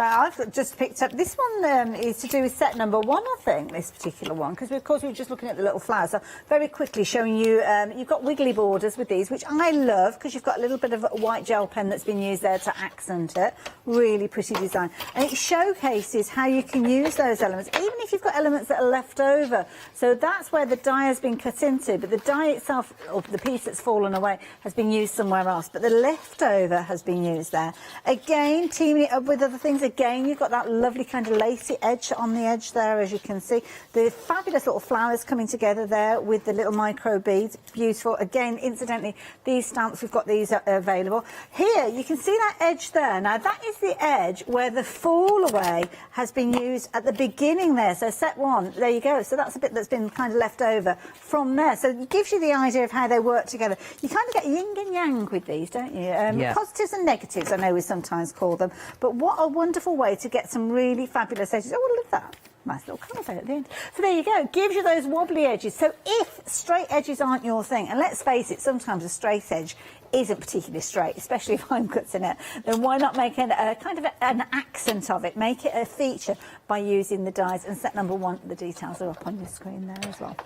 Now, I've just picked up, this one is to do with set number 1, I think, this particular one, because of course we were just looking at the little flowers. So very quickly showing you, you've got wiggly borders with these, which I love, because you've got a little bit of a white gel pen that's been used there to accent it. Really pretty design. And it showcases how you can use those elements, even if you've got elements that are left over. So that's where the die has been cut into, but the die itself, or the piece that's fallen away, has been used somewhere else, but the leftover has been used there. Again, teaming it up with other things, again, you've got that lovely kind of lacy edge on the edge there, as you can see. The fabulous little flowers coming together there with the little micro beads, beautiful. Again, incidentally, these stamps, we've got these available. Here, you can see that edge there. Now, that is the edge where the fall away has been used at the beginning there. So set 1, there you go. So that's a bit that's been kind of left over from there. So it gives you the idea of how they work together. You kind of get yin and yang with these, don't you? Positives and negatives, I know we sometimes call them. But what a wonderful way to get some really fabulous edges. Oh, look at that. Nice little colour there at the end. So there you go. It gives you those wobbly edges. So if straight edges aren't your thing, and let's face it, sometimes a straight edge isn't particularly straight, especially if I'm cutting it, then why not make a kind of an accent of it, make it a feature by using the dies. And set number 1, the details are up on your screen there as well.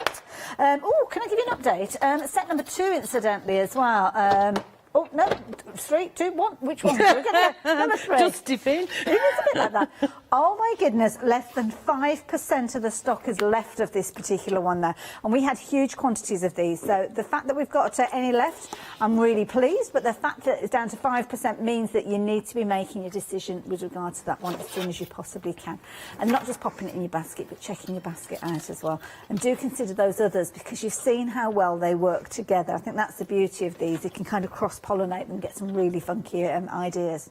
Oh, can I give you an update? Set number 2, incidentally, as well. Oh, no, 3, 2, 1. Which one? Number 3. Josephine. It was a bit like that. Oh, my goodness. Less than 5% of the stock is left of this particular one there. And we had huge quantities of these. So the fact that we've got any left, I'm really pleased. But the fact that it's down to 5% means that you need to be making a decision with regard to that one as soon as you possibly can. And not just popping it in your basket, but checking your basket out as well. And do consider those others, because you've seen how well they work together. I think that's the beauty of these. You can kind of cross-pollinate them, get some really funky ideas.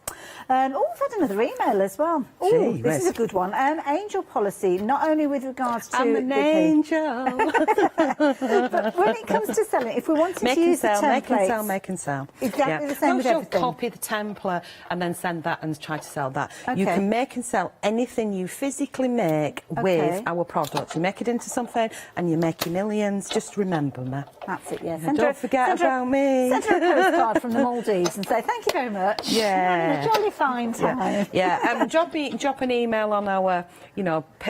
Oh, we've had another email as well. Oh, this is a good one. Angel policy, not only with regards to... I'm an angel. But when it comes to selling, if we wanted to use the templates... Make and sell. Exactly the same with everything. Copy the template and then send that and try to sell that. Okay. You can make and sell anything you physically make with our product. You make it into something and you make your millions. Just remember me. That's it, yeah. Don't forget about me. Send her a postcard from the Maldives and say thank you very much. Yeah. A jolly fine time. Yeah. Drop an email on our,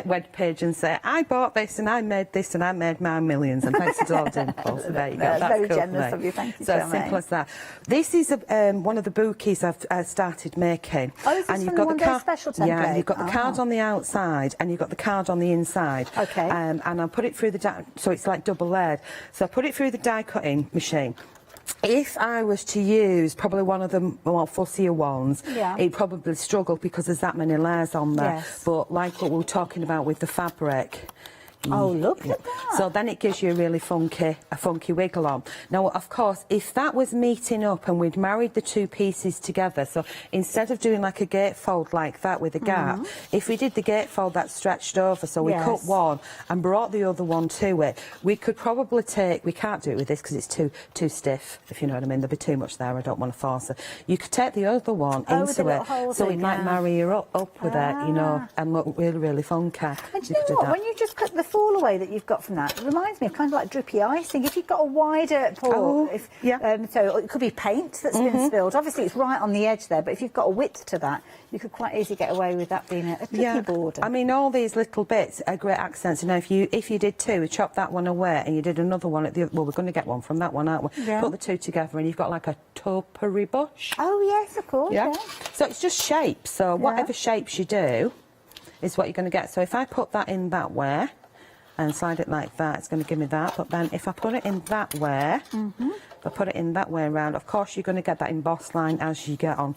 web page and say, I bought this and I made this and I made my millions, and thanks to Lord Info. So there you go. That's very cool generous of you. Thank you so so much. simple as that. This is one of the bookies I've started making. Oh, is this and you've from got the one-day special template? Yeah, and you've got the cards on the outside and you've got the card on the inside. Okay. And I put it through the die, so it's like double layered. So I put it through the die cutting machine. If I was to use probably one of the more fussier ones, it'd probably struggle because there's that many layers on there. Yes. But like what we were talking about with the fabric. Oh, look at that. So then it gives you a really funky wiggle on. Now, of course, if that was meeting up and we'd married the two pieces together, so instead of doing like a gatefold like that with a gap, if we did the gatefold that stretched over, so we cut one and brought the other one to it, we could probably take, we can't do it with this because it's too stiff, if you know what I mean. There'd be too much there, I don't want to force it. You could take the other one into it, so it might marry you up with it, and look really, really funky. And do you know what, when you just cut the fall away that you've got from that, it reminds me of kind of like drippy icing. If you've got a wider pour, so it could be paint that's been spilled. Obviously, it's right on the edge there, but if you've got a width to that, you could quite easily get away with that being a drippy border. I mean, all these little bits are great accents. If you did two, chop that one away, and you did another one at the other, well, we're going to get one from that one, aren't we? Yeah. Put the two together, and you've got like a topiary bush. Oh yes, of course. Yeah. So it's just shapes. So whatever shapes you do is what you're going to get. So if I put that in that way and slide it like that, it's going to give me that. But then if I put it in that way, if I put it in that way around, of course you're going to get that embossed line as you get on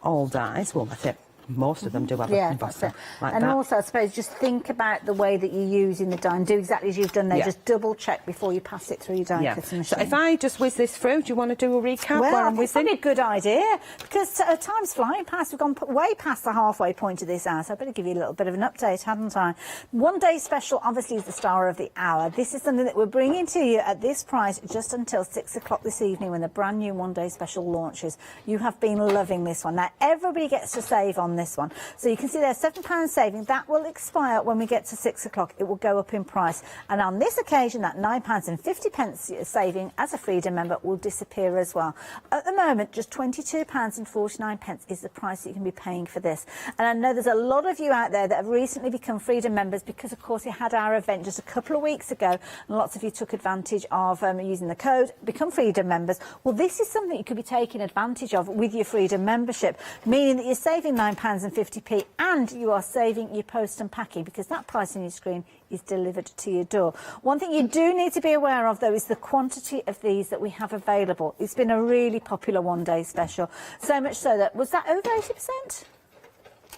all dies. Well, that's it. Most of them do have an embossed line like and that. also, I suppose, just think about the way that you're using the die and do exactly as you've done there. Yeah. Just double check before you pass it through your die cutting machine. So if I just whiz this through, do you want to do a recap? Well, it's probably a good idea because time's flying past. We've gone way past the halfway point of this hour, so I better give you a little bit of an update, hadn't I? One day special obviously is the star of the hour. This is something that we're bringing to you at this price just until 6 o'clock this evening when the brand new one day special launches. You have been loving this one. Now, everybody gets to save on this one. So you can see there's £7 saving. That will expire when we get to 6 o'clock. It will go up in price. And on this occasion, that £9.50 saving as a Freedom member will disappear as well. At the moment, just £22.49 is the price that you can be paying for this. And I know there's a lot of you out there that have recently become Freedom members because, of course, we had our event just a couple of weeks ago, and lots of you took advantage of using the code, become Freedom members. Well, this is something you could be taking advantage of with your Freedom membership, meaning that you're saving £9.50 and you are saving your post and packing, because that price on your screen is delivered to your door. One thing you do need to be aware of, though, is the quantity of these that we have available. It's been a really popular one-day special, so much so that, was that over 80%?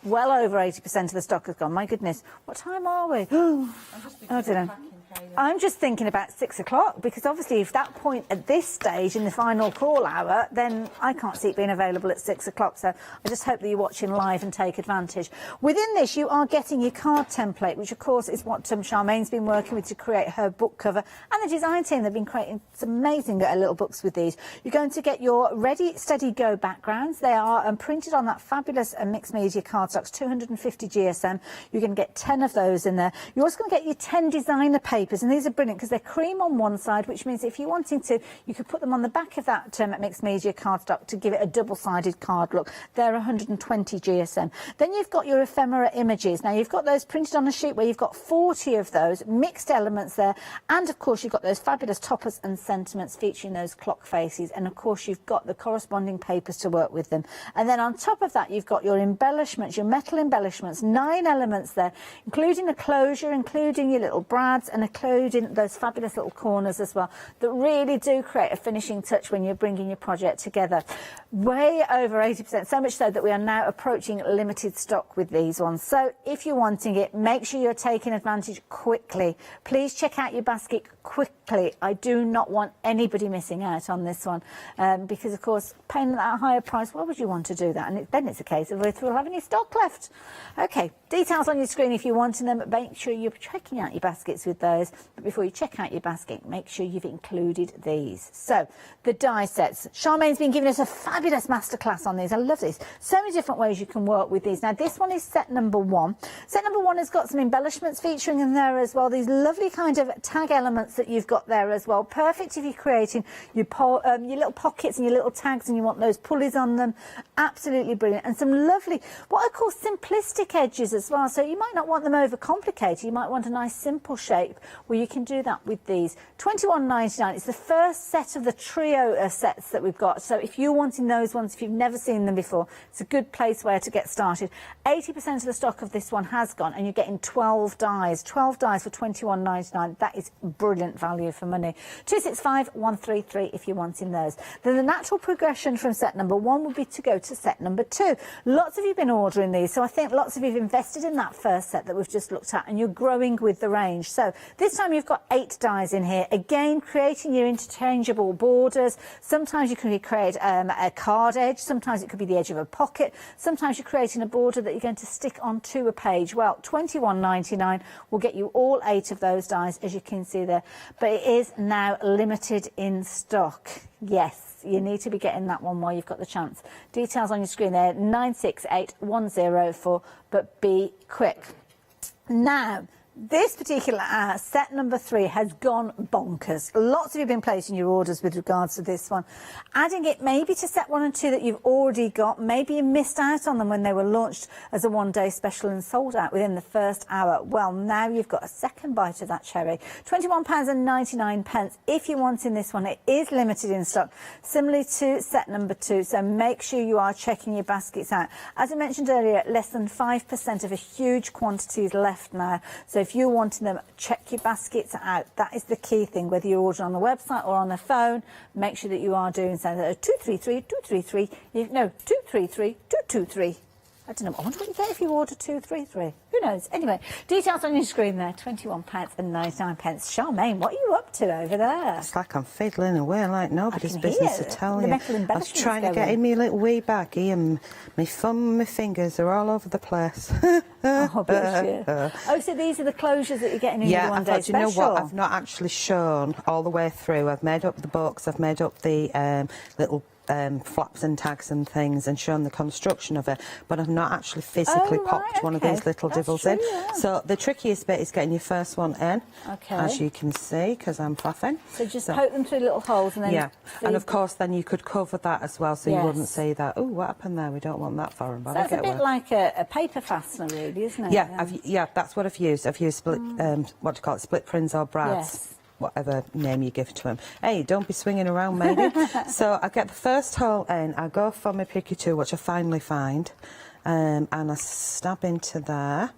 Well over 80% of the stock has gone. My goodness, what time are we? I don't know. I'm just thinking about 6 o'clock, because obviously if that point at this stage in the final call hour, then I can't see it being available at 6 o'clock. So I just hope that you're watching live and take advantage. Within this, you are getting your card template, which of course is what Charmaine's been working with to create her book cover, and the design team, they've been creating some amazing little books with these. You're going to get your Ready, Steady, Go backgrounds. They are printed on that fabulous mixed media cardstocks, 250 GSM. You're going to get 10 of those in there. You're also going to get your 10 designer papers, and these are brilliant because they're cream on one side, which means if you're wanting to, you could put them on the back of that mixed media cardstock to give it a double-sided card look. They're 120 GSM. Then you've got your ephemera images. Now, you've got those printed on a sheet where you've got 40 of those mixed elements there, and of course you've got those fabulous toppers and sentiments featuring those clock faces, and of course you've got the corresponding papers to work with them. And then on top of that, you've got your embellishments, your metal embellishments, 9 elements there, including a closure, including your little brads, and including those fabulous little corners as well, that really do create a finishing touch when you're bringing your project together. Way over 80%, so much so that we are now approaching limited stock with these ones. So if you're wanting it, make sure you're taking advantage quickly. Please check out your basket quickly. I do not want anybody missing out on this one, because of course paying that higher price, why would you want to do that? And then it's a case of if we'll have any stock left. Okay, details on your screen if you're wanting them, but make sure you're checking out your baskets with those. But before you check out your basket, make sure you've included these. So the die sets, Charmaine's been giving us a fabulous masterclass on these. I love this. So many different ways you can work with these. Now this one is set number 1. Set number 1 has got some embellishments featuring in there as well. These lovely kind of tag elements that you've got there as well. Perfect if you're creating your little pockets and your little tags and you want those pulleys on them. Absolutely brilliant. And some lovely, what I call simplistic edges as well. So you might not want them over complicated. You might want a nice simple shape where you can do that with these. £21.99. It's the first set of the trio sets that we've got. So if you're wanting those ones, if you've never seen them before, it's a good place where to get started. 80% of the stock of this one has gone, and you're getting 12 dies. 12 dies for £21.99. That is brilliant value for money. 265133 if you're wanting those. Then the natural progression from set number 1 would be to go to set number 2. Lots of you have been ordering these, so I think lots of you have invested in that first set that we've just looked at, and you're growing with the range. So this time you've got 8 dies in here. Again, creating your interchangeable borders. Sometimes you can create a card edge. Sometimes it could be the edge of a pocket. Sometimes you're creating a border that you're going to stick onto a page. Well, £21.99 will get you all 8 of those dies, as you can see there. But it is now limited in stock. Yes, you need to be getting that one while you've got the chance. Details on your screen there, 968104, but be quick. Now, this particular set number 3 has gone bonkers. Lots of you have been placing your orders with regards to this one. Adding it maybe to set 1 and 2 that you've already got. Maybe you missed out on them when they were launched as a one-day special and sold out within the first hour. Well, now you've got a second bite of that cherry. £21.99 if you're wanting this one. It is limited in stock, similarly to set number 2. So make sure you are checking your baskets out. As I mentioned earlier, less than 5% of a huge quantity is left now. So if you're wanting them, check your baskets out. That is the key thing, whether you're ordering on the website or on the phone. Make sure that you are doing so. 233 233. No, 233 223. I don't know. I wonder what you get if you order 233. Who knows? Anyway, details on your screen there. £21.99. Charmaine, what are you up to over there? It's like I'm fiddling away like nobody's business, I tell you. I was trying to get in my little wee baggie and my thumb and my fingers are all over the place. Oh, bless you. Oh, so these are the closures that you're getting in your one-day special? You know what? I've not actually shown all the way through. I've made up the books. I've made up the little flaps and tags and things and shown the construction of it, but I've not actually physically popped one of these little divils in. Yeah. So the trickiest bit is getting your first one in, as you can see, because I'm faffing. So just poke them through little holes and then... Yeah, and of course then you could cover that as well, so you Yes. wouldn't see that, oh, what happened there? We don't want that foreign body. So that's a bit like a paper fastener, really, isn't it? Yeah, that's what I've used. I've used split, what do you call it, split prints or brads. Yes. Whatever name you give to them. Hey, don't be swinging around, maybe. So I get the first hole in, I go for my picky tool, which I finally find, and I stab into there,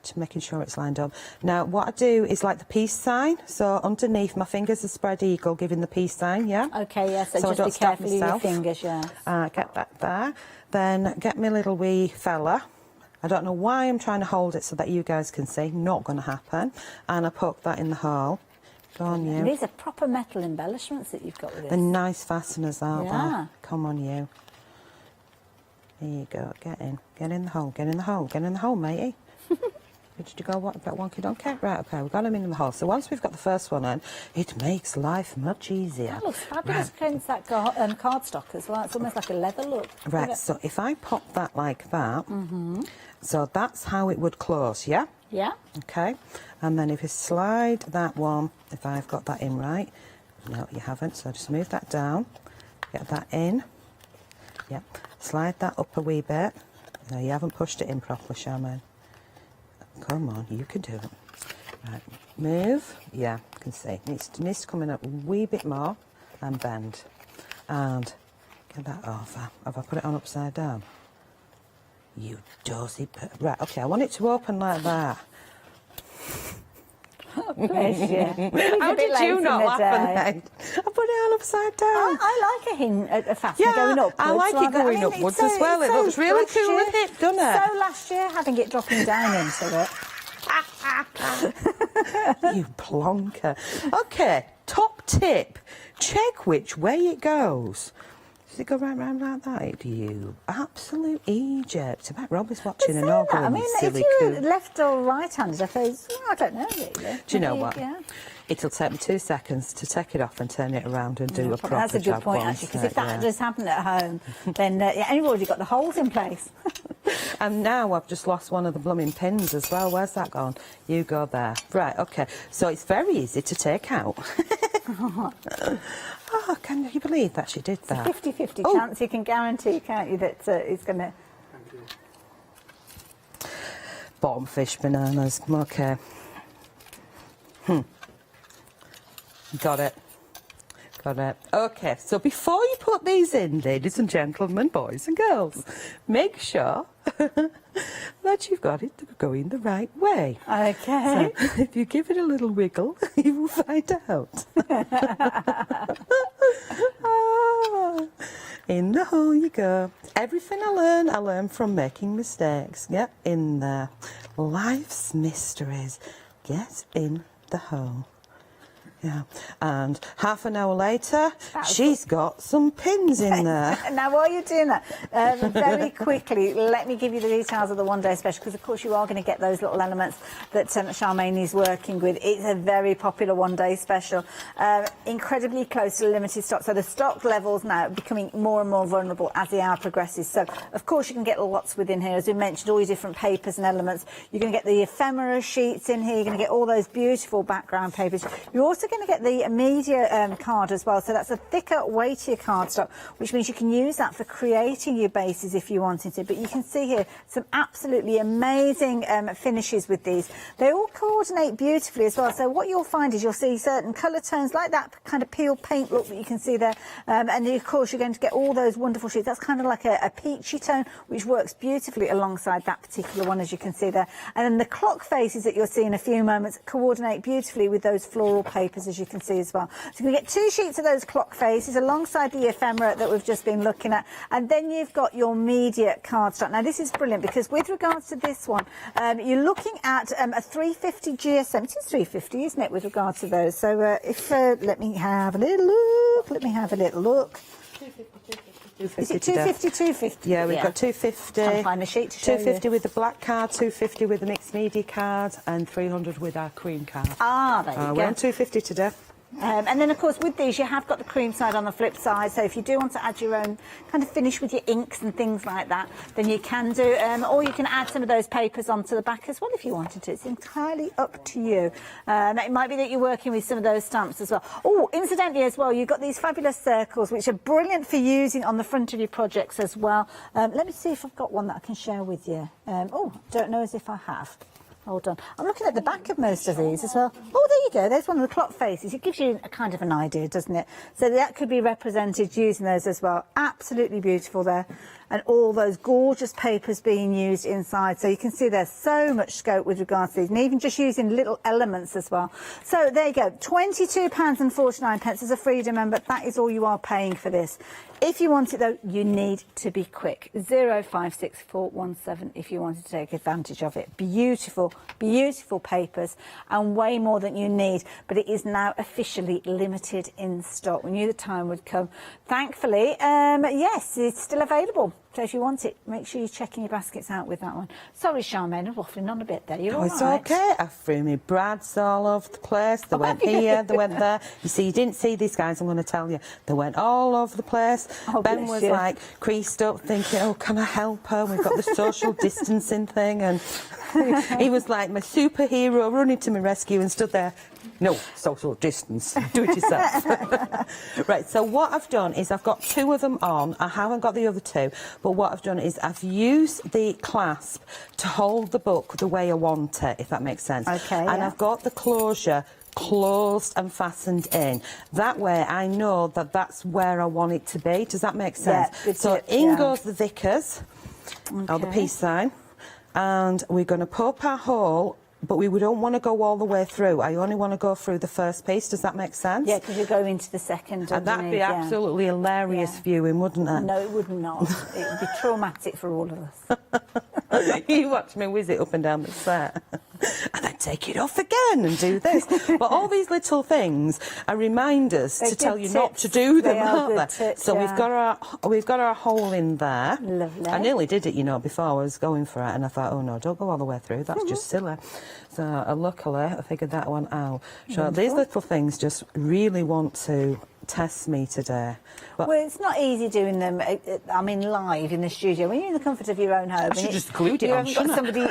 to making sure it's lined up. Now, what I do is like the peace sign, so underneath my fingers are spread eagle, giving the peace sign, yeah? Okay, yeah, so I just don't be stab careful with your myself. fingers, yeah. Get that there. Then get my little wee fella. I don't know why I'm trying to hold it so that you guys can see, not going to happen. And I poke that in the hole. Go on, you. And these are proper metal embellishments that you've got with this. The nice fasteners, aren't Yeah. there? Come on, you. There you go. Get in. Get in the hole. Get in the hole. Get in the hole, matey. Did you go what about wonky donkey? Right, okay, we've got them in the hole. So once we've got the first one in, it makes life much easier. That looks fabulous against that cardstock as well. It's almost like a leather look. Right, so if I pop that like that, so that's how it would close, yeah? Yeah. Okay, and then if you slide that one, if I've got that in right, no, you haven't, so just move that down, get that in, yep, slide that up a wee bit. No, you haven't pushed it in properly, Charmaine. Come on, you can do it. Right, move, yeah, you can see, it needs to come in a wee bit more and bend, and get that over. Have I put it on upside down? You dozy... Right, okay, I want it to open like that. Bless you. How did you not laugh at that? I put it on upside down. I like a hint at a fastener going upwards. I like it going upwards as well. It looks really cool with it, doesn't it? So last year, having it dropping down into it. You plonker. Okay, top tip. Check which way it goes. Does it go right round like that? You absolute Egypt. I bet Rob is watching and all going, I mean, silly if you coot. were left or right-handed, I suppose, I don't know really. Do you know what? Yeah. It'll take me 2 seconds to take it off and turn it around and do a proper job. That's a good point, actually, because if that just happened at home, then you've already got the holes in place. And now I've just lost one of the blooming pins as well. Where's that gone? You go there. Right, OK. So it's very easy to take out. Oh, can you believe that she did that? It's a 50-50 chance. You can guarantee, can't you, that it's going to... Bottom fish bananas. OK. Got it. Got it. OK, so before you put these in, ladies and gentlemen, boys and girls, make sure that you've got it going the right way. OK. So if you give it a little wiggle, you will find out. In the hole you go. Everything I learn from making mistakes. Get in there. Life's mysteries. Get in the hole. Yeah, and half an hour later, she's got some pins in there. Now, while you're doing that, very quickly, let me give you the details of the one-day special, because, of course, you are going to get those little elements that Charmaine is working with. It's a very popular one-day special, incredibly close to limited stock. So the stock levels now are becoming more and more vulnerable as the hour progresses. So, of course, you can get lots within here. As we mentioned, all your different papers and elements. You're going to get the ephemera sheets in here. You're going to get all those beautiful background papers. You're also going to get the media card as well, so that's a thicker, weightier cardstock, which means you can use that for creating your bases if you wanted to. But you can see here some absolutely amazing finishes with these. They all coordinate beautifully as well, so what you'll find is you'll see certain colour tones like that kind of peel paint look that you can see there, and of course you're going to get all those wonderful sheets. That's kind of like a peachy tone, which works beautifully alongside that particular one, as you can see there. And then the clock faces that you'll see in a few moments coordinate beautifully with those floral papers, as you can see as well. So you're going to get 2 sheets of those clock faces alongside the ephemera that we've just been looking at, and then you've got your media cardstock. Now this is brilliant, because with regards to this one, you're looking at a 350 GSM. It is 350, isn't it, with regard to those? So let me have a little look. Let me have a little look. 250 is it 250, 250? Yeah, we've got 250. I'll find a sheet to show 250 you. with the black card, 250 with the mixed media card, and 300 with our cream card. Ah, there you go. We're on 250 today. And then, of course, with these, you have got the cream side on the flip side. So if you do want to add your own kind of finish with your inks and things like that, then you can do. Or you can add some of those papers onto the back as well if you wanted to. It's entirely up to you. It might be that you're working with some of those stamps as well. Oh, incidentally as well, you've got these fabulous circles, which are brilliant for using on the front of your projects as well. Let me see if I've got one that I can share with you. Don't know as if I have. Hold on. I'm looking at the back of most of these as well. Oh, there you go. There's one of the clock faces. It gives you a kind of an idea, doesn't it? So that could be represented using those as well. Absolutely beautiful there. And all those gorgeous papers being used inside. So you can see there's so much scope with regards to these. And even just using little elements as well. So there you go. £22.49 as a Freedom member. That is all you are paying for this. If you want it, though, you need to be quick. 056417 if you want to take advantage of it. Beautiful, beautiful papers and way more than you need. But it is now officially limited in stock. We knew the time would come. Thankfully, yes, it's still available. So if you want it, make sure you're checking your baskets out with that one. Sorry, Charmaine, I'm waffling on a bit there. You're all It's right? okay. I threw my brads all over the place. They went here, they went there. You see, you didn't see these guys, I'm going to tell you. They went all over the place. Ben was like creased up thinking, oh, can I help her? We've got the social distancing thing. And he was like my superhero running to my rescue and stood there. No, social distance. Do it yourself. Right, so what I've done is I've got 2 of them on. I haven't got the other 2, but what I've done is I've used the clasp to hold the book the way I want it, if that makes sense. Okay, and I've got the closure closed and fastened in. That way I know that that's where I want it to be. Does that make sense? Yeah, good so tip, in goes the Vickers, or the Okay. peace sign, and we're going to poke our hole, but we don't want to go all the way through. I only want to go through the first piece. Does that make sense? Yeah, because you go into the second. And that'd be yeah. absolutely hilarious viewing, wouldn't it? No, it would not. It would be traumatic for all of us. You watch me whiz it up and down the set. And then take it off again and do this. But all these little things are reminders They're to tell good you not tips. to do them, They are aren't good they? tips, So yeah. we've got our hole in there. Lovely. I nearly did it, you know, before I was going for it, and I thought, oh no, don't go all the way through. That's just silly. So luckily, I figured that one out. So these little things just really want to test me today. But Well, it's not easy doing them, I mean, live in the studio. When you're in the comfort of your own home. I should and just glued it you on, haven't got somebody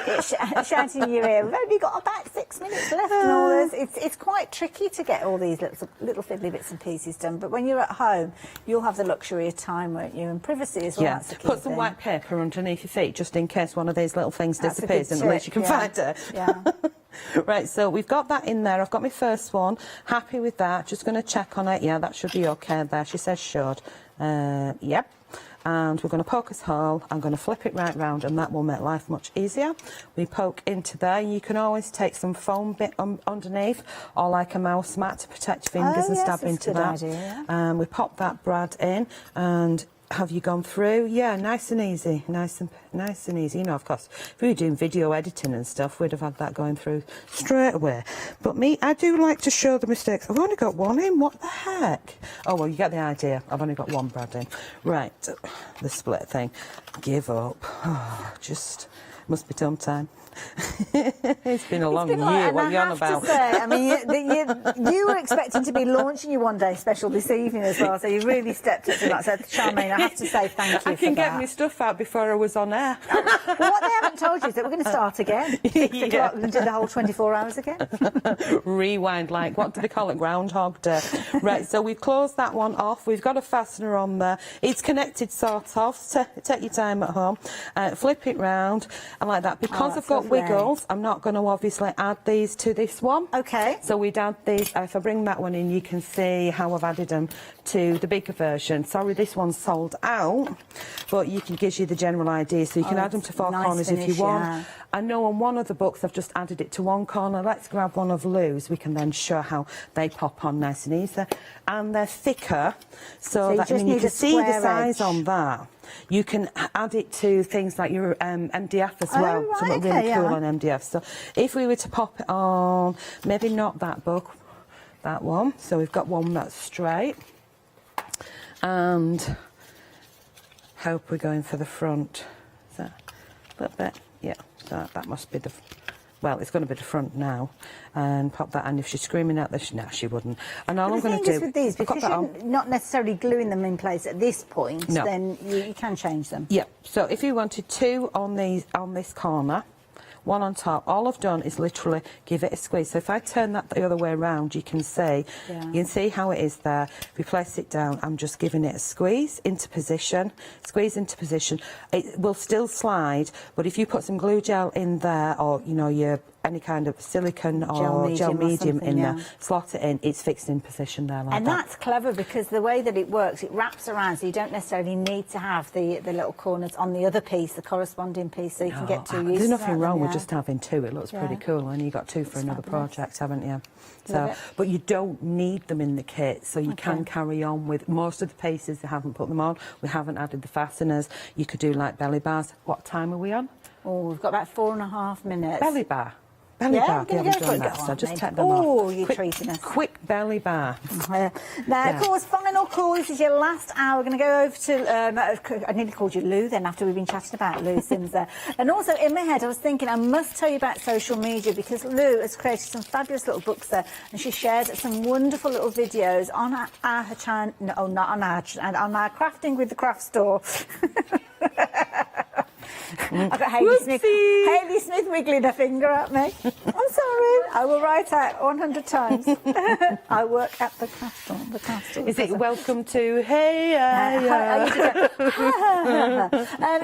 shouting in your ear, we've only got about 6 minutes left and all this. It's quite tricky to get all these little fiddly bits and pieces done. But when you're at home, you'll have the luxury of time, won't you? And privacy as well. yeah, That's the key put some thing. white paper underneath your feet just in case one of these little things That's a disappears, good and at least you tip, can yeah. find it. Yeah. Right, so we've got that in there. I've got my first one. Happy with that. Just going to check on it. Yeah, that should be okay there. She says should. Yep. And we're going to poke this hole. I'm going to flip it right round, and that will make life much easier. We poke into there. You can always take some foam bit underneath, or like a mouse mat to protect your fingers and yes, stab that's a into good that. idea, We pop that brad in, and have you gone through? Yeah, nice and easy, nice and easy. You know, of course, if we were doing video editing and stuff, we'd have had that going through straight away. But me, I do like to show the mistakes. I've only got one in. What the heck? Oh well, you get the idea. I've only got one brad in. Right, the split thing. Give up. Oh, just must be dumb time. It's been a long year. And What are you on I about? have to say, I mean, you were expecting to be launching your One Day Special this evening as well, so you really stepped up to that. So, Charmaine, I have to say thank you I can for get that. my stuff out before I was on air. Well, what they haven't told you is that we're going to start again. 6 o'clock and do the whole 24 hours again. Rewind, like, what do they call it? Groundhog Day. Right, so we've closed that one off. We've got a fastener on there. It's connected sort of. Take your time at home. Flip it round and like that. Because I've got wiggles, I'm not going to obviously add these to this one. Okay. So we'd add these. If I bring that one in, you can see how I've added them to the bigger version. Sorry, this one's sold out, but it gives you the general idea. So you can add them to 4 corners if you want. Yeah. I know on one of the books I've just added it to one corner. Let's grab one of Lou's. We can then show how they pop on nice and easy. And they're thicker, so that, I mean, you can see the size on that. You can add it to things like your MDF as well. right, Something okay, really cool yeah. on MDF. So if we were to pop it on, maybe not that book, that one. So we've got one that's straight. And hope we're going for the front. So a little bit, yeah. So that must be the well, it's going to be the front now, and pop that. And if she's screaming out this, no, she wouldn't. And all I'm going to do, with these, because you're not necessarily gluing them in place at this point, no. then you can change them. Yeah. So if you wanted 2 on this corner, 1 on top, all I've done is literally give it a squeeze. So if I turn that the other way around, you can see how it is there. If we place it down, I'm just giving it a squeeze into position. It will still slide, but if you put some glue gel in there, or your any kind of silicone or gel medium in there, slot it in, it's fixed in position there like and that. that's clever, because the way that it works, it wraps around, so you don't necessarily need to have the little corners on the other piece, the corresponding piece, so you can get 2 uses. There's nothing wrong with just having 2. It looks pretty cool, and you got 2 for another project, haven't you? So, but you don't need them in the kit, so you can carry on with most of the pieces. They haven't put them on. We haven't added the fasteners. You could do like belly bars. What time are we on? Oh, we've got about 4.5 minutes. Belly bar. Belly bar. We're We going haven't to go for done it. that, so just take them off. Oh, you're treating us. Quick belly bar. Now, of course, final call. This is your last hour. We're going to go over to... I nearly called you Lou then, after we've been chatting about Lou Sims there. And also, in my head, I was thinking I must tell you about social media, because Lou has created some fabulous little books there, and she shared some wonderful little videos on our Hochanda... No, not on on our Crafting with the Craft store. I've got Hayley Smith wiggling her finger at me. I'm sorry. I will write out 100 times. I work at the craft store. Is it welcome to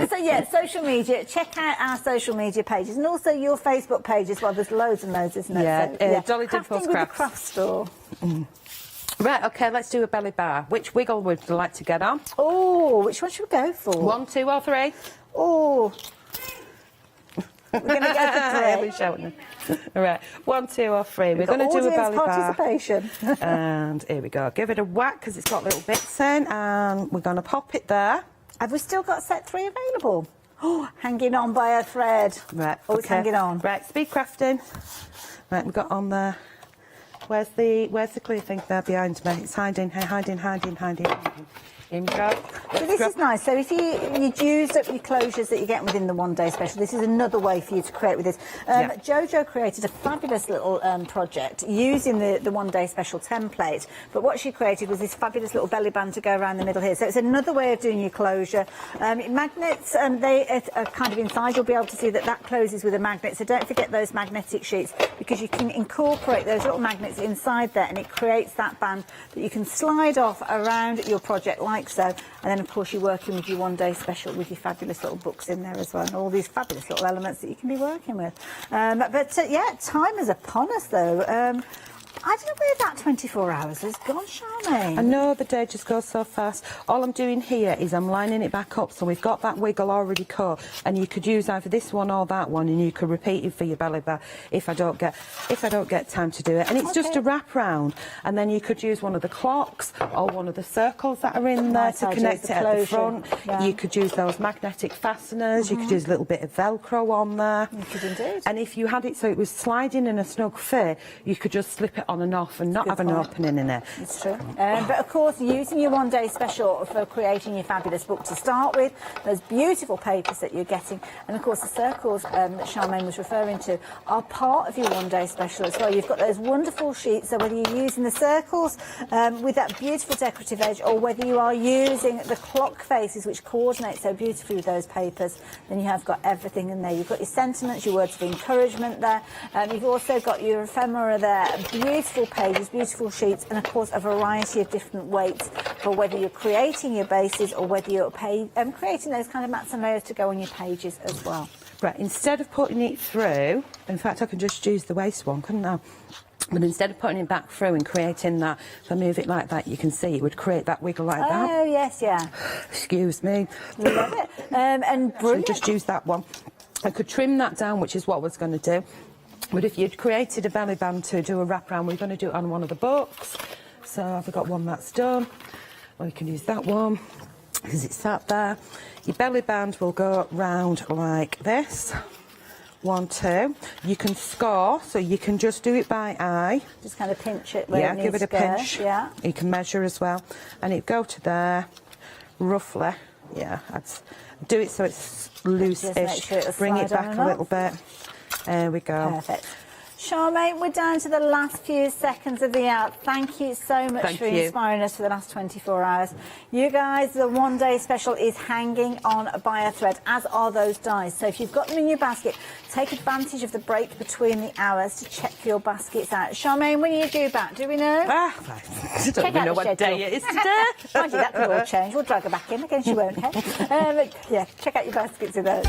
So yeah, social media. Check out our social media pages, and also your Facebook page as well. There's loads and loads, isn't there? Yeah, Dolly Crafting with the Craft store. Right, OK, let's do a belly bar. Which wiggle would you like to get on? Oh, which one should we go for? 1, 2 or 3? Oh. We're going to go for 3. All right, 1, 2 or 3. We're going to do a belly participation. bar. And here we go. Give it a whack, because it's got little bits in, and we're going to pop it there. Have we still got set 3 available? Oh, hanging on by a thread. Right, always hanging on. Right, speed crafting. Right, we've got on there. Where's the clear thing there behind me? It's hiding. Here we go. So this is nice. So if you'd used up your closures that you're getting within the one-day special, this is another way for you to create with this. Jojo created a fabulous little project using the one-day special template, but what she created was this fabulous little belly band to go around the middle here. So it's another way of doing your closure. Magnets, they are kind of inside. You'll be able to see that closes with a magnet, so don't forget those magnetic sheets, because you can incorporate those little magnets inside there, and it creates that band that you can slide off around your project like so. And then, of course, you're working with your one-day special with your fabulous little books in there as well, and all these fabulous little elements that you can be working with. Yeah, time is upon us, though. I don't know where that 24 hours has gone, Charmaine. I know, the day just goes so fast. All I'm doing here is I'm lining it back up, so we've got that wiggle already cut, and you could use either this one or that one, and you could repeat it for your belly bar if I don't get time to do it. And it's just a wrap round, and then you could use one of the clocks or one of the circles that are in there to connect it at the front. Yeah. You could use those magnetic fasteners. You could use a little bit of Velcro on there. You could indeed. And if you had it so it was sliding in a snug fit, you could just slip it on and off and not have an opening in it. It's true. But of course, using your one-day special for creating your fabulous book to start with, those beautiful papers that you're getting, and of course the circles that Charmaine was referring to are part of your one-day special as well. You've got those wonderful sheets, so whether you're using the circles with that beautiful decorative edge, or whether you are using the clock faces, which coordinate so beautifully with those papers, then you have got everything in there. You've got your sentiments, your words of encouragement there. You've also got your ephemera there, beautiful pages, beautiful sheets, and of course a variety of different weights for whether you're creating your bases or whether you're creating those kind of mats and layers to go on your pages as well. Right, instead of putting it through, in fact I can just use the waste one, couldn't I? But instead of putting it back through and creating that, if I move it like that, you can see it would create that wiggle like that. Oh, yes, yeah. Excuse me. Love it. And brilliant. So just use that one. I could trim that down, which is what I was going to do. But if you'd created a belly band to do a wraparound, we're going to do it on one of the books. So I've got one that's done. Or you can use that one, because it's sat there. Your belly band will go round like this. 1, 2. You can score, so you can just do it by eye. Just kind of pinch it where it needs give it a to go. pinch. Yeah. You can measure as well. And it go to there, roughly. Yeah, I'd do it so it's loose-ish. Sure Bring it back a little bit. There we go. Perfect. Charmaine, we're down to the last few seconds of the hour. Thank you so much for inspiring us for the last 24 hours. You guys, the one-day special is hanging on by a thread, as are those dies. So if you've got them in your basket, take advantage of the break between the hours to check your baskets out. Charmaine, when are you due back? Do we know? I don't even know what day it is today. Mind you, that could all change. We'll drag her back in. Again, she won't. But yeah, check out your baskets with those.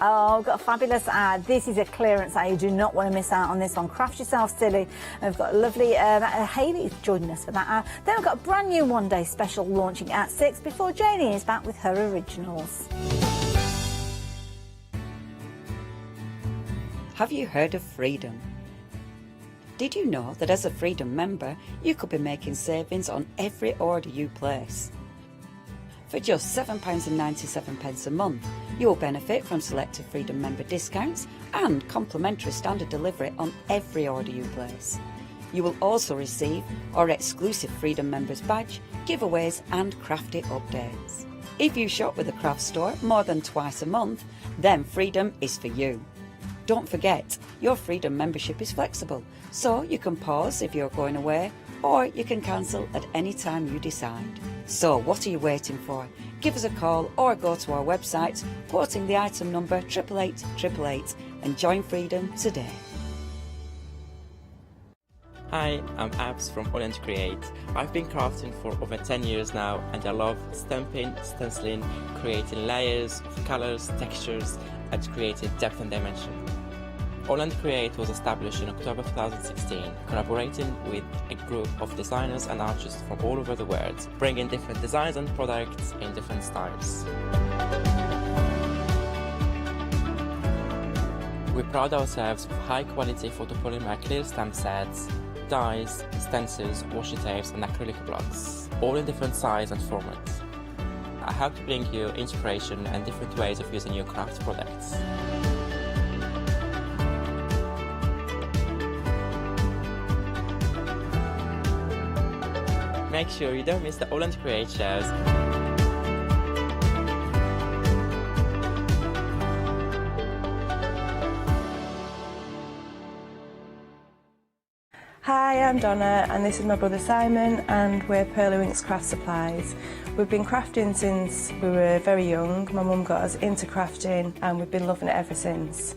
Oh, we've got a fabulous ad. This is a clearance ad. You do not want to miss out on this one. Craft Yourself Silly. And we've got a lovely Hayley joining us for that ad. Then we've got a brand new one-day special launching at 6 before Janie is back with her originals. Have you heard of Freedom? Did you know that as a Freedom member, you could be making savings on every order you place? For just £7.97 a month, you will benefit from selected Freedom member discounts and complimentary standard delivery on every order you place. You will also receive our exclusive Freedom Members badge, giveaways and crafty updates. If you shop with the craft store more than twice a month, then Freedom is for you. Don't forget, your Freedom membership is flexible, so you can pause if you're going away, or you can cancel at any time you decide. So what are you waiting for? Give us a call or go to our website, quoting the item number 88888 and join Freedom today. Hi, I'm Abs from Orange Create. I've been crafting for over 10 years now and I love stamping, stenciling, creating layers of colours, textures and creating depth and dimension. Holland Create was established in October 2016, collaborating with a group of designers and artists from all over the world, bringing different designs and products in different styles. We pride ourselves with high-quality photopolymer clear stamp sets, dies, stencils, washi tapes and acrylic blocks, all in different sizes and formats. I hope to bring you inspiration and different ways of using your craft products. Make sure you don't miss the Holland Create shows. Hi, I'm Donna and this is my brother Simon and we're Pearlywinks Craft Supplies. We've been crafting since we were very young. My mum got us into crafting and we've been loving it ever since.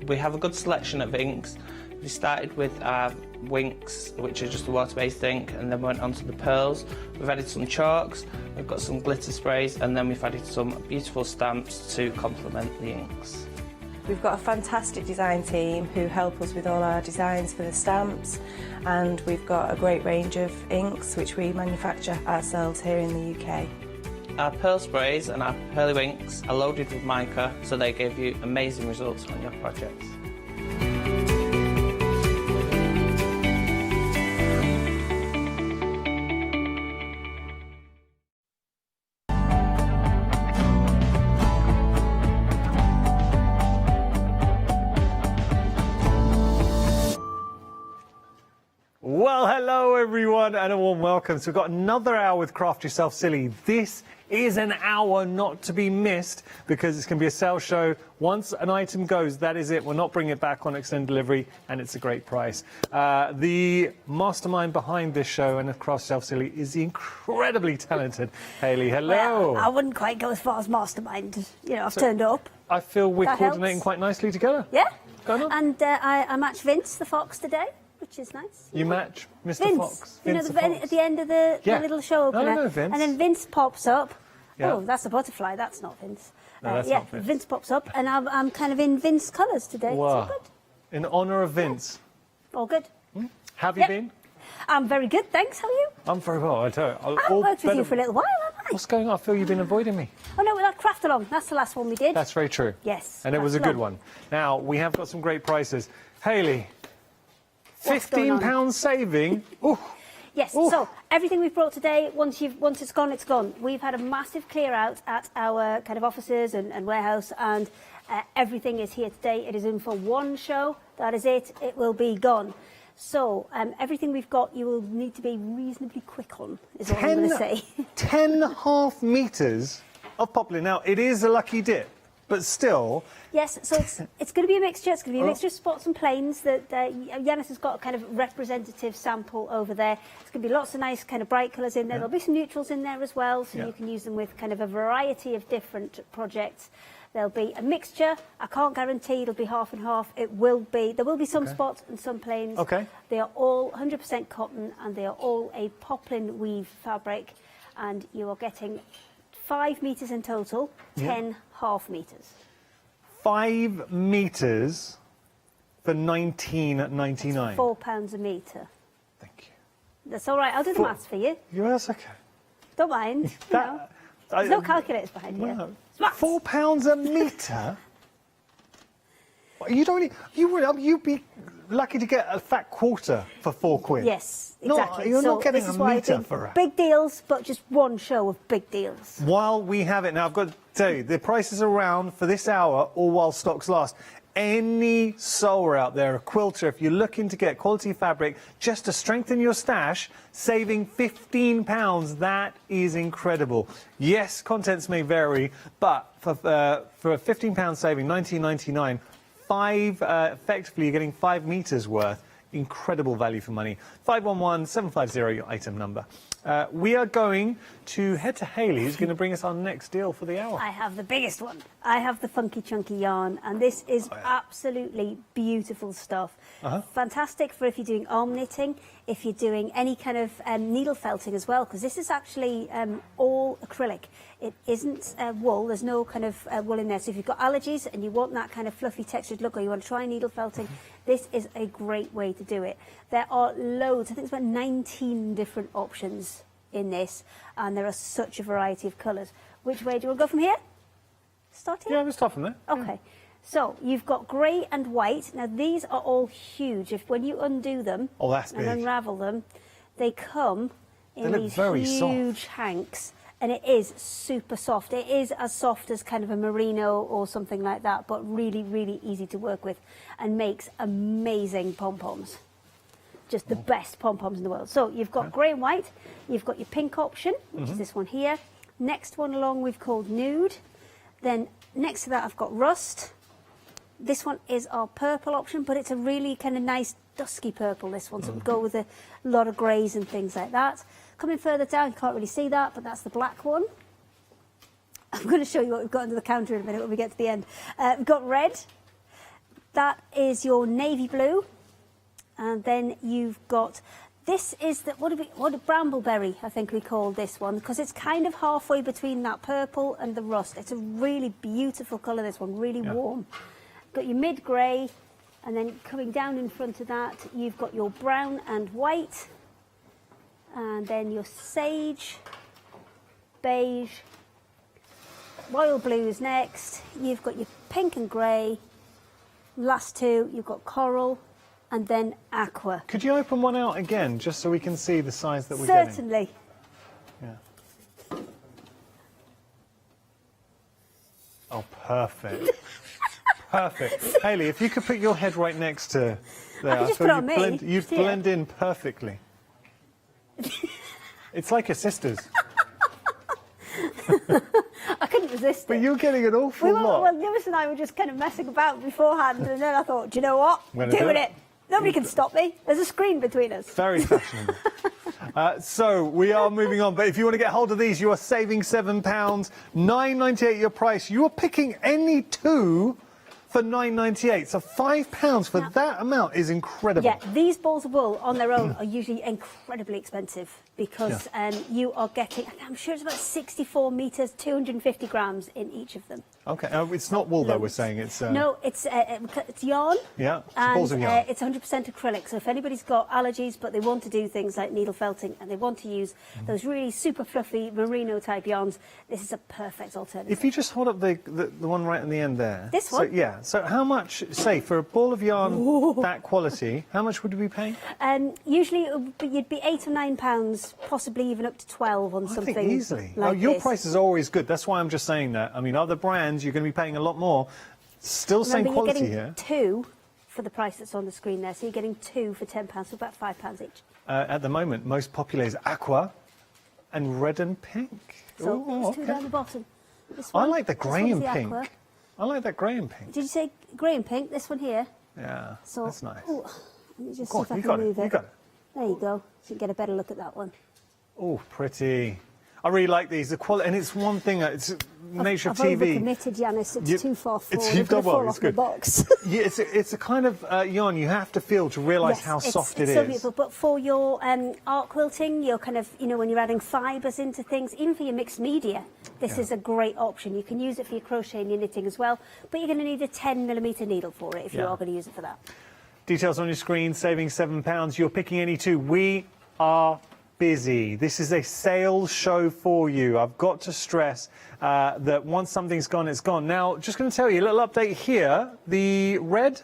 We have a good selection of inks. We started with our Winks, which are just a water-based ink, and then went on to the pearls. We've added some chalks, we've got some glitter sprays, and then we've added some beautiful stamps to complement the inks. We've got a fantastic design team who help us with all our designs for the stamps, and we've got a great range of inks which we manufacture ourselves here in the UK. Our pearl sprays and our Pearlywinks are loaded with mica, so they give you amazing results on your projects. Well, hello everyone and a warm welcome. So we've got another hour with Craft Yourself Silly. This is an hour not to be missed because it's going to be a sales show. Once an item goes, that is it. We'll not bring it back on extended delivery and it's a great price. The mastermind behind this show and of Craft Yourself Silly is the incredibly talented Hayley. Hello. Well, I wouldn't quite go as far as mastermind. You know, I've turned up. I feel we're That coordinating helps. quite nicely together. Yeah. Going on? And I match Vince the Fox today, which is nice. You match Mr. Vince, Fox. you know, Vince the the Fox. at the end of the little show No, I opener. know Vince. And then Vince pops up. Yeah. Oh, that's a butterfly. That's not Vince. No, that's yeah, not Vince. Vince pops up, and I'm kind of in Vince colours today. It's all Wow. good. In honour of Vince. All good. Have you Yep. been? I'm very good, thanks. How are you? I'm very well, I tell you. I haven't worked with you for a little while, have I? What's going on? I feel you've been avoiding me. Oh, no, that craft along. That's the last one we did. That's very true. Yes. And it was a craft good along. one. Now, we have got some great prices. Hayley, What's going on? £15 saving. Ooh. Yes, so everything we've brought today, once it's gone, it's gone. We've had a massive clear out at our kind of offices and warehouse, and everything is here today. It is in for one show. That is it. It will be gone. So everything we've got, you will need to be reasonably quick on, is what I'm going to say. 10.5 metres of poplin. Now, it is a lucky dip. but still. Yes, so it's going to be a mixture. It's going to be a mixture of spots and plains. That Yanis has got a kind of representative sample over there. It's going to be lots of nice kind of bright colours in there. There'll be some neutrals in there as well, so you can use them with kind of a variety of different projects. There'll be a mixture. I can't guarantee it'll be half and half. There will be some spots and some plains. Okay. They are all 100% cotton, and they are all a poplin weave fabric, and you are getting 5 metres in total, 10 half metres. 5 metres for £19.99. £4 a metre. Thank you. That's all right. I'll do the maths for you. Yeah, that's okay. Don't mind. There's no calculators behind here. No. £4 a metre? You'd be lucky to get a fat quarter for £4. Yes, exactly. You're not getting this is a why metre for it. big deals, but just one show of big deals. While we have it now, I've got to tell you, the price is around for this hour or while stocks last. Any sewer out there, a quilter, if you're looking to get quality fabric just to strengthen your stash, saving £15, that is incredible. Yes, contents may vary, but for a £15 saving, £19.99, effectively you're getting 5 metres worth. Incredible value for money. 511-750, your item number. We are going to head to Hayley, who's going to bring us our next deal for the hour. I have the biggest one. I have the Funky Chunky yarn, and this is absolutely beautiful stuff. Fantastic for if you're doing arm knitting, if you're doing any kind of needle felting as well, because this is actually all acrylic. It isn't wool. There's no kind of wool in there. So if you've got allergies and you want that kind of fluffy textured look, or you want to try needle felting, this is a great way to do it. There are loads. I think it's about 19 different options in this, and there are such a variety of colours. Which way do you want to go from here? Start here? Yeah, we'll start from there. Okay. So you've got grey and white. Now these are all huge. When you undo them and unravel them, they come in these huge hanks. And it is super soft. It is as soft as kind of a merino or something like that, but really, really easy to work with and makes amazing pom-poms. Just the best pom-poms in the world. So you've got grey and white. You've got your pink option, which is this one here. Next one along we've called nude. Then next to that I've got rust. This one is our purple option, but it's a really kind of nice dusky purple, this one. So it would go with a lot of greys and things like that. Coming further down, you can't really see that, but that's the black one. I'm going to show you what we've got under the counter in a minute when we get to the end. We've got red. That is your navy blue. And then you've got, this is the, what a brambleberry, I think we call this one, because it's kind of halfway between that purple and the rust. It's a really beautiful colour, this one, really warm. Got your mid-grey, and then coming down in front of that, you've got your brown and white. And then your sage, beige, royal blues next. You've got your pink and grey. Last two, you've got coral, and then aqua. Could you open one out again, just so we can see the size that we're getting? Certainly. Yeah. Oh, perfect. Perfect. Hayley, if you could put your head right next to there. I can just put it on me. You'd blend in perfectly. It's like your sisters. I couldn't resist it. But you're getting an awful lot. Well, Lewis and I were just kind of messing about beforehand, and then I thought, do you know what? Doing it. Nobody can stop me. There's a screen between us. Very fashionable. So we are moving on, but if you want to get hold of these, you are saving £7, £9.98 your price. You are picking any two for £9.98, so £5 for that amount is incredible. Yeah, these balls of wool on their own are usually incredibly expensive because you are getting, I'm sure it's about 64 metres, 250 grams in each of them. Okay, it's not wool though, we're saying it's... No, it's yarn. Yeah, and, balls of yarn. It's 100% acrylic, so if anybody's got allergies but they want to do things like needle felting and they want to use those really super fluffy merino type yarns, this is a perfect alternative. If you just hold up the one right in the end there. This one? So, yeah, so how much, say, for a ball of yarn that quality, how much would you be paying? Usually you'd be £8 or £9, possibly even up to 12 on something. I think easily. Like your this. prices are always good. That's why I'm just saying that. I mean, other brands, you're going to be paying a lot more. Still same quality you're here. getting two for the price that's on the screen there. So you're getting two for £10, so about £5 each. At the moment, most popular is aqua and red and pink. So Ooh, there's two okay. down the bottom. This I one, like the this grey one's and the pink. aqua. I like that grey and pink. Did you say grey and pink? This one here? Yeah, So, that's nice. ooh, let me just Go see if on, I you can got it, move you it. got it. There you go. So you can get a better look at that one. Oh, pretty. I really like these. The quality, and it's one thing. It's nature I've of TV. overcommitted, Janice. It's too far forward. You've I'm done gonna well. fall It's off my good. box. Yeah, it's a kind of yarn you have to feel to realise Yes, how soft it's it so is. beautiful. But for your art quilting, your kind of, you know, when you're adding fibres into things, even for your mixed media, this is a great option. You can use it for your crochet and your knitting as well, but you're going to need a 10mm needle for it if you are going to use it for that. Details on your screen, saving £7. You're picking any two. We are busy. This is a sales show for you. I've got to stress that once something's gone, it's gone. Now, just going to tell you a little update here. The red,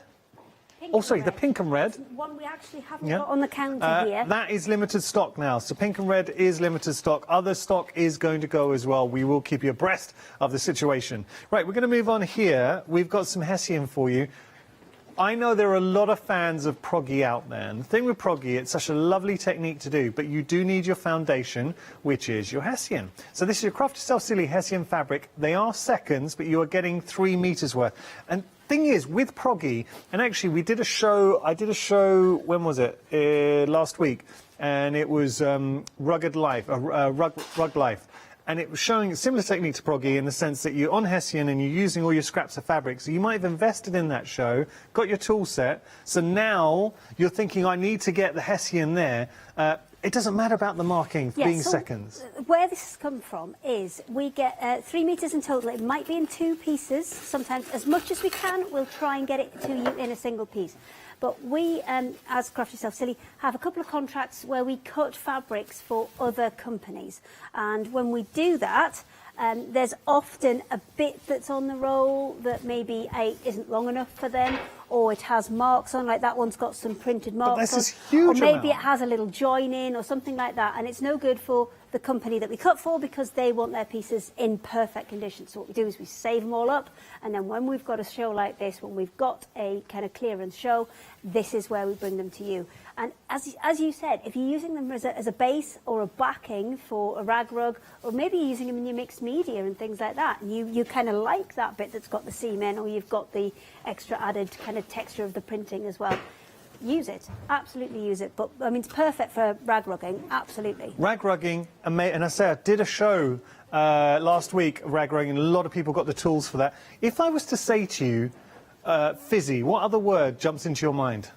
the pink and red. One we actually haven't got on the counter here. That is limited stock now. So pink and red is limited stock. Other stock is going to go as well. We will keep you abreast of the situation. Right, we're going to move on here. We've got some Hessian for you. I know there are a lot of fans of proggy out there, and the thing with proggy, it's such a lovely technique to do, but you do need your foundation, which is your Hessian. So this is your Craft Yourself Silly Hessian fabric. They are seconds, but you are getting 3 meters worth. And thing is, with proggy, and actually we did a show, I did a show, when was it? Last week, and it was Rugged Life, Rug Life. And it was showing a similar technique to proggy in the sense that you're on Hessian and you're using all your scraps of fabric. So you might have invested in that show, got your tool set. So now you're thinking, I need to get the Hessian there. It doesn't matter about the marking being seconds. Where this has come from is we get 3 meters in total. It might be in 2 pieces. Sometimes, as much as we can, we'll try and get it to you in a single piece. But we, as Craft Yourself Silly, have a couple of contracts where we cut fabrics for other companies. And when we do that, there's often a bit that's on the roll that maybe isn't long enough for them, or it has marks on, like that one's got some printed marks But this on. is huge or maybe amount. it has a little join in or something like that, and it's no good for the company that we cut for because they want their pieces in perfect condition. So what we do is we save them all up, and then when we've got a show like this, when we've got a kind of clearance show, this is where we bring them to you. And as you said, if you're using them as a base or a backing for a rag rug, or maybe you're using them in your mixed media and things like that, and you kind of like that bit that's got the seam in, or you've got the extra added kind of texture of the printing as well, use it. Absolutely use it. But I mean, it's perfect for rag rugging. Absolutely. Rag rugging, and I say I did a show last week, rag rugging, and a lot of people got the tools for that. If I was to say to you, fizzy, what other word jumps into your mind?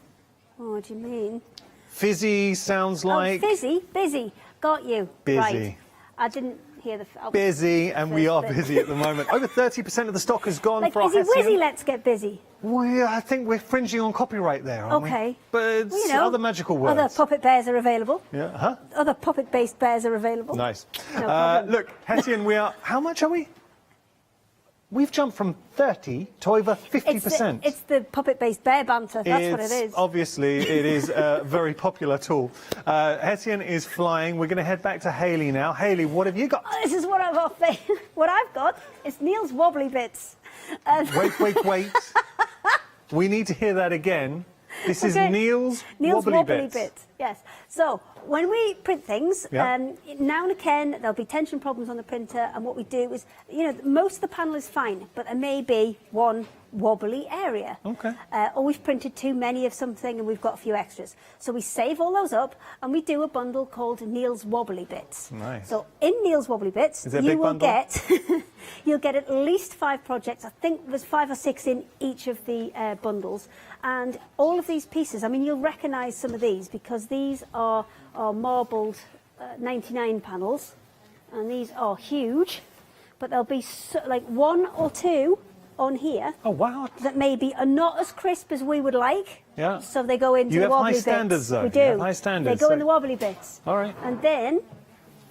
Oh, what do you mean? Fizzy sounds like... Oh, fizzy, busy. Got you. Busy. Right. I didn't hear the... Busy, and we are busy at the moment. Over 30% of the stock has gone like, for our Izzy Hessian. Wizzy, let's get busy. Well, I think we're fringing on copyright there, aren't we? Okay. But it's Well, you know, other magical words. Other puppet bears are available. Yeah, huh? Other puppet-based bears are available. Nice. No problem. Look, Hessian, we are... How much are we? We've jumped from 30 to over 50%. It's the puppet-based bear banter. That's what it is. Obviously, it is a very popular tool. Hessian is flying. We're going to head back to Hayley now. Hayley, what have you got? Oh, this is what I've got. What I've got is Neil's wobbly bits. Wait. We need to hear that again. This is Neil's wobbly bits. Yes. So when we print things, Yeah. now and again there'll be tension problems on the printer, and what we do is, you know, most of the panel is fine, but there may be one wobbly area. Okay. Or we've printed too many of something and we've got a few extras. So we save all those up and we do a bundle called Neil's Wobbly Bits. Nice. So in Neil's Wobbly Bits, Is it a you big will bundle? get you'll get at least 5 projects. I think there's 5 or 6 in each of the bundles. And all of these pieces, I mean, you'll recognise some of these because these are marbled 99 panels, and these are huge, but there'll be like 1 or 2 on here. Oh, wow. That maybe are not as crisp as we would like. Yeah. So they go into You the have wobbly high standards, bits. though. We do. You have high standards, They go so- in the wobbly bits. All right. And then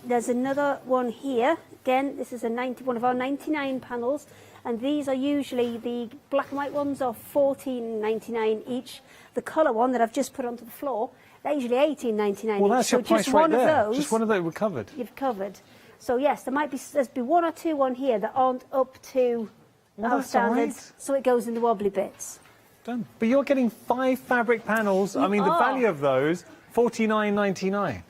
there's another one here. Again, this is one of our 99 panels. And these are usually the black and white ones are $14.99 each. The colour one that I've just put onto the floor, they're usually $18.99 Well, each. that's your so price just right one there. of those Just one of those we're covered. you've covered. So yes, there's be 1 or 2 on here that aren't up to Well, our that's all standards. right. So it goes in the wobbly bits. Done. But you're getting 5 fabric panels. I mean, the are. value of those, $49.99.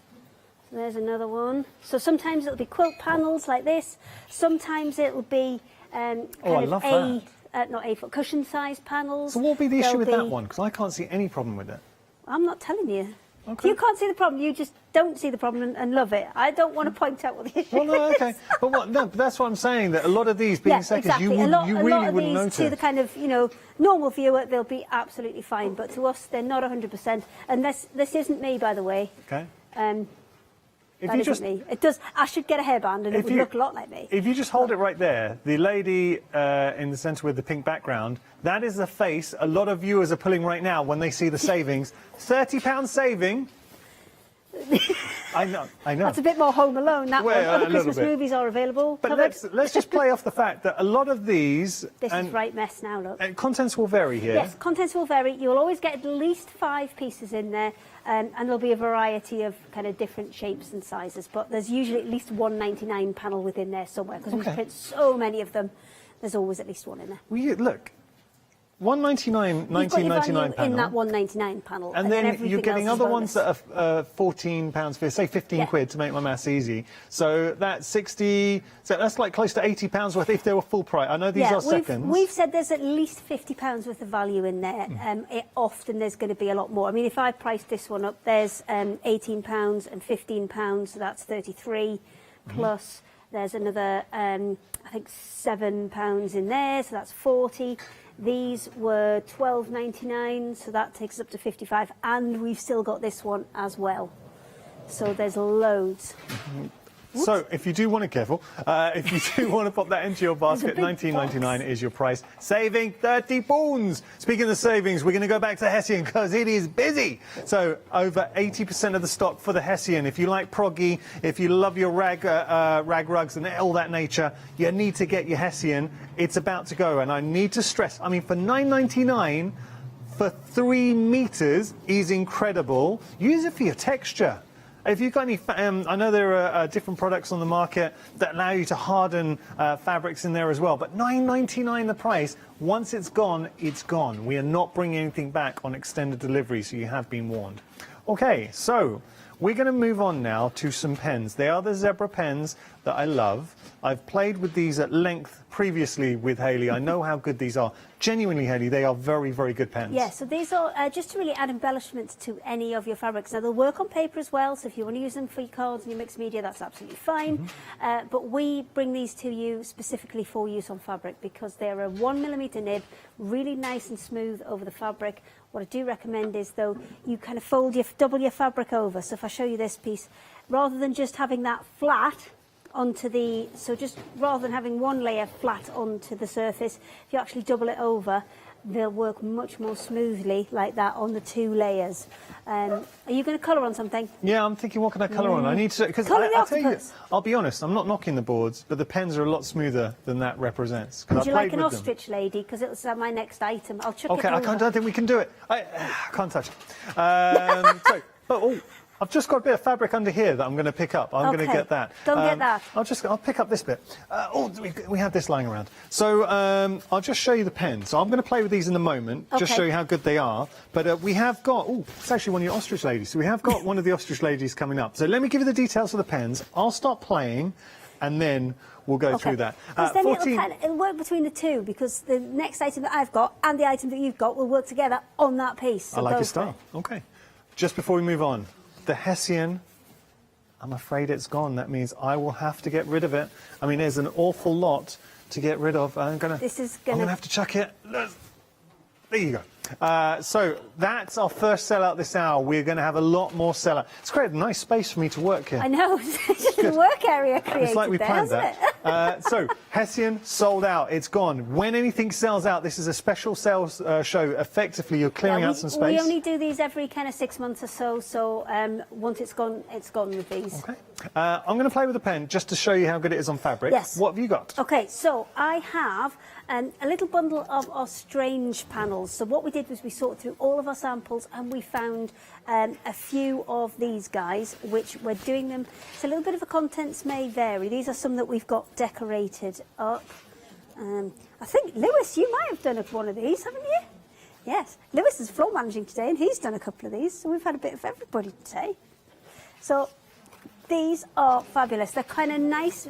So there's another one. So sometimes it'll be quilt panels like this. Sometimes it'll be kind Oh, I of love that. not A4, cushion-sized panels. So what will be the issue There'll with that be- one? Because I can't see any problem with it. I'm not telling you. Okay. If you can't see the problem, you just don't see the problem and love it. I don't want to point out what the issue Well, no, is. okay. But what? No, but that's what I'm saying. That a lot of these being Yeah, seconds, exactly. you a lot really of wouldn't these notice. to the kind of, normal viewer, they'll be absolutely fine. But to us, they're not 100%. And this isn't me, by the way. Okay. If That you isn't just me. It does. I should get a hairband, and it would look a lot like me. If you just hold it right there, the lady in the centre with the pink background, that is the face a lot of viewers are pulling right now when they see the savings. £30 saving. I know. That's a bit more Home Alone. That Well, one. Other a little Christmas bit. movies are available. But covered. let's just play off the fact that a lot of these This is right mess now, look. and contents will vary here. Yes, contents will vary. You'll always get at least 5 pieces in there, and there'll be a variety of kind of different shapes and sizes. But there's usually at least one 99 panel within there somewhere, because we print so many of them. There's always at least one in there. Well, look, 199, You've got your 1999 value panel. in that 199 panel, And then everything you're getting else is other ones bonus. that are £14 for, say, 15 Yeah. quid to make my maths easy. So that's 60. So that's like close to £80 worth if they were full price. I know these are seconds. We've said there's at least £50 worth of value in there. Often there's going to be a lot more. I mean, if I priced this one up, there's £18 and £15, so that's 33 plus. There's another, I think, £7 in there, so that's 40. These were £12.99, so that takes us up to 55, and we've still got this one as well. So there's loads. So if you do want to careful, if you do want to pop that into your basket, £19.99 is your price. Saving £30. Speaking of savings, we're going to go back to Hessian because it is busy. So over 80% of the stock for the Hessian. If you like proggy, if you love your rag rugs and all that nature, you need to get your Hessian. It's about to go, and I need to stress, I mean, for £9.99 for 3 meters is incredible. Use it for your texture. If you've got any, I know there are different products on the market that allow you to harden fabrics in there as well, but £9.99 the price. Once it's gone, it's gone. We are not bringing anything back on extended delivery, so you have been warned. Okay, so we're going to move on now to some pens. They are the zebra pens that I love. I've played with these at length previously with Hayley. I know how good these are. Genuinely, Hayley, they are very, very good pens. Yeah, so these are just to really add embellishment to any of your fabrics. Now, they'll work on paper as well, so if you want to use them for your cards and your mixed media, that's absolutely fine. But we bring these to you specifically for use on fabric because they're a 1mm nib, really nice and smooth over the fabric. What I do recommend is, though, you kind of double your fabric over. So if I show you this piece, rather than just having that flat onto the, so just rather than having one layer flat onto the surface, if you actually double it over, they'll work much more smoothly like that on the 2 layers. Are you going to colour on something? Yeah, I'm thinking, what can I colour on? I need to, because Colour the I'll tell you, octopus. I'll be honest, I'm not knocking the boards, but the pens are a lot smoother than that represents. 'cause Would you I like played an with them. ostrich lady? Because it was my next item. I'll chuck Okay, it over. I don't think we can do it. I can't touch it. I've just got a bit of fabric under here that I'm going to pick up. I'm going to Okay. get that. Don't get that. I'll pick up this bit. We have this lying around. So I'll just show you the pen. So I'm going to play with these in a moment, just Okay. show you how good they are. But we have got, it's actually one of your ostrich ladies. So we have got one of the ostrich ladies coming up. So let me give you the details of the pens. I'll start playing, and then we'll go through that. 'Cause then it'll work between the two, because the next item that I've got and the item that you've got will work together on that piece. So I like go your for style. Okay. Just before we move on, the Hessian, I'm afraid it's gone. That means I will have to get rid of it. I mean, there's an awful lot to get rid of. I'm going to have to chuck it. There you go. So that's our first sellout this hour. We're going to have a lot more sellout. It's created a nice space for me to work here. I know. It's just a work area created It's like we there, planned hasn't that. So, Hessian sold out. It's gone. When anything sells out, this is a special sales show. Effectively, you're clearing out some space. We only do these every kind of 6 months or so. So once it's gone with these. Okay. I'm going to play with the pen just to show you how good it is on fabric. Yes. What have you got? Okay, so I have a little bundle of our strange panels. So what we did was we sorted through all of our samples and we found a few of these guys, which we're doing them. So a little bit of the contents may vary. These are some that we've got decorated up. I think, Lewis, you might have done one of these, haven't you? Yes. Lewis is floor managing today and he's done a couple of these. So we've had a bit of everybody today. So these are fabulous. They're kind of nice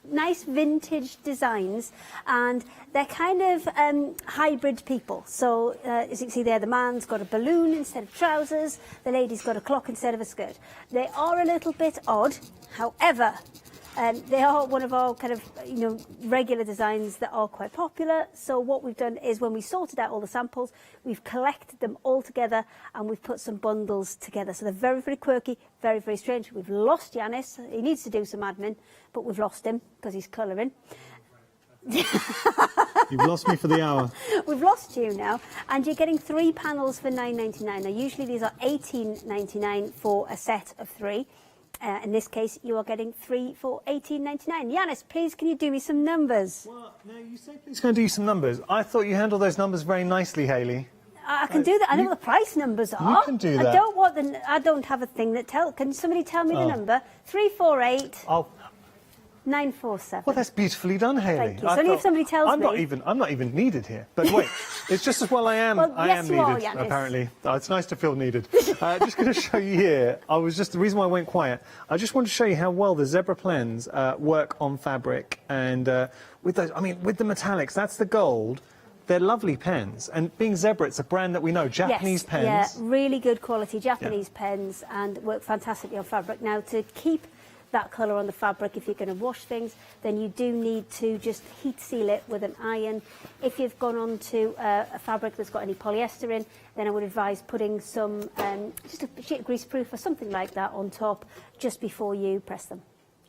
nice vintage designs, and they're kind of hybrid people. So as you can see there, the man's got a balloon instead of trousers, the lady's got a clock instead of a skirt. They are a little bit odd, however, they are one of our kind of, regular designs that are quite popular. So what we've done is, when we sorted out all the samples, we've collected them all together and we've put some bundles together. So they're very, very quirky, very, very strange. We've lost Yanis. He needs to do some admin, but we've lost him because he's colouring. You've lost me for the hour. We've lost you now, and you're getting 3 panels for £9.99. Now, usually these are £18.99 for a set of 3. In this case, you are getting 3 for £18.99. Yanis, please, can you do me some numbers? Well, no, you say please can I do you some numbers. I thought you handled those numbers very nicely, Hayley. I can do that. I know what the price numbers are. You can do that. I don't have a thing that tells. Can somebody tell me the number? 348. 947. Well, that's beautifully done, Hayley. Thank you. So only if somebody tells I'm me. I'm not even needed here. But wait, it's just as well I am. Well, I yes, am you are, needed, Yanis. apparently. Oh, it's nice to feel needed. Just going to show you here. The reason why I went quiet. I just want to show you how well the zebra plens work on fabric, and with those. I mean, with the metallics, that's the gold. They're lovely pens, and being Zebra, it's a brand that we know, Japanese pens. Yeah, really good quality Japanese pens, and work fantastically on fabric. Now, to keep that colour on the fabric, if you're going to wash things, then you do need to just heat seal it with an iron. If you've gone on to a fabric that's got any polyester in, then I would advise putting some, just a sheet of greaseproof or something like that on top just before you press them.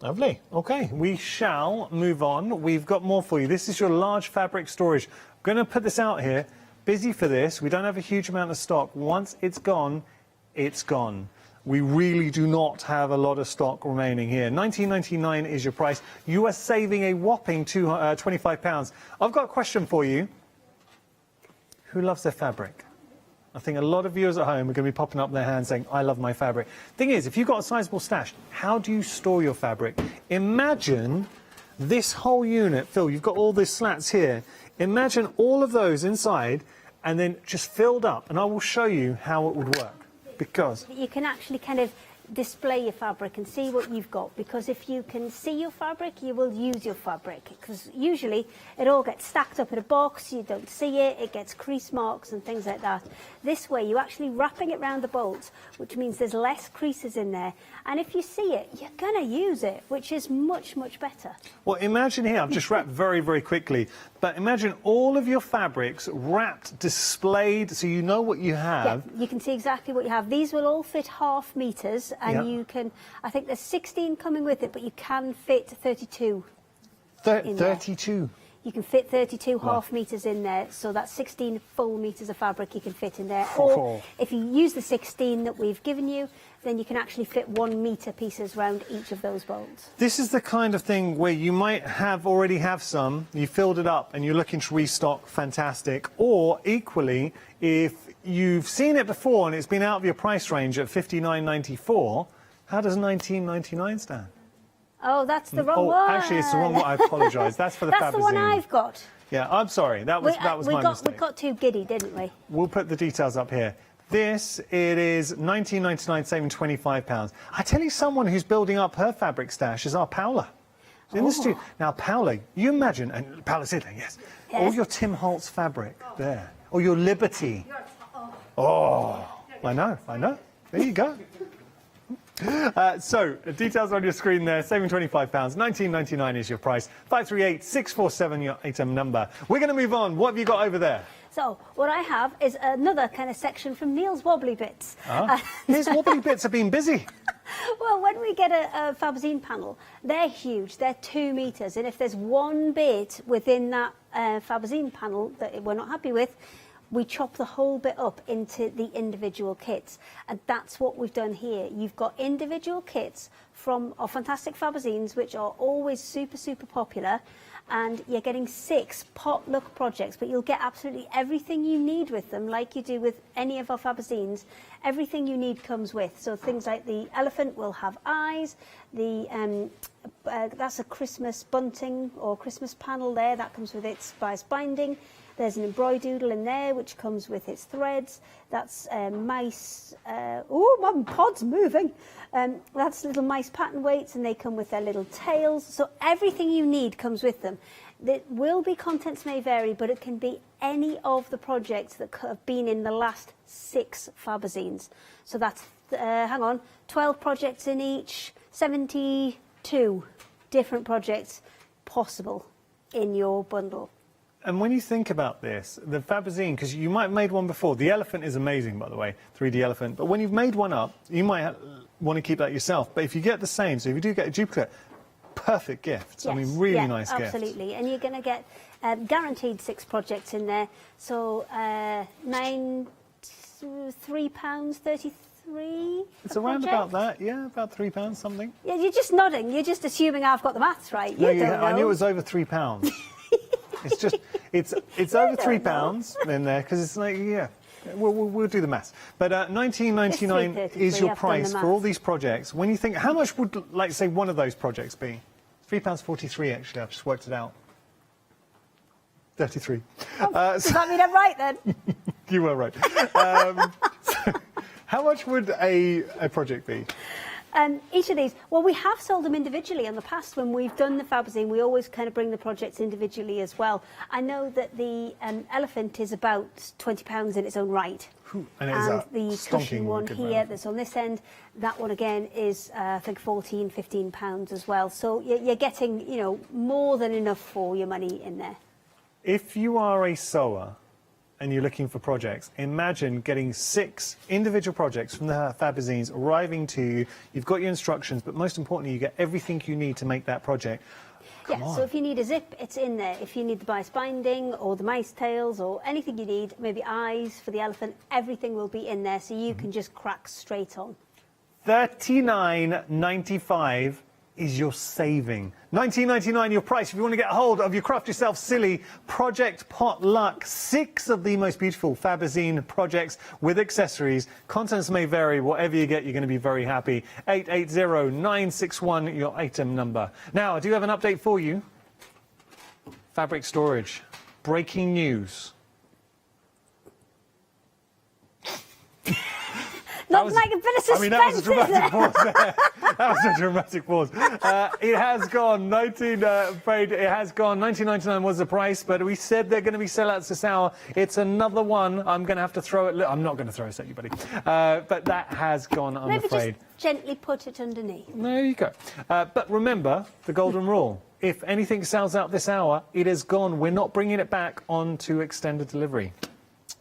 Lovely. Okay, we shall move on. We've got more for you. This is your large fabric storage. I'm going to put this out here. Busy for this. We don't have a huge amount of stock. Once it's gone, it's gone. We really do not have a lot of stock remaining here. £19.99 is your price. You are saving a whopping £25. I've got a question for you. Who loves their fabric? I think a lot of viewers at home are going to be popping up their hands saying, I love my fabric. Thing is, if you've got a sizable stash, how do you store your fabric? Imagine this whole unit, Phil, you've got all these slats here. Imagine all of those inside and then just filled up, and I will show you how it would work. Because you can actually kind of display your fabric and see what you've got, because if you can see your fabric, you will use your fabric, because usually it all gets stacked up in a box, you don't see it, it gets crease marks and things like that. This way you're actually wrapping it around the bolts, which means there's less creases in there, and if you see it, you're going to use it, which is much, much better. Well, imagine here, I've just wrapped very, very quickly, but imagine all of your fabrics wrapped, displayed, so you know what you have. Yeah, you can see exactly what you have. These will all fit ½ meters, and you can, I think there's 16 coming with it, but you can fit 32 in there. 32? You can fit 32 half meters in there, so that's 16 full meters of fabric you can fit in there. Or if you use the 16 that we've given you, then you can actually fit 1 meter pieces round each of those bolts. This is the kind of thing where you might already have some, you filled it up and you're looking to restock, fantastic. Or equally, if you've seen it before and it's been out of your price range at $59.94, how does $19.99 stand? Oh, that's the wrong one. Actually, it's the wrong one. I apologise. That's for the That's the one I've got. Yeah, I'm sorry. That was my mistake. We got too giddy, didn't we? We'll put the details up here. This, it is $19.99, saving £25. I tell you, someone who's building up her fabric stash is our Paula. In the studio. Now, Paula, you imagine, and Paula's in there, yes, all your Tim Holtz fabric there, or your Liberty. Oh, I know. There you go. So, details on your screen there, saving £25, $19.99 is your price, 538-647 your item number. We're going to move on. What have you got over there? So, what I have is another kind of section from Neil's Wobbly Bits. His Wobbly Bits have been busy. Well, when we get a Fabzine panel, they're huge, they're 2 meters, and if there's one bit within that Fabzine panel that we're not happy with, we chop the whole bit up into the individual kits, and that's what we've done here. You've got individual kits from our fantastic Fabzines, which are always super, super popular, and you're getting 6 potluck projects, but you'll get absolutely everything you need with them, like you do with any of our Fabzines. Everything you need comes with. So things like the elephant will have eyes, the that's a Christmas bunting or Christmas panel there. That comes with its bias binding. There's an embroidoodle in there, which comes with its threads. That's mice. Oh, my pod's moving. That's little mice pattern weights, and they come with their little tails. So everything you need comes with them. There will be contents may vary, but it can be any of the projects that have been in the last 6 Fabazines. So that's, 12 projects in each, 72 different projects possible in your bundle. And when you think about this, the Fabazine, because you might have made one before. The elephant is amazing, by the way, 3D elephant. But when you've made one up, you might want to keep that yourself. But if you get the same, so if you do get a duplicate, perfect gifts. Yes, I mean, really nice gifts. Absolutely. And you're going to get guaranteed 6 projects in there. So £3.33. It's around about that, yeah, about £3 something. Yeah, you're just nodding. You're just assuming I've got the maths right. No, You don't know. I knew it was over £3. It's just, it's over £3 in there because it's like, yeah. We'll do the maths. But £19.99 is your price for all these projects. When you think, how much would, like, say, one of those projects be? £3.43, actually. I've just worked it out. 33. Oh, does that mean I'm right, then? You were right. So how much would a project be? Each of these, well, we have sold them individually in the past. When we've done the Fabazine, we always kind of bring the projects individually as well. I know that the elephant is about £20 in its own right. And the cushion one here that's on this end, that one again is, I think, £14, £15 as well. So you're getting, you know, more than enough for your money in there. If you are a sewer and you're looking for projects, imagine getting 6 individual projects from the Fabazines arriving to you. You've got your instructions, but most importantly, you get everything you need to make that project. Come on. So if you need a zip, it's in there. If you need the bias binding or the mice tails or anything you need, maybe eyes for the elephant, everything will be in there, so you can just crack straight on. $39.95 is your saving. $19.99 your price if you want to get a hold of your Craft Yourself Silly Project Potluck. 6 of the most beautiful Fabazine projects with accessories. Contents may vary. Whatever you get, you're going to be very happy. 880-961, your item number. Now, I do have an update for you. Fabric storage. Breaking news. Not like a bit of suspense, that was a dramatic pause there. That was a dramatic pause. It has gone. It has gone. $19.99 was the price, but we said they're going to be sellouts this hour. It's another one. I'm going to have to throw it. I'm not going to throw this at you, buddy. But that has gone, I'm afraid. Maybe just gently put it underneath. There you go. But remember the golden rule. If anything sells out this hour, it is gone. We're not bringing it back onto extended delivery.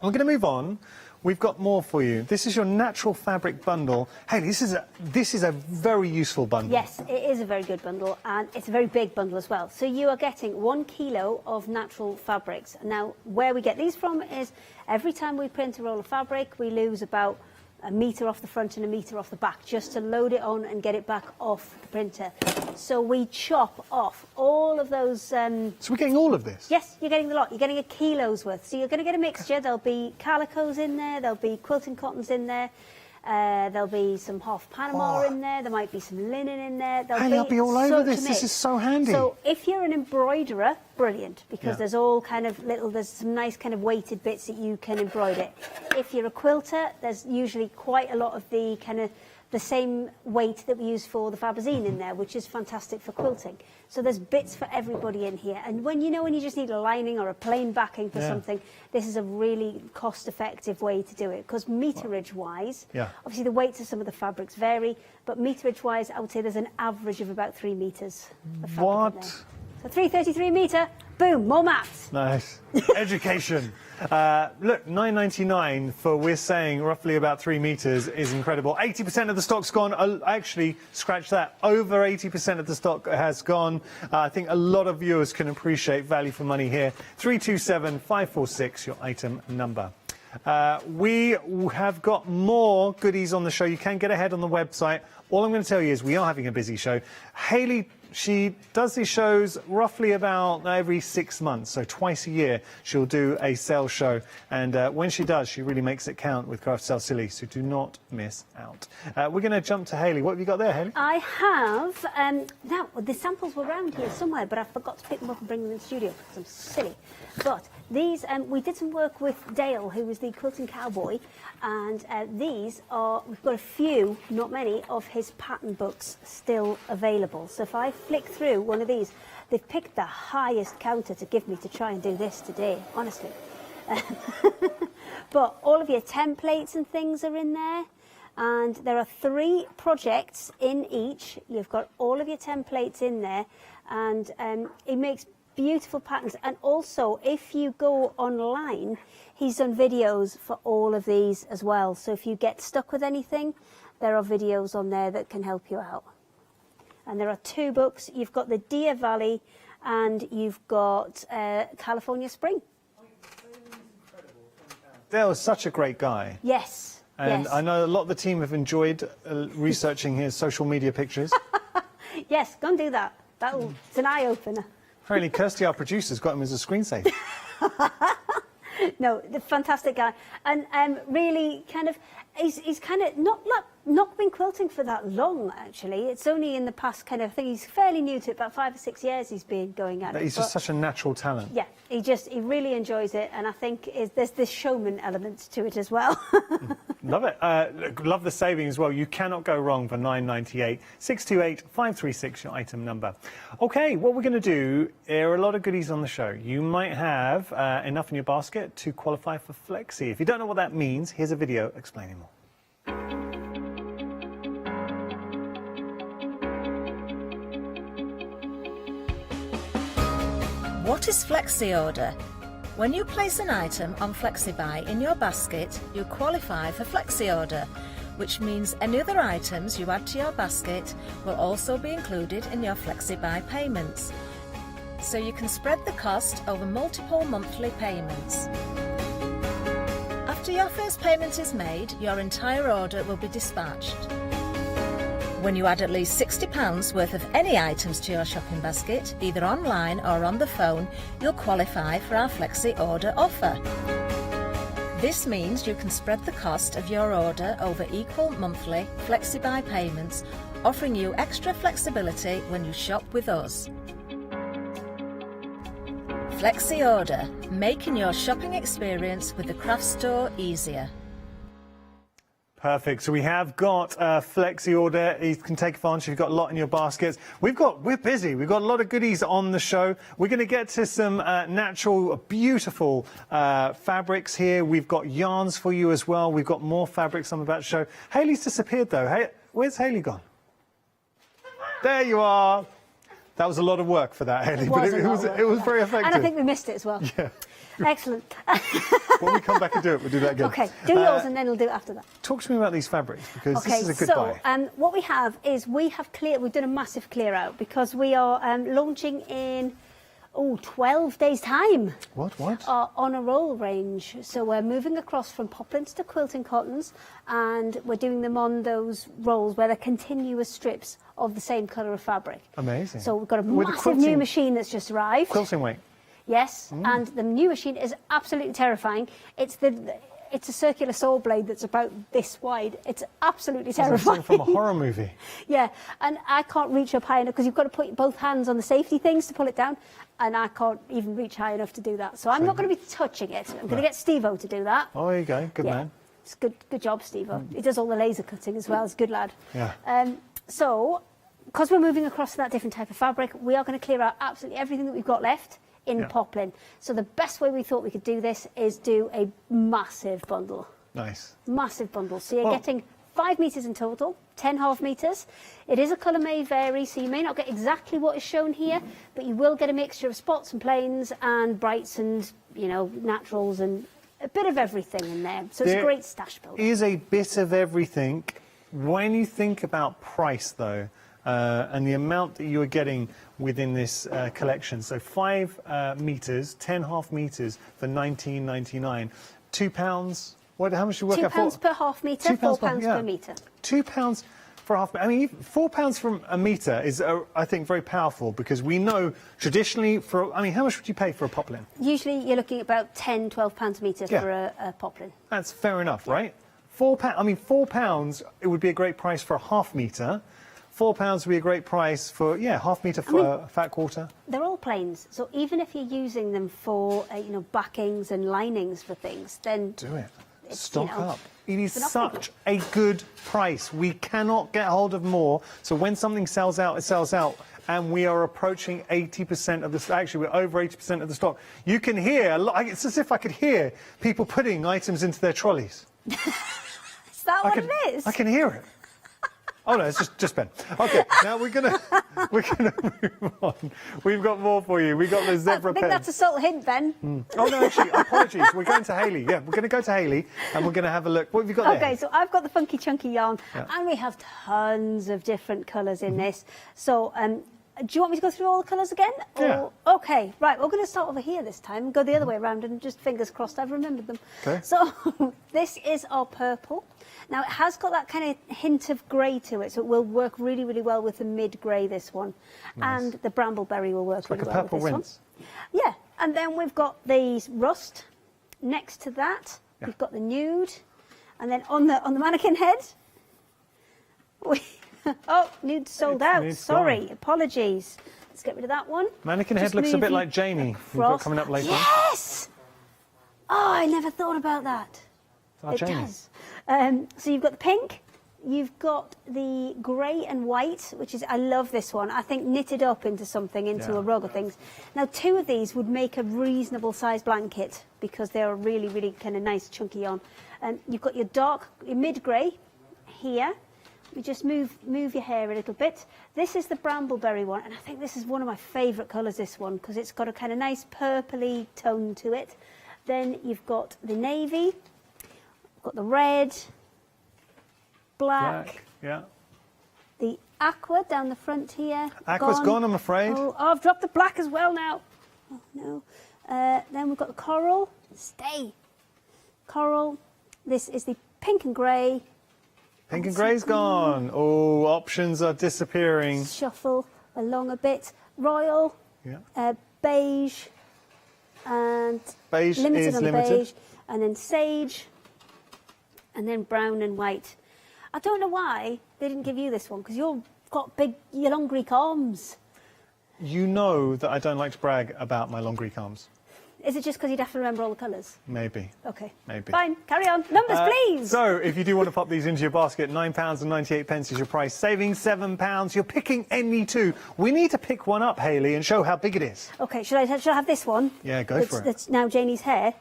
We're going to move on. We've got more for you. This is your natural fabric bundle. Hey, this is a very useful bundle. Yes, it is a very good bundle, and it's a very big bundle as well. So you are getting 1 kilo of natural fabrics. Now, where we get these from is every time we print a roll of fabric, we lose about a metre off the front and a metre off the back just to load it on and get it back off the printer. So we chop off all of those... So we're getting all of this? Yes, you're getting the lot. You're getting a kilo's worth. So you're going to get a mixture. There'll be calicos in there. There'll be quilting cottons in there. There'll be some half Panama in there. There might be some linen in there. I'll be all over this. This is so handy. So if you're an embroiderer, brilliant, because there's all kind of there's some nice kind of weighted bits that you can embroider. If you're a quilter, there's usually quite a lot of the kind of the same weight that we use for the Fabazine in there, which is fantastic for quilting. So there's bits for everybody in here. And when you just need a lining or a plain backing for something, this is a really cost-effective way to do it. Because meterage-wise, obviously the weights of some of the fabrics vary, but meterage-wise, I would say there's an average of about 3 meters of fabric in there. So 333 metre, boom, more maths. Nice. Education. Look, $9.99 for, we're saying, roughly about 3 meters is incredible. 80% of the stock's gone. Actually, scratch that. Over 80% of the stock has gone. I think a lot of viewers can appreciate value for money here. 327-546, your item number. We have got more goodies on the show. You can get ahead on the website. All I'm going to tell you is we are having a busy show. Hayley She does these shows roughly about every 6 months, so twice a year she'll do a sales show, and when she does, she really makes it count with Craft Sale Silly, so do not miss out. We're going to jump to Hayley. What have you got there, Hayley? I have, now the samples were around here somewhere, but I forgot to pick them up and bring them in the studio because I'm silly. But these, we did some work with Dale, who was the quilting cowboy, and these are, we've got a few, not many, of his pattern books still available. So if I flick through one of these, they've picked the highest counter to give me to try and do this today, honestly. But all of your templates and things are in there, and there are 3 projects in each. You've got all of your templates in there, and it makes beautiful patterns. And also, if you go online, he's done videos for all of these as well. So if you get stuck with anything, there are videos on there that can help you out. And there are 2 books. You've got the Deer Valley and you've got California Spring. Dale's such a great guy. Yes. And yes. I know a lot of the team have enjoyed researching his social media pictures. Yes, go and do that. It's an eye-opener. Apparently Kirsty, our producer's got him as a screensaver. No, the fantastic guy. And really kind of, he's kind of not been quilting for that long, actually. It's only in the past kind of thing. He's fairly new to it, about 5 or 6 years he's been going at it. He's just such a natural talent. Yeah, he really enjoys it, and I think there's this showman element to it as well. Love it. Love the saving as well. You cannot go wrong for £9.98. 628-536, your item number. OK, what we're going to do, there are a lot of goodies on the show. You might have enough in your basket to qualify for Flexi. If you don't know what that means, here's a video explaining more. What is Flexi Order? When you place an item on FlexiBuy in your basket, you qualify for Flexi Order, which means any other items you add to your basket will also be included in your FlexiBuy payments. So you can spread the cost over multiple monthly payments. After your first payment is made, your entire order will be dispatched. When you add at least £60 worth of any items to your shopping basket, either online or on the phone, you'll qualify for our Flexi Order offer. This means you can spread the cost of your order over equal monthly FlexiBuy payments, offering you extra flexibility when you shop with us. Flexi Order, making your shopping experience with the craft store easier. Perfect. So we have got a Flexi Order. You can take advantage. You've got a lot in your baskets. We're busy. We've got a lot of goodies on the show. We're going to get to some natural, beautiful fabrics here. We've got yarns for you as well. We've got more fabrics I'm about to show. Hayley's disappeared though. Hey, where's Hayley gone? There you are. That was a lot of work for that, Hayley, but it was very effective. And I think we missed it as well. Yeah. Excellent. When we come back and do it, we'll do that again. Okay, do yours and then we'll do it after that. Talk to me about these fabrics, because Okay, this is a good buy. so what we have is we've done a massive clear out because we are launching in 12 days time. What? On a roll range. So we're moving across from poplins to quilting cottons, and we're doing them on those rolls where they're continuous strips of the same colour of fabric. Amazing. So we've got a massive new machine that's just arrived. Quilting weight. Yes, and the new machine is absolutely terrifying. It's a circular saw blade that's about this wide. It's absolutely terrifying. It's from a horror movie. Yeah, and I can't reach up high enough because you've got to put both hands on the safety things to pull it down, and I can't even reach high enough to do that. So I'm not going to be touching it. I'm going to get Steve-O to do that. Oh, there you go. Good man. It's good job, Steve-O. He does all the laser cutting as well. He's a good lad. Yeah. So, because we're moving across to that different type of fabric, we are going to clear out absolutely everything that we've got left in poplin. So the best way we thought we could do this is do a massive bundle. Nice. Massive bundle. So you're getting 5 metres in total, 10 half metres. It is a colour may vary, so you may not get exactly what is shown here, but you will get a mixture of spots and plains and brights and, naturals and a bit of everything in there. So it's a great stash builder. Is a bit of everything. When you think about price, though, and the amount that you are getting within this collection, so 5 metres, 10 half metres for £19.99, £2. How much do you work out for? £2 per half metre, £4 per metre. £2 for half. I mean, £4 from a metre is, I think, very powerful because we know traditionally for. I mean, how much would you pay for a poplin? Usually, you're looking at about £10–12 a metre Yeah. for a poplin. That's fair enough, right? £4. I mean, £4. It would be a great price for a half metre. £4 would be a great price for half metre for a fat quarter. They're all plains, so even if you're using them for backings and linings for things, then do it. It's, Stock up. It is it's an such a good price. We cannot get hold of more. So when something sells out, it sells out. And we are approaching 80% of the stock. Actually, we're over 80% of the stock. You can hear, it's as if I could hear people putting items into their trolleys. Is that what it is? I can hear it. Oh no, it's just Ben. Okay, now we're gonna move on. We've got more for you. We've got the zebra I think pen. that's a subtle hint, Ben. Oh no, actually, apologies. We're going to Hayley. Yeah, we're going to go to Hayley and we're going to have a look. What have you got there? Okay, so I've got the funky chunky yarn, Yeah. and we have tons of different colours in this. So, do you want me to go through all the colours again? Yeah. Or, okay, right. We're going to start over here this time and go the other way around, and just fingers crossed I've remembered them. Okay. So this is our purple. Now it has got that kind of hint of grey to it, so it will work really, really well with the mid-grey. This one, Nice. and the brambleberry will work Like really a well purple with this rinse. one. Yeah, and then we've got these rust. Next to that, Yeah. we've got the nude, and then on the mannequin head, nude sold out. nude's Sorry, gone. apologies. Let's get rid of that one. Mannequin head Just looks a move bit you like Jamie. We've got across. coming up later. Yes. Oh, I never thought about that. Our It Jamie. does. So you've got the pink, you've got the grey and white, which is, I love this one. I think knitted up into something, into Yeah. a rug or things. Now, two of these would make a reasonable size blanket because they're really, really kind of nice, chunky yarn. You've got your mid-grey here. You just move your hair a little bit. This is the brambleberry one, and I think this is one of my favourite colours, this one, because it's got a kind of nice purpley tone to it. Then you've got the navy, got the red, black, Yeah. the aqua down the front here. Aqua's gone, I'm afraid. Oh, I've dropped the black as well now. Oh, no. Then we've got the coral. Stay. Coral. This is the pink and grey. Pink and grey's gone. Oh, options are disappearing. Shuffle along a bit. Royal. Yeah. Beige. And Beige limited is on the limited. beige. And then sage. And then brown and white. I don't know why they didn't give you this one, because you've got big, your long Greek arms. You know that I don't like to brag about my long Greek arms. Is it just because you'd have to remember all the colours? Maybe. Okay. Maybe. Fine, carry on. Numbers, please. So, if you do want to pop these into your basket, £9.98 is your price, saving £7. You're picking any two. We need to pick one up, Hayley, and show how big it is. Okay, should I have this one? Yeah, go for it. That's now Janie's hair.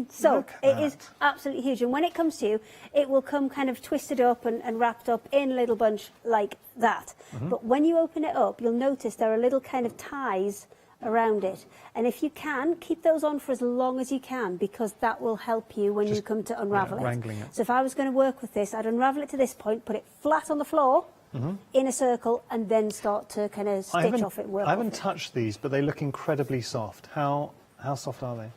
So Look at it is absolutely huge, and when it comes to you, it will come kind of twisted up and wrapped up in a little bunch like that. Mm-hmm. But when you open it up, you'll notice there are little kind of ties around it, and if you can, keep those on for as long as you can, because that will help you when you come to unravel it. wrangling it. So if I was going to work with this, I'd unravel it to this point, put it flat on the floor in a circle, and then start to kind of stitch off it and work I haven't off it. touched these, but they look incredibly soft. How soft are they?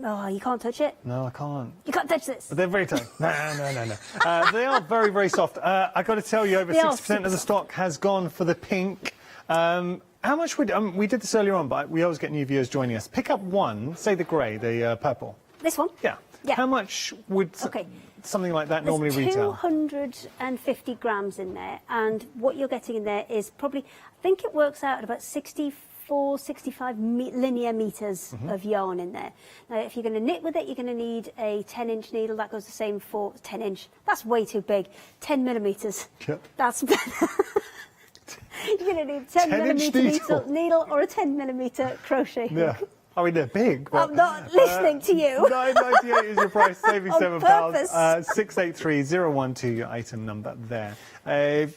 Oh, you can't touch it. No, I can't. You can't touch this. But they're very tight. No. They are very, very soft. I've got to tell you, over They are 60% of the stock has gone for the pink. How much would... we did this earlier on, but we always get new viewers joining us. Pick up one, say the grey, the purple. This one? Yeah. How much would something like that normally There's retail? 250 grams in there, and what you're getting in there is probably, I think it works out at about 64, 65 linear meters of yarn in there. Now, if you're going to knit with it, you're going to need a 10-inch needle. That goes the same for 10-inch. That's way too big. 10 millimeters. Yep. That's better. You're going to need 10 millimeter needle or a 10 millimeter crochet hook. Yeah. I mean, they're big. But, I'm not listening to you. £9.98 is your price, saving On £7. purpose. 683-012, your item number there.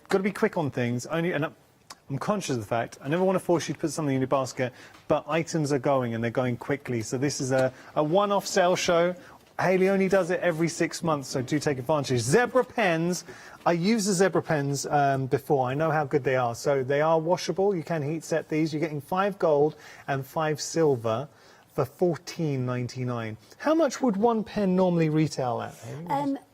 Got to be quick on things. And I'm conscious of the fact, I never want to force you to put something in your basket, but items are going, and they're going quickly. So this is a one-off sale show. Hayley only does it every 6 months, so do take advantage. Zebra pens. I used the zebra pens before. I know how good they are. So they are washable. You can heat set these. You're getting 5 gold and 5 silver. for $14.99. How much would one pen normally retail at?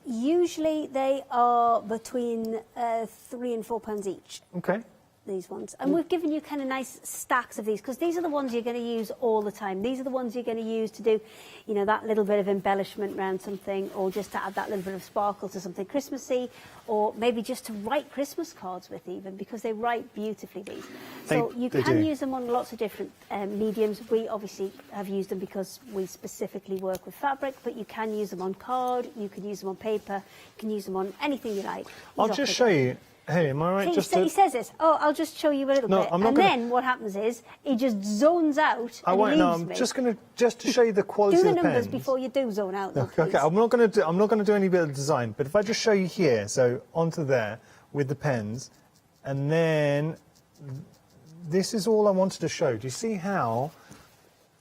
Usually they are between £3 and £4 each. Okay. These ones, and we've given you kind of nice stacks of these because these are the ones you're going to use all the time. These are the ones you're going to use to do, you know, that little bit of embellishment around something, or just to add that little bit of sparkle to something Christmassy, or maybe just to write Christmas cards with, even because they write beautifully. These, so you can use them on lots of different mediums. We obviously have used them because we specifically work with fabric, but you can use them on card, you can use them on paper, you can use them on anything you like. I'll just show you. Hey, am I right? He says this. Oh, I'll just show you a little bit. And then what happens is he just zones out. I won't. No, I'm just going to show you the quality of the pens. Do the numbers before you do zone out. Though, okay. I'm not going to do any bit of design. But if I just show you here, so onto there with the pens, and then this is all I wanted to show. Do you see how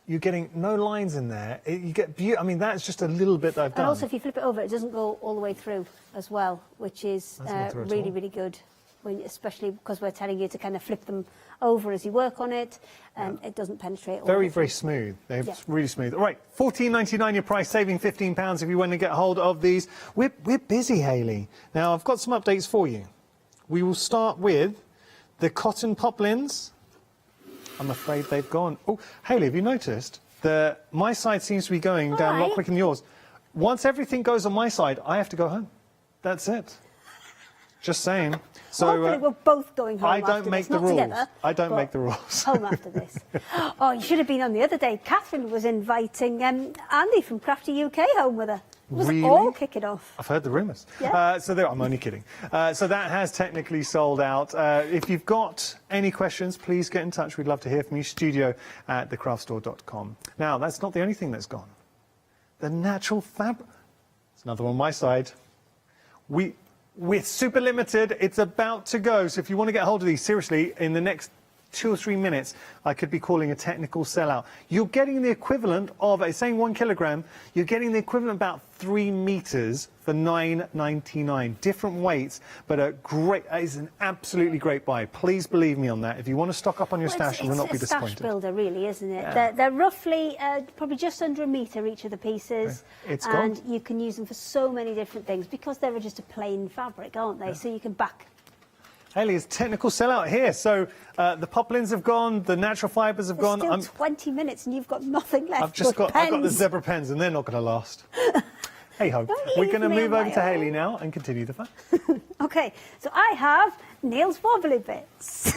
you're getting no lines in there? You get I mean, that's just a little bit that I've done. And also, if you flip it over, it doesn't go all the way through as well, which is really, really good. Especially because we're telling you to kind of flip them over as you work on it, and it doesn't penetrate. Very, very smooth. They're really smooth. All right, $14.99 your price, saving £15 if you want to get hold of these. We're busy, Hayley. Now, I've got some updates for you. We will start with the cotton poplins. I'm afraid they've gone. Oh, Hayley, have you noticed that my side seems to be going down a lot quicker than yours? Once everything goes on my side, I have to go home. That's it. Just saying. So hopefully we're both going home. I don't make the rules. Together, I don't make the rules. Home after this. Oh, you should have been on the other day. Catherine was inviting Andy from Crafty UK home with her. It was all kicking off. I've heard the rumours. Yeah. I'm only kidding. So that has technically sold out. If you've got any questions, please get in touch. We'd love to hear from you. studio@thecraftstore.com. Now, that's not the only thing that's gone. The natural fabric. It's another one on my side. We're super limited. It's about to go. So if you want to get hold of these, seriously, in the next 2 or 3 minutes, I could be calling a technical sellout. You're getting the equivalent of, it's saying 1 kilogram, you're getting the equivalent about 3 meters for $9.99. Different weights, but it's an absolutely great buy. Please believe me on that. If you want to stock up on your stash, you will not be disappointed. It's a stash builder, really, isn't it? Yeah. They're roughly, probably just under a metre each of the pieces. And you can use them for so many different things because they're just a plain fabric, aren't they? Yeah. So you can back. Hayley, it's technical sellout here. So the poplins have gone, the natural fibres have gone. Still 20 minutes and you've got nothing left. I've got the zebra pens and they're not going to last. Hey ho, we're going to move over to Hayley now and continue the fun. Okay, so I have Neil's wobbly bits.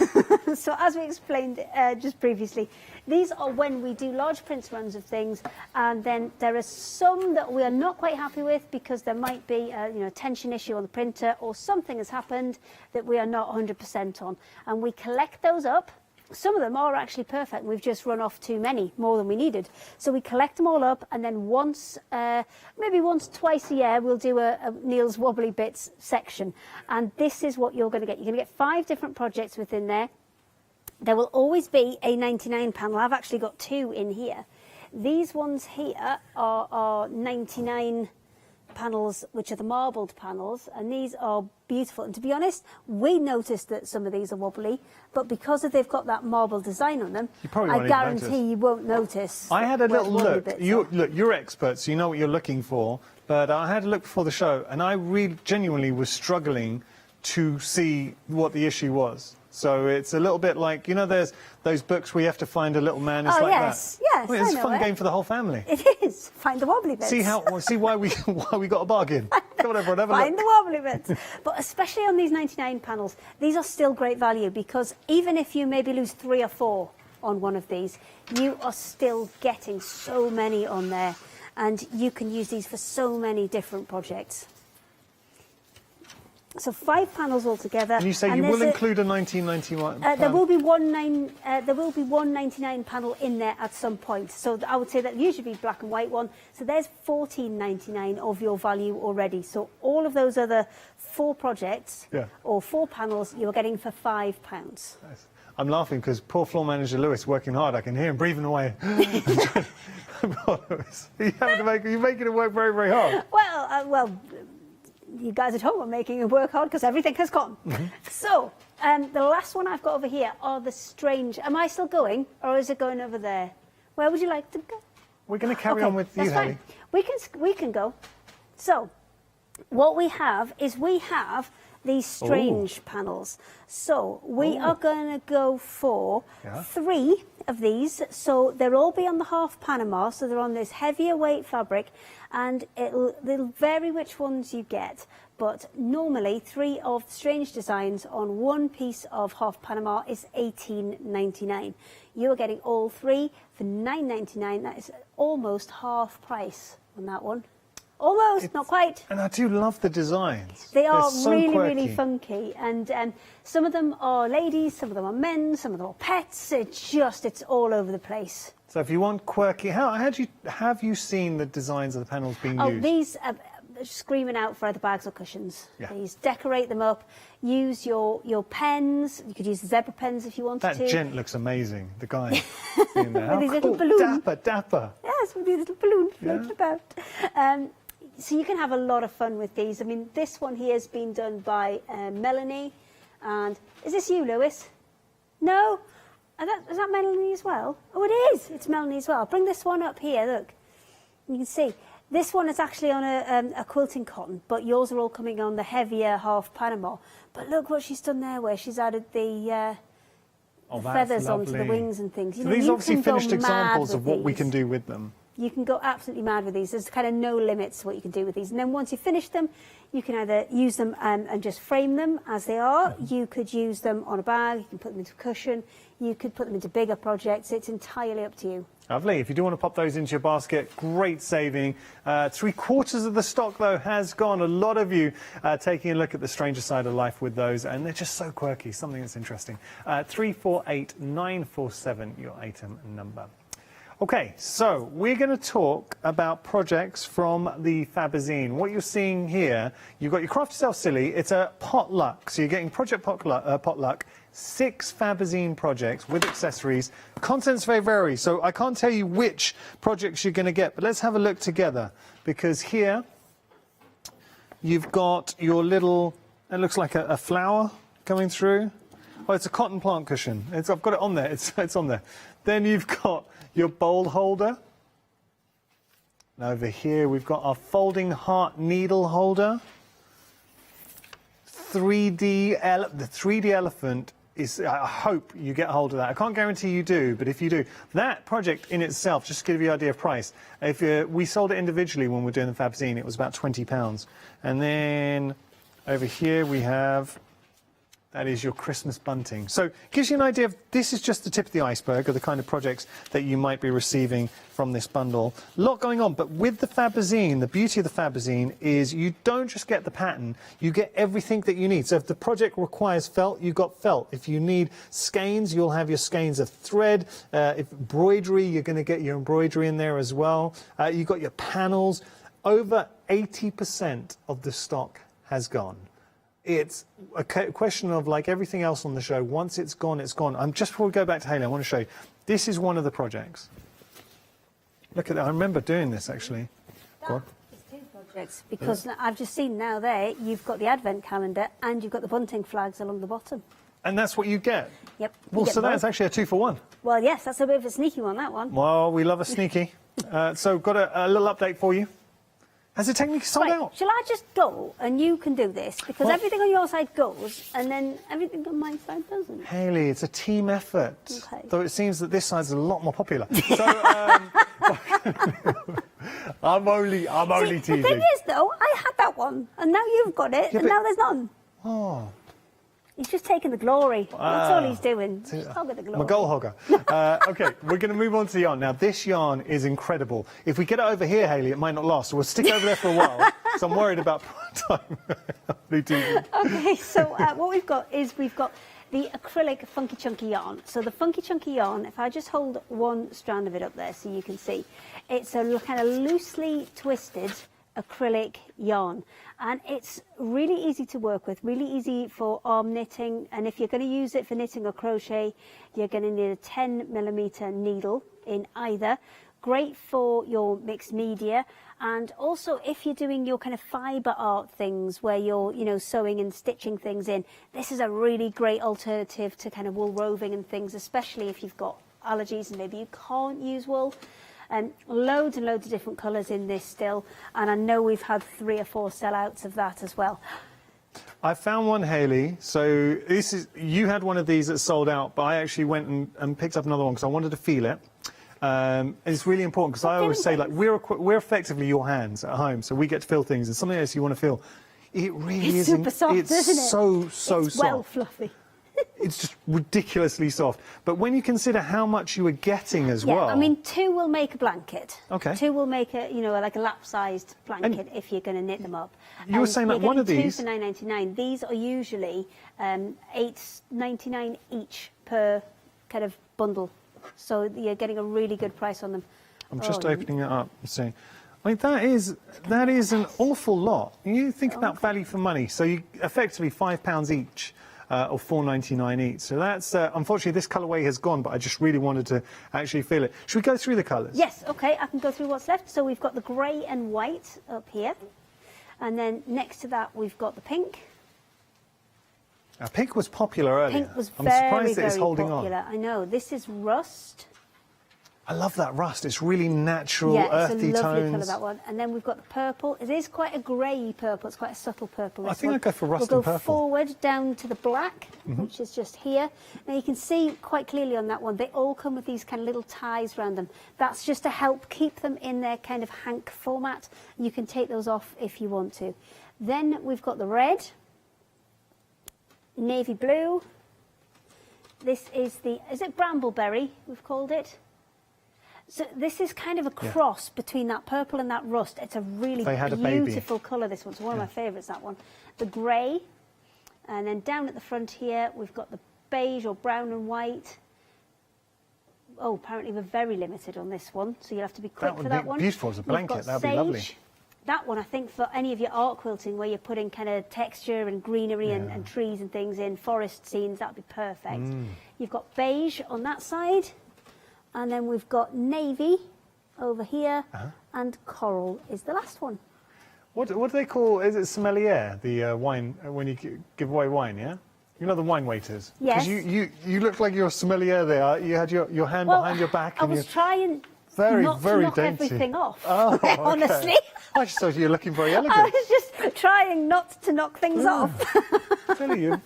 So as we explained just previously, these are when we do large print runs of things, and then there are some that we are not quite happy with because there might be a tension issue on the printer or something has happened that we are not 100% on, and we collect those up. Some of them are actually perfect. We've just run off too many, more than we needed. So we collect them all up, and then maybe once, twice a year, we'll do a Neil's Wobbly Bits section. And this is what you're going to get. You're going to get 5 different projects within there. There will always be a 99 panel. I've actually got 2 in here. These ones here are 99 panels, which are the marbled panels, and these are beautiful. And to be honest, we noticed that some of these are wobbly, but because they've got that marble design on them, I guarantee you won't notice. I had a little look. You're experts, you know what you're looking for, but I had a look before the show, and I really genuinely was struggling to see what the issue was. So it's a little bit like, there's those books where you have to find a little man. It's like yes, that. Yes, well, it's a fun game for the whole family. It is. Find the wobbly bits. See why we got a bargain. Come on, everyone, have a look. Find the wobbly bits. But especially on these 99 panels, these are still great value because even if you maybe lose 3 or 4 on one of these, you are still getting so many on there, and you can use these for so many different projects. So 5 panels altogether. And you say you will include a 1991. There will be one 99 panel in there at some point. So I would say that usually be black and white one. So there's $14.99 of your value already. So all of those other 4 projects or 4 panels you're getting for £5. Nice. I'm laughing because poor floor manager Lewis working hard. I can hear him breathing away. You're making it work very, very hard. Well. You guys at home are making it work hard because everything has gone. So, the last one I've got over here are the strange... Am I still going, or is it going over there? Where would you like to go? we're going to carry on with you, that's Haley. fine. We can go. So, what we have is these strange panels. So we are going to go for 3 of these. So they'll all be on the half Panama. So they're on this heavier weight fabric, and they'll vary which ones you get. But normally 3 of strange designs on one piece of half Panama is $18.99. You are getting all 3 for $9.99. That is almost half price on that one. Almost, not quite. And I do love the designs. They are so really, quirky. really funky. And some of them are ladies, some of them are men, some of them are pets. It's all over the place. So if you want quirky, have you seen the designs of the panels being used? Oh, these are screaming out for either bags or cushions. Yeah. Please decorate them up. Use your pens. You could use zebra pens if you wanted to. That gent looks amazing, the guy in there. With his How little cool. balloon. Dapper. Yes, with his little balloon floating about. So you can have a lot of fun with these. I mean, this one here has been done by Melanie. And is this you, Lewis? No? Is that Melanie as well? Oh, it is. It's Melanie as well. Bring this one up here, look. You can see. This one is actually on a quilting cotton, but yours are all coming on the heavier half Panama. But look what she's done there, where she's added the feathers onto the wings and things. So these are obviously finished examples of what we can do with them. You can go absolutely mad with these. There's kind of no limits to what you can do with these. And then once you finish them, you can either use them and just frame them as they are. You could use them on a bag. You can put them into a cushion. You could put them into bigger projects. It's entirely up to you. Lovely. If you do want to pop those into your basket, great saving. 3/4 of the stock, though, has gone. A lot of you taking a look at the stranger side of life with those, and they're just so quirky, something that's interesting. 348947, your item number. Okay, so we're going to talk about projects from the Fabazine. What you're seeing here, you've got your Craft Yourself Silly. It's a potluck, so you're getting Project Potluck, 6 Fabazine projects with accessories. Contents may vary, so I can't tell you which projects you're going to get, but let's have a look together, because here you've got your little, it looks like a flower coming through. Oh, it's a cotton plant cushion. I've got it on there. It's on there. Then you've got your bowl holder. And over here we've got our folding heart needle holder. The 3D elephant is, I hope you get hold of that. I can't guarantee you do, but if you do, that project in itself, just to give you an idea of price, we sold it individually when we were doing the Fabzine, it was about £20. And then over here we have, that is your Christmas bunting. So it gives you an idea of, this is just the tip of the iceberg of the kind of projects that you might be receiving from this bundle. A lot going on, but with the Fabazine, the beauty of the Fabazine is you don't just get the pattern, you get everything that you need. So if the project requires felt, you've got felt. If you need skeins, you'll have your skeins of thread. If embroidery, you're going to get your embroidery in there as well. You've got your panels. Over 80% of the stock has gone. It's a question of, like everything else on the show, once it's gone, it's gone. Just before we go back to Haley, I want to show you. This is one of the projects. Look at that. I remember doing this, actually. Go on. Projects, because I've just seen now there, you've got the advent calendar and you've got the bunting flags along the bottom. And that's what you get? Yep. Well, so that's actually a 2-for-1. Well, yes, that's a bit of a sneaky one, that one. Well, we love a sneaky. So got a little update for you. Has the technique sold out? Shall I just go and you can do this? Because everything on your side goes and then everything on my side doesn't. Haley, it's a team effort. Okay. Though it seems that this side's a lot more popular. So, I'm only teasing. The thing is, though, I had that one and now you've got it and now there's none. Oh. He's just taking the glory. That's all he's doing. Just hogging the glory. I'm a goal hogger. Okay, we're going to move on to the yarn. Now, this yarn is incredible. If we get it over here, Haley, it might not last. So we'll stick it over there for a while. So I'm worried about time. Okay, so what we've got is we've got the acrylic funky chunky yarn. So the funky chunky yarn, if I just hold one strand of it up there so you can see, it's a kind of loosely twisted acrylic yarn, and it's really easy to work with, really easy for arm knitting. And if you're going to use it for knitting or crochet, you're going to need a 10mm needle in either. Great for your mixed media, and also if you're doing your kind of fibre art things where you're, you know, sewing and stitching things in, this is a really great alternative to kind of wool roving and things, especially if you've got allergies and maybe you can't use wool. Loads and loads of different colours in this still, and I know we've had 3 or 4 sellouts of that as well. I found one, Hayley. So this is, you had one of these that sold out, but I actually went and picked up another one because I wanted to feel it. It's really important because I always say, like, we're effectively your hands at home, so we get to feel things, and something else you want to feel. It really It's isn't. super soft, it's isn't it? so It's soft. well fluffy. It's just ridiculously soft. But when you consider how much you are getting as well. I mean, 2 will make a blanket. Okay. 2 will make a, you know, like a lap-sized blanket if you're going to knit them up. You were saying that one of these. 2 for £9.99. These are usually $8.99 each per kind of bundle. So you're getting a really good price on them. I'm just opening it up and seeing. I mean, that is an awful lot. You think about value for money. So you effectively £5 each. Or $4.99 each. So that's, unfortunately, this colourway has gone, but I just really wanted to actually feel it. Should we go through the colours? Yes, OK, I can go through what's left. So we've got the grey and white up here. And then next to that, we've got the pink. Now, pink was popular earlier. Pink was I'm very, surprised that it's very holding popular. on. I know. This is rust. I love that rust. It's really natural, Yeah, earthy it's a lovely tones. colour, that one. And then we've got the purple. It is quite a grey purple. It's quite a subtle purple. I think I'd go for rust we'll and go purple. forward down to the black, Mm-hmm. which is just here. Now you can see quite clearly on that one, they all come with these kind of little ties around them. That's just to help keep them in their kind of hank format. You can take those off if you want to. Then we've got the red, navy blue. This is it Brambleberry, we've called it? So this is kind of a cross between that purple and that rust. It's a really beautiful colour, this one. It's one of my favourites, that one. The grey. And then down at the front here, we've got the beige or brown and white. Oh, apparently we're very limited on this one, so you'll have to be quick for that one. That would be beautiful as a blanket. That would be lovely. That one, I think, for any of your art quilting where you're putting kind of texture and greenery and trees and things in, forest scenes, that would be perfect. You've got beige on that side. And then we've got navy over here, and coral is the last one. What do they call, is it sommelier, the wine, when you give away wine, yeah? You know the wine waiters? Yes. Because you look like you're a sommelier there. You had your hand behind your back. I was trying not to knock dainty. everything off, okay. honestly. I just thought you were looking very elegant. I was just trying not to knock things off. Tell you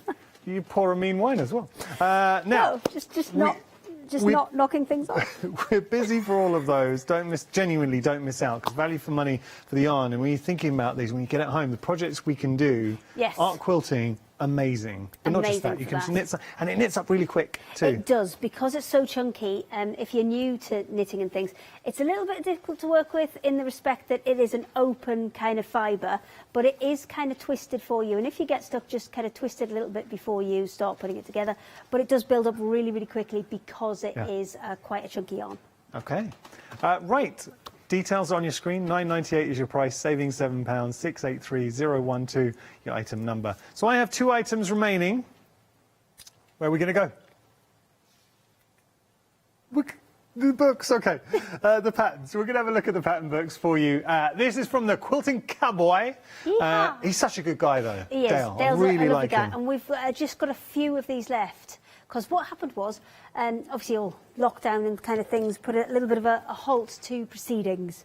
pour a mean wine as well. Now, no, just not knocking things off. We're busy for all of those. Genuinely don't miss out, because value for money for the yarn. And when you're thinking about these, when you get at home, the projects we can do, art quilting, amazing. But not just that, you can knit, and it knits up really quick too. It does, because it's so chunky. If you're new to knitting and things, it's a little bit difficult to work with in the respect that it is an open kind of fibre, but it is kind of twisted for you. And if you get stuck, just kind of twist it a little bit before you start putting it together. But it does build up really, really quickly because it is quite a chunky yarn. Okay. Right. Details on your screen. £9.98 is your price, saving £7, 683012, your item number. So I have 2 items remaining. Where are we going to go? The books, okay. The patterns. We're going to have a look at the pattern books for you. This is from the Quilting Cowboy. He's such a good guy, though. He is. Dale. Dale's I really a lovely like guy. him. And we've just got a few of these left. Because what happened was, obviously all lockdown and kind of things put a little bit of a halt to proceedings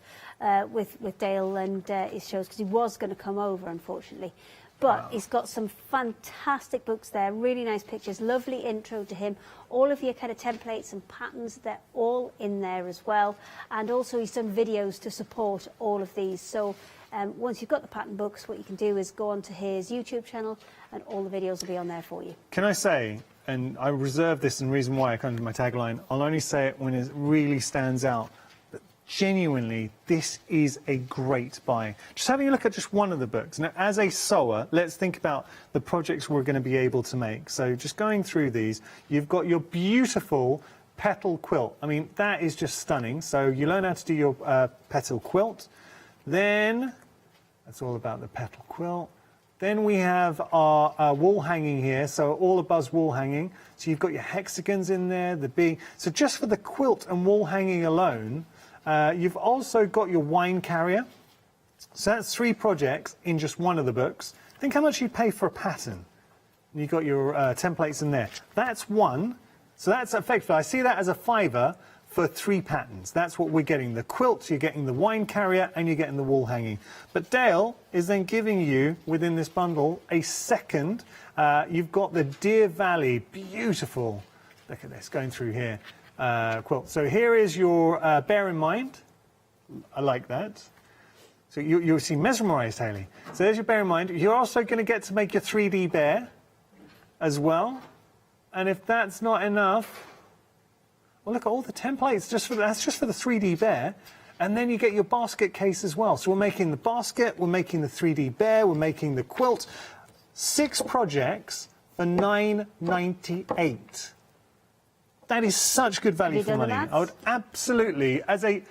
with Dale and his shows, because he was going to come over, unfortunately. But he's got some fantastic books there, really nice pictures, lovely intro to him. All of your kind of templates and patterns, they're all in there as well. And also he's done videos to support all of these. So once you've got the pattern books, what you can do is go onto his YouTube channel and all the videos will be on there for you. Can I say, and I reserve this, and the reason why I come to my tagline, I'll only say it when it really stands out, but genuinely, this is a great buy. Just having a look at just one of the books. Now, as a sewer, let's think about the projects we're going to be able to make. So just going through these, you've got your beautiful petal quilt. I mean, that is just stunning. So you learn how to do your petal quilt. Then, that's all about the petal quilt. Then we have our wall hanging here, so all above wall hanging. So you've got your hexagons in there, the bee. So just for the quilt and wall hanging alone, you've also got your wine carrier. So that's 3 projects in just one of the books. Think how much you pay for a pattern. And you've got your templates in there. That's one. So that's effectively, I see that as a £5 for 3 patterns. That's what we're getting. The quilt, you're getting the wine carrier, and you're getting the wall hanging. But Dale is then giving you, within this bundle, a second. You've got the Deer Valley, beautiful, look at this, going through here, quilt. So here is your Bear in Mind. I like that. So you'll see mesmerised, Hayley. So there's your Bear in Mind. You're also going to get to make your 3D bear as well. And if that's not enough, well, look at all the templates. That's just for the 3D bear. And then you get your basket case as well. So we're making the basket, we're making the 3D bear, we're making the quilt. 6 projects for $9.98. That is such good value for money. I would absolutely, as a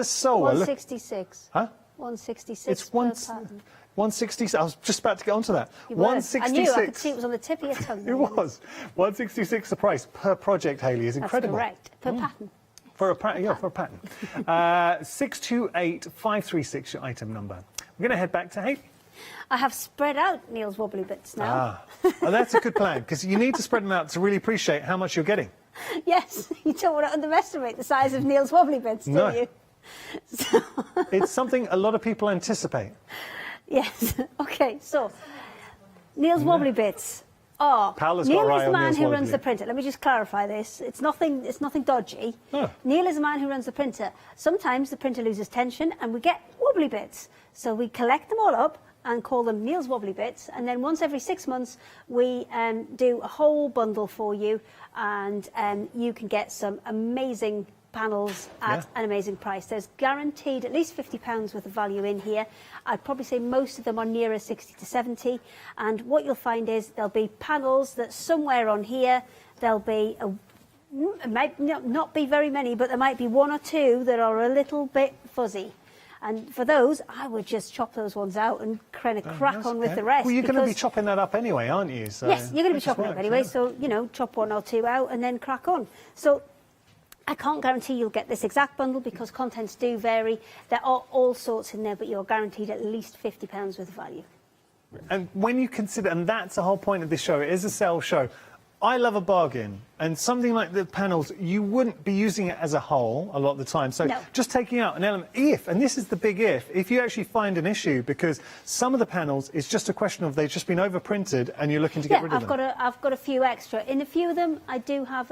sewer. 166. Huh? 166. It's 166. I was just about to get onto that. You were. 166. I knew. I could see it was on the tip of your tongue. It was. 166 the price per project, Hayley, is incredible. That's correct. Per pattern. For a pattern, yeah, for a pattern. 628536, your item number. We're going to head back to Hayley. I have spread out Neil's wobbly bits now. Well, that's a good plan, because you need to spread them out to really appreciate how much you're getting. Yes, you don't want to underestimate the size of Neil's wobbly bits, do you? So It's something a lot of people anticipate. Yes. Okay, so Neil's wobbly bits are... Paola's got Neil her eye is the on man Neil's who wobbly runs the bit. printer. Let me just clarify this. It's nothing dodgy. Oh. Neil is the man who runs the printer. Sometimes the printer loses tension and we get wobbly bits. So we collect them all up and call them Neil's wobbly bits, and then once every 6 months we do a whole bundle for you, and you can get some amazing panels at an amazing price. There's guaranteed at least £50 worth of value in here. I'd probably say most of them are nearer 60 to 70, and what you'll find is there'll be panels that somewhere on here there'll be it might not be very many, but there might be 1 or 2 that are a little bit fuzzy. And for those, I would just chop those ones out and kind of crack on with the rest. Well, you're going to be chopping that up anyway, aren't you? So yes, you're going to be that just chopping it up works, anyway. yeah. So, you know, chop 1 or 2 out and then crack on. So I can't guarantee you'll get this exact bundle because contents do vary. There are all sorts in there, but you're guaranteed at least £50 worth of value. And when you consider, and that's the whole point of this show, it is a sales show. I love a bargain, and something like the panels, you wouldn't be using it as a whole a lot of the time. So just taking out an element, and this is the big if you actually find an issue, because some of the panels, it's just a question of they've just been overprinted and you're looking to get rid of them. I've got a few extra. In a few of them, I do have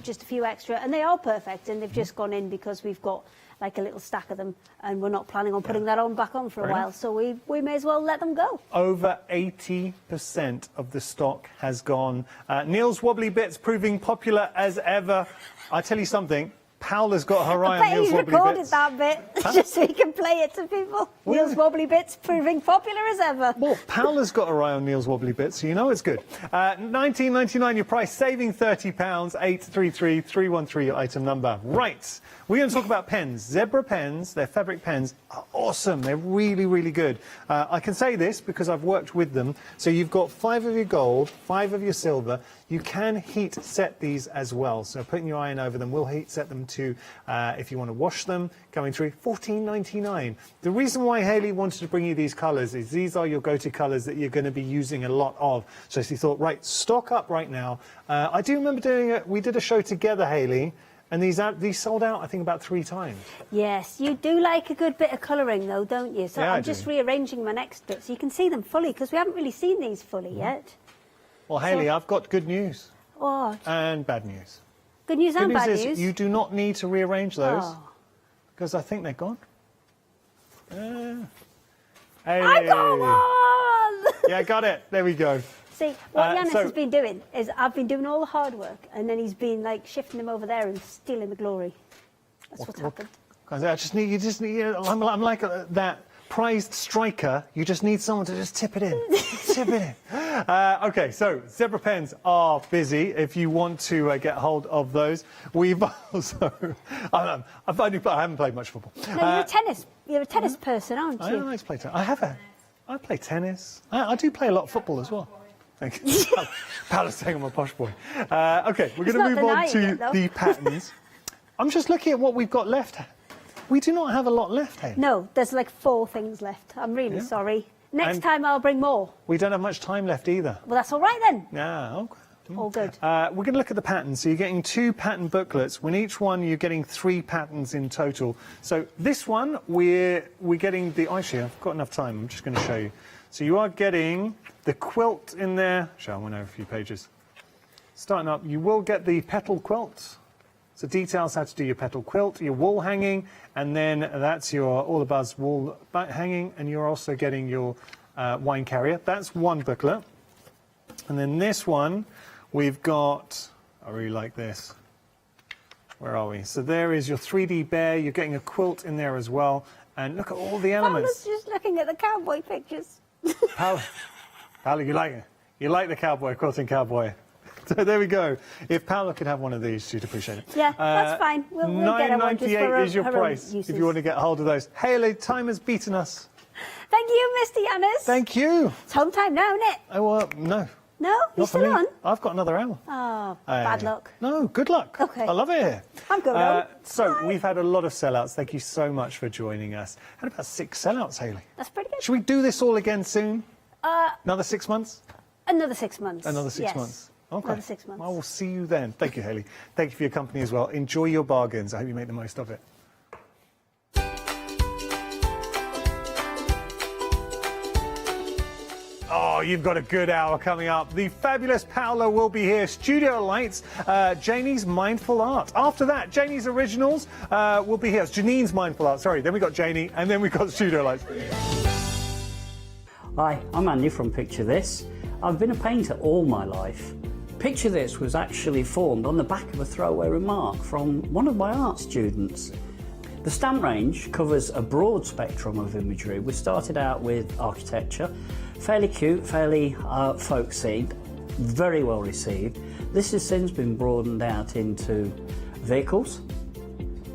just a few extra, and they are perfect, and they've just gone in because we've got like a little stack of them, and we're not planning on putting that back on for a while, so we may as well let them go. Over 80% of the stock has gone. Neil's wobbly bits proving popular as ever. I tell you something, Paola's got her eye on Neil's wobbly bits. I bet he's recorded that bit just so he can play it to people. Neil's wobbly bits proving popular as ever. Well, Paola's got her eye on Neil's wobbly bits, so you know it's good. $19.99 your price, saving £30, 833-313 your item number. Right, we're going to talk about pens. Zebra pens, their fabric pens, are awesome. They're really, really good. I can say this because I've worked with them. So you've got 5 of your gold, 5 of your silver. You can heat set these as well. So putting your iron over them will heat set them to, if you want to wash them, going through $14.99. The reason why Hayley wanted to bring you these colours is these are your go-to colours that you're going to be using a lot of. So she thought, right, stock up right now. I do remember we did a show together, Hayley, and these sold out, I think, about 3 times. Yes, you do like a good bit of colouring, though, don't you? So Yeah, I'm just rearranging my next bit so you can see them fully, because we haven't really seen these fully yet. Well, Hayley, I've got good news. What? And bad news. Good news and bad news? Is you do not need to rearrange those, because I think they're gone. Hey. I got one! Yeah, got it. There we go. See, what Yanis has been doing is I've been doing all the hard work, and then he's been like shifting them over there and stealing the glory. That's what's happened. I'm like that prized striker. You just need someone to just tip it in. Tip it in. Okay, so Zebra pens are busy if you want to get hold of those. We've also... I haven't played much football. No, you're a tennis person, aren't you? I like to play tennis. I play tennis. I do play a lot of football as well. Thank you. Paola's saying I'm a posh boy. Okay, we're going to move on to the patterns. I'm just looking at what we've got left. We do not have a lot left, Hayley. No, there's like 4 things left. I'm really sorry. Next time I'll bring more. We don't have much time left either. Well, that's all right then. Yeah, All good. We're going to look at the patterns. So you're getting 2 pattern booklets. When each one, you're getting 3 patterns in total. So this one, we're getting the... Actually, I've got enough time. I'm just going to show you. So you are getting the quilt in there. I went over a few pages. Starting up, you will get the petal quilt. So details how to do your petal quilt, your wall hanging, and then that's your All the Buzz wall hanging, and you're also getting your wine carrier. That's one booklet. And then this one, we've got, I really like this. Where are we? So there is your 3D bear. You're getting a quilt in there as well. And look at all the elements. I was just looking at the cowboy pictures. Paolo, you like it? You like the cowboy, quilting cowboy. So there we go. If Paolo could have one of these, she'd appreciate it. Yeah, that's fine. We'll get her one just for $9.98 is your price uses. if you want to get hold of those. Haley, time has beaten us. Thank you, Mr. Yanis. Thank you. It's home time now, isn't it? Oh, well, no. No? You're Not for still me. on? I've got another hour. Oh, bad luck. No, good luck. Okay. I love it here. I'm going home. So we've had a lot of sellouts. Thank you so much for joining us. Had about 6 sellouts, Haley. That's pretty good. Should we do this all again soon? Another 6 months? Another 6 months. Another 6 yes. months. Okay. Another 6 months. I will see you then. Thank you, Haley. Thank you for your company as well. Enjoy your bargains. I hope you make the most of it. Oh, you've got a good hour coming up. The fabulous Paolo will be here. Studio Lights, Janie's Mindful Art. After that, Janie's Originals will be here. It's Janine's Mindful Art. Sorry, then we got Janie, and then we got Studio Lights. Hi, I'm Andy from Picture This. I've been a painter all my life. Picture This was actually formed on the back of a throwaway remark from one of my art students. The stamp range covers a broad spectrum of imagery. We started out with architecture, fairly cute, fairly folksy, very well received. This has since been broadened out into vehicles,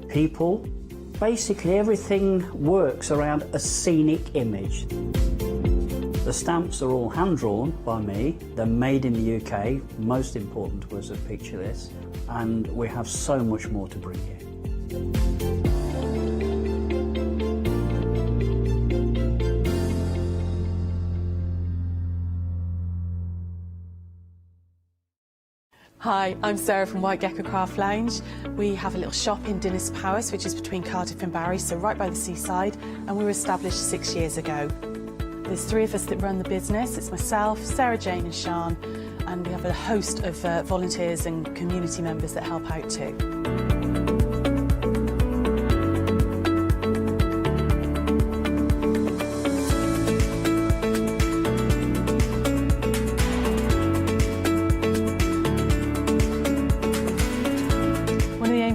people, basically everything works around a scenic image. The stamps are all hand-drawn by me. They're made in the UK. Most important to us at Picture This. And we have so much more to bring you. Hi, I'm Sarah from White Gecko Craft Lounge. We have a little shop in Dinas Powys, which is between Cardiff and Barry, so right by the seaside, and we were established 6 years ago. There's 3 of us that run the business. It's myself, Sarah Jane and Sian, and we have a host of volunteers and community members that help out too.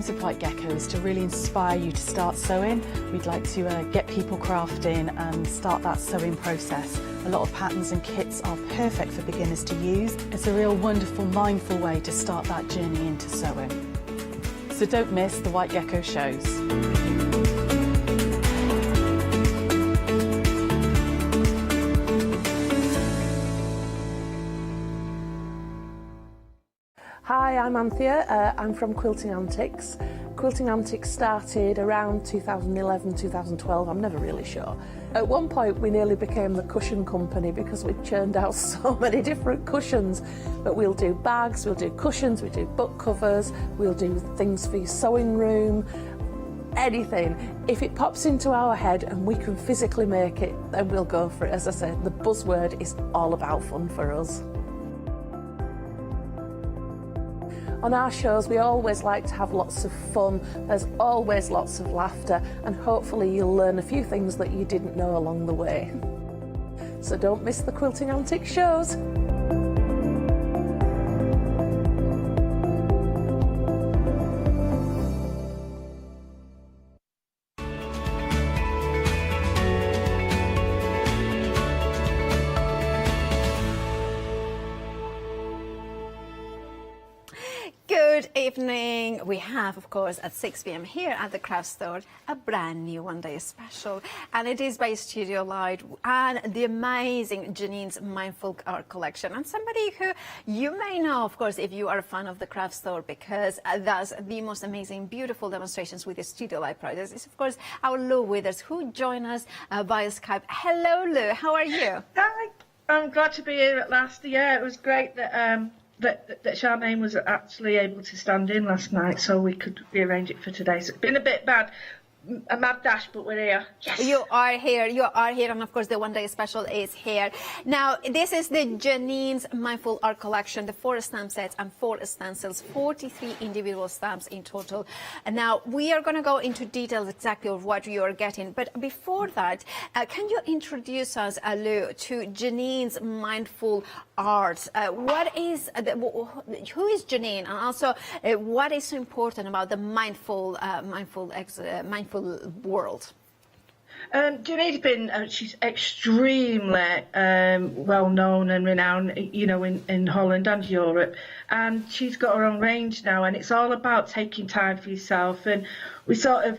Of White Gecko is to really inspire you to start sewing. We'd like to get people crafting and start that sewing process. A lot of patterns and kits are perfect for beginners to use. It's a real wonderful, mindful way to start that journey into sewing. So don't miss the White Gecko shows. Hi, I'm Anthea. I'm from Quilting Antics. Quilting Antics started around 2011, 2012, I'm never really sure. At one point we nearly became the cushion company because we churned out so many different cushions. But we'll do bags, we'll do cushions, we do book covers, we'll do things for your sewing room, anything. If it pops into our head and we can physically make it, then we'll go for it. As I said, the buzzword is all about fun for us. On our shows, we always like to have lots of fun. There's always lots of laughter, and hopefully you'll learn a few things that you didn't know along the way. So don't miss the Quilting Antics shows. Good evening. We have, of course, at 6 p.m. here at the craft store, a brand new one-day special. And it is by Studio Light and the amazing Janine's Mindful Art collection. And somebody who you may know, of course, if you are a fan of the craft store, because that's the most amazing, beautiful demonstrations with the Studio Light products, is, of course, our Lou Withers, who joined us via Skype. Hello, Lou. How are you? Hi. I'm glad to be here at last. Yeah, it was great that that Charmaine was actually able to stand in last night, so we could rearrange it for today. So it's been a bit bad. A mad dash, but we're here. Yes. You are here, and of course the one-day special is here. Now, this is the Janine's Mindful Art Collection, the 4 stamp sets and 4 stencils, 43 individual stamps in total. And now, we are going to go into details exactly of what you are getting. But before that, can you introduce us, Lou, to Janine's Mindful Art? Who is Janine? And also, what is so important about the mindful world? Janine's been, she's extremely well known and renowned, you know, in Holland and Europe, and she's got her own range now, and it's all about taking time for yourself, and we sort of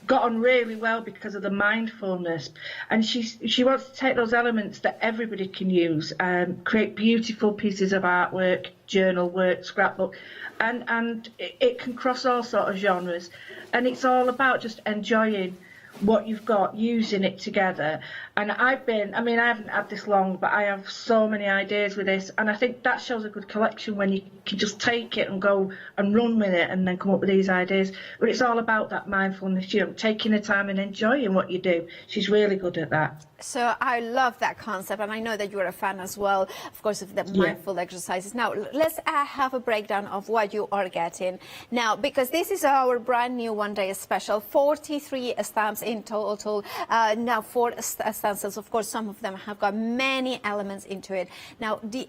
got on really well because of the mindfulness, and she wants to take those elements that everybody can use and create beautiful pieces of artwork, journal work, scrapbook, and it can cross all sort of genres, and it's all about just enjoying what you've got, using it together. And I haven't had this long, but I have so many ideas with this, and I think that shows a good collection when you can just take it and go and run with it and then come up with these ideas. But it's all about that mindfulness, you know, taking the time and enjoying what you do. She's really good at that. So I love that concept, and I know that you're a fan as well, of course, of the mindful exercises. Now, let's have a breakdown of what you are getting. Now, because this is our brand new one-day special, 43 stamps in total. Now, 4 stencils, of course, some of them have got many elements into it. Now, the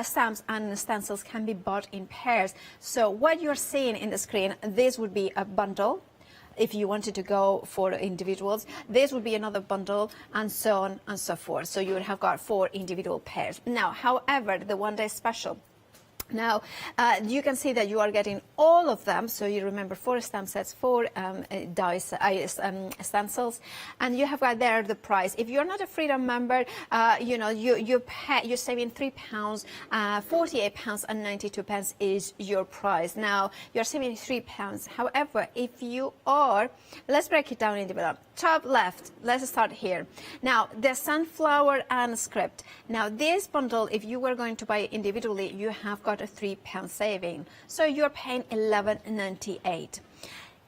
stamps and stencils can be bought in pairs. So what you're seeing in the screen, this would be a bundle. If you wanted to go for individuals, this would be another bundle, and so on and so forth. So you would have got 4 individual pairs. Now, however, the one-day special, now, you can see that you are getting all of them. So you remember 4 stamp sets, 4 stencils, and you have got there the price. If you're not a Freedom member, you know, you're saving £3, £48.92 is your price. Now, you're saving £3. However, if you are, let's break it down in the middle. Top left, let's start here. Now, the sunflower and script. Now, this bundle, if you were going to buy it individually, you have got a £3 saving. So you're paying £11.98.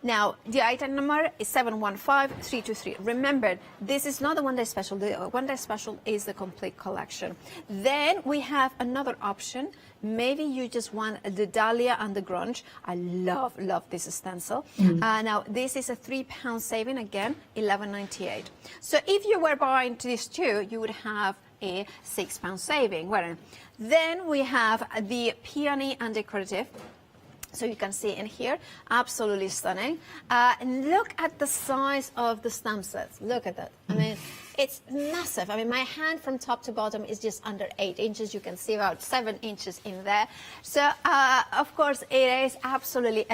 Now, the item number is 715323. Remember, this is not a one-day special. The one-day special is the complete collection. Then we have another option. Maybe you just want the Dahlia and the Grunge. I love this stencil. Now, this is a £3 saving, again, £11.98. So if you were buying these two, you would have a £6 saving. Well, then we have the Peony and Decorative. So you can see in here, absolutely stunning. And look at the size of the stamp sets. Look at that. I mean, it's massive. I mean, my hand from top to bottom is just under 8 inches. You can see about 7 inches in there. So, of course, it is absolutely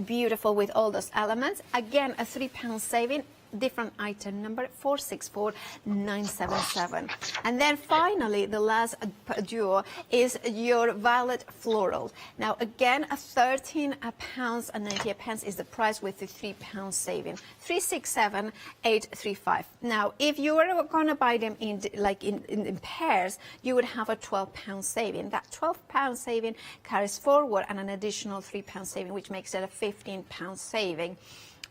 beautiful with all those elements. Again, a £3 saving. Different item number 464977. And then finally the last duo is your Violet Floral. Now again, a £13.98 is the price with the £3 saving. 367835. Now if you were going to buy them in pairs, you would have a £12 saving. That £12 saving carries forward and an additional £3 saving, which makes it a £15 saving.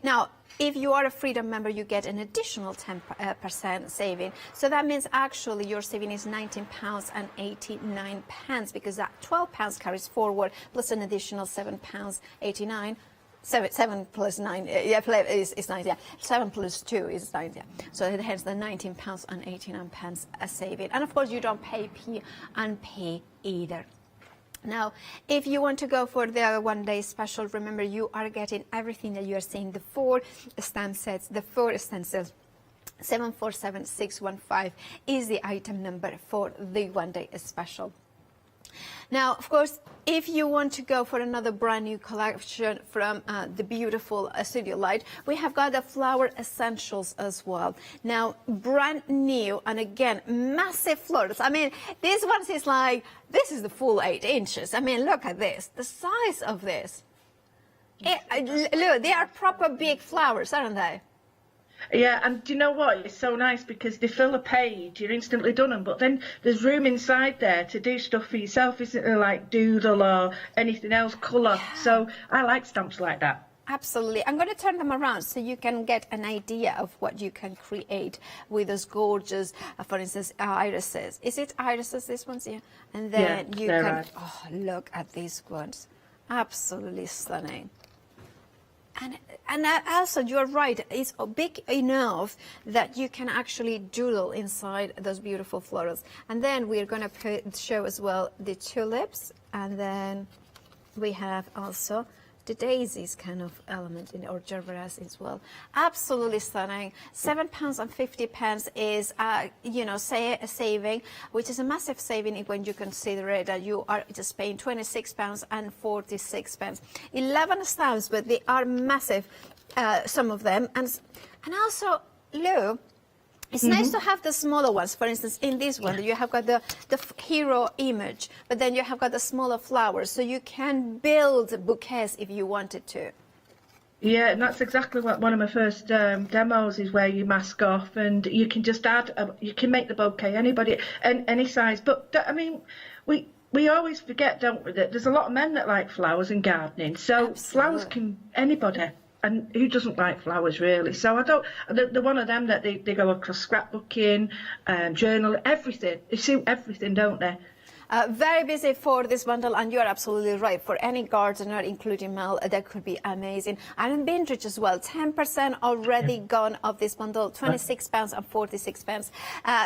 Now, if you are a Freedom member, you get an additional 10% saving. So that means actually your saving is £19.89 because that £12 carries forward plus an additional £7.89. 7 plus 9, is 9, yeah. 7 plus 2 is 9, yeah. So hence the £19.89 a saving. And of course, you don't pay P and P either. Now, if you want to go for the one-day special, remember you are getting everything that you are seeing, the 4 stamp sets, the 4 stencils. 747615 is the item number for the one-day special. Now, of course, if you want to go for another brand new collection from the beautiful Studio Light, we have got the Flower Essentials as well. Now, brand new, and again, massive florals. I mean, this one is like, this is the full 8 inches. I mean, look at this, the size of this. Look, they are proper big flowers, aren't they? Yeah, and do you know what? It's so nice because they fill a page, you're instantly done them, but then there's room inside there to do stuff for yourself, isn't there? Like doodle or anything else, colour. So I like stamps like that. Absolutely. I'm going to turn them around so you can get an idea of what you can create with those gorgeous, for instance, irises. Is it irises, this one's? Yeah. And then you can, right. oh, look at these ones. Absolutely stunning. And also, you're right, it's big enough that you can actually doodle inside those beautiful florals. And then we're going to show as well the tulips, and then we have also the daisies kind of element in, or gerberas as well. Absolutely stunning. £7.50 is, you know, a saving, which is a massive saving when you consider it that you are just paying £26.46. 11 stamps, but they are massive, some of them. And also, Lou, it's nice to have the smaller ones. For instance, in this one, you have got the hero image, but then you have got the smaller flowers, so you can build bouquets if you wanted to. Yeah, and that's exactly what one of my first demos is, where you mask off and you can just add, you can make the bouquet anybody, any size. But I mean, we always forget, don't we, that there's a lot of men that like flowers and gardening. So flowers can anybody. And who doesn't like flowers, really? So I don't. They're one of them that they go across scrapbooking, journal, everything. They suit everything, don't they? Very busy for this bundle, and you're absolutely right. For any gardener, including Mel, that could be amazing. And in vintage as well, 10% already gone of this bundle, £26.46.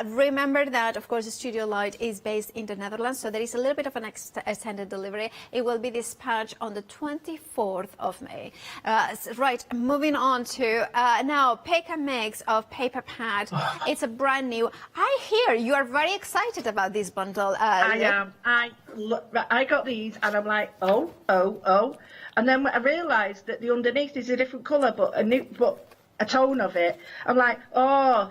Remember that, of course, the Studio Light is based in the Netherlands, so there is a little bit of an extended delivery. It will be dispatched on the 24th of May. Right, moving on to now, Pick a Mix of Paper Pad. It's a brand new. I hear you are very excited about this bundle. I am. I got these and I'm like, oh. And then I realised that the underneath is a different colour, but a tone of it. I'm like, oh,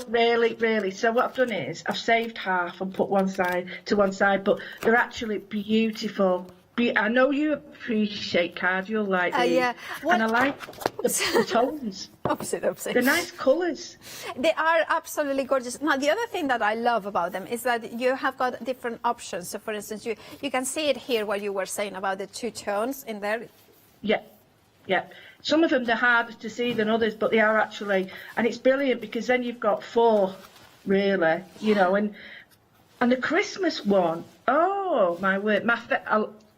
really? So what I've done is I've saved half and put one side to one side, but they're actually beautiful. I know you appreciate cards, you'll like these. Yeah. And I like the tones. Opposite. They're nice colours. They are absolutely gorgeous. Now, the other thing that I love about them is that you have got different options. So, for instance, you can see it here, what you were saying about the two tones in there. Yeah. Some of them, they're harder to see than others, but they are actually, and it's brilliant because then you've got four, really, you know, and the Christmas one, oh, my word,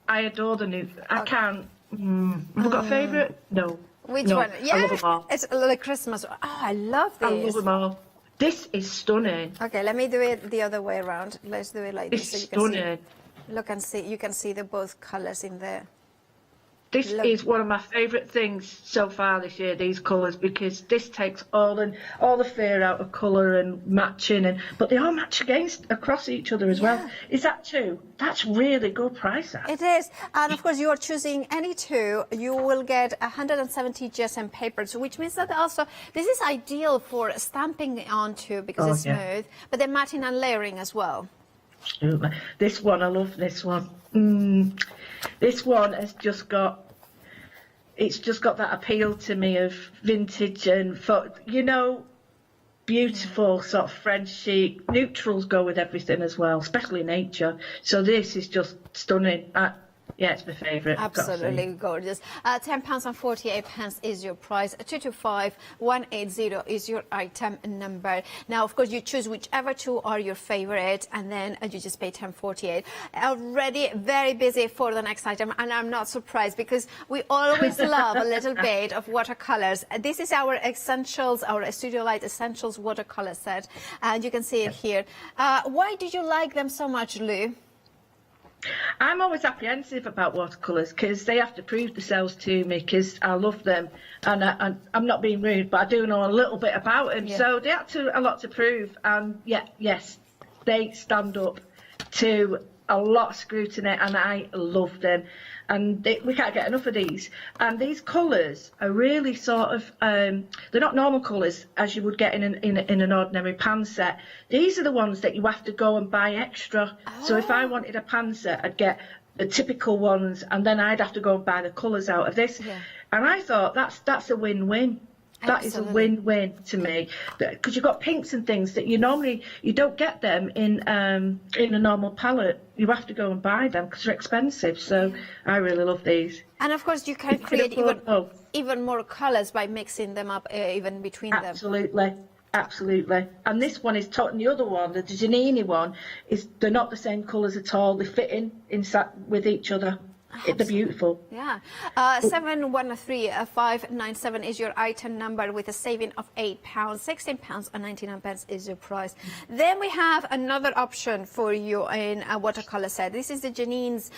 I adore the new, I can't, have I got a favourite? No. Which one? Yeah, I love them all. It's the Christmas one. Oh, I love these. I love them all. This is stunning. Okay, let me do it the other way around. Let's do it like this. It's so you can stunning. See. Look and see. You can see the both colours in there. This is one of my favourite things so far this year, these colours, because this takes all the fear out of colour and matching, but they all match across each other as well. Is that true? That's really good price. It is, and of course you are choosing any two. You will get 170 GSM papers, which means that also this is ideal for stamping onto because it's smooth, but then matching and layering as well. This one, I love this one. This one has just got that appeal to me of vintage and, you know, beautiful sort of French chic. Neutrals go with everything as well, especially nature. So this is just stunning. Yeah, it's my favourite. Absolutely gorgeous. £10.48 is your price. 225180 is your item number. Now, of course, you choose whichever two are your favourite, and then you just pay £10.48. Already very busy for the next item, and I'm not surprised because we always love a little bit of watercolours. This is our essentials, our Studio Light Essentials watercolour set, and you can see it here. Why do you like them so much, Lou? I'm always apprehensive about watercolours because they have to prove themselves to me because I love them, and I'm not being rude, but I do know a little bit about them. So they have a lot to prove, and yes, they stand up to a lot of scrutiny, and I love them. And we can't get enough of these. And these colours are really sort of, they're not normal colours as you would get in an ordinary pan set. These are the ones that you have to go and buy extra. So if I wanted a pan set, I'd get the typical ones, and then I'd have to go and buy the colours out of this. And I thought that's a win-win. That is a win-win to me, because you've got pinks and things that you don't get them in a normal palette. You have to go and buy them because they're expensive. So I really love these. And of course, you can create even more colours by mixing them up even between them. Absolutely. And this one is and the other one, the Giannini one, they're not the same colours at all. They fit inside with each other. They're beautiful. Yeah. 713597 is your item number with a saving of £8. £16.99 is your price. Then we have another option for you in a watercolor set. This is the Janine's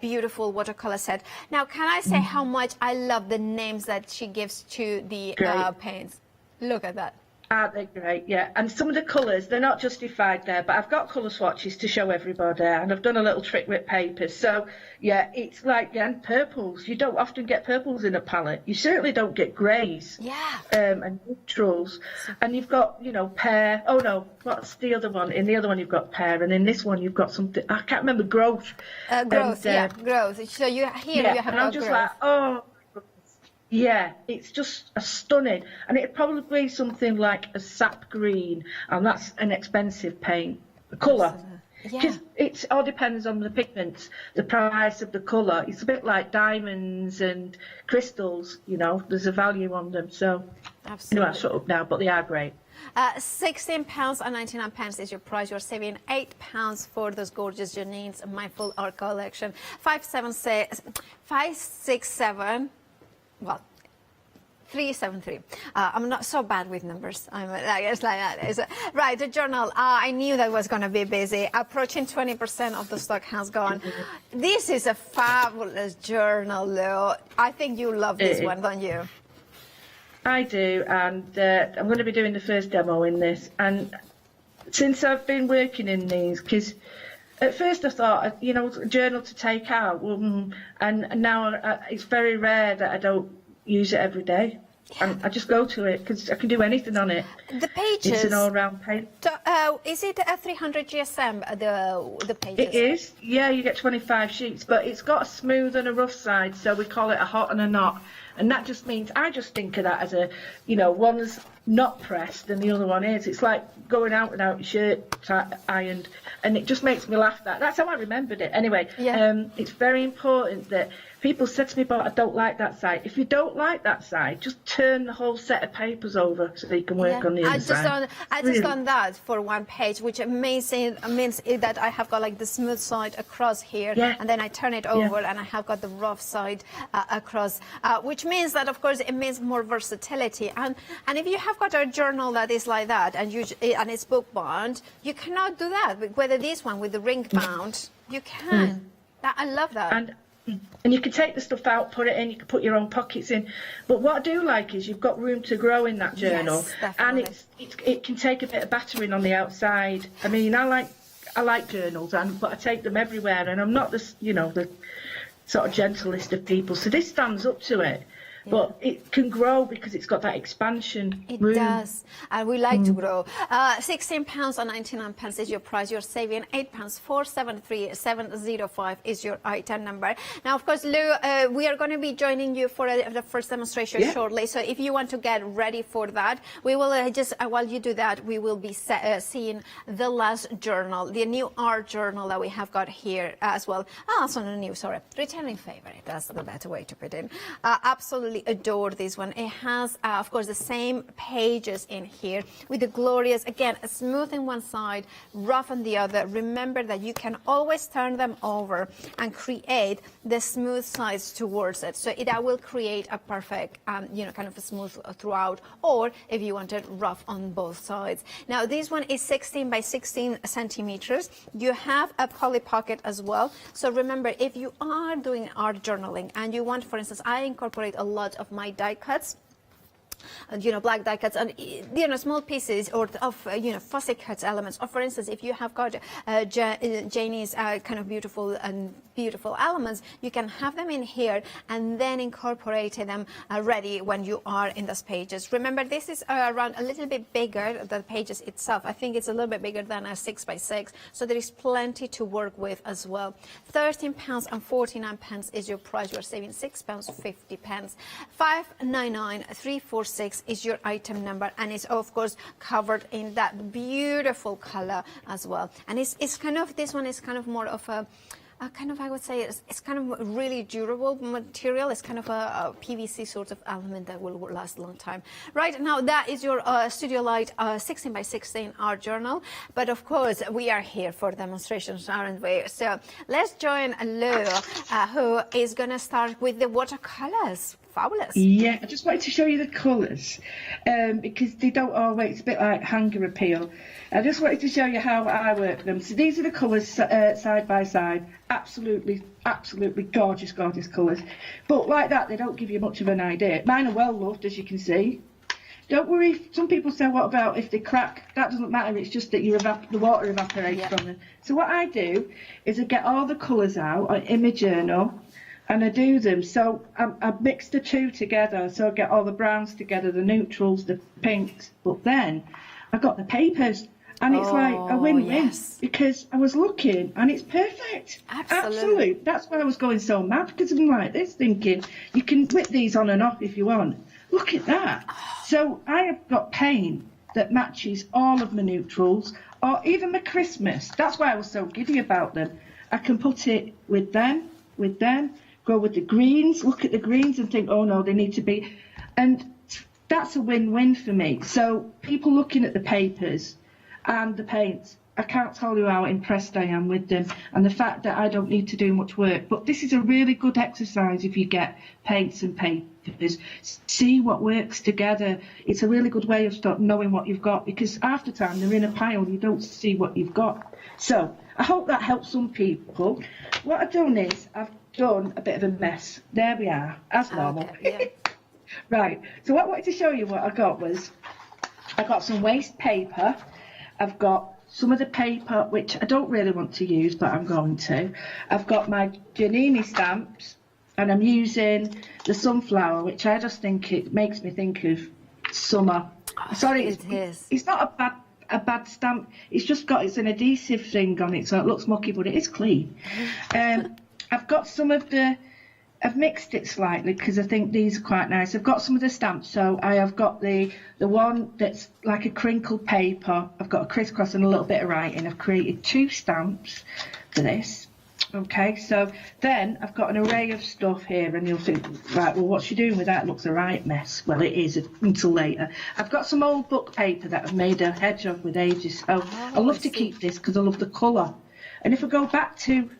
beautiful watercolor set. Now, can I say how much I love the names that she gives to the paints? Look at that. They're great, yeah. And some of the colours, they're not justified there, but I've got colour swatches to show everybody, and I've done a little trick with papers. So, yeah, it's like, purples. You don't often get purples in a palette. You certainly don't get greys. Yeah. And neutrals. And you've got, pear. Oh, no, what's the other one? In the other one, you've got pear, and in this one, you've got something, I can't remember, growth. Growth. So you have and I'm just growth. Like, yeah, it's just stunning. And it'd probably be something like a sap green, and that's an expensive paint. The colour. Yeah. It all depends on the pigments, the price of the colour. It's a bit like diamonds and crystals, there's a value on them. So, anyway, I'll shut up now, but they are great. £16.99 is your price. You're saving £8 for those gorgeous Janine's Mindful Art Collection. 567. Well, 373. I'm not so bad with numbers. It's like that. Right, the journal. I knew that was going to be busy. Approaching 20% of the stock has gone. This is a fabulous journal, though. I think you love this one, don't you? I do, and I'm going to be doing the first demo in this. And since I've been working in these, because at first I thought, a journal to take out, and now it's very rare that I don't use it every day. And I just go to it because I can do anything on it. The pages. It's an all-round page. Is it a 300 GSM, the pages? It is. Yeah, you get 25 sheets, but it's got a smooth and a rough side, so we call it a hot and a not. And that just means, I just think of that as one's not pressed and the other one is. It's like going out without your shirt ironed, and it just makes me laugh. That's how I remembered it. Anyway, it's very important that people said to me, but I don't like that side. If you don't like that side, just turn the whole set of papers over so that you can work on the other side. I just done that for one page, which means that I have got like the smooth side across here, and then I turn it over and I have got the rough side across, which means that, of course, it means more versatility. And if you have got a journal that is like that and it's book bound, you cannot do that. Whether this one with the ring bound, you can. I love that. And you can take the stuff out, put it in, you can put your own pockets in. But what I do like is you've got room to grow in that journal. Yes, and it can take a bit of battering on the outside. I mean, I like journals, but I take them everywhere, and I'm not the sort of gentlest of people. So this stands up to it. But it can grow because it's got that expansion room. It does, and we like to grow. £16.99 is your price. You're saving £8. 473705 is your item number. Now, of course, Lou, we are going to be joining you for the first demonstration shortly. So if you want to get ready for that, we will while you do that, we will be seeing the last journal, the new art journal that we have got here as well. Also returning favorite. That's the better way to put it. Absolutely adore this one. It has, of course, the same pages in here with the glorious, again, smooth on one side, rough on the other. Remember that you can always turn them over and create the smooth sides towards it. So that will create a perfect, kind of a smooth throughout, or if you want it rough on both sides. Now, this one is 16 by 16 centimeters. You have a poly pocket as well. So remember, if you are doing art journaling and you want, for instance, I incorporate a lot of my die cuts, black die cuts, and small pieces of fussy cut elements. Or for instance, if you have got Janie's kind of beautiful elements, you can have them in here and then incorporate them ready when you are in those pages. Remember, this is around a little bit bigger, the pages itself. I think it's a little bit bigger than a 6x6, so there is plenty to work with as well. £13.49 is your price. You're saving £6.50. 599-347 246 is your item number, and it's of course covered in that beautiful color as well. And it's kind of, this one is kind of more of a kind of, I would say, it's kind of really durable material. It's kind of a PVC sort of element that will last a long time. Right, now that is your Studio Light 16 by 16 art journal. But of course, we are here for demonstrations, aren't we? So let's join Lou, who is going to start with the watercolors. Fabulous. Yeah, I just wanted to show you the colours because they don't always, it's a bit like hanger appeal. I just wanted to show you how I work them. So these are the colours side by side. Absolutely, absolutely gorgeous, gorgeous colours. But like that, they don't give you much of an idea. Mine are well loved, as you can see. Don't worry, some people say, what about if they crack? That doesn't matter, it's just that the water evaporates from them. So what I do is I get all the colours out in my journal, and I do them. So I mix the two together, so I get all the browns together, the neutrals, the pinks. But then I've got the papers, and it's like a win-win, because I was looking and it's perfect. Absolutely. That's why I was going so mad, because I'm like this, thinking you can whip these on and off if you want. Look at that. So I have got paint that matches all of my neutrals, or even my Christmas. That's why I was so giddy about them. I can put it with them, go with the greens, look at the greens and think, oh no, they need to be, and that's a win-win for me. So people looking at the papers and the paints, I can't tell you how impressed I am with them, and the fact that I don't need to do much work. But this is a really good exercise if you get paints and papers. See what works together. It's a really good way of knowing what you've got, because half the time they're in a pile and you don't see what you've got. So I hope that helps some people. What I've done is I've done a bit of a mess. There we are, as normal. Okay, yeah. Right, so what I wanted to show you what I got was, I got some waste paper. I've got some of the paper which I don't really want to use, but I'm going to. I've got my Giannini stamps, and I'm using the sunflower, which I just think it makes me think of summer. Sorry, it's not a bad stamp. It's just got, it's an adhesive thing on it, so it looks mucky, but it is clean. I've got some of the, I've mixed it slightly because I think these are quite nice. I've got some of the stamps, so I have got the one that's like a crinkled paper. I've got a crisscross and a little bit of writing. I've created 2 stamps for this. Okay, so then I've got an array of stuff here, and you'll think, right, well, what's she doing with that? It looks a right mess. Well, it is until later. I've got some old book paper that I've made a hedge of with ages. So I love to keep this because I love the colour. And if I go back to,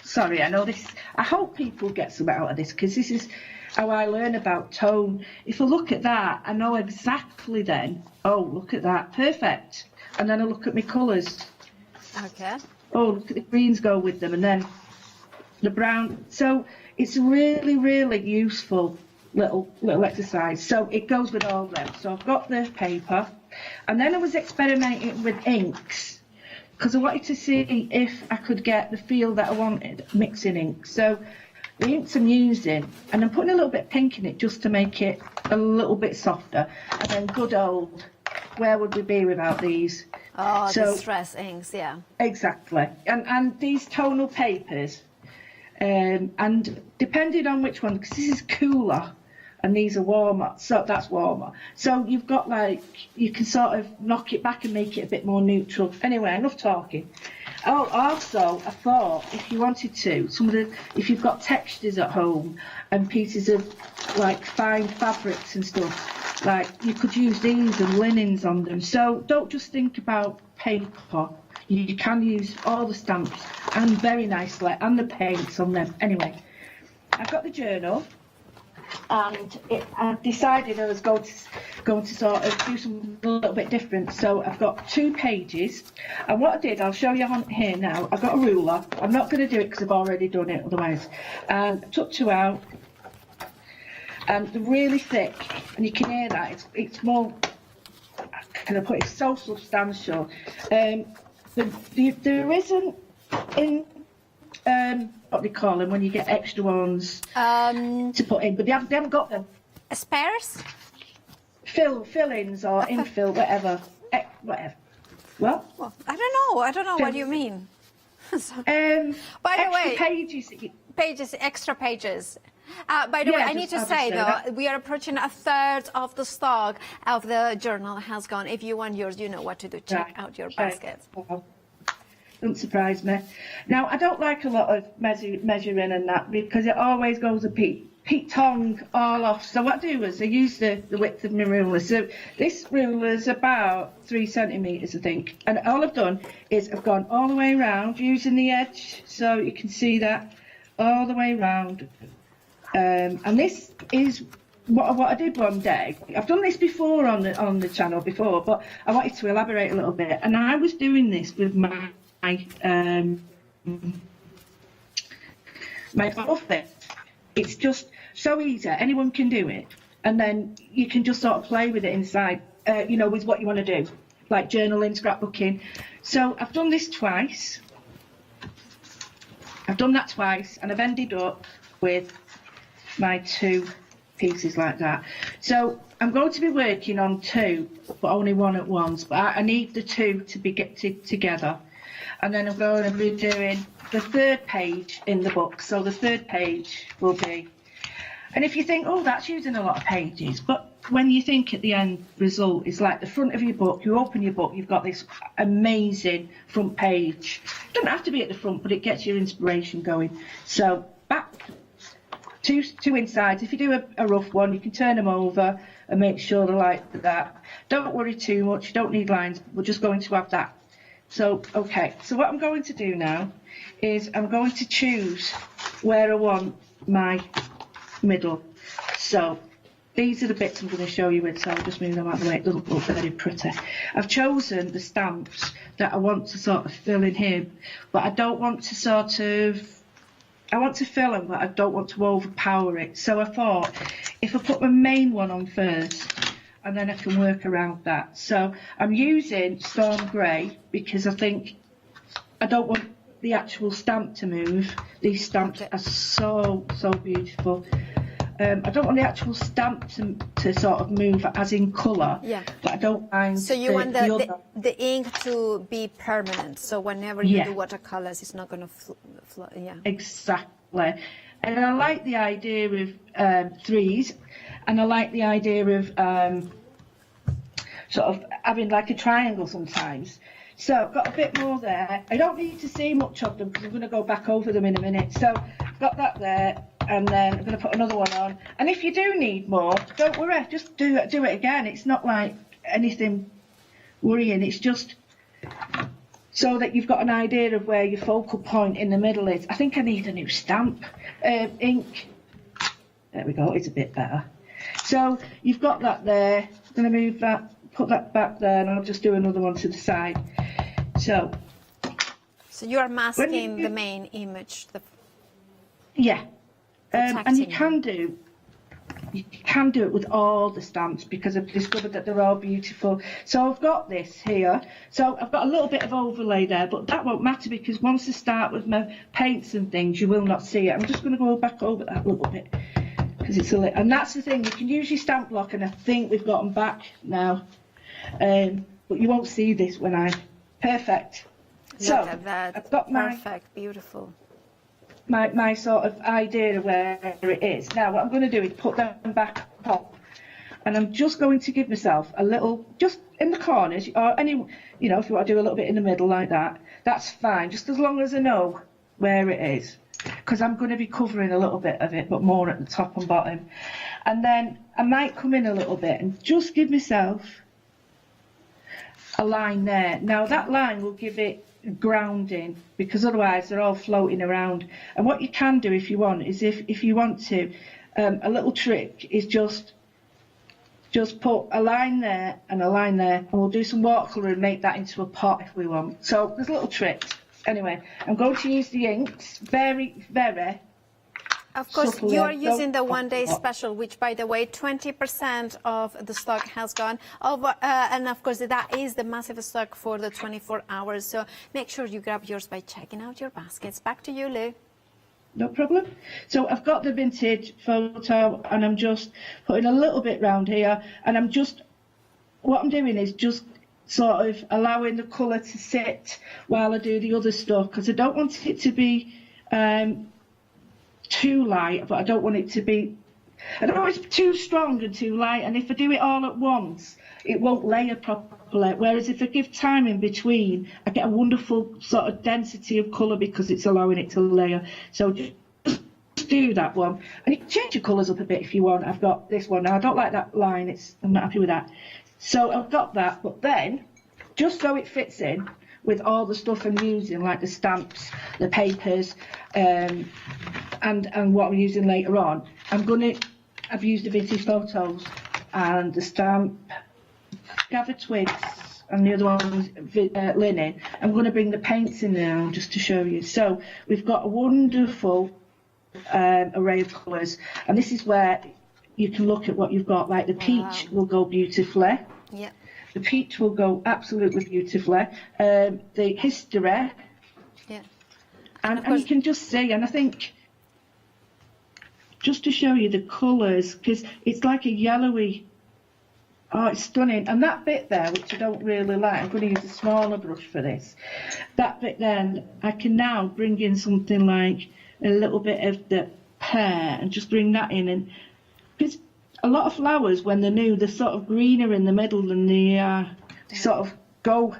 sorry, I know this, I hope people get some out of this, because this is how I learn about tone. If I look at that, I know exactly then, oh, look at that, perfect. And then I look at my colours. Okay. Oh, look at the greens go with them, and then the brown. So it's a really, really useful little exercise. So it goes with all them. So I've got the paper, and then I was experimenting with inks, because I wanted to see if I could get the feel that I wanted mixing inks. So the inks I'm using, and I'm putting a little bit of pink in it just to make it a little bit softer. And then good old, where would we be without these? Oh, so, the stress inks, yeah. Exactly. And these tonal papers, and depending on which one, because this is cooler and these are warmer, so that's warmer. So you've got like, you can sort of knock it back and make it a bit more neutral. Anyway, enough talking. Oh, also, I thought if you wanted to, if you've got textures at home and pieces of like fine fabrics and stuff, like you could use these and linens on them. So don't just think about paper. You can use all the stamps, and very nicely, and the paints on them. Anyway, I've got the journal, and I decided I was going to sort of do something a little bit different. So I've got 2 pages, and what I did, I'll show you on here now. I've got a ruler. I'm not going to do it because I've already done it otherwise. And I took 2 out, and they're really thick, and you can hear that. It's more, can I put it, so substantial. There isn't in what they call them when you get extra ones to put in, but they haven't got them. Spares? Fill-ins or infill, whatever. Whatever. Well, I don't know what you mean. By the way, pages. Extra pages. By the way, I need to say, though, that. we are approaching a third of the stock of the journal has gone. If you want yours, you know what to do. Check out your basket. Don't surprise me. Now, I don't like a lot of measuring and that because it always goes a peak tongue all off. So what I do is I use the width of my ruler. So this ruler is about 3 centimetres, I think. And all I've done is I've gone all the way around using the edge, so you can see that all the way around. And this is what I did one day. I've done this before on the channel before, but I wanted to elaborate a little bit. And I was doing this with my buffet. It's just so easy. Anyone can do it, and then you can just sort of play with it inside. With what you want to do, like journaling, scrapbooking. So I've done this twice. I've done that twice, and I've ended up with my 2 pieces like that. So I'm going to be working on 2, but only one at once. But I need the 2 to be together. And then I'm going to be doing the 3rd page in the book. So the 3rd page will be, and if you think, oh, that's using a lot of pages, but when you think at the end result, it's like the front of your book, you open your book, you've got this amazing front page. It doesn't have to be at the front, but it gets your inspiration going. So back, two insides. If you do a rough one, you can turn them over and make sure they're like that. Don't worry too much, you don't need lines, we're just going to have that. So, okay, so what I'm going to do now is I'm going to choose where I want my middle. So, these are the bits I'm going to show you with, so I'll just move them out of the way. It doesn't look very pretty. I've chosen the stamps that I want to sort of fill in here, but I don't want to I want to fill them, but I don't want to overpower it. So I thought, if I put my main one on first, and then I can work around that. So I'm using Storm Grey because I think I don't want the actual stamp to move. These stamps are so beautiful. I don't want the actual stamp to sort of move as in colour, but I don't mind. So you want the ink to be permanent, so whenever you do watercolours, it's not going to Exactly. And I like the idea of 3s, and I like the idea of sort of having like a triangle sometimes. So I've got a bit more there. I don't need to see much of them because I'm going to go back over them in a minute. So I've got that there, and then I'm going to put another one on. And if you do need more, don't worry, just do it again. It's not like anything worrying. It's just so that you've got an idea of where your focal point in the middle is. I think I need a new stamp ink. There we go, it's a bit better. So you've got that there. I'm going to move that, put that back there, and I'll just do another one to the side. So you are masking the main image. And you can do it with all the stamps because I've discovered that they're all beautiful. So I've got this here. So I've got a little bit of overlay there, but that won't matter because once I start with my paints and things, you will not see it. I'm just going to go back over that a little bit because it's and that's the thing. You can use your stamp block, and I think we've got them back now. But you won't see this when perfect. Look at that. I've got perfect, beautiful. My sort of idea of where it is. Now what I'm going to do is put them back up, and I'm just going to give myself a little, just in the corners, or any, if you want to do a little bit in the middle like that, that's fine, just as long as I know where it is, because I'm going to be covering a little bit of it, but more at the top and bottom. And then I might come in a little bit and just give myself a line there. Now that line will give it grounding, because otherwise they're all floating around. And what you can do if you want is if you want to, a little trick is just put a line there and a line there, and we'll do some watercolour and make that into a pot if we want. So there's little tricks. Anyway, I'm going to use the inks very, very Of course, subtly. you are using the one-day special, which, by the way, 20% of the stock has gone over, and of course that is the massive stock for the 24 hours. So make sure you grab yours by checking out your baskets. Back to you, Lou. No problem. So I've got the vintage photo, and I'm just putting a little bit round here, and what I'm doing is just sort of allowing the colour to sit while I do the other stuff, because I don't want it to be too light, but I don't want it to be, I don't want it to be too strong and too light, and if I do it all at once, it won't layer properly, whereas if I give time in between, I get a wonderful sort of density of colour because it's allowing it to layer. So just do that one, and you can change your colours up a bit if you want. I've got this one now, I don't like that line, I'm not happy with that. So I've got that, but then, just so it fits in with all the stuff I'm using, like the stamps, the papers, and what I'm using later on, I've used the vintage photos and the stamp, gather twigs, and the other one was linen. I'm going to bring the paints in now just to show you. So we've got a wonderful array of colours, and this is where you can look at what you've got. Like the peach will go beautifully. Yeah. The peach will go absolutely beautifully. The history. Yeah. And you can just see, and I think, just to show you the colours, because it's like a yellowy, oh, it's stunning. And that bit there, which I don't really like, I'm going to use a smaller brush for this. That bit then, I can now bring in something like a little bit of the pear and just bring that in. And because a lot of flowers, when they're new, they're sort of greener in the middle and they sort of go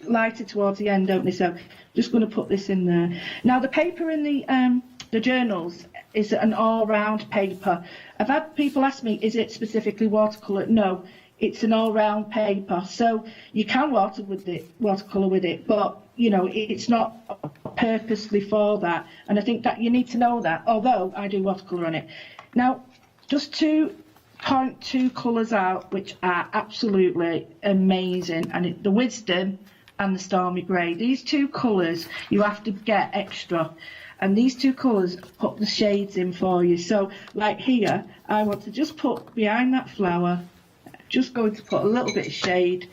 lighter towards the end, don't they? So just going to put this in there. Now the paper in the journals is an all-round paper. I've had people ask me, is it specifically watercolour? No, it's an all-round paper. So you can watercolour with it, but you know, it's not purposely for that. And I think that you need to know that, although I do watercolour on it. Now, just to point two colours out, which are absolutely amazing, and the Wisdom and the Stormy Grey. These two colours you have to get extra, and these two colours put the shades in for you. So like here, I want to just put behind that flower, just going to put a little bit of shade.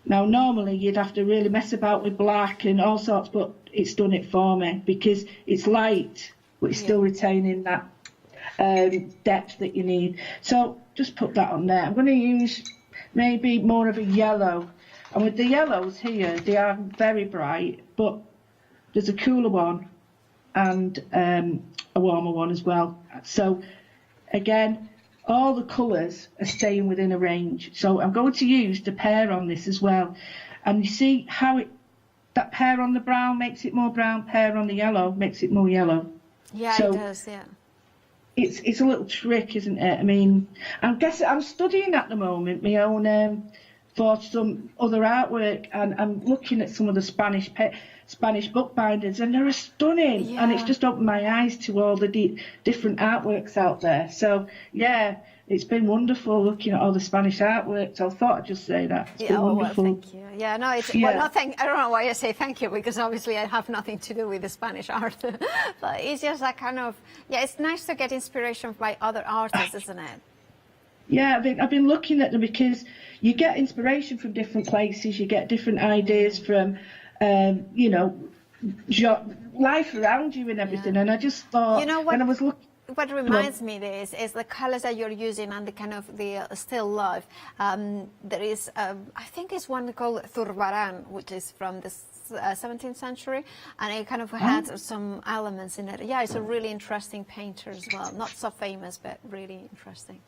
Now normally you'd have to really mess about with black and all sorts, but it's done it for me because it's light but it's still retaining that depth that you need. So just put that on there. I'm going to use maybe more of a yellow, and with the yellows here, they are very bright, but there's a cooler one and a warmer one as well. So again, all the colours are staying within a range. So I'm going to use the pear on this as well, and you see how that pear on the brown makes it more brown, pear on the yellow makes it more yellow. Yeah, so it does, yeah. It's a little trick, isn't it? I mean, I'm studying at the moment my own for some other artwork, and I'm looking at some of the Spanish bookbinders, and they're stunning. Yeah. And it's just opened my eyes to all the different artworks out there. So yeah, it's been wonderful looking at all the Spanish artwork. So I thought I'd just say that. It's been wonderful. Well, thank you. Yeah, no, it's well, no, I don't know why I say thank you, because obviously I have nothing to do with the Spanish art. But it's just that kind of, yeah, it's nice to get inspiration by other artists, isn't it? Yeah, I've been looking at them because you get inspiration from different places, you get different ideas from, you know, life around you and everything. And I just thought, you know what, when I was looking. What reminds me this is the colours that you're using and the kind of the still life. There is, I think it's one called Zurbarán, which is from the 17th century, and it kind of had some elements in it. Yeah, it's a really interesting painter as well. Not so famous, but really interesting.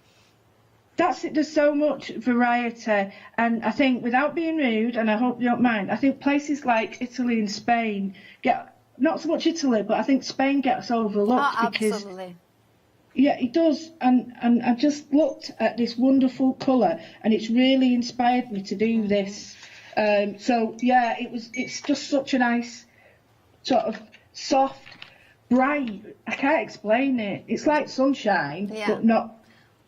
That's it. There's so much variety, and I think, without being rude, and I hope you don't mind, I think places like Italy and Spain get, not so much Italy, but I think Spain gets overlooked. Absolutely. Yeah, it does, and I just looked at this wonderful colour, and it's really inspired me to do this. So yeah, it's just such a nice, sort of soft, bright. I can't explain it. It's like sunshine, but not.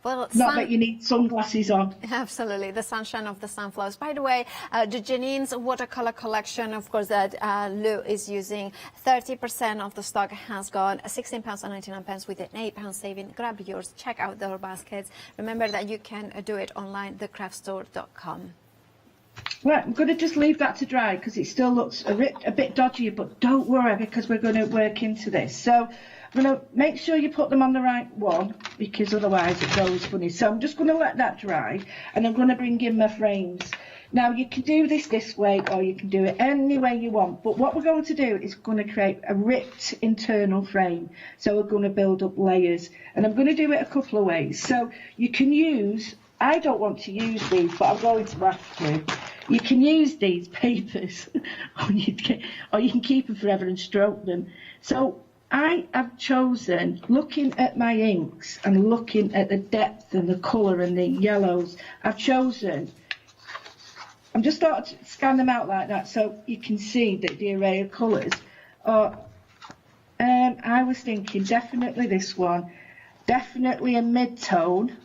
Well, not that you need sunglasses on. Absolutely, the sunshine of the sunflowers. By the way, the Janine's watercolor collection, of course, that Lou is using, 30% of the stock has gone, £16.99 with an £8 saving. Grab yours, check out their baskets. Remember that you can do it online, thecraftstore.com. Right, I'm going to just leave that to dry because it still looks a bit dodgy, but don't worry because we're going to work into this. So I'm going to make sure you put them on the right one because otherwise it goes funny. So I'm just going to let that dry, and I'm going to bring in my frames. Now you can do this way, or you can do it any way you want, but what we're going to do is going to create a ripped internal frame. So we're going to build up layers, and I'm going to do it a couple of ways. So you can use, I don't want to use these, but I'm going to have to. You can use these papers, or you can keep them forever and stroke them. So I have chosen, looking at my inks and looking at the depth and the colour and the yellows, I've chosen, I'm just starting to scan them out like that so you can see that the array of colours are, I was thinking definitely this one, definitely a mid-tone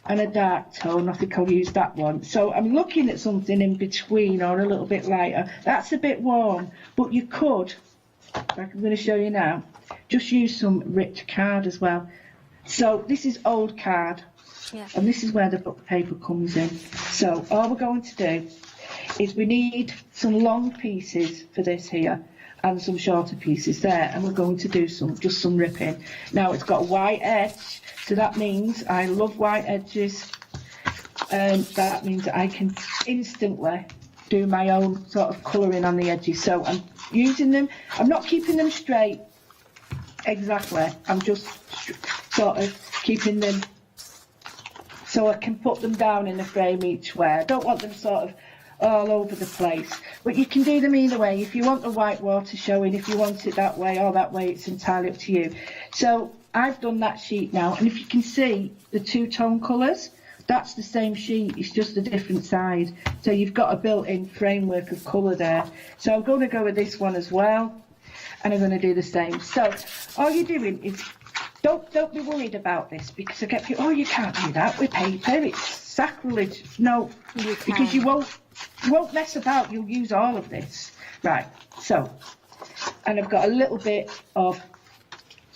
and a dark tone. I think I'll use that one. So I'm looking at something in between or a little bit lighter. That's a bit warm, but you could, like I'm going to show you now, just use some ripped card as well. So this is old card, and this is where the book paper comes in. So all we're going to do is we need some long pieces for this here and some shorter pieces there, and we're going to do just some ripping. Now it's got a white edge, so that means I love white edges, and that means that I can instantly do my own sort of colouring on the edges. So I'm using them, I'm not keeping them straight exactly, I'm just sort of keeping them so I can put them down in the frame each way. I don't want them sort of all over the place, but you can do them either way. If you want the white water showing, if you want it that way or that way, it's entirely up to you. So I've done that sheet now, and if you can see the two-tone colours, that's the same sheet, it's just a different side. So you've got a built-in framework of colour there. So I'm going to go with this one as well, and I'm going to do the same. So all you're doing is, don't be worried about this, because I get people, oh, you can't do that with paper, it's sacrilege. No, because you won't mess about, you'll use all of this. Right, so, and I've got a little bit of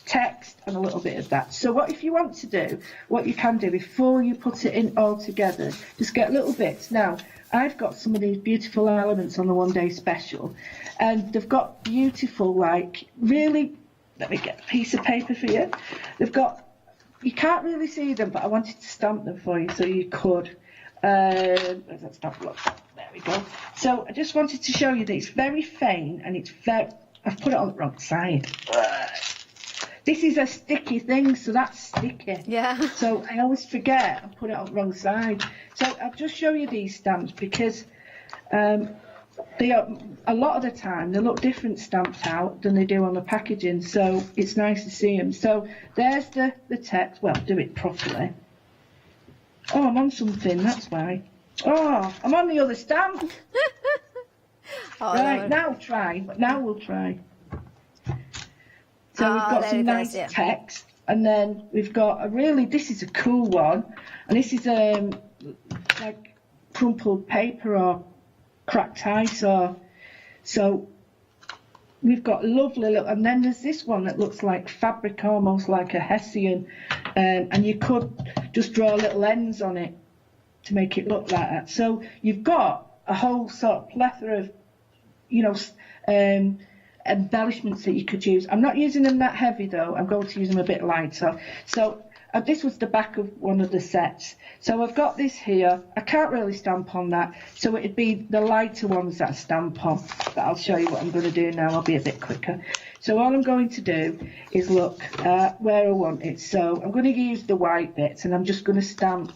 text and a little bit of that. So what if you want to do, what you can do before you put it in all together, just get little bits. Now, I've got some of these beautiful elements on the one-day special, and they've got beautiful, like, really, let me get a piece of paper for you. They've got, you can't really see them, but I wanted to stamp them for you so you could. Where's that stamp? Look, there we go. So I just wanted to show you that it's very faint, and it's very, I've put it on the wrong side. This is a sticky thing, so that's sticky. Yeah. So I always forget and put it on the wrong side. So I'll just show you these stamps because they are, a lot of the time, they look different stamped out than they do on the packaging, so it's nice to see them. So there's the text. Well, do it properly. Oh, I'm on something, that's why. Oh, I'm on the other stamp. Right, now try. Now we'll try. So we've got some nice text, and then we've got a really, this is a cool one, and this is like crumpled paper or cracked ice, or so we've got lovely little, and then there's this one that looks like fabric, almost like a Hessian, and you could just draw little ends on it to make it look like that. So you've got a whole sort of plethora of, you know, embellishments that you could use. I'm not using them that heavy though, I'm going to use them a bit lighter. So this was the back of one of the sets. So I've got this here, I can't really stamp on that, so it'd be the lighter ones that I stamp on, but I'll show you what I'm going to do now, I'll be a bit quicker. So all I'm going to do is look at where I want it. So I'm going to use the white bits, and I'm just going to stamp.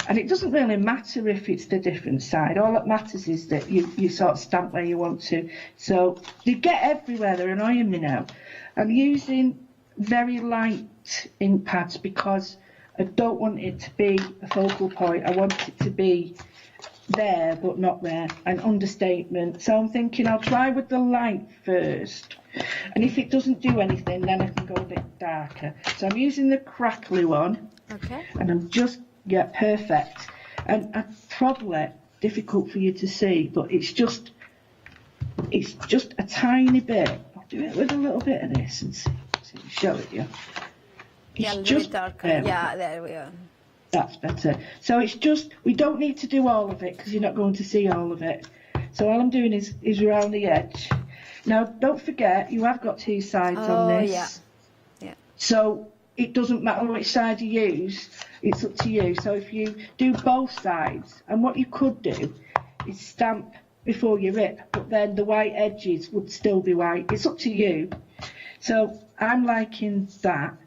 And it doesn't really matter if it's the different side. All that matters is that you sort of stamp where you want to. So they get everywhere, they're annoying me now. I'm using very light ink pads because I don't want it to be a focal point. I want it to be there but not there, an understatement. So I'm thinking I'll try with the light first. And if it doesn't do anything, then I can go a bit darker. So I'm using the crackly one. Okay. And I'm just, yeah, perfect. And probably difficult for you to see, but it's just a tiny bit. I'll do it with a little bit of this and see, show it you. Yeah, a little bit darker. Yeah, there we are. That's better. So it's just, we don't need to do all of it because you're not going to see all of it. So all I'm doing is around the edge. Now, don't forget, you have got two sides on this. Yeah. Yeah. So it doesn't matter which side you use, it's up to you. So if you do both sides, and what you could do is stamp before you rip, but then the white edges would still be white. It's up to you. So I'm liking that.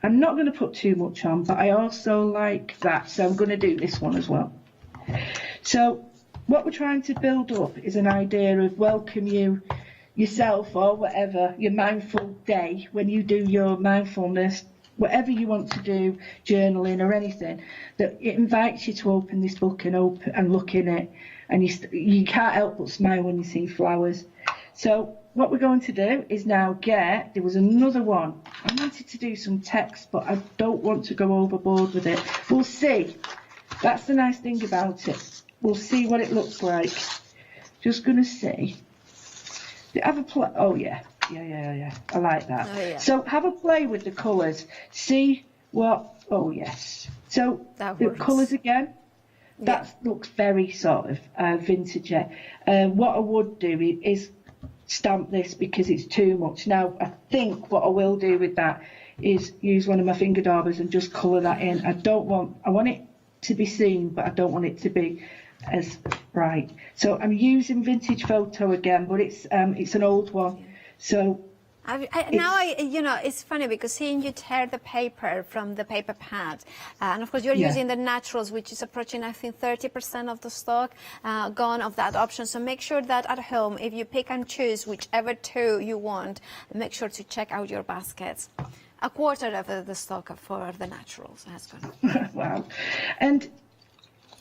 I'm not going to put too much on, but I also like that, so I'm going to do this one as well. So what we're trying to build up is an idea of welcome you yourself, or whatever, your mindful day, when you do your mindfulness, whatever you want to do, journaling or anything, that it invites you to open this book and look in it, and you can't help but smile when you see flowers. So what we're going to do is now there was another one. I wanted to do some text, but I don't want to go overboard with it. We'll see. That's the nice thing about it. We'll see what it looks like. Just going to see. Have a play. Oh, yeah. Yeah. I like that. Oh, yeah. So have a play with the colours. See what... Oh, yes. So the colours again. That looks very sort of vintagey. What I would do is stamp this because it's too much. Now, I think what I will do with that is use one of my finger daubers and just colour that in. I want it to be seen, but I don't want it to be as bright. So I'm using vintage photo again, but it's an old one. So it's funny because seeing you tear the paper from the paper pad, and of course you're using the naturals, which is approaching, I think, 30% of the stock gone of that option. So make sure that at home, if you pick and choose whichever two you want, make sure to check out your baskets. A quarter of the stock for the naturals has gone. Wow. And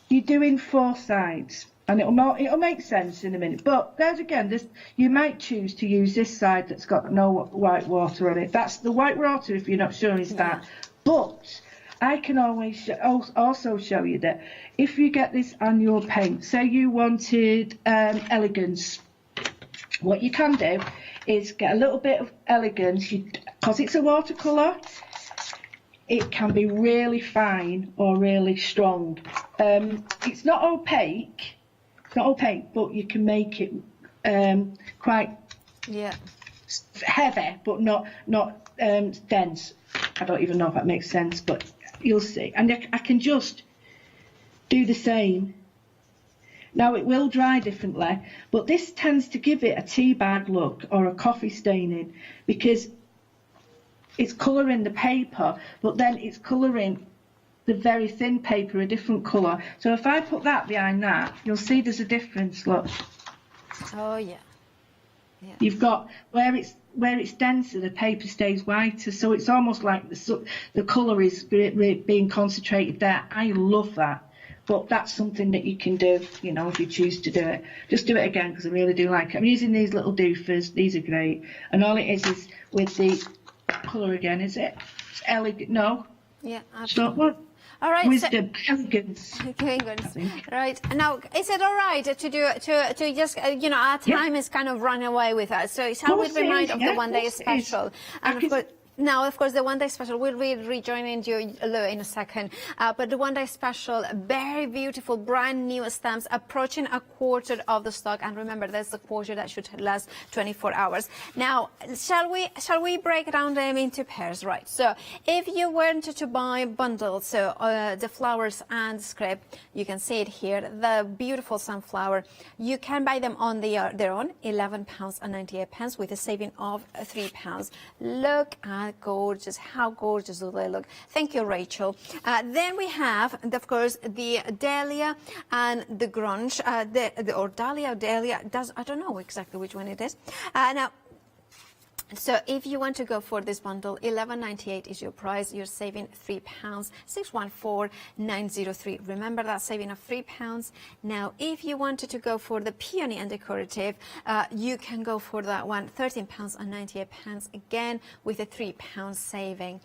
you're doing 4 sides. And it'll make sense in a minute. But there's again, you might choose to use this side that's got no white water on it. That's the white water, if you're not sure, is that. But I can always also show you that if you get this on your paint, say you wanted elegance, what you can do is get a little bit of elegance, because it's a watercolour. It can be really fine or really strong. It's not opaque. But you can make it quite heavy, but not dense. I don't even know if that makes sense, but you'll see. And I can just do the same. Now, it will dry differently, but this tends to give it a tea bag look or a coffee staining, because it's colouring the paper, but then it's colouring the very thin paper a different colour. So if I put that behind that, you'll see there's a difference, look. Oh, yeah. You've got, where it's denser, the paper stays whiter, so it's almost like the colour is being concentrated there. I love that. But that's something that you can do, if you choose to do it. Just do it again, because I really do like it. I'm using these little doofers. These are great. And all it is with the colour again, is it? It's elegant. No? Yeah, Stop what? All right. Wisdom, elegance. Right. Now, is it all right to just, our time is kind of running away with us. So shall we remind of the one-day special? And of course, now, of course, the one-day special, we'll be rejoining you in a second. But the one-day special, very beautiful, brand new stamps, approaching a quarter of the stock. And remember, there's the quarter that should last 24 hours. Now, shall we break down them into pairs? Right. So if you wanted to buy bundles, so the flowers and script, you can see it here, the beautiful sunflower, you can buy them on their own, £11.98 with a saving of £3. Look at how gorgeous do they look. Thank you, Rachel. Then we have, of course, the Dahlia and the Grunge, or Dahlia, I don't know exactly which one it is. Now, so if you want to go for this bundle, £11.98 is your price. You're saving £3, 614,903. Remember that saving of £3. Now, if you wanted to go for the peony and decorative, you can go for that one, £13.98, again with a £3 saving.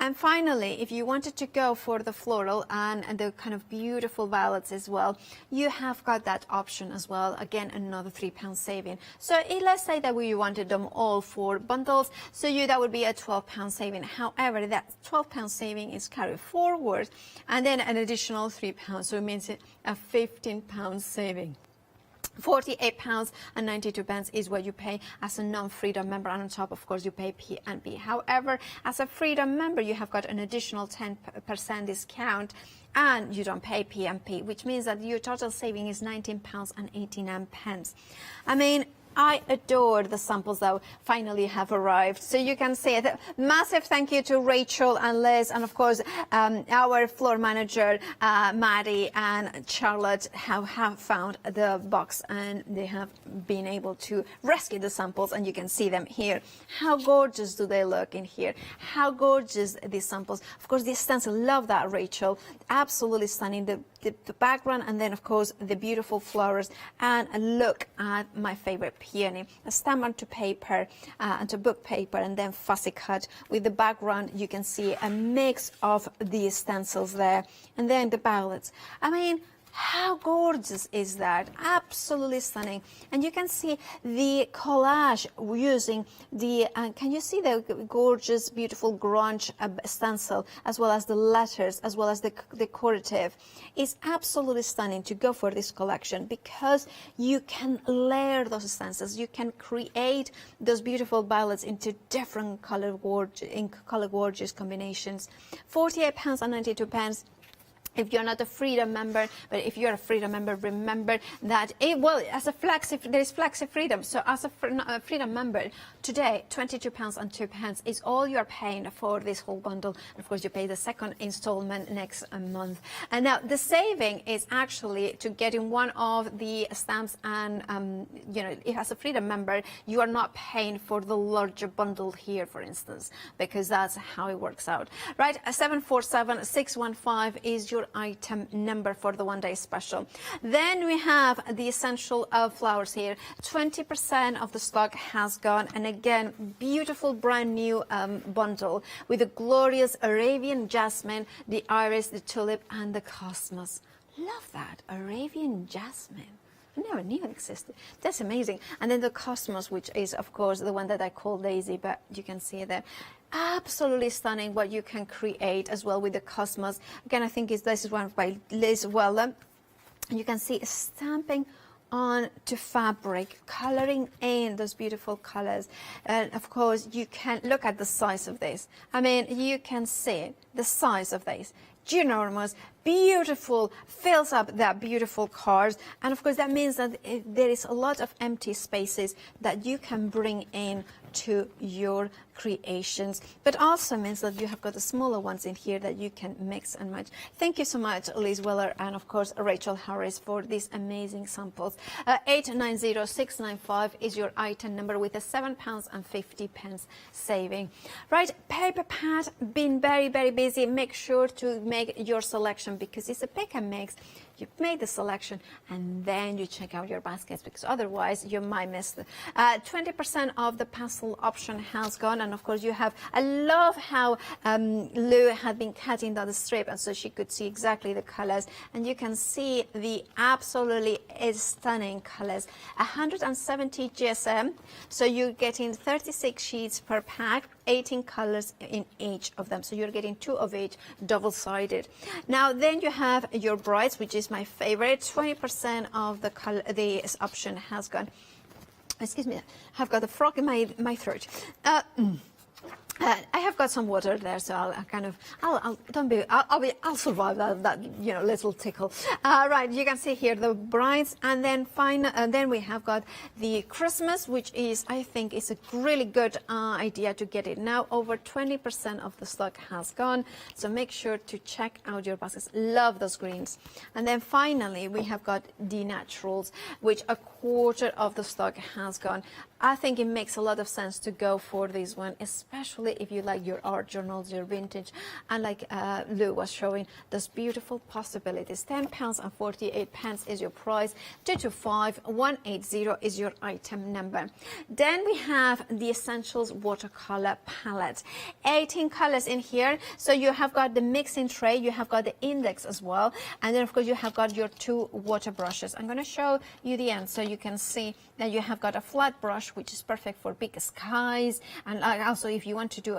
And finally, if you wanted to go for the floral and the kind of beautiful violets as well, you have got that option as well. Again, another £3 saving. So let's say that we wanted them all for bundles, so that would be a £12 saving. However, that £12 saving is carried forward, and then an additional £3. So it means a £15 saving. £48.92 is what you pay as a non-Freedom member, and on top, of course, you pay P&B. However, as a Freedom member, you have got an additional 10% discount, and you don't pay P&P, which means that your total saving is £19.89. I mean, I adore the samples that finally have arrived. So you can see it. Massive thank you to Rachel and Liz, and of course our floor manager Maddie and Charlotte have found the box, and they have been able to rescue the samples, and you can see them here. How gorgeous do they look in here? How gorgeous these samples. Of course, the stencil, love that, Rachel. Absolutely stunning. The background, and then of course the beautiful flowers, and look at my favorite peony, a stamp onto paper, onto book paper, and then fussy cut with the background. You can see a mix of the stencils there, and then the ballads. I mean, how gorgeous is that? Absolutely stunning. And you can see the collage using the, can you see the gorgeous, beautiful grunge stencil, as well as the letters, as well as the decorative. It's absolutely stunning to go for this collection, because you can layer those stencils. You can create those beautiful ballads into different color gorgeous combinations. £48.92. If you're not a Freedom member, but if you're a Freedom member, remember that as a there is Flexi Freedom. So as a Freedom member, today £22.02 is all you're paying for this whole bundle. And of course, you pay the second installment next month. And now the saving is actually to getting one of the stamps, and as a Freedom member, you are not paying for the larger bundle here, for instance, because that's how it works out, right? 747-615 is your item number for the one-day special. Then we have the essential flowers here. 20% of the stock has gone, and again, beautiful brand new bundle with the glorious Arabian jasmine, the iris, the tulip, and the cosmos. Love that, Arabian jasmine. I never knew it existed. That's amazing. And then the cosmos, which is of course the one that I call Daisy, but you can see it there. Absolutely stunning what you can create as well with the cosmos. Again, I think this is one by Liz Weller. You can see stamping on to fabric, coloring in those beautiful colors. And of course, you can look at the size of this. I mean, you can see the size of this. Ginormous, beautiful, fills up that beautiful cards, and of course that means that there is a lot of empty spaces that you can bring in to your creations, but also means that you have got the smaller ones in here that you can mix and match. Thank you so much, Liz Weller, and of course Rachel Harris, for these amazing samples. 890695 is your item number with a £7.50 saving. Right, paper pad, been very, very busy. Make sure to make your selection, because it's a pick and mix. You made the selection and then you check out your baskets, because otherwise you might miss the 20% of the pastel option has gone. And of course you have, I love how Lou had been cutting down the strip, and so she could see exactly the colors, and you can see the absolutely stunning colors. 170 GSM, so you're getting 36 sheets per pack, 18 colors in each of them, so you're getting 2 of each, double-sided. Now then you have your brights, which is my favorite. 20% of the color, this option has gone. Excuse me, I've got a frog in my throat. I have got some water there, so I'll survive that little tickle. Right, you can see here the brides, and then we have got the Christmas, which is, I think, is a really good idea to get it now. Over 20% of the stock has gone, so make sure to check out your baskets. Love those greens. And then finally we have got the naturals, which a quarter of the stock has gone. I think it makes a lot of sense to go for this one, especially if you like your art journals, your vintage, and like Lou was showing, those beautiful possibilities. £10.48 is your price. 225180 is your item number. Then we have the Essentials watercolor palette. 18 colors in here. So you have got the mixing tray, you have got the index as well, and then of course you have got your 2 water brushes. I'm going to show you the end so you can see that you have got a flat brush, which is perfect for big skies, and also if you want to do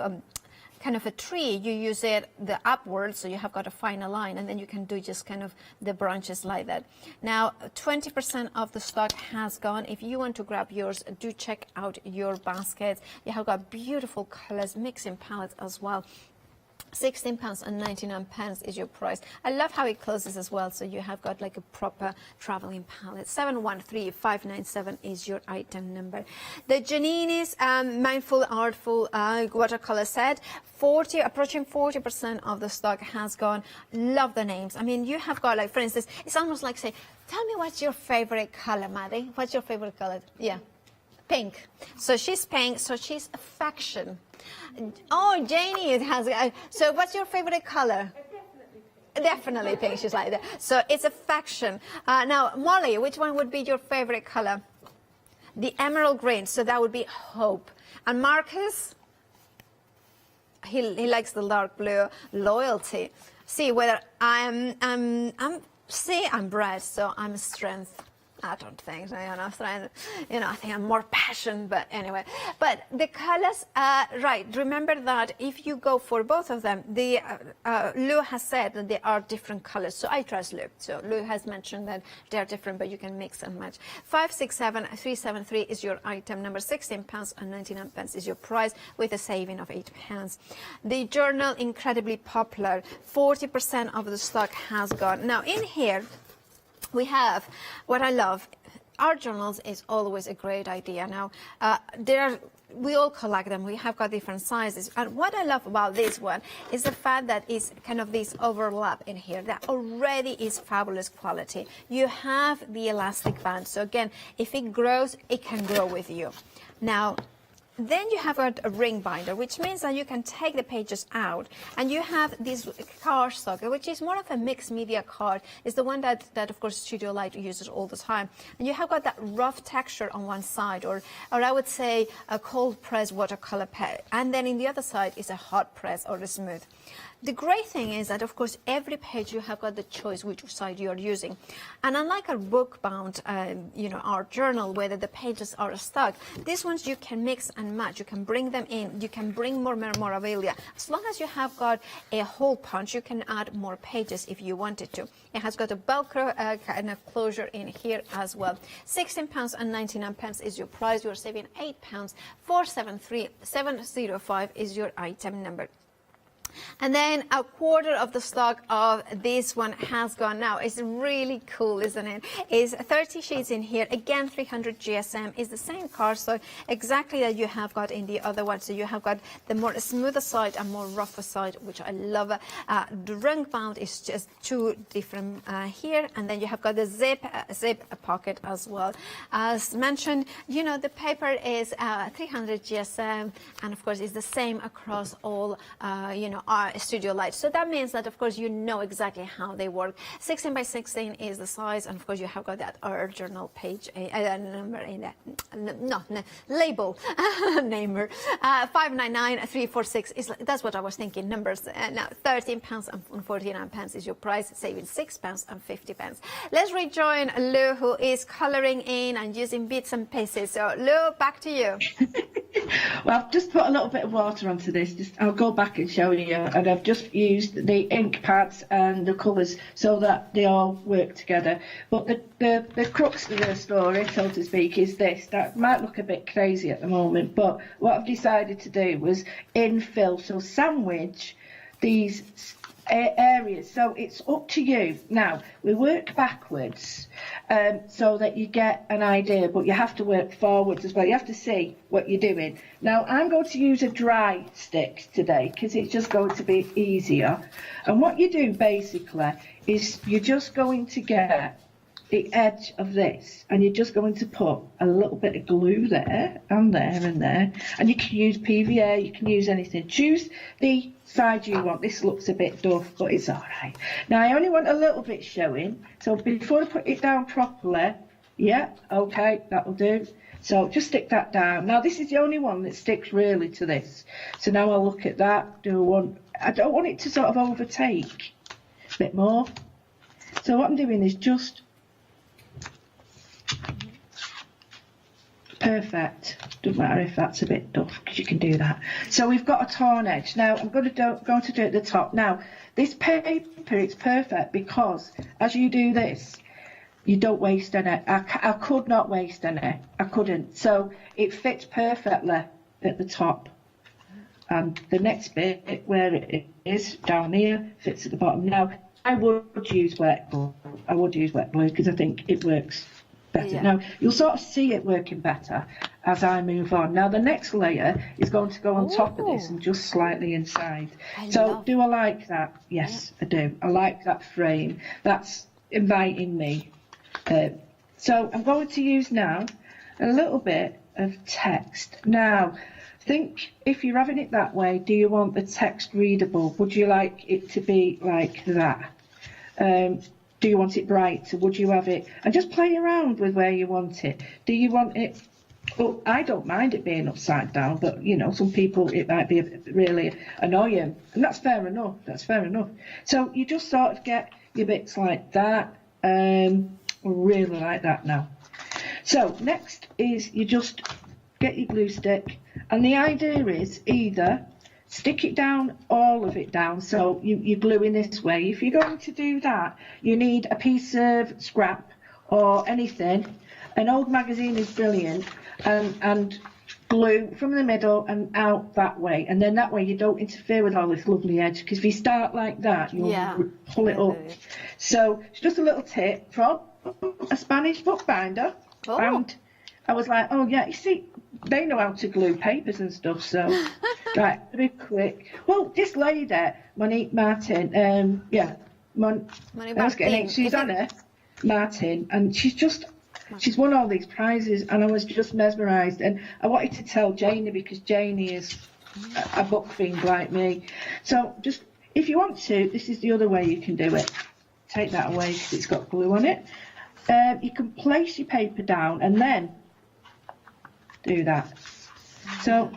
kind of a tree, you use it the upwards, so you have got a final line, and then you can do just kind of the branches like that. Now, 20% of the stock has gone. If you want to grab yours, do check out your baskets. You have got beautiful colors, mixing palettes as well. £16.99 is your price. I love how it closes as well, so you have got like a proper traveling palette. 713597 is your item number. The Giannini's Mindful Artful watercolor set, approaching 40% of the stock has gone. Love the names. I mean, you have got, like, for instance, it's almost like say, tell me what's your favorite color, Maddie? What's your favorite color? Yeah. Pink. So she's pink, so she's affection. Oh, Janie has. So what's your favorite color? Definitely pink. She's like that. So it's affection. Now, Molly, which one would be your favorite color? The emerald green. So that would be hope. And Marcus, he likes the dark blue. Loyalty. See whether I'm bred, so I'm strength. I don't think so, I think I'm more passion, but anyway. But the colors, right, remember that if you go for both of them, Lou has said that they are different colors, so I trust Lou. So Lou has mentioned that they're different, but you can mix and match. 567373 is your item number, £16.99 is your price, with a saving of £8. The journal, incredibly popular, 40% of the stock has gone. Now in here, we have what I love. Art journals is always a great idea. Now, we all collect them. We have got different sizes. And what I love about this one is the fact that it's kind of this overlap in here. That already is fabulous quality. You have the elastic band. So again, if it grows, it can grow with you. Now, then you have a ring binder, which means that you can take the pages out, and you have this cardstock, which is more of a mixed media card. It's the one that of course Studio Light uses all the time. And you have got that rough texture on one side, or I would say a cold press watercolor pen, and then in the other side is a hot press or a smooth. The great thing is that, of course, every page you have got the choice which side you are using. And unlike a book-bound, art journal where the pages are stuck, these ones you can mix and match. You can bring them in. You can bring more memorabilia. As long as you have got a hole punch, you can add more pages if you wanted to. It has got a Velcro kind of closure in here as well. £16.99 is your price. You are saving £8. 473705 is your item number. And then a quarter of the stock of this one has gone now. It's really cool, isn't it? It's 30 sheets in here. Again, 300 GSM is the same cardstock exactly that you have got in the other one. So you have got the more smoother side and more rougher side, which I love. The ring bound is just two different here. And then you have got the zip pocket as well. As mentioned, the paper is 300 GSM. And of course, it's the same across all, our Studio Light. So that means that, of course, you know exactly how they work. 16 by 16 is the size, and of course, you have got that art journal page number in that. Label namer. 599346 is. That's what I was thinking. Numbers. Now, £13.49 is your price, saving £6.50. Let's rejoin Lou, who is colouring in and using bits and pieces. So, Lou, back to you. Well, I've just put a little bit of water onto this. I'll go back and show you. And I've just used the ink pads and the colours so that they all work together. But the crux of the story, so to speak, is this. That might look a bit crazy at the moment, but what I've decided to do was infill, so sandwich these areas. So it's up to you. Now, we work backwards so that you get an idea, but you have to work forwards as well. You have to see what you're doing. Now, I'm going to use a dry stick today because it's just going to be easier. And what you do basically is you're just going to get the edge of this, and you're just going to put a little bit of glue there and there and there, and you can use PVA, you can use anything. Choose the side you want. This looks a bit duff, but it's all right. Now, I only want a little bit showing, so before I put it down properly, yeah, okay, that'll do. So just stick that down. Now, this is the only one that sticks really to this. So now I'll look at that. I don't want it to sort of overtake a bit more. So what I'm doing is just perfect. Doesn't matter if that's a bit tough, because you can do that. So we've got a torn edge. Now I'm going to do it at the top. Now this paper, it's perfect because as you do this, you don't waste any. I could not waste any. I couldn't. So it fits perfectly at the top. And the next bit, where it is down here, fits at the bottom. Now I would use wet glue. I would use wet glue because I think it works better. Yeah. Now you'll sort of see it working better as I move on. Now the next layer is going to go on top of this and just slightly inside. So do I like that? Yes, I do. I like that frame. That's inviting me. So I'm going to use now a little bit of text. Now think, if you're having it that way, do you want the text readable? Would you like it to be like that? Do you want it bright? So would you have it? And just play around with where you want it. Do you want it? Well, I don't mind it being upside down, but you know, some people it might be really annoying, and that's fair enough. That's fair enough. So you just sort of get your bits like that. Really like that now. So next is you just get your glue stick, and the idea is either stick it down, all of it down, so you glue in this way. If you're going to do that, you need a piece of scrap or anything. An old magazine is brilliant, and glue from the middle and out that way, and then that way you don't interfere with all this lovely edge, because if you start like that, you'll pull it up. So it's just a little tip from a Spanish bookbinder, and I was like, oh yeah, you see, they know how to glue papers and stuff, so right, a bit quick. Well, this lady, Monique Martin, I was getting Susanna Martin, and she's won all these prizes, and I was just mesmerised, and I wanted to tell Janie, because Janie is a book fiend like me. So just, if you want to, this is the other way you can do it. Take that away because it's got glue on it. You can place your paper down and then do that. So,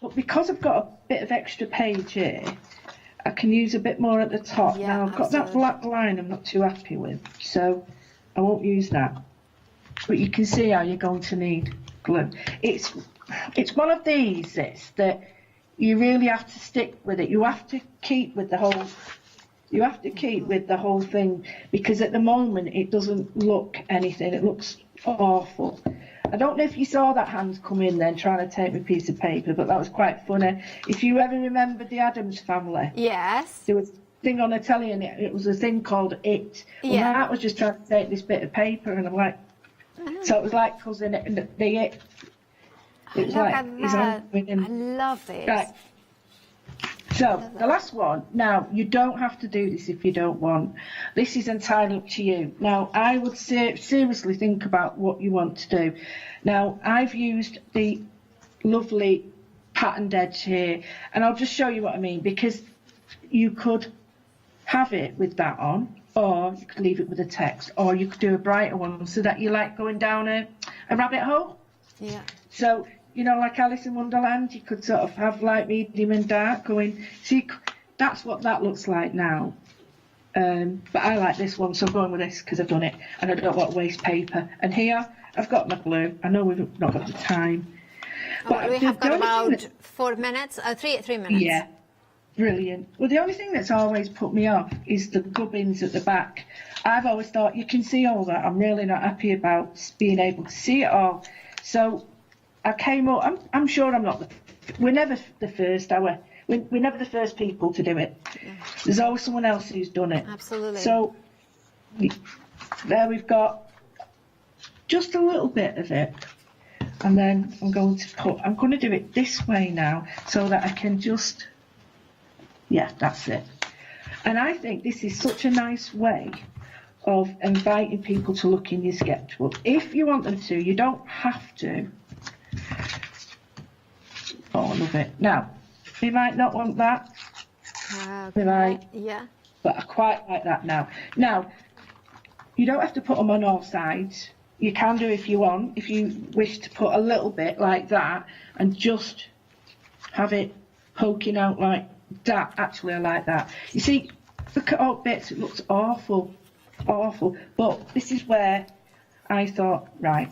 but because I've got a bit of extra page here, I can use a bit more at the top. Now I've got that black line I'm not too happy with, so I won't use that. But you can see how you're going to need glue. It's one of these that you really have to stick with it. You have to keep with the whole. You have to keep with the whole thing, because at the moment it doesn't look anything. It looks awful. I don't know if you saw that hand come in then trying to take my piece of paper, but that was quite funny. If you ever remember the Addams Family. Yes. There was a thing on the telly, and it was a thing called It. Well, Matt was just trying to take this bit of paper, and I'm like, so it was like cousin the It. It was like his hand coming in. I love this. Right. So the last one, now you don't have to do this if you don't want. This is entirely up to you. Now I would seriously think about what you want to do. Now I've used the lovely patterned edge here, and I'll just show you what I mean, because you could have it with that on, or you could leave it with a text, or you could do a brighter one so that you like going down a rabbit hole. Yeah. So, you know, like Alice in Wonderland, you could sort of have light, medium and dark going. See, that's what that looks like now. But I like this one, so I'm going with this because I've done it, and I don't want to waste paper. And here, I've got my glue. I know we've not got the time. But we have got about 4 minutes, 3 minutes. Yeah, brilliant. Well, the only thing that's always put me off is the gubbins at the back. I've always thought, you can see all that. I'm really not happy about being able to see it all. So I came up, I'm sure I'm not, we're never the first, are we? We're never the first people to do it. There's always someone else who's done it. Absolutely. So there we've got just a little bit of it. And then I'm going to do it this way now, so that I can just, yeah, that's it. And I think this is such a nice way of inviting people to look in your sketchbook. If you want them to, you don't have to. Oh, I love it. Now, you might not want that. Yeah. But I quite like that now. Now, you don't have to put them on all sides. You can do if you want, if you wish to put a little bit like that and just have it poking out like that. Actually, I like that. You see, look at all bits, it looks awful, awful. But this is where I thought, right,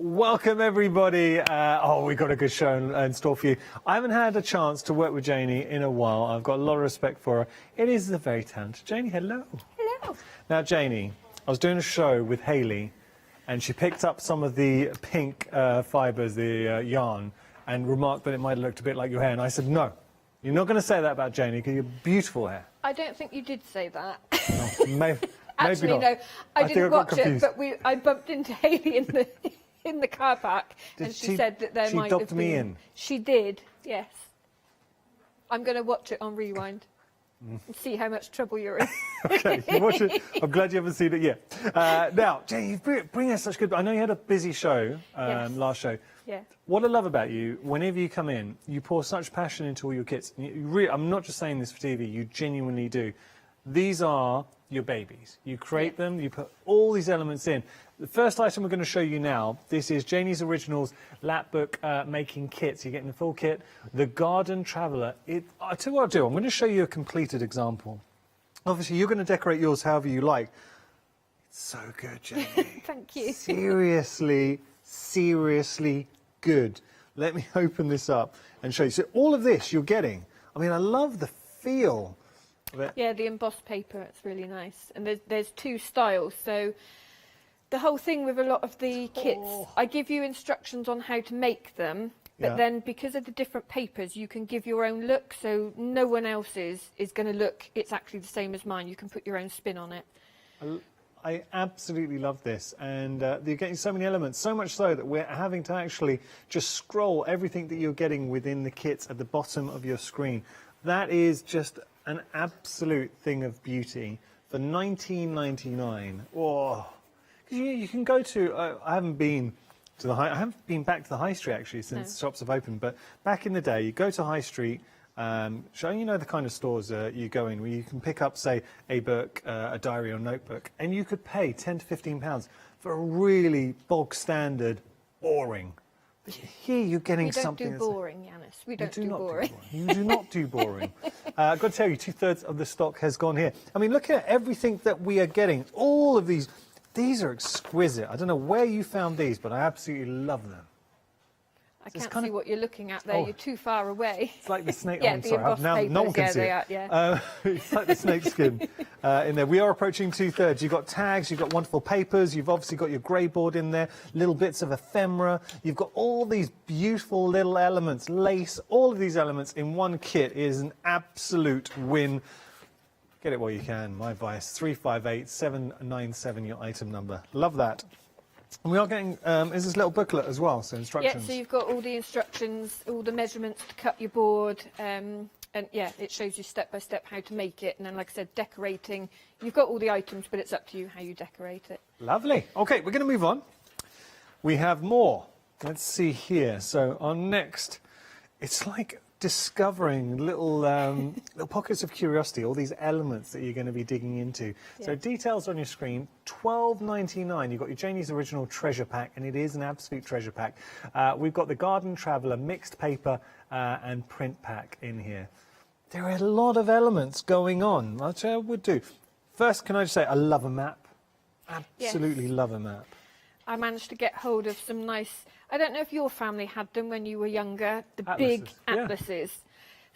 Welcome, everybody. We've got a good show in store for you. I haven't had a chance to work with Janie in a while. I've got a lot of respect for her. It is the very talented Janie. Hello. Hello. Now, Janie, I was doing a show with Hayley, and she picked up some of the pink fibres, the yarn, and remarked that it might have looked a bit like your hair. And I said, no, you're not going to say that about Janie, because you have beautiful hair. I don't think you did say that. No, maybe Actually, not. no, I didn't watch it, confused. but I bumped into Hayley in the car park, and she said that there might have been... She dubbed me in. She did, yes. I'm going to watch it on Rewind and see how much trouble you're in. Okay, you watch it. I'm glad you haven't seen it yet. Now, Jane, you bring us such good... I know you had a busy show, Yes. last show. Yeah. What I love about you, whenever you come in, you pour such passion into all your kits. I'm not just saying this for TV, you genuinely do. These are your babies. You create them, you put all these elements in. The first item we're going to show you now, this is Janie's Originals Lapbook making kits. You're getting the full kit. The Garden Traveller. I tell you what I'll do. I'm going to show you a completed example. Obviously, you're going to decorate yours however you like. It's so good, Janie. Thank you. Seriously, seriously good. Let me open this up and show you. So all of this you're getting. I mean, I love the feel of it. Yeah, the embossed paper, it's really nice. And there's two styles, so the whole thing with a lot of the kits, I give you instructions on how to make them, but then because of the different papers, you can give your own look, so no one else's is going to look exactly the same as mine. You can put your own spin on it. I absolutely love this, and you're getting so many elements, so much so that we're having to actually just scroll everything that you're getting within the kits at the bottom of your screen. That is just an absolute thing of beauty for $19.99. Oh, you can go to. I haven't been to I haven't been back to the high street actually since shops have opened. But back in the day, you go to high street. Showing the kind of stores you go in where you can pick up, say, a book, a diary or notebook, and you could pay £10 to £15 for a really bog standard, boring. But here you're getting something. We don't do boring, Yanis. We don't do boring. You do not do boring. I've got to tell you, 2/3 of the stock has gone here. I mean, look at everything that we are getting. All of these. These are exquisite. I don't know where you found these, but I absolutely love them. I can't see what you're looking at there. You're too far away. It's like the snake. Yeah, I'm sorry. Now papers, no one can see it. It's like the snake skin in there. We are approaching 2/3. You've got tags. You've got wonderful papers. You've obviously got your grey board in there. Little bits of ephemera. You've got all these beautiful little elements, lace. All of these elements in one kit is an absolute win. Get it while you can. My advice: 358-797. Your item number. Love that. And we are getting, is this little booklet as well, so instructions? Yeah, so you've got all the instructions, all the measurements to cut your board, and yeah, it shows you step by step how to make it. And then, like I said, decorating. You've got all the items, but it's up to you how you decorate it. Lovely. Okay, we're going to move on. We have more. Let's see here. So our next, it's like discovering little pockets of curiosity, all these elements that you're going to be digging into. Yeah. So details on your screen, $12.99. You've got your Janie's Original Treasure Pack, and it is an absolute treasure pack. We've got the Garden Traveller mixed paper and print pack in here. There are a lot of elements going on, which I would do. First, can I just say, I love a map. Absolutely love a map. I managed to get hold of some nice... I don't know if your family had them when you were younger, the big atlases.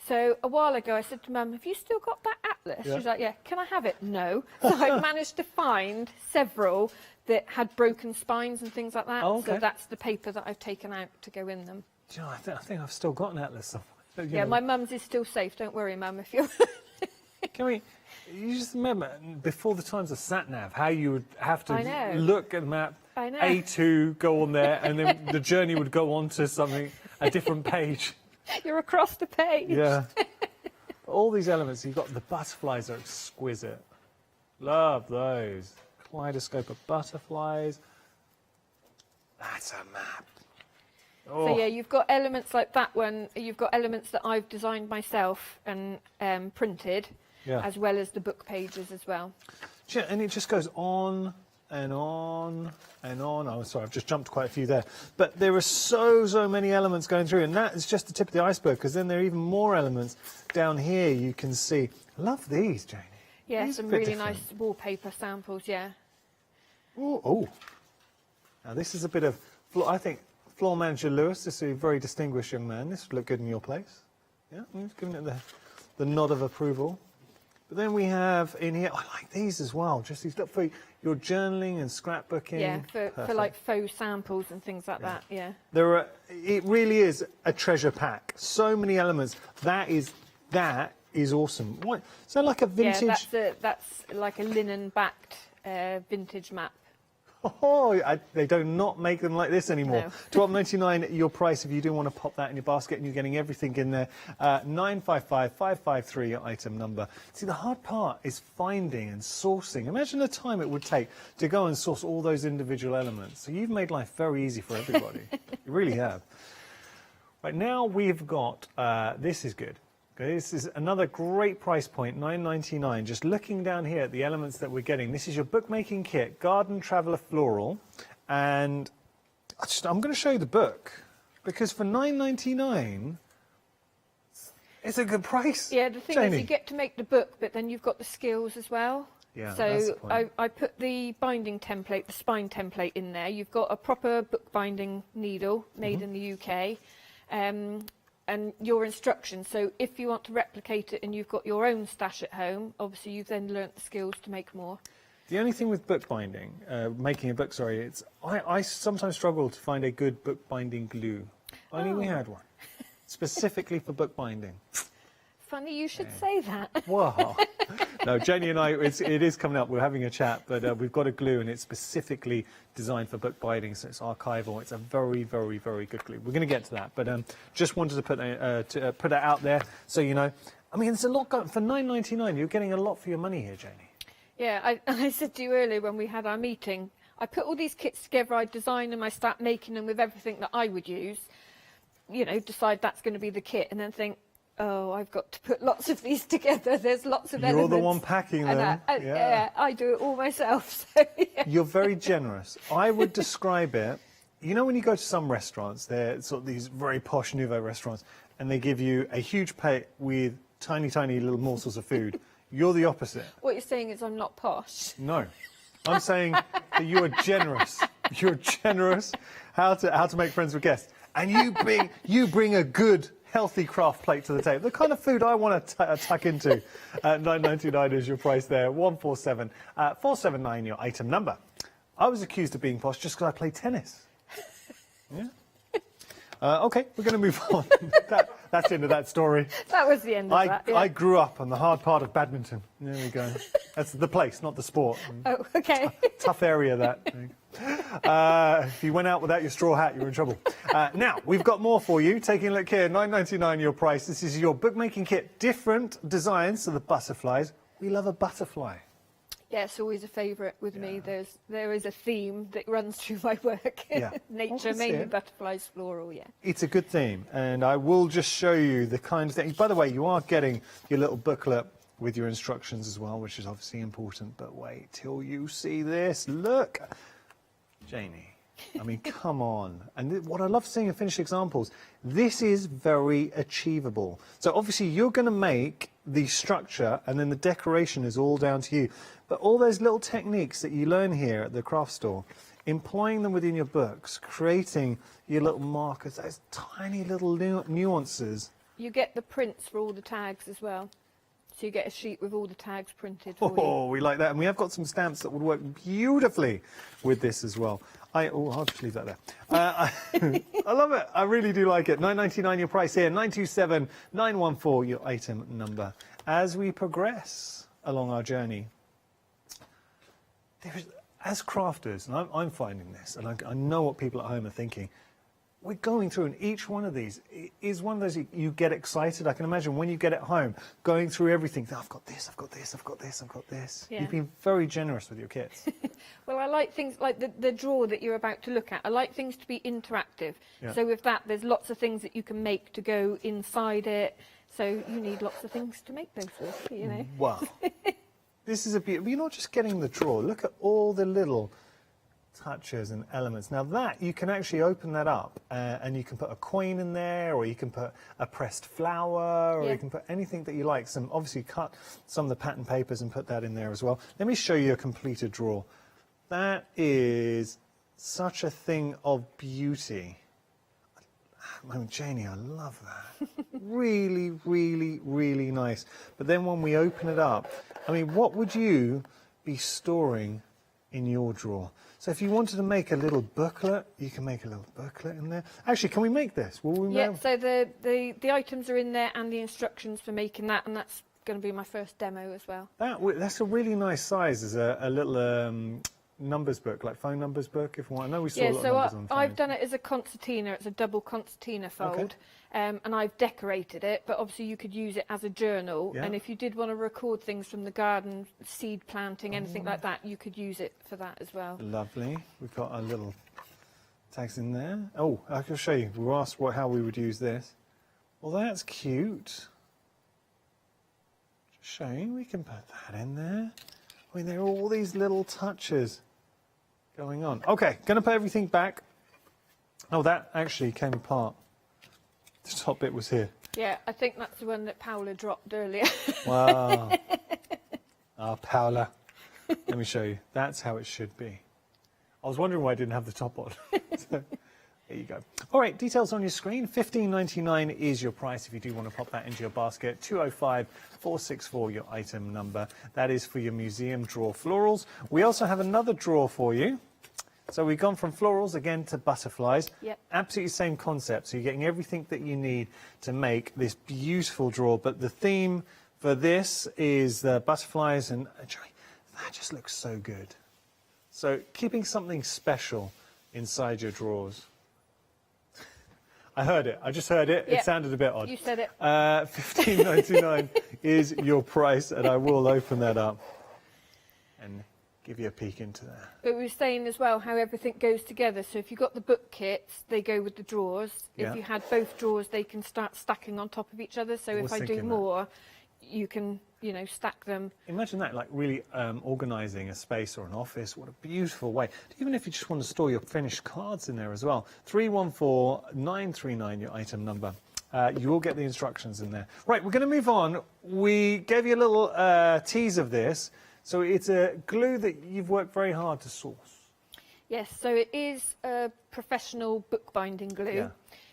So a while ago I said to Mum, have you still got that atlas? She's like, yeah, can I have it? No. So I managed to find several that had broken spines and things like that. Oh, okay. So that's the paper that I've taken out to go in them. Do you know, I think I've still got an atlas somewhere. Yeah, my mum's is still safe. Don't worry, Mum, if you're... You just remember, before the times of sat-nav, how you would have to look at the map, A2, go on there, and then the journey would go on to something, a different page. You're across the page. Yeah. All these elements, you've got the butterflies are exquisite. Love those. Kaleidoscope of butterflies. That's a map. Oh. So yeah, you've got elements like that one. You've got elements that I've designed myself and printed. Yeah. As well as the book pages as well. Yeah, and it just goes on and on and on. Oh, sorry, I've just jumped quite a few there. But there are so many elements going through, and that is just the tip of the iceberg, because then there are even more elements down here you can see. I love these, Janie. Yeah, some really nice wallpaper samples, yeah. Oh. Now, this is a bit of I think floor manager Lewis, this is a very distinguished young man. This would look good in your place. Yeah, he's giving it the nod of approval. But then we have in here, I like these as well, just these for your journaling and scrapbooking. Yeah, for like faux samples and things like that, yeah. It really is a treasure pack. So many elements. That is awesome. What, is that like a vintage? Yeah, that's like a linen-backed vintage map. Oh, they do not make them like this anymore. No. $12.99 your price if you do want to pop that in your basket, and you're getting everything in there. 955553 your item number. See, the hard part is finding and sourcing. Imagine the time it would take to go and source all those individual elements. So you've made life very easy for everybody. You really have. Right, now we've got, this is good. Okay, this is another great price point, $9.99. Just looking down here at the elements that we're getting. This is your bookmaking kit, Garden Traveller Floral. And I'm going to show you the book, because for $9.99, it's a good price. Yeah, the thing is you get to make the book, but then you've got the skills as well. Yeah, that's the so point. I put the binding template, the spine template in there. You've got a proper bookbinding needle made in the UK. And your instructions. So if you want to replicate it and you've got your own stash at home, obviously you've then learnt the skills to make more. The only thing with bookbinding, making a book, sorry, it's I sometimes struggle to find a good bookbinding glue. Only we had one, specifically for bookbinding. Funny you should say that. Wow. No, Jenny and I, it is coming up. We're having a chat, but we've got a glue, and it's specifically designed for bookbinding, so it's archival. It's a very, very, very good glue. We're going to get to that, but just wanted to put it out there so you know. I mean, there's a lot going for $9.99. You're getting a lot for your money here, Janie. Yeah, I said to you earlier when we had our meeting, I put all these kits together, I design them, I start making them with everything that I would use, you know, decide that's going to be the kit, and then think, oh, I've got to put lots of these together. There's lots of elements. You're the one packing them. Yeah, I do it all myself. So, yeah. You're very generous. I would describe it, you know, when you go to some restaurants, they're sort of these very posh nouveau restaurants, and they give you a huge plate with tiny, tiny little morsels of food. You're the opposite. What you're saying is I'm not posh. No. I'm saying that you are generous. You're generous. How to make friends with guests. And you bring a good, healthy craft plate to the table. The kind of food I want to tuck into. $9.99 is your price there. 147 479 your item number. I was accused of being posh just because I play tennis. Yeah. Okay, we're going to move on. That's the end of that story. That was the end of that. Yeah. I grew up on the hard part of badminton. There we go. That's the place, not the sport. Oh, okay. Tough area, that. If you went out without your straw hat, you were in trouble. Now, we've got more for you. Taking a look here, $9.99 your price. This is your bookmaking kit. Different designs to the butterflies. We love a butterfly. Yeah, it's always a favourite with me. There is a theme that runs through my work. Yeah. Nature, mainly butterflies, floral, yeah. It's a good theme, and I will just show you the kind of things. By the way, you are getting your little booklet with your instructions as well, which is obviously important, but wait till you see this. Look! Janie, I mean, come on. And what I love seeing in finished examples, this is very achievable. So obviously you're going to make the structure, and then the decoration is all down to you. But all those little techniques that you learn here at the craft store, employing them within your books, creating your little markers, those tiny little nuances. You get the prints for all the tags as well. So you get a sheet with all the tags printed for you. Oh, we like that. And we have got some stamps that would work beautifully with this as well. I'll just leave that there. I love it. I really do like it. $9.99 your price here. 927 914 your item number. As we progress along our journey, as crafters, and I'm finding this, and I know what people at home are thinking, we're going through, and each one of these is one of those you get excited. I can imagine when you get it home, going through everything. I've got this, I've got this, I've got this, I've got this. Yeah. You've been very generous with your kits. Well, I like things like the drawer that you're about to look at. I like things to be interactive. Yeah. So with that, there's lots of things that you can make to go inside it. So you need lots of things to make those with, you know. Wow. This is a beautiful. You're not just getting the drawer. Look at all the little touches and elements. Now that, you can actually open that up and you can put a coin in there, or you can put a pressed flower, or you can put anything that you like. Obviously cut some of the pattern papers and put that in there as well. Let me show you a completed drawer. That is such a thing of beauty. I mean, Janie, I love that. Really, really, really nice. But then when we open it up, I mean, what would you be storing in your drawer? So if you wanted to make a little booklet, you can make a little booklet in there. Actually, can we make this? Will we Yeah, so the items are in there and the instructions for making that, and that's going to be my first demo as well. That's a really nice size as a little numbers book, like phone numbers book, if you want. I know we saw a lot of numbers on I've done it as a concertina. It's a double concertina fold. And I've decorated it, but obviously you could use it as a journal. Yeah. And if you did want to record things from the garden, seed planting, anything like that, you could use it for that as well. Lovely. We've got our little tags in there. Oh, I can show you. We were asked how we would use this. Well, that's cute. Just showing, we can put that in there. I mean, there are all these little touches going on. Okay, going to put everything back. Oh, that actually came apart. The top bit was here. Yeah, I think that's the one that Paula dropped earlier. Wow. Paula. Let me show you. That's how it should be. I was wondering why I didn't have the top on. So, there you go. All right, details on your screen. $15.99 is your price if you do want to pop that into your basket. 205-464 your item number. That is for your museum drawer florals. We also have another drawer for you. So we've gone from florals again to butterflies. Yep. Absolutely same concept. So you're getting everything that you need to make this beautiful drawer. But the theme for this is the butterflies, and that just looks so good. So keeping something special inside your drawers. I heard it. I just heard it. Yep. It sounded a bit odd. You said it. $15.99 is your price, and I will open that up and give you a peek into that. But we were saying as well how everything goes together. So if you've got the book kits, they go with the drawers. Yeah. If you had both drawers, they can start stacking on top of each other. So if I do more, you can, you know, stack them. Imagine that, like really organising a space or an office. What a beautiful way. Even if you just want to store your finished cards in there as well. 314-939, your item number. You will get the instructions in there. Right, we're going to move on. We gave you a little tease of this. So it's a glue that you've worked very hard to source. Yes, so it is a professional bookbinding glue. Yeah.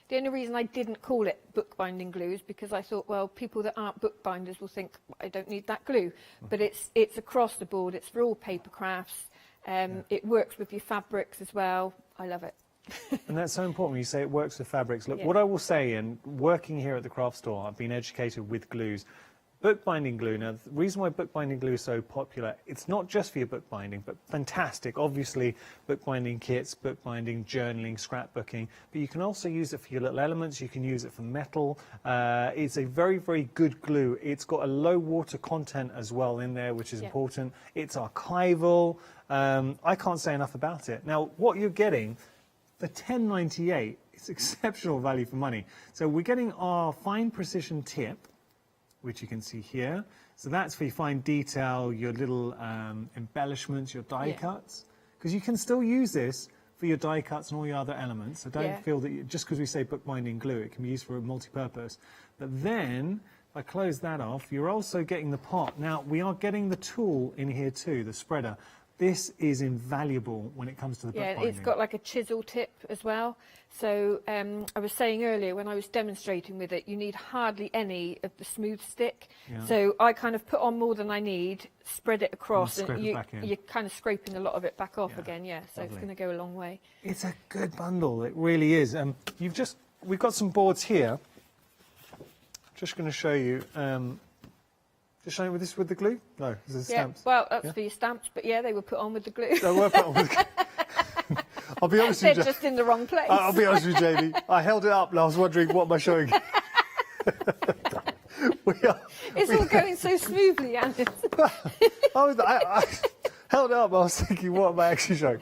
The only reason I didn't call it bookbinding glue is because I thought, well, people that aren't bookbinders will think, I don't need that glue. But it's across the board. It's for all paper crafts. It works with your fabrics as well. I love it. And that's so important when you say it works with fabrics. Look, Yeah. what I will say, and working here at the craft store, I've been educated with glues. Bookbinding glue, now the reason why bookbinding glue is so popular, it's not just for your bookbinding, but fantastic. Obviously, bookbinding kits, bookbinding, journaling, scrapbooking, but you can also use it for your little elements, you can use it for metal. It's a very, very good glue. It's got a low water content as well in there, which is important. It's archival. I can't say enough about it. Now, what you're getting for $10.98, it's exceptional value for money. So we're getting our fine precision tip, which you can see here. So that's for your fine detail, your little embellishments, your die cuts. Because you can still use this for your die cuts and all your other elements. So don't feel that just because we say bookbinding glue, it can be used for a multi-purpose. But then, if I close that off, you're also getting the pot. Now, we are getting the tool in here too, the spreader. This is invaluable when it comes to the bookbinding. Yeah, it's got like a chisel tip as well. So I was saying earlier when I was demonstrating with it, you need hardly any of the smooth stick. Yeah. So I kind of put on more than I need, spread it across, And scrape it back in. you're kind of scraping a lot of it back off again. Yeah, so lovely. it's going to go a long way. It's a good bundle, it really is. We've got some boards here. Just going to show you. Just showing with this with the glue? No, this is stamps. Well, that's for your stamps, but yeah, they were put on with the glue. They were put on with the glue. I'll be honest They're with you. just in the wrong place. I'll be honest with you, Jamie. I held it up and I was wondering, what am I showing? It's all going so smoothly, Anne. I held it up. I was thinking, what am I actually showing?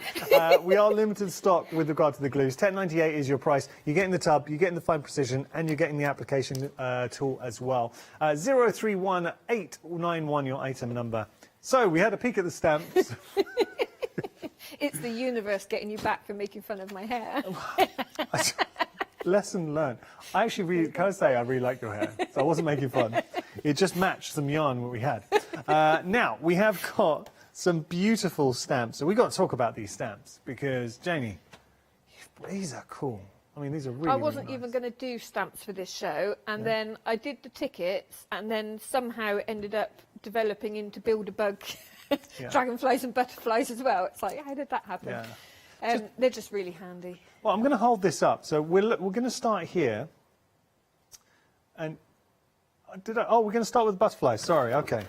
We are limited stock with regard to the glues. $10.98 is your price. You're getting the tub, you're getting the fine precision, and you're getting the application tool as well. 031891 your item number. So we had a peek at the stamps. It's the universe getting you back for making fun of my hair. Lesson learned. I actually can I say I really like your hair, so I wasn't making fun. It just matched some yarn what we had. Now we have got some beautiful stamps. So we got to talk about these stamps because, Janie, these are cool. I mean, these are really, I wasn't really nice. even going to do stamps for this show, and then I did the tickets, and then somehow it ended up developing into Build-A-Bug dragonflies and butterflies as well. It's like, how did that happen? Yeah. They're just really handy. Well, I'm going to hold this up. So we're going to start here. And we're going to start with butterflies. Sorry, okay.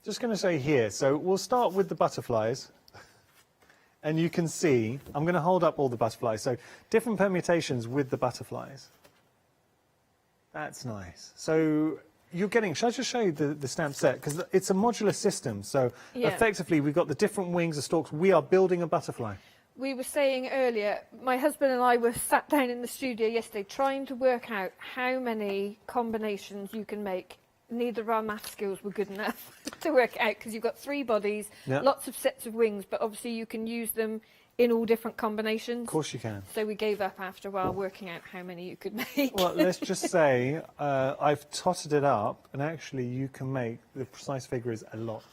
Just going to say here. So we'll start with the butterflies. And you can see, I'm going to hold up all the butterflies. So different permutations with the butterflies. That's nice. So you're getting, shall I just show you the stamp set? Because it's a modular system. So effectively, we've got the different wings, the stalks. We are building a butterfly. We were saying earlier, my husband and I were sat down in the studio yesterday trying to work out how many combinations you can make. Neither of our math skills were good enough to work out because you've got 3 bodies, lots of sets of wings, but obviously you can use them in all different combinations. Of course you can. So we gave up after a while working out how many you could make. Well, let's just say I've totted it up, and actually you can make, the precise figure is a lot.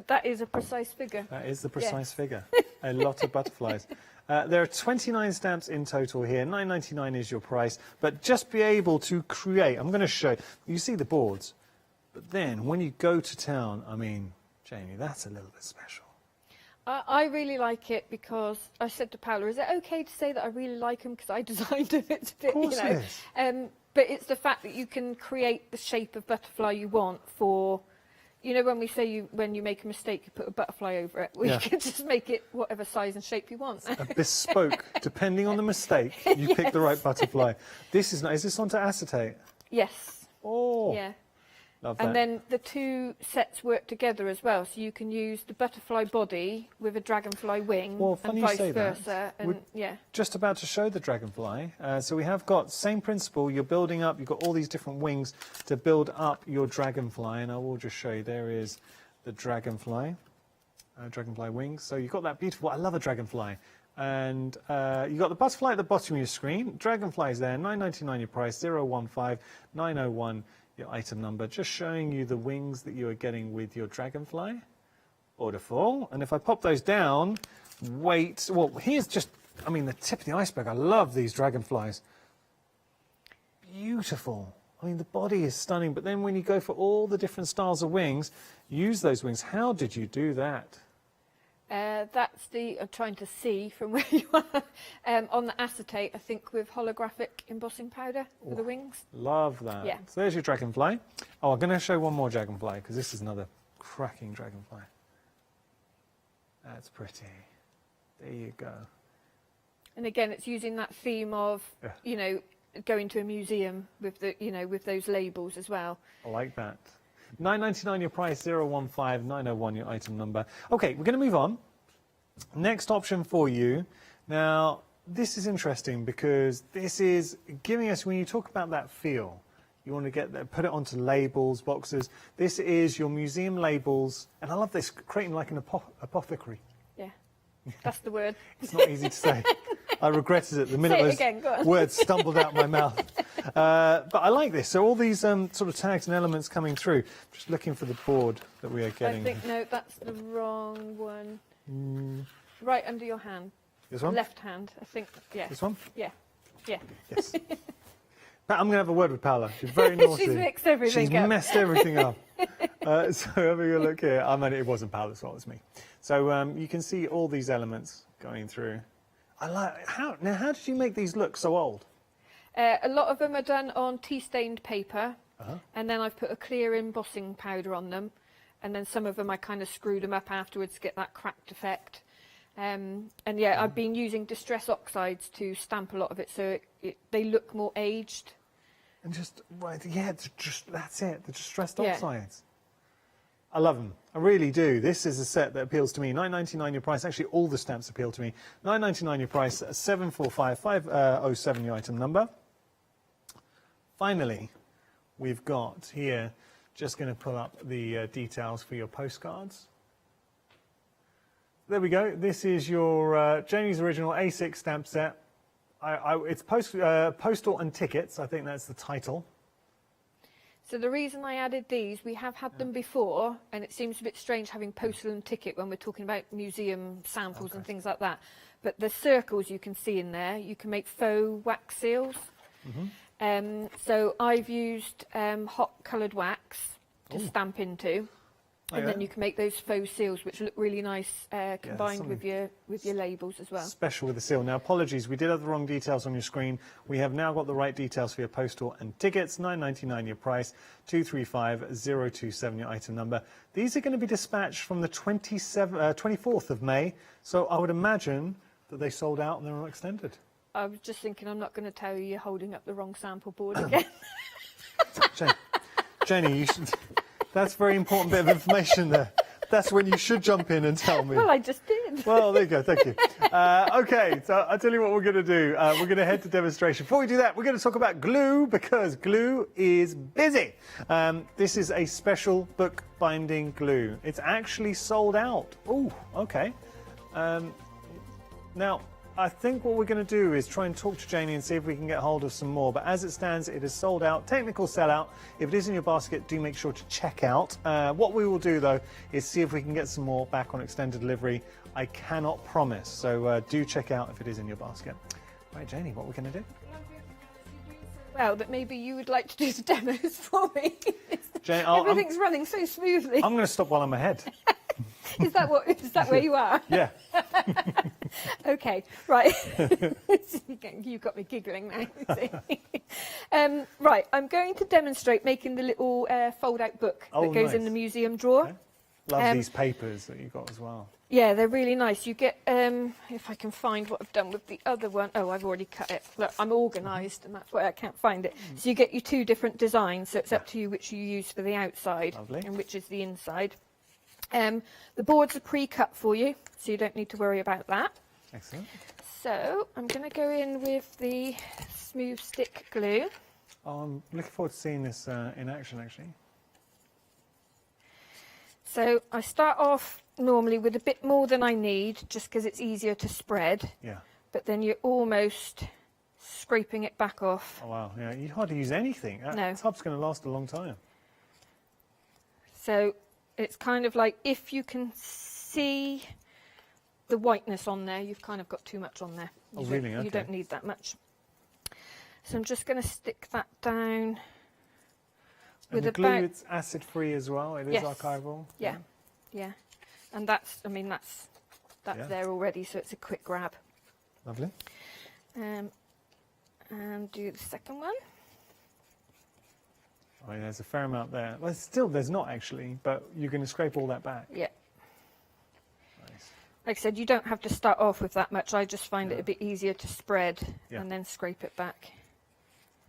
That is a precise figure. That is the precise figure. A lot of butterflies. There are 29 stamps in total here. $9.99 is your price. But just be able to create. I'm going to show you. See the boards. But then when you go to town, I mean, Janie, that's a little bit special. I really like it because I said to Paula, is it okay to say that I really like them because I designed them? It's a bit, of course it is. But it's the fact that you can create the shape of butterfly you want for... You know, when we say when you make a mistake, you put a butterfly over it. Well, you can just make it whatever size and shape you want. A bespoke, depending on the mistake, you pick the right butterfly. This is nice. Is this onto acetate? Yes. Oh. Yeah. Love that. And then the 2 sets work together as well. So you can use the butterfly body with a dragonfly wing and vice versa. And We're just about to show the dragonfly. So we have got same principle. You're building up. You've got all these different wings to build up your dragonfly. And I will just show you. There is the dragonfly, dragonfly wings. So you've got that beautiful. I love a dragonfly. And you've got the butterfly at the bottom of your screen. Dragonfly is there. $9.99 your price. 015 901. Your item number, just showing you the wings that you are getting with your dragonfly. Beautiful. And if I pop those down, wait. Well, here's just, I mean, the tip of the iceberg. I love these dragonflies. Beautiful. I mean, the body is stunning, but then when you go for all the different styles of wings, use those wings. How did you do that? That's I'm trying to see from where you are. On the acetate, I think with holographic embossing powder for the wings. Love that. Yeah. So there's your dragonfly. Oh, I'm going to show one more dragonfly because this is another cracking dragonfly. That's pretty. There you go. And again, it's using that theme of, you know, going to a museum with the, you know, with those labels as well. I like that. $9.99 your price, 015 901 your item number. Okay, we're going to move on. Next option for you. Now, this is interesting because this is giving us, when you talk about that feel, you want to get that, put it onto labels, boxes. This is your museum labels, and I love this, creating like an apothecary. Yeah, that's the word. It's not easy to say. I regretted it the minute those words stumbled out my mouth. But I like this. So all these sort of tags and elements coming through. Just looking for the board that we are getting. I think, no, that's the wrong one. Right under your hand. This one? Left hand, I think, yeah. This one? Yeah, yeah. Yes. I'm going to have a word with Paula. She's very naughty. She's mixed everything She's up. messed everything up. So having a look here. I mean, it wasn't Paula's fault, it was me. So you can see all these elements going through. I like how did you make these look so old? A lot of them are done on tea-stained paper, and then I've put a clear embossing powder on them, and then some of them I kind of screwed them up afterwards to get that cracked effect. And yeah, I've been using distress oxides to stamp a lot of it, so they look more aged. And just that's it, the distressed oxides. I love them. I really do. This is a set that appeals to me. $9.99 your price. Actually, all the stamps appeal to me. $9.99 your price. 745 507 your item number. Finally, we've got here, just going to pull up the details for your postcards. There we go. This is your Janie's original A6 stamp set. It's postal and tickets. I think that's the title. So the reason I added these, we have had them before, and it seems a bit strange having postal and ticket when we're talking about museum samples and things like that. But the circles you can see in there, you can make faux wax seals. So I've used hot coloured wax to stamp into, and then you can make those faux seals, which look really nice combined with your labels as well. Special with the seal. Now, apologies, we did have the wrong details on your screen. We have now got the right details for your postal and tickets. £9.99 your price, 235027 your item number. These are going to be dispatched from the 24th of May. So I would imagine that they sold out and they're not extended. I was just thinking, I'm not going to tell you you're holding up the wrong sample board again. Jenny, you should, that's a very important bit of information there. That's when you should jump in and tell me. Well, I just did. Well, there you go. Thank you. OK, so I'll tell you what we're going to do. We're going to head to demonstration. Before we do that, we're going to talk about glue, because glue is busy. This is a special book binding glue. It's actually sold out. Oh, OK. Now, I think what we're going to do is try and talk to Janie and see if we can get hold of some more. But as it stands, it is sold out. Technical sellout. If it is in your basket, do make sure to check out. What we will do, though, is see if we can get some more back on extended delivery. I cannot promise. So do check out if it is in your basket. Right, Janie, what we're going to do? Well, that maybe you would like to do the demos for me. Janie, Everything's running so smoothly. I'm going to stop while I'm ahead. Is that where you are? Yeah. Okay, right. You got me giggling now. Right, I'm going to demonstrate making the little fold-out book that goes in the museum drawer. Okay. Love these papers that you got as well. Yeah, they're really nice. You get, if I can find what I've done with the other one. Oh, I've already cut it. Look, I'm organised, and that's why I can't find it. So you get your two different designs, so it's up to you which you use for the outside and which is the inside. The boards are pre-cut for you, so you don't need to worry about that. Excellent. So I'm going to go in with the smooth stick glue. Oh, I'm looking forward to seeing this in action, actually. So I start off normally with a bit more than I need, just because it's easier to spread. Yeah. But then you're almost scraping it back off. Oh, wow. Yeah, you hardly use anything. That tub's going to last a long time. So it's kind of like, if you can see the whiteness on there, you've kind of got too much on there. Oh, really? Okay. You don't need that much. So I'm just going to stick that down. And the glue, it's acid-free as well. It is archival. Yeah, yeah. And that's, I mean, that's there already, so it's a quick grab. Lovely. And do the second one. Oh, yeah, there's a fair amount there. Well, still, there's not actually, but you're going to scrape all that back. Yeah. Nice. Like I said, you don't have to start off with that much. I just find it a bit easier to spread and then scrape it back.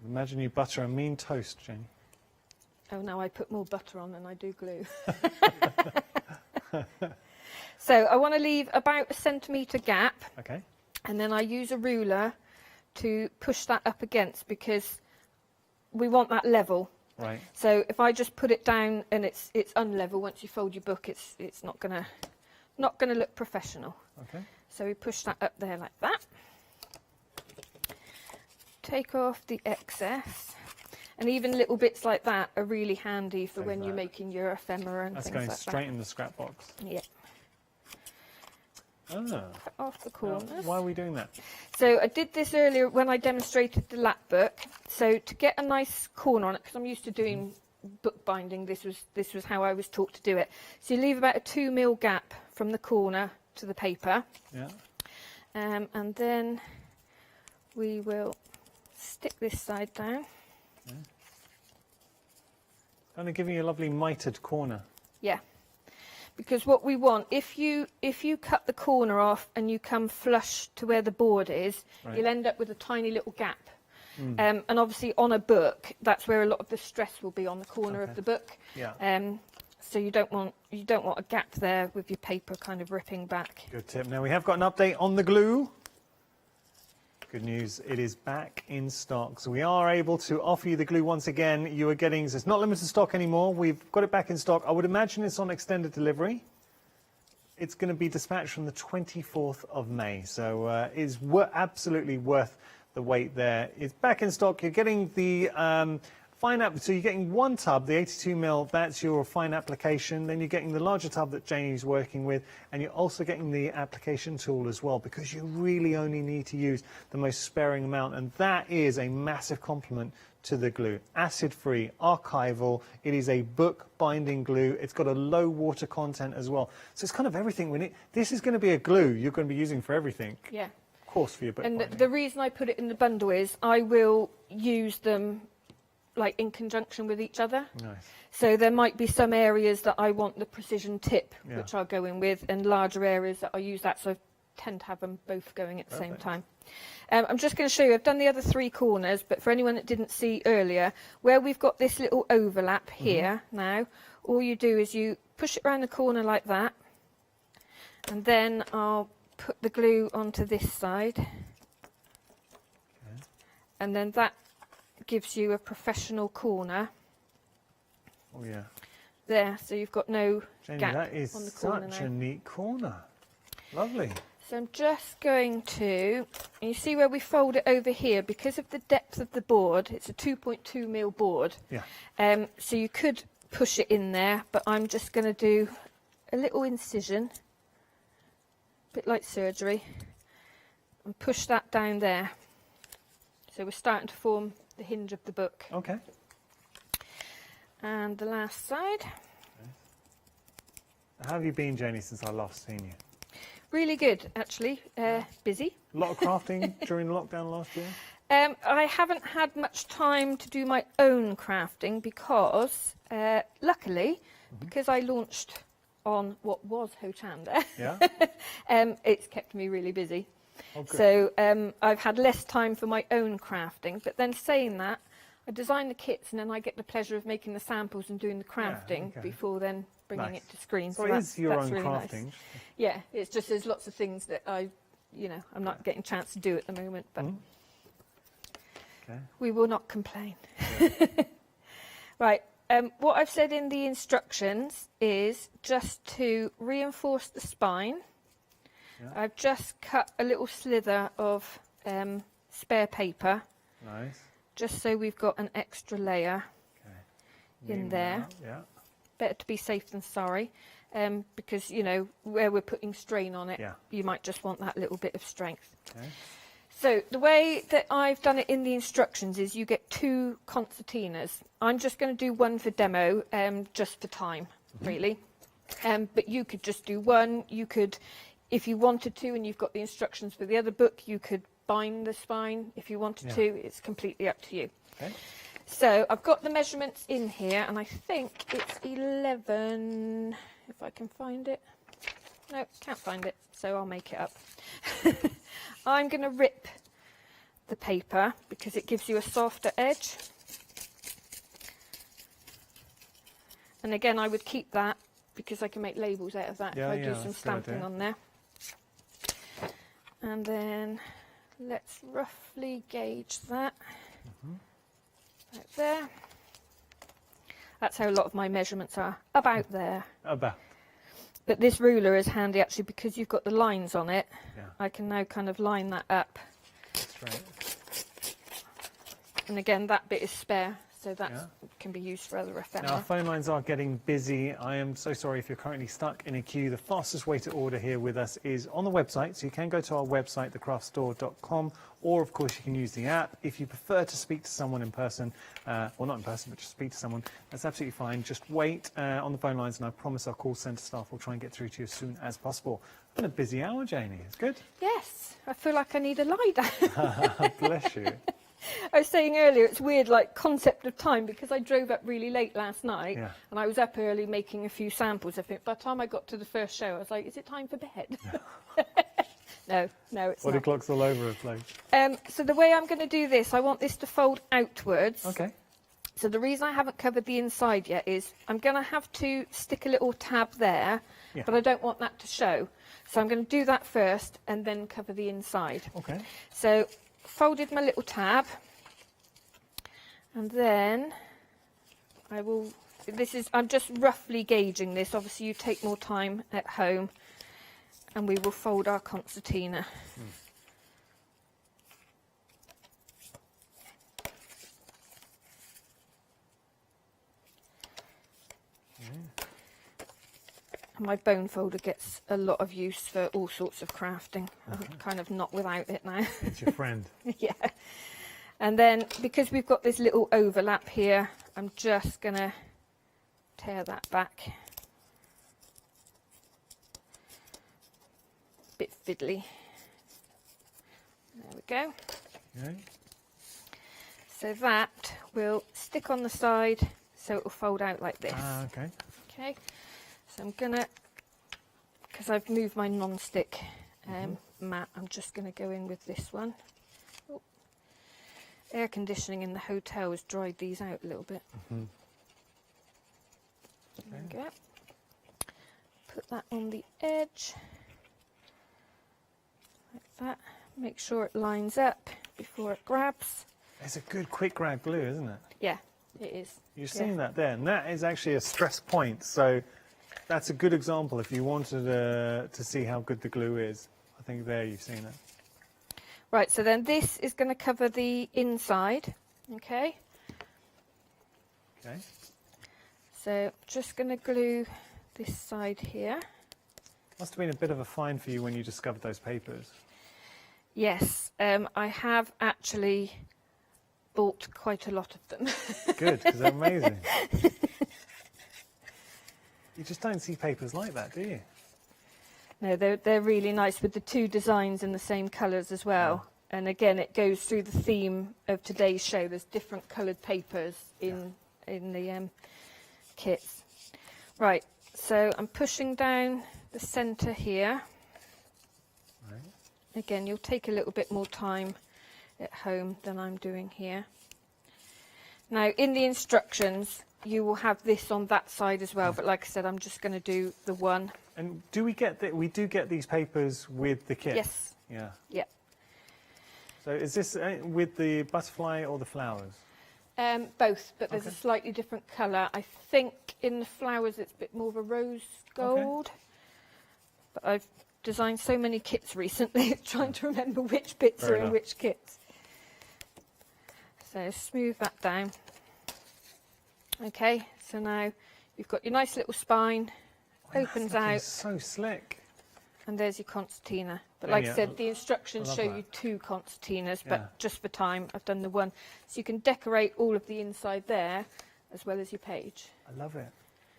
Imagine you butter a mean toast, Jane. Oh, no, I put more butter on than I do glue. So I want to leave about 1 centimetre gap. Okay. And then I use a ruler to push that up against, because we want that level. Right. So if I just put it down and it's unlevel, once you fold your book, it's not gonna look professional. Okay. So we push that up there like that. Take off the excess. And even little bits like that are really handy for when you're making your ephemera and things like that. That's going straight in the scrap box. Yeah. Ah. Off the corners. Why are we doing that? So I did this earlier when I demonstrated the lap book. So to get a nice corner on it, because I'm used to doing book binding, this was how I was taught to do it. So you leave about a 2 mil gap from the corner to the paper. Yeah. And then we will stick this side down. Yeah. Kind of giving you a lovely mitered corner. Yeah. Because what we want, if you cut the corner off and you come flush to where the board is, you'll end up with a tiny little gap. And obviously on a book, that's where a lot of the stress will be, on the corner of the book. Yeah. So you don't want a gap there with your paper kind of ripping back. Good tip. Now we have got an update on the glue. Good news, it is back in stock. So we are able to offer you the glue once again. You are getting, it's not limited stock anymore. We've got it back in stock. I would imagine it's on extended delivery. It's going to be dispatched from the 24th of May. So it's absolutely worth the wait there. It's back in stock. You're getting the So you're getting one tub, the 82mm, that's your fine application. Then you're getting the larger tub that Janie's working with, and you're also getting the application tool as well, because you really only need to use the most sparing amount, and that is a massive compliment to the glue. Acid-free, archival, it is a book binding glue. It's got a low water content as well. So it's kind of everything. This is going to be a glue you're going to be using for everything. Yeah. Of course, for your book And binding. the reason I put it in the bundle is I will use them like in conjunction with each other. Nice. So there might be some areas that I want the precision tip, Yeah. which I'll go in with, and larger areas that I use that. So I tend to have them both going at the same Perfect. time. I'm just going to show you, I've done the other 3 corners, but for anyone that didn't see earlier, where we've got this little overlap here now, all you do is you push it around the corner like that, and then I'll put the glue onto this side, and then that gives you a professional corner. Oh yeah. There, so you've got no Janie, gap that is on the corner such now. a neat corner. Lovely. So I'm just going to, and you see where we fold it over here, because of the depth of the board, it's a 2.2mm board. Yeah. So you could push it in there, but I'm just going to do a little incision, a bit like surgery, and push that down there. So we're starting to form the hinge of the book. Okay. And the last side. How have you been, Janie, since I last seen you? Really good, actually. Busy. A lot of crafting during lockdown last year? I haven't had much time to do my own crafting because, luckily, because I launched on what was Hochanda, it's kept me really busy. Oh, good. So I've had less time for my own crafting. But then saying that, I design the kits and then I get the pleasure of making the samples and doing the crafting before then bringing Nice. it to screen. So it is your own really crafting. Nice. Yeah, it's just there's lots of things that I'm not getting a chance to do at the moment, but we will not complain. Right, what I've said in the instructions is just to reinforce the spine. I've just cut a little slither of spare paper. Nice. Just so we've got an extra layer in there. Yeah. Better to be safe than sorry, because, where we're putting strain on it, you might just want that little bit of strength. Okay. So the way that I've done it in the instructions is you get 2 concertinas. I'm just going to do one for demo, just for time, really. But you could just do one. You could, if you wanted to, and you've got the instructions for the other book, you could bind the spine if you wanted to. It's completely up to you. Okay. So I've got the measurements in here, and I think it's 11, if I can find it. No, can't find it, so I'll make it up. I'm going to rip the paper because it gives you a softer edge. And again, I would keep that because I can make labels out of that if I do some stamping on there. And then let's roughly gauge that. Right there. That's how a lot of my measurements are, about there. About. But this ruler is handy actually because you've got the lines on it. Yeah. I can now kind of line that up. Straight. And again, that bit is spare, so that can be used for other ephemera. Now, our phone lines are getting busy. I am so sorry if you're currently stuck in a queue. The fastest way to order here with us is on the website. So you can go to our website, thecraftstore.com, or, of course, you can use the app. If you prefer to speak to someone in person, well, not in person, but just speak to someone, that's absolutely fine. Just wait on the phone lines, and I promise our call centre staff will try and get through to you as soon as possible. It's been a busy hour, Janie. It's good. Yes, I feel like I need a lie down. Bless you. I was saying earlier, it's weird, like, concept of time, because I drove up really late last night, and I was up early making a few samples. I think by the time I got to the first show, I was like, is it time for bed? No, it's Body not. clock's all over the place. So the way I'm going to do this, I want this to fold outwards. Okay. So the reason I haven't covered the inside yet is I'm going to have to stick a little tab there, but I don't want that to show. So I'm going to do that first and then cover the inside. Okay. So folded my little tab, and then I will, I'm just roughly gauging this. Obviously you take more time at home, and we will fold our concertina. My bone folder gets a lot of use for all sorts of crafting. I'm kind of not without it now. It's your friend. Yeah. And then, because we've got this little overlap here, I'm just going to tear that back. Bit fiddly. There we go. Okay. So that will stick on the side, so it will fold out like this. Okay. Okay. So I'm gonna, because I've moved my non-stick mat, I'm just gonna go in with this one. Oh. Air conditioning in the hotel has dried these out a little bit. There we go. Put that on the edge, like that. Make sure it lines up before it grabs. It's a good quick grab glue, isn't it? Yeah, it is. You've seen that there, and that is actually a stress point. So that's a good example if you wanted to see how good the glue is. I think there you've seen it. Right, so then this is going to cover the inside, okay? Okay. So just going to glue this side here. Must have been a bit of a find for you when you discovered those papers. Yes, I have actually bought quite a lot of them. Good, because they're amazing. You just don't see papers like that, do you? No, they're really nice with the two designs in the same colours as well. Yeah. And again, it goes through the theme of today's show. There's different coloured papers in the kits. Right, so I'm pushing down the centre here. Right. Again, you'll take a little bit more time at home than I'm doing here. Now, in the instructions, you will have this on that side as well, but like I said, I'm just going to do the one. And do we get we do get these papers with the kit? Yes. Yeah. Yeah. So is this with the butterfly or the flowers? Both, but there's a slightly different colour. I think in the flowers it's a bit more of a rose gold. But I've designed so many kits recently, trying to remember which bits are in which kits. So smooth that down. Okay, so now you've got your nice little spine, opens out. So slick. And there's your concertina. But like I said, the instructions show you two concertinas, but just for time, I've done the one. So you can decorate all of the inside there, as well as your page. I love it.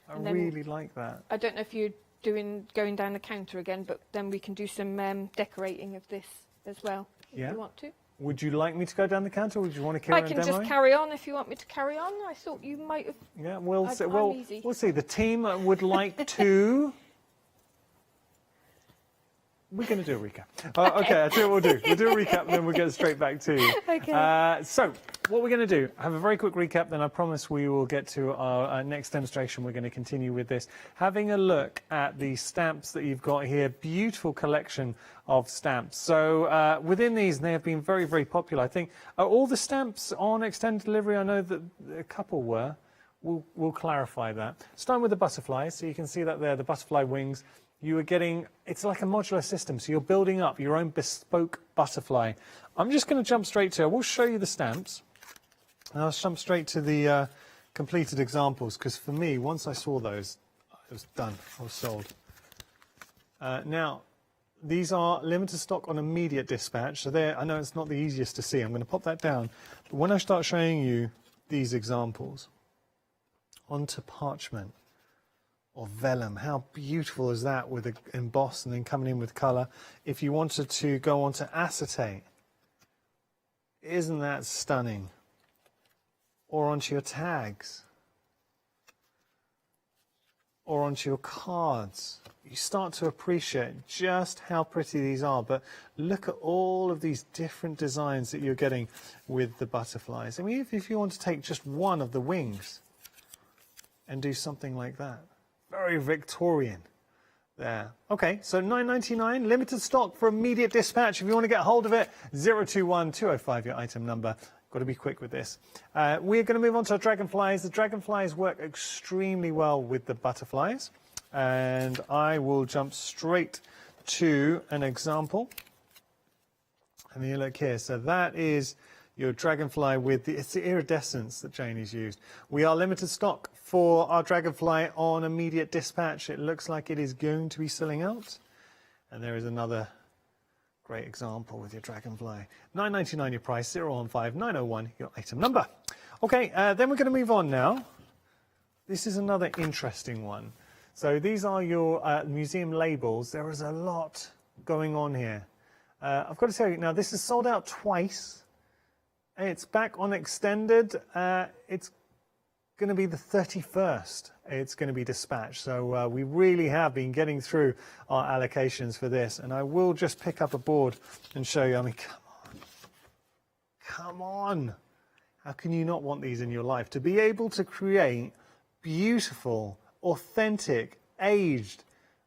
I And then- really like that. I don't know if you're going down the counter again, but then we can do some decorating of this as well, if you want to. Would you like me to go down the counter, or would you want to carry on I a can demo? just carry on if you want me to carry on. I thought you might have. Yeah, we'll see. I'm easy. We'll see. The team would like to. We're going to do a recap. Okay, I'll tell you what we'll do. We'll do a recap and then we'll get straight back to you. Okay. So, what we're going to do, have a very quick recap, then I promise we will get to our next demonstration. We're going to continue with this. Having a look at the stamps that you've got here, beautiful collection of stamps. So, within these, they have been very, very popular. I think, are all the stamps on extended delivery? I know that a couple were. We'll clarify that. Starting with the butterflies, so you can see that there, the butterfly wings. You are getting, it's like a modular system, so you're building up your own bespoke butterfly. I'm just going to jump straight to, we'll show you the stamps, and I'll jump straight to the completed examples, because for me, once I saw those, it was done, I was sold. Now, these are limited stock on immediate dispatch, so I know it's not the easiest to see, I'm going to pop that down, but when I start showing you these examples, onto parchment, or vellum. How beautiful is that with emboss and then coming in with colour? If you wanted to go on to acetate, isn't that stunning? Or onto your tags. Or onto your cards. You start to appreciate just how pretty these are, but look at all of these different designs that you're getting with the butterflies. I mean, if you want to take just one of the wings and do something like that. Very Victorian there. Okay, so $9.99, limited stock for immediate dispatch. If you want to get hold of it, 021 205 your item number. Got to be quick with this. We're going to move on to our dragonflies. The dragonflies work extremely well with the butterflies. And I will jump straight to an example. And you look here. So that is your dragonfly with it's the iridescence that Janie's used. We are limited stock for our dragonfly on immediate dispatch. It looks like it is going to be selling out. And there is another great example with your dragonfly. $9.99 your price, 015901 your item number. Okay, then we're going to move on now. This is another interesting one. So these are your museum labels. There is a lot going on here. I've got to tell you, now this is sold out twice. It's back on extended. It's going to be the 31st. It's going to be dispatched. So we really have been getting through our allocations for this. And I will just pick up a board and show you. I mean, come on. Come on. How can you not want these in your life? To be able to create beautiful, authentic, aged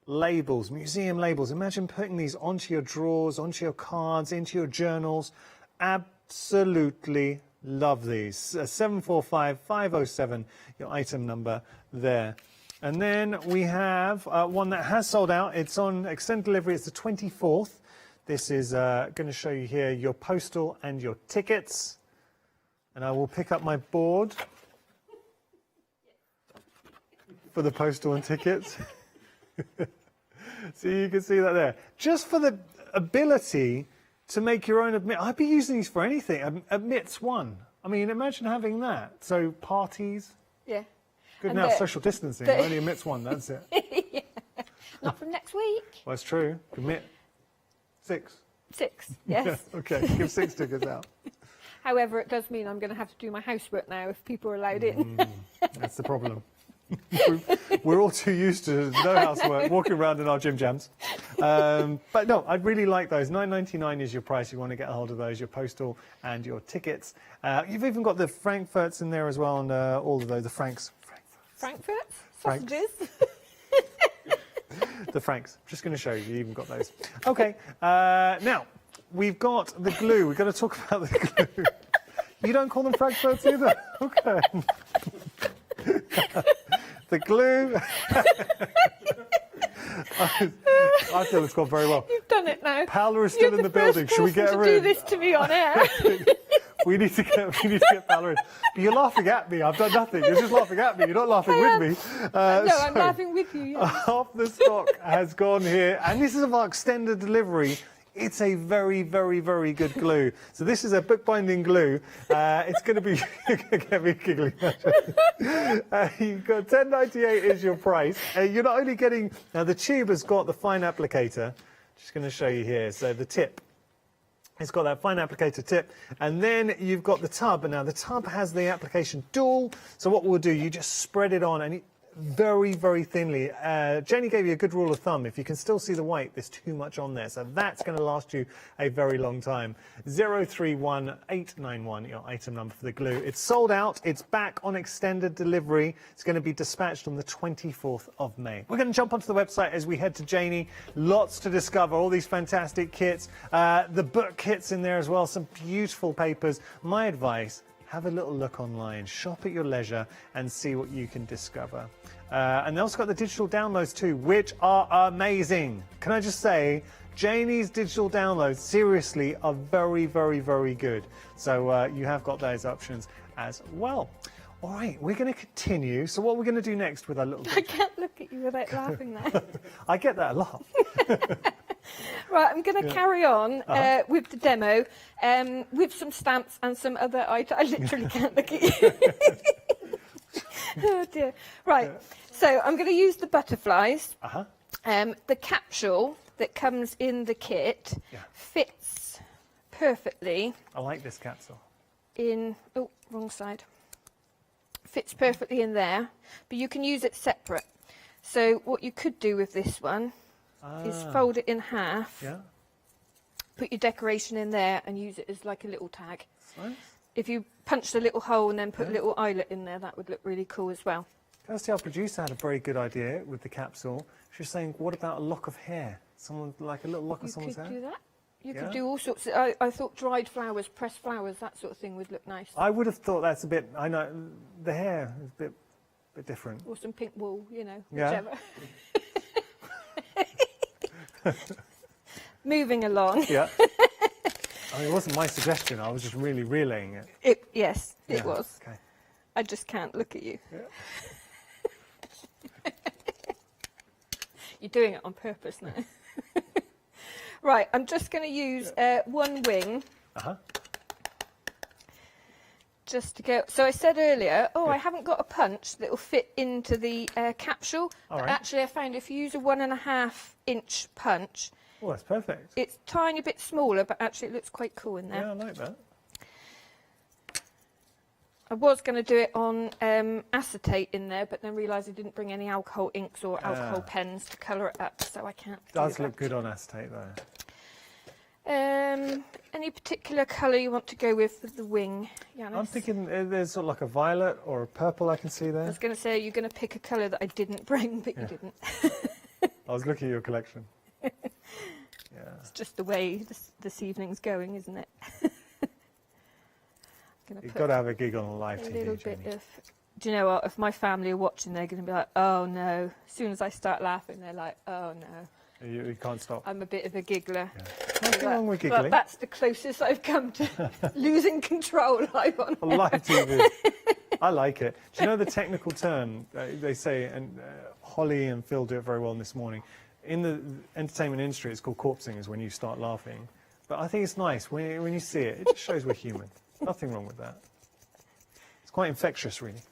labels, museum labels. Imagine putting these onto your drawers, onto your cards, into your journals. Absolutely love these. 745507, your item number there. And then we have one that has sold out. It's on extended delivery. It's the 24th. This is going to show you here your postal and your tickets. And I will pick up my board for the postal and tickets. So you can see that there. Just for the ability to make your own admit. I'd be using these for anything. Admits one. I mean, imagine having that. So parties. Yeah. Good And now, social distancing. Only admits one, that's it. Yeah. Not from next week. Well, that's true. Admit 6. 6, yes. Okay, give 6 tickets out. However, it does mean I'm going to have to do my housework now if people are allowed in. That's the problem. We're all too used to no housework, walking around in our gym jams. But no, I'd really like those. $9.99 is your price. If you want to get a hold of those, your postal and your tickets. You've even got the Frankfurts in there as well, and all of those, the Franks. Frankfurt? Sausages? The Franks. Just going to show you. You even got those. Okay. Now, we've got the glue. We've got to talk about the glue. You don't call them Frankfurts either? Okay. The glue. I feel it's gone very well. You've done it now. Paola is still in the building. Should we get her do in? this to me on air. we need to get Paola in. But you're laughing at me. I've done nothing. You're just laughing at me. You're not laughing with me. No, I'm laughing with you. Yeah. Half the stock has gone here, and this is of our extended delivery. It's a very, very, very good glue. So this is a bookbinding glue. It's going to be get me giggling. You've got $10.98 is your price. You're not only getting now the tube has got the fine applicator. Just going to show you here. So the tip. It's got that fine applicator tip, and then you've got the tub. And now the tub has the application dual. So what we'll do, you just spread it on, and very, very thinly. Jenny gave you a good rule of thumb. If you can still see the white, there's too much on there. So that's going to last you a very long time. 031891, your item number for the glue. It's sold out. It's back on extended delivery. It's going to be dispatched on the 24th of May. We're going to jump onto the website as we head to Janie. Lots to discover. All these fantastic kits. The book kits in there as well. Some beautiful papers. My advice, have a little look online, shop at your leisure, and see what you can discover. And they also got the digital downloads too, which are amazing. Can I just say, Janie's digital downloads, seriously, are very, very, very good. So you have got those options as well. All right, we're going to continue. So what we're going to do next with our little... I can't look at you without laughing now. I get that a lot. Right, I'm going to carry on with the demo with some stamps and some other items. I literally can't look at you. Oh dear. Right, so I'm going to use the butterflies. The capsule that comes in the kit fits perfectly. I like this capsule. In, oh, wrong side. Fits perfectly in there, but you can use it separate. So what you could do with this one is fold it in half, put your decoration in there and use it as like a little tag. Nice. If you punch the little hole and then put a little eyelet in there, that would look really cool as well. Kirsty, our producer, had a very good idea with the capsule. She was saying, what about a lock of hair? Someone, like a little lock of someone's hair? You could do that. You could do all sorts of, I thought dried flowers, pressed flowers, that sort of thing would look nice. I would have thought that's a bit, I know, the hair is a bit different. Or some pink wool, you know, whichever. Moving along. Yeah. mean, it wasn't my suggestion. I was just really relaying it. Yes, it Yeah, was. okay. I just can't look at you. Yeah. You're doing it on purpose now. Right, I'm just going to use one wing. Just to go. So I said earlier, I haven't got a punch that will fit into the capsule. All But right. actually, I found if you use a 1.5 inch punch, Oh, that's perfect. it's a tiny bit smaller, but actually it looks quite cool in there. Yeah, I like that. I was going to do it on acetate in there, but then realised I didn't bring any alcohol inks or alcohol pens to colour it up, so I can't do Does that. look good on acetate, though. Any particular colour you want to go with the wing, Yanis? I'm thinking there's sort of like a violet or a purple I can see I there. was going to say you're going to pick a colour that I didn't bring, but you didn't. I was looking at your collection. It's just the way this evening's going, isn't it? You've got to have a gig on live a TV, little Jenny. bit of. Do you know what? If my family are watching, they're going to be like, "Oh no!" As soon as I start laughing, they're like, "Oh no!" You can't stop. I'm a bit of a giggler. Nothing wrong with giggling. But that's the closest I've come to losing control live on On live TV. I like it. Do you know the technical term they say, and Holly and Phil do it very well this morning, in the entertainment industry it's called corpsing, is when you start laughing. But I think it's nice when you see it, it just shows we're human. Nothing wrong with that. It's quite infectious, really.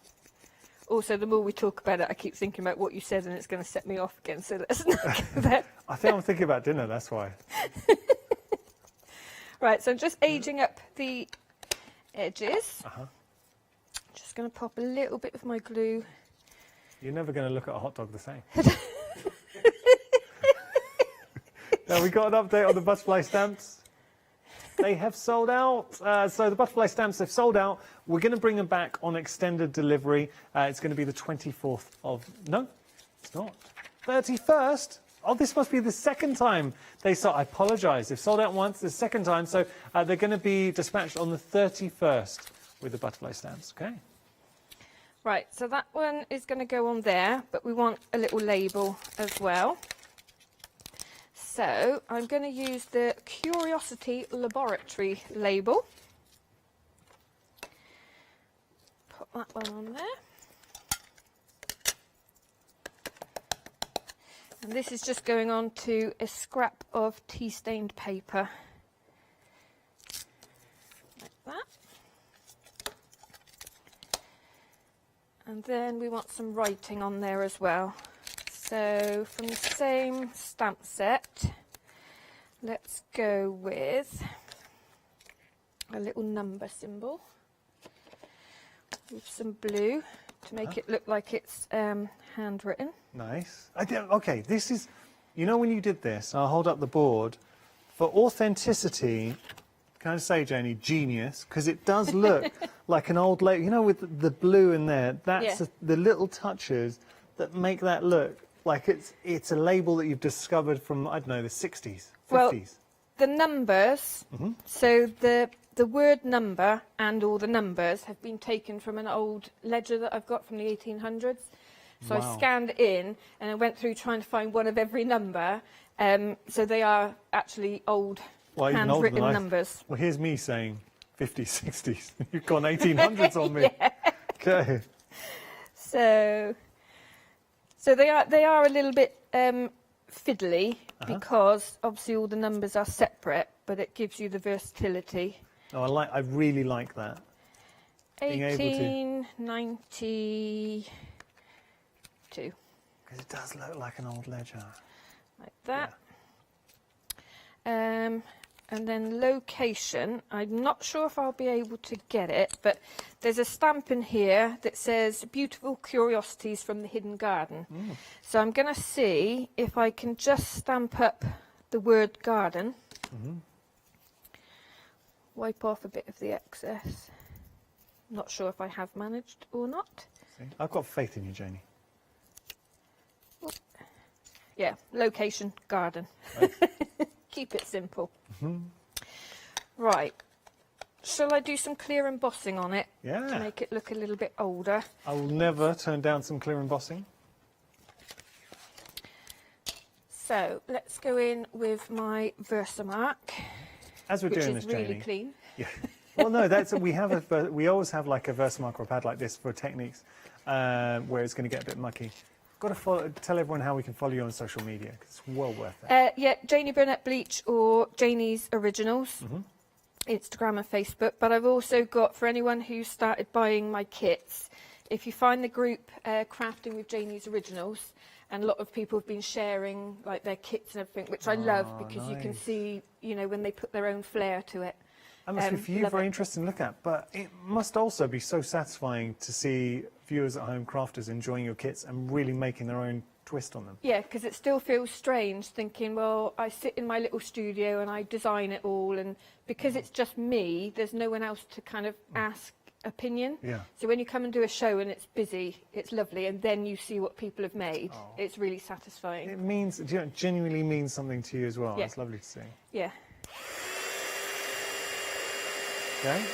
Also, the more we talk about it, I keep thinking about what you said, and it's going to set me off again. So let's not go there. I think I'm thinking about dinner, that's why. Right, so I'm just aging up the edges. Just going to pop a little bit of my glue. You're never going to look at a hot dog the same. Now, we got an update on the butterfly stamps. They have sold out. So the butterfly stamps have sold out. We're going to bring them back on extended delivery. It's going to be the 24th of... No, it's not. 31st. Oh, this must be the second time they sold. I apologise. They've sold out once, the second time. So they're going to be dispatched on the 31st with the butterfly stamps. Okay. Right, so that one is going to go on there, but we want a little label as well. So I'm going to use the Curiosity Laboratory label. Put that one on there. And this is just going on to a scrap of tea-stained paper. Like that. And then we want some writing on there as well. So from the same stamp set, let's go with a little number symbol with some blue to make it look like it's handwritten. Nice. Okay, this is... You know when you did this, I'll hold up the board. For authenticity, can I say, Janie, genius, because it does look like an old label. You know, with the blue in there, that's the little touches that make that look like it's a label that you've discovered from, I don't know, the 60s, 50s. Well, the numbers, so the word number and all the numbers have been taken from an old ledger that I've got from the 1800s. So I scanned it in and I went through trying to find one of every number. So they are actually old handwritten numbers. Well, here's me saying 50s, 60s. You've gone 1800s on me. Okay. So they are a little bit fiddly because obviously all the numbers are separate, but it gives you the versatility. Oh, I really like that. 1892. Because it does look like an old ledger. Like that. And then location, I'm not sure if I'll be able to get it, but there's a stamp in here that says beautiful curiosities from the hidden garden. So I'm going to see if I can just stamp up the word garden. Wipe off a bit of the excess. Not sure if I have managed or not. See? I've got faith in you, Janie. Yeah, location, garden. Right. Keep it simple. Right. Shall I do some clear embossing on it? Yeah. To make it look a little bit older. I will never turn down some clear embossing. So let's go in with my Versamark. as we're doing which this, is really Janie. clean. Yeah. Well, no, we always have like a Versamark or a pad like this for techniques where it's going to get a bit mucky. Got to tell everyone how we can follow you on social media, because it's well worth it. Yeah, Janie Burnett Bleach or Janie's Originals, Instagram and Facebook. But I've also got, for anyone who started buying my kits, if you find the group Crafting with Janie's Originals, and a lot of people have been sharing like their kits and everything, which I love, because you can see, you know, when they put their own flair to it. That must be for you very interesting to look at, but it must also be so satisfying to see viewers at home, crafters, enjoying your kits and really making their own twist on them. Yeah, because it still feels strange thinking, well, I sit in my little studio and I design it all, and because it's just me, there's no one else to kind of ask opinion. Yeah. So when you come and do a show and it's busy, it's lovely, and then you see what people have made, it's really satisfying. It means, do you know, it genuinely means something to you as well. Yeah. It's lovely to see. Yeah. Okay.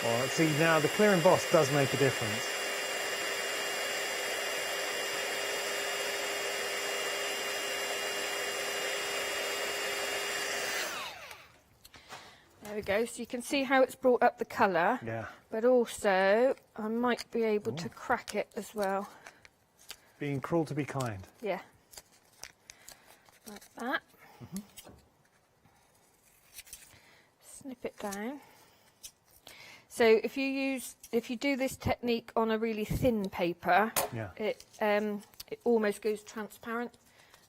Well, see, now the clear emboss does make a difference. There we go. So you can see how it's brought up the colour. Yeah. But also, I might be able to crack it as well. Being cruel to be kind. Yeah. Like that. Snip it down. So if you do this technique on a really thin paper, it almost goes transparent.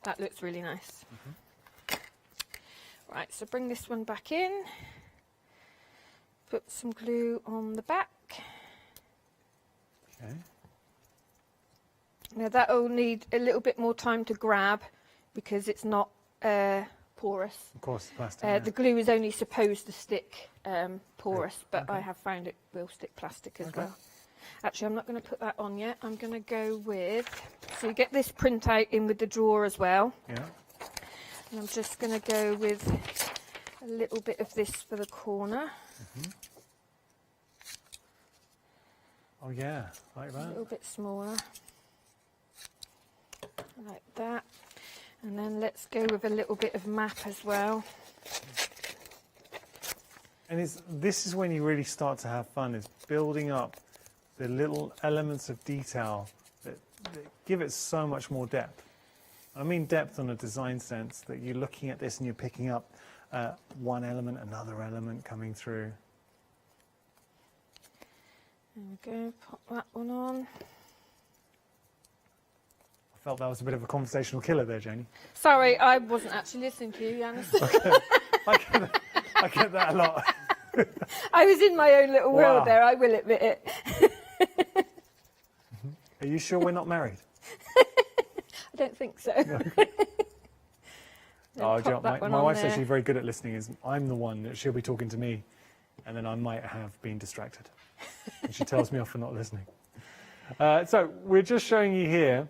That looks really nice. Right, so bring this one back in. Put some glue on the back. Okay. Now that'll need a little bit more time to grab because it's not porous. Of course, plastic. The glue is only supposed to stick porous, but I have found it will stick plastic as well. Actually, I'm not going to put that on yet. I'm going to go with, so you get this print out in with the drawer as well. Yeah. And I'm just going to go with a little bit of this for the corner. Oh yeah, like that. A little bit smaller. Like that. And then let's go with a little bit of map as well. And this is when you really start to have fun, is building up the little elements of detail that give it so much more depth. I mean depth on a design sense, that you're looking at this and you're picking up one element, another element coming through. There we go, pop that one on. I felt that was a bit of a conversational killer there, Janie. Sorry, I wasn't actually listening to you, Yanis. I get that a lot. I was in my own little world there, I will admit it. Are you sure we're not married? I don't think so. Oh, do you know, my wife's actually very good at listening. Is I'm the one that she'll be talking to me, and then I might have been distracted, and she tells me off for not listening. So we're just showing you here,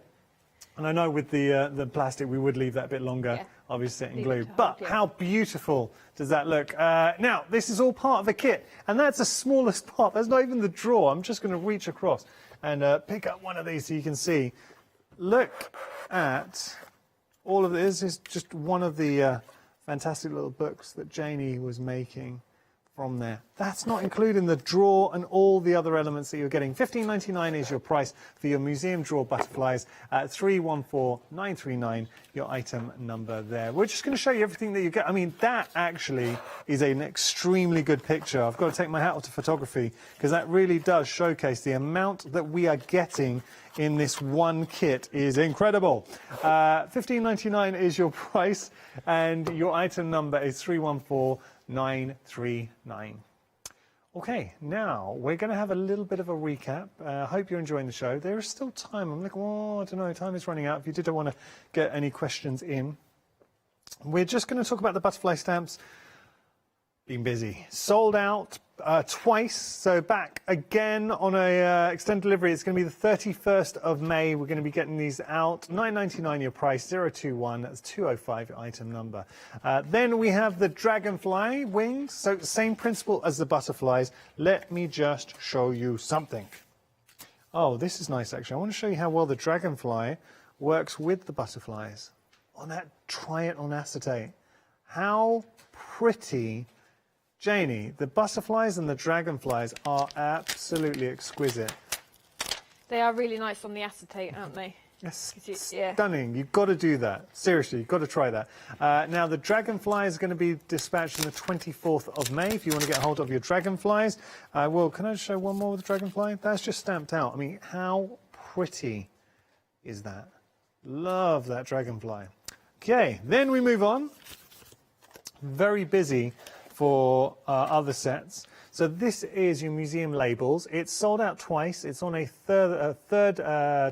and I know with the plastic we would leave that a bit longer, obviously setting glue. But how beautiful does that look? Now this is all part of the kit, and that's the smallest part. That's not even the drawer. I'm just going to reach across and pick up one of these so you can see. Look at all of this. Is just one of the fantastic little books that Janie was making from there. That's not including the drawer and all the other elements that you're getting. $15.99 is your price for your museum drawer butterflies. 314939, your item number there. We're just going to show you everything that you get. I mean, that actually is an extremely good picture. I've got to take my hat off to photography, because that really does showcase the amount that we are getting in this one kit is incredible. $15.99 is your price, and your item number is 314939. Okay, now we're going to have a little bit of a recap. I hope you're enjoying the show. There is still time. I'm like, oh, I don't know, time is running out. If you did want to get any questions in, we're just going to talk about the butterfly stamps. Been busy. Sold out twice, so back again on a extended delivery. It's going to be the 31st of May. We're going to be getting these out. $9.99 your price, 021, that's 205 your item number. Then we have the dragonfly wings, so same principle as the butterflies. Let me just show you something. Oh, this is nice actually. I want to show you how well the dragonfly works with the butterflies. on that, try it on acetate. How pretty. Janie, the butterflies and the dragonflies are absolutely exquisite. They are really nice on the acetate, aren't they? Yes, Yeah. stunning. You've got to do that. Seriously, you've got to try that. Now, the dragonfly is going to be dispatched on the 24th of May. If you want to get hold of your dragonflies. Well, can I just show one more with the dragonfly? That's just stamped out. I mean, how pretty is that? Love that dragonfly. Okay, then we move on. Very busy for other sets. So this is your museum labels. It's sold out twice. It's on a third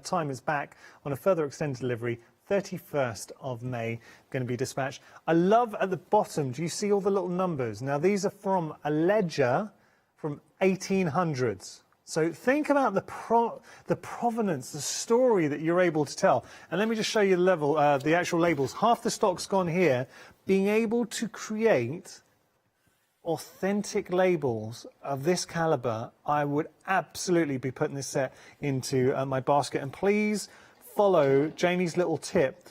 time it's back on a further extended delivery. 31st of May, going to be dispatched. I love at the bottom, do you see all the little numbers? Now these are from a ledger from 1800s. So think about the provenance, the story that you're able to tell. And let me just show you the actual labels. Half the stock's gone here. Being able to create authentic labels of this caliber, I would absolutely be putting this set into my basket. And please follow Janie's little tip,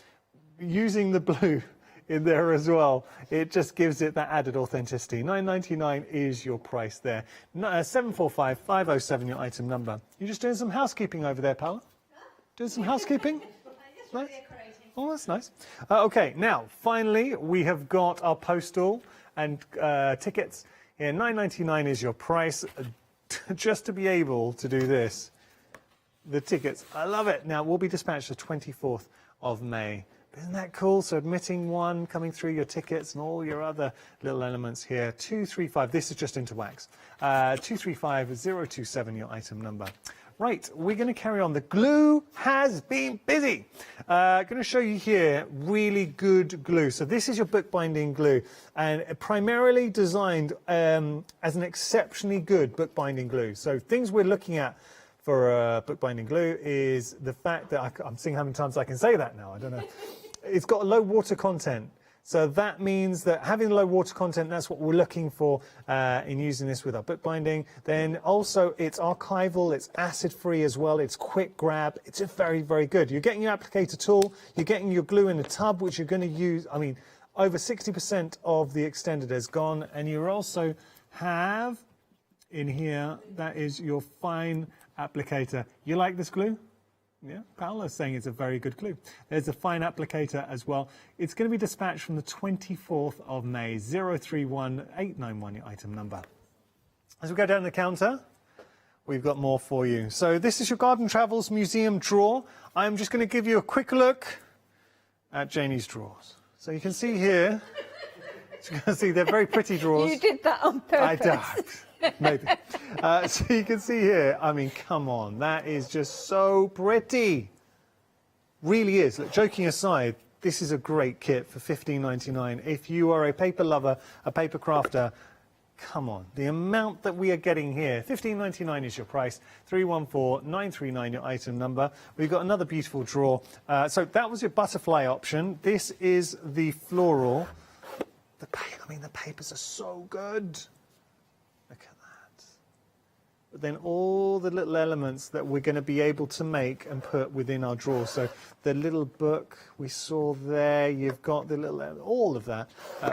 using the blue in there as well. It just gives it that added authenticity. $9.99 is your price there. 745507, your item number. You just doing some housekeeping over there, Paula? Doing some housekeeping? Nice. Oh, that's nice. Okay, now, finally, we have got our postal and tickets. Here, $9.99 is your price. Just to be able to do this, the tickets, I love it. Now, we'll be dispatched the 24th of May. Isn't that cool? So admitting one, coming through your tickets and all your other little elements here. 235, this is just into wax. 235027, your item number. Right, we're going to carry on. The glue has been busy. Going to show you here really good glue. So this is your bookbinding glue, and primarily designed as an exceptionally good bookbinding glue. So things we're looking at for bookbinding glue is the fact that I'm seeing how many times I can say that now. I don't know. It's got a low water content. So that means that having low water content, that's what we're looking for in using this with our bookbinding. Then also it's archival, it's acid free as well, it's quick grab, it's very, very good. You're getting your applicator tool, you're getting your glue in a tub, which you're going to use, I mean, over 60% of the extended is gone, and you also have in here, that is your fine applicator. You like this glue? Yeah, Paola's saying it's a very good glue. There's a fine applicator as well. It's going to be dispatched from the 24th of May, 031891, your item number. As we go down the counter, we've got more for you. So this is your Garden Travels Museum drawer. I'm just going to give you a quick look at Janie's drawers. So you can see here, you can see they're very pretty drawers. You did that on purpose. I don't. Maybe. So you can see here, I mean, come on, that is just so pretty. Really is. Look, joking aside, this is a great kit for $15.99. If you are a paper lover, a paper crafter, come on. The amount that we are getting here, $15.99 is your price, 314939 your item number. We've got another beautiful drawer. So that was your butterfly option. This is the floral. The papers are so good. But then all the little elements that we're going to be able to make and put within our drawer. So the little book we saw there, you've got the little, all of that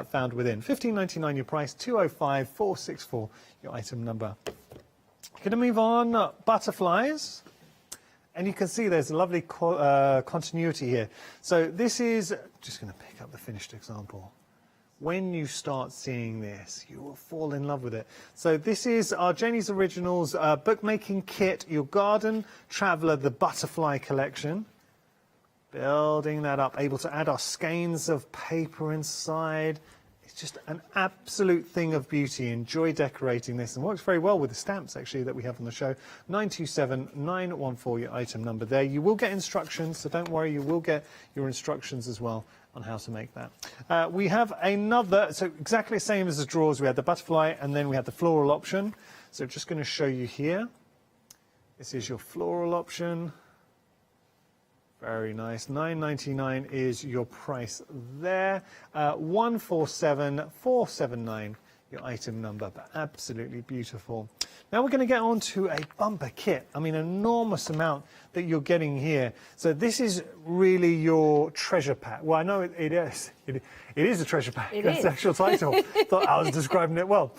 found within. $15.99 your price, 205464 your item number. Going to move on, butterflies. And you can see there's a lovely continuity here. So this is, just going to pick up the finished example. When you start seeing this, you will fall in love with it. So this is our Janie's Originals bookmaking kit, your Garden Traveller, the Butterfly Collection. Building that up, able to add our skeins of paper inside. It's just an absolute thing of beauty. Enjoy decorating this, and works very well with the stamps, actually, that we have on the show. 927914, your item number there. You will get instructions, so don't worry, you will get your instructions as well on how to make that. We have another, so exactly the same as the drawers. We had the butterfly and then we had the floral option. So just going to show you here. This is your floral option. Very nice. $9.99 is your price there. 147479, your item number, but absolutely beautiful. Now we're going to get on to a bumper kit. I mean, enormous amount that you're getting here. So this is really your treasure pack. Well, I know it is. It is a treasure pack. That's the actual title. Thought I was describing it well.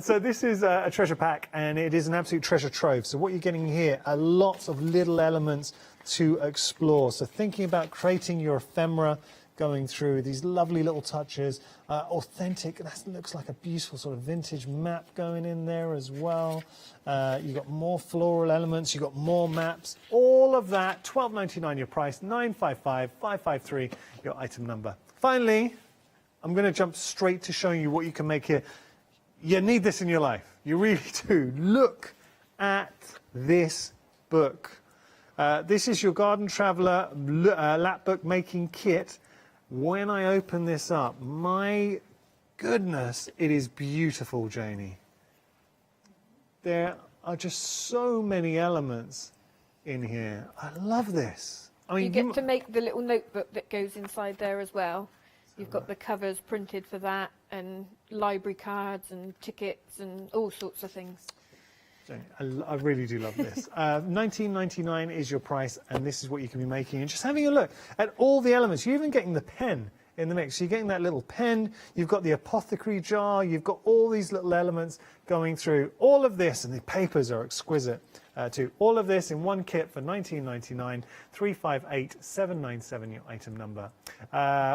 So this is a treasure pack, and it is an absolute treasure trove. So what you're getting here are lots of little elements to explore. So thinking about creating your ephemera, going through these lovely little touches, authentic, that looks like a beautiful sort of vintage map going in there as well. You've got more floral elements, you've got more maps, all of that, $12.99 your price, $955-553 your item number. Finally, I'm going to jump straight to showing you what you can make here. You need this in your life, you really do. Look at this book. This is your Garden Traveller lapbook making kit. When I open this up, my goodness, it is beautiful, Janie. There are just so many elements in here. I love this. I mean, you get to make the little notebook that goes inside there as well. You've got the covers printed for that, and library cards and tickets and all sorts of things. I really do love this. $19.99 is your price, and this is what you can be making. And just having a look at all the elements. You're even getting the pen in the mix. So you're getting that little pen, you've got the apothecary jar, you've got all these little elements going through. All of this, and the papers are exquisite too. All of this in one kit for $19.99, $358-797 your item number.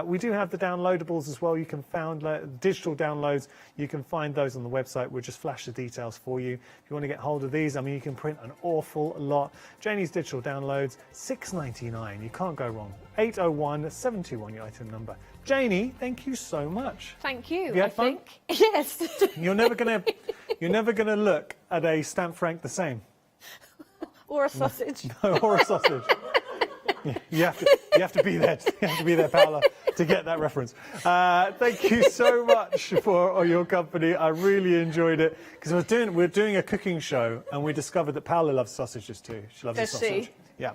We do have the downloadables as well. You can find digital downloads. You can find those on the website. We'll just flash the details for you. If you want to get hold of these, I mean, you can print an awful lot. Janie's digital downloads, $6.99. You can't go wrong. 801-721 your item number. Janie, thank you so much. Thank you. Have you had fun? Yes. You're never gonna look at a stamp franc the same. Or a sausage. No, or a sausage. You have to be there. You have to be there, Paola, to get that reference. Thank you so much for your company. I really enjoyed it because we're doing a cooking show, and we discovered that Paola loves sausages too. She loves a sausage. Yeah.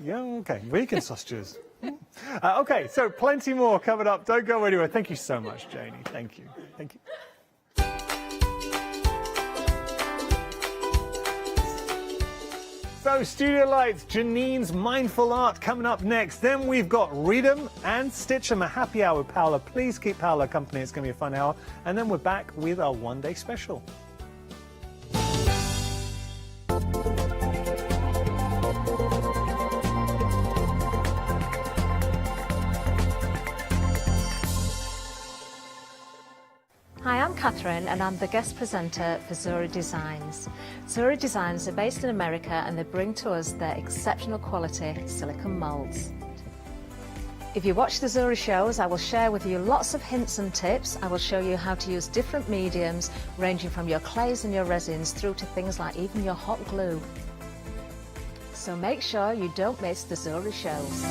Yeah. Okay. Vegan sausages. Okay. So plenty more coming up. Don't go anywhere. Thank you so much, Janie. Thank you. Thank you. So, Studio Lights, Janine's Mindful Art coming up next. Then we've got Read 'em and Stitch 'em, a happy hour with Paola. Please keep Paola company. It's going to be a fun hour. And then we're back with our one-day special. Hi, I'm Catherine and I'm the guest presenter for Zuri Designs. Zuri Designs are based in America and they bring to us their exceptional quality silicone moulds. If you watch the Zuri shows, I will share with you lots of hints and tips. I will show you how to use different mediums ranging from your clays and your resins through to things like even your hot glue. So make sure you don't miss the Zuri shows.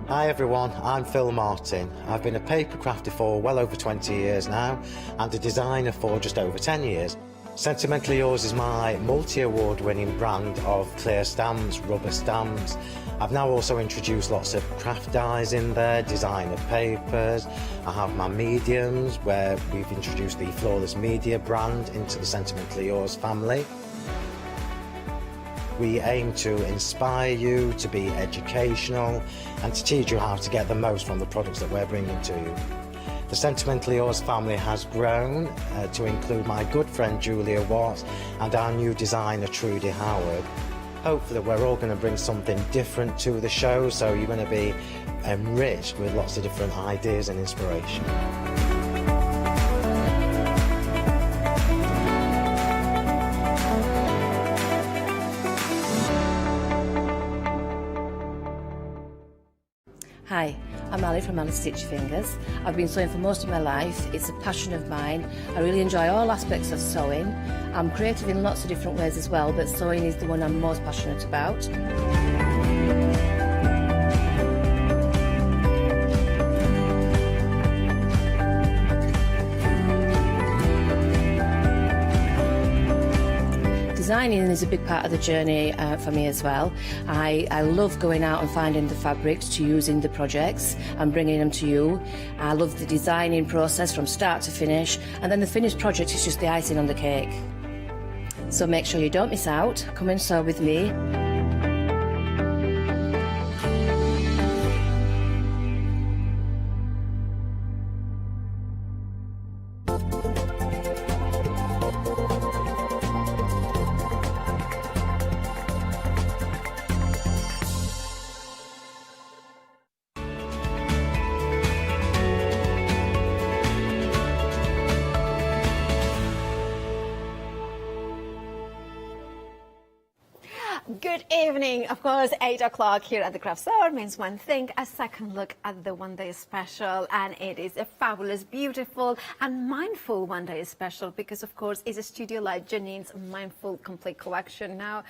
Hi everyone, I'm Phil Martin. I've been a paper crafter for well over 20 years now and a designer for just over 10 years. Sentimentally Yours is my multi-award winning brand of clear stamps, rubber stamps. I've now also introduced lots of craft dyes in there, designer papers. I have my mediums where we've introduced the Flawless Media brand into the Sentimentally Yours family. We aim to inspire you, to be educational, and to teach you how to get the most from the products that we're bringing to you. The Sentimentally Yours family has grown to include my good friend Julia Watts and our new designer Trudy Howard. Hopefully we're all going to bring something different to the show, so you're going to be enriched with lots of different ideas and inspiration. Hi, I'm Ali from Ali Stitch Fingers. I've been sewing for most of my life. It's a passion of mine. I really enjoy all aspects of sewing. I'm creative in lots of different ways as well, but sewing is the one I'm most passionate about. Designing is a big part of the journey for me as well. I love going out and finding the fabrics to use in the projects and bringing them to you. I love the designing process from start to finish, and then the finished project is just the icing on the cake. So make sure you don't miss out. Come and sew with me. Good evening. Of course, 8 o'clock here at the Craft Store means one thing, a second look at the One Day Special. And it is a fabulous, beautiful and mindful One Day Special because, of course, it's a Studio Light Janine's Mindful Complete Collection. Now,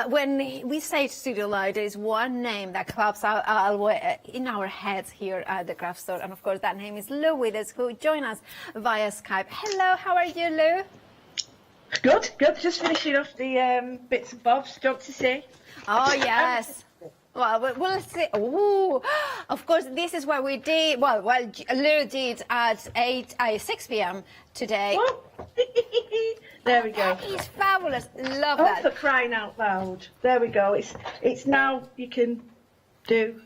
when we say Studio Light, there is one name that claps out in our heads here at the Craft Store. And, of course, that name is Lou with us, who joined us via Skype. Hello, how are you, Lou? Good. Just finishing off the bits and bobs. Do you want to see? Oh, yes. Well, we'll see. Ooh, of course, this is what we did. Well, Lou did at 6 p.m. today. Oh. There we go. That is fabulous. Love Oh, that. for crying out loud. There we go. It's now you can do.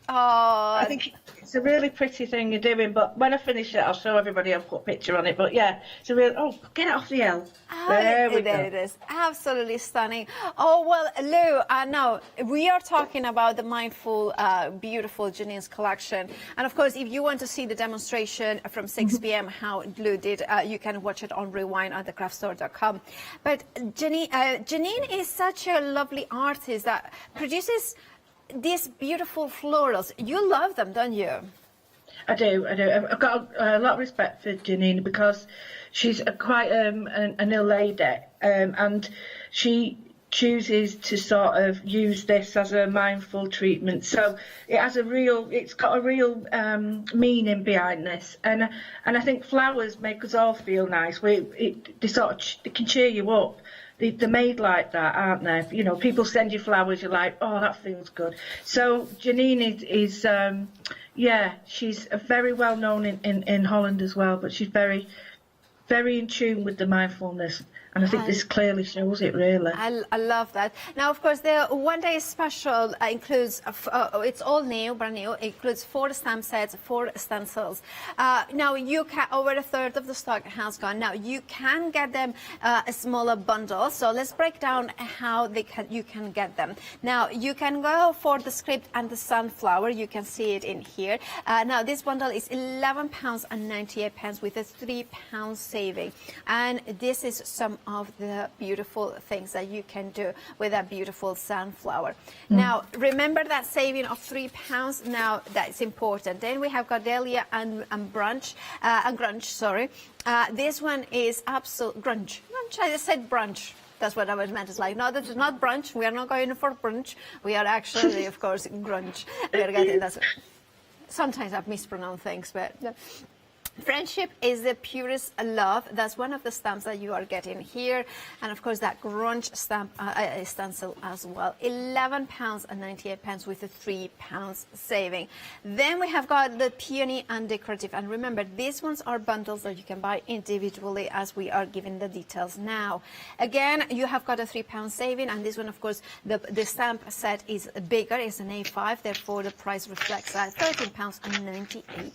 Oh, I think it's a really pretty thing you're doing, but when I finish it, I'll show everybody. I'll put a picture on it. But yeah, it's a real. Oh, get it off the L. There we go. It is absolutely stunning. Oh well, Lou. Now we are talking about the mindful, beautiful Janine's collection, and of course, if you want to see the demonstration from 6 p.m. how Lou did, you can watch it on Rewind at thecraftstore.com. But Janine is such a lovely artist that produces these beautiful florals. You love them, don't you? I do. I've got a lot of respect for Janine because she's quite an ill lady, and she chooses to sort of use this as a mindful treatment. So it's got a real meaning behind this, and I think flowers make us all feel nice. They can cheer you up. They're made like that, aren't they? You know, people send you flowers, you're like, oh, that feels good. So Janine is she's very well known in Holland as well, but she's very, very in tune with the mindfulness. And I think this clearly shows it, really. I love that. Now, of course, the One Day Special includes, it's all new, brand new. It includes 4 stamp sets, 4 stencils. Now, you can, over a third of the stock has gone. Now, you can get them a smaller bundle. So let's break down how you can get them. Now, you can go for the script and the sunflower. You can see it in here. Now, this bundle is £11.98 with a £3 saving. And this is some of the beautiful things that you can do with a beautiful sunflower. Now, remember that saving of £3. Now, that's important. Then we have Cordelia and Grunge. This one is absolute Grunge. I just said brunch. That's what I was meant. It's like, no, this is not brunch. We are not going for brunch. We are actually, of course, grunge. We are getting that. Sometimes I've mispronounced things, but. Friendship is the purest love. That's one of the stamps that you are getting here. And of course, that grunge stamp stencil as well. £11.98 with a £3 saving. Then we have got the peony and decorative. And remember, these ones are bundles that you can buy individually as we are giving the details now. Again, you have got a £3 saving. And this one, of course, the stamp set is bigger. It's an A5. Therefore, the price reflects that £13.98.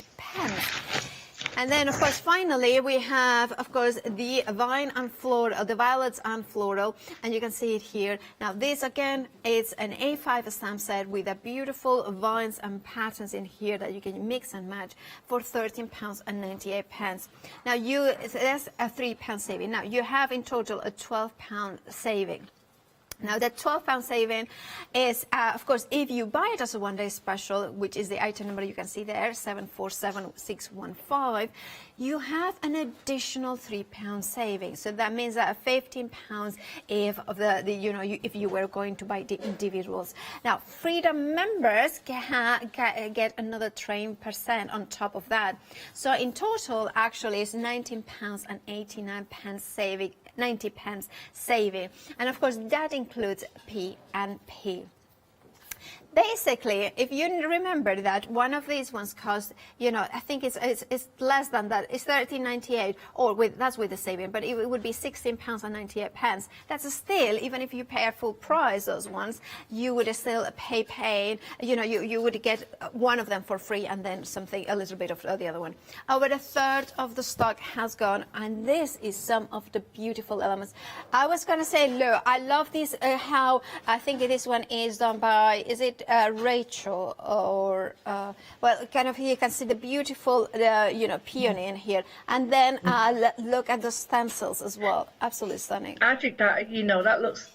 And then, of course, finally, we have, of course, the vine and floral, the violets and floral, and you can see it here. Now, this, again, is an A5 stamp set with a beautiful vines and patterns in here that you can mix and match for £13.98. Now, that's a £3 saving. Now, you have in total a £12 saving. Now, that £12 saving is, of course, if you buy it as a one-day special, which is the item number you can see there, 747615, you have an additional £3 saving. So that means that £15 if you were going to buy the individuals. Now, Freedom members get another 10% on top of that. So in total, actually, it's £19.89 saving 90 pence saving. And of course, that includes P&P. Basically, if you remember that one of these ones cost, you know, I think it's less than that. It's £13.98, or that's with the saving, but it would be £16.98. That's still, even if you pay a full price, those ones, you would still pay. You know, you would get one of them for free, and then a little bit of the other one. Over a third of the stock has gone, and this is some of the beautiful elements. I was going to say, look, I love this. How I think this one is done by, is it Rachel, or well, kind of here you can see the beautiful you know, peony in here, and then look at the stencils as well. Absolutely stunning. I think that, you know, that looks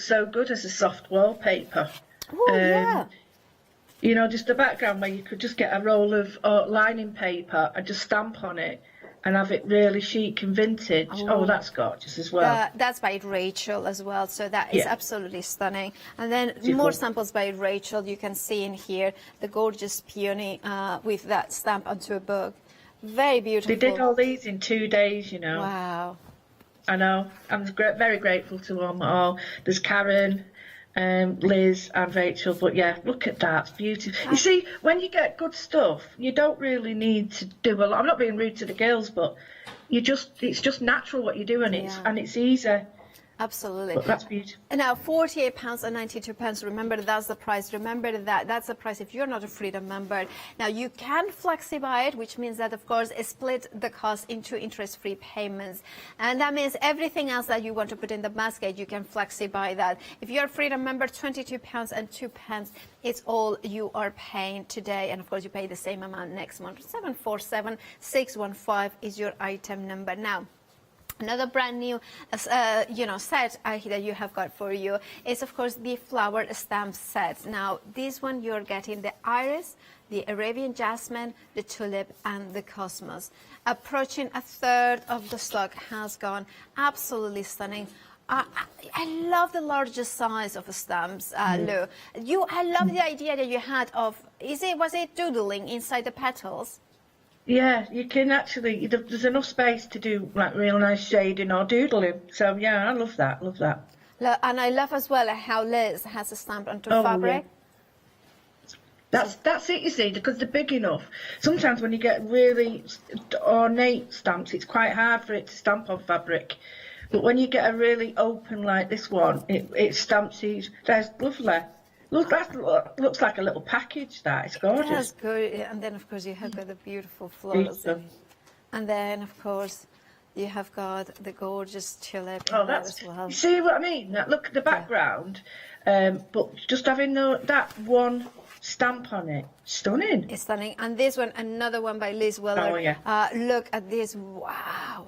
so good as a soft wallpaper. Oh yeah. You know, just the background where you could just get a roll of lining paper and just stamp on it and have it really chic and vintage. Oh, that's gorgeous as well. That's by Rachel as well, so that is absolutely stunning. And then Beautiful. More samples by Rachel. You can see in here the gorgeous peony with that stamp onto a book. Very beautiful. They did all these in 2 days, you know. Wow. I know. I'm very grateful to them all. There's Karen, Liz and Rachel, but yeah, look at that, it's beautiful. You see, when you get good stuff, you don't really need to do a lot. I'm not being rude to the girls, but it's just natural what you do, and it's easy. Absolutely. But that's beautiful. And now £48.92. Remember, that's the price. Remember that's the price if you're not a Freedom member. Now, you can flexi-buy it, which means that, of course, split the cost into interest-free payments. And that means everything else that you want to put in the basket, you can flexi-buy that. If you're a Freedom member, £22.02. It's all you are paying today. And, of course, you pay the same amount next month. 747615 is your item number. Now, another brand new, you know, set that you have got for you is, of course, the flower stamp set. Now, this one you're getting the iris, the Arabian jasmine, the tulip, and the cosmos. Approaching a third of the stock has gone. Absolutely stunning. I love the larger size of the stamps, Lou. I love the idea that you had of, was it doodling inside the petals? Yeah, you can actually, there's enough space to do like real nice shading or doodling. So yeah, I love that, And I love as well how Liz has a stamp onto fabric. Yeah. That's it, you see, because they're big enough. Sometimes when you get really ornate stamps, it's quite hard for it to stamp on fabric. But when you get a really open like this one, it stamps these. That's lovely. Look, that looks like a little package, that. It's gorgeous. That's good. And then, of course, you have got the beautiful flowers. And then, of course, you have got the gorgeous tulip as well. You see what I mean? Look at the background, but just having that one stamp on it, stunning. It's stunning. And this one, another one by Liz Weller. Oh, yeah. Look at this. Wow.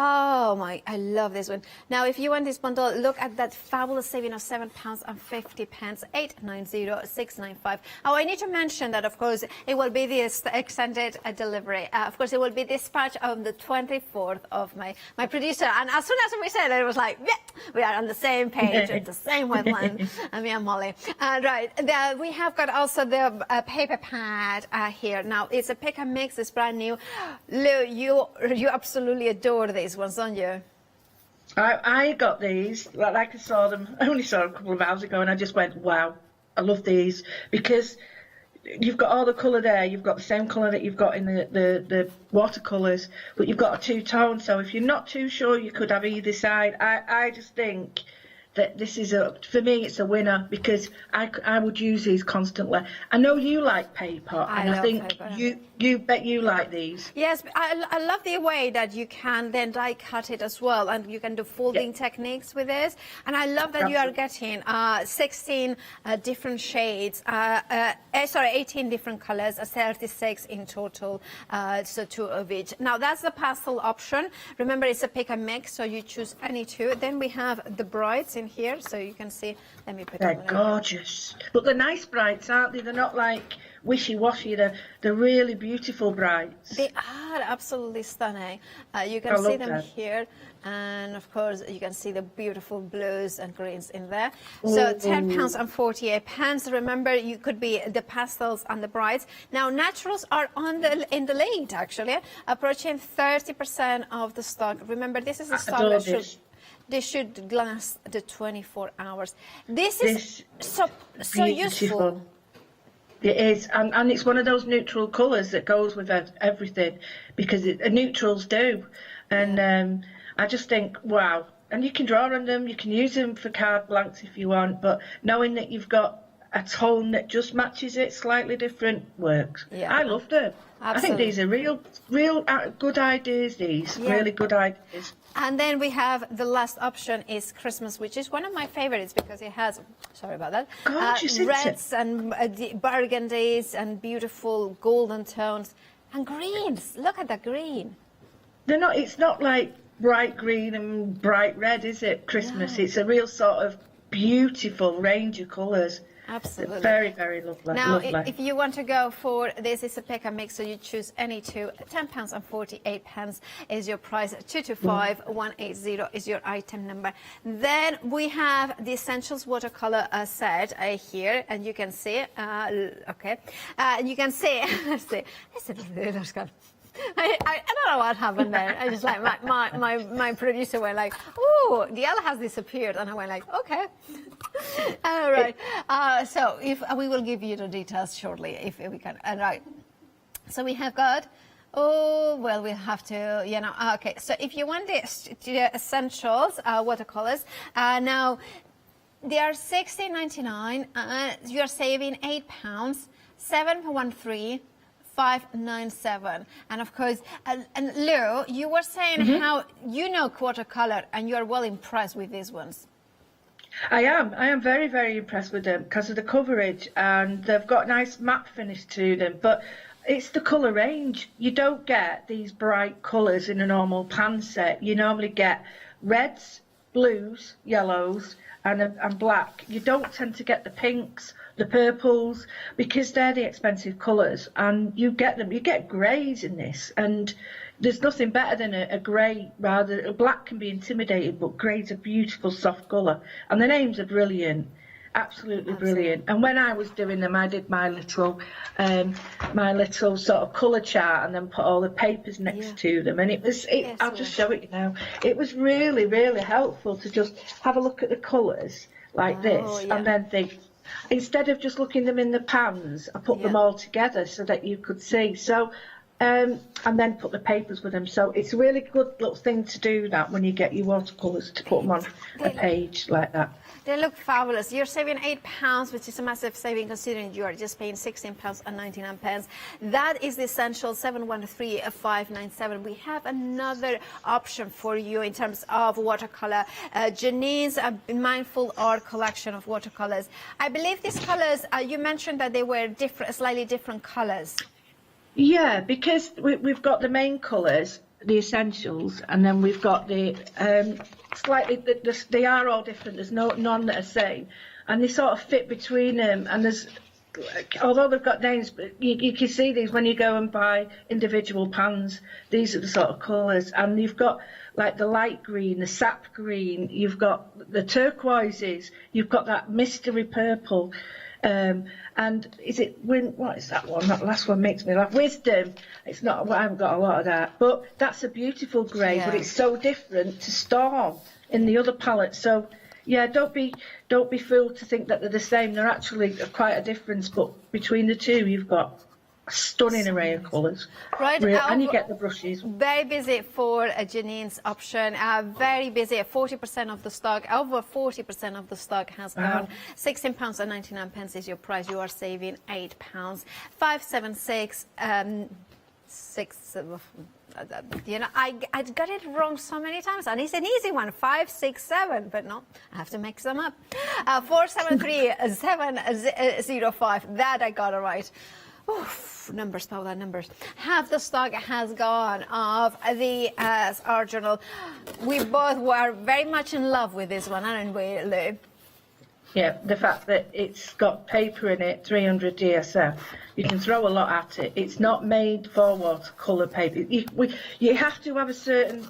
Oh my, I love this one. Now, if you want this bundle, look at that fabulous saving of £7.50, 890,695. Oh, I need to mention that, of course, it will be this extended delivery. Of course, it will be dispatched on the 24th of May. My producer, and as soon as we said it, was like, yeah, we are on the same page, at the same wavelength, and me and Molly. Right, we have got also the paper pad here. Now, it's a pick and mix, it's brand new. Lou, you absolutely adore these ones, don't you? I got these, like I only saw them a couple of hours ago, and I just went, wow, I love these, because you've got all the colour there, you've got the same colour that you've got in the watercolours, but you've got a two-tone, so if you're not too sure you could have either side. I just think that this is for me it's a winner, because I would use these constantly. I know you like paper, and I think paper. you bet you like these. Yes, I love the way that you can then die cut it as well, and you can do folding techniques with this. And I love that you are getting 16 different shades, 18 different colors, 36 in total, so 2 of each. Now that's the pastel option. Remember, it's a pick and mix, so you choose any 2. Then we have the brights in here, so you can see. Let me put They're gorgeous, but they're nice brights, aren't they? They're not like wishy-washy. They're really beautiful brights. They are absolutely stunning. You I can see love them them. here, and of course you can see the beautiful blues and greens in there. So £10.48. Remember, you could be the pastels and the brights. Now naturals are in the lead actually, approaching 30% of the stock. Remember, this is a stock that they should last the 24 hours. This is so useful. It is, and it's one of those neutral colours that goes with everything, because neutrals do. And I just think, wow. And you can draw on them, you can use them for card blanks if you want, but knowing that you've got a tone that just matches it slightly different works. Yeah. I love them. Absolutely. I think these are real good ideas, really good ideas. And then we have the last option is Christmas, which is one of my favorites because it has, sorry about that, reds and burgundies and beautiful golden tones and greens. Look at the green. It's not like bright green and bright red, is it, Christmas? No. It's a real sort of beautiful range of colours. Absolutely. Very, very lovely. Now, lovely. if you want to go for this, is a pick and mix, so you choose any two. £10.48 is your price. 225180 is your item number. Then we have the Essentials watercolor set here, and you can see. You can see. I don't know what happened there. I just like my producer went like, "Ooh, the L has disappeared," and I went like, "Okay." All right. So if we will give you the details shortly if we can. Right. So we have got. Oh well, we have to. Okay. So if you want the Essentials watercolors, now they are $16.99. You are saving £8. 713. 597. And of course, and Lou, you were saying how you know watercolor and you are well impressed with these ones. I am very, very impressed with them because of the coverage, and they've got nice matte finish to them, but it's the colour range. You don't get these bright colours in a normal pan set. You normally get reds, blues, yellows and black. You don't tend to get the pinks, the purples, because they're the expensive colours, and you get greys in this, and there's nothing better than a grey. A black can be intimidating, but grey's a beautiful soft colour, and the names are brilliant, absolutely brilliant. And when I was doing them, I did my little sort of colour chart and then put all the papers next to them, and I'll just show it you now. It was really, really helpful to just have a look at the colours like this, and then think, instead of just looking them in the pans, I put them all together so that you could see. So, and then put the papers with them. So it's a really good little thing to do that when you get your watercolours, to put them on a page like that. They look fabulous. You're saving £8, which is a massive saving considering you are just paying £16.99. That is the Essential 713-597. We have another option for you in terms of watercolor. Janine's Mindful Art collection of watercolors. I believe these colors, you mentioned that they were slightly different colors. Yeah, because we've got the main colours, the Essentials, and then we've got the they are all different. There's none that are same, and they sort of fit between them. And although they've got names, but you can see these when you go and buy individual pans. These are the sort of colours, and you've got like the light green, the sap green. You've got the turquoises. You've got that mystery purple. And what is that one? That last one makes me laugh. Wisdom. It's not. I haven't got a lot of that, but that's a beautiful grey. But it's so different to Storm in the other palette. So yeah, don't be fooled to think that they're the same. They're actually quite a difference. But between the two, you've got a stunning array of colours. Right, and you get the brushes. Very busy for Janine's option. Very busy. 40% of the stock, over 40% of the stock has gone. £16.99 is your price. You are saving £8. 576. I got it wrong so many times, and it's an easy one. 567, but no, I have to mix them up. 473-705. That I got it right. Oof, numbers, Paula, numbers. Half the stock has gone of the art journal. We both were very much in love with this one, aren't we, Lou? Yeah, the fact that it's got paper in it, 300 GSM, you can throw a lot at it. It's not made for watercolour paper. You have to have a certain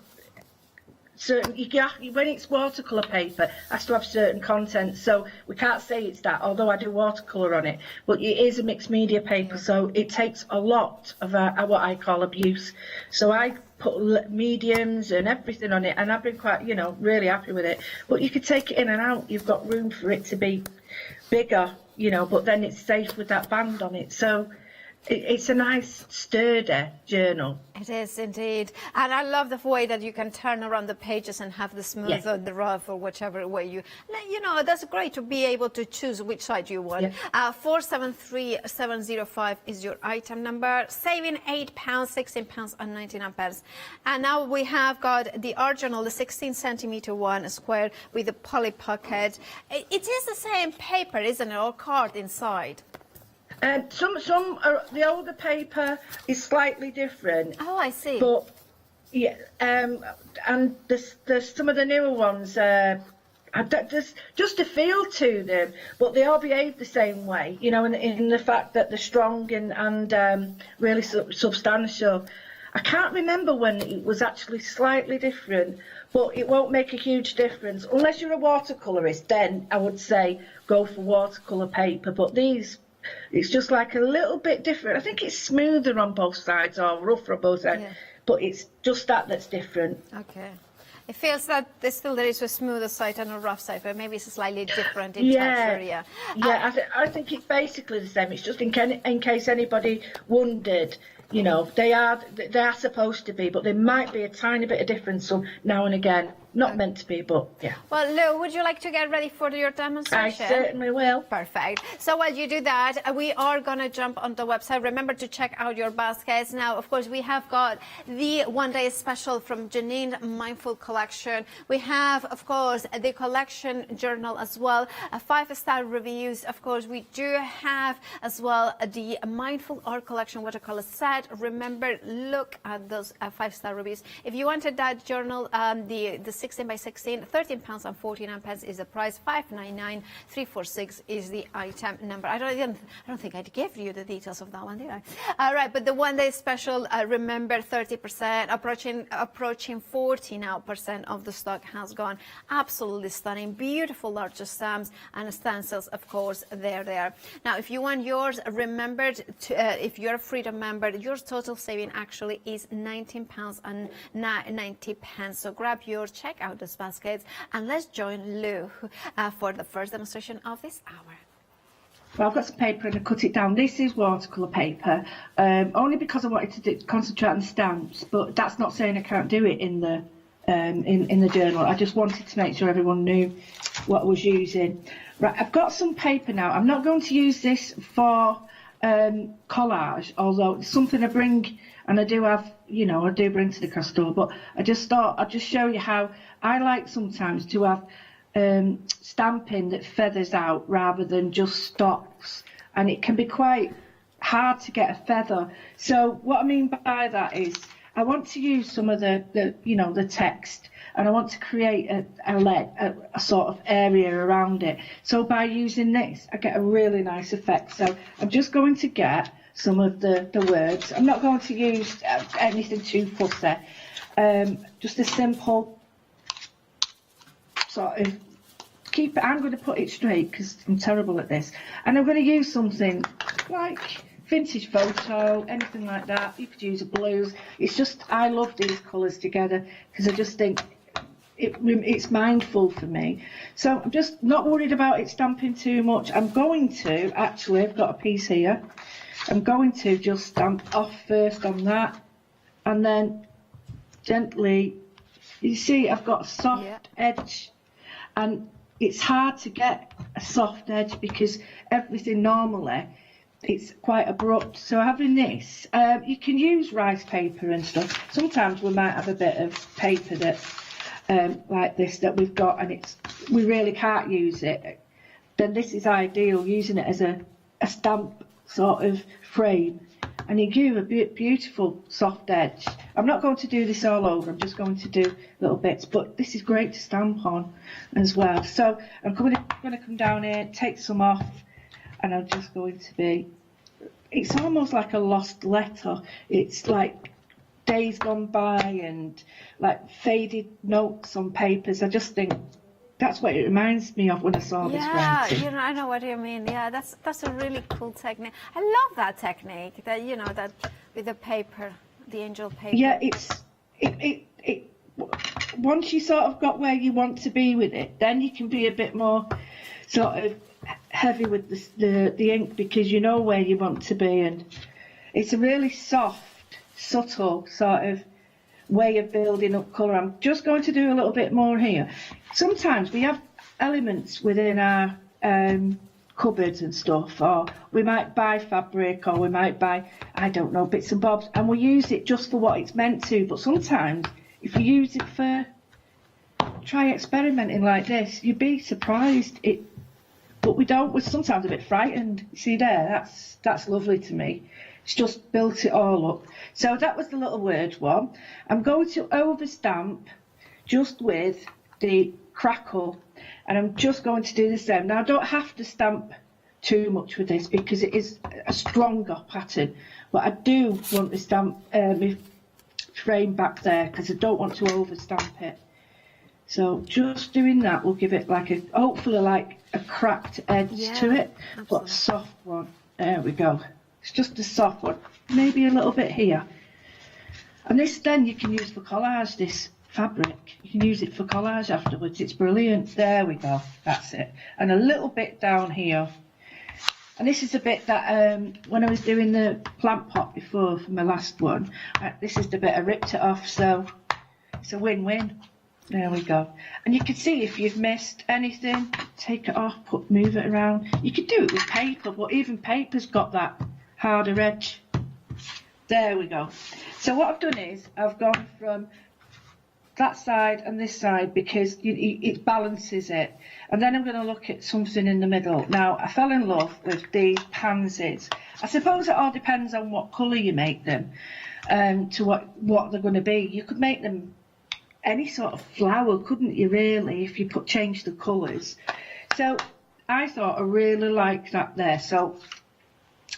when it's watercolour paper, it has to have certain content, so we can't say it's that, although I do watercolour on it, but it is a mixed media paper, so it takes a lot of what I call abuse. So I put mediums and everything on it, and I've been quite, really happy with it. But you could take it in and out, you've got room for it to be bigger, but then it's safe with that band on it. So it's a nice, sturdy journal. It is indeed. And I love the way that you can turn around the pages and have the smooth or the rough or whichever way you that's great to be able to choose which side you want. 473705 is your item number, saving £8, £16 and 99 pence. And now we have got the art journal, the 16 centimeter one, square with the poly pocket. It is the same paper, isn't it, or card inside? The older paper is slightly different. Oh, I see. But yeah, and there's some of the newer ones. There's just a feel to them, but they all behave the same way. In the fact that they're strong and really substantial. I can't remember when it was actually slightly different, but it won't make a huge difference unless you're a watercolourist. Then I would say go for watercolour paper, but these. It's just like a little bit different. I think it's smoother on both sides or rougher on both sides, but it's just that's different. Okay. It feels that there is a smoother side and a rough side, but maybe it's slightly different in texture. Yeah. I think it's basically the same. It's just in case anybody wondered. They are supposed to be, but there might be a tiny bit of difference now and again. Not meant to be, but yeah. Well, Lou, would you like to get ready for your demonstration? I certainly will. Perfect. So while you do that, we are going to jump on the website. Remember to check out your baskets. Now, of course, we have got the one-day special from Janine Mindful Collection. We have, of course, the collection journal as well. 5-star reviews. Of course, we do have as well the Mindful Art Collection watercolor set. Remember, look at those 5-star reviews. If you wanted that journal, the 16 by 16, £13 and 49 pence is the price. 599,346 is the item number. I don't think I gave you the details of that one, did I? All right, but the one-day special, remember, 30%, approaching 40 now % of the stock has gone. Absolutely stunning, beautiful large stamps and stencils, of course, there. Now, if you want yours, remember, if you're a Freedom member, your total saving actually is £19 and 90 pence. So grab yours, check out those baskets, and let's join Lou for the first demonstration of this hour. Well, I've got some paper and I cut it down. This is watercolour paper, only because I wanted to concentrate on the stamps, but that's not saying I can't do it in the journal. I just wanted to make sure everyone knew what I was using. Right, I've got some paper now. I'm not going to use this for collage, although it's something I bring, and I do have, I do bring to the craft store, but I just thought I'd just show you how I like sometimes to have stamping that feathers out rather than just stops, and it can be quite hard to get a feather. So what I mean by that is I want to use some of the text, and I want to create a sort of area around it. So by using this, I get a really nice effect. So I'm just going to get some of the words. I'm not going to use anything too fussy. Just a simple sort of I'm going to put it straight because I'm terrible at this. And I'm going to use something like vintage photo, anything like that. You could use a blues. It's just, I love these colours together because I just think it's mindful for me. So I'm just not worried about it stamping too much. I'm going to, actually, I've got a piece here. I'm going to just stamp off first on that, and then gently, you see I've got a soft edge, and it's hard to get a soft edge because everything normally it's quite abrupt. So having this, you can use rice paper and stuff. Sometimes we might have a bit of paper that's like this that we've got, and we really can't use it. Then this is ideal, using it as a stamp sort of frame, and it gives a beautiful soft edge. I'm not going to do this all over, I'm just going to do little bits, but this is great to stamp on as well. So I'm going to come down here, take some off, and I'm just going to be, it's almost like a lost letter. It's like days gone by and like faded notes on papers. I just think that's what it reminds me of when I saw this renting. Yeah, I know what you mean. Yeah, that's a really cool technique. I love that technique. That that with the paper, the angel paper. Yeah, it once you sort of got where you want to be with it, then you can be a bit more sort of heavy with the ink, because you know where you want to be, and it's a really soft, subtle sort of way of building up colour. I'm just going to do a little bit more here. Sometimes we have elements within our cupboards and stuff, or we might buy fabric, or we might buy, I don't know, bits and bobs, and we use it just for what it's meant to. But sometimes if you use it for, try experimenting like this, you'd be surprised. But we don't, we're sometimes a bit frightened. See there, that's lovely to me. It's just built it all up. So that was the little word one. I'm going to overstamp just with the crackle, and I'm just going to do the same. Now I don't have to stamp too much with this because it is a stronger pattern, but I do want to stamp my frame back there because I don't want to overstamp it. So just doing that will give it like a, hopefully like a cracked edge to it, but a soft one. There we go. It's just a soft one, maybe a little bit here. And this then you can use for collage, this fabric. You can use it for collage afterwards, it's brilliant. There we go, that's it. And a little bit down here. And this is a bit that, when I was doing the plant pot before for my last one, this is the bit I ripped it off, so it's a win-win. There we go. And you can see if you've missed anything, take it off, move it around. You could do it with paper, but even paper's got that harder edge. There we go. So what I've done is I've gone from that side and this side because it balances it. And then I'm going to look at something in the middle. Now, I fell in love with these pansies. I suppose it all depends on what colour you make them, to what they're going to be. You could make them any sort of flower, couldn't you, really, if you change the colours. So I thought I really liked that there. So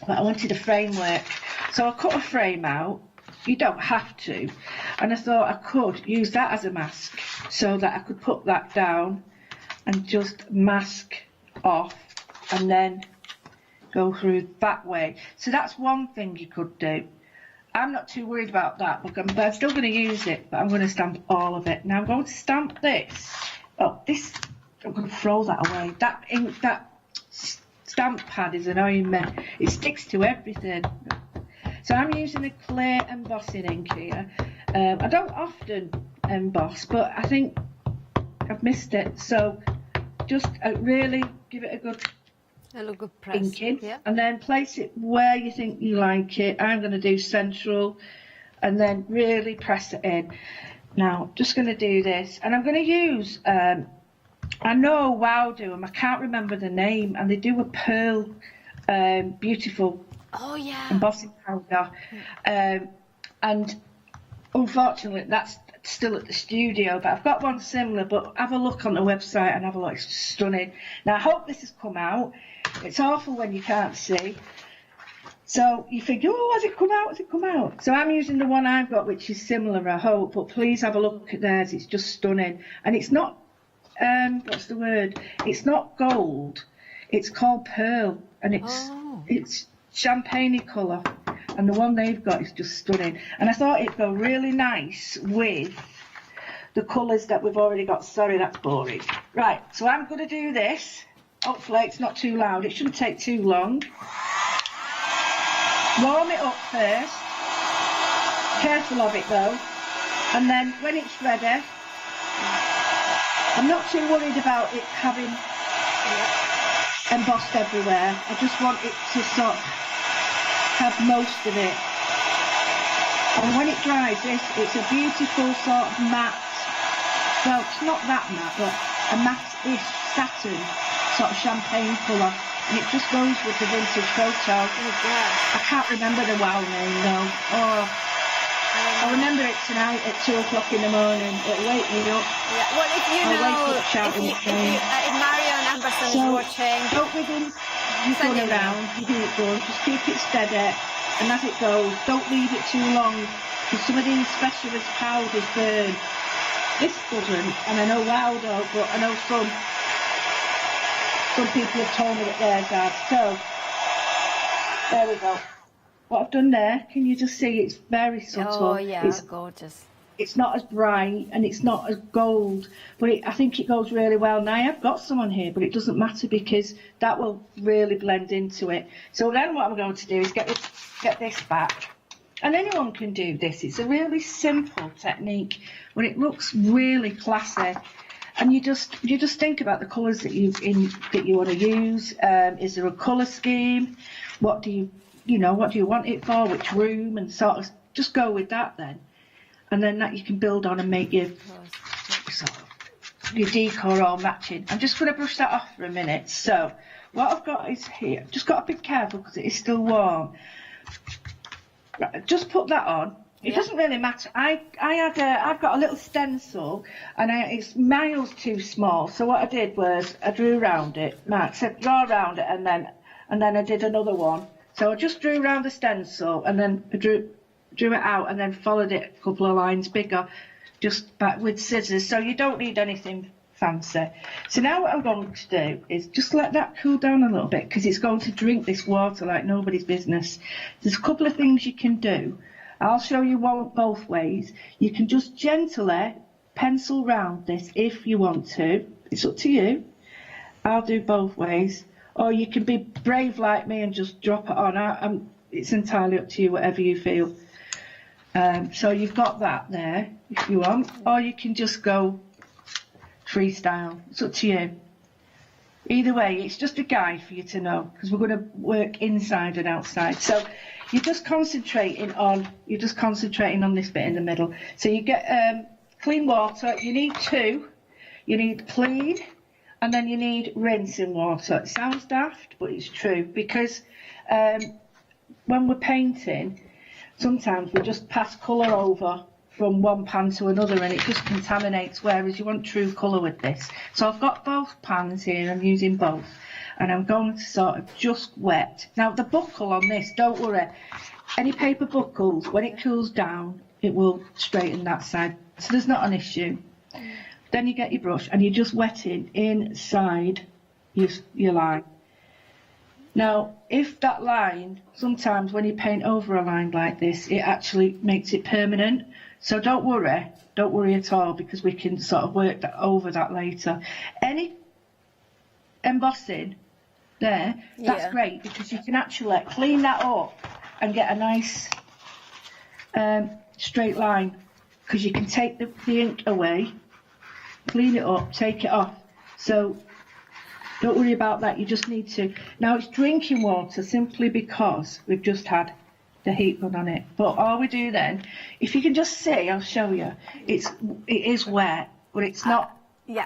I wanted a framework. So I cut a frame out. You don't have to. And I thought I could use that as a mask so that I could put that down and just mask off and then go through that way. So that's one thing you could do. I'm not too worried about that, but I'm still going to use it, but I'm going to stamp all of it. Now I'm going to stamp this. Oh, this, I'm going to throw that away. That ink, that stamp pad is annoying me. It sticks to everything. So I'm using a clear embossing ink here. I don't often emboss, but I think I've missed it. So just really give it a good press. Inking, and then place it where you think you like it. I'm going to do central and then really press it in. Now just going to do this, and I'm going to use I know Wow do them, I can't remember the name, and they do a pearl beautiful embossing powder, and unfortunately that's still at the studio, but I've got one similar. But have a look on the website and have a look, it's stunning. Now I hope this has come out. It's awful when you can't see, so you think, oh, has it come out, has it come out? So I'm using the one I've got, which is similar, I hope, but please have a look at theirs. It's just stunning. And it's not what's the word, it's not gold, it's called pearl, and it's champagne colour, and the one they've got is just stunning. And I thought it'd go really nice with the colours that we've already got. Sorry, that's boring. Right, so I'm going to do this. Hopefully it's not too loud, it shouldn't take too long. Warm it up first, careful of it though, and then when it's ready, I'm not too worried about it having embossed everywhere. I just want it to sort of have most of it. And when it dries, it's a beautiful sort of matte, well, it's not that matte, but a matte-ish satin, sort of champagne colour. and it just goes with the vintage photo. I can't remember the wow name though. Oh, I'll remember it tonight at 2 o'clock in the morning. It'll wake me up. Yeah. Well, if you I'll know, wake up shouting its name. if Marion Amberson is watching, don't begin you send going it around. You do it good. Just keep it steady, and as it goes, don't leave it too long, because some of these specialist powders burn. This doesn't, and I know wow don't, but I know some people have told me that theirs are. So there we go. What I've done there, can you just see it's very subtle? oh yeah, It's gorgeous. it's not as bright and it's not as gold, but I think it goes really well. Now I have got some on here, but it doesn't matter because that will really blend into it. So then what I'm going to do is get this back. And anyone can do this. It's a really simple technique, but it looks really classy. And you just think about the colours that you want to use. Is there a colour scheme? What do you want it for? Which room? And sort of just go with that then. And then that you can build on and make your decor all matching. I'm just going to brush that off for a minute. So what I've got is here. Just got to be careful because it is still warm. Right, just put that on. It doesn't really matter. I've got a little stencil and it's miles too small. So what I did was I drew around it. Mark said draw around it, and then I did another one. So I just drew around the stencil and then I drew it out and then followed it a couple of lines bigger, just back with scissors. So you don't need anything fancy. So now what I'm going to do is just let that cool down a little bit, because it's going to drink this water like nobody's business. There's a couple of things you can do. I'll show you both ways. You can just gently pencil round this if you want to. It's up to you. I'll do both ways. Or you can be brave like me and just drop it on. It's entirely up to you, whatever you feel. So you've got that there, if you want. Or you can just go freestyle. It's up to you. Either way, it's just a guide for you to know, because we're going to work inside and outside. So you're just concentrating on this bit in the middle. So you get clean water. You need 2. You need clean, and then you need rinsing water. It sounds daft, but it's true, because when we're painting, sometimes we just pass colour over from one pan to another and it just contaminates, whereas you want true colour with this. So I've got both pans here, I'm using both, and I'm going to sort of just wet. Now the buckle on this, don't worry, any paper buckles, when it cools down, it will straighten that side, so there's not an issue. Then you get your brush and you're just wetting inside your line. Now, if that line, sometimes when you paint over a line like this, it actually makes it permanent. So don't worry at all, because we can sort of work over that later. Any embossing there, that's great, because you can actually clean that up and get a nice straight line, because you can take the ink away, clean it up, take it off. So don't worry about that, you just need to. Now it's drinking water simply because we've just had the heat gun on it. But all we do then, if you can just see, I'll show you, it is wet, but it's not. Yeah.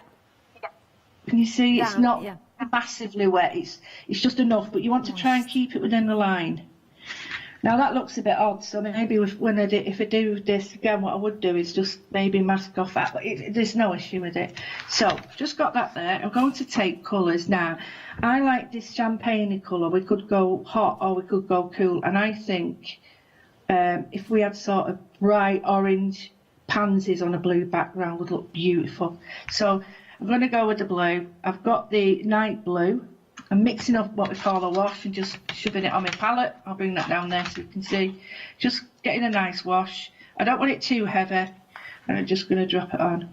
Can you see? It's not massively wet, it's just enough, but you want to try and keep it within the line. Now that looks a bit odd, so maybe if I do this again, what I would do is just maybe mask off that, but there's no issue with it. So, just got that there. I'm going to take colours now. I like this champagne colour. We could go hot or we could go cool, and I think if we had sort of bright orange pansies on a blue background would look beautiful. So, I'm going to go with the blue. I've got the night blue. I'm mixing up what we call a wash and just shoving it on my palette. I'll bring that down there so you can see. Just getting a nice wash. I don't want it too heavy, and I'm just going to drop it on.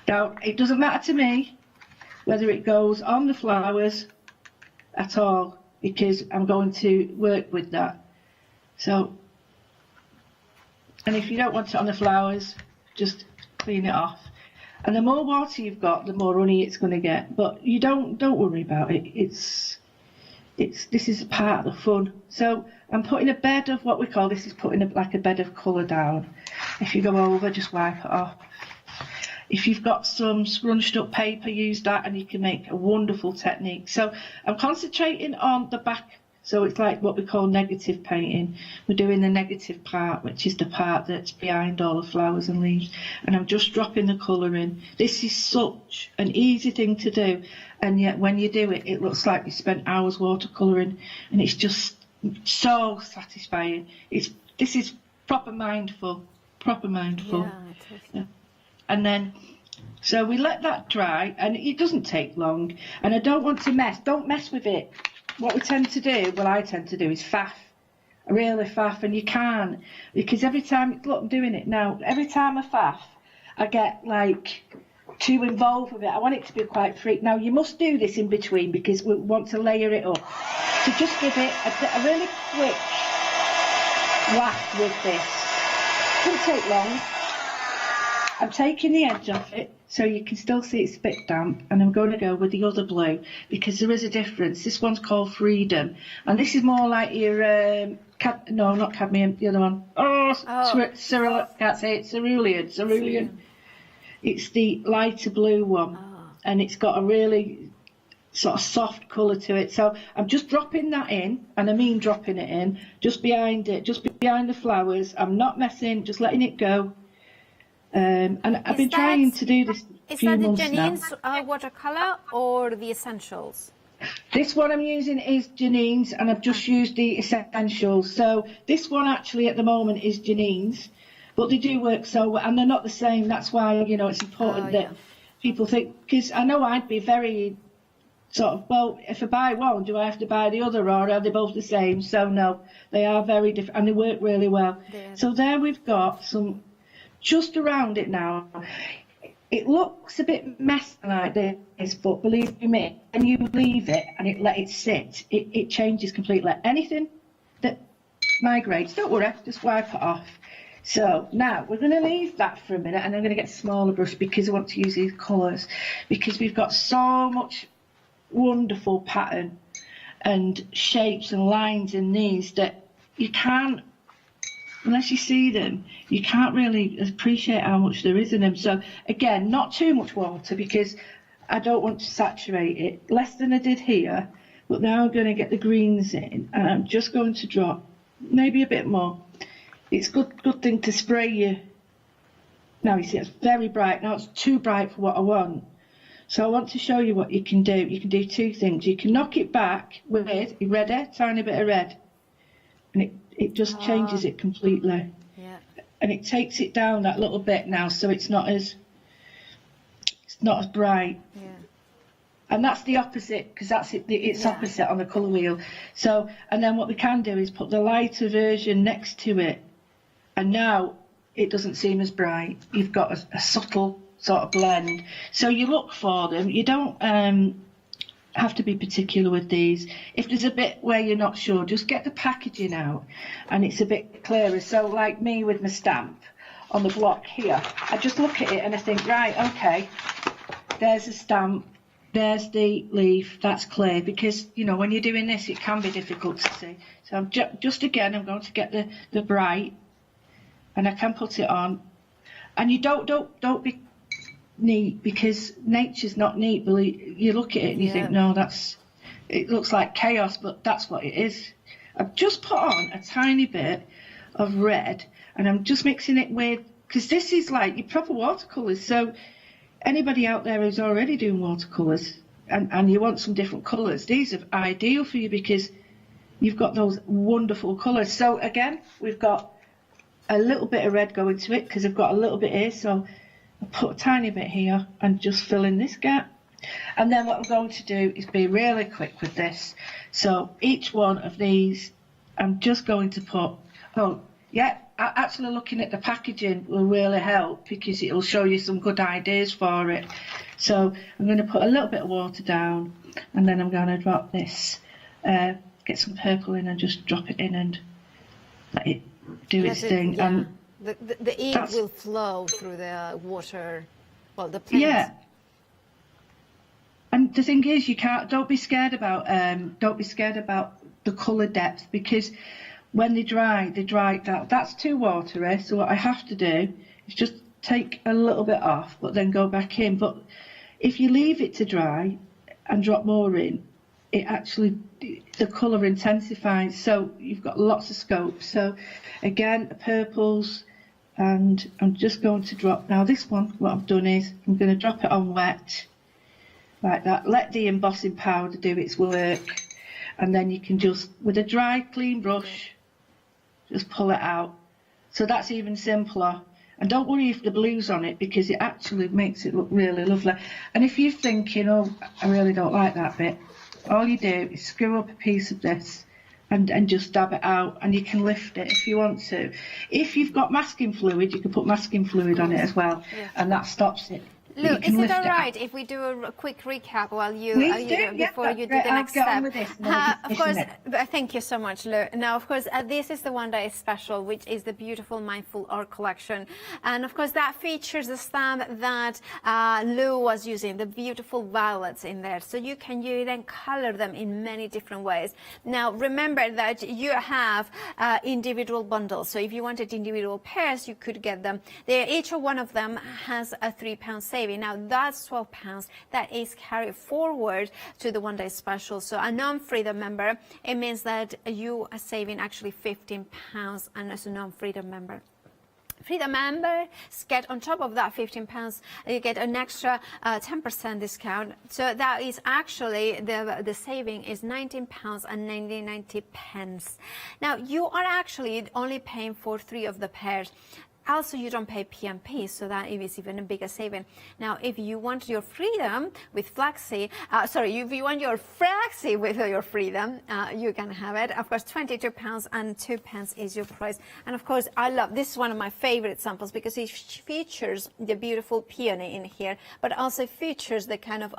Now, it doesn't matter to me whether it goes on the flowers at all, because I'm going to work with that. So, and if you don't want it on the flowers, just clean it off. And the more water you've got, the more runny it's going to get. But you don't worry about it. This is part of the fun. So I'm putting a bed of what we call, this is putting like a bed of colour down. If you go over, just wipe it off. If you've got some scrunched up paper, use that and you can make a wonderful technique. So I'm concentrating on the back. So it's like what we call negative painting. We're doing the negative part, which is the part that's behind all the flowers and leaves. And I'm just dropping the colour in. This is such an easy thing to do. And yet when you do it, it looks like you spent hours watercolouring. And it's just so satisfying. This is proper mindful. Yeah, it is. Yeah. And then, so we let that dry, and it doesn't take long. And I don't want to don't mess with it. What we tend to do, well, I tend to do, is faff. Really faff, and you can't. Because every time, look, I'm doing it now, every time I faff, I get, like, too involved with it. I want it to be quite free. Now, you must do this in between, because we want to layer it up. So just give it a really quick whack with this. Doesn't take long. I'm taking the edge off it so you can still see it's a bit damp, and I'm going to go with the other blue because there is a difference. This one's called Freedom, and this is more like your no, not cadmium, the other one. Can't say it. Cerulean. It's the lighter blue one, and it's got a really sort of soft colour to it. So I'm just dropping that in, and I mean dropping it in, just behind the flowers. I'm not messing, just letting it go. And I've been trying to do this a few months now. Is that the Janine's watercolour or the Essentials? This one I'm using is Janine's, and I've just used the Essentials. So this one actually at the moment is Janine's, but they do work so well, and they're not the same. That's why, you know, it's important that people think, because I know I'd be very sort of, well, if I buy one, do I have to buy the other, or are they both the same? So no, they are very different, and they work really well. So there we've got some just around it now. It looks a bit messy like this, but believe me, when you leave it and let it sit, it changes completely. Anything that migrates, don't worry, just wipe it off. So now we're going to leave that for a minute, and I'm going to get a smaller brush because I want to use these colours, because we've got so much wonderful pattern and shapes and lines in these that you can't, unless you see them, you can't really appreciate how much there is in them. So again, not too much water because I don't want to saturate it, less than I did here, but now I'm going to get the greens in, and I'm just going to drop maybe a bit more. It's good thing to spray you. Now you see it's very bright. Now it's too bright for what I want. So I want to show you what you can do. You can do two things. You can knock it back with red, tiny bit of red, and it just changes it completely. Yeah. And it takes it down that little bit now, so it's not as bright. Yeah. And that's the opposite, because it's opposite on the colour wheel. So, and then what we can do is put the lighter version next to it, and now it doesn't seem as bright. You've got a subtle sort of blend. So you look for them. You don't have to be particular with these. If there's a bit where you're not sure, just get the packaging out and it's a bit clearer. So like me with my stamp on the block here, I just look at it and I think, right, okay, there's a stamp, there's the leaf, that's clear, because you know when you're doing this it can be difficult to see. So I'm just again I'm going to get the bright, and I can put it on, and you don't be neat, because nature's not neat. You look at it and you think, no, it looks like chaos, but that's what it is. I've just put on a tiny bit of red, and I'm just mixing it with, because this is like your proper watercolours. So anybody out there who's already doing watercolours and you want some different colours, these are ideal for you because you've got those wonderful colours. So again, we've got a little bit of red going to it because I've got a little bit here, so I'll put a tiny bit here and just fill in this gap. And then what I'm going to do is be really quick with this. So each one of these, I'm just going to put, actually looking at the packaging will really help because it'll show you some good ideas for it. So I'm going to put a little bit of water down, and then I'm going to drop this, get some purple in and just drop it in and let it do its thing. Yeah. And the ink will flow through the water, well, the plants. Yeah. And the thing is, don't be scared about the colour depth, because when they dry, that's too watery. So what I have to do is just take a little bit off, but then go back in. But if you leave it to dry and drop more in, it actually, the colour intensifies. So you've got lots of scope. So again, purples, and I'm just going to drop, now this one, what I've done is, I'm going to drop it on wet, like that. Let the embossing powder do its work. And then you can just, with a dry, clean brush, just pull it out. So that's even simpler. And don't worry if the blue's on it, because it actually makes it look really lovely. And if you're thinking, oh, I really don't like that bit, all you do is screw up a piece of this and just dab it out, and you can lift it if you want to. If you've got masking fluid, you can put masking fluid on it as well, and that stops it. Lou, is it all right if we do a quick recap while you, before you do the next step? Of course, thank you so much, Lou. Now, of course, this is the one that is special, which is the beautiful Mindful Art collection. And of course, that features the stamp that Lou was using, the beautiful violets in there. So you can then color them in many different ways. Now, remember that you have individual bundles. So if you wanted individual pairs, you could get them. Each one of them has a £3 saving. Now that's £12 that is carried forward to the one-day special. So a non-freedom member, it means that you are saving actually £15, and as a non-freedom member. Freedom members get on top of that £15, you get an extra 10% discount. So that is actually the saving is £19.90. Now you are actually only paying for 3 of the pairs. Also, you don't pay P&P, so that is even a bigger saving. Now, if you want your freedom with Flexi, if you want your Flexi with your freedom, you can have it. Of course, £22 and 2 pence is your price. And of course, I love this is one of my favorite samples because it features the beautiful peony in here, but also features the kind of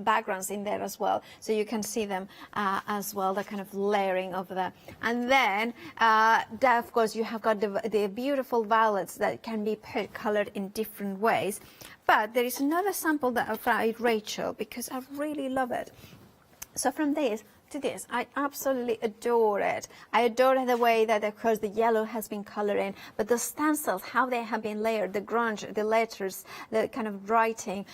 backgrounds in there as well, so you can see them as well, the kind of layering of that. And then, of course, you have got the beautiful violets that can be colored in different ways. But there is another sample that I tried Rachel because I really love it. So from this to this, I absolutely adore it. I adore the way that, of course, the yellow has been colored in, but the stencils, how they have been layered, the grunge, the letters, the kind of writing,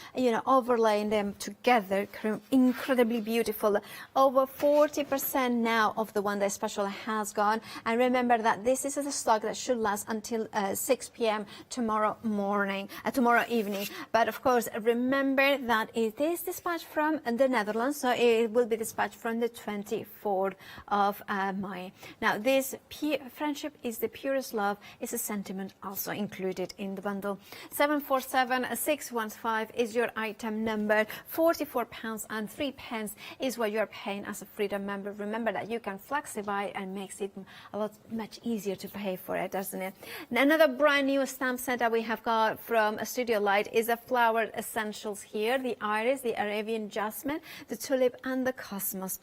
overlaying them together, incredibly beautiful. Over 40% now of the one-day special has gone. And remember that this is a stock that should last until 6 p.m. tomorrow evening. But of course, remember that it is dispatched from the Netherlands, so it will be dispatched from the 24th of May. Now, this friendship is the purest love is a sentiment also included in the bundle. 747615 is your item number. £44 and 3 pence is what you're paying as a freedom member. Remember that you can flexify and makes it much easier to pay for it, doesn't it? Another brand new stamp set that we have got from Studio Light is the flower essentials here: the iris, the Arabian jasmine, the tulip, and the cosmos.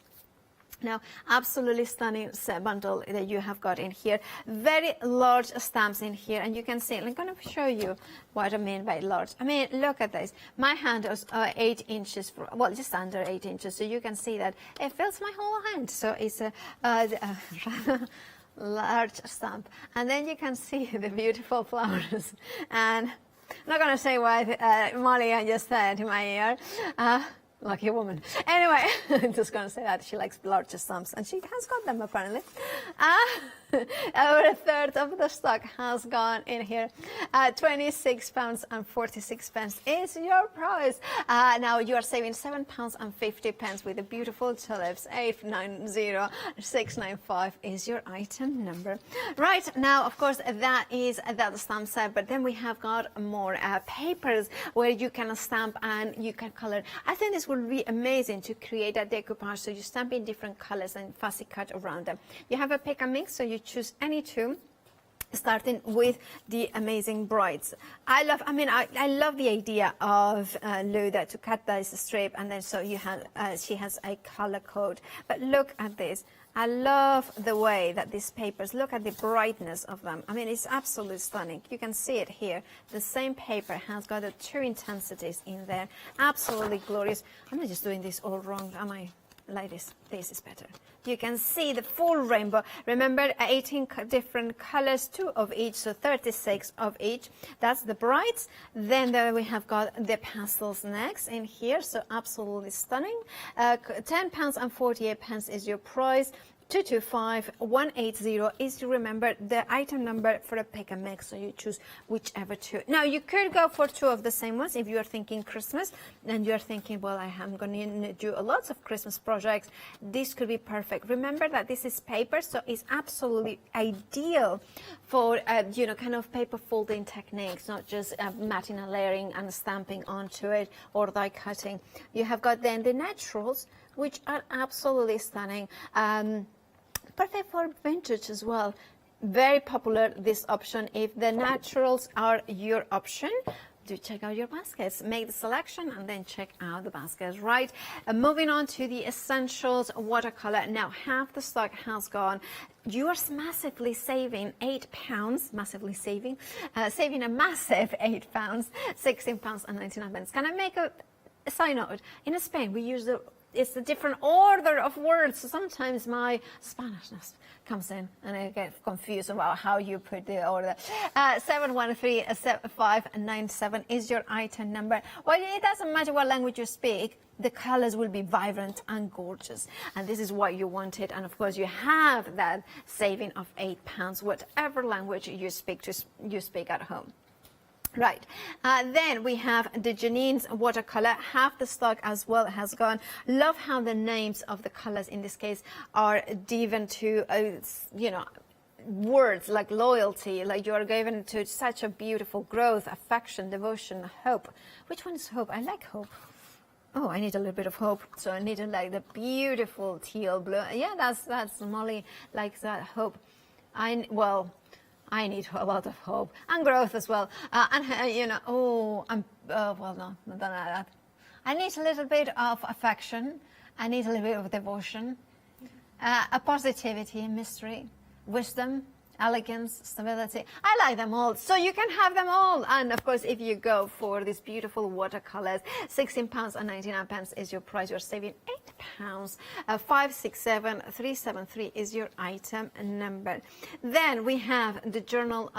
Now, absolutely stunning bundle that you have got in here. Very large stamps in here, and you can see, I'm going to show you what I mean by large. I mean, look at this. My hand is 8 inches, just under 8 inches, so you can see that it fills my whole hand. So it's a large stamp. And then you can see the beautiful flowers. And I'm not going to say what Molly just said in my ear. Lucky woman. Anyway, I'm just going to say that she likes larger stamps, and she has got them apparently. Over a third of the stock has gone in here. £26 and 46 pence is your price. Now you are saving £7 and 50 pence with the beautiful tulips. 890695 is your item number. Right, now of course that is the stamp set, but then we have got more papers where you can stamp and you can color. I think this would be amazing to create a decoupage, so you stamp in different colors and fussy cut around them. You have a pick and mix, so you choose any two, starting with the amazing brides. I love the idea of Lou that to cut this strip, and then so you have she has a color code. But look at this. I love the way that these papers, look at the brightness of them. I mean, it's absolutely stunning. You can see it here. The same paper has got the 2 intensities in there. Absolutely glorious. I'm not just doing this all wrong, am I? like this. This is better. You can see the full rainbow. Remember, 18 different colors, 2 of each, so 36 of each. That's the brights. Then there we have got the pastels next in here, so absolutely stunning. £10.48 is your price. 225-180 is to remember the item number for a pick and mix, so you choose whichever two. Now you could go for 2 of the same ones if you are thinking Christmas and you're thinking, well, I am going to do lots of Christmas projects. This could be perfect. Remember that this is paper, so it's absolutely ideal for you know, kind of paper folding techniques, not just matting and layering and stamping onto it or die cutting. You have got then the naturals, which are absolutely stunning. Perfect for vintage as well. Very popular, this option. If the naturals are your option, do check out your baskets. Make the selection and then check out the baskets, right? Moving on to the essentials watercolor. Now, half the stock has gone. You are massively saving £8, massively saving a massive £8, £16.99. Can I make a side note? In Spain, we use it's a different order of words, so sometimes my Spanishness comes in and I get confused about how you put the order. 713-7597 is your item number. Well, it doesn't matter what language you speak, the colors will be vibrant and gorgeous, and this is what you wanted. And of course you have that saving of £8, whatever language you speak at home. Right, then we have the Janine's watercolor. Half the stock as well has gone. Love how the names of the colors in this case are given to, you know, words like loyalty, like you are given to such a beautiful growth, affection, devotion, hope. Which one is hope? I like hope. Oh, I need a little bit of hope. So I need to like the beautiful teal blue. Yeah, that's Molly likes that hope. I need a lot of hope and growth as well. And you know, well, no, not that. I need a little bit of affection. I need a little bit of devotion, a positivity and mystery, wisdom, elegance, stability. I like them all, so you can have them all. And of course, if you go for these beautiful watercolors, £16.99 is your price. You're saving £8. 567373 is your item number. Then we have the journal,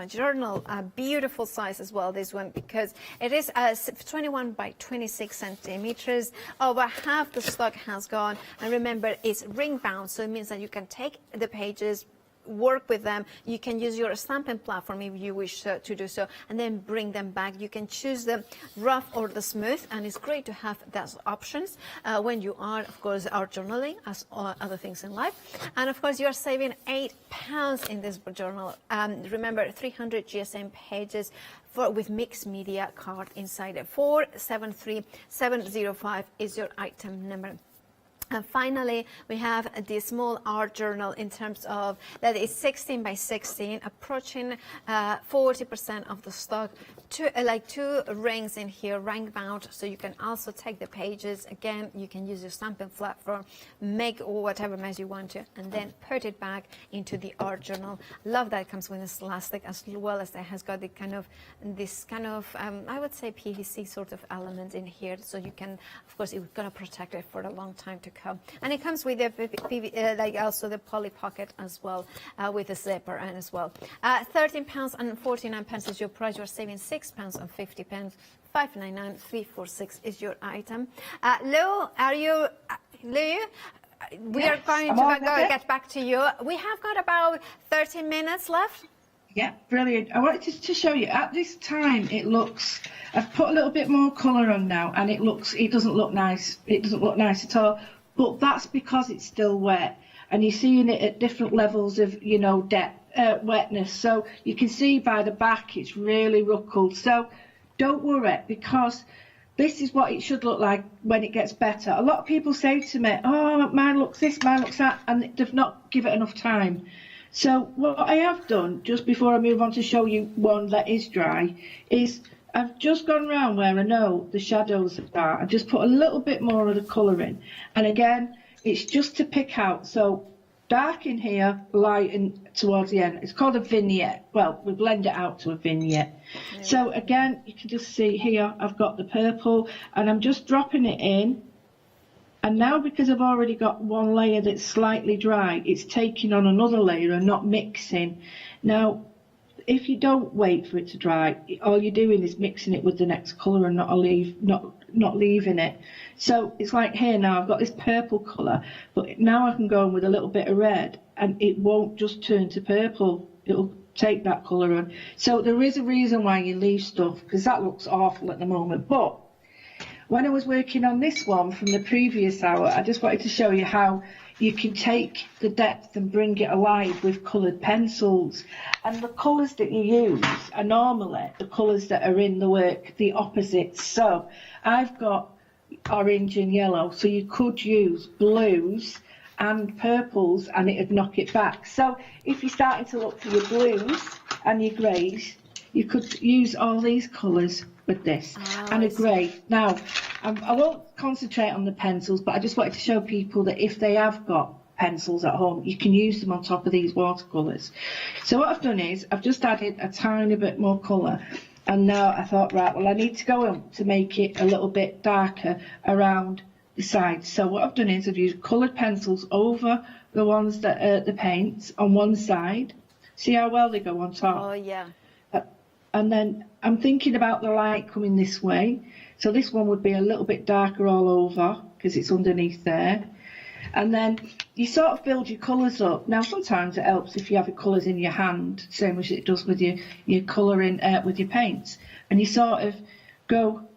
journal, beautiful size as well. This one, because it is 21 by 26 centimeters. Over half the stock has gone, and remember, it's ring bound, so it means that you can take the pages, work with them. You can use your stamping platform if you wish to do so, and then bring them back. You can choose the rough or the smooth, and it's great to have those options when you are, of course, art journaling, as other things in life. And of course, you are saving £8 in this journal. Remember, 300 GSM pages with mixed media card inside it. 473705 is your item number. And finally, we have the small art journal in terms of that is 16 by 16, approaching 40% of the stock. Two rings in here, rank bound, so you can also take the pages. Again, you can use your stamping platform, make whatever mess you want to, and then put it back into the art journal. Love that it comes with this elastic, as well as it has got this kind of I would say PVC sort of element in here, so you can, of course, it's gonna protect it for a long time to come. And it comes with the also the poly pocket as well, with a zipper and as well. £13.49 is your price. You're saving £6.50. 599-346 is your item. Lou, are you, Lou? We are going to get back to you. We have got about 30 minutes left. Yeah, brilliant. I wanted to show you at this time it looks, I've put a little bit more colour on now, and it doesn't look nice. It doesn't look nice at all, but that's because it's still wet, and you're seeing it at different levels of, you know, depth, wetness. So you can see by the back it's really ruckled. So don't worry, because this is what it should look like when it gets better. A lot of people say to me, oh, mine looks this, mine looks that, and they've not given it enough time. So what I have done, just before I move on to show you one that is dry, is I've just gone round where I know the shadows are. I've just put a little bit more of the colour in. And again, it's just to pick out. So dark in here, light in towards the end. It's called a vignette. Well, we blend it out to a vignette. Yeah. So again, you can just see here, I've got the purple, and I'm just dropping it in And now, because I've already got one layer that's slightly dry, it's taking on another layer and not mixing. Now, if you don't wait for it to dry, all you're doing is mixing it with the next colour and not leaving it. So it's like here now, I've got this purple colour, but now I can go in with a little bit of red and it won't just turn to purple. It'll take that colour on. So there is a reason why you leave stuff, because that looks awful at the moment. But when I was working on this one from the previous hour, I just wanted to show you how you can take the depth and bring it alive with coloured pencils. And the colours that you use are normally the colours that are in the work, the opposites. So I've got orange and yellow, so you could use blues and purples and it'd knock it back. So if you're starting to look for your blues and your greys, you could use all these colours with this and a grey. Now, I won't concentrate on the pencils, but I just wanted to show people that if they have got pencils at home, you can use them on top of these watercolours. So what I've done is I've just added a tiny bit more colour, and now I thought, right, well, I need to go on to make it a little bit darker around the sides. So what I've done is I've used coloured pencils over the ones that are the paints on one side. See how well they go on top? Oh, yeah. And then I'm thinking about the light coming this way. So this one would be a little bit darker all over because it's underneath there. And then you sort of build your colours up. Now, sometimes it helps if you have your colours in your hand, same as it does with your colouring with your paints. And you sort of go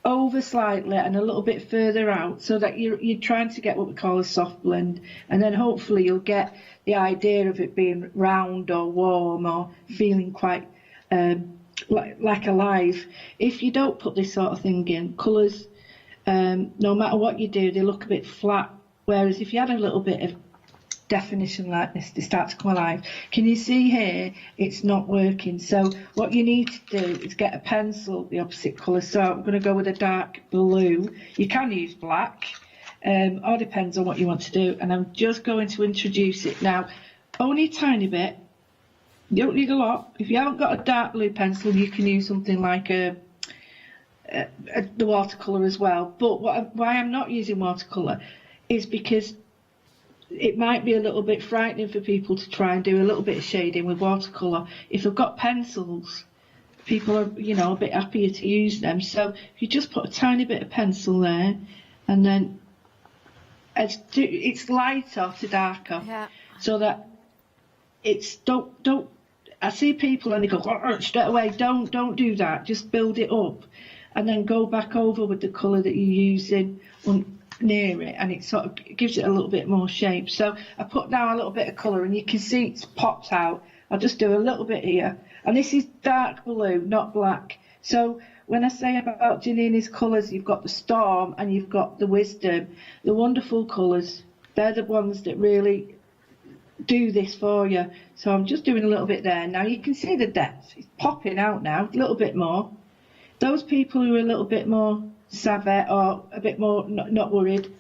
over slightly and a little bit further out so that you're trying to get what we call a soft blend. And then hopefully you'll get the idea of it being round or warm or feeling quite like alive. If you don't put this sort of thing in, colours, no matter what you do, they look a bit flat. Whereas if you add a little bit of definition like this, they start to come alive. Can you see here? It's not working. So what you need to do is get a pencil, the opposite colour. So I'm going to go with a dark blue. You can use black, or depends on what you want to do. And I'm just going to introduce it now, only a tiny bit. You don't need a lot. If you haven't got a dark blue pencil, you can use something like the watercolour as well. But why I'm not using watercolour is because it might be a little bit frightening for people to try and do a little bit of shading with watercolour. If they've got pencils, people are, a bit happier to use them. So if you just put a tiny bit of pencil there, and then it's lighter to darker, so that it's don't. I see people and they go straight away. Don't do that. Just build it up, and then go back over with the colour that you're using near it, and it sort of gives it a little bit more shape. So I put down a little bit of colour, and you can see it's popped out. I'll just do a little bit here, and this is dark blue, not black. So when I say about Janina's colours, you've got the Storm and you've got the Wisdom, the wonderful colours. They're the ones that really do this for you. So I'm just doing a little bit there. Now you can see the depth. It's popping out now, a little bit more. Those people who are a little bit more savvy or a bit more not worried,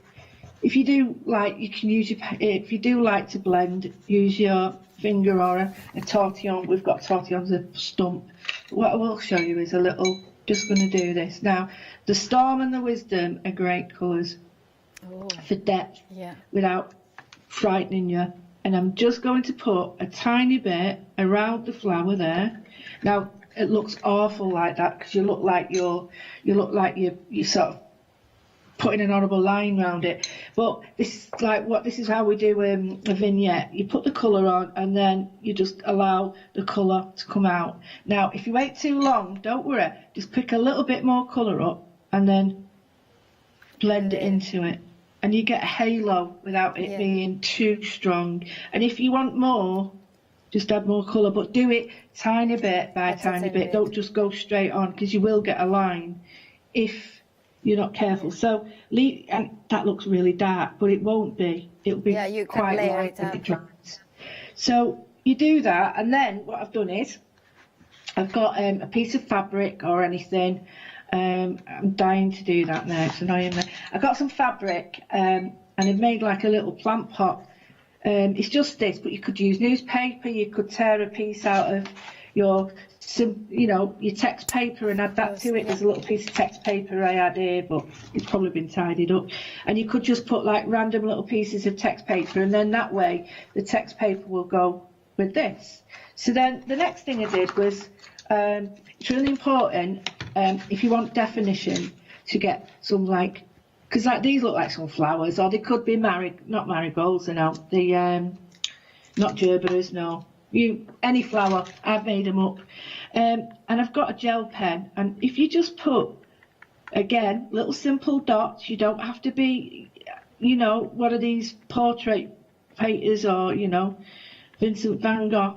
if you do like, you can use if you do like to blend, use your finger or a tortillon. We've got tortillons, a stump. What I will show you is a little, just going to do this. Now, the Storm and the Wisdom are great colours for depth without frightening you. And I'm just going to put a tiny bit around the flower there. Now, it looks awful like that because you look like you're sort of putting an horrible line around it. But this is how we do a vignette. You put the colour on and then you just allow the colour to come out. Now, if you wait too long, don't worry. Just pick a little bit more colour up and then blend it into it. And you get a halo without it being too strong. And if you want more, just add more colour, but do it tiny bit by tiny bit. Don't just go straight on, because you will get a line if you're not careful. So, and that looks really dark, but it won't be. It'll be quite light when it dries. So you do that, and then what I've done is I've got a piece of fabric or anything. I'm dying to do that now, it's annoying me. I got some fabric and I've made like a little plant pot. It's just this, but you could use newspaper, you could tear a piece out of your your text paper and add that to it. There's a little piece of text paper I had here, but it's probably been tidied up. And you could just put like random little pieces of text paper, and then that way the text paper will go with this. So then the next thing I did was, it's really important, if you want definition, to get some like, because like these look like some flowers, or they could be not marigolds, not gerberas, no. Any flower, I've made them up. And I've got a gel pen, and if you just put, again, little simple dots, you don't have to be, one of these portrait painters or, Vincent van Gogh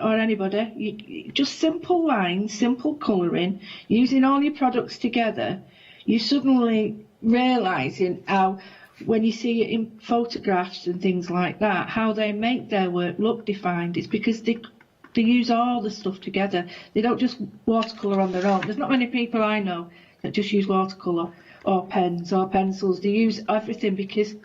or anybody. Just simple lines, simple colouring, using all your products together, you suddenly realising how, when you see it in photographs and things like that, how they make their work look defined. It's because they use all the stuff together. They don't just watercolour on their own. There's not many people I know that just use watercolour or pens or pencils. They use everything, because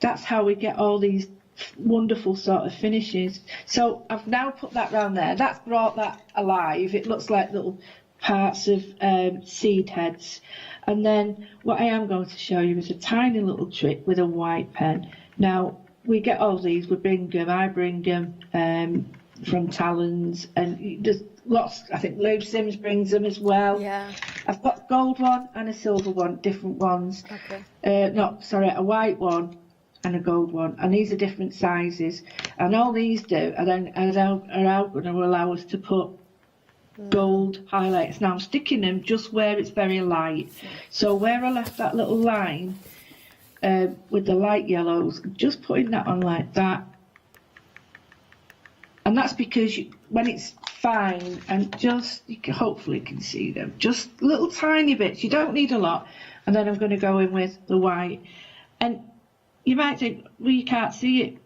that's how we get all these wonderful sort of finishes. So I've now put that round there. That's brought that alive. It looks like little parts of seed heads. And then what I am going to show you is a tiny little trick with a white pen. Now, we get all these, we bring them, I bring them from Talons, and there's lots, I think Lou Sims brings them as well. Yeah. I've got a gold one and a silver one, different ones. Okay. A white one and a gold one, and these are different sizes. And all these do, are going to allow us to put gold highlights. Now I'm sticking them just where it's very light. So where I left that little line with the light yellows, just putting that on like that. And that's because when it's fine, and just, hopefully you can see them, just little tiny bits, you don't need a lot. And then I'm going to go in with the white. And you might think, well, you can't see it,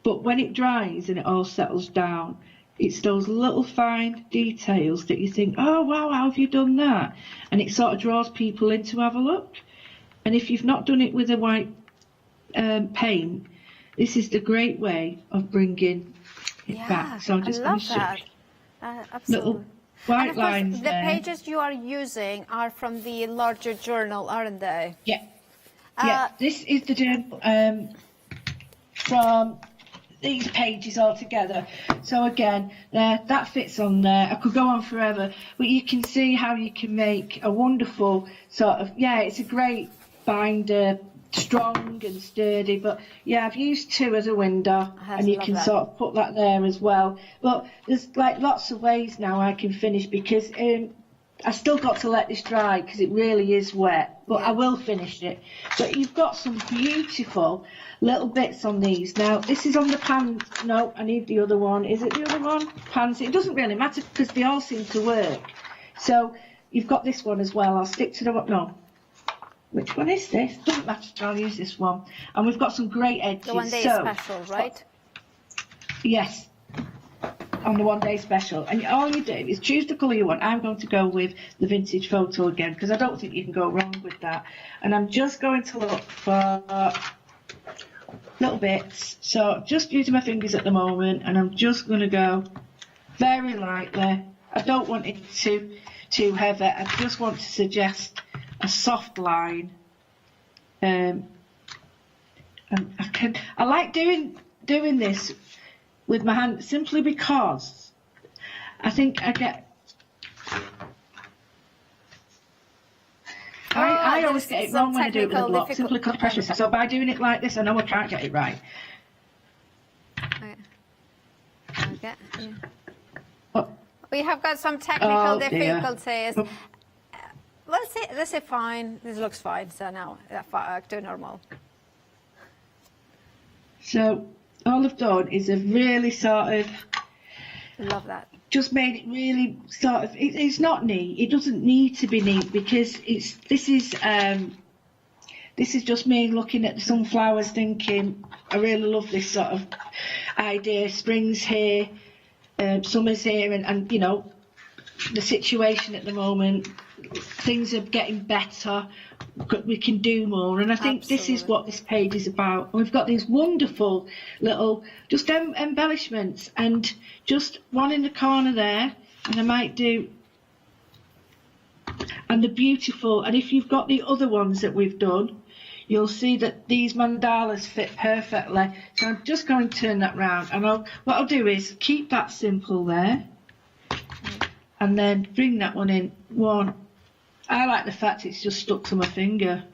but when it dries and it all settles down, it's those little fine details that you think, oh wow, how have you done that? And it sort of draws people in to have a look. And if you've not done it with a white paint, this is the great way of bringing it back. So I'm just I love that. Absolutely. Little white and of course, lines the there. pages you are using are from the larger journal, aren't they? Yeah. Yeah, this is the journal from these pages all together. So again, that fits on there. I could go on forever, but you can see how you can make a wonderful sort of, it's a great binder, strong and sturdy. But yeah, I've used two as a window, and you can sort of put that there as well. But there's like lots of ways now I can finish, because I still got to let this dry because it really is wet, but I will finish it. But you've got some beautiful little bits on these. Now, this is on the pans. No, I need the other one. Is it the other one? Pans. It doesn't really matter because they all seem to work. So you've got this one as well. I'll stick to the one. No. Which one is this? Doesn't matter. I'll use this one. And we've got some great edges. The one day special, right? Yes. On the one day special, and all you do is choose the colour you want. I'm going to go with the vintage photo again, because I don't think you can go wrong with that. And I'm just going to look for little bits, so just using my fingers at the moment, and I'm just going to go very lightly. I don't want it too heavy. I just want to suggest a soft line. And I like doing this with my hand, simply because I think I get... I always get it wrong when I do it with a block, simply because of pressure. So by doing it like this, I know I can't get it right. Okay. We have got some technical difficulties. Let's say fine. This looks fine. So now do normal. So all I've done is a really sort of... Love that. Just made it really sort of... It's not neat. It doesn't need to be neat, because this is just me looking at the sunflowers thinking, I really love this sort of idea. Spring's here, summer's here, and you know, the situation at the moment, things are getting better. we can do more, and I think this is what this page is about. And we've got these wonderful little just embellishments, and just one in the corner there, and I might do, and the beautiful, and if you've got the other ones that we've done, you'll see that these mandalas fit perfectly. So I'm just going to turn that round, and what I'll do is keep that simple there, and then bring that one in. I like the fact it's just stuck to my finger.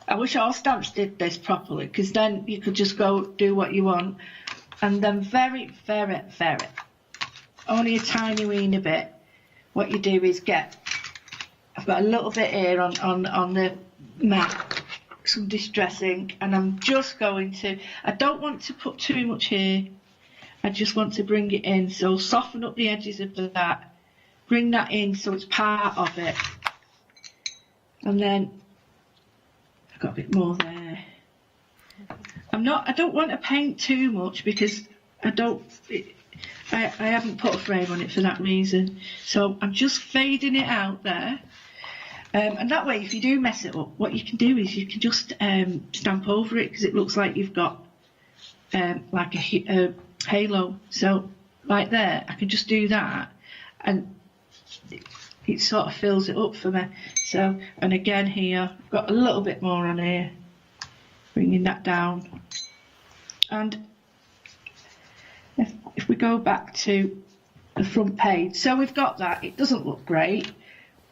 I wish all stamps did this properly, because then you could just go do what you want. And then very, only a tiny weeny bit, what you do is I've got a little bit here on the mat, some distress ink, and I'm just going to, I don't want to put too much here, I just want to bring it in, so soften up the edges of that, bring that in so it's part of it, and then I've got a bit more there. I don't want to paint too much, because I haven't put a frame on it for that reason, so I'm just fading it out there. And that way, if you do mess it up, what you can do is you can just stamp over it, because it looks like you've got like a halo. So like there, I can just do that, and it sort of fills it up for me. So, and again here, I've got a little bit more on here, bringing that down. And if we go back to the front page, so we've got that. It doesn't look great,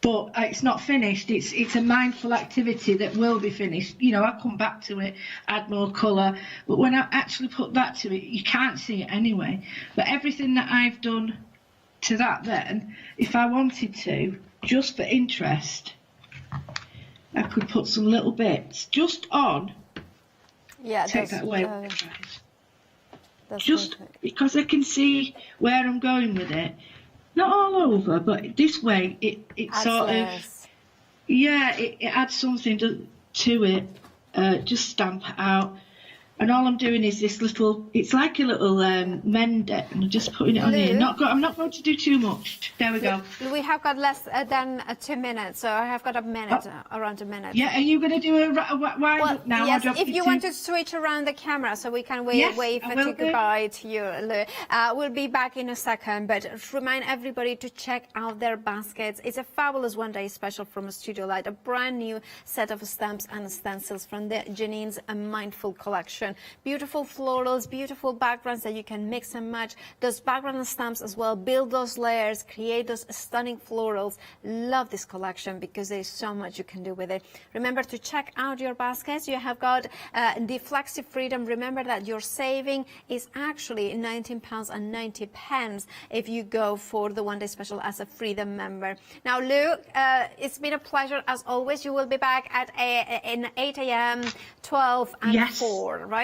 but it's not finished. It's a mindful activity that will be finished. You know, I'll come back to it, add more colour, but when I actually put that to it, you can't see it anyway. But everything that I've done to that, then, if I wanted to, just for interest, I could put some little bits just on. Yeah, take that away. Just because I can see where I'm going with it. Not all over, but this way it sort of, yeah, it adds something to it. Just stamp it out. And all I'm doing is this little, it's like a little mender, and I'm just putting it on here. I'm not going to do too much. There we go. We have got less than 2 minutes, so I have got a minute, around a minute. Yeah, are you going to do a wind up now? Yes, if you want to switch around the camera so we can wave to goodbye to you, Lou. We'll be back in a second, but remind everybody to check out their baskets. It's a fabulous one-day special from Studio Light, a brand new set of stamps and stencils from the Janine's Mindful collection. Beautiful florals, beautiful backgrounds that you can mix and match. Those background stamps as well, build those layers, create those stunning florals. Love this collection because there's so much you can do with it. Remember to check out your baskets. You have got the Flexi Freedom. Remember that your saving is actually £19.90 if you go for the one-day special as a Freedom member. Now, Lou, it's been a pleasure as always. You will be back at 8 a.m., 12 and 4, right?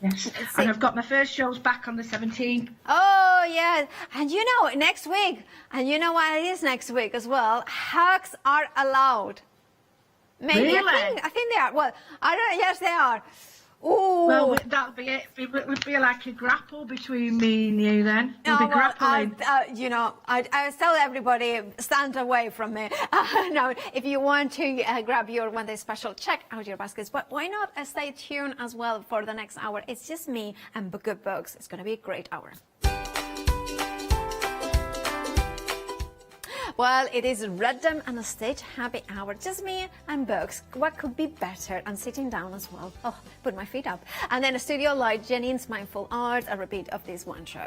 Yes, and I've got my first shows back on the 17th. Oh, yeah. And you know, next week, and you know what it is next week as well, hugs are allowed. Maybe. Really? I think they are. Well, I don't know. Yes, they are. Ooh. Well, that'll be it. It would be like a grapple between me and you then. We'll be grappling. You know, I tell everybody, stand away from me. No, if you want to grab your one-day special, check out your baskets. But why not stay tuned as well for the next hour? It's just me and good books. It's going to be a great hour. Well, it is rhythm and a stage happy hour. Just me and books. What could be better? And sitting down as well. Oh, put my feet up. And then a Studio Light, Janine's Mindful Arts, a repeat of this one show.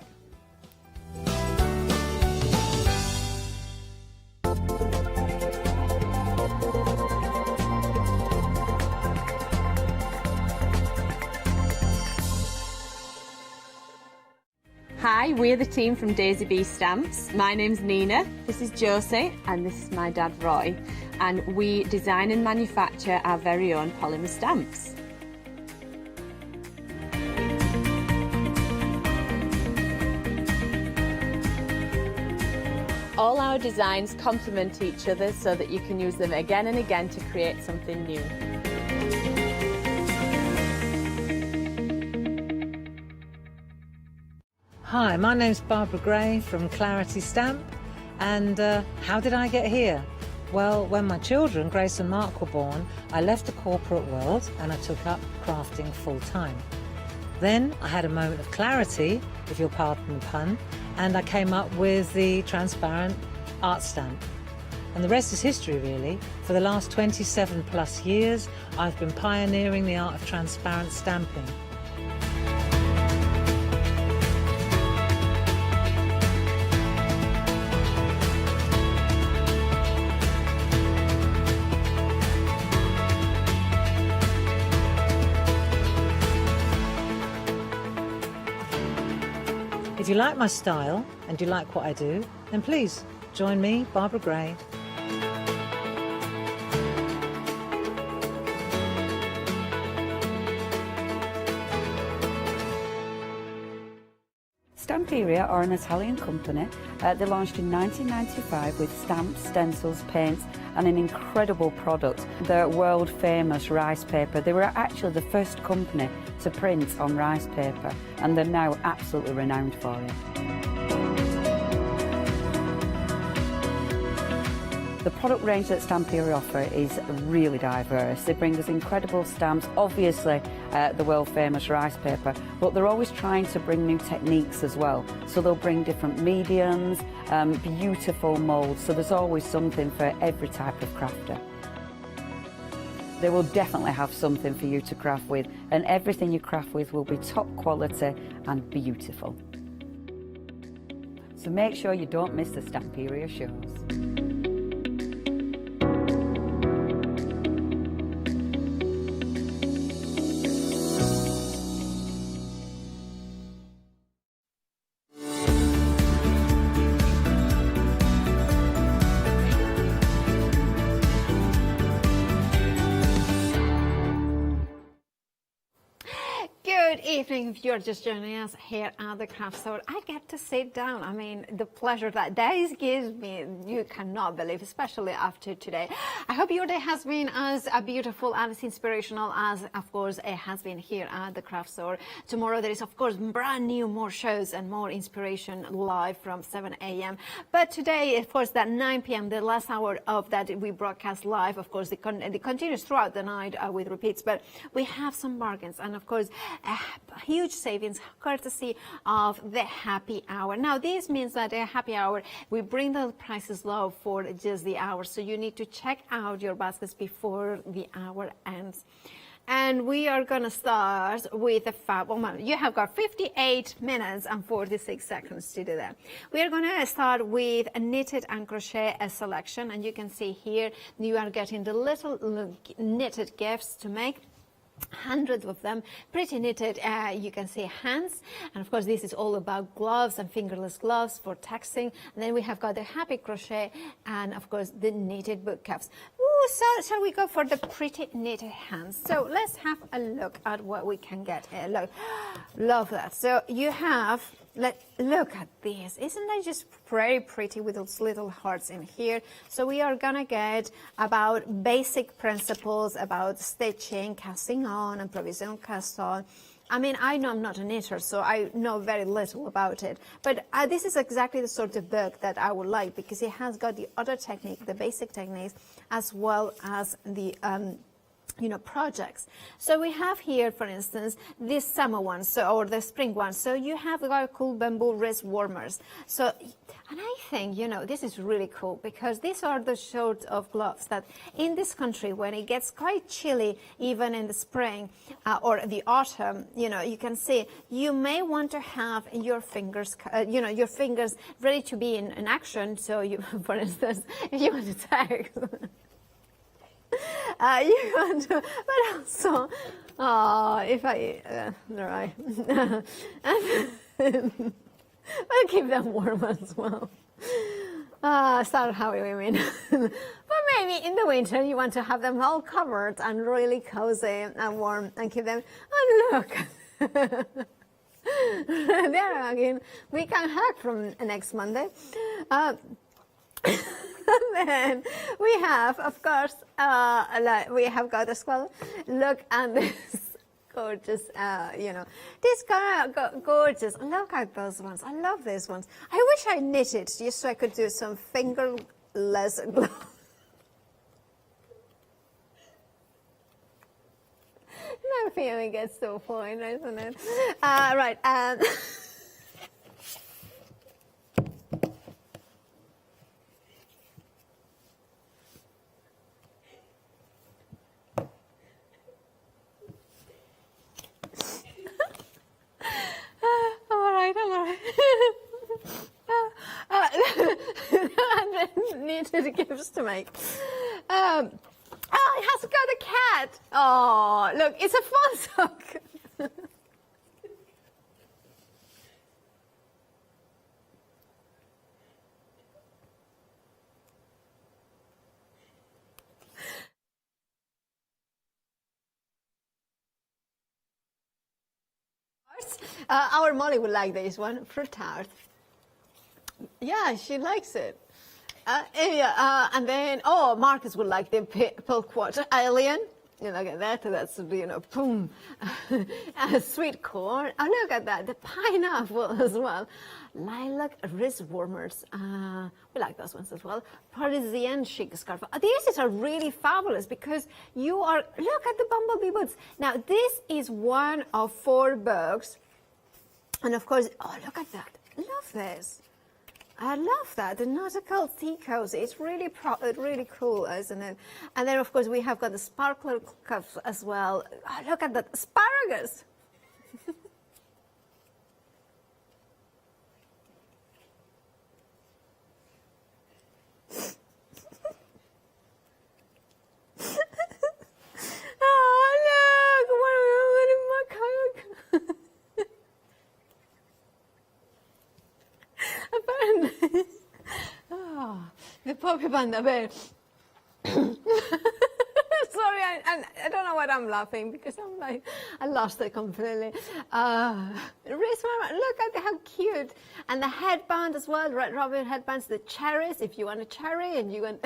Hi, we're the team from Daisy Bee Stamps. My name's Nina, this is Josie, and this is my dad Roy. And we design and manufacture our very own polymer stamps. All our designs complement each other so that you can use them again and again to create something new. Hi, my name's Barbara Gray from Clarity Stamp, and how did I get here? Well, when my children, Grace and Mark, were born, I left the corporate world and I took up crafting full-time. Then I had a moment of clarity, if you'll pardon the pun, and I came up with the transparent art stamp. And the rest is history, really. For the last 27 plus years, I've been pioneering the art of transparent stamping. If you like my style and you like what I do, then please join me, Barbara Gray. Stamperia are an Italian company. They launched in 1995 with stamps, stencils, paints and an incredible product, the world famous rice paper. They were actually the first company to print on rice paper and they're now absolutely renowned for it. The product range that Stamperia offer is really diverse. They bring us incredible stamps, obviously the world famous rice paper, but they're always trying to bring new techniques as well. So they'll bring different mediums, beautiful moulds, so there's always something for every type of crafter. They will definitely have something for you to craft with, and everything you craft with will be top quality and beautiful. So make sure you don't miss the Stamperia shows. Good evening. If you're just joining us here at the craft store, I get to sit down. I mean, the pleasure that this gives me, you cannot believe, especially after today. I hope your day has been as beautiful and as inspirational as, of course, it has been here at the craft store. Tomorrow there is, of course, brand new, more shows and more inspiration live from 7 a.m. But today, of course, that 9 p.m., the last hour of that we broadcast live, of course, it continues throughout the night with repeats, but we have some bargains and, of course, huge savings courtesy of the happy hour. Now this means that a happy hour, we bring the prices low for just the hour, so you need to check out your baskets before the hour ends. And we are going to start with the fab. Oh, you have got 58 minutes and 46 seconds to do that. We are going to start with a knitted and crochet selection, and you can see here you are getting the little knitted gifts to make. Hundreds of them, pretty knitted, you can see hands, and of course this is all about gloves and fingerless gloves for texting. And then we have got the happy crochet and of course the knitted book cuffs. Ooh, so shall we go for the pretty knitted hands? So let's have a look at what we can get here. Look, love that. So you have, look at this. Isn't that just very pretty with those little hearts in here? So we are gonna get about basic principles about stitching, casting on and provisional cast on. I mean, I know I'm not a knitter, so I know very little about it. But this is exactly the sort of book that I would like, because it has got the other technique, the basic techniques, as well as the projects. So we have here, for instance, this summer one, or the spring one. So you have got cool bamboo wrist warmers. So, and I think, this is really cool, because these are the sort of gloves that in this country, when it gets quite chilly, even in the spring or the autumn, you can see you may want to have your fingers, your fingers ready to be in action. So you, for instance, if you want to text, you want to, but also, if I, all right, I'll keep them warm as well. Start how we mean. But maybe in the winter you want to have them all covered and really cozy and warm and keep them, and look. There again, we can hack from next Monday. And then we have, of course, we have got as well. Look at this gorgeous, this gorgeous. Look at those ones. I love these ones. I wish I knitted just so I could do some fingerless gloves. laughing and it gets to a point, isn't it? Right. I'm all right. Needed gifts to make. Oh, it has got a cat. Oh, look, it's a fun sock. Our Molly would like this one, fruit tart. Yeah, she likes it. And then, Marcus would like the pilquat alien. You look at that, that's, boom. Sweet corn. Oh, look at that, the pineapple as well. Lilac wrist warmers. We like those ones as well. Parisian chic scarf. These are really fabulous because look at the bumblebee boots. Now, this is one of 4 books. And of course, look at that. Love this. I love that, the nautical tea cozy. It's really really cool, isn't it? And then, of course, we have got the sparkler cuffs as well. Oh, look at that, asparagus. Oh, look, what in my coke. Apparently, the puppy panda bear. Sorry, I don't know what I'm laughing because I'm like, I lost it completely. Look at how cute. And the headband as well, Red Robin headbands, the cherries, if you want a cherry and you want,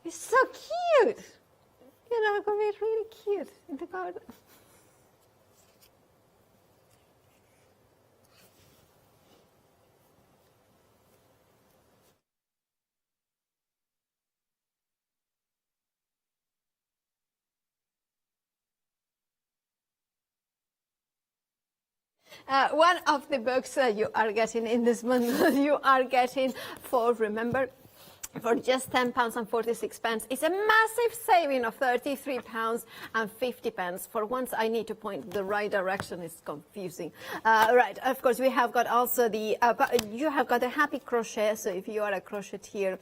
it's so cute. It could be really cute in the garden. One of the books that you are getting in this month, you are getting for just £10.46. It's a massive saving of £33.50. For once, I need to point the right direction. It's confusing. Right, of course, we have got also you have got a happy crochet. So if you are a crocheteer,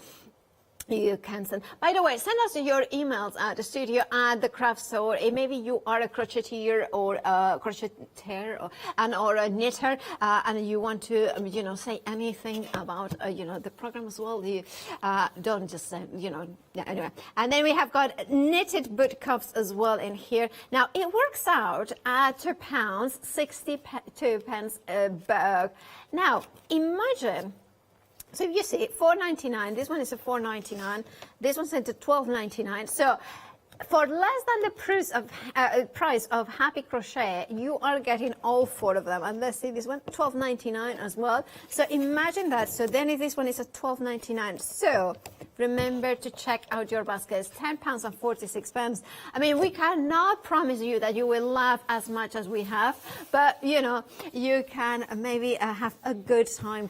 you can send. By the way, send us your emails at the studio at the craft store. Maybe you are a crocheteer or a crocheter or a knitter, and you want to, say anything about, the program as well. You don't just say, anyway. And then we have got knitted boot cuffs as well in here. Now it works out at £2.62 a bag. Now imagine. So if you see $4.99, this one is a $4.99, this one's at $12.99. So for less than the price of Happy Crochet, you are getting all 4 of them. And let's see this one, $12.99 as well. So imagine that. So then this one is at $12.99. So remember to check out your baskets, £10.46. I mean, we cannot promise you that you will laugh as much as we have, but you can maybe have a good time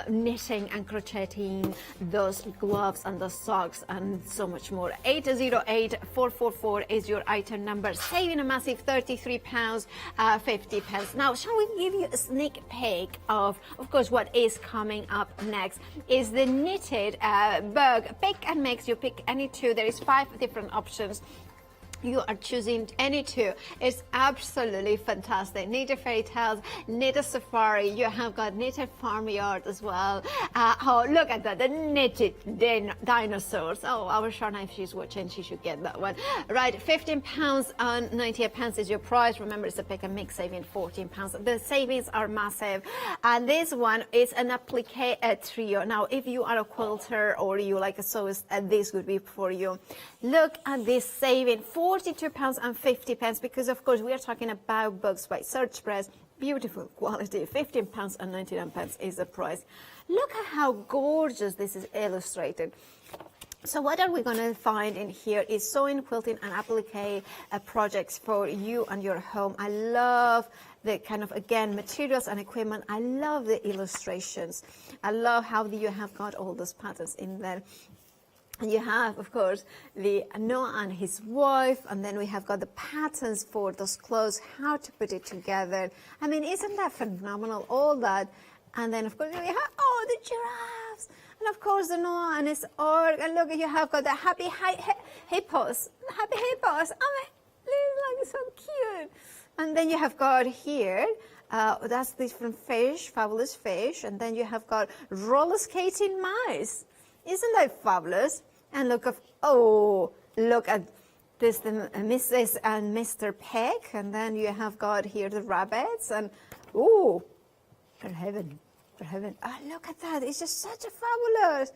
knitting and crocheting those gloves and those socks and so much more. 808-444 is your item number, saving a massive £33.50. Now, shall we give you a sneak peek of course, what is coming up next is the knitted bag. Pick and mix. You pick any 2. There is 5 different options. You are choosing any 2. It's absolutely fantastic. Knitted fairy tales, knitted safari. You have got knitted farmyard as well. Oh, look at that, the knitted dinosaurs. Oh, our Shauna, if she's watching, she should get that one. Right, £15.98 is your price. Remember, it's a pick and mix, saving £14. The savings are massive. And this one is an applique trio. Now, if you are a quilter or you like a sewist, this would be for you. Look at this saving, £42.50, because of course we are talking about books by Search Press, beautiful quality. £15.99 is the price. Look at how gorgeous this is illustrated. So what are we going to find in here is sewing, quilting and applique projects for you and your home. I love the kind of, again, materials and equipment. I love the illustrations. I love how you have got all those patterns in there. And you have, of course, the Noah and his wife, and then we have got the patterns for those clothes, how to put it together. I mean, isn't that phenomenal, all that? And then, of course, we have, oh, the giraffes. And of course, the Noah and his ark. And look, you have got the happy hippos. Happy hippos. Oh my, this is like so cute. And then you have got here, that's different fish, fabulous fish. And then you have got roller skating mice. Isn't that fabulous? And look at this, the Mrs. and Mr. Peck. And then you have got here the rabbits. And, ooh, for heaven. Oh, look at that. It's just such a fabulous.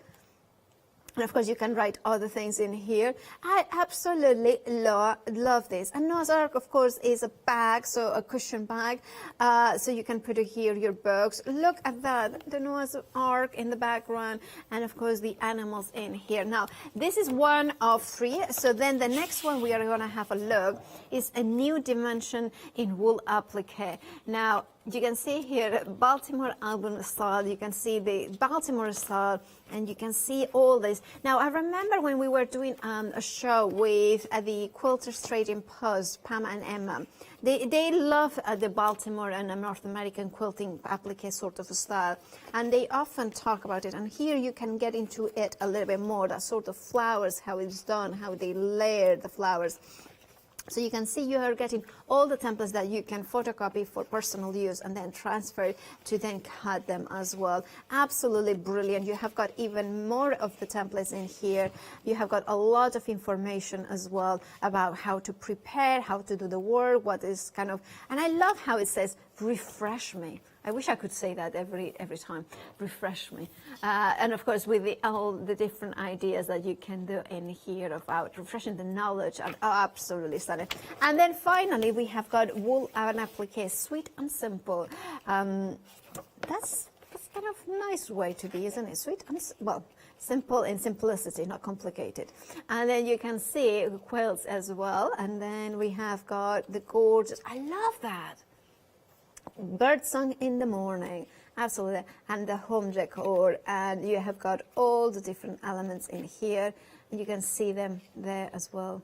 And of course, you can write other things in here. I absolutely love this. And Noah's Ark, of course, is a bag, so a cushion bag. So you can put here your books. Look at that, the Noah's Ark in the background. And of course, the animals in here. Now, this is one of 3. So then the next one we are going to have a look is a new dimension in wool applique. Now, you can see here Baltimore album style, you can see the Baltimore style, and you can see all this. Now, I remember when we were doing a show with the Quilters Trading Post, Pam and Emma. They love the Baltimore and North American quilting applique sort of style, and they often talk about it. And here you can get into it a little bit more, that sort of flowers, how it's done, how they layer the flowers. So you can see you are getting all the templates that you can photocopy for personal use and then transfer to then cut them as well. Absolutely brilliant. You have got even more of the templates in here. You have got a lot of information as well about how to prepare, how to do the work, what is kind of, and I love how it says, refresh me. I wish I could say that every time, refresh me. And of course, with all the different ideas that you can do in here about refreshing the knowledge, and absolutely stunning. And then finally, we have got wool and applique, sweet and simple. That's kind of a nice way to be, isn't it? Sweet and, well, simple in simplicity, not complicated. And then you can see quilts as well. And then we have got the gorgeous, I love that. Bird song in the morning, absolutely, and the home decor, and you have got all the different elements in here, and you can see them there as well.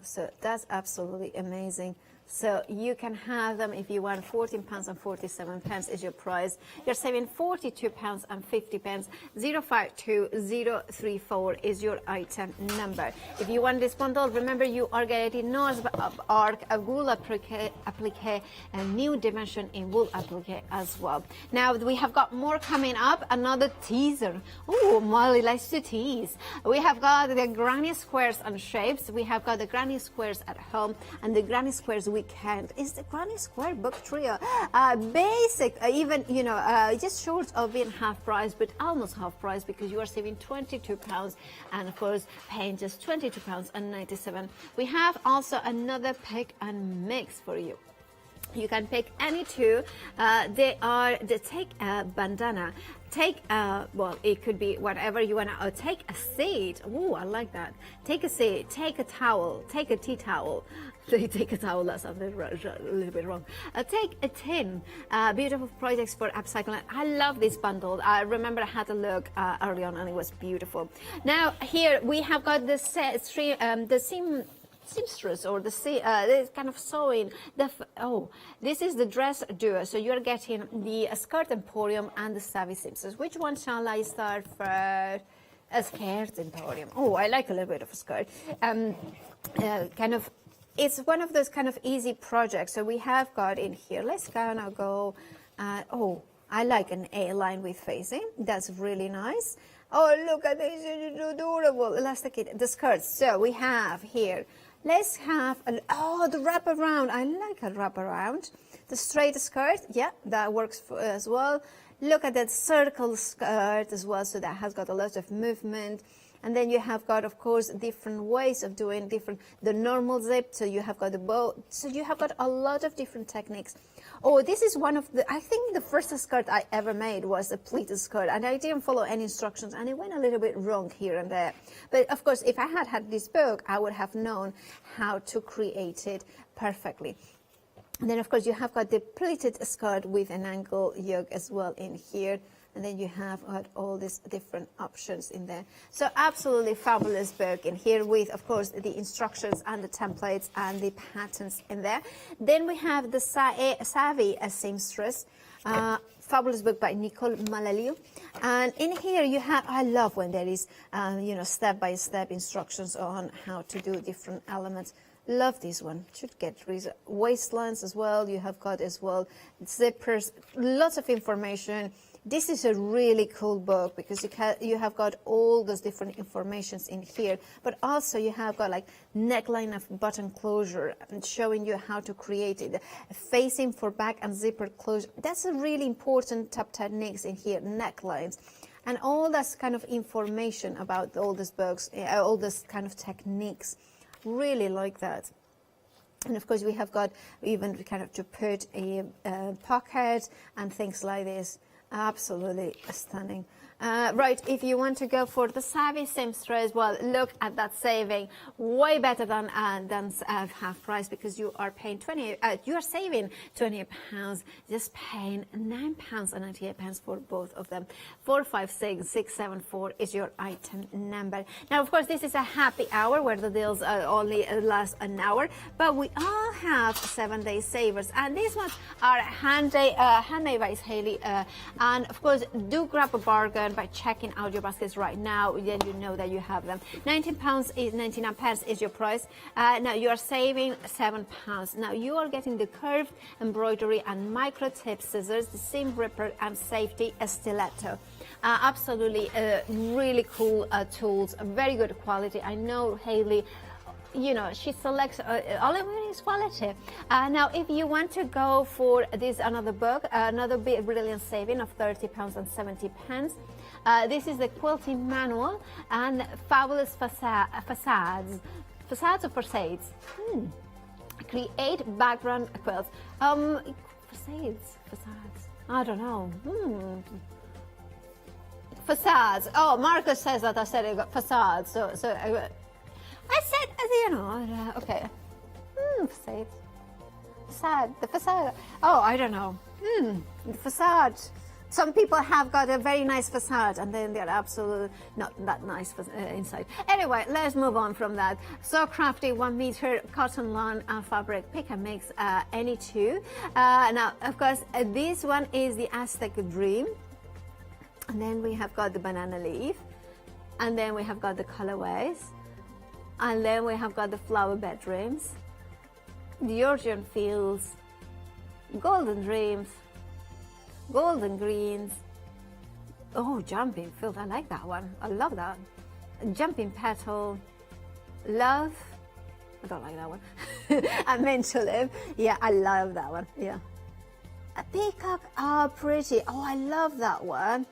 So that's absolutely amazing. So you can have them if you want. £14.47 is your price. You're saving £42.50. 052034 is your item number. If you want this bundle, remember you are getting Noah's Ark, a wool applique, a new dimension in wool applique as well. Now we have got more coming up. Another teaser. Oh, Molly likes to tease. We have got the granny squares and shapes. We have got the granny squares at home and the granny squares weekend. Is the granny square book trio basic, even just short of being half price, but almost half price, because you are saving £22, and of course paying just £22.97. We have also another pick and mix for you. You can pick any two. They take a bandana, take well, it could be whatever you want to, take a seat. Oh, I like that. Take a seat, take a towel, take a tea towel. Take a towel, that's a little bit wrong. Take a tin. Beautiful projects for upcycling. I love this bundle. I remember I had a look early on and it was beautiful. Now here we have got the seamstress, or this kind of sewing. This is the dress duo. So you're getting the skirt emporium and the savvy seamstress. Which one shall I start first? A skirt emporium. Oh, I like a little bit of a skirt. It's one of those kind of easy projects. So we have got in here. Let's kind of go. I like an A-line with facing. That's really nice. Oh, look at this, it's adorable. Elastic, the skirts. So we have here. Let's have the wraparound. I like a wraparound. The straight skirt, yeah, that works as well. Look at that circle skirt as well. So that has got a lot of movement. And then you have got, of course, different ways of doing the normal zip. So you have got the bow. So you have got a lot of different techniques. Oh, this is one of the, I think the first skirt I ever made was a pleated skirt, and I didn't follow any instructions, and it went a little bit wrong here and there. But of course, if I had had this book, I would have known how to create it perfectly. And then, of course, you have got the pleated skirt with an angle yoke as well in here. And then you have got all these different options in there. So absolutely fabulous book in here with, of course, the instructions and the templates and the patterns in there. Then we have the Savvy Seamstress. Fabulous book by Nicole Malaliu. And in here you have, I love when there is, step-by-step instructions on how to do different elements. Love this one. Should get waistlines as well. You have got as well zippers, lots of information. This is a really cool book because you have got all those different informations in here, but also you have got like neckline of button closure and showing you how to create it, facing for back and zipper closure. That's a really important top techniques in here, necklines. And all this kind of information about all these books, all this kind of techniques. Really like that. And of course we have got even kind of to put a pocket and things like this. Absolutely stunning. Right, if you want to go for the Savvy Seamstress, well, look at that saving, way better than half price, because you are paying you are saving £28, just paying £9.98 for both of them. 456674 is your item number. Now, of course, this is a happy hour where the deals only last an hour, but we all have 7-day savers, and these ones are handmade by Hayley, and of course, do grab a bargain by checking out your baskets right now. Then you know that you have them. £99 is your price. Now you are saving £7. Now you are getting the curved embroidery and micro tip scissors, the seam ripper and safety stiletto. Absolutely really cool tools, very good quality. I know Hayley, you know, she selects all of it is quality. Now, if you want to go for this another book, another brilliant saving of £30.70. This is the quilting manual and fabulous facades or facades. Create background quilts. Facades. I don't know. Facades. Oh, Marcus says that I said it got facades. So I said, you know, okay. Facade. The facade. Oh, I don't know. The facade. Some people have got a very nice facade, and then they're absolutely not that nice inside. Anyway, let's move on from that. So crafty 1 meter cotton lawn fabric pick and mix, any two. Now, of course, this one is the Aztec Dream. And then we have got the banana leaf. And then we have got the colorways. And then we have got the flower bedrooms, the Georgian fields, golden dreams, golden greens. Oh, jumping field, I like that one. I love that. Jumping petal, love. I don't like that one. I meant to live. Yeah, I love that one. Yeah. A peacock. Oh, pretty. Oh, I love that one.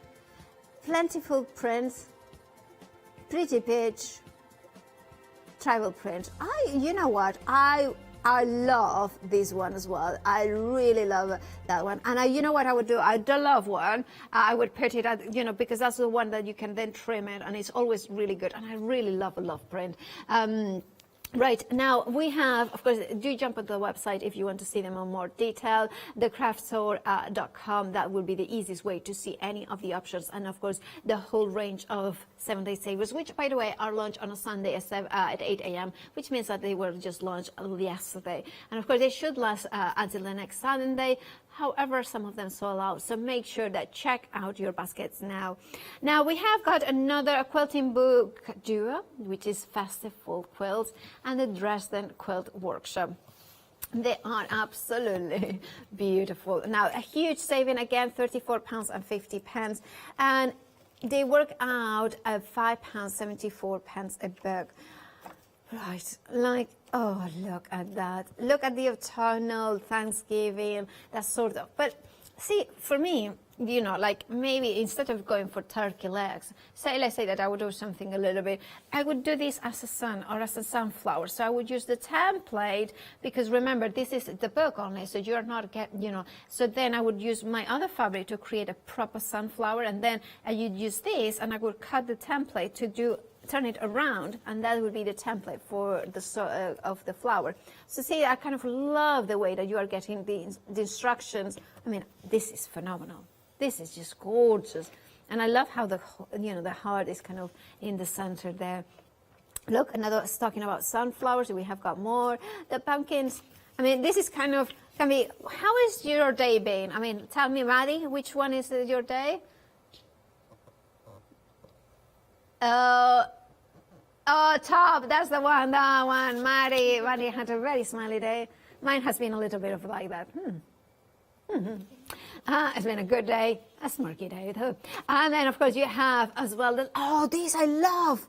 Plentiful prints. Pretty peach. Tribal print. You know what? I love this one as well. I really love that one. And you know what I would do? The love one, I would put it at, you know, because that's the one that you can then trim it, and it's always really good. And I really love a love print. Right, now we have, of course, do jump on the website if you want to see them in more detail, thecraftstore.com. That will be the easiest way to see any of the options, and of course the whole range of 7-day savers, which by the way are launched on a Sunday at 8 a.m., which means that they were just launched yesterday. And of course they should last until the next Sunday. However, some of them sold out, so make sure that check out your baskets now. Now we have got another quilting book duo, which is Festive Fall Quilts and the Dresden Quilt Workshop. They are absolutely beautiful. Now a huge saving again, £34.50, and they work out at £5.74 a book. Right, like, oh, look at that. Look at the autumnal, Thanksgiving, that sort of. But see, for me, you know, like maybe instead of going for turkey legs, let's say that I would do something a little bit, I would do this as a sun or as a sunflower. So I would use the template, because remember, this is the book only, so you're not so then I would use my other fabric to create a proper sunflower, and then I would use this and I would cut the template to turn it around, and that would be the template for the of the flower. So see, I kind of love the way that you are getting the instructions. I mean, this is phenomenal. This is just gorgeous. And I love how the heart is kind of in the center there. Look, another talking about sunflowers. We have got more. The pumpkins. I mean, this is can be, how is your day been? I mean, tell me, Maddie, which one is your day? Oh, top, that's the one, that one. Maddie had a very smiley day. Mine has been a little bit of like that. It's been a good day, a smirky day too. And then, of course, you have as well, these I love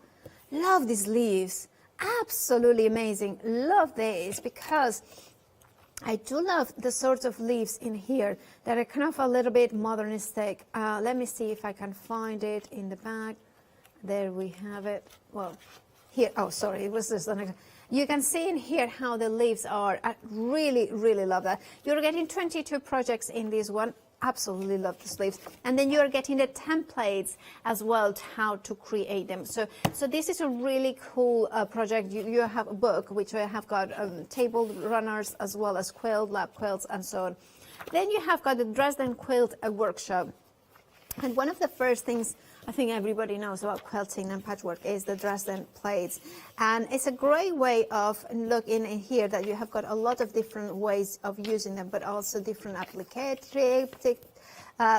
these leaves. Absolutely amazing. Love these, because I do love the sorts of leaves in here that are kind of a little bit modernistic. Let me see if I can find it in the bag. There we have it. Well, here, oh, sorry, it was this one. You can see in here how the leaves are. I really, really love that. You're getting 22 projects in this one. Absolutely love the leaves. And then you're getting the templates as well, how to create them. So this is a really cool project. You have a book, which I have got table runners as well as lap quilts, and so on. Then you have got the Dresden quilt workshop. And one of the first things I think everybody knows about quilting and patchwork is the Dresden plates. And it's a great way of looking in here that you have got a lot of different ways of using them, but also different applications.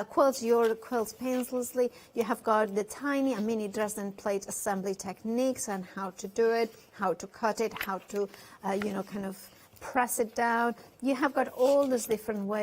Quilt your quilts painlessly. You have got the tiny and mini Dresden plate assembly techniques and how to do it, how to cut it, how to, kind of press it down. You have got all these different ways